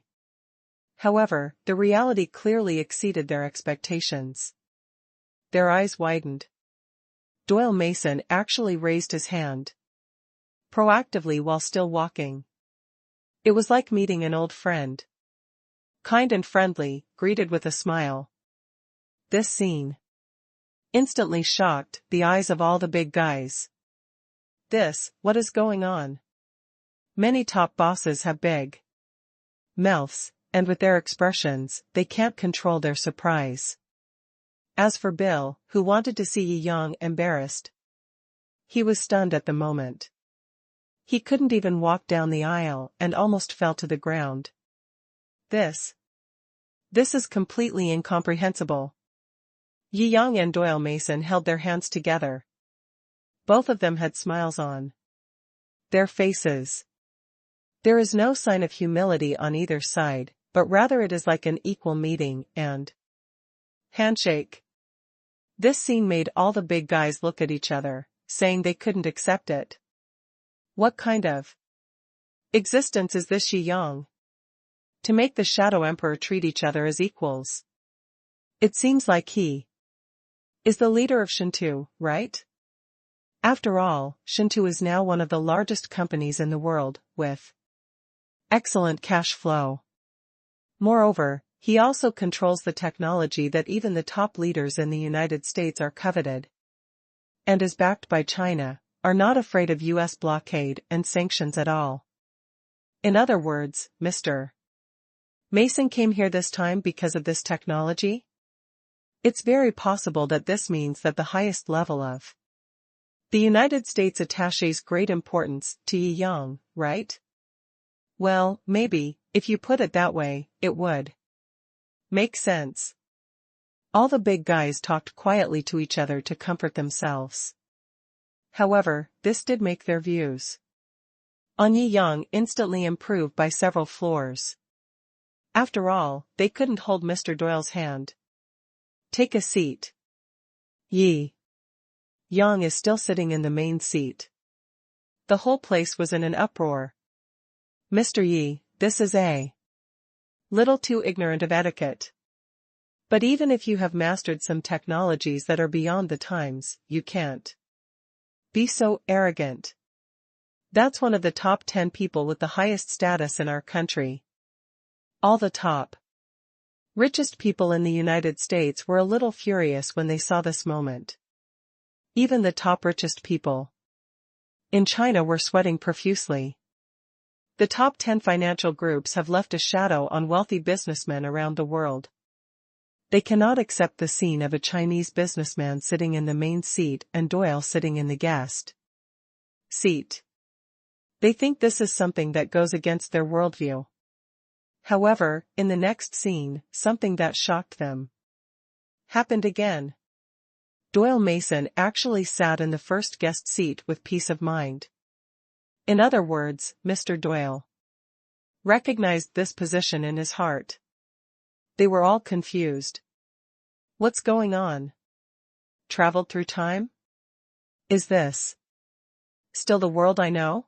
However, the reality clearly exceeded their expectations. Their eyes widened. Doyle Mason actually raised his hand proactively while still walking. It was like meeting an old friend. Kind and friendly, greeted with a smile. This scene instantly shocked the eyes of all the big guys. What is going on? Many top bosses have big mouths, and with their expressions, they can't control their surprise. As for Bill, who wanted to see Yi Yang embarrassed, he was stunned at the moment. He couldn't even walk down the aisle and almost fell to the ground. This is completely incomprehensible. Yi Yang and Doyle Mason held their hands together. Both of them had smiles on their faces. There is no sign of humility on either side, but rather it is like an equal meeting and handshake. This scene made all the big guys look at each other, saying they couldn't accept it. What kind of existence is this Yi Yang? To make the Shadow Emperor treat each other as equals. It seems like he is the leader of Shou, right? After all, Shou is now one of the largest companies in the world, with excellent cash flow. Moreover, he also controls the technology that even the top leaders in the United States are coveted, and is backed by China, are not afraid of US blockade and sanctions at all. In other words, Mr. Mason came here this time because of this technology? It's very possible that this means that the highest level of the United States attaches great importance to Yi Yang, right? Well, maybe, if you put it that way, it would make sense. All the big guys talked quietly to each other to comfort themselves. However, this did make their views on Yi Yang instantly improve by several floors. After all, they couldn't hold Mr. Doyle's hand. Take a seat. Yi Yang is still sitting in the main seat. The whole place was in an uproar. Mr. Yi, this is a little too ignorant of etiquette. But even if you have mastered some technologies that are beyond the times, you can't be so arrogant. That's one of the top 10 people with the highest status in our country. All the top richest people in the United States were a little furious when they saw this moment. Even the top richest people in China were sweating profusely. The top 10 financial groups have left a shadow on wealthy businessmen around the world. They cannot accept the scene of a Chinese businessman sitting in the main seat and Doyle sitting in the guest seat. They think this is something that goes against their worldview. However, in the next scene, something that shocked them happened again. Doyle Mason actually sat in the first guest seat with peace of mind. In other words, Mr. Doyle recognized this position in his heart. They were all confused. What's going on? Traveled through time? Is this still the world I know?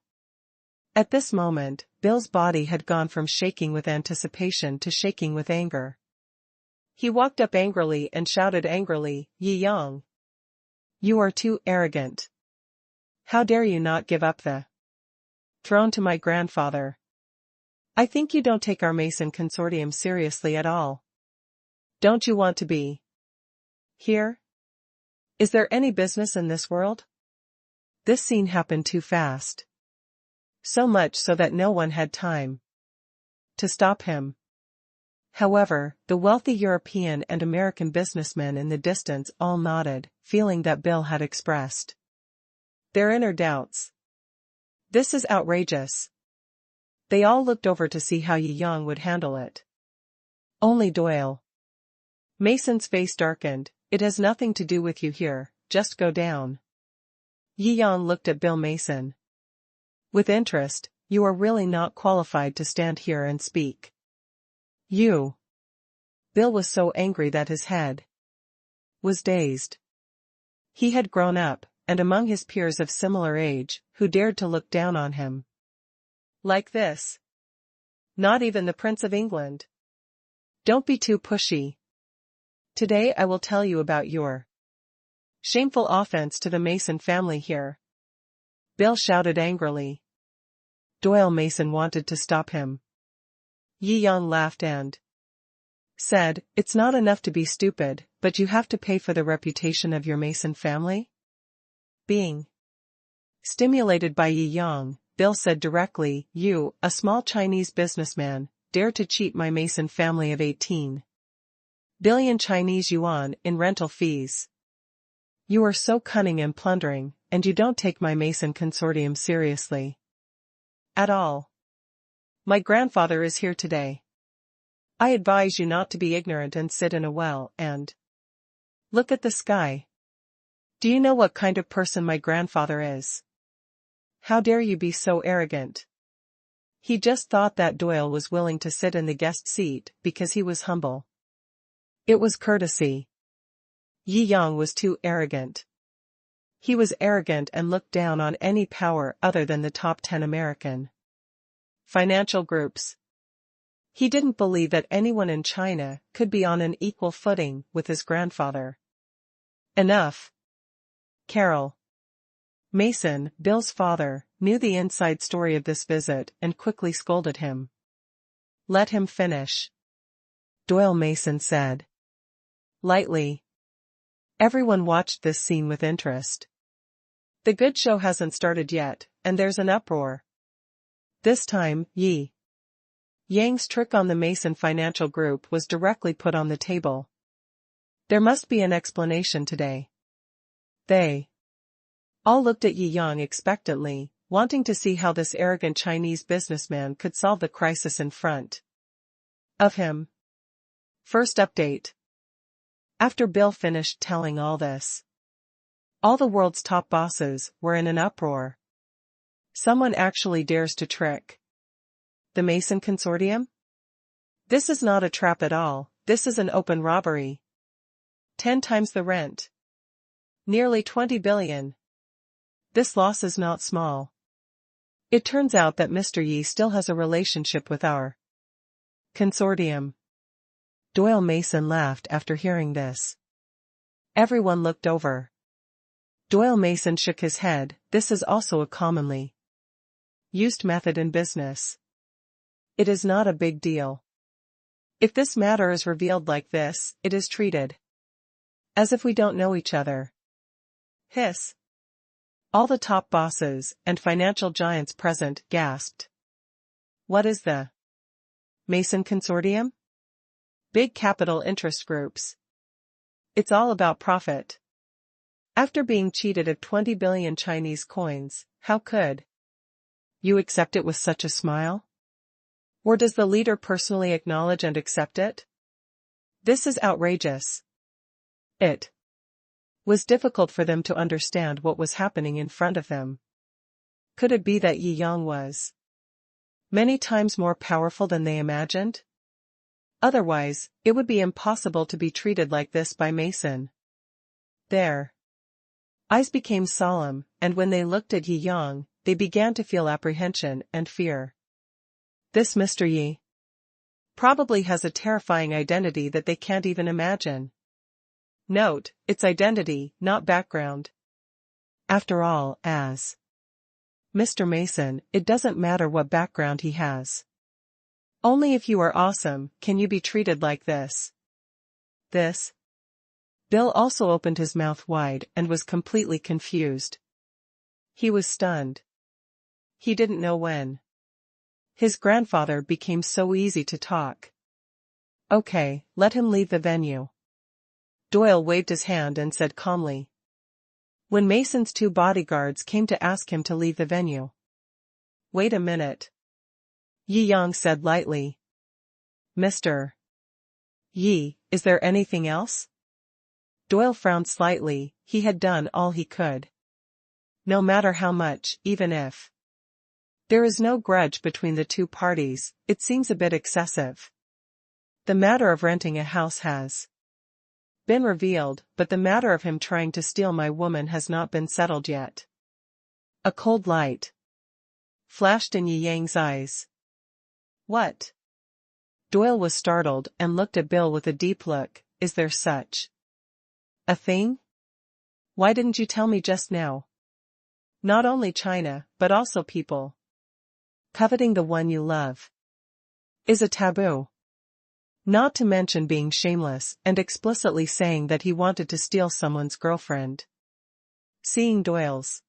At this moment, Bill's body had gone from shaking with anticipation to shaking with anger. He walked up angrily and shouted angrily, Yi Yang. You are too arrogant. How dare you not give up the throne to my grandfather? I think you don't take our Mason consortium seriously at all. Don't you want to be here? Is there any business in this world? This scene happened too fast. So much so that no one had time to stop him. However, the wealthy European and American businessmen in the distance all nodded, feeling that Bill had expressed their inner doubts. This is outrageous. They all looked over to see how Yi Yang would handle it. Only Doyle Mason's face darkened. It has nothing to do with you here, just go down. Yi Yang looked at Bill Mason with interest. You are really not qualified to stand here and speak. You. Bill was so angry that his head was dazed. He had grown up, and among his peers of similar age, who dared to look down on him like this? Not even the Prince of England. Don't be too pushy. Today I will tell you about your shameful offense to the Mason family here. Bill shouted angrily. Doyle Mason wanted to stop him. Yi Yang laughed and said, It's not enough to be stupid, but you have to pay for the reputation of your Mason family? Being stimulated by Yi Yang, Bill said directly, You, a small Chinese businessman, dare to cheat my Mason family of 18 billion Chinese yuan in rental fees. You are so cunning and plundering, and you don't take my Mason consortium seriously at all. My grandfather is here today. I advise you not to be ignorant and sit in a well and look at the sky. Do you know what kind of person my grandfather is? How dare you be so arrogant? He just thought that Doyle was willing to sit in the guest seat because he was humble. It was courtesy. Yi Yang was too arrogant. He was arrogant and looked down on any power other than the top 10 American financial groups. He didn't believe that anyone in China could be on an equal footing with his grandfather. Enough. Carol Mason, Bill's father, knew the inside story of this visit and quickly scolded him. Let him finish, Doyle Mason said lightly. Everyone watched this scene with interest. The good show hasn't started yet, and there's an uproar. This time, Yi Yang's trick on the Mason Financial Group was directly put on the table. There must be an explanation today. They all looked at Yi Yang expectantly, wanting to see how this arrogant Chinese businessman could solve the crisis in front of him. First update. After Bill finished telling all this, all the world's top bosses were in an uproar. Someone actually dares to trick the Mason Consortium? This is not a trap at all, this is an open robbery. 10 times the rent. Nearly 20 billion. This loss is not small. It turns out that Mr. Yi still has a relationship with our consortium. Doyle Mason laughed after hearing this. Everyone looked over. Doyle Mason shook his head. This is also a commonly used method in business. It is not a big deal. If this matter is revealed like this, it is treated as if we don't know each other. Hiss. All the top bosses and financial giants present gasped. What is the Mason Consortium? Big capital interest groups. It's all about profit. After being cheated of 20 billion Chinese coins, how could you accept it with such a smile? Or does the leader personally acknowledge and accept it? This is outrageous. It was difficult for them to understand what was happening in front of them. Could it be that Yi Yang was many times more powerful than they imagined? Otherwise, it would be impossible to be treated like this by Mason. Their eyes became solemn, and when they looked at Yi Yang, they began to feel apprehension and fear. This Mr. Yi probably has a terrifying identity that they can't even imagine. Note, it's identity, not background. After all, as Mr. Mason, it doesn't matter what background he has. Only if you are awesome, can you be treated like this. This? Bill also opened his mouth wide and was completely confused. He was stunned. He didn't know when his grandfather became so easy to talk. Okay, let him leave the venue. Doyle waved his hand and said calmly. When Mason's 2 bodyguards came to ask him to leave the venue. Wait a minute. Yi Yang said lightly. Mr. Yi, is there anything else? Doyle frowned slightly. He had done all he could. No matter how much, even if there is no grudge between the 2 parties, it seems a bit excessive. The matter of renting a house has been revealed, but the matter of him trying to steal my woman has not been settled yet. A cold light flashed in Yi Yang's eyes. What? Doyle was startled and looked at Bill with a deep look. Is there such a thing? Why didn't you tell me just now? Not only China, but also people coveting the one you love is a taboo. Not to mention being shameless and explicitly saying that he wanted to steal someone's girlfriend. Seeing Doyle's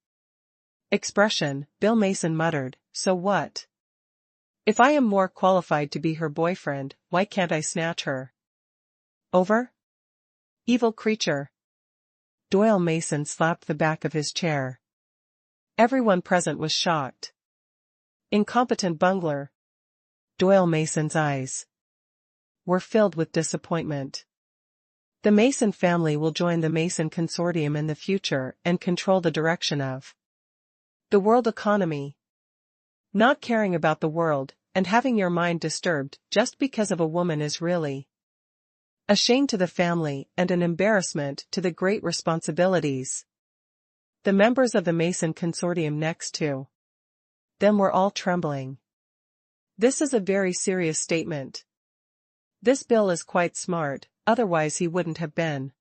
expression, Bill Mason muttered, so what? If I am more qualified to be her boyfriend, why can't I snatch her? Over? Evil creature. Doyle Mason slapped the back of his chair. Everyone present was shocked. Incompetent bungler. Doyle Mason's eyes were filled with disappointment. The Mason family will join the Mason Consortium in the future and control the direction of the world economy. Not caring about the world, and having your mind disturbed just because of a woman is really a shame to the family and an embarrassment to the great responsibilities the members of the Mason Consortium next to them were all trembling. This is a very serious statement. This Bill is quite smart, otherwise he wouldn't have been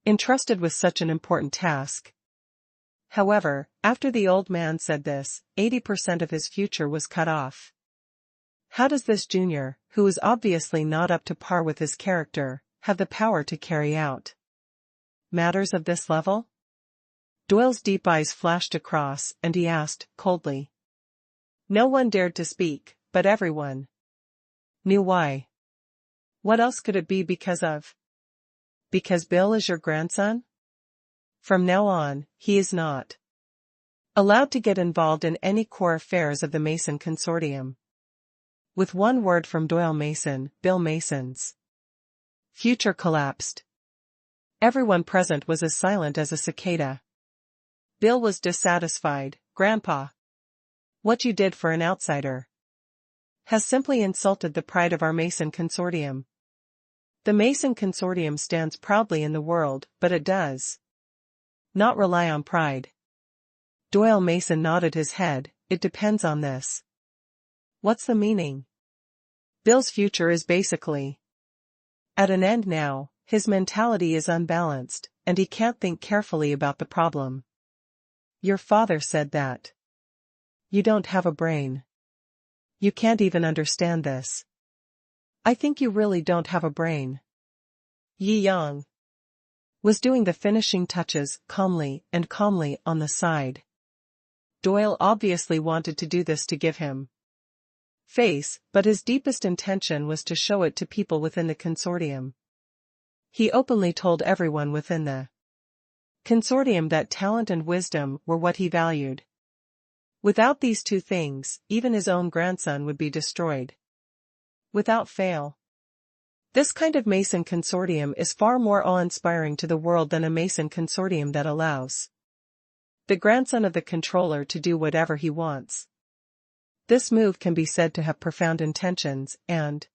entrusted with such an important task. However, after the old man said this, 80% of his future was cut off. How does this junior, who is obviously not up to par with his character, have the power to carry out matters of this level? Doyle's deep eyes flashed across, and he asked, coldly. No one dared to speak, but everyone knew why. What else could it be because of? Because Bill is your grandson? From now on, he is not allowed to get involved in any core affairs of the Mason Consortium. With one word from Doyle Mason, Bill Mason's future collapsed. Everyone present was as silent as a cicada. Bill was dissatisfied. Grandpa, what you did for an outsider has simply insulted the pride of our Mason Consortium. The Mason Consortium stands proudly in the world, but it does not rely on pride. Doyle Mason nodded his head. It depends on this. What's the meaning? Bill's future is basically at an end now. His mentality is unbalanced, and he can't think carefully about the problem. Your father said that you don't have a brain. You can't even understand this. I think you really don't have a brain. Yi Yang was doing the finishing touches calmly on the side. Doyle obviously wanted to do this to give him face, but his deepest intention was to show it to people within the consortium. He openly told everyone within the consortium that talent and wisdom were what he valued. Without these 2 things, even his own grandson would be destroyed without fail. This kind of Mason Consortium is far more awe-inspiring to the world than a Mason Consortium that allows the grandson of the controller to do whatever he wants. This move can be said to have profound intentions and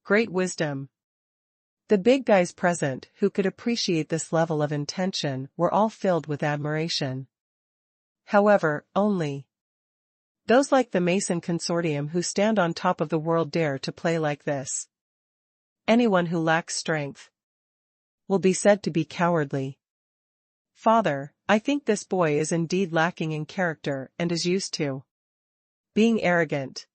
great wisdom. The big guys present, who could appreciate this level of intention, were all filled with admiration. However, only those like the Mason Consortium who stand on top of the world dare to play like this. Anyone who lacks strength will be said to be cowardly. Father, I think this boy is indeed lacking in character and is used to being arrogant.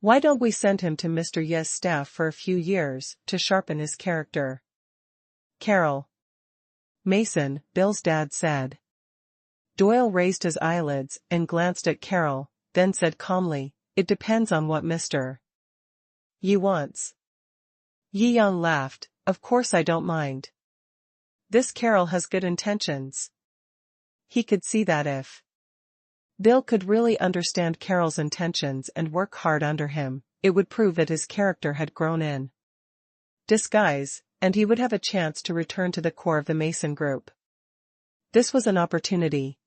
Why don't we send him to Mr. Ye's staff for a few years to sharpen his character? Carol. Mason, Bill's dad said. Doyle raised his eyelids and glanced at Carol, then said calmly, "It depends on what Mr. Ye wants." Yi Yang laughed, "Of course I don't mind. This Carol has good intentions." He could see that if Bill could really understand Carol's intentions and work hard under him, it would prove that his character had grown in disguise, and he would have a chance to return to the core of the Mason group. This was an opportunity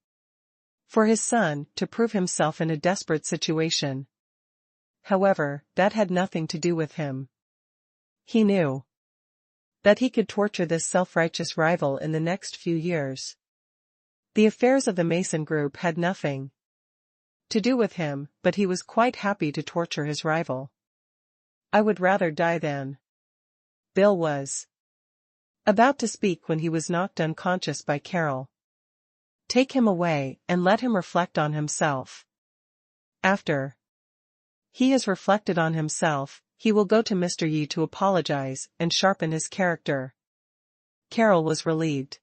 for his son to prove himself in a desperate situation. However, that had nothing to do with him. He knew that he could torture this self-righteous rival in the next few years. The affairs of the Mason group had nothing to do with him, but he was quite happy to torture his rival. "I would rather die than." Bill was about to speak when he was knocked unconscious by Carol. "Take him away and let him reflect on himself. After he has reflected on himself, he will go to Mr. Yi to apologize and sharpen his character." Carol was relieved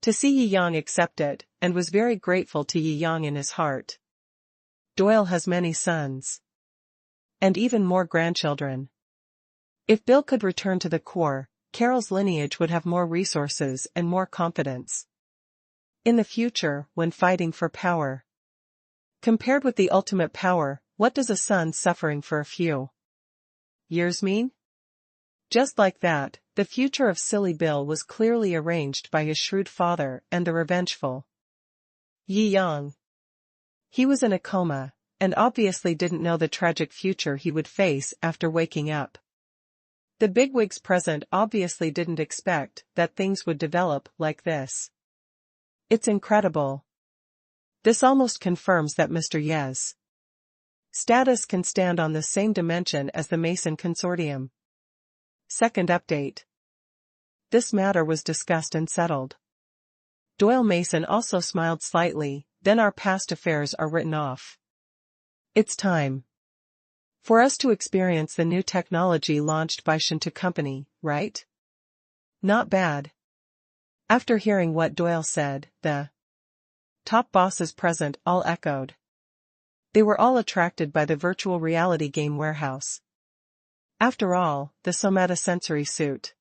to see Yi Yang accept it, and was very grateful to Yi Yang in his heart. Doyle has many sons and even more grandchildren. If Bill could return to the core, Carol's lineage would have more resources and more confidence in the future when fighting for power. Compared with the ultimate power, what does a son suffering for a few years mean? Just like that, the future of Silly Bill was clearly arranged by his shrewd father and the revengeful Yi Yang. He was in a coma, and obviously didn't know the tragic future he would face after waking up. The bigwigs present obviously didn't expect that things would develop like this. It's incredible. This almost confirms that Mr. Ye's status can stand on the same dimension as the Mason Consortium. Second update. This matter was discussed and settled. Doyle Mason also smiled slightly, then our past affairs are written off. It's time for us to experience the new technology launched by Shou Company, right? Not bad. After hearing what Doyle said, the top bosses present all echoed. They were all attracted by the virtual reality game warehouse. After all, the somatosensory suit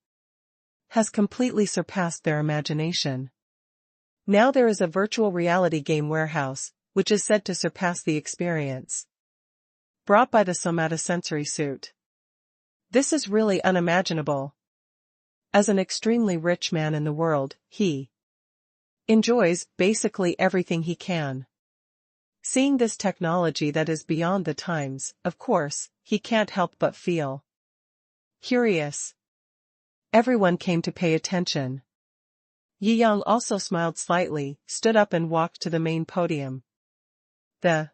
has completely surpassed their imagination. Now there is a virtual reality game warehouse, which is said to surpass the experience brought by the somatosensory suit. This is really unimaginable. As an extremely rich man in the world, he enjoys basically everything he can. Seeing this technology that is beyond the times, of course, he can't help but feel curious. Everyone came to pay attention. Yi Yang also smiled slightly, stood up and walked to the main podium. The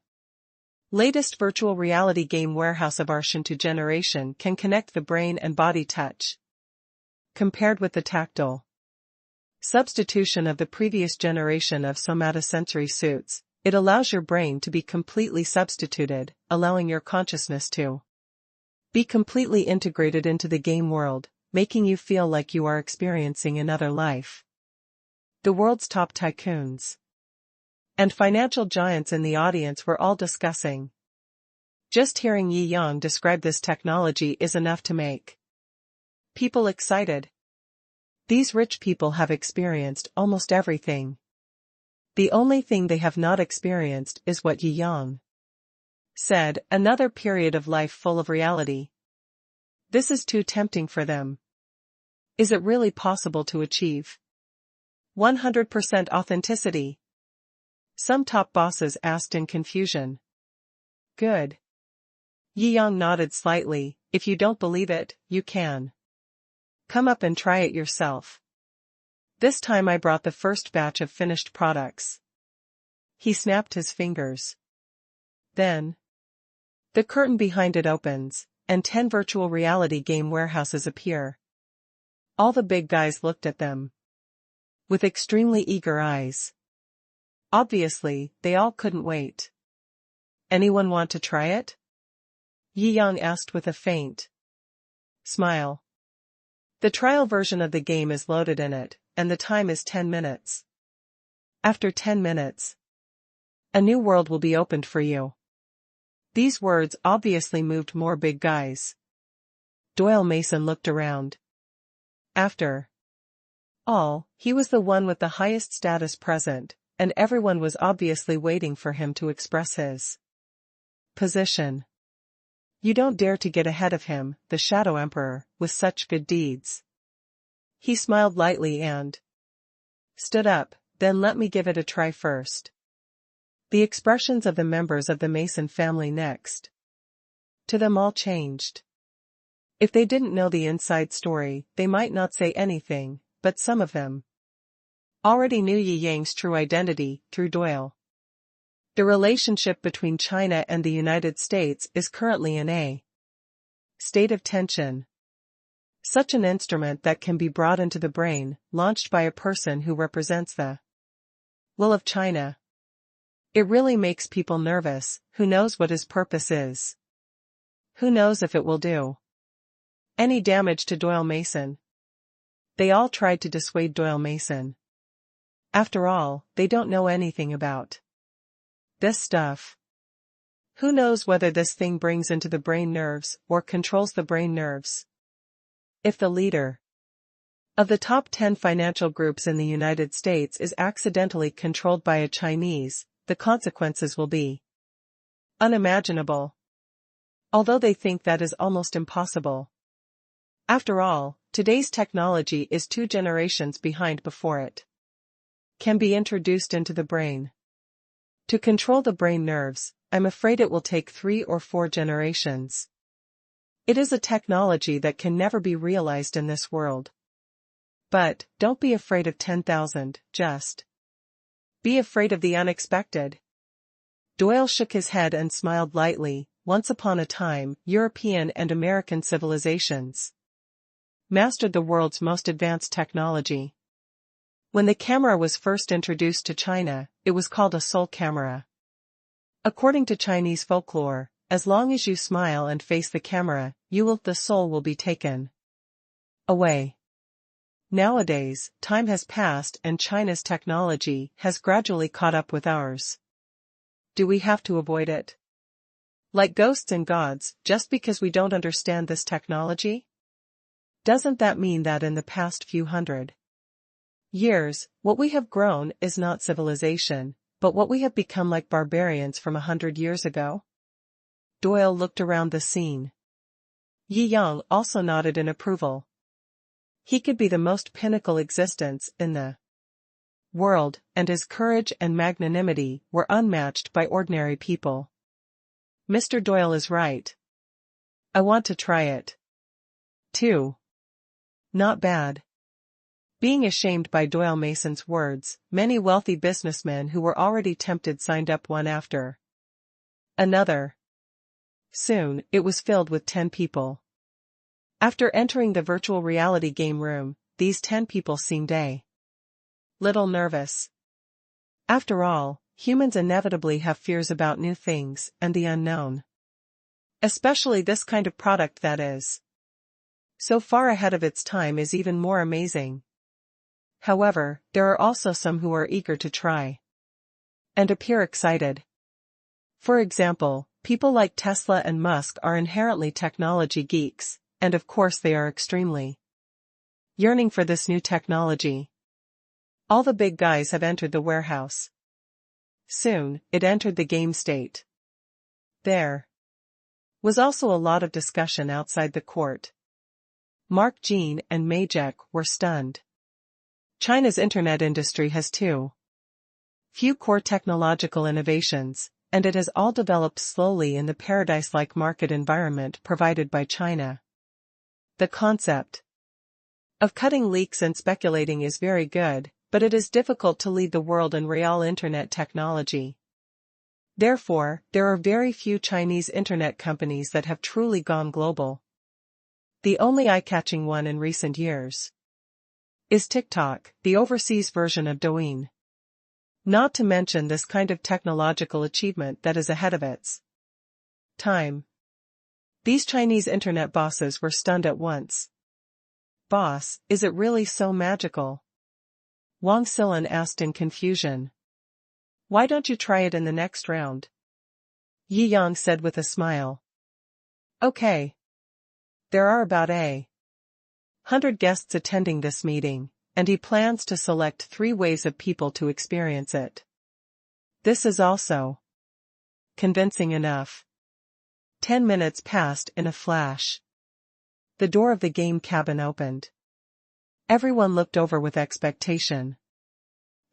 latest virtual reality game warehouse of our Shou generation can connect the brain and body touch. Compared with the tactile substitution of the previous generation of somatosensory suits, it allows your brain to be completely substituted, allowing your consciousness to be completely integrated into the game world, making you feel like you are experiencing another life. The world's top tycoons and financial giants in the audience were all discussing. Just hearing Yi Yang describe this technology is enough to make people excited. These rich people have experienced almost everything. The only thing they have not experienced is what Yi Yang said, another period of life full of reality. This is too tempting for them. Is it really possible to achieve 100% authenticity? Some top bosses asked in confusion. Good. Yi Yang nodded slightly. If you don't believe it, you can come up and try it yourself. This time I brought the first batch of finished products. He snapped his fingers. Then the curtain behind it opens, and 10 virtual reality game warehouses appear. All the big guys looked at them with extremely eager eyes. Obviously, they all couldn't wait. Anyone want to try it? Yang asked with a faint smile. The trial version of the game is loaded in it, and the time is 10 minutes. After 10 minutes, a new world will be opened for you. These words obviously moved more big guys. Doyle Mason looked around. After all, he was the one with the highest status present, and everyone was obviously waiting for him to express his position. You don't dare to get ahead of him, the Shadow Emperor, with such good deeds. He smiled lightly and stood up. Then let me give it a try first. The expressions of the members of the Mason family next to them all changed. If they didn't know the inside story, they might not say anything, but some of them already knew Yi Yang's true identity through Doyle. The relationship between China and the United States is currently in a state of tension. Such an instrument that can be brought into the brain, launched by a person who represents the will of China. It really makes people nervous. Who knows what his purpose is? Who knows if it will do any damage to Doyle Mason? They all tried to dissuade Doyle Mason. After all, they don't know anything about this stuff. Who knows whether this thing brings into the brain nerves or controls the brain nerves? If the leader of the top 10 financial groups in the United States is accidentally controlled by a Chinese, the consequences will be unimaginable. Although they think that is almost impossible. After all, today's technology is 2 generations behind before it can be introduced into the brain. To control the brain nerves, I'm afraid it will take 3 or 4 generations. It is a technology that can never be realized in this world. But, don't be afraid of 10,000, just be afraid of the unexpected. Doyle shook his head and smiled lightly. Once upon a time, European and American civilizations mastered the world's most advanced technology. When the camera was first introduced to China, it was called a soul camera. According to Chinese folklore, as long as you smile and face the camera, the soul will be taken away. Nowadays, time has passed and China's technology has gradually caught up with ours. Do we have to avoid it? Like ghosts and gods, just because we don't understand this technology? Doesn't that mean that in the past few hundred years, what we have grown is not civilization, but what we have become like barbarians from 100 years ago? Doyle looked around the scene. Yi Yang also nodded in approval. He could be the most pinnacle existence in the world, and his courage and magnanimity were unmatched by ordinary people. Mr. Doyle is right. I want to try it too. Not bad. Being ashamed by Doyle Mason's words, many wealthy businessmen who were already tempted signed up one after another. Soon, it was filled with 10 people. After entering the virtual reality game room, these 10 people seemed a little nervous. After all, humans inevitably have fears about new things and the unknown. Especially this kind of product that is so far ahead of its time is even more amazing. However, there are also some who are eager to try and appear excited. For example, people like Tesla and Musk are inherently technology geeks, and of course they are extremely yearning for this new technology. All the big guys have entered the warehouse. Soon, it entered the game state. There was also a lot of discussion outside the court. Mark Jean and Majek were stunned. China's internet industry has too few core technological innovations, and it has all developed slowly in the paradise-like market environment provided by China. The concept of cutting leaks and speculating is very good, but it is difficult to lead the world in real internet technology. Therefore, there are very few Chinese internet companies that have truly gone global. The only eye-catching one in recent years is TikTok, the overseas version of Douyin. Not to mention this kind of technological achievement that is ahead of its time. These Chinese internet bosses were stunned at once. Boss, is it really so magical? Wang Silan asked in confusion. Why don't you try it in the next round? Yi Yang said with a smile. Okay. There are about 100 guests attending this meeting, and he plans to select 3 waves of people to experience it. This is also convincing enough. 10 minutes passed in a flash. The door of the game cabin opened. Everyone looked over with expectation.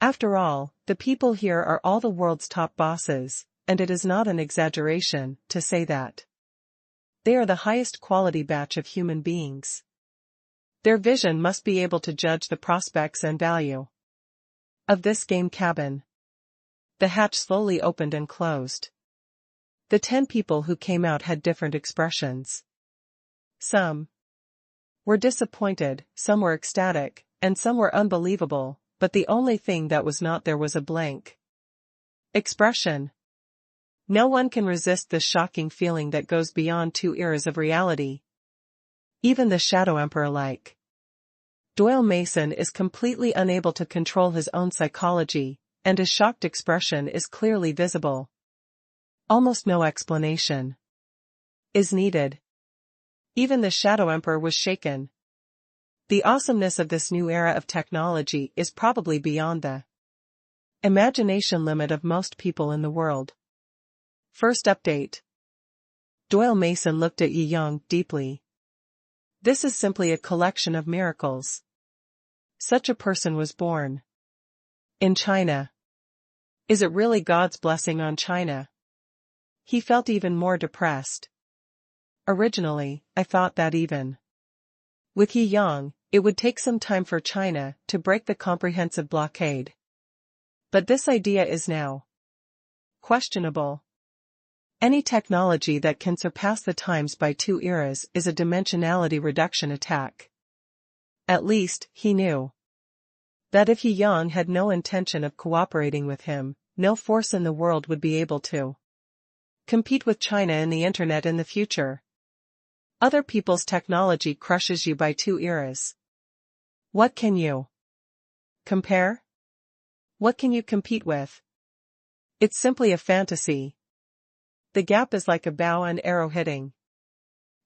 After all, the people here are all the world's top bosses, and it is not an exaggeration to say that they are the highest quality batch of human beings. Their vision must be able to judge the prospects and value of this game cabin. The hatch slowly opened and closed. The 10 people who came out had different expressions. Some were disappointed, some were ecstatic, and some were unbelievable, but the only thing that was not there was a blank expression. No one can resist this shocking feeling that goes beyond 2 eras of reality. Even the Shadow Emperor like Doyle Mason is completely unable to control his own psychology, and his shocked expression is clearly visible. Almost no explanation is needed. Even the Shadow Emperor was shaken. The awesomeness of this new era of technology is probably beyond the imagination limit of most people in the world. First update. Doyle Mason looked at Yi Yang deeply. This is simply a collection of miracles. Such a person was born in China. Is it really God's blessing on China? He felt even more depressed. Originally, I thought that even with Yi Yang, it would take some time for China to break the comprehensive blockade. But this idea is now questionable. Any technology that can surpass the times by 2 eras is a dimensionality reduction attack. At least, he knew that if Yi Yang had no intention of cooperating with him, no force in the world would be able to compete with China in the internet in the future. Other people's technology crushes you by 2 eras. What can you compare? What can you compete with? It's simply a fantasy. The gap is like a bow and arrow hitting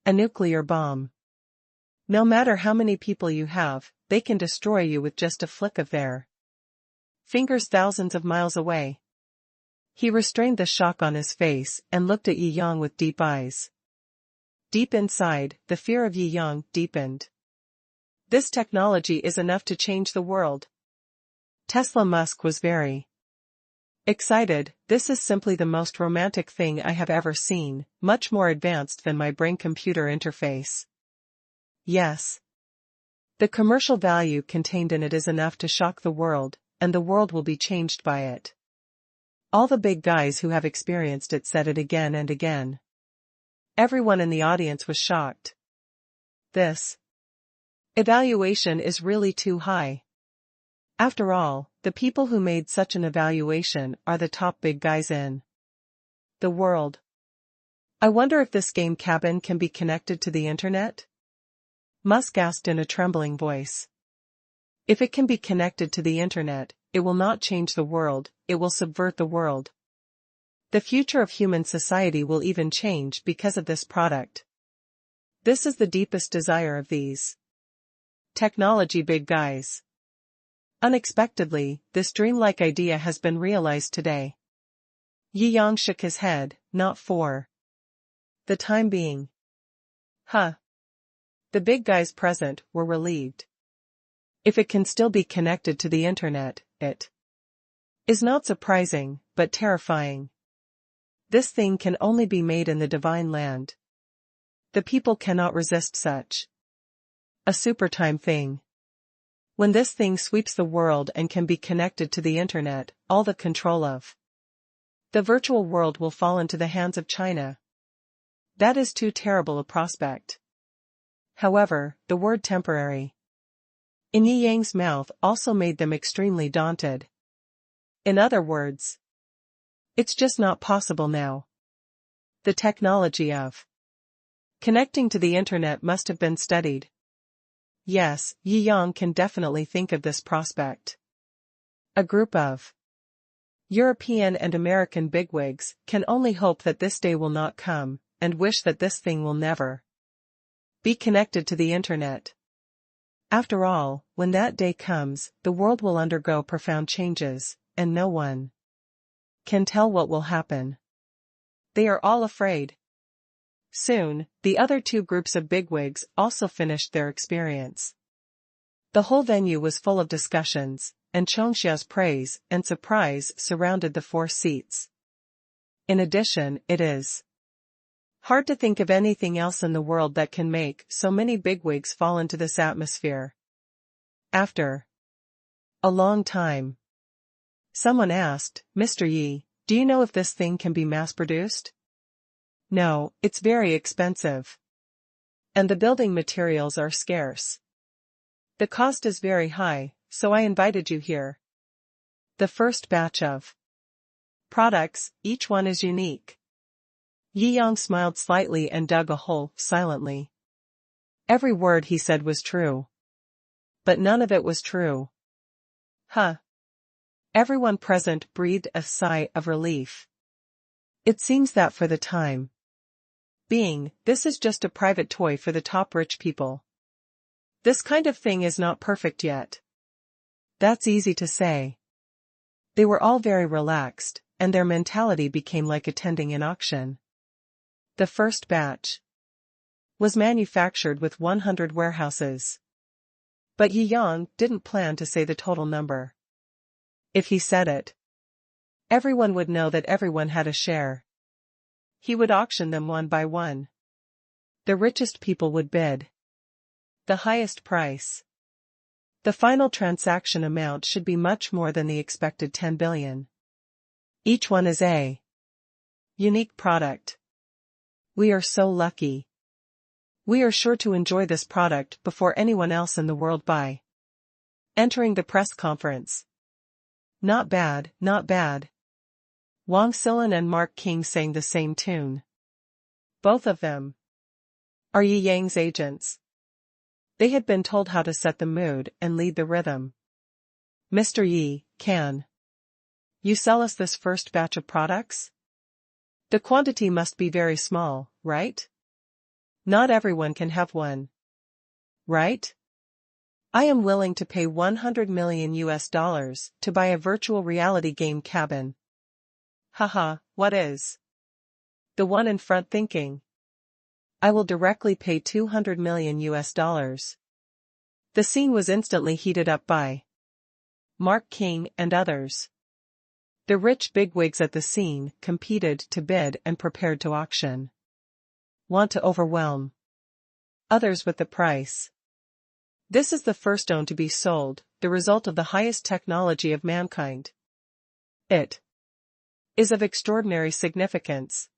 a nuclear bomb. No matter how many people you have, they can destroy you with just a flick of their fingers thousands of miles away. He restrained the shock on his face and looked at Yi Yang with deep eyes. Deep inside, the fear of Yi Yang deepened. This technology is enough to change the world. Tesla Musk was very excited. This is simply the most romantic thing I have ever seen, much more advanced than my brain-computer interface. Yes. The commercial value contained in it is enough to shock the world, and the world will be changed by it. All the big guys who have experienced it said it again and again. Everyone in the audience was shocked. This evaluation is really too high. After all, the people who made such an evaluation are the top big guys in the world. I wonder if this game cabin can be connected to the internet? Musk asked in a trembling voice. If it can be connected to the internet, it will not change the world, it will subvert the world. The future of human society will even change because of this product. This is the deepest desire of these technology big guys. Unexpectedly, this dreamlike idea has been realized today. Yi Yang shook his head, not for the time being. Huh. The big guys present were relieved. If it can still be connected to the internet, it is not surprising, but terrifying. This thing can only be made in the divine land. The people cannot resist such a supertime thing. When this thing sweeps the world and can be connected to the internet, all the control of the virtual world will fall into the hands of China. That is too terrible a prospect. However, the word temporary in Yi Yang's mouth also made them extremely daunted. In other words, it's just not possible now. The technology of connecting to the internet must have been studied. Yes, Yi Yang can definitely think of this prospect. A group of European and American bigwigs can only hope that this day will not come, and wish that this thing will never be connected to the internet. After all, when that day comes, the world will undergo profound changes, and no one can tell what will happen. They are all afraid. Soon, the other two groups of bigwigs also finished their experience. The whole venue was full of discussions, and Chongxia's praise and surprise surrounded the 4 seats. In addition, it is hard to think of anything else in the world that can make so many bigwigs fall into this atmosphere. After a long time, someone asked, "Mr. Yi, do you know if this thing can be mass-produced?" "No, it's very expensive. And the building materials are scarce. The cost is very high, so I invited you here. The first batch of products, each one is unique." Yi Yang smiled slightly and dug a hole, silently. Every word he said was true. But none of it was true. Huh. Everyone present breathed a sigh of relief. It seems that for the time being, this is just a private toy for the top rich people. This kind of thing is not perfect yet. That's easy to say. They were all very relaxed, and their mentality became like attending an auction. The first batch was manufactured with 100 warehouses. But Yi Yang didn't plan to say the total number. If he said it, everyone would know that everyone had a share. He would auction them one by one. The richest people would bid the highest price. The final transaction amount should be much more than the expected 10 billion. Each one is a unique product. We are so lucky. We are sure to enjoy this product before anyone else in the world buy. Entering the press conference. Not bad, not bad. Wang Xilin and Mark King sang the same tune. Both of them are Yi Yang's agents. They had been told how to set the mood and lead the rhythm. "Mr. Yi, can you sell us this first batch of products? The quantity must be very small, right? Not everyone can have one. Right? I am willing to pay $100 million to buy a virtual reality game cabin." Haha, what is the one in front thinking? "I will directly pay $200 million. The scene was instantly heated up by Mark King and others. The rich bigwigs at the scene competed to bid and prepared to auction. Want to overwhelm others with the price. This is the first stone to be sold, the result of the highest technology of mankind. It is of extraordinary significance.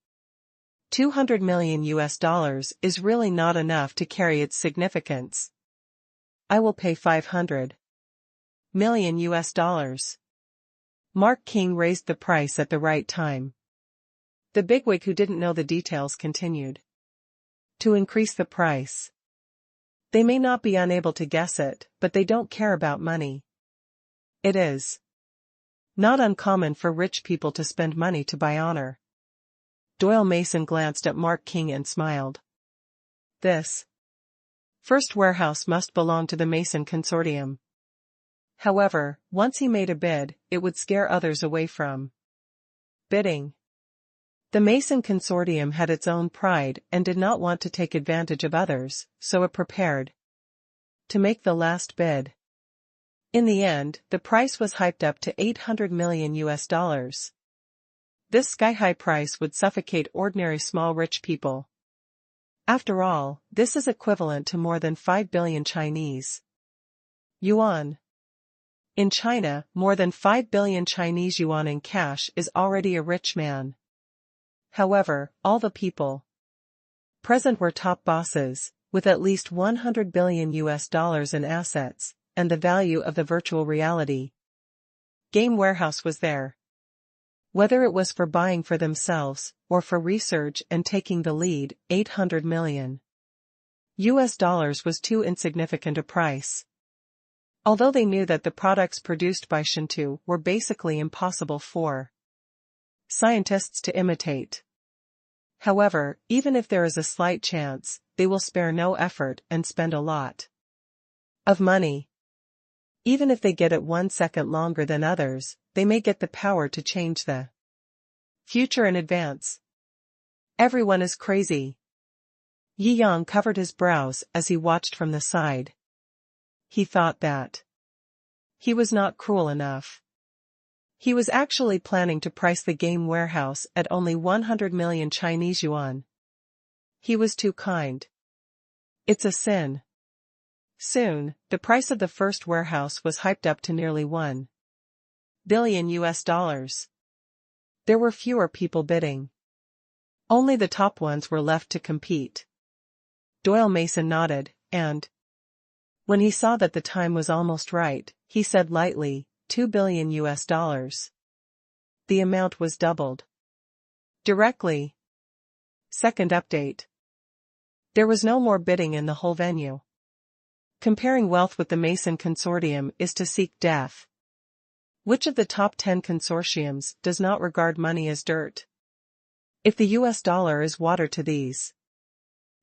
$200 million is really not enough to carry its significance. I will pay $500 million. Mark King raised the price at the right time. The bigwig who didn't know the details continued to increase the price. They may not be unable to guess it, but they don't care about money. It is not uncommon for rich people to spend money to buy honor. Doyle Mason glanced at Mark King and smiled. This first warehouse must belong to the Mason Consortium. However, once he made a bid, it would scare others away from bidding. The Mason Consortium had its own pride and did not want to take advantage of others, so it prepared to make the last bid. In the end, the price was hyped up to $800 million. This sky-high price would suffocate ordinary small rich people. After all, this is equivalent to more than 5 billion Chinese yuan. In China, more than 5 billion Chinese yuan in cash is already a rich man. However, all the people present were top bosses, with at least $100 billion in assets, and the value of the virtual reality game warehouse was there. Whether it was for buying for themselves, or for research and taking the lead, $800 million was too insignificant a price. Although they knew that the products produced by Shou were basically impossible for scientists to imitate. However, even if there is a slight chance, they will spare no effort and spend a lot of money. Even if they get it 1 second longer than others, they may get the power to change the future in advance. Everyone is crazy. Yi Yang covered his brows as he watched from the side. He thought that he was not cruel enough. He was actually planning to price the game warehouse at only 100 million Chinese yuan. He was too kind. It's a sin. Soon, the price of the first warehouse was hyped up to nearly $1 billion. There were fewer people bidding. Only the top ones were left to compete. Doyle Mason nodded, and when he saw that the time was almost right, he said lightly, $2 billion. The amount was doubled. Directly. Second update. There was no more bidding in the whole venue. Comparing wealth with the Mason Consortium is to seek death. Which of the top 10 consortiums does not regard money as dirt? If the US dollar is water to these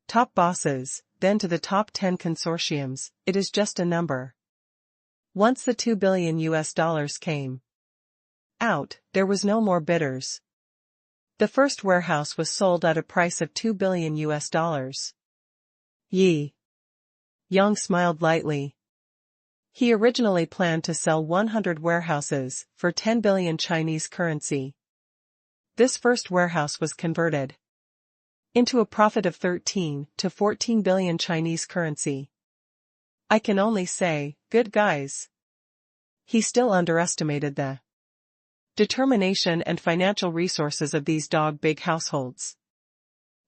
top bosses, then to the top 10 consortiums, it is just a number. Once the $2 billion came out, there was no more bidders. The first warehouse was sold at a price of $2 billion. Yi Yang smiled lightly. He originally planned to sell 100 warehouses for 10 billion Chinese currency. This first warehouse was converted into a profit of 13 to 14 billion Chinese currency. I can only say, good guys. He still underestimated the determination and financial resources of these dog-big households.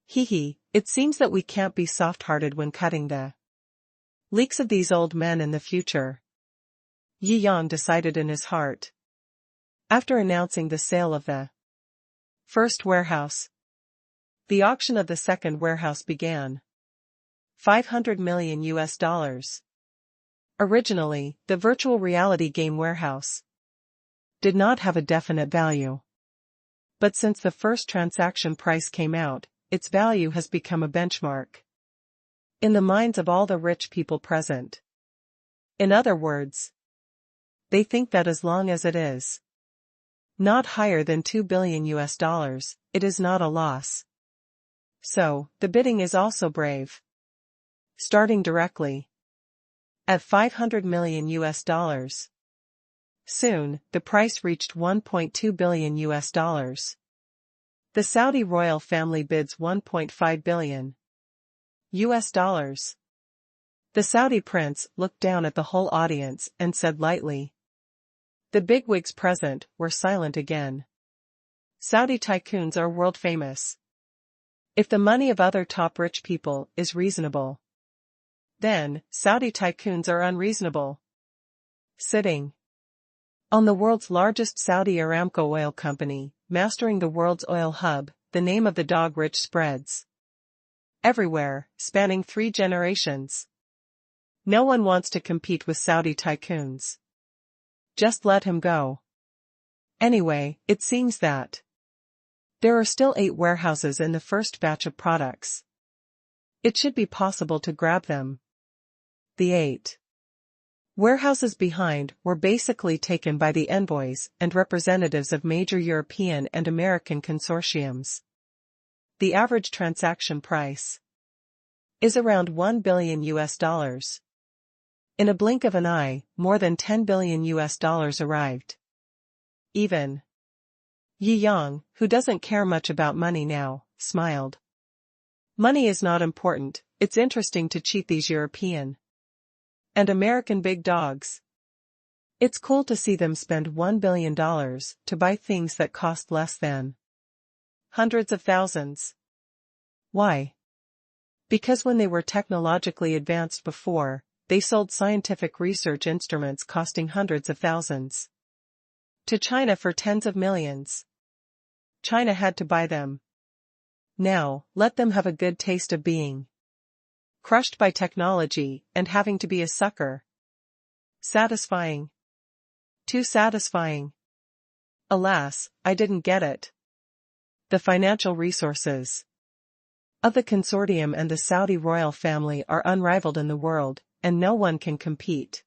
It seems that we can't be soft-hearted when cutting the leaks of these old men in the future. Yi Yang decided in his heart. After announcing the sale of the first warehouse, the auction of the second warehouse began. $500 million. Originally, the virtual reality game warehouse did not have a definite value. But since the first transaction price came out, its value has become a benchmark in the minds of all the rich people present. In other words, they think that as long as it is not higher than $2 billion, it is not a loss. So, the bidding is also brave. Starting directly at $500 million. Soon, the price reached $1.2 billion. The Saudi royal family bids $1.5 billion. The Saudi prince looked down at the whole audience and said lightly. The bigwigs present were silent again. Saudi tycoons are world famous. If the money of other top rich people is reasonable, then Saudi tycoons are unreasonable. Sitting on the world's largest Saudi Aramco oil company, mastering the world's oil hub, the name of the dog rich spreads everywhere, spanning 3 generations. No one wants to compete with Saudi tycoons. Just let him go. Anyway, it seems that there are still 8 warehouses in the first batch of products. It should be possible to grab them. The 8 warehouses behind were basically taken by the envoys and representatives of major European and American consortiums. The average transaction price is around $1 billion. In a blink of an eye, more than $10 billion arrived. Even Yi Yang, who doesn't care much about money now, smiled. Money is not important, it's interesting to cheat these European and American big dogs. It's cool to see them spend $1 billion to buy things that cost less than hundreds of thousands. Why? Because when they were technologically advanced before, they sold scientific research instruments costing hundreds of thousands to China for tens of millions. China had to buy them. Now, let them have a good taste of being crushed by technology and having to be a sucker. Satisfying. Too satisfying. Alas, I didn't get it. The financial resources of the consortium and the Saudi royal family are unrivaled in the world, and no one can compete.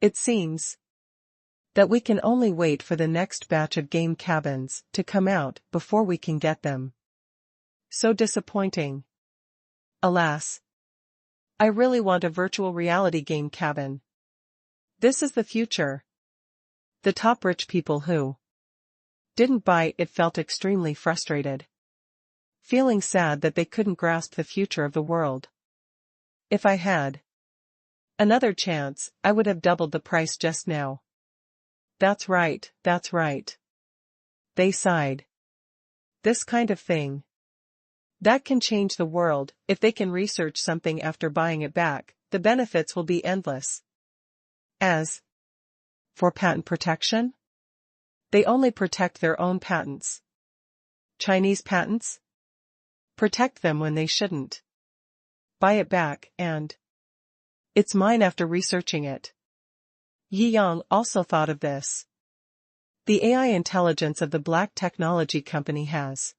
It seems that we can only wait for the next batch of game cabins to come out before we can get them. So disappointing. Alas. I really want a virtual reality game cabin. This is the future. The top rich people who didn't buy it felt extremely frustrated, feeling sad that they couldn't grasp the future of the world. If I had another chance, I would have doubled the price just now. That's right, that's right. They sighed. This kind of thing that can change the world. If they can research something after buying it back, the benefits will be endless. As for patent protection, they only protect their own patents. Chinese patents? Protect them when they shouldn't. Buy it back and it's mine after researching it. Yi Yang also thought of this. The AI intelligence of the black technology company has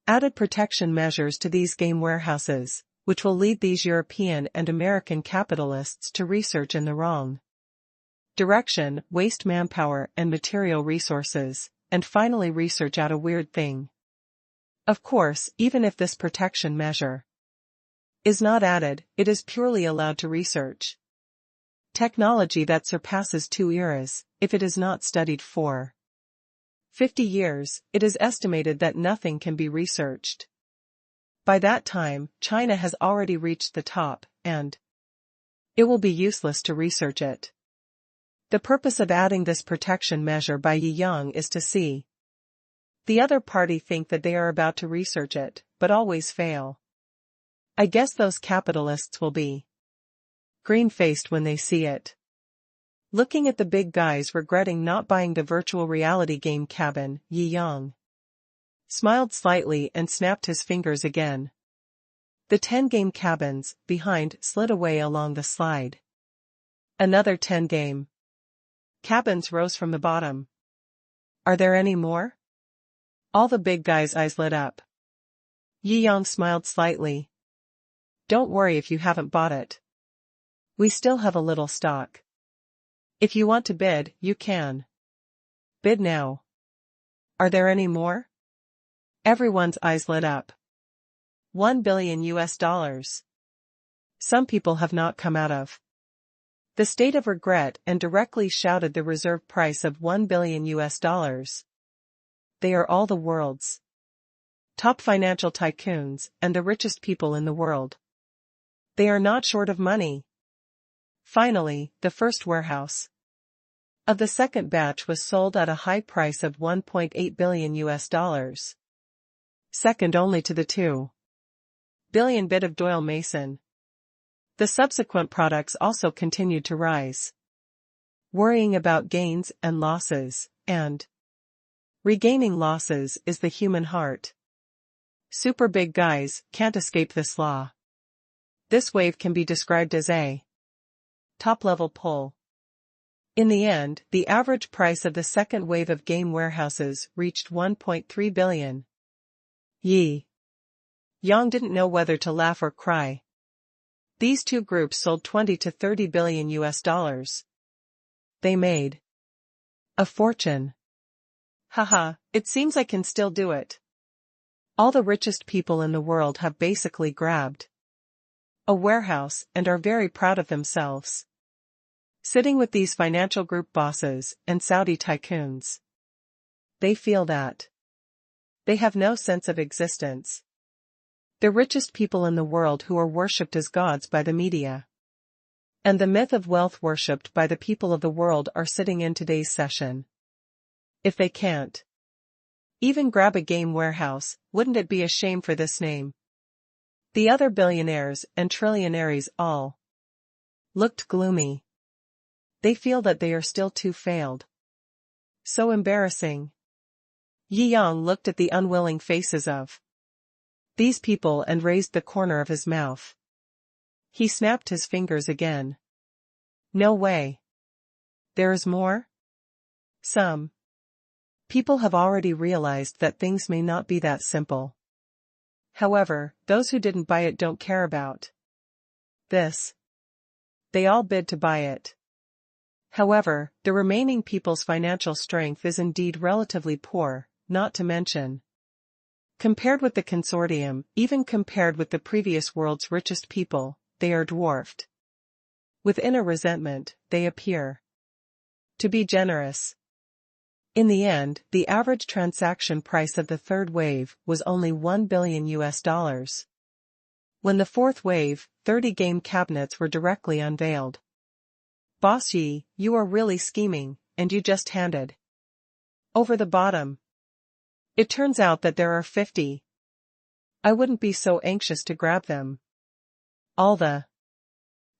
added protection measures to these game warehouses, which will lead these European and American capitalists to research in the wrong direction, waste manpower and material resources, and finally research out a weird thing. Of course, even if this protection measure is not added, it is purely allowed to research technology that surpasses 2 eras. If it is not studied for 50 years, it is estimated that nothing can be researched. By that time, China has already reached the top, and it will be useless to research it. The purpose of adding this protection measure by Yi Yang is to see the other party think that they are about to research it, but always fail. I guess those capitalists will be green-faced when they see it. Looking at the big guys regretting not buying the virtual reality game cabin, Yi Yang smiled slightly and snapped his fingers again. The 10 game cabins behind slid away along the slide. Another 10 game cabins rose from the bottom. Are there any more? All the big guys' eyes lit up. Yi Yang smiled slightly. Don't worry if you haven't bought it. We still have a little stock. If you want to bid, you can. Bid now. Are there any more? Everyone's eyes lit up. $1 billion US. Some people have not come out of the state of regret and directly shouted the reserve price of $1 billion US. They are all the world's top financial tycoons and the richest people in the world. They are not short of money. Finally, the first warehouse of the second batch was sold at a high price of $1.8 billion US. Second only to the $2 billion bid of Doyle Mason. The subsequent products also continued to rise. Worrying about gains and losses, and regaining losses is the human heart. Super big guys can't escape this law. This wave can be described as a top-level pull. In the end, the average price of the second wave of game warehouses reached $1.3 billion. Yi Yang didn't know whether to laugh or cry. These two groups sold 20 to 30 billion US. They made a fortune. Haha, it seems I can still do it. All the richest people in the world have basically grabbed a warehouse and are very proud of themselves. Sitting with these financial group bosses and Saudi tycoons, they feel that they have no sense of existence. The richest people in the world who are worshipped as gods by the media, and the myth of wealth worshipped by the people of the world are sitting in today's session. If they can't even grab a game warehouse, wouldn't it be a shame for this name? The other billionaires and trillionaires all looked gloomy. They feel that they are still too failed. So embarrassing. Yi Yang looked at the unwilling faces of these people and raised the corner of his mouth. He snapped his fingers again. No way. There is more? Some people have already realized that things may not be that simple. However, those who didn't buy it don't care about this. They all bid to buy it. However, the remaining people's financial strength is indeed relatively poor, not to mention, compared with the consortium, even compared with the previous world's richest people, they are dwarfed. With inner resentment, they appear to be generous. In the end, the average transaction price of the third wave was only $1 billion. When the fourth wave, 30 game cabinets were directly unveiled. Boss Yi, you are really scheming, and you just handed over the bottom. It turns out that there are 50. I wouldn't be so anxious to grab them. All the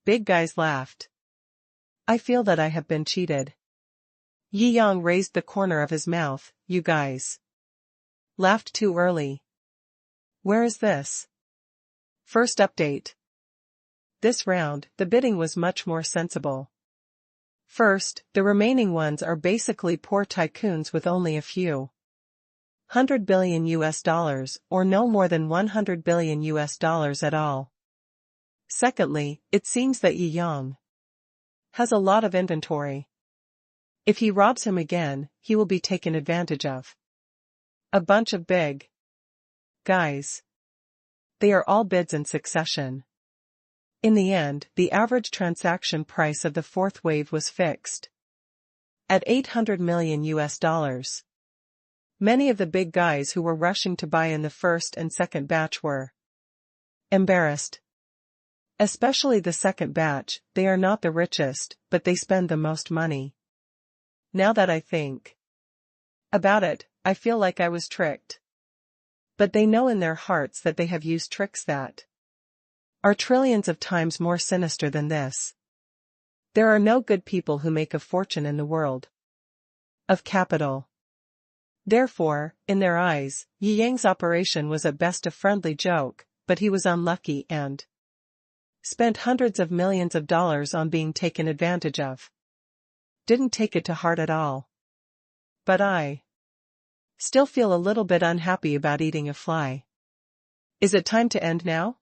big guys laughed. I feel that I have been cheated. Yi Yang raised the corner of his mouth. You guys laughed too early. Where is this? First update. This round, the bidding was much more sensible. First, the remaining ones are basically poor tycoons with only a few $100 billion, or no more than $100 billion at all. Secondly, it seems that Yi Yang has a lot of inventory. If he robs him again, he will be taken advantage of. A bunch of big guys. They are all bids in succession. In the end, the average transaction price of the fourth wave was fixed at $800 million. Many of the big guys who were rushing to buy in the first and second batch were embarrassed. Especially the second batch. They are not the richest, but they spend the most money. Now that I think about it, I feel like I was tricked. But they know in their hearts that they have used tricks that are trillions of times more sinister than this. There are no good people who make a fortune in the world of capital. Therefore, in their eyes, Yi Yang's operation was at best a friendly joke, but he was unlucky and spent hundreds of millions of dollars on being taken advantage of. Didn't take it to heart at all. But I still feel a little bit unhappy about eating a fly. Is it time to end now?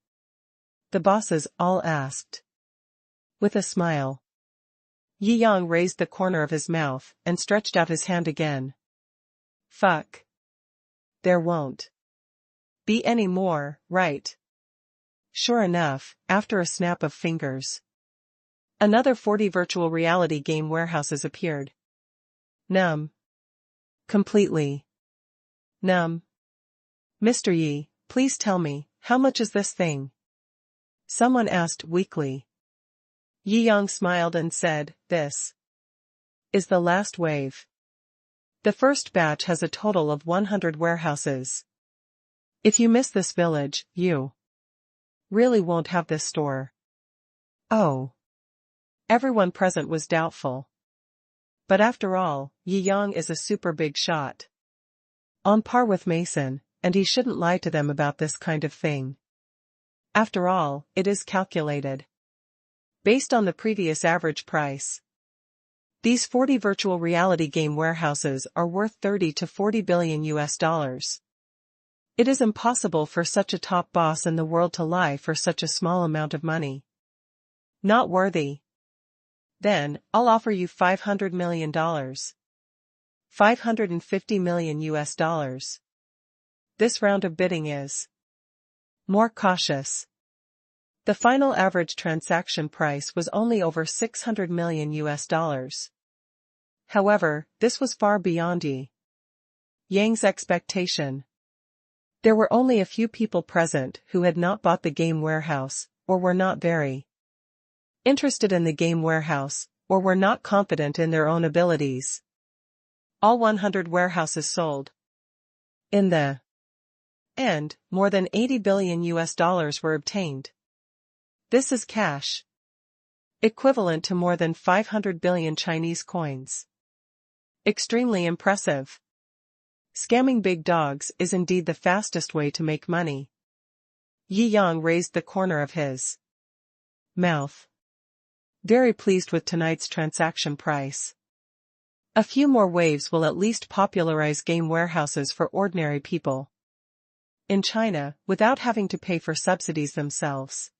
The bosses all asked. With a smile. Yi Yang raised the corner of his mouth and stretched out his hand again. Fuck. There won't be any more, right? Sure enough, after a snap of fingers, another 40 virtual reality game warehouses appeared. Numb. Completely numb. Mr. Yi, please tell me, how much is this thing? Someone asked weakly. Yi Yang smiled and said, this is the last wave. The first batch has a total of 100 warehouses. If you miss this village, you really won't have this store. Oh. Everyone present was doubtful. But after all, Yi Yang is a super big shot. On par with Mason, and he shouldn't lie to them about this kind of thing. After all, it is calculated based on the previous average price. These 40 virtual reality game warehouses are worth $30 to $40 billion. It is impossible for such a top boss in the world to lie for such a small amount of money. Not worthy. Then, I'll offer you $500 million. $550 million. This round of bidding is more cautious. The final average transaction price was only over $600 million. However, this was far beyond Yi Yang's expectation. There were only a few people present who had not bought the game warehouse, or were not very interested in the game warehouse, or were not confident in their own abilities. All 100 warehouses sold. In the end, more than $80 billion were obtained. This is cash. equivalent to more than 500 billion Chinese coins. Extremely impressive. Scamming big dogs is indeed the fastest way to make money. Yi Yang raised the corner of his mouth. Very pleased with tonight's transaction price. A few more waves will at least popularize game warehouses for ordinary people in China, without having to pay for subsidies themselves.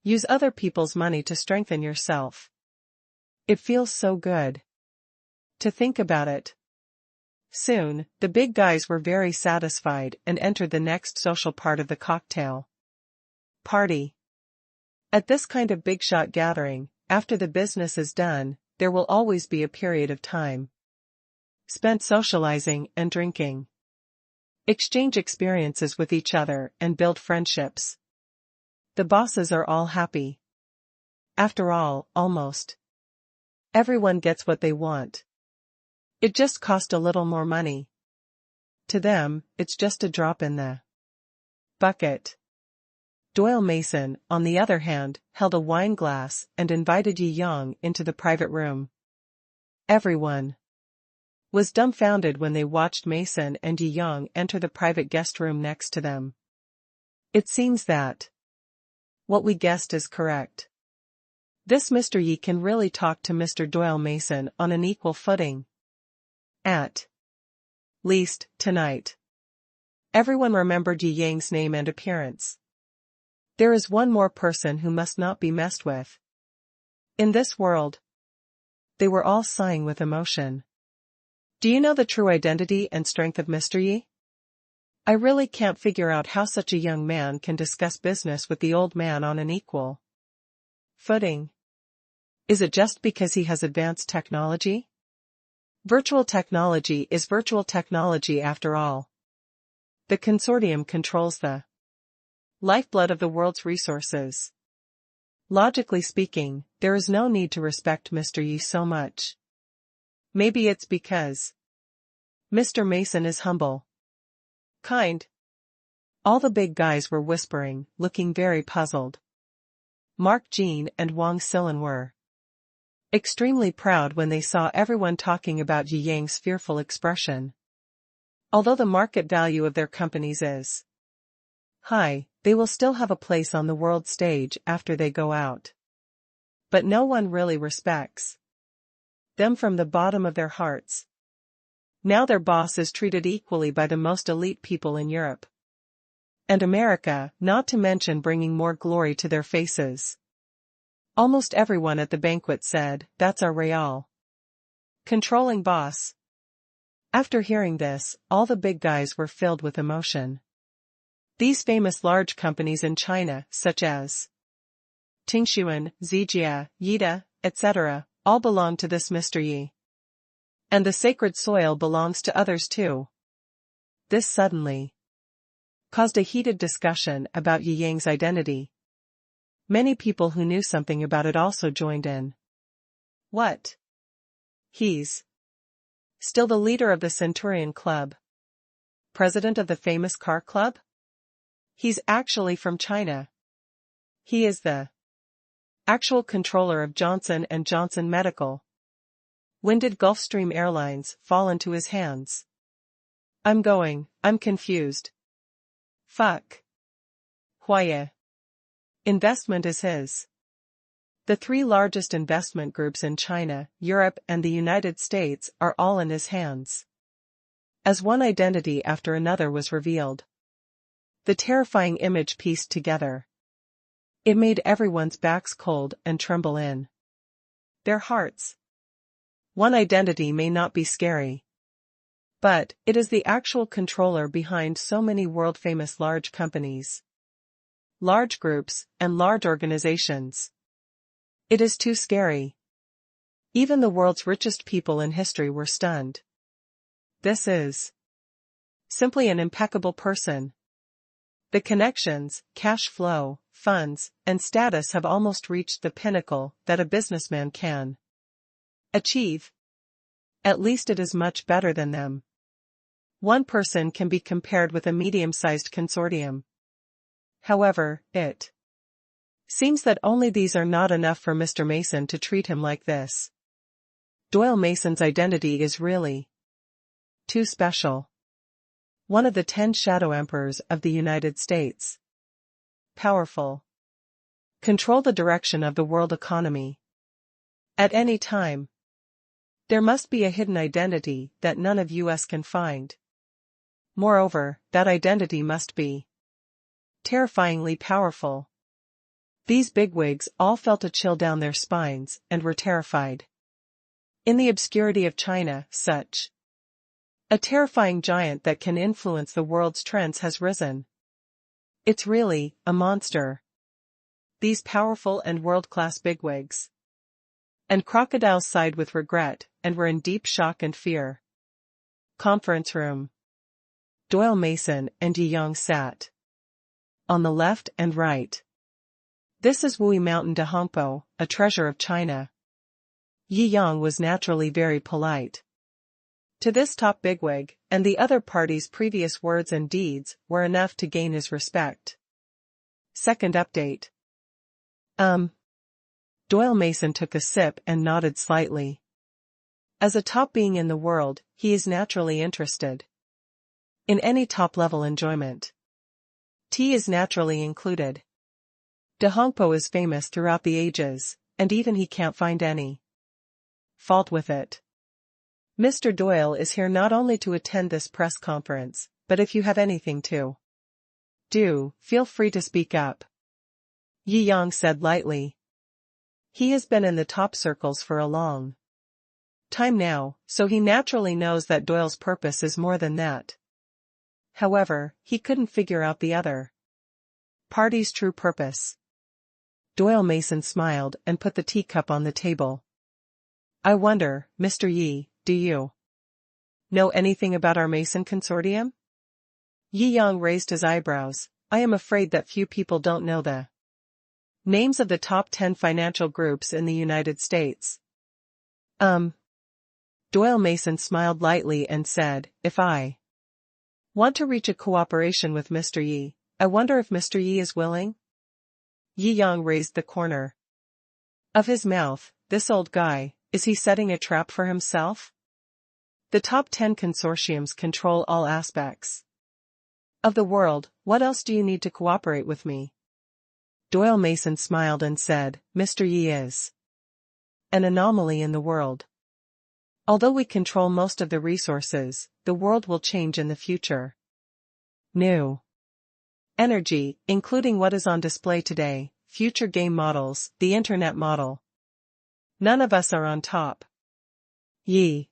Use other people's money to strengthen yourself. It feels so good to think about it. Soon, the big guys were very satisfied and entered the next social part of the cocktail party. At this kind of big shot gathering, after the business is done, there will always be a period of time spent socializing and drinking. Exchange experiences with each other and build friendships. The bosses are all happy. After all, almost everyone gets what they want. It just cost a little more money. To them, it's just a drop in the bucket. Doyle Mason, on the other hand, held a wine glass and invited Yi Yang into the private room. Everyone was dumbfounded when they watched Mason and Yi Yang enter the private guest room next to them. It seems that what we guessed is correct. This Mr. Yi can really talk to Mr. Doyle Mason on an equal footing. At least, tonight. Everyone remembered Yi Yang's name and appearance. There is one more person who must not be messed with in this world. They were all sighing with emotion. Do you know the true identity and strength of Mr. Yi? I really can't figure out how such a young man can discuss business with the old man on an equal footing. Is it just because he has advanced technology? Virtual technology is virtual technology after all. The consortium controls the lifeblood of the world's resources. Logically speaking, there is no need to respect Mr. Yi so much. Maybe it's because Mr. Mason is humble, kind. All the big guys were whispering, looking very puzzled. Mark Jean and Wang Silan were extremely proud when they saw everyone talking about Yi Yang's fearful expression. Although the market value of their companies is high, they will still have a place on the world stage after they go out. But no one really respects them from the bottom of their hearts. Now their boss is treated equally by the most elite people in Europe and America, not to mention bringing more glory to their faces. Almost everyone at the banquet said, "That's our real controlling boss." After hearing this, all the big guys were filled with emotion. These famous large companies in China, such as Tingshuan, Zijia, Yida, etc., all belong to this Mr. Yi. And the sacred soil belongs to others too. This suddenly caused a heated discussion about Yi Yang's identity. Many people who knew something about it also joined in. What? He's still the leader of the Centurion Club? President of the famous car club? He's actually from China. He is the actual controller of Johnson & Johnson Medical. When did Gulfstream Airlines fall into his hands? I'm confused. Fuck. Huaye. Investment is his. The three largest investment groups in China, Europe and the United States are all in his hands. As one identity after another was revealed, the terrifying image pieced together, it made everyone's backs cold and tremble in their hearts. One identity may not be scary, but it is the actual controller behind so many world-famous large companies, large groups, and large organizations. It is too scary. Even the world's richest people in history were stunned. This is simply an impeccable person. The connections, cash flow, funds, and status have almost reached the pinnacle that a businessman can achieve. At least it is much better than them. One person can be compared with a medium-sized consortium. However, it Seems that only these are not enough for Mr. Mason to treat him like this. Doyle Mason's identity is really too special. One of the 10 shadow emperors of the United States. Powerful. Control the direction of the world economy. At any time. There must be a hidden identity that none of us can find. Moreover, that identity must be terrifyingly powerful. These bigwigs all felt a chill down their spines and were terrified. In the obscurity of China, such a terrifying giant that can influence the world's trends has risen. It's really a monster. These powerful and world-class bigwigs. And crocodiles sighed with regret and were in deep shock and fear. Conference room. Doyle Mason and Jiangjing sat on the left and right. This is Wui Mountain de Hongpo, a treasure of China. Jiangjing was naturally very polite to this top bigwig, and the other party's previous words and deeds were enough to gain his respect. Second update. Doyle Mason took a sip and nodded slightly. As a top being in the world, he is naturally interested in any top-level enjoyment. Tea is naturally included. De Hongpo is famous throughout the ages, and even he can't find any fault with it. Mr. Doyle is here not only to attend this press conference, but if you have anything to do, feel free to speak up. Jiangjing said lightly. He has been in the top circles for a long time now, so he naturally knows that Doyle's purpose is more than that. However, he couldn't figure out the other party's true purpose. Doyle Mason smiled and put the teacup on the table. I wonder, Mr. Yi, do you know anything about our Mason consortium? Jiangjing raised his eyebrows. I am afraid that few people don't know the names of the top 10 financial groups in the United States. Doyle Mason smiled lightly and said, if I want to reach a cooperation with Mr. Yi, I wonder if Mr. Yi is willing? Jiangjing raised the corner of his mouth. This old guy, is he setting a trap for himself? The top 10 consortiums control all aspects of the world. What else do you need to cooperate with me? Doyle Mason smiled and said, Mr. Yi is an anomaly in the world. Although we control most of the resources, the world will change in the future. New energy, including what is on display today, future game models, the internet model. None of us are on top. Yi.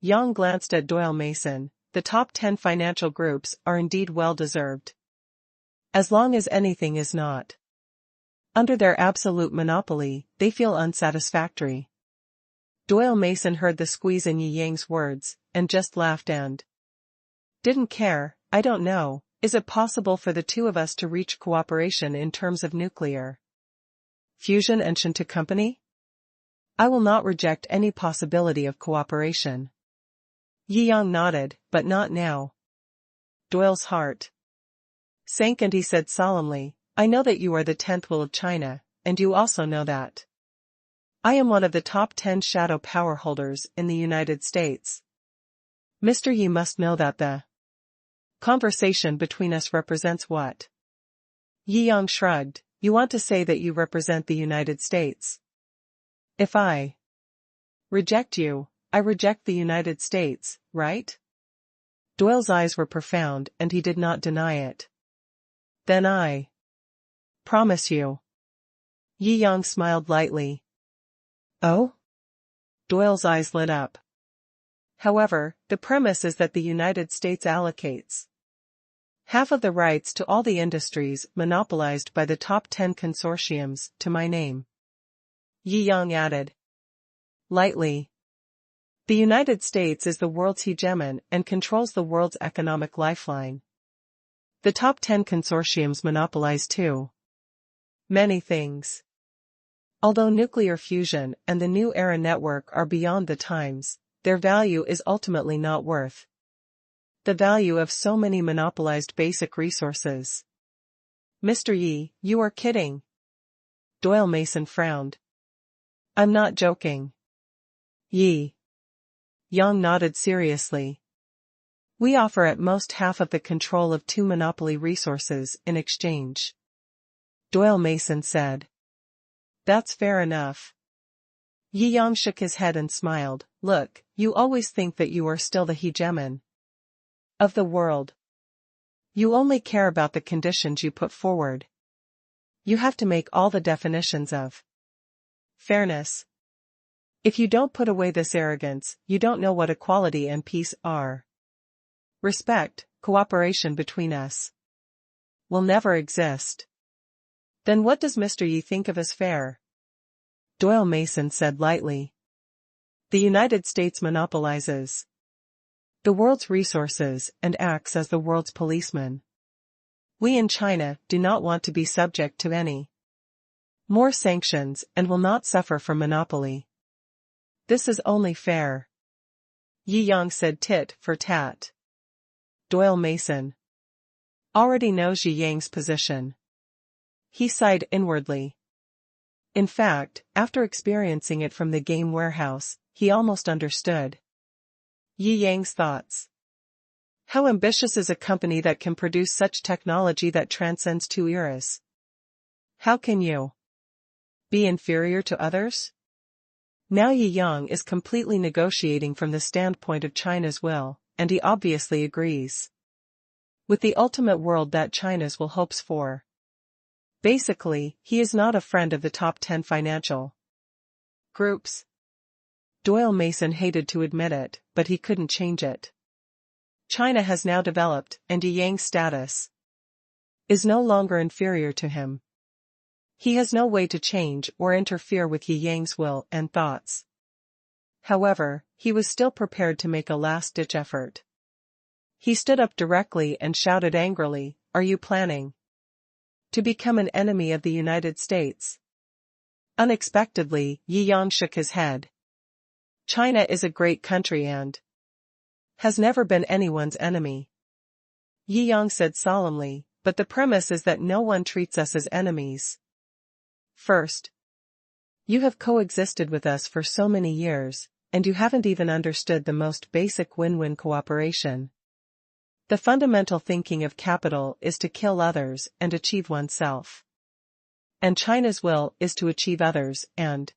Yang glanced at Doyle Mason. The top 10 financial groups are indeed well-deserved. As long as anything is not under their absolute monopoly, they feel unsatisfactory. Doyle Mason heard the squeeze in Jiangjing's words, and just laughed and didn't care. I don't know, is it possible for the two of us to reach cooperation in terms of nuclear fusion and Shou company? I will not reject any possibility of cooperation. Jiangjing nodded, but not now. Doyle's heart sank and he said solemnly, I know that you are the 10th will of China, and you also know that I am one of the top 10 shadow power holders in the United States. Mr. Yi must know that the conversation between us represents what? Jiangjing shrugged. You want to say that you represent the United States? If I reject you, I reject the United States, right? Doyle's eyes were profound and he did not deny it. Then I promise you. Jiangjing smiled lightly. Oh? Doyle's eyes lit up. However, the premise is that the United States allocates half of the rights to all the industries monopolized by the top 10 consortiums to my name. Jiangjing added lightly. The United States is the world's hegemon and controls the world's economic lifeline. The top 10 consortiums monopolize too many things. Although nuclear fusion and the New Era network are beyond the times, their value is ultimately not worth the value of so many monopolized basic resources. Mr. Yi, you are kidding. Doyle Mason frowned. I'm not joking. Yi Yang nodded seriously. We offer at most half of the control of 2 monopoly resources in exchange. Doyle Mason said. That's fair enough. Yi Yang shook his head and smiled. Look, you always think that you are still the hegemon of the world. You only care about the conditions you put forward. You have to make all the definitions of fairness. If you don't put away this arrogance, you don't know what equality and peace are. Respect, cooperation between us will never exist. Then what does Mr. Yi think of as fair? Doyle Mason said lightly. The United States monopolizes the world's resources and acts as the world's policeman. We in China do not want to be subject to any more sanctions and will not suffer from monopoly. This is only fair. Yi Yang said tit for tat. Doyle Mason already knows Yi Yang's position. He sighed inwardly. In fact, after experiencing it from the game warehouse, he almost understood Yi Yang's thoughts. How ambitious is a company that can produce such technology that transcends 2 eras? How can you be inferior to others? Now Yi Yang is completely negotiating from the standpoint of China's will, and he obviously agrees with the ultimate world that China's will hopes for. Basically, he is not a friend of the top 10 financial groups. Doyle Mason hated to admit it, but he couldn't change it. China has now developed, and Yi Yang's status is no longer inferior to him. He has no way to change or interfere with Yi Yang's will and thoughts. However, he was still prepared to make a last-ditch effort. He stood up directly and shouted angrily, "Are you planning to become an enemy of the United States?" Unexpectedly, Yi Yang shook his head. China is a great country and has never been anyone's enemy. Yi Yang said solemnly, but the premise is that no one treats us as enemies. First, you have coexisted with us for so many years, and you haven't even understood the most basic win-win cooperation. The fundamental thinking of capital is to kill others and achieve oneself. And China's will is to achieve others and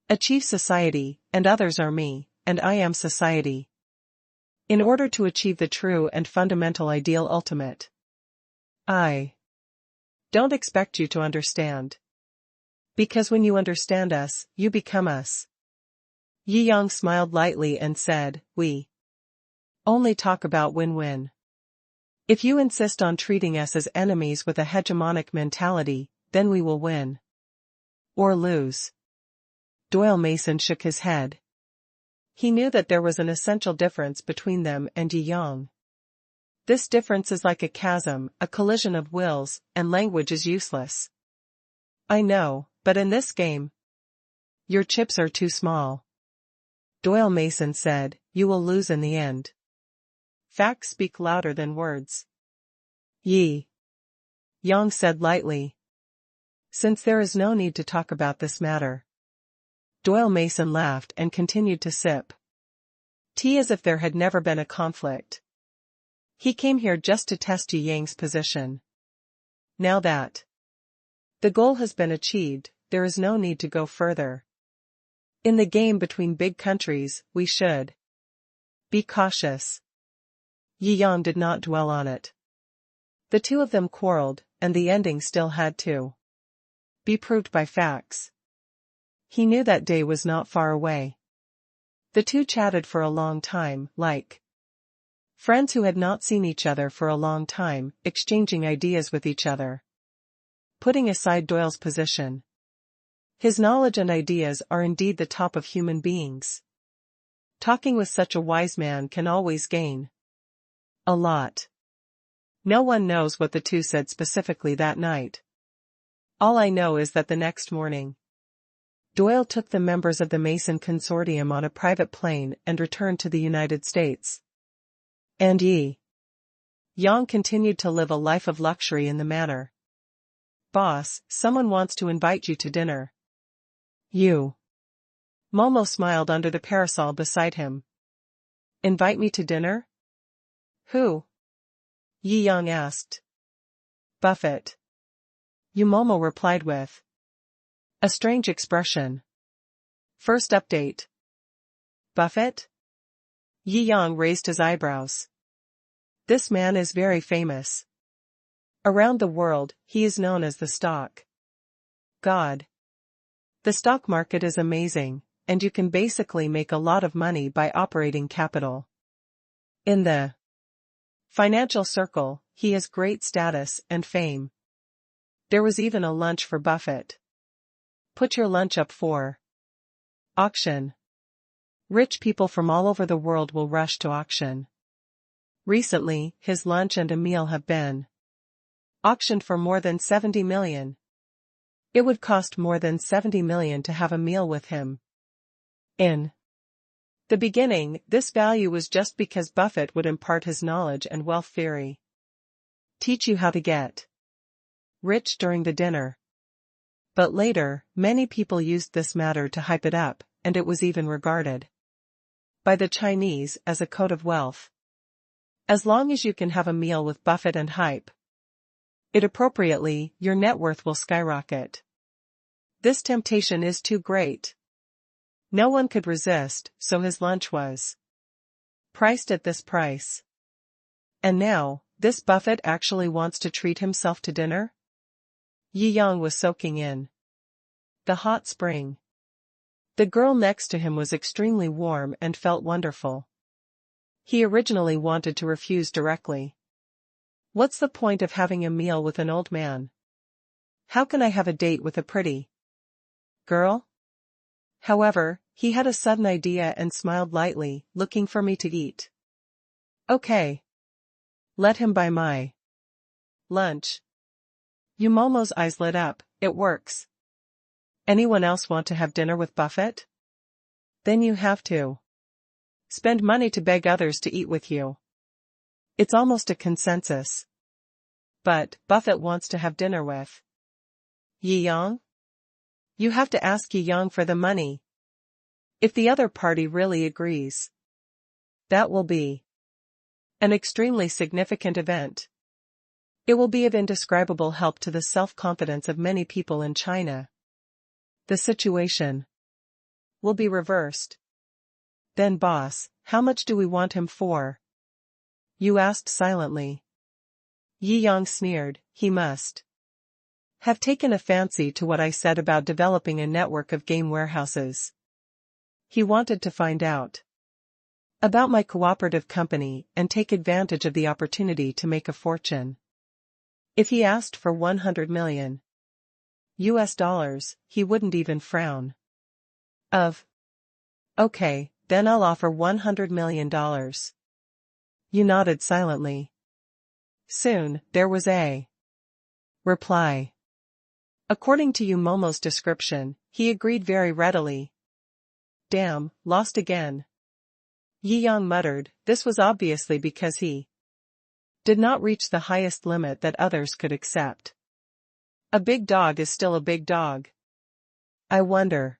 achieve society, and others are me, and I am society. In order to achieve the true and fundamental ideal ultimate, I don't expect you to understand. Because when you understand us, you become us. Yi Yang smiled lightly and said, we only talk about win-win. If you insist on treating us as enemies with a hegemonic mentality, then we will win. Or lose. Doyle Mason shook his head. He knew that there was an essential difference between them and Yi Yang. This difference is like a chasm, a collision of wills, and language is useless. I know, but in this game, your chips are too small. Doyle Mason said, you will lose in the end. Facts speak louder than words. Yi Yang said lightly. Since there is no need to talk about this matter. Doyle Mason laughed and continued to sip tea as if there had never been a conflict. He came here just to test Yi Yang's position. Now that the goal has been achieved, there is no need to go further. In the game between big countries, we should be cautious. Yi Yang did not dwell on it. The two of them quarreled, and the ending still had to be proved by facts. He knew that day was not far away. The two chatted for a long time, like friends who had not seen each other for a long time, exchanging ideas with each other. Putting aside Doyle's position, his knowledge and ideas are indeed the top of human beings. Talking with such a wise man can always gain a lot. No one knows what the two said specifically that night. All I know is that the next morning, Doyle took the members of the Mason Consortium on a private plane and returned to the United States. And Yi Yang continued to live a life of luxury in the manor. Boss, someone wants to invite you to dinner. You. Momo smiled under the parasol beside him. Invite me to dinner? Who? Yi Yang asked. Buffett. Yu Momo replied with a strange expression. First update. Buffett? Yi Yang raised his eyebrows. This man is very famous. Around the world, he is known as the stock god. The stock market is amazing, and you can basically make a lot of money by operating capital. In the financial circle, he has great status and fame. There was even a lunch for Buffett. Put your lunch up for auction. Rich people from all over the world will rush to auction. Recently, his lunch and a meal have been auctioned for more than 70 million. It would cost more than 70 million to have a meal with him. In the beginning, this value was just because Buffett would impart his knowledge and wealth theory. Teach you how to get rich during the dinner. But later, many people used this matter to hype it up, and it was even regarded by the Chinese as a code of wealth. As long as you can have a meal with Buffett and hype it appropriately, your net worth will skyrocket. This temptation is too great. No one could resist, so his lunch was priced at this price. And now, this Buffett actually wants to treat himself to dinner? Yi Yang was soaking in the hot spring. The girl next to him was extremely warm and felt wonderful. He originally wanted to refuse directly. What's the point of having a meal with an old man? How can I have a date with a pretty girl? However, he had a sudden idea and smiled lightly, looking for me to eat. Okay. Let him buy my lunch. Yu Momo's eyes lit up. It works. Anyone else want to have dinner with Buffett? Then you have to spend money to beg others to eat with you. It's almost a consensus. But Buffett wants to have dinner with Yi Yang? You have to ask Yi Yang for the money. If the other party really agrees, that will be an extremely significant event. It will be of indescribable help to the self-confidence of many people in China. The situation will be reversed. Then boss, how much do we want him for? You asked silently. Yi Yang sneered. He must have taken a fancy to what I said about developing a network of game warehouses. He wanted to find out about my cooperative company and take advantage of the opportunity to make a fortune. If he asked for 100 million US dollars, he wouldn't even frown. Okay, then I'll offer $100 million. You nodded silently. Soon, there was a reply. According to Yu Momo's description, he agreed very readily. Damn, lost again. Yi Yang muttered. This was obviously because he did not reach the highest limit that others could accept. A big dog is still a big dog. I wonder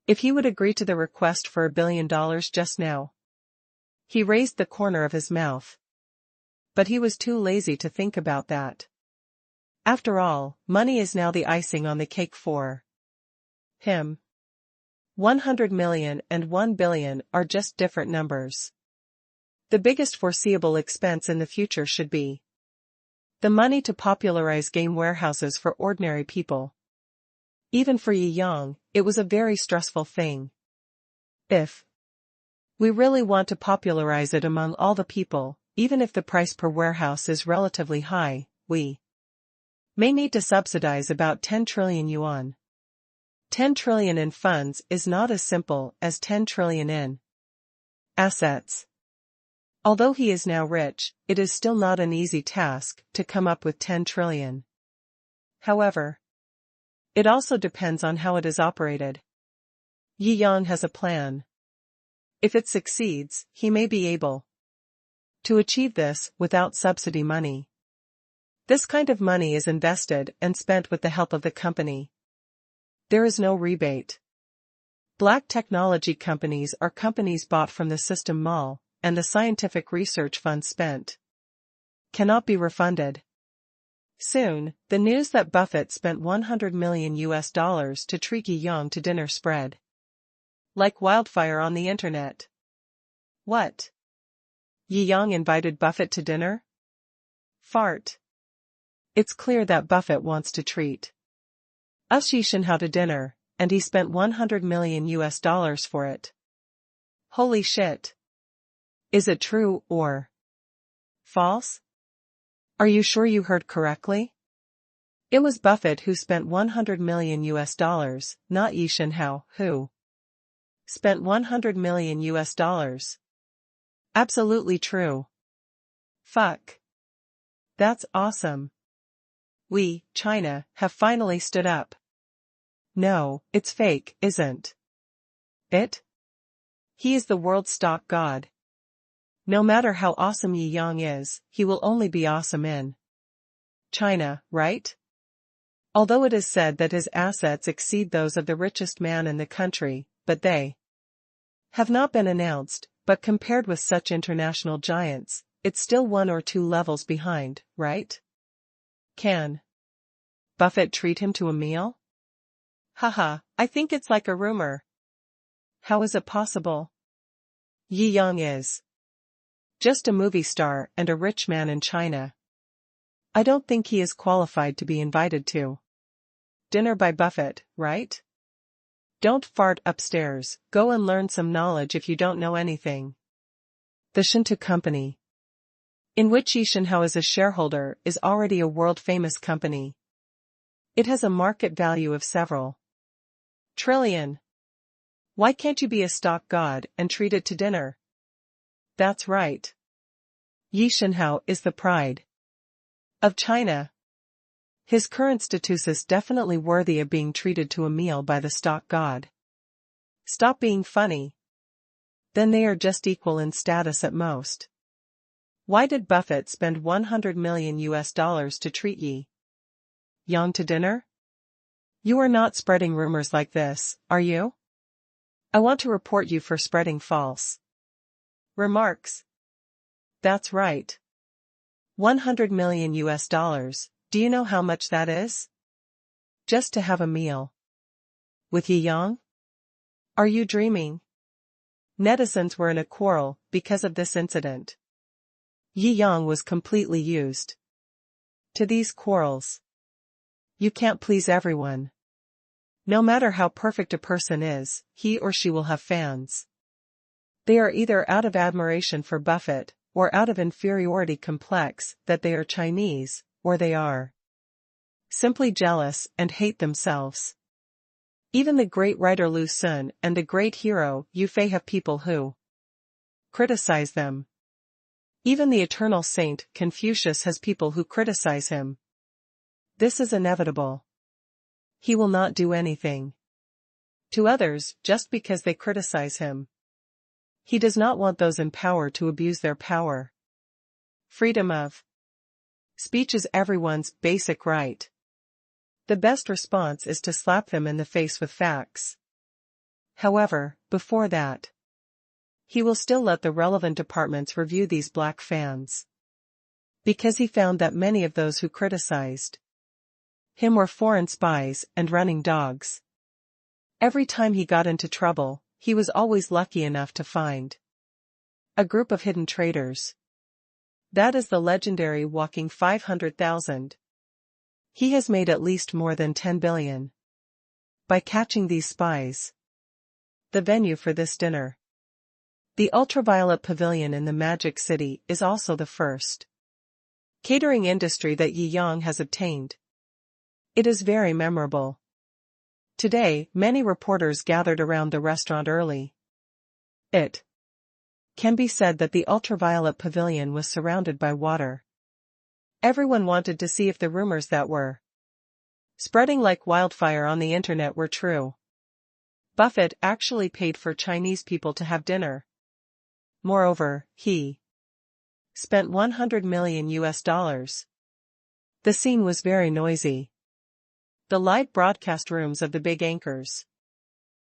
if he would agree to the request for $1 billion just now. He raised the corner of his mouth. But he was too lazy to think about that. After all, money is now the icing on the cake for him. 100 million and 1 billion are just different numbers. The biggest foreseeable expense in the future should be the money to popularize game warehouses for ordinary people. Even for Yi Yang, it was a very stressful thing. If we really want to popularize it among all the people, even if the price per warehouse is relatively high, we may need to subsidize about 10 trillion yuan. 10 trillion in funds is not as simple as 10 trillion in assets. Although he is now rich, it is still not an easy task to come up with 10 trillion. However, it also depends on how it is operated. Yi Yang has a plan. If it succeeds, he may be able to achieve this without subsidy money. This kind of money is invested and spent with the help of the company. There is no rebate. Black technology companies are companies bought from the system mall, and the scientific research funds spent cannot be refunded. Soon, the news that Buffett spent $100 million to treat Yi Yang to dinner spread like wildfire on the internet. What? Yi Yang invited Buffett to dinner? Fart. It's clear that Buffett wants to treat us Yi Shenhao to dinner, and he spent $100 million for it. Holy shit. Is it true or false? Are you sure you heard correctly? It was Buffett who spent $100 million, not Yi Shenhao, who spent $100 million. Absolutely true. Fuck. That's awesome. We, China, have finally stood up. No, it's fake, isn't it? He is the world's stock god. No matter how awesome Yi Yang is, he will only be awesome in China, right? Although it is said that his assets exceed those of the richest man in the country, but they have not been announced, but compared with such international giants, it's still 1 or 2 levels behind, right? Can Buffett treat him to a meal? Haha, I think it's like a rumor. How is it possible? Yi Yang is just a movie star and a rich man in China. I don't think he is qualified to be invited to dinner by Buffett, right? Don't fart upstairs, go and learn some knowledge if you don't know anything. The Shinto Company, in which Yi Shenhao is a shareholder, is already a world-famous company. It has a market value of several trillion. Why can't you be a stock god and treat it to dinner? That's right. Yi Shenhao is the pride of China. His current status is definitely worthy of being treated to a meal by the stock god. Stop being funny. Then they are just equal in status at most. Why did Buffett spend $100 million to treat Yi Yang to dinner? You are not spreading rumors like this, are you? I want to report you for spreading false remarks. That's right. $100 million. Do you know how much that is? Just to have a meal with Yi Yang? Are you dreaming? Netizens were in a quarrel because of this incident. Yi Yang was completely used to these quarrels. You can't please everyone. No matter how perfect a person is, he or she will have fans. They are either out of admiration for Buffett, or out of inferiority complex that they are Chinese, or they are simply jealous and hate themselves. Even the great writer Lu Xun and the great hero Yu Fei have people who criticize them. Even the eternal saint Confucius has people who criticize him. This is inevitable. He will not do anything to others just because they criticize him. He does not want those in power to abuse their power. Freedom of speech is everyone's basic right. The best response is to slap them in the face with facts. However, before that, he will still let the relevant departments review these black fans. Because he found that many of those who criticized him were foreign spies and running dogs. Every time he got into trouble, he was always lucky enough to find a group of hidden traitors. That is the legendary walking 500,000. He has made at least more than 10 billion by catching these spies. The venue for this dinner, the Ultraviolet Pavilion in the Magic City, is also the first catering industry that Yi Yang has obtained. It is very memorable. Today, many reporters gathered around the restaurant early. It can be said that the Ultraviolet Pavilion was surrounded by water. Everyone wanted to see if the rumors that were spreading like wildfire on the internet were true. Buffett actually paid for Chinese people to have dinner. Moreover, he spent $100 million. The scene was very noisy. The live broadcast rooms of the big anchors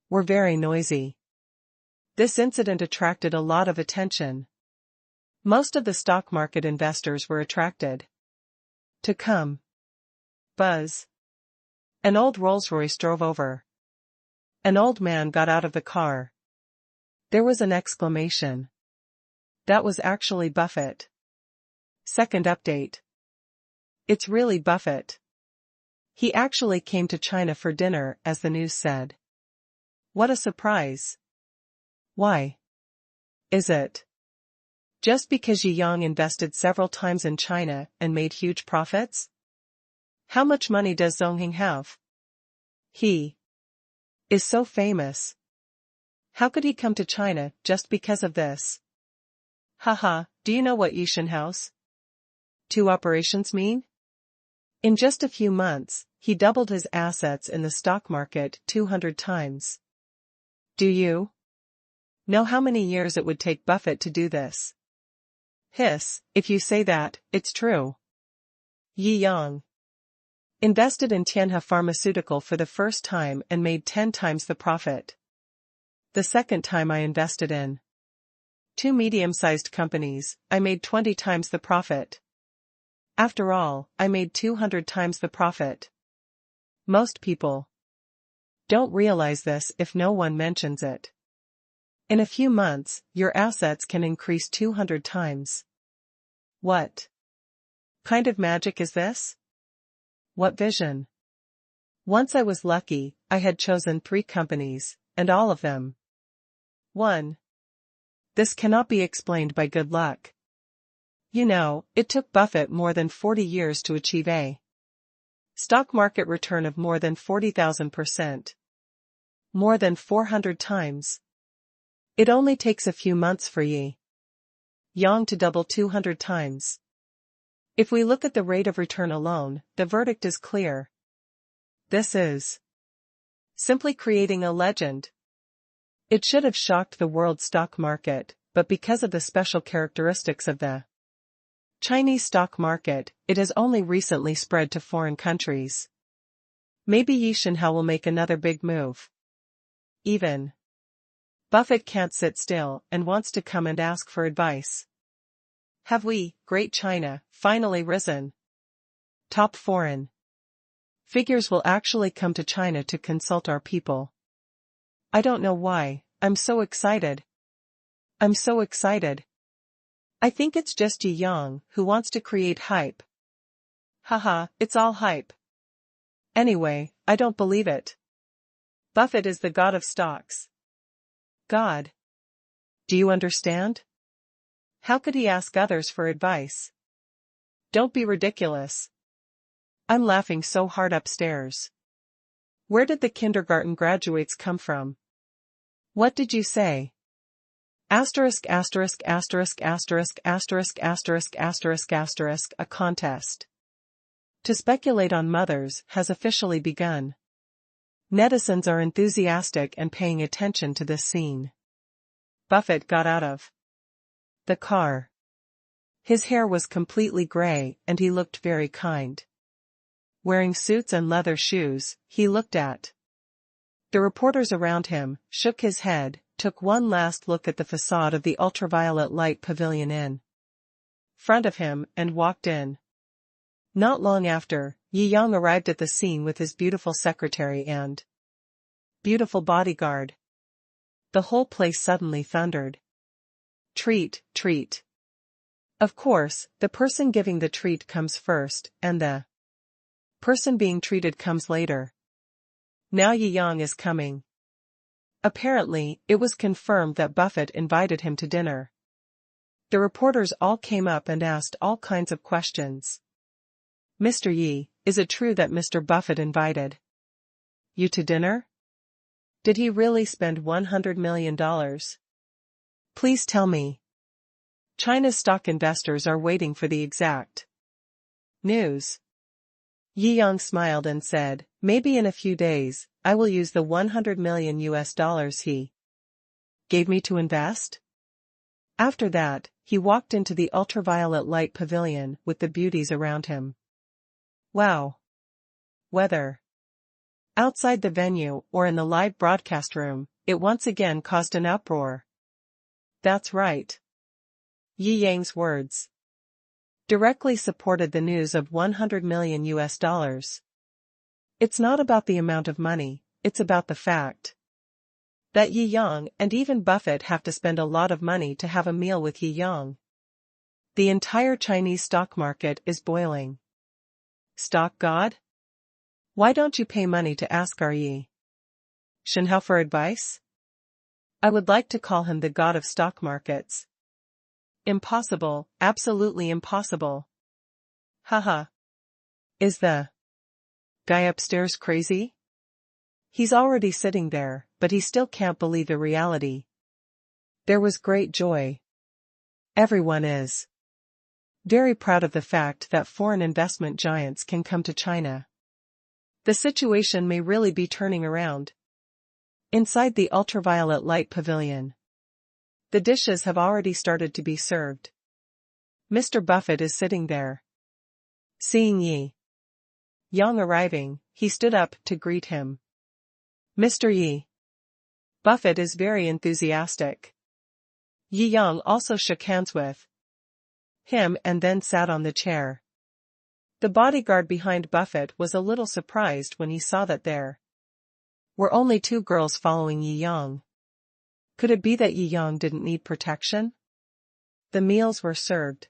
were very noisy. This incident attracted a lot of attention. Most of the stock market investors were attracted to come. Buzz. An old Rolls-Royce drove over. An old man got out of the car. There was an exclamation. That was actually Buffett. Second update. It's really Buffett. He actually came to China for dinner, as the news said. What a surprise. Why? Is it just because Jiangjing invested several times in China and made huge profits? How much money does Zongheng have? He is so famous. How could he come to China just because of this? Haha, do you know what Yishan House 2 operations mean? In just a few months, he doubled his assets in the stock market 200 times. Do you know how many years it would take Buffett to do this? Hiss, if you say that, it's true. Yi Yang invested in Tianhe Pharmaceutical for the first time and made 10 times the profit. The second time I invested in 2 medium-sized companies, I made 20 times the profit. After all, I made 200 times the profit. Most people don't realize this if no one mentions it. In a few months, your assets can increase 200 times. What kind of magic is this? What vision? Once I was lucky, I had chosen 3 companies, and all of them 1. This cannot be explained by good luck. You know, it took Buffett more than 40 years to achieve a stock market return of more than 40,000%. More than 400 times. It only takes a few months for Yi Yang to double 200 times. If we look at the rate of return alone, the verdict is clear. This is simply creating a legend. It should have shocked the world stock market, but because of the special characteristics of the Chinese stock market, it has only recently spread to foreign countries. Maybe Yishan will make another big move. Even Buffett can't sit still and wants to come and ask for advice. Have we, Great China, finally risen? Top foreign figures will actually come to China to consult our people. I don't know why, I'm so excited. I'm so excited. I think it's just Yi Yang who wants to create hype. Haha, it's all hype. Anyway, I don't believe it. Buffett is the god of stocks. God. Do you understand? How could he ask others for advice? Don't be ridiculous. I'm laughing so hard upstairs. Where did the kindergarten graduates come from? What did you say? Asterisk asterisk asterisk asterisk asterisk asterisk asterisk asterisk a contest to speculate on mothers has officially begun. Netizens are enthusiastic and paying attention to this scene. Buffett got out of the car. His hair was completely gray and he looked very kind. Wearing suits and leather shoes, he looked at the reporters around him, shook his head, took one last look at the facade of the ultraviolet light pavilion in front of him, and walked in. Not long after, Yi Yang arrived at the scene with his beautiful secretary and beautiful bodyguard. The whole place suddenly thundered. Treat, treat. Of course, the person giving the treat comes first, and the person being treated comes later. Now Yi Yang is coming. Apparently, it was confirmed that Buffett invited him to dinner. The reporters all came up and asked all kinds of questions. Mr. Yi, is it true that Mr. Buffett invited you to dinner? Did he really spend $100 million? Please tell me. China's stock investors are waiting for the exact news. Yi Yang smiled and said, maybe in a few days, I will use the $100 million he gave me to invest. After that, he walked into the ultraviolet light pavilion with the beauties around him. Wow. Weather. Outside the venue or in the live broadcast room, it once again caused an uproar. That's right. Yi Yang's words directly supported the news of $100 million US. It's not about the amount of money, it's about the fact that Yi Yang and even Buffett have to spend a lot of money to have a meal with Yi Yang. The entire Chinese stock market is boiling. Stock god? Why don't you pay money to ask our Yi Shenhao for advice? I would like to call him the god of stock markets. Impossible, absolutely impossible. Haha. Is the guy upstairs crazy? He's already sitting there, but he still can't believe the reality. There was great joy. Everyone is very proud of the fact that foreign investment giants can come to China. The situation may really be turning around. Inside the ultraviolet light pavilion, the dishes have already started to be served. Mr. Buffett is sitting there. Seeing Yi Yang arriving, he stood up to greet him. Mr. Yi. Buffett is very enthusiastic. Yi Yang also shook hands with him and then sat on the chair. The bodyguard behind Buffett was a little surprised when he saw that there were only 2 girls following Yi Yang. Could it be that Yi Yang didn't need protection? The meals were served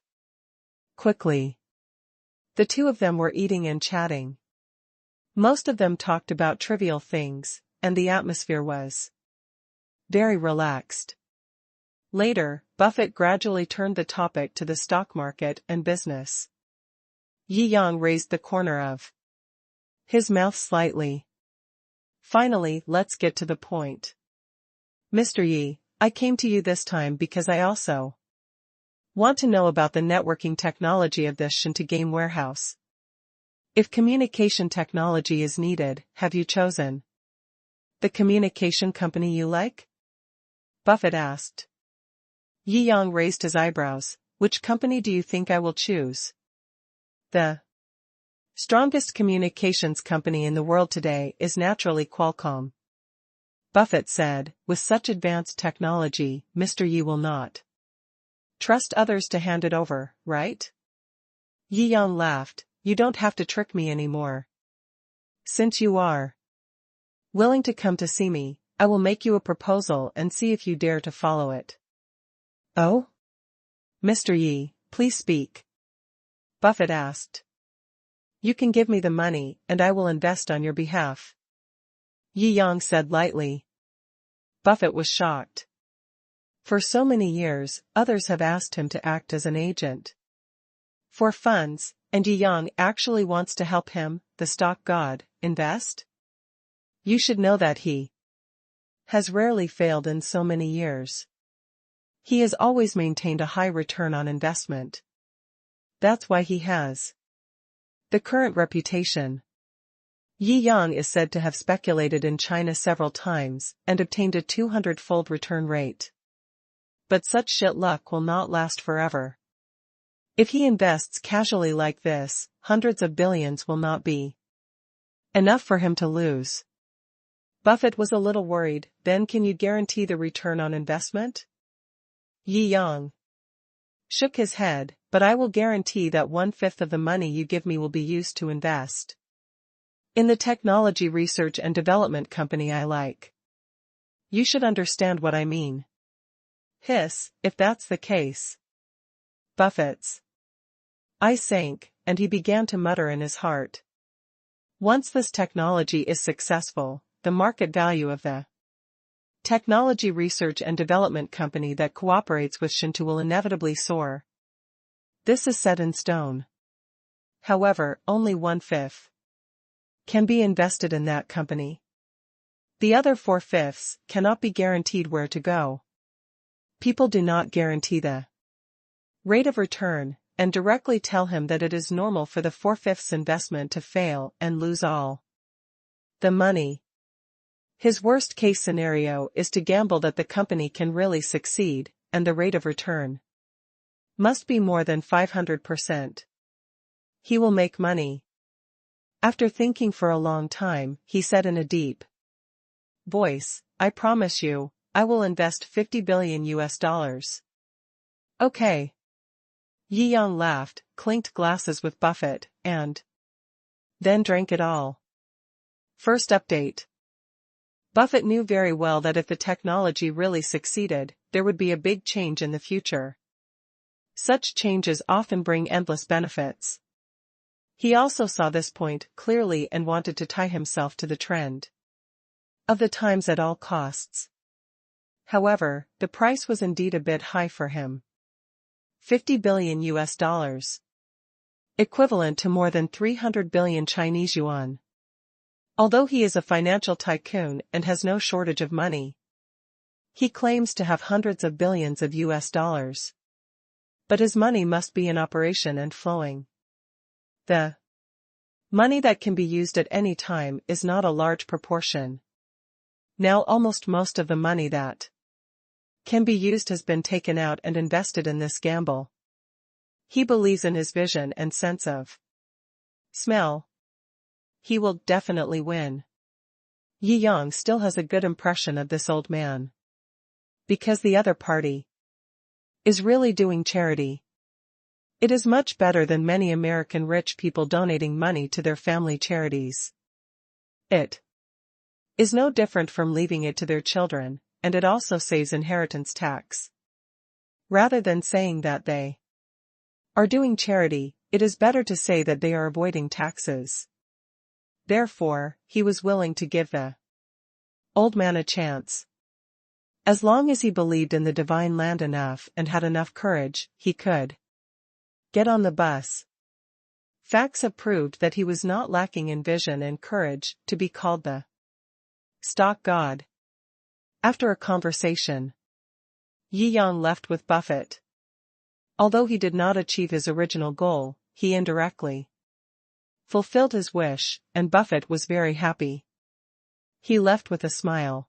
quickly. The 2 of them were eating and chatting. Most of them talked about trivial things, and the atmosphere was very relaxed. Later, Buffett gradually turned the topic to the stock market and business. Yi Yang raised the corner of his mouth slightly. Finally, let's get to the point. Mr. Yi, I came to you this time because I also want to know about the networking technology of this Shou game warehouse. If communication technology is needed, have you chosen the communication company you like? Buffett asked. Yi Yang raised his eyebrows. Which company do you think I will choose? The strongest communications company in the world today is naturally Qualcomm. Buffett said, with such advanced technology, Mr. Yi will not trust others to hand it over, right? Yi Yang laughed. You don't have to trick me anymore. Since you are willing to come to see me, I will make you a proposal and see if you dare to follow it. Oh? Mr. Yi, please speak. Buffett asked. You can give me the money and I will invest on your behalf. Yi Yang said lightly. Buffett was shocked. For so many years, others have asked him to act as an agent for funds, and Yi Yang actually wants to help him, the stock god, invest? You should know that he has rarely failed in so many years. He has always maintained a high return on investment. That's why he has the current reputation. Yi Yang is said to have speculated in China several times and obtained a 200-fold return rate. But such shit luck will not last forever. If he invests casually like this, hundreds of billions will not be enough for him to lose. Buffett was a little worried. Then can you guarantee the return on investment? Yi Yang shook his head, but I will guarantee that 1/5 of the money you give me will be used to invest in the technology research and development company I like. You should understand what I mean. Hiss, if that's the case. Buffett's eyes sank, and he began to mutter in his heart. Once this technology is successful, the market value of the technology research and development company that cooperates with Shou will inevitably soar. This is set in stone. However, only 1/5 can be invested in that company. The other 4/5 cannot be guaranteed where to go. People do not guarantee the rate of return, and directly tell him that it is normal for the 4/5 investment to fail and lose all the money. His worst-case scenario is to gamble that the company can really succeed, and the rate of return must be more than 500%. He will make money. After thinking for a long time, he said in a deep voice, I promise you, I will invest 50 billion US dollars. Okay. Yi Yang laughed, clinked glasses with Buffett, and then drank it all. First update. Buffett knew very well that if the technology really succeeded, there would be a big change in the future. Such changes often bring endless benefits. He also saw this point clearly and wanted to tie himself to the trend of the times at all costs. However, the price was indeed a bit high for him. 50 billion US dollars. Equivalent to more than 300 billion Chinese yuan. Although he is a financial tycoon and has no shortage of money, he claims to have hundreds of billions of US dollars. But his money must be in operation and flowing. The money that can be used at any time is not a large proportion. Now almost most of the money that can be used has been taken out and invested in this gamble. He believes in his vision and sense of smell. He will definitely win. Yi Yang still has a good impression of this old man. Because the other party is really doing charity. It is much better than many American rich people donating money to their family charities. It is no different from leaving it to their children, and it also saves inheritance tax. Rather than saying that they are doing charity, it is better to say that they are avoiding taxes. Therefore, he was willing to give the old man a chance. As long as he believed in the divine land enough and had enough courage, he could get on the bus. Facts have proved that he was not lacking in vision and courage to be called the stock god. After a conversation, Yi Yang left with Buffett. Although he did not achieve his original goal, he indirectly fulfilled his wish, and Buffett was very happy. He left with a smile.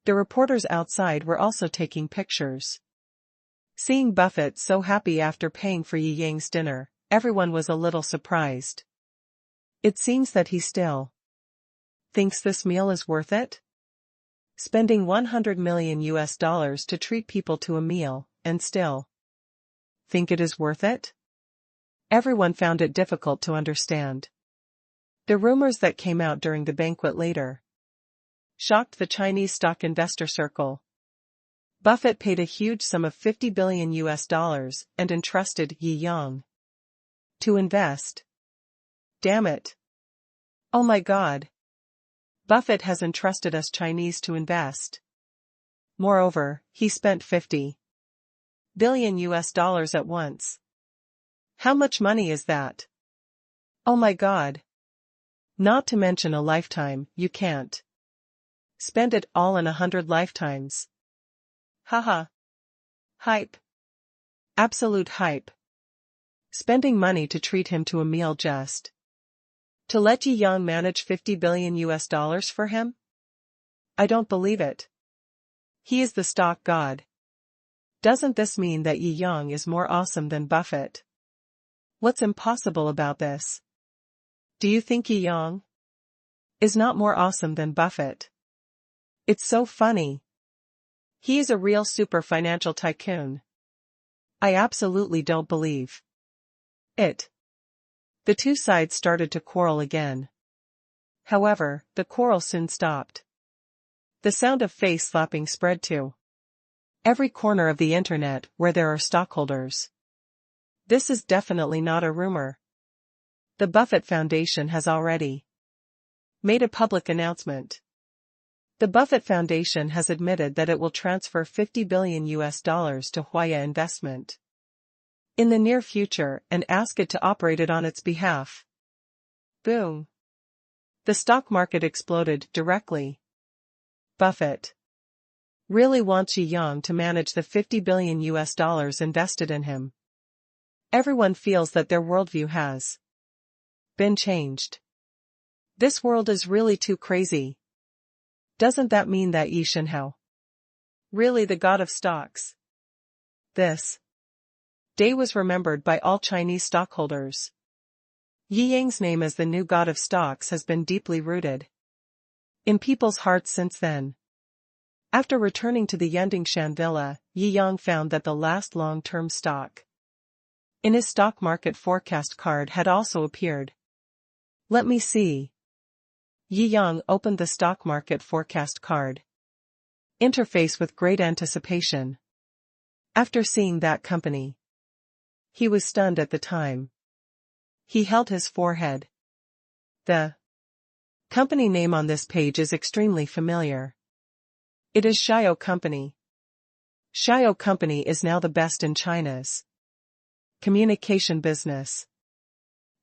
The reporters outside were also taking pictures. Seeing Buffett so happy after paying for Yi Yang's dinner, everyone was a little surprised. It seems that he still thinks this meal is worth it? Spending 100 million US dollars to treat people to a meal, and still think it is worth it? Everyone found it difficult to understand. The rumors that came out during the banquet later shocked the Chinese stock investor circle. Buffett paid a huge sum of 50 billion US dollars and entrusted Yi Yang to invest. Damn it. Oh my God. Buffett has entrusted us Chinese to invest. Moreover, he spent 50 billion US dollars at once. How much money is that? Oh my God. Not to mention a lifetime, you can't spend it all in 100 lifetimes. Haha. Hype. Absolute hype. Spending money to treat him to a meal just to let Yi Yang manage 50 billion US dollars for him? I don't believe it. He is the stock god. Doesn't this mean that Yi Yang is more awesome than Buffett? What's impossible about this? Do you think Yi Yang is not more awesome than Buffett? It's so funny. He is a real super financial tycoon. I absolutely don't believe it. The two sides started to quarrel again. However, the quarrel soon stopped. The sound of face slapping spread to every corner of the internet where there are stockholders. This is definitely not a rumor. The Buffett Foundation has already made a public announcement. The Buffett Foundation has admitted that it will transfer 50 billion US dollars to Huaya Investment in the near future and ask it to operate it on its behalf. Boom. The stock market exploded directly. Buffett really wants Yi Yang to manage the 50 billion US dollars invested in him. Everyone feels that their worldview has been changed. This world is really too crazy. Doesn't that mean that Yi Shenhao really the god of stocks? This day was remembered by all Chinese stockholders. Yi Yang's name as the new god of stocks has been deeply rooted in people's hearts since then. After returning to the Yandingshan villa, Yi Yang found that the last long-term stock in his stock market forecast card had also appeared. Let me see. Yi Yang opened the stock market forecast card interface with great anticipation. After seeing that company, he was stunned at the time. He held his forehead. The company name on this page is extremely familiar. It is Shou Company. Shou Company is now the best in China's communication business.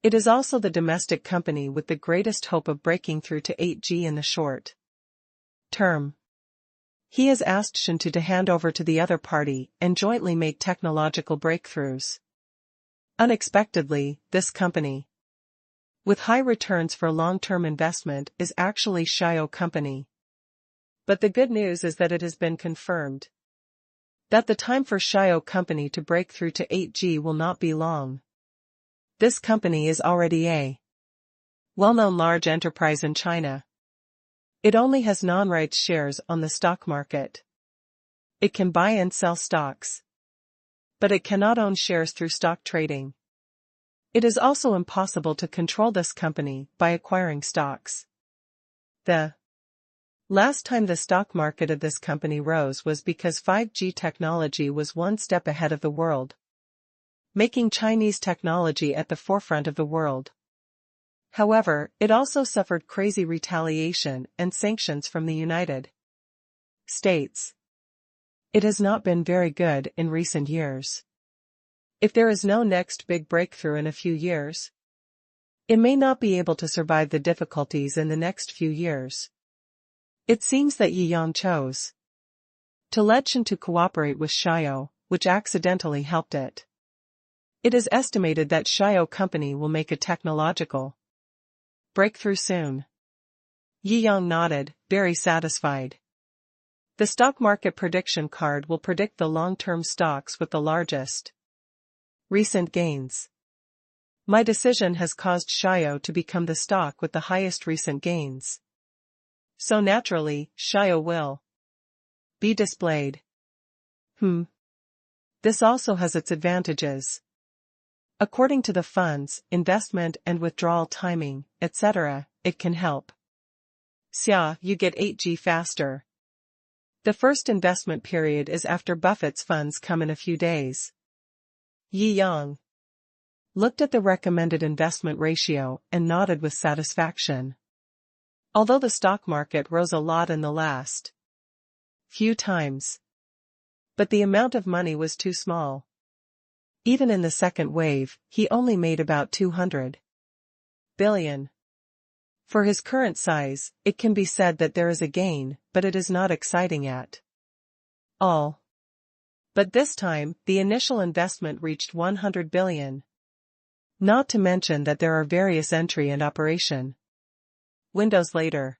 It is also the domestic company with the greatest hope of breaking through to 8G in the short term. He has asked Shou to hand over to the other party and jointly make technological breakthroughs. Unexpectedly, this company, with high returns for long-term investment, is actually Shou Company. But the good news is that it has been confirmed that the time for Shou Company to break through to 8G will not be long. This company is already a well-known large enterprise in China. It only has non-rights shares on the stock market. It can buy and sell stocks, but it cannot own shares through stock trading. It is also impossible to control this company by acquiring stocks. The last time the stock market of this company rose was because 5G technology was one step ahead of the world, making Chinese technology at the forefront of the world. However, it also suffered crazy retaliation and sanctions from the United States. It has not been very good in recent years. If there is no next big breakthrough in a few years, it may not be able to survive the difficulties in the next few years. It seems that Yi Yang chose to let Shou to cooperate with Shou, which accidentally helped it. It is estimated that Shou Company will make a technological breakthrough soon. Yi Yang nodded, very satisfied. The stock market prediction card will predict the long-term stocks with the largest recent gains. My decision has caused Shou to become the stock with the highest recent gains. So naturally, Shou will be displayed. This also has its advantages. According to the funds, investment and withdrawal timing, etc., it can help. Xia, you get 8G faster. The first investment period is after Buffett's funds come in a few days. Yi Yang looked at the recommended investment ratio and nodded with satisfaction. Although the stock market rose a lot in the last few times, but the amount of money was too small. Even in the second wave, he only made about 200 billion. For his current size, it can be said that there is a gain, but it is not exciting at all. But this time, the initial investment reached 100 billion. Not to mention that there are various entry and operation windows later.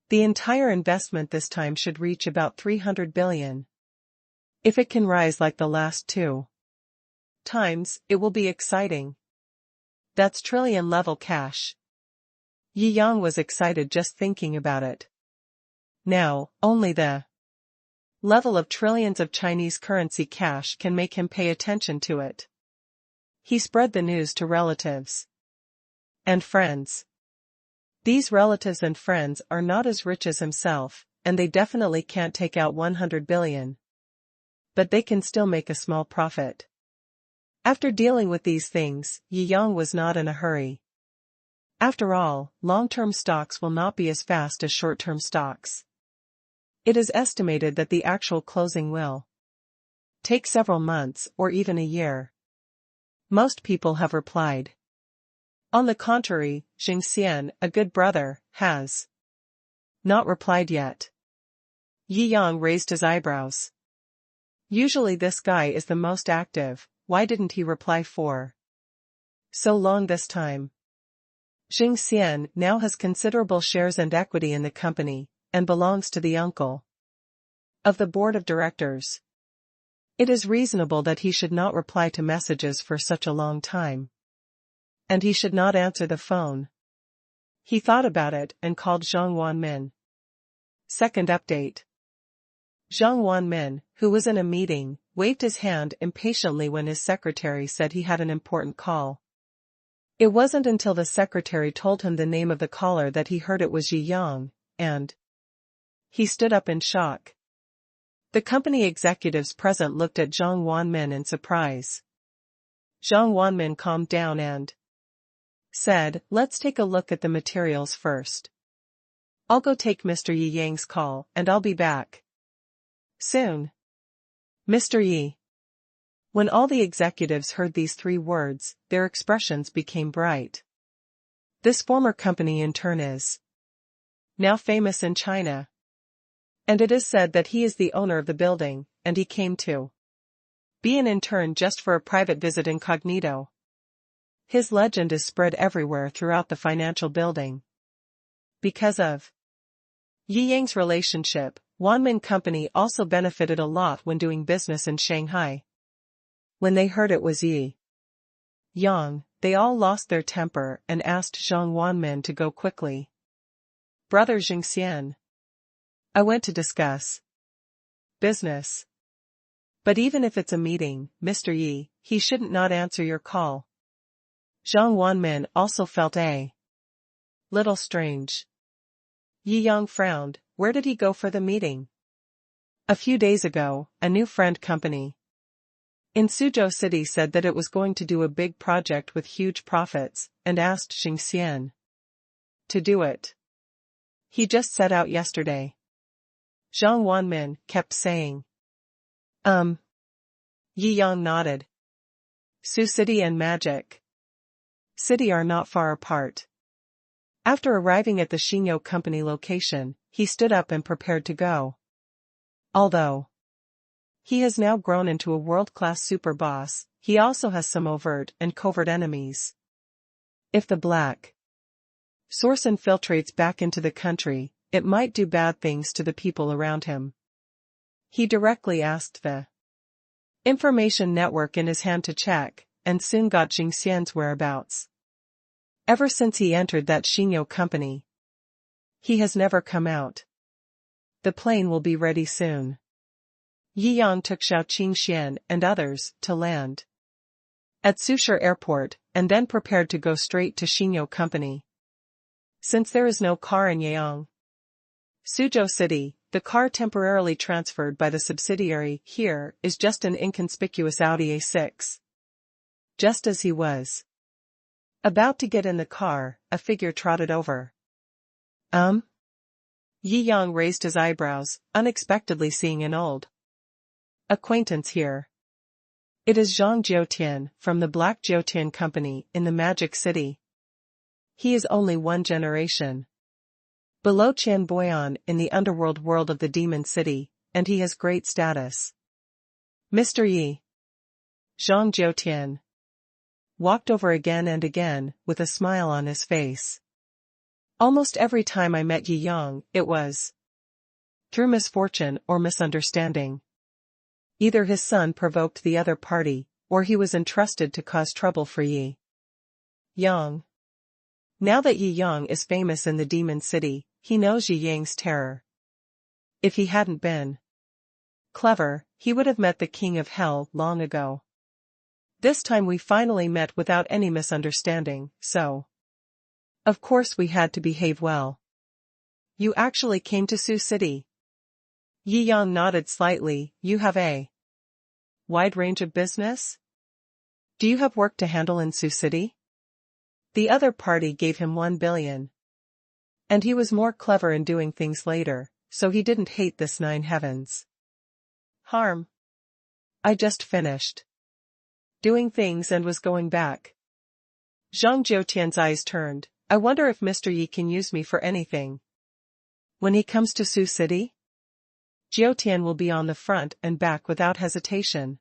The entire investment this time should reach about 300 billion. If it can rise like the last two times, it will be exciting. That's trillion-level cash. Yi Yang was excited just thinking about it. Now, only the level of trillions of Chinese currency cash can make him pay attention to it. He spread the news to relatives and friends. These relatives and friends are not as rich as himself, and they definitely can't take out 100 billion. But they can still make a small profit. After dealing with these things, Yi Yang was not in a hurry. After all, long-term stocks will not be as fast as short-term stocks. It is estimated that the actual closing will take several months or even a year. Most people have replied. On the contrary, Jingxian, a good brother, has not replied yet. Yi Yang raised his eyebrows. Usually this guy is the most active, why didn't he reply for so long this time? Jingxian now has considerable shares and equity in the company, and belongs to the uncle of the board of directors. It is reasonable that he should not reply to messages for such a long time. And he should not answer the phone. He thought about it and called Zhang Wanmin. Second update. Zhang Wanmin, who was in a meeting, waved his hand impatiently when his secretary said he had an important call. It wasn't until the secretary told him the name of the caller that he heard it was Yi Yang, and he stood up in shock. The company executives present looked at Zhang Wanmin in surprise. Zhang Wanmin calmed down and said, "Let's take a look at the materials first. I'll go take Mr. Yi Yang's call and I'll be back soon." Mr. Yi. When all the executives heard these 3 words, their expressions became bright. This former company in turn is now famous in China. And it is said that he is the owner of the building, and he came to be an intern just for a private visit incognito. His legend is spread everywhere throughout the financial building. Because of Yi Yang's relationship, Wanmin Company also benefited a lot when doing business in Shanghai. When they heard it was Yi Yang, they all lost their temper and asked Zhang Wanmin to go quickly. "Brother Jingxian, I went to discuss business. But even if it's a meeting, Mr. Yi, he shouldn't not answer your call." Zhang Wanmin also felt a little strange. Yi Yang frowned. Where did he go for the meeting? A few days ago, a new friend company in Suzhou City said that it was going to do a big project with huge profits, and asked Jingxian to do it. He just set out yesterday. Zhang Wanmin kept saying. Yi Yang nodded. Shou City and Magic City are not far apart. After arriving at the Xinyo Company location, he stood up and prepared to go. Although he has now grown into a world-class super boss, he also has some overt and covert enemies. If the black source infiltrates back into the country, it might do bad things to the people around him. He directly asked the information network in his hand to check, and soon got Jingxian's whereabouts. Ever since he entered that Xinyo Company, he has never come out. The plane will be ready soon. Yi Yang took Xian and others to land at Suzhou Airport, and then prepared to go straight to Xinyo Company. Since there is no car in Yang Suzhou City, the car temporarily transferred by the subsidiary here is just an inconspicuous Audi A6. Just as he was about to get in the car, a figure trotted over. Yi Yang raised his eyebrows, unexpectedly seeing an old acquaintance here. It is Zhang Jiutian from the Black Jiutian Company in the Magic City. He is only 1 generation below Qian Boyan in the underworld world of the Demon City, and he has great status. Mr. Yi. Zhang Jiutian walked over again and again, with a smile on his face. Almost every time I met Yi Yang, it was through misfortune or misunderstanding. Either his son provoked the other party, or he was entrusted to cause trouble for Yi Yang. Now that Yi Yang is famous in the Demon City, he knows Yi Yang's terror. If he hadn't been clever, he would have met the King of Hell long ago. This time we finally met without any misunderstanding, so of course we had to behave well. You actually came to Shou City? Yi Yang nodded slightly. You have a wide range of business? Do you have work to handle in Shou City? The other party gave him 1 billion. And he was more clever in doing things later, so he didn't hate this 9 heavens harm. I just finished doing things and was going back. Zhang Jiutian's eyes turned. I wonder if Mr. Yi can use me for anything. When he comes to Shou City, Jiutian will be on the front and back without hesitation.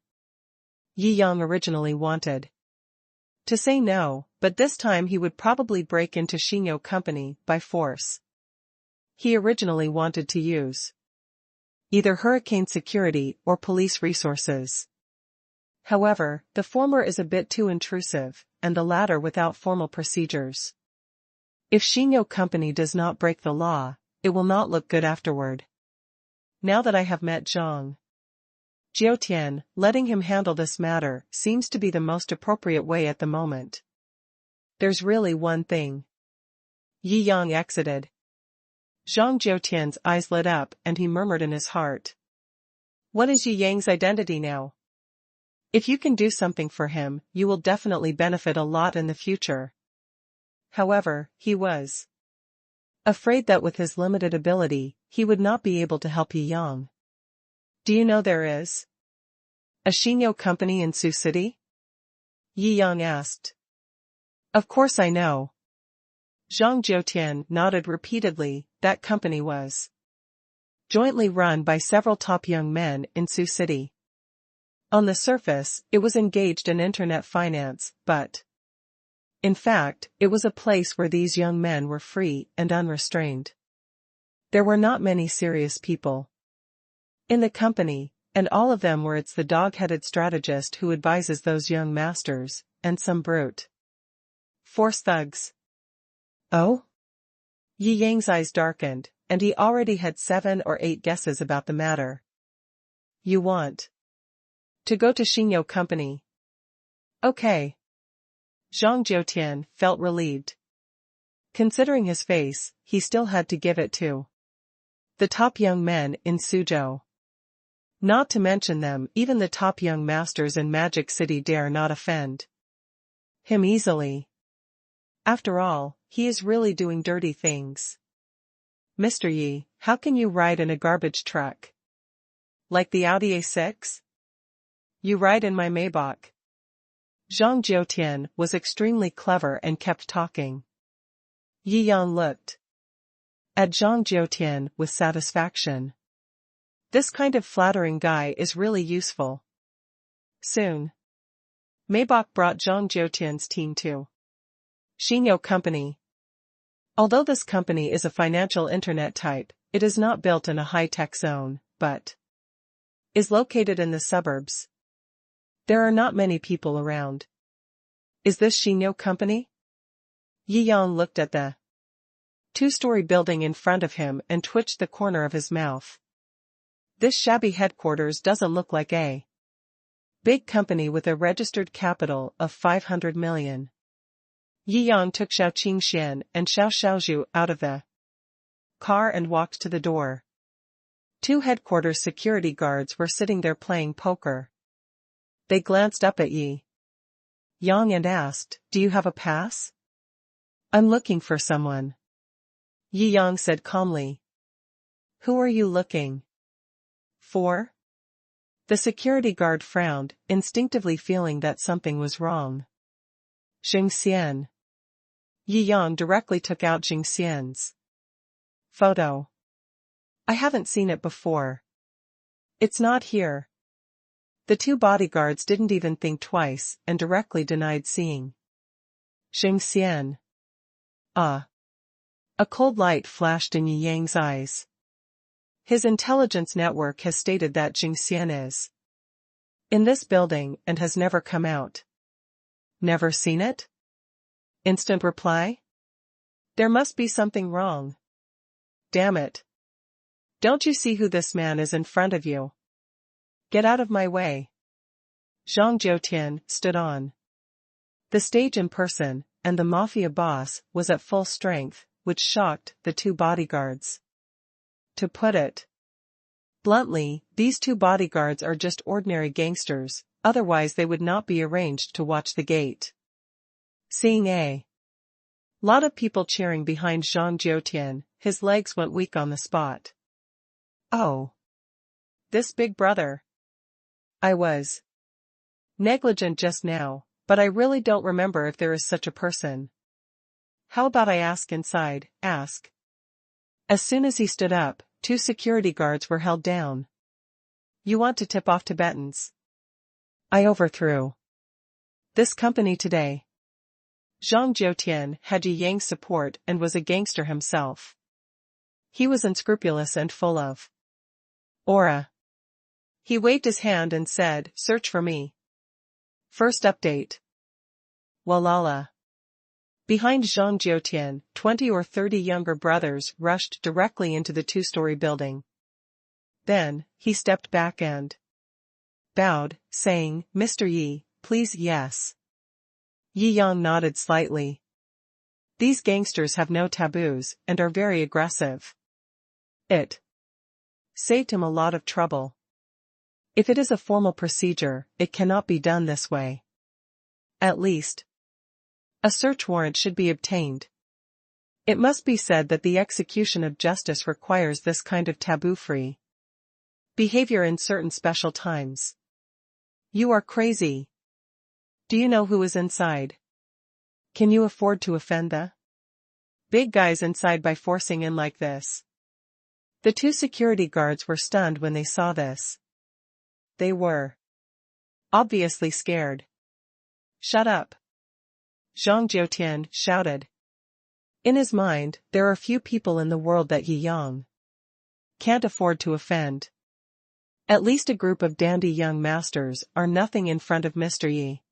Yi Yang originally wanted to say no, but this time he would probably break into Xinyo Company by force. He originally wanted to use either hurricane security or police resources. However, the former is a bit too intrusive, and the latter without formal procedures. If Shou Company does not break the law, it will not look good afterward. Now that I have met Zhang Jiutian, letting him handle this matter seems to be the most appropriate way at the moment. There's really one thing. Yi Yang exited. Zhang Jiutian's eyes lit up and he murmured in his heart. What is Yi Yang's identity now? If you can do something for him, you will definitely benefit a lot in the future. However, he was afraid that with his limited ability, he would not be able to help Yi Yang. Do you know there is a Shou company in Sioux City? Yi Yang asked. Of course I know. Zhang Jiutian nodded repeatedly. That company was jointly run by several top young men in Sioux City. On the surface, it was engaged in internet finance, but in fact, it was a place where these young men were free and unrestrained. There were not many serious people in the company, and all of them were the dog-headed strategist who advises those young masters, and some brute force thugs. Oh? Yi Yang's eyes darkened, and he already had 7 or 8 guesses about the matter. You want to go to Shou Company? Okay. Zhang Jiutian felt relieved. Considering his face, he still had to give it to the top young men in Suzhou. Not to mention them, even the top young masters in Magic City dare not offend him easily. After all, he is really doing dirty things. Mr. Yi, how can you ride in a garbage truck? Like the Audi A6? You ride in my Maybach. Zhang Jiutian was extremely clever and kept talking. Yi Yang looked at Zhang Jiutian with satisfaction. This kind of flattering guy is really useful. Soon, Maybach brought Zhang Jiutian's team to Shou Company. Although this company is a financial internet type, it is not built in a high-tech zone, but is located in the suburbs. There are not many people around. Is this Shou Company? Yi Yang looked at the 2-story building in front of him and twitched the corner of his mouth. This shabby headquarters doesn't look like a big company with a registered capital of 500 million. Yi Yang took Shao Qingxian and Xiao Xiaozhu out of the car and walked to the door. 2 headquarters security guards were sitting there playing poker. They glanced up at Yi Yang and asked, Do you have a pass? I'm looking for someone. Yi Yang said calmly. Who are you looking for? The security guard frowned, instinctively feeling that something was wrong. Jingxian. Yi Yang directly took out Jingxian's photo. I haven't seen it before. It's not here. The 2 bodyguards didn't even think twice and directly denied seeing Jingxian. Ah. A cold light flashed in Yi Yang's eyes. His intelligence network has stated that Jingxian is in this building and has never come out. Never seen it? Instant reply? There must be something wrong. Damn it. Don't you see who this man is in front of you? Get out of my way. Zhang Jiutian stood on the stage in person, and the mafia boss was at full strength, which shocked the 2 bodyguards. To put it bluntly, these 2 bodyguards are just ordinary gangsters, otherwise they would not be arranged to watch the gate. Seeing a lot of people cheering behind Zhang Jiutian, his legs went weak on the spot. Oh. This big brother. I was negligent just now, but I really don't remember if there is such a person. How about I ask inside, ask. As soon as he stood up, 2 security guards were held down. You want to tip off Tibetans? I overthrew this company today. Zhang Jiutian had Yi Yang's support and was a gangster himself. He was unscrupulous and full of aura. He waved his hand and said, Search for me. First update. Walala. Behind Zhang Jiutian, 20 or 30 younger brothers rushed directly into the two-story building. Then, he stepped back and bowed, saying, "Mr. Yi, please yes." Yi Yang nodded slightly. These gangsters have no taboos and are very aggressive. It saved him a lot of trouble. If it is a formal procedure, it cannot be done this way. At least, a search warrant should be obtained. It must be said that the execution of justice requires this kind of taboo-free behavior in certain special times. You are crazy. Do you know who is inside? Can you afford to offend the big guys inside by forcing in like this? The two security guards were stunned when they saw this. They were obviously scared. "Shut up!" Zhang Jiutian shouted. In his mind, there are few people in the world that Yi Yang can't afford to offend. At least a group of dandy young masters are nothing in front of Mr. Yi.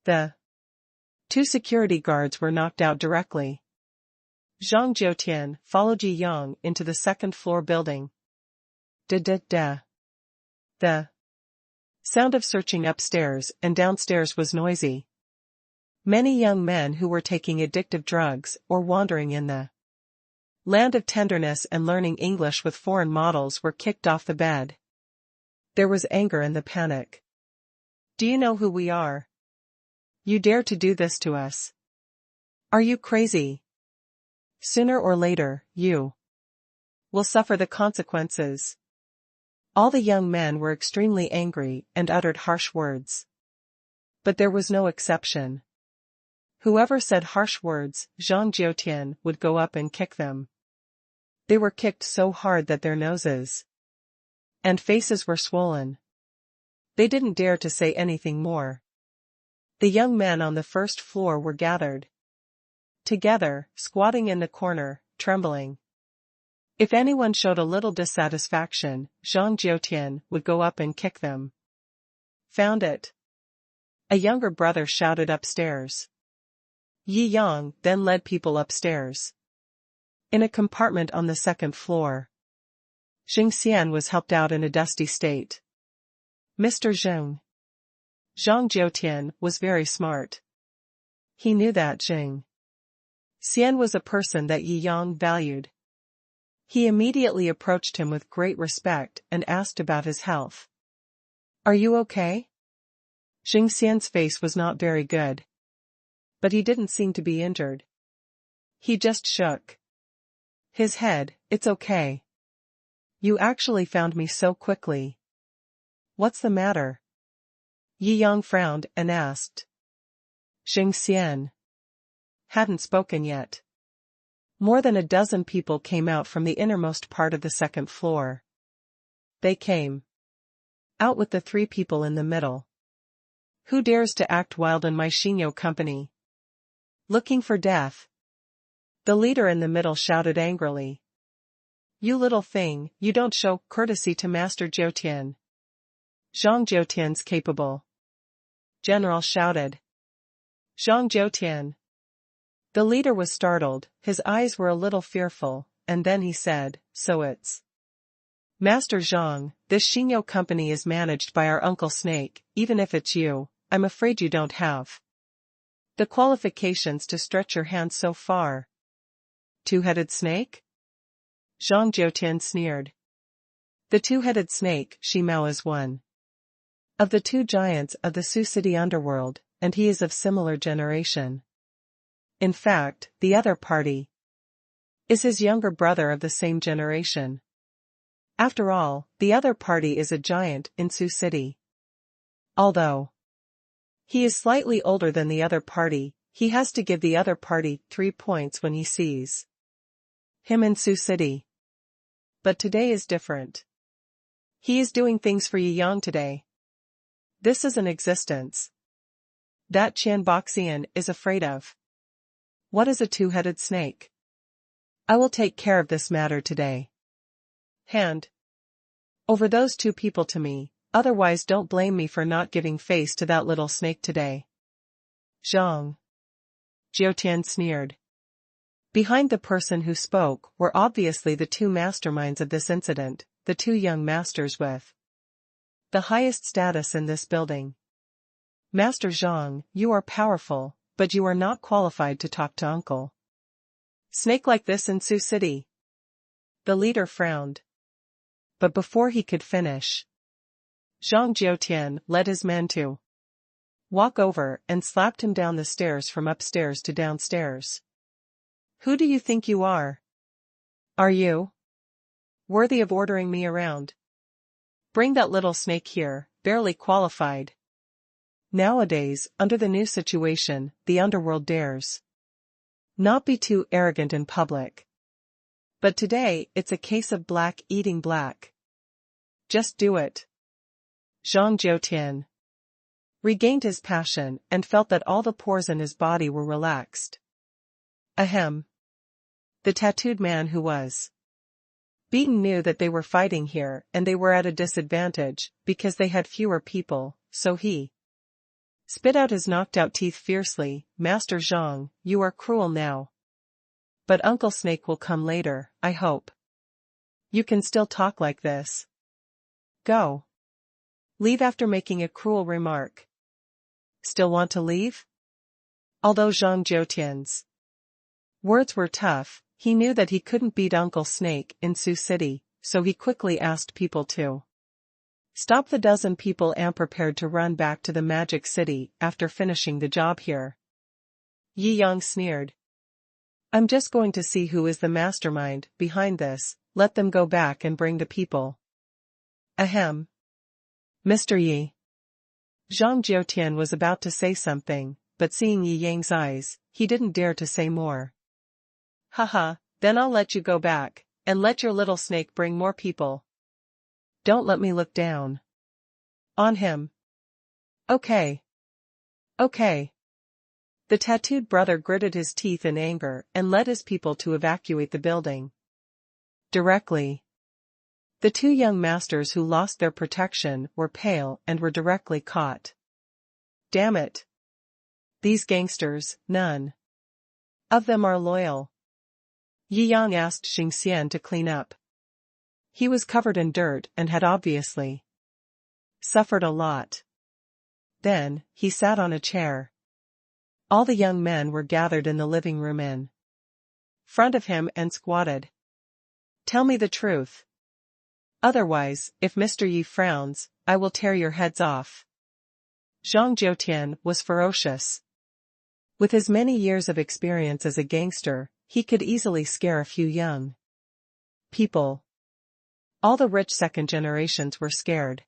The two security guards were knocked out directly. Zhang Jiutian followed Yi Yang into the second-floor building. Da-da-da. The sound of searching upstairs and downstairs was noisy. Many young men who were taking addictive drugs or wandering in the land of tenderness and learning English with foreign models were kicked off the bed. There was anger in the panic. "Do you know who we are? You dare to do this to us? Are you crazy? Sooner or later, you will suffer the consequences." All the young men were extremely angry and uttered harsh words. But there was no exception. Whoever said harsh words, Zhang Jiutian would go up and kick them. They were kicked so hard that their noses and faces were swollen. They didn't dare to say anything more. The young men on the first floor were gathered together, squatting in the corner, trembling. If anyone showed a little dissatisfaction, Zhang Jiutian would go up and kick them. "Found it!" a younger brother shouted upstairs. Yi Yang then led people upstairs. In a compartment on the second floor, Xing Xian was helped out in a dusty state. "Mr. Zheng." Zhang Jiutian was very smart. He knew that Xing Xian was a person that Yi Yang valued. He immediately approached him with great respect and asked about his health. "Are you okay?" Xing Xian's face was not very good. But he didn't seem to be injured. He just shook his head. "It's okay. You actually found me so quickly. What's the matter?" Yi Yang frowned and asked. Xing Xian hadn't spoken yet. More than a dozen people came out from the innermost part of the second floor. They came out with the three people in the middle. "Who dares to act wild in my Xinyo company? Looking for death?" The leader in the middle shouted angrily. "You little thing, you don't show courtesy to Master Jiutian." Zhang Jiutian's capable general shouted. "Zhang Jiutian." The leader was startled, his eyes were a little fearful, and then he said, "So it's Master Zhang, this Xinyo company is managed by our Uncle Snake. Even if it's you, I'm afraid you don't have the qualifications to stretch your hand so far." "Two-headed snake?" Zhang Jiutian sneered. The two-headed snake, Shimao, is one of the two giants of the Sioux City underworld, and he is of similar generation. In fact, the other party is his younger brother of the same generation. After all, the other party is a giant in Sioux City. Although he is slightly older than the other party, he has to give the other party 3 points when he sees him in Sioux City. But today is different. He is doing things for Yi Yang today. This is an existence that Qian Boxian is afraid of. What is a two-headed snake? I will take care of this matter today. Hand over those two people to me, otherwise don't blame me for not giving face to that little snake today. Zhang Jiutian sneered. Behind the person who spoke were obviously the two masterminds of this incident, the two young masters with the highest status in this building. Master Zhang, you are powerful, but you are not qualified to talk to Uncle Snake like this in Sioux City. The leader frowned. But before he could finish, Zhang Jiutian led his men to walk over and slapped him down the stairs from upstairs to downstairs. Who do you think you are? Are you worthy of ordering me around? Bring that little snake here, barely qualified. Nowadays, under the new situation, the underworld dares not be too arrogant in public. But today, it's a case of black eating black. Just do it. Zhang Jiutian regained his passion and felt that all the pores in his body were relaxed. Ahem. The tattooed man who was beaten knew that they were fighting here and they were at a disadvantage because they had fewer people, so he spit out his knocked-out teeth fiercely. Master Zhang, you are cruel now. But Uncle Snake will come later, I hope. You can still talk like this. Go. Leave after making a cruel remark. Still want to leave? Although Zhang Jiutian's words were tough, he knew that he couldn't beat Uncle Snake in Sioux City, so he quickly asked people to stop. The dozen people prepared to run back to the Magic City after finishing the job here. Yi Yang sneered. I'm just going to see who is the mastermind behind this. Let them go back and bring the people. Ahem. Mr. Yi. Zhang Jiutian was about to say something, but seeing Yi Yang's eyes, he didn't dare to say more. Haha, then I'll let you go back, and let your little snake bring more people. Don't let me look down on him. Okay. Okay. The tattooed brother gritted his teeth in anger and led his people to evacuate the building. Directly. The two young masters who lost their protection were pale and were directly caught. Damn it. These gangsters, none of them are loyal. Yi Yang asked Xingxian to clean up. He was covered in dirt and had obviously suffered a lot. Then, he sat on a chair. All the young men were gathered in the living room in front of him and squatted. Tell me the truth. Otherwise, if Mr. Yi frowns, I will tear your heads off. Zhang Jiutian was ferocious. With his many years of experience as a gangster, he could easily scare a few young people. All the rich second generations were scared.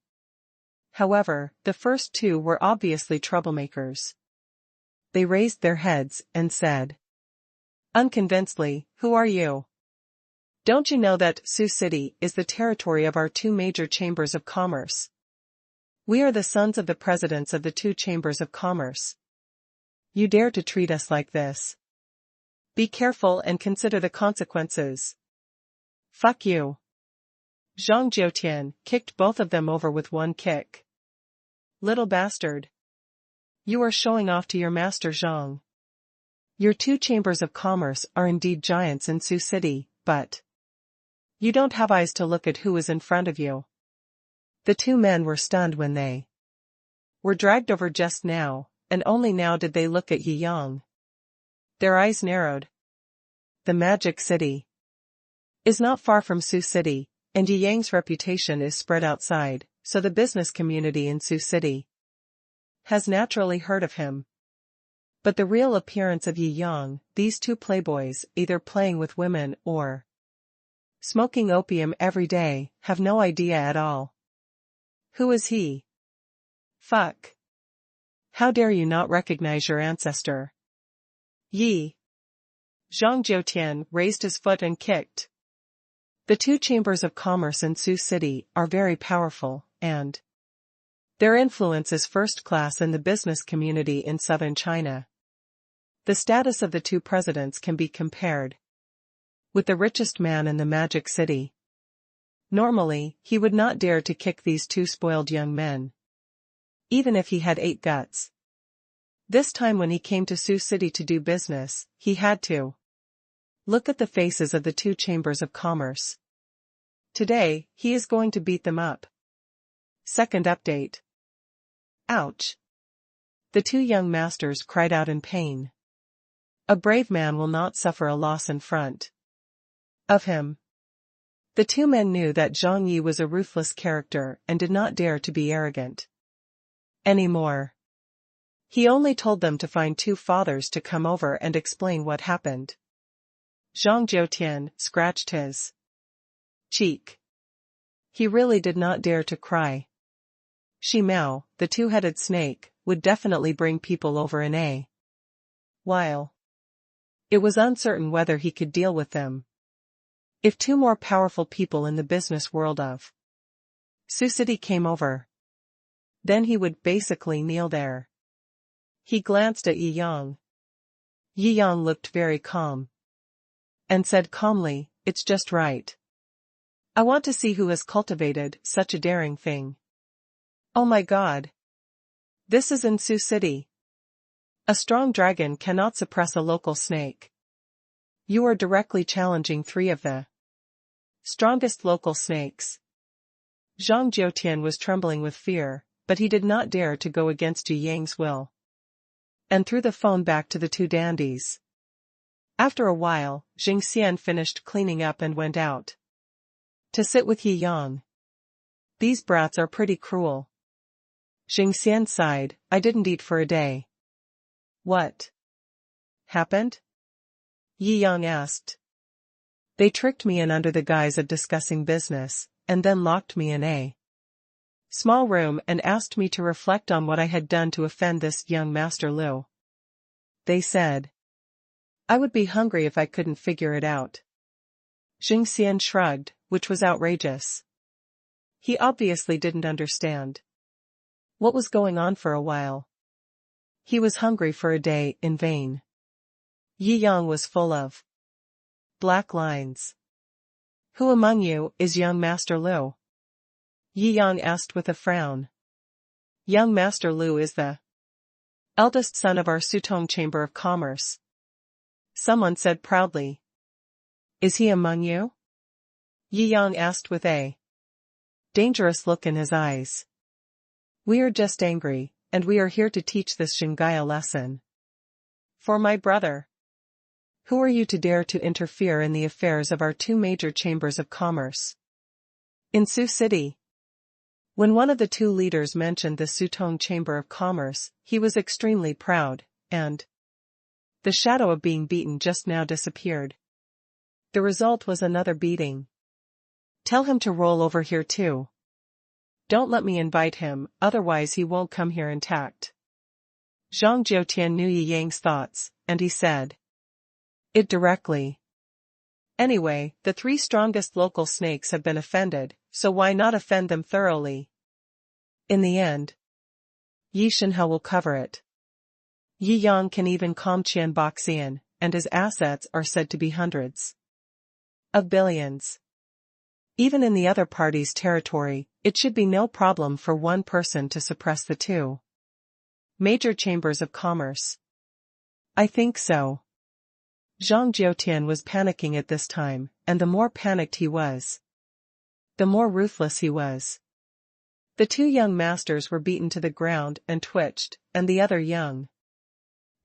However, the first two were obviously troublemakers. They raised their heads and said unconvincedly, who are you? Don't you know that Sioux City is the territory of our two major chambers of commerce? We are the sons of the presidents of the two chambers of commerce. You dare to treat us like this? Be careful and consider the consequences. Fuck you. Zhang Jiutian kicked both of them over with one kick. Little bastard. You are showing off to your master Zhang. Your two chambers of commerce are indeed giants in Sioux City, but you don't have eyes to look at who is in front of you. The two men were stunned when they were dragged over just now, and only now did they look at Yi Yang. Their eyes narrowed. The Magic City is not far from Sioux City, and Yi Yang's reputation is spread outside, so the business community in Sioux City has naturally heard of him. But the real appearance of Yi Yang, these two playboys, either playing with women or smoking opium every day, have no idea at all. Who is he? Fuck. How dare you not recognize your ancestor? Yi. Zhang Jiutian raised his foot and kicked. The two chambers of commerce in Sioux City are very powerful, and their influence is first class in the business community in southern China. The status of the two presidents can be compared with the richest man in the Magic City. Normally, he would not dare to kick these two spoiled young men, even if he had 8 guts. This time when he came to Sioux City to do business, he had to look at the faces of the two chambers of commerce. Today, he is going to beat them up. Second update. Ouch. The two young masters cried out in pain. A brave man will not suffer a loss in front of him. The two men knew that Zhang Yi was a ruthless character and did not dare to be arrogant anymore. He only told them to find two fathers to come over and explain what happened. Zhang Jiutian scratched his cheek. He really did not dare to cry. Shi Mao, the two-headed snake, would definitely bring people over in a while. It was uncertain whether he could deal with them. If two more powerful people in the business world of Sioux City came over, then he would basically kneel there. He glanced at Yi Yang. Yi Yang looked very calm and said calmly, "It's just right. I want to see who has cultivated such a daring thing. Oh my God. This is in Sioux City. A strong dragon cannot suppress a local snake. You are directly challenging three of the strongest local snakes." Zhang Jiutian was trembling with fear, but he did not dare to go against Yi Yang's will, and threw the phone back to the two dandies. After a while, Jing Xian finished cleaning up and went out to sit with Yi Yang. These brats are pretty cruel. Jing Xian sighed, "I didn't eat for a day." What happened? Yi Yang asked. They tricked me in under the guise of discussing business, and then locked me in a small room and asked me to reflect on what I had done to offend this young Master Liu. They said I would be hungry if I couldn't figure it out. Jing Xian shrugged, which was outrageous. He obviously didn't understand what was going on for a while. He was hungry for a day in vain. Yi Yang was full of black lines. "Who among you is young Master Liu?" Yi Yang asked with a frown. "Young Master Liu is the eldest son of our Sutong Chamber of Commerce," someone said proudly. "Is he among you?" Yi Yang asked with a dangerous look in his eyes. "We are just angry, and we are here to teach this Xingai a lesson. For my brother. Who are you to dare to interfere in the affairs of our two major chambers of commerce in Sioux City?" When one of the two leaders mentioned the Sutong Chamber of Commerce, he was extremely proud, and the shadow of being beaten just now disappeared. The result was another beating. "Tell him to roll over here too. Don't let me invite him, otherwise he won't come here intact." Zhang Jiutian knew Yi Yang's thoughts, and he said it directly. "Anyway, the three strongest local snakes have been offended, so why not offend them thoroughly? In the end, Yi Shenhe will cover it. Yi Yang can even calm Qian Boxian, and his assets are said to be hundreds of billions. Even in the other party's territory, it should be no problem for one person to suppress the two major chambers of commerce." "I think so." Zhang Jiutian was panicking at this time, and the more panicked he was, the more ruthless he was. The two young masters were beaten to the ground and twitched, and the other young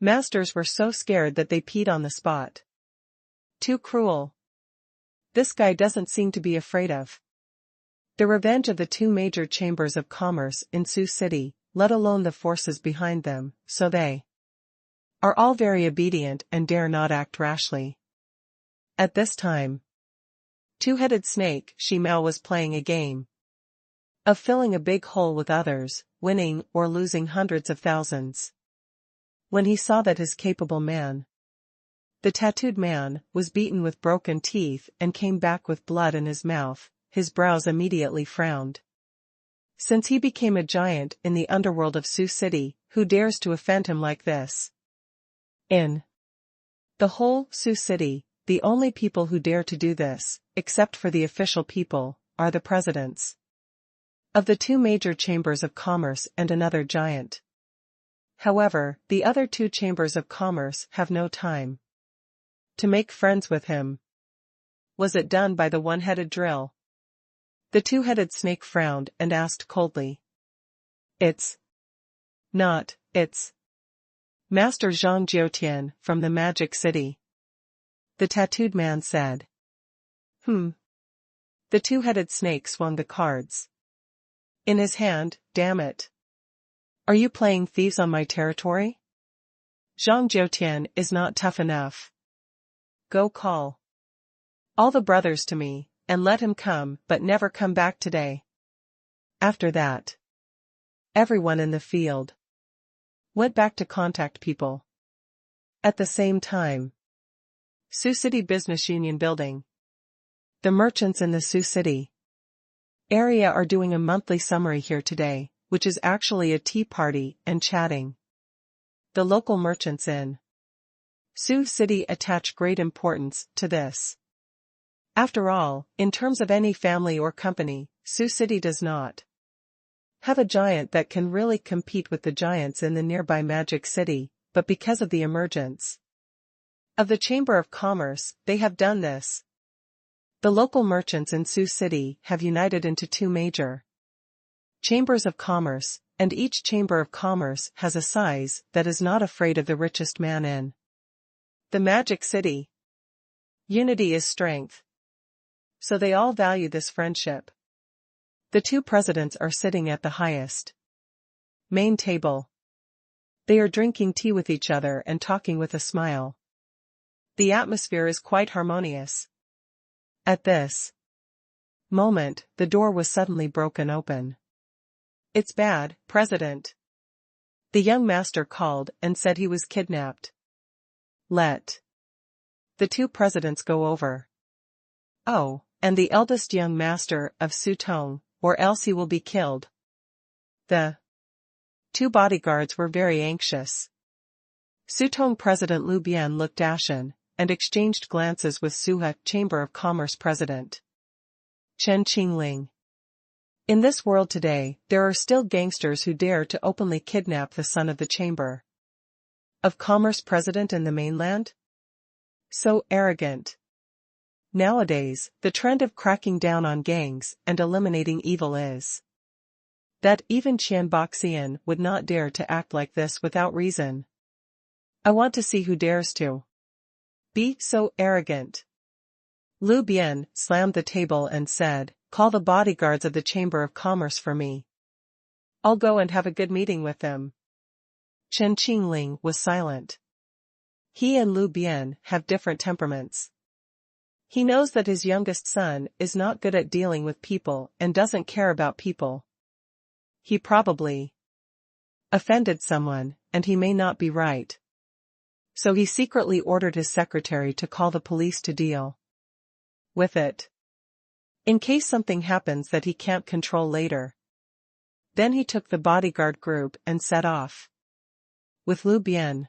masters were so scared that they peed on the spot. Too cruel. This guy doesn't seem to be afraid of the revenge of the two major chambers of commerce in Sioux City, let alone the forces behind them, so they are all very obedient and dare not act rashly. At this time, two-headed snake Shi Mao was playing a game of filling a big hole with others, winning or losing hundreds of thousands. When he saw that his capable man, the tattooed man, was beaten with broken teeth and came back with blood in his mouth, his brows immediately frowned. Since he became a giant in the underworld of Sioux City, who dares to offend him like this? In the whole Sioux City, the only people who dare to do this, except for the official people, are the presidents of the two major chambers of commerce and another giant. However, the other two chambers of commerce have no time to make friends with him. Was it done by the one-headed drill? The two-headed snake frowned and asked coldly. It's not, it's Master Zhang Jiutian from the Magic City. The tattooed man said. The two-headed snake swung the cards in his hand. Damn it. Are you playing thieves on my territory? Zhang Jiutian is not tough enough. Go call all the brothers to me, and let him come but never come back today. After that, everyone in the field went back to contact people. At the same time, Sioux City Business Union Building. The merchants in the Sioux City area are doing a monthly summary here today, which is actually a tea party and chatting. The local merchants in Sioux City attach great importance to this. After all, in terms of any family or company, Sioux City does not have a giant that can really compete with the giants in the nearby Magic City, but because of the emergence of the Chamber of Commerce, they have done this. The local merchants in Sioux City have united into two major chambers of commerce, and each chamber of commerce has a size that is not afraid of the richest man in the Magic City. Unity is strength. So they all value this friendship. The two presidents are sitting at the highest main table. They are drinking tea with each other and talking with a smile. The atmosphere is quite harmonious. At this moment, the door was suddenly broken open. It's bad, President. The young master called and said he was kidnapped. Let the two presidents go over. Oh, and the eldest young master of Sutong, or else he will be killed. The two bodyguards were very anxious. Sutong President Liu Bian looked ashen, and exchanged glances with Suha Chamber of Commerce President Chen Qingling. In this world today, there are still gangsters who dare to openly kidnap the son of the Chamber of Commerce President in the mainland? So arrogant. Nowadays, the trend of cracking down on gangs and eliminating evil is that even Qian Boxian would not dare to act like this without reason. I want to see who dares to be so arrogant. Liu Bian slammed the table and said, "Call the bodyguards of the Chamber of Commerce for me. I'll go and have a good meeting with them." Chen Qingling was silent. He and Liu Bian have different temperaments. He knows that his youngest son is not good at dealing with people and doesn't care about people. He probably offended someone, and he may not be right. So he secretly ordered his secretary to call the police to deal with it, in case something happens that he can't control later. Then he took the bodyguard group and set off with Liu Bian.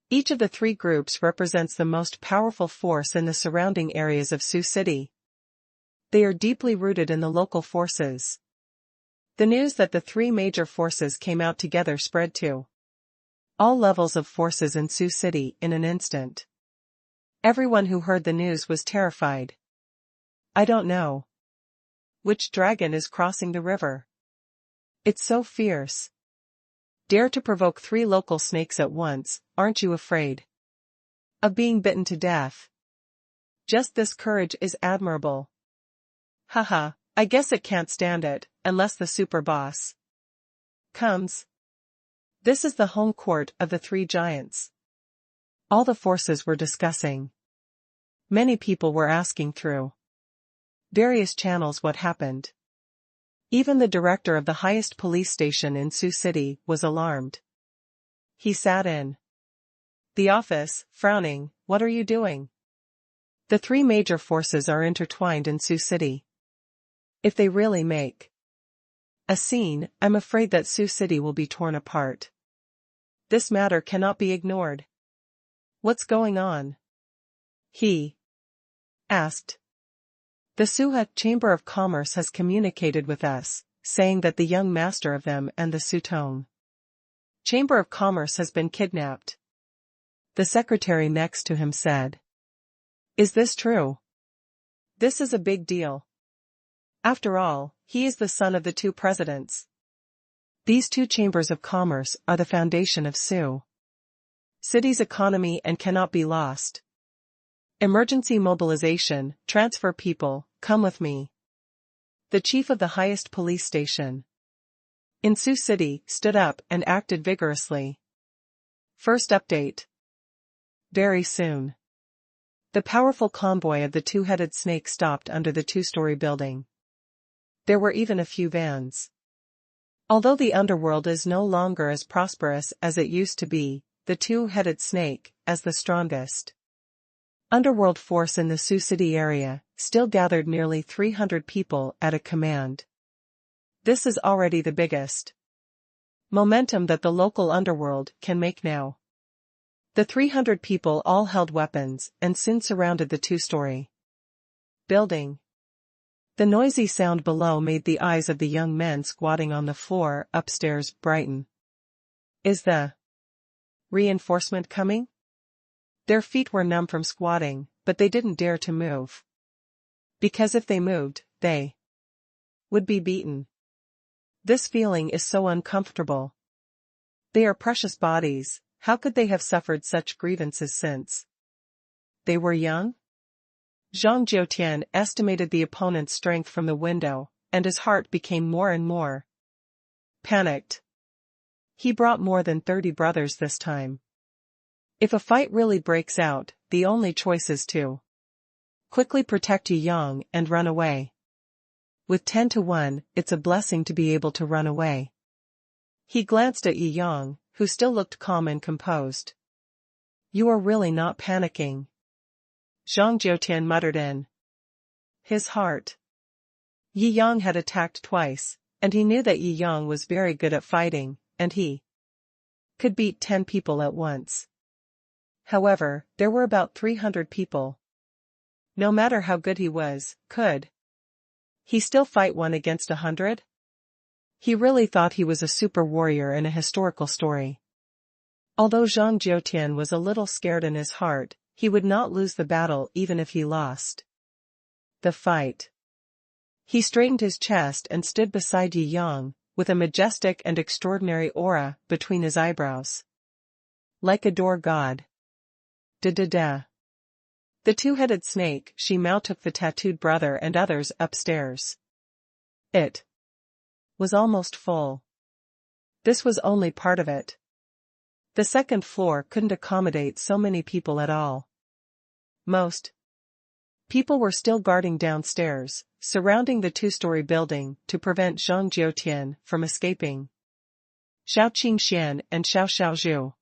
Each of the three groups represents the most powerful force in the surrounding areas of Sioux City. They are deeply rooted in the local forces. The news that the three major forces came out together spread to all levels of forces in Sioux City in an instant. Everyone who heard the news was terrified. I don't know which dragon is crossing the river. It's so fierce. Dare to provoke three local snakes at once, aren't you afraid of being bitten to death? Just this courage is admirable. Haha, I guess it can't stand it, unless the super boss comes. This is the home court of the three giants. All the forces were discussing. Many people were asking through various channels what happened. Even the director of the highest police station in Sioux City was alarmed. He sat in the office, frowning. What are you doing? The three major forces are intertwined in Sioux City. If they really make a scene, I'm afraid that Sioux City will be torn apart. This matter cannot be ignored. What's going on? He asked. The Suha Chamber of Commerce has communicated with us, saying that the young master of them and the Sutong Chamber of Commerce has been kidnapped. The secretary next to him said. Is this true? This is a big deal. After all, he is the son of the two presidents. These two chambers of commerce are the foundation of Shou city's economy and cannot be lost. Emergency mobilization, transfer people, come with me. The chief of the highest police station in Shou City stood up and acted vigorously. First update. Very soon. The powerful convoy of the two-headed snake stopped under the two-story building. There were even a few vans. Although the underworld is no longer as prosperous as it used to be, the two-headed snake, as the strongest underworld force in the Shou City area, still gathered nearly 300 people at a command. This is already the biggest momentum that the local underworld can make now. The 300 people all held weapons and soon surrounded the two-story building. The noisy sound below made the eyes of the young men squatting on the floor upstairs brighten. Is the reinforcement coming? Their feet were numb from squatting, but they didn't dare to move. Because if they moved, they would be beaten. This feeling is so uncomfortable. They are precious bodies, how could they have suffered such grievances since they were young? Zhang Jiutian estimated the opponent's strength from the window, and his heart became more and more panicked. He brought more than 30 brothers this time. If a fight really breaks out, the only choice is to quickly protect Yi Yang and run away. With 10 to 1, it's a blessing to be able to run away. He glanced at Yi Yang, who still looked calm and composed. You are really not panicking. Zhang Jiutian muttered in his heart. Yi Yang had attacked twice, and he knew that Yi Yang was very good at fighting, and he could beat 10 people at once. However, there were about 300 people. No matter how good he was, could he still fight 1 against 100? He really thought he was a super warrior in a historical story. Although Zhang Jiutian was a little scared in his heart, he would not lose the battle even if he lost the fight. He straightened his chest and stood beside Yi Yang, with a majestic and extraordinary aura between his eyebrows. Like a door god. Da-da-da. The two-headed snake, Shi Mao took the tattooed brother and others upstairs. It was almost full. This was only part of it. The second floor couldn't accommodate so many people at all. Most people were still guarding downstairs, surrounding the two-story building to prevent Zhang Jiutian from escaping. Shou Qingxian and Shou Xiaozhu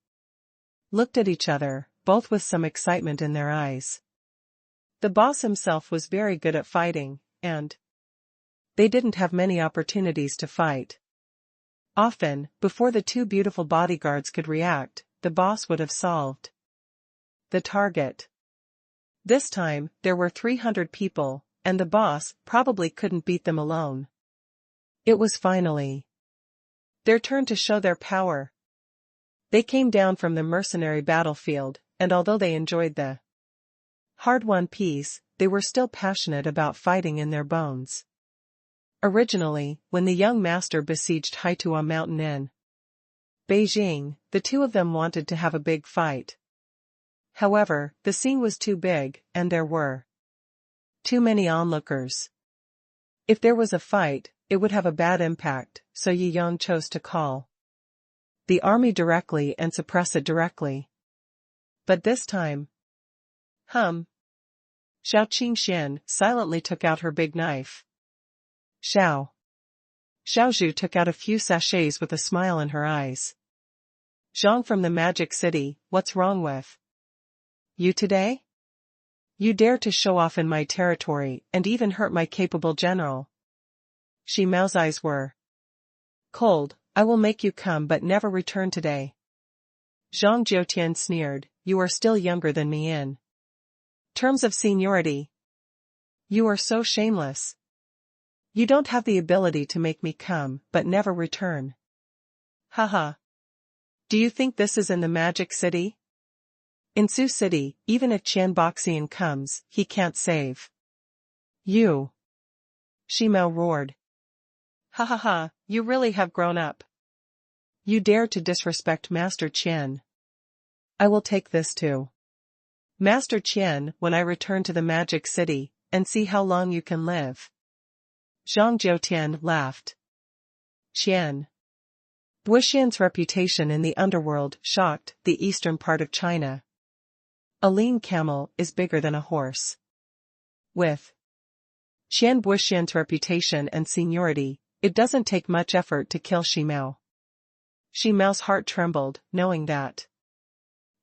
looked at each other, both with some excitement in their eyes. The boss himself was very good at fighting, and they didn't have many opportunities to fight. Often, before the two beautiful bodyguards could react, the boss would have solved the target. This time, there were 300 people, and the boss probably couldn't beat them alone. It was finally their turn to show their power. They came down from the mercenary battlefield, and although they enjoyed the hard-won peace, they were still passionate about fighting in their bones. Originally, when the young master besieged Haitua Mountain in Beijing, the two of them wanted to have a big fight. However, the scene was too big, and there were too many onlookers. If there was a fight, it would have a bad impact, so Yi Yang chose to call the army directly and suppress it directly. But this time, Shou Qingxian silently took out her big knife. Shou Xiaozhu took out a few sachets with a smile in her eyes. Zhang from the Magic City, what's wrong with you today? You dare to show off in my territory and even hurt my capable general. Shi Mao's eyes were cold. I will make you come but never return today. Zhang Jiutian sneered, you are still younger than me in terms of seniority. You are so shameless. You don't have the ability to make me come but never return. Haha. Do you think this is in the Magic City? In Sioux City, even if Qian Boxian comes, he can't save you. Shimao roared. Ha ha ha, you really have grown up. You dare to disrespect Master Qian. I will take this too. Master Qian, when I return to the Magic City, and see how long you can live. Zhang Jiutian laughed. Qian. Wuxian's reputation in the underworld shocked the eastern part of China. A lean camel is bigger than a horse. With Qian Wuxian's reputation and seniority, it doesn't take much effort to kill Shimao. Shimao's heart trembled, knowing that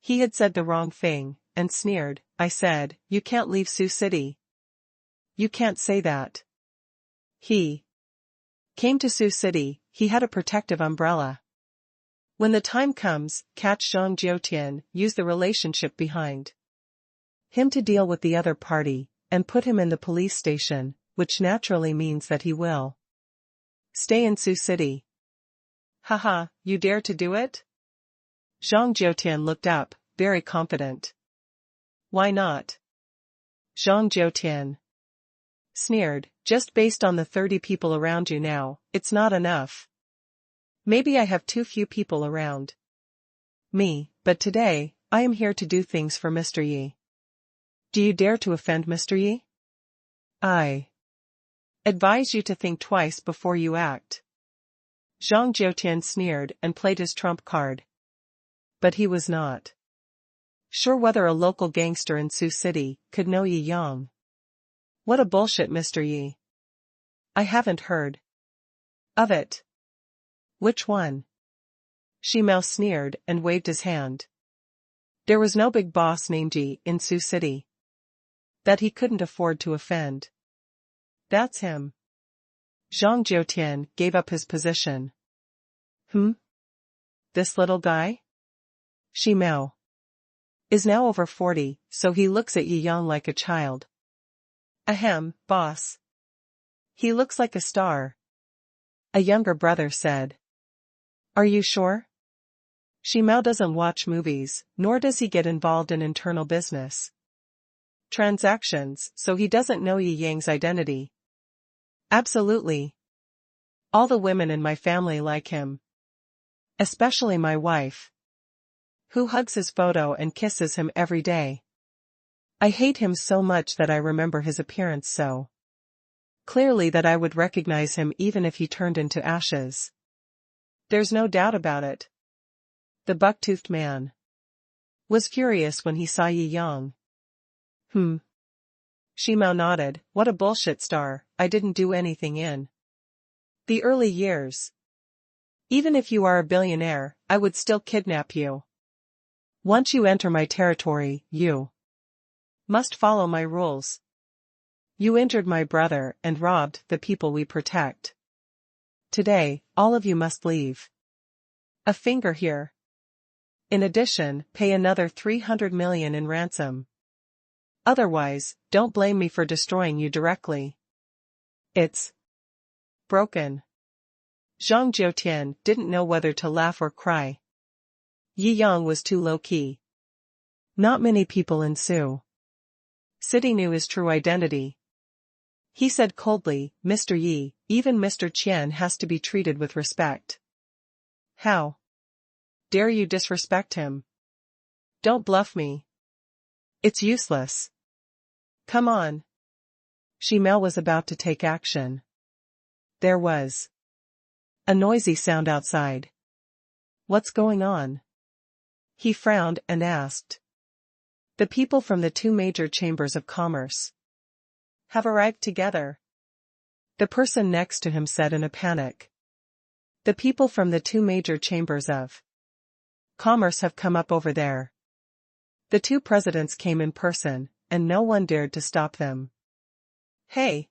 he had said the wrong thing, and sneered. I said, you can't leave Sioux City. You can't say that. He came to Sioux City, he had a protective umbrella. When the time comes, catch Zhang Jiutian, use the relationship behind him to deal with the other party, and put him in the police station, which naturally means that he will stay in Sioux City. Haha, you dare to do it? Zhang Jiutian looked up, very confident. Why not? Zhang Jiutian sneered, just based on the 30 people around you now, it's not enough. Maybe I have too few people around me, but today, I am here to do things for Mr. Yi. Do you dare to offend Mr. Yi? I advise you to think twice before you act. Zhang Jiutian sneered and played his trump card. But he was not sure whether a local gangster in Sioux City could know Yi Yang. What a bullshit, Mr. Yi. I haven't heard of it. Which one? Shimao sneered and waved his hand. There was no big boss named Yi in Sioux City that he couldn't afford to offend. That's him. Zhang Jiutian gave up his position. This little guy? Shimao is now over 40, so he looks at Yi Yang like a child. Ahem, boss. He looks like a star. A younger brother said. Are you sure? Shimao doesn't watch movies, nor does he get involved in internal business transactions, so he doesn't know Yi Yang's identity. Absolutely. All the women in my family like him. Especially my wife, who hugs his photo and kisses him every day. I hate him so much that I remember his appearance so clearly that I would recognize him even if he turned into ashes. There's no doubt about it. The buck-toothed man was furious when he saw Yi Yang. Shimao nodded. What a bullshit star, I didn't do anything in the early years. Even if you are a billionaire, I would still kidnap you. Once you enter my territory, you must follow my rules. You injured my brother and robbed the people we protect. Today, all of you must leave. A finger here. In addition, pay another 300 million in ransom. Otherwise, don't blame me for destroying you directly. It's broken. Zhang Jiutian didn't know whether to laugh or cry. Yi Yang was too low-key. Not many people in Sioux City knew his true identity. He said coldly, Mr. Yi, even Mr. Qian has to be treated with respect. How dare you disrespect him? Don't bluff me. It's useless. Come on. Shimao was about to take action. There was a noisy sound outside. What's going on? He frowned and asked. The people from the two major chambers of commerce have arrived together. The person next to him said in a panic. The people from the two major chambers of commerce have come up over there. The two presidents came in person, and no one dared to stop them. Hey!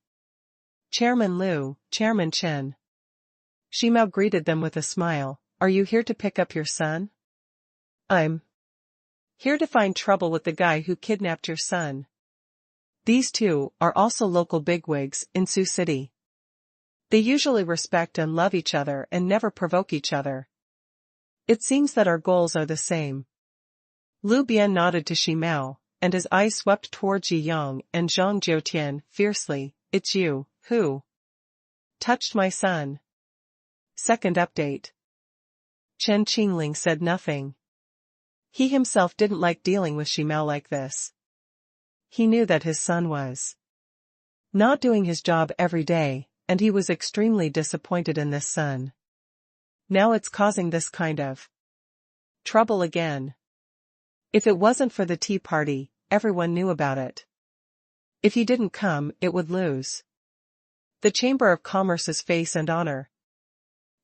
Chairman Liu, Chairman Chen. Shimao greeted them with a smile. Are you here to pick up your son? I'm here to find trouble with the guy who kidnapped your son. These two are also local bigwigs in Sioux City. They usually respect and love each other and never provoke each other. It seems that our goals are the same. Lu Bian nodded to Shimao, and his eyes swept toward Ji Yang and Zhang Jiutian fiercely. It's you, who touched my son. Second update. Chen Qingling said nothing. He himself didn't like dealing with Shimao like this. He knew that his son was not doing his job every day, and he was extremely disappointed in this son. Now it's causing this kind of trouble again. If it wasn't for the tea party, everyone knew about it. If he didn't come, it would lose the Chamber of Commerce's face and honor.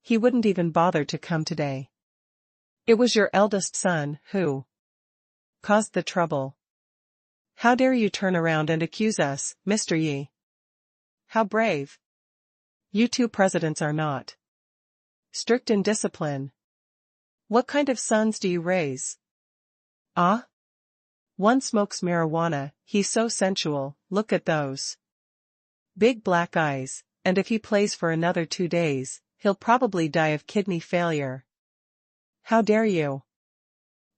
He wouldn't even bother to come today. It was your eldest son who caused the trouble. How dare you turn around and accuse us, Mr. Yi? How brave. You two presidents are not strict in discipline. What kind of sons do you raise? Ah? One smokes marijuana, he's so sensual, look at those big black eyes, and if he plays for another 2 days, he'll probably die of kidney failure. How dare you?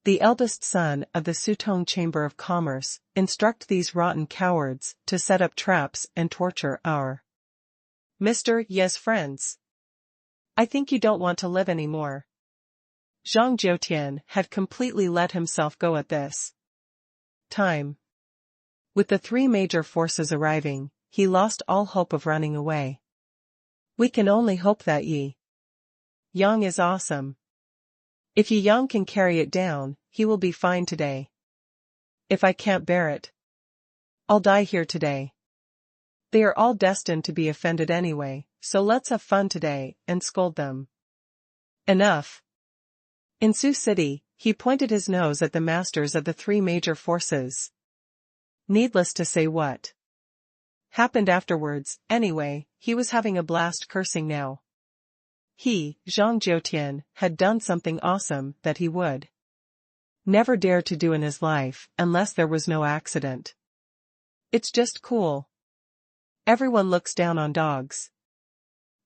The eldest son of the Sutong Chamber of Commerce, instruct these rotten cowards to set up traps and torture our Mr. Ye's friends. I think you don't want to live anymore. Zhang Jiutian had completely let himself go at this time. With the 3 major forces arriving, he lost all hope of running away. We can only hope that Yi Yang is awesome. If Yi Yang can carry it down, he will be fine today. If I can't bear it, I'll die here today. They are all destined to be offended anyway, so let's have fun today and scold them. Enough. In Sioux City, he pointed his nose at the masters of the 3 major forces. Needless to say what happened afterwards, anyway, he was having a blast cursing now. He, Zhang Jiutian, had done something awesome that he would never dare to do in his life unless there was no accident. It's just cool. Everyone looks down on dogs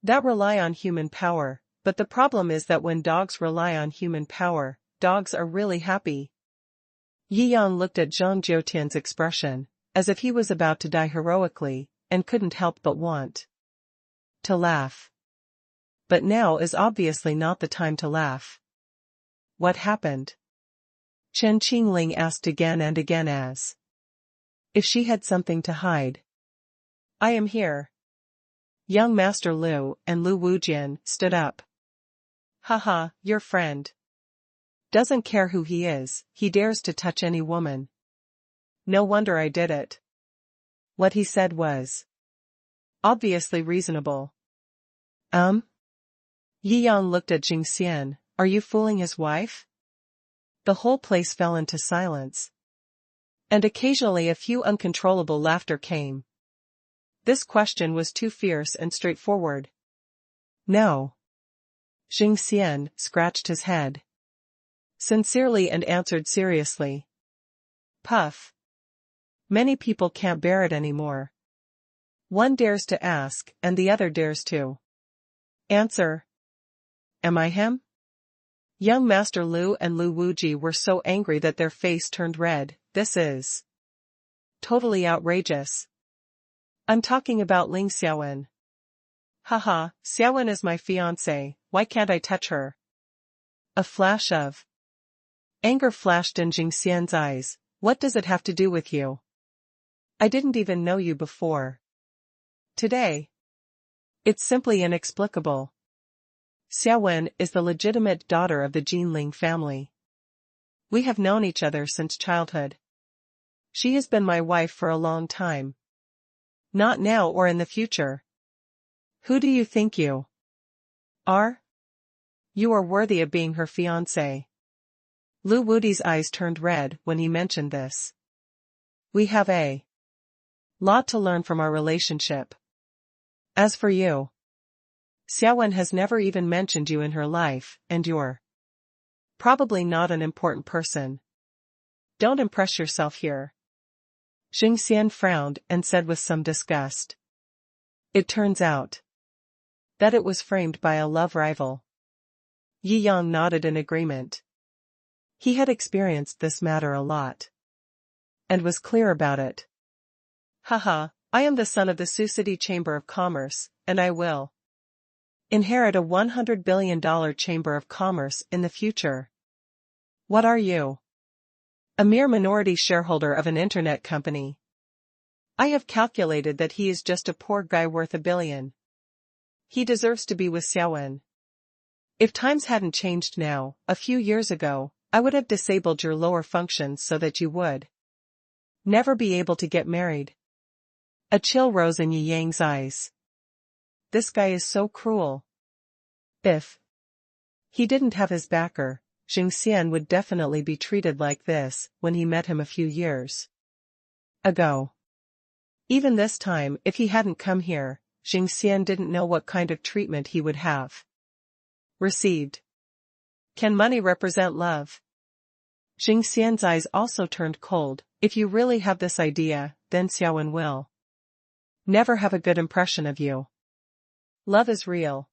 that rely on human power, but the problem is that when dogs rely on human power, dogs are really happy. Yi Yang looked at Zhang Jiutian's expression, as if he was about to die heroically, and couldn't help but want to laugh. But now is obviously not the time to laugh. What happened? Chen Qingling asked again and again as if she had something to hide. I am here. Young Master Liu and Lu Wujian stood up. Haha, your friend doesn't care who he is, he dares to touch any woman. No wonder I did it. What he said was obviously reasonable. Yi Yang looked at Jing Xian, are you fooling his wife? The whole place fell into silence. And occasionally a few uncontrollable laughter came. This question was too fierce and straightforward. No. Jing Xian scratched his head sincerely and answered seriously. Puff. Many people can't bear it anymore. One dares to ask, and the other dares to answer. Am I him? Young Master Liu and Lu Wuji were so angry that their face turned red. This is totally outrageous. I'm talking about Ling Xiaowen. Haha, Xiaowen is my fiancé, why can't I touch her? A flash of anger flashed in Jing Xian's eyes. What does it have to do with you? I didn't even know you before today. It's simply inexplicable. Xiaowen is the legitimate daughter of the Jinling family. We have known each other since childhood. She has been my wife for a long time. Not now or in the future. Who do you think you are? You are worthy of being her fiancé. Lu Wudi's eyes turned red when he mentioned this. We have a lot to learn from our relationship. As for you, Xiaowen has never even mentioned you in her life, and you're probably not an important person. Don't impress yourself here. Jing Xian frowned and said with some disgust. It turns out that it was framed by a love rival. Yi Yang nodded in agreement. He had experienced this matter a lot. And was clear about it. Haha, I am the son of the Sioux City Chamber of Commerce, and I will inherit a $100 billion Chamber of Commerce in the future. What are you? A mere minority shareholder of an internet company. I have calculated that he is just a poor guy worth $1 billion. He deserves to be with Xiaowen. If times hadn't changed now, a few years ago, I would have disabled your lower functions so that you would never be able to get married. A chill rose in Yi Yang's eyes. This guy is so cruel. If he didn't have his backer, Jingxian would definitely be treated like this when he met him a few years ago. Even this time, if he hadn't come here, Jingxian didn't know what kind of treatment he would have received. Can money represent love? Jingxian's eyes also turned cold. If you really have this idea, then Xiaowen will never have a good impression of you. Love is real.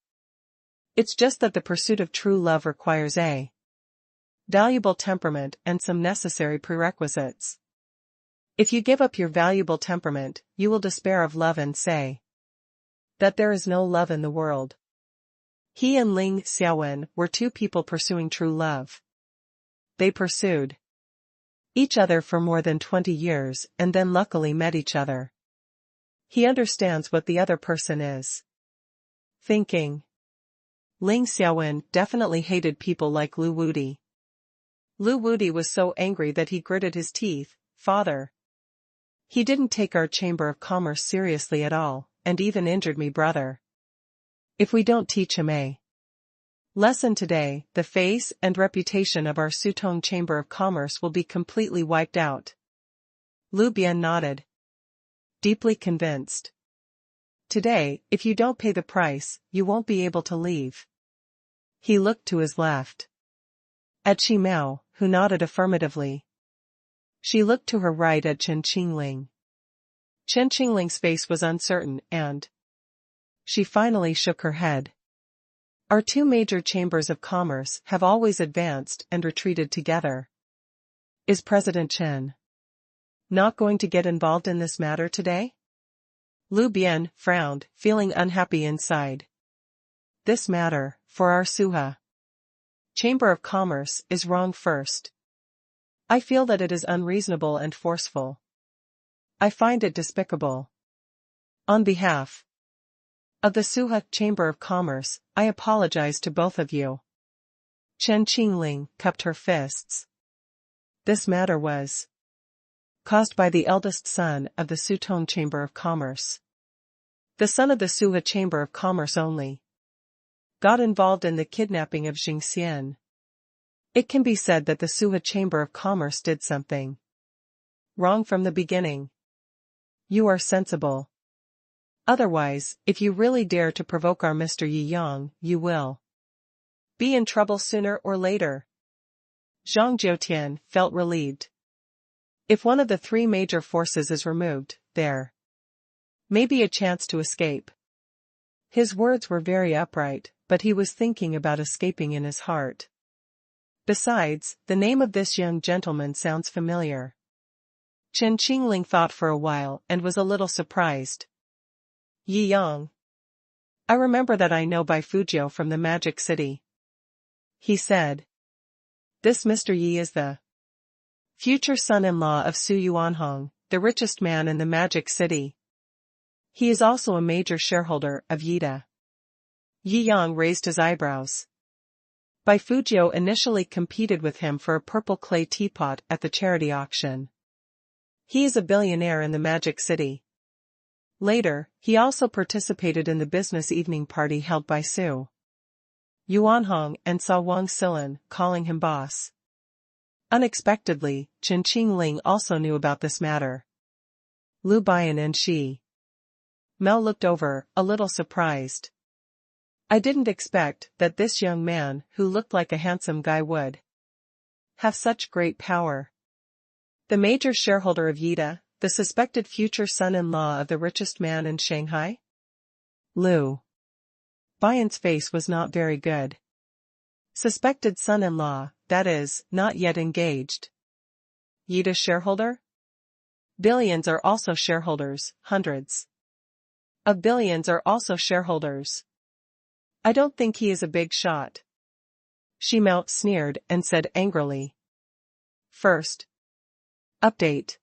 It's just that the pursuit of true love requires a valuable temperament and some necessary prerequisites. If you give up your valuable temperament, you will despair of love and say that there is no love in the world. He and Ling Xiaowen were two people pursuing true love. They pursued each other for more than 20 years and then luckily met each other. He understands what the other person is thinking. Ling Xiaowen definitely hated people like Lu Wudi. Lu Wudi was so angry that he gritted his teeth. Father, he didn't take our Chamber of Commerce seriously at all, and even injured me, brother. If we don't teach him a lesson today, the face and reputation of our Sutong Chamber of Commerce will be completely wiped out. Lu Bian nodded, deeply convinced. Today, if you don't pay the price, you won't be able to leave. He looked to his left at Shi Mao, who nodded affirmatively. She looked to her right at Chen Qingling. Chen Qingling's face was uncertain and she finally shook her head. Our two major chambers of commerce have always advanced and retreated together. Is President Chen not going to get involved in this matter today? Lu Bian frowned, feeling unhappy inside. This matter, for our Suha Chamber of Commerce, is wrong first. I feel that it is unreasonable and forceful. I find it despicable. On behalf of the Suha Chamber of Commerce, I apologize to both of you. Chen Qingling cupped her fists. This matter was caused by the eldest son of the Sutong Chamber of Commerce. The son of the Suha Chamber of Commerce only got involved in the kidnapping of Jingxian. It can be said that the Suha Chamber of Commerce did something wrong from the beginning. You are sensible. Otherwise, if you really dare to provoke our Mr. Yi Yang, you will be in trouble sooner or later. Zhang Jiutian felt relieved. If one of the three major forces is removed, there may be a chance to escape. His words were very upright, but he was thinking about escaping in his heart. Besides, the name of this young gentleman sounds familiar. Chen Qingling thought for a while and was a little surprised. Yi Yang. I remember that I know by Fuzhou from the Magic City. He said. This Mr. Yi is the future son-in-law of Su Yuanhong, the richest man in the Magic City. He is also a major shareholder of Yida. Yi Yang raised his eyebrows. Bai Fuzhou initially competed with him for a purple clay teapot at the charity auction. He is a billionaire in the Magic City. Later, he also participated in the business evening party held by Su Yuanhong and saw Wang Silin calling him boss. Unexpectedly, Chen Qingling also knew about this matter. Lu Bian and Shi Mao looked over, a little surprised. I didn't expect that this young man, who looked like a handsome guy, would have such great power. The major shareholder of Yida, the suspected future son-in-law of the richest man in Shanghai? Lu Bian's face was not very good. Suspected son-in-law, that is, not yet engaged. Yeet a shareholder? Billions are also shareholders, hundreds of billions are also shareholders. I don't think he is a big shot. Shou sneered and said angrily. First. Update.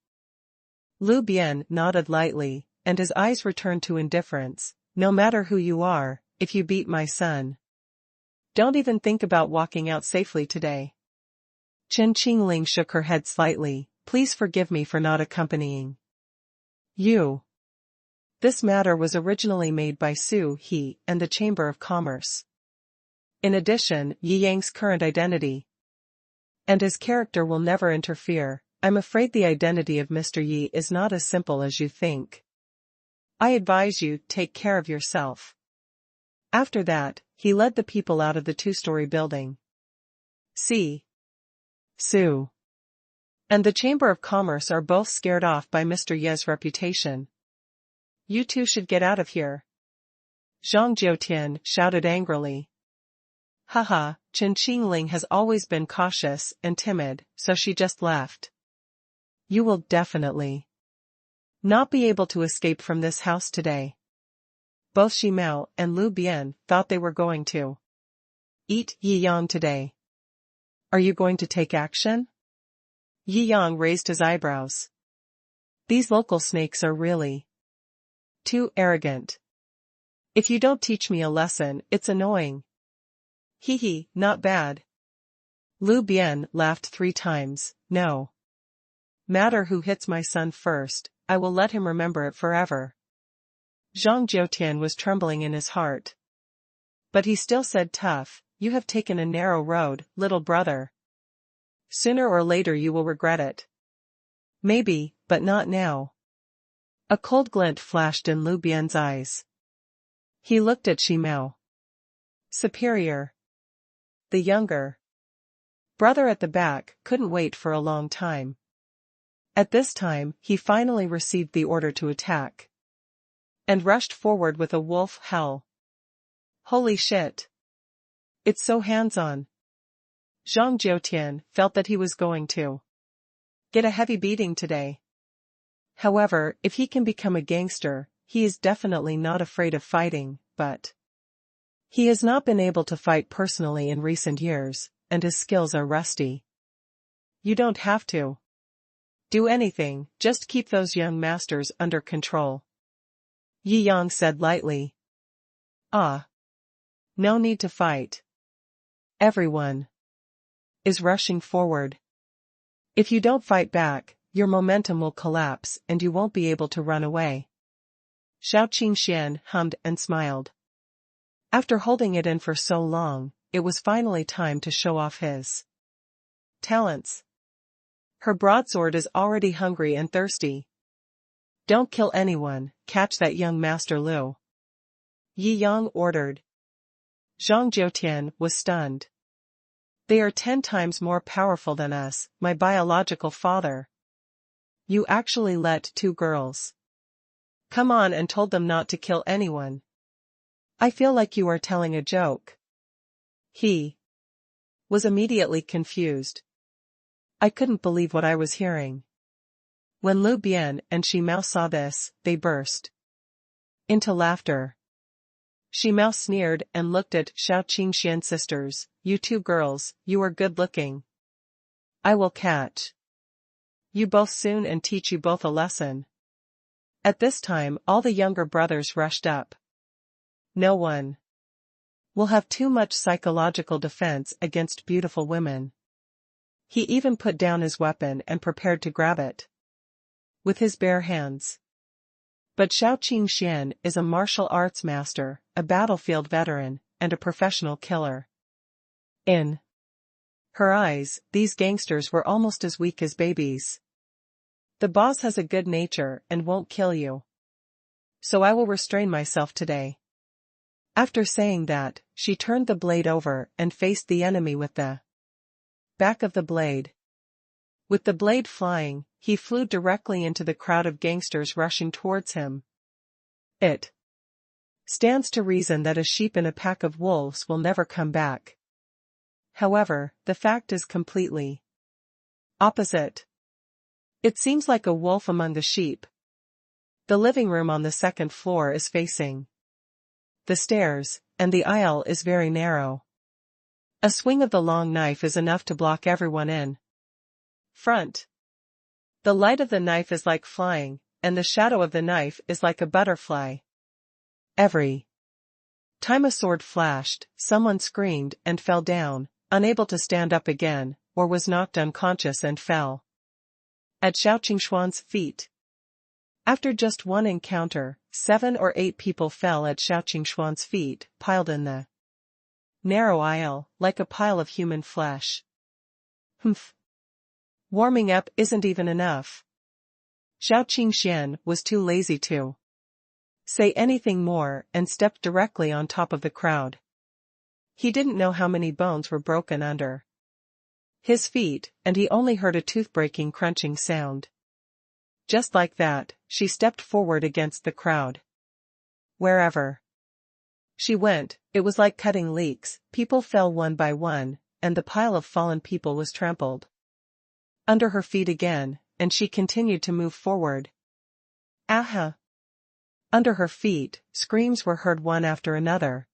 Lu Bian nodded lightly, and his eyes returned to indifference. No matter who you are, if you beat my son, don't even think about walking out safely today. Chen Qingling shook her head slightly. Please forgive me for not accompanying you. This matter was originally made by Su He and the Chamber of Commerce. In addition, Yi Yang's current identity and his character will never interfere. I'm afraid the identity of Mr. Yi is not as simple as you think. I advise you, take care of yourself. After that, he led the people out of the two-story building. See. Su and the Chamber of Commerce are both scared off by Mr. Ye's reputation. You two should get out of here. Zhang Jiutian shouted angrily. Haha, Chen Qingling has always been cautious and timid, so she just left. You will definitely not be able to escape from this house today. Both Shou and Lu Bian thought they were going to eat Yi Yang today. Are you going to take action? Yi Yang raised his eyebrows. These local snakes are really too arrogant. If you don't teach me a lesson, it's annoying. Hee hee, not bad. Lu Bian laughed 3 times. No matter who hits my son first, I will let him remember it forever. Zhang Jiutian was trembling in his heart. But he still said tough, you have taken a narrow road, little brother. Sooner or later you will regret it. Maybe, but not now. A cold glint flashed in Lu Bian's eyes. He looked at Shou. Superior. The younger brother at the back couldn't wait for a long time. At this time, he finally received the order to attack and rushed forward with a wolf howl. Holy shit. It's so hands-on. Zhang Jiutian felt that he was going to get a heavy beating today. However, if he can become a gangster, he is definitely not afraid of fighting, but he has not been able to fight personally in recent years, and his skills are rusty. You don't have to do anything, just keep those young masters under control. Yi Yang said lightly. Ah. No need to fight. Everyone is rushing forward. If you don't fight back, your momentum will collapse and you won't be able to run away. Shao Qingxian hummed and smiled. After holding it in for so long, it was finally time to show off his talents. Her broadsword is already hungry and thirsty. Don't kill anyone, catch that young Master Lu. Yi Yang ordered. Zhang Jiutian was stunned. They are 10 times more powerful than us, my biological father. You actually let 2 girls come on and told them not to kill anyone. I feel like you are telling a joke. He was immediately confused. I couldn't believe what I was hearing. When Lu Bian and Shou saw this, they burst into laughter. Shou sneered and looked at Shao Qingxian sisters. You 2 girls, you are good looking. I will catch you both soon and teach you both a lesson. At this time, all the younger brothers rushed up. No one will have too much psychological defense against beautiful women. He even put down his weapon and prepared to grab it with his bare hands. But Shao Qingxian is a martial arts master, a battlefield veteran, and a professional killer. In her eyes, these gangsters were almost as weak as babies. The boss has a good nature and won't kill you. So I will restrain myself today. After saying that, she turned the blade over and faced the enemy with the back of the blade. With the blade flying, he flew directly into the crowd of gangsters rushing towards him. It stands to reason that a sheep in a pack of wolves will never come back. However, the fact is completely opposite. It seems like a wolf among the sheep. The living room on the second floor is facing the stairs, and the aisle is very narrow. A swing of the long knife is enough to block everyone in front. The light of the knife is like flying, and the shadow of the knife is like a butterfly. Every time a sword flashed, someone screamed and fell down, unable to stand up again, or was knocked unconscious and fell at Shou Qingxuan's feet. After just one encounter, 7 or 8 people fell at Shou Qingxuan's feet, piled in the narrow aisle, like a pile of human flesh. Humph. Warming up isn't even enough. Shou Qingxian was too lazy to say anything more and stepped directly on top of the crowd. He didn't know how many bones were broken under his feet, and he only heard a tooth-breaking crunching sound. Just like that, she stepped forward against the crowd. Wherever she went, it was like cutting leeks. People fell one by one, and the pile of fallen people was trampled under her feet again, and she continued to move forward. Aha! Under her feet, screams were heard one after another.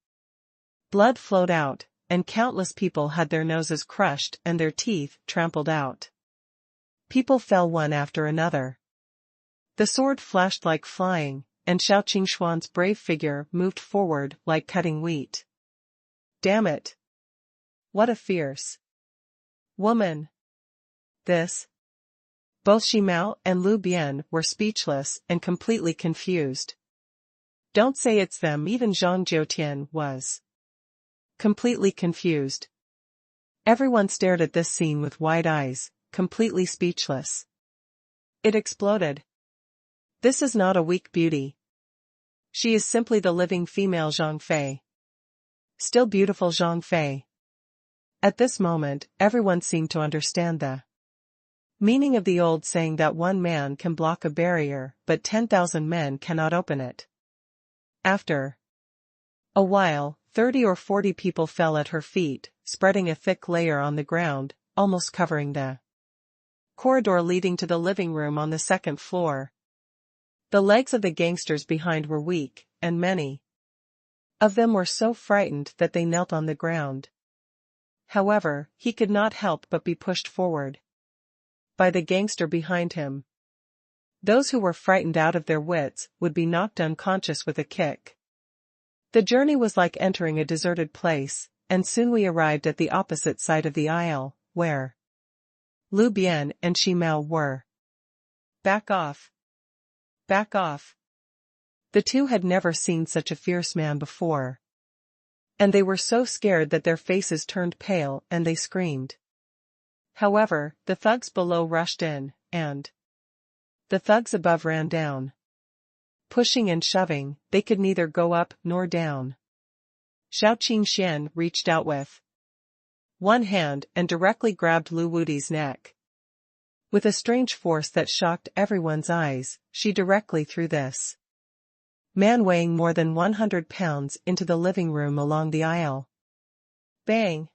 Blood flowed out, and countless people had their noses crushed and their teeth trampled out. People fell one after another. The sword flashed like flying, and Shou Qingxuan's brave figure moved forward like cutting wheat. Damn it! What a fierce woman! This. Both Shimao and Lu Bian were speechless and completely confused. Don't say it's them. Even Zhang Jiutian was completely confused. Everyone stared at this scene with wide eyes, completely speechless. It exploded. This is not a weak beauty. She is simply the living female Zhang Fei. Still beautiful Zhang Fei. At this moment, everyone seemed to understand the meaning of the old saying that one man can block a barrier, but 10,000 men cannot open it. After a while, 30 or 40 people fell at her feet, spreading a thick layer on the ground, almost covering the corridor leading to the living room on the second floor. The legs of the gangsters behind were weak, and many of them were so frightened that they knelt on the ground. However, he could not help but be pushed forward by the gangster behind him. Those who were frightened out of their wits would be knocked unconscious with a kick. The journey was like entering a deserted place, and soon we arrived at the opposite side of the aisle, where Lu Bian and Shimao were. Back off. Back off. The two had never seen such a fierce man before. And they were so scared that their faces turned pale and they screamed. However, the thugs below rushed in, and the thugs above ran down. Pushing and shoving, they could neither go up nor down. Shou Qingxian reached out with one hand and directly grabbed Lu Wudi's neck. With a strange force that shocked everyone's eyes, she directly threw this man weighing more than 100 pounds into the living room along the aisle. Bang!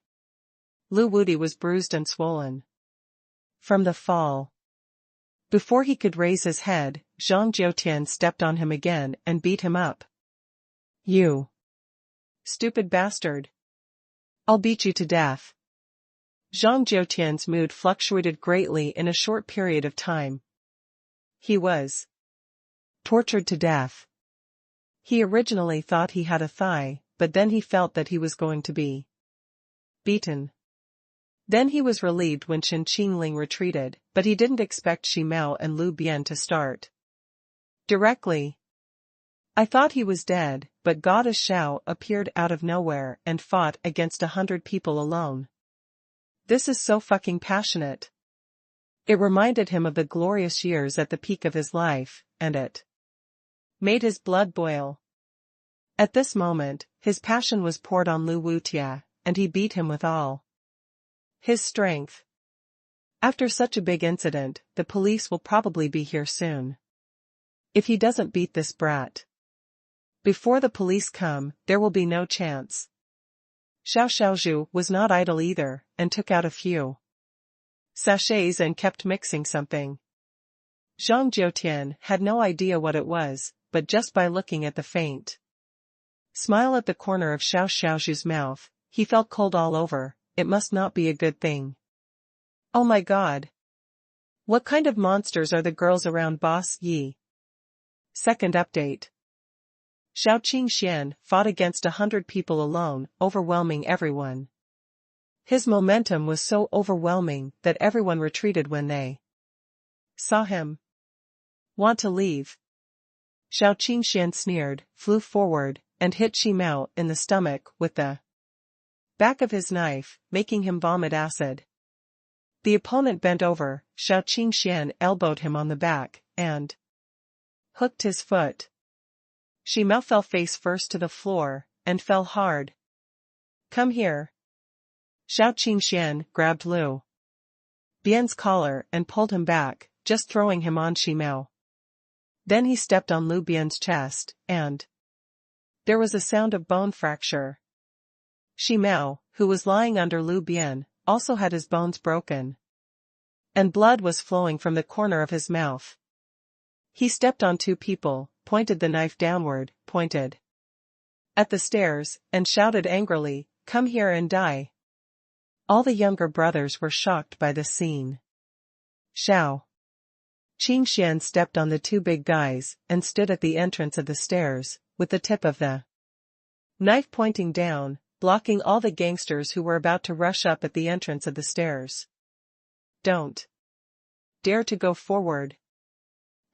Lu Wudi was bruised and swollen from the fall. Before he could raise his head, Zhang Jiutian stepped on him again and beat him up. You stupid bastard! I'll beat you to death. Zhang Jiutian's mood fluctuated greatly in a short period of time. He was tortured to death. He originally thought he had a thigh, but then he felt that he was going to be beaten. Then he was relieved when Chen Qingling retreated, but he didn't expect Shimao and Lu Bian to start directly. I thought he was dead, but Goddess Shou appeared out of nowhere and fought against 100 people alone. This is so fucking passionate. It reminded him of the glorious years at the peak of his life, and it made his blood boil. At this moment, his passion was poured on Lu Wutia, and he beat him with all his strength. After such a big incident, the police will probably be here soon. If he doesn't beat this brat before the police come, there will be no chance. Shou was not idle either, and took out a few sachets and kept mixing something. Zhang Jiutian had no idea what it was, but just by looking at the faint smile at the corner of Shou's mouth, he felt cold all over. It must not be a good thing. Oh my god! What kind of monsters are the girls around Boss Yi? Second update. Shou Qingxian fought against 100 people alone, overwhelming everyone. His momentum was so overwhelming that everyone retreated when they saw him. Want to leave? Shou Qingxian sneered, flew forward, and hit Shi Mao in the stomach with the back of his knife, making him vomit acid. The opponent bent over, Shou Qingxian elbowed him on the back, and hooked his foot. Shi Mao fell face first to the floor, and fell hard. Come here. Shou Qingxian grabbed Lu Bian's collar and pulled him back, just throwing him on Shi Mao. Then he stepped on Lu Bian's chest, and there was a sound of bone fracture. Shi Mao, who was lying under Lu Bian, also had his bones broken, and blood was flowing from the corner of his mouth. He stepped on two people, pointed the knife downward, pointed at the stairs, and shouted angrily, "Come here and die." All the younger brothers were shocked by the scene. Shou Qingxian stepped on the two big guys and stood at the entrance of the stairs, with the tip of the knife pointing down, blocking all the gangsters who were about to rush up at the entrance of the stairs. Don't dare to go forward.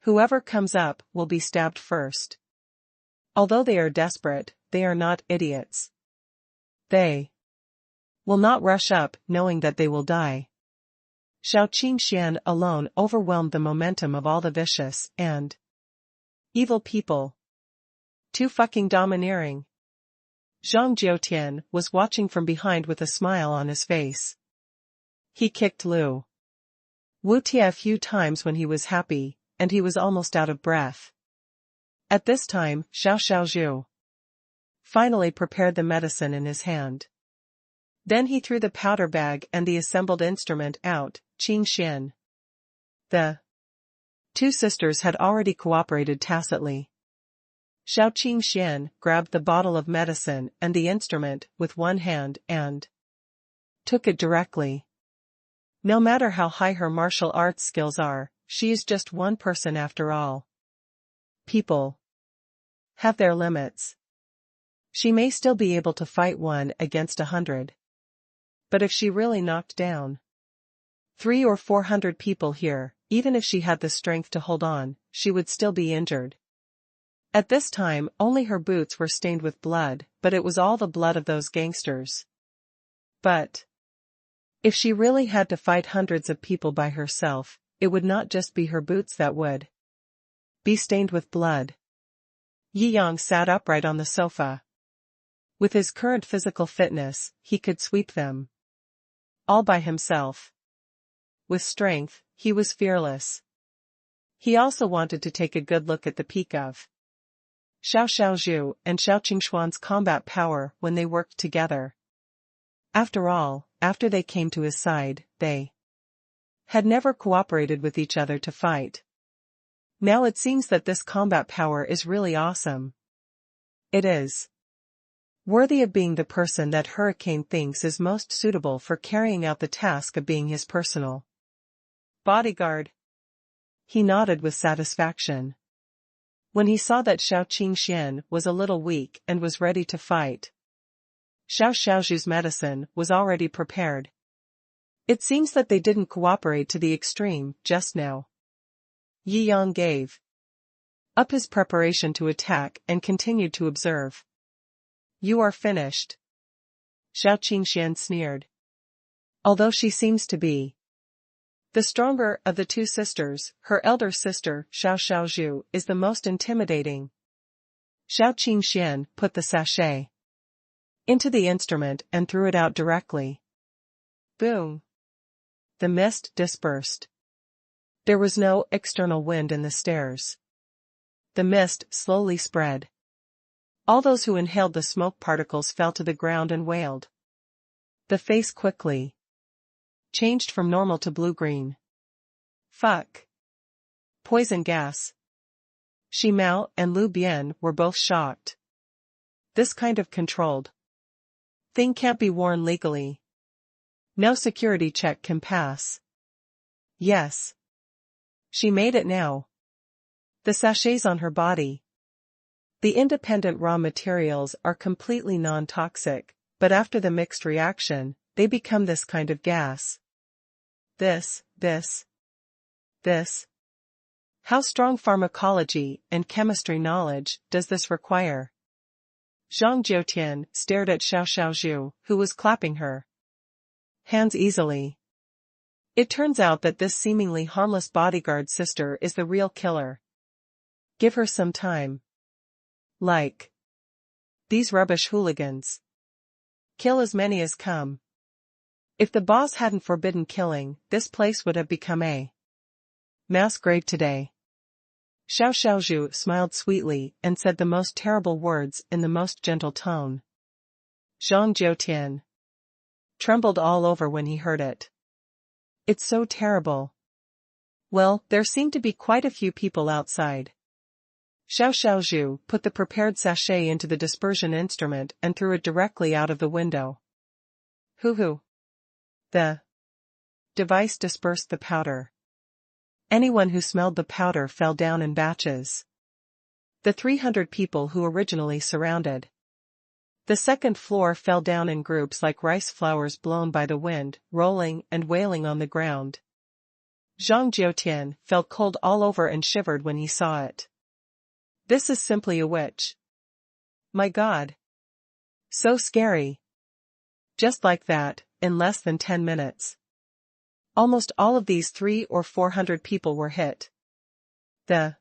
Whoever comes up will be stabbed first. Although they are desperate, they are not idiots. They will not rush up knowing that they will die. Shou Qingxian alone overwhelmed the momentum of all the vicious and evil people. Too fucking domineering. Zhang Jiutian was watching from behind with a smile on his face. He kicked Lu Wutia a few times when he was happy, and he was almost out of breath. At this time, Shou finally prepared the medicine in his hand. Then he threw the powder bag and the assembled instrument out. Qingxian. The two sisters had already cooperated tacitly. Shou Qingxian grabbed the bottle of medicine and the instrument with one hand and took it directly. No matter how high her martial arts skills are, she is just one person after all. People have their limits. She may still be able to fight 1 against 100. But if she really knocked down 300 or 400 people here, even if she had the strength to hold on, she would still be injured. At this time, only her boots were stained with blood, but it was all the blood of those gangsters. But if she really had to fight hundreds of people by herself, it would not just be her boots that would be stained with blood. Yi Yang sat upright on the sofa. With his current physical fitness, he could sweep them all by himself. With strength, he was fearless. He also wanted to take a good look at the peak of Shou Zhu and Shou Qingxuan's combat power when they worked together. After all, after they came to his side, they had never cooperated with each other to fight. Now it seems that this combat power is really awesome. It is worthy of being the person that Hurricane thinks is most suitable for carrying out the task of being his personal bodyguard. He nodded with satisfaction. When he saw that Shou Qingxian was a little weak and was ready to fight, Shou Zhu's medicine was already prepared. It seems that they didn't cooperate to the extreme just now. Yi Yang gave up his preparation to attack and continued to observe. You are finished. Shou Qingxian sneered. Although she seems to be the stronger of the two sisters, her elder sister, Shou Zhu, is the most intimidating. Shou Qingxian put the sachet into the instrument and threw it out directly. Boom! The mist dispersed. There was no external wind in the stairs. The mist slowly spread. All those who inhaled the smoke particles fell to the ground and wailed. The face quickly changed from normal to blue-green. Fuck. Poison gas. Shimao and Lu Bian were both shocked. This kind of controlled thing can't be worn legally. No security check can pass. Yes. She made it now. The sachets on her body. The independent raw materials are completely non-toxic, but after the mixed reaction, they become this kind of gas. This. How strong pharmacology and chemistry knowledge does this require? Zhang Jiutian stared at Shou, who was clapping her hands easily. It turns out that this seemingly harmless bodyguard sister is the real killer. Give her some time. Like these rubbish hooligans. Kill as many as come. If the boss hadn't forbidden killing, this place would have become a mass grave today. Shou smiled sweetly and said the most terrible words in the most gentle tone. Zhang Jiutian trembled all over when he heard it. It's so terrible. Well, there seemed to be quite a few people outside. Shou put the prepared sachet into the dispersion instrument and threw it directly out of the window. Hoo-hoo. The device dispersed the powder. Anyone who smelled the powder fell down in batches. The 300 people who originally surrounded the second floor fell down in groups like rice flowers blown by the wind, rolling and wailing on the ground. Zhang Jiutian felt cold all over and shivered when he saw it. This is simply a witch. My God. So scary. Just like that, in less than 10 minutes. Almost all of these 300 or 400 people were hit. The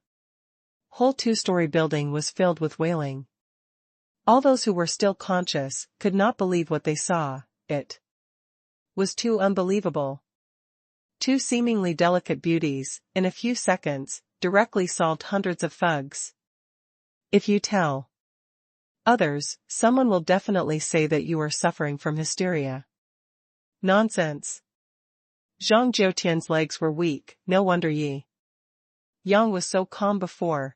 whole two-story building was filled with wailing. All those who were still conscious could not believe what they saw. It was too unbelievable. Two seemingly delicate beauties, in a few seconds, directly solved hundreds of thugs. If you tell others, someone will definitely say that you are suffering from hysteria. Nonsense. Zhang Jiutian's legs were weak, no wonder Yi Yang was so calm before.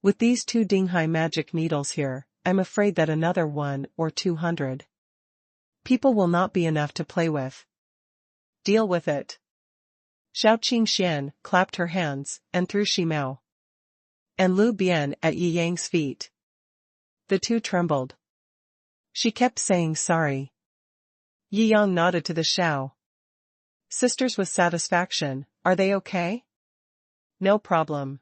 With these 2 Dinghai magic needles here, I'm afraid that another 100 or 200 people will not be enough to play with. Deal with it. Xiao Qingxian clapped her hands and threw Shimao and Lu Bian at Yi Yang's feet. The two trembled. She kept saying sorry. Yi Yang nodded to the Shou sisters with satisfaction. Are they okay? No problem.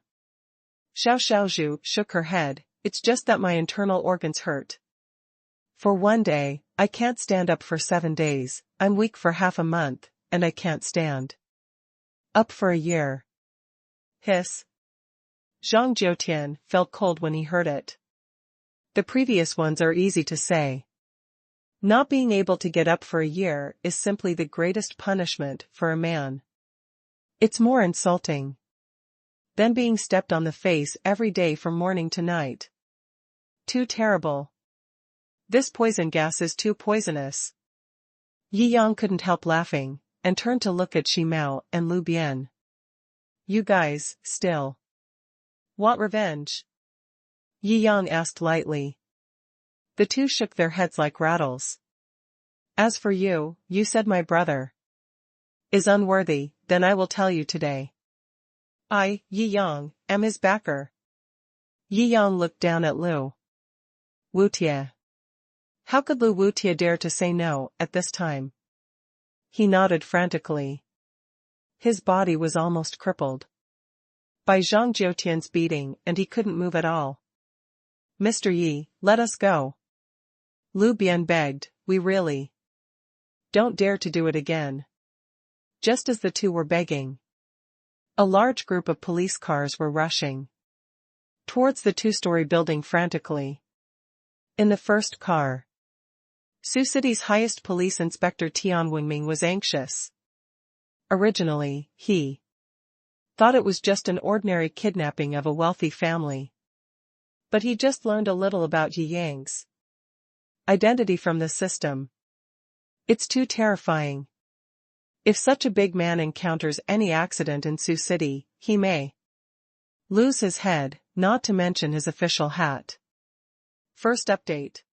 Shou shook her head. It's just that my internal organs hurt. For one day, I can't stand up for 7 days, I'm weak for half a month, and I can't stand up for a year. Hiss. Zhang Jiutian felt cold when he heard it. The previous ones are easy to say. Not being able to get up for a year is simply the greatest punishment for a man. It's more insulting than being stepped on the face every day from morning to night. Too terrible. This poison gas is too poisonous. Yi Yang couldn't help laughing, and turned to look at Shimao and Lu Bian. You guys, still want revenge? Yi Yang asked lightly. The two shook their heads like rattles. As for you, you said my brother is unworthy, then I will tell you today. I, Yi Yang, am his backer. Yi Yang looked down at Lu Wutie. How could Lu Wutie dare to say no at this time? He nodded frantically. His body was almost crippled by Zhang Jiutian's beating, and he couldn't move at all. Mr. Yi, let us go. Lu Bian begged, we really don't dare to do it again. Just as the two were begging, a large group of police cars were rushing towards the two-story building frantically. In the first car, Sioux City's highest police inspector Tian Wingming was anxious. Originally, he thought it was just an ordinary kidnapping of a wealthy family. But he just learned a little about Yi Yang's identity from the system. It's too terrifying. If such a big man encounters any accident in Sioux City, he may lose his head, not to mention his official hat. First update.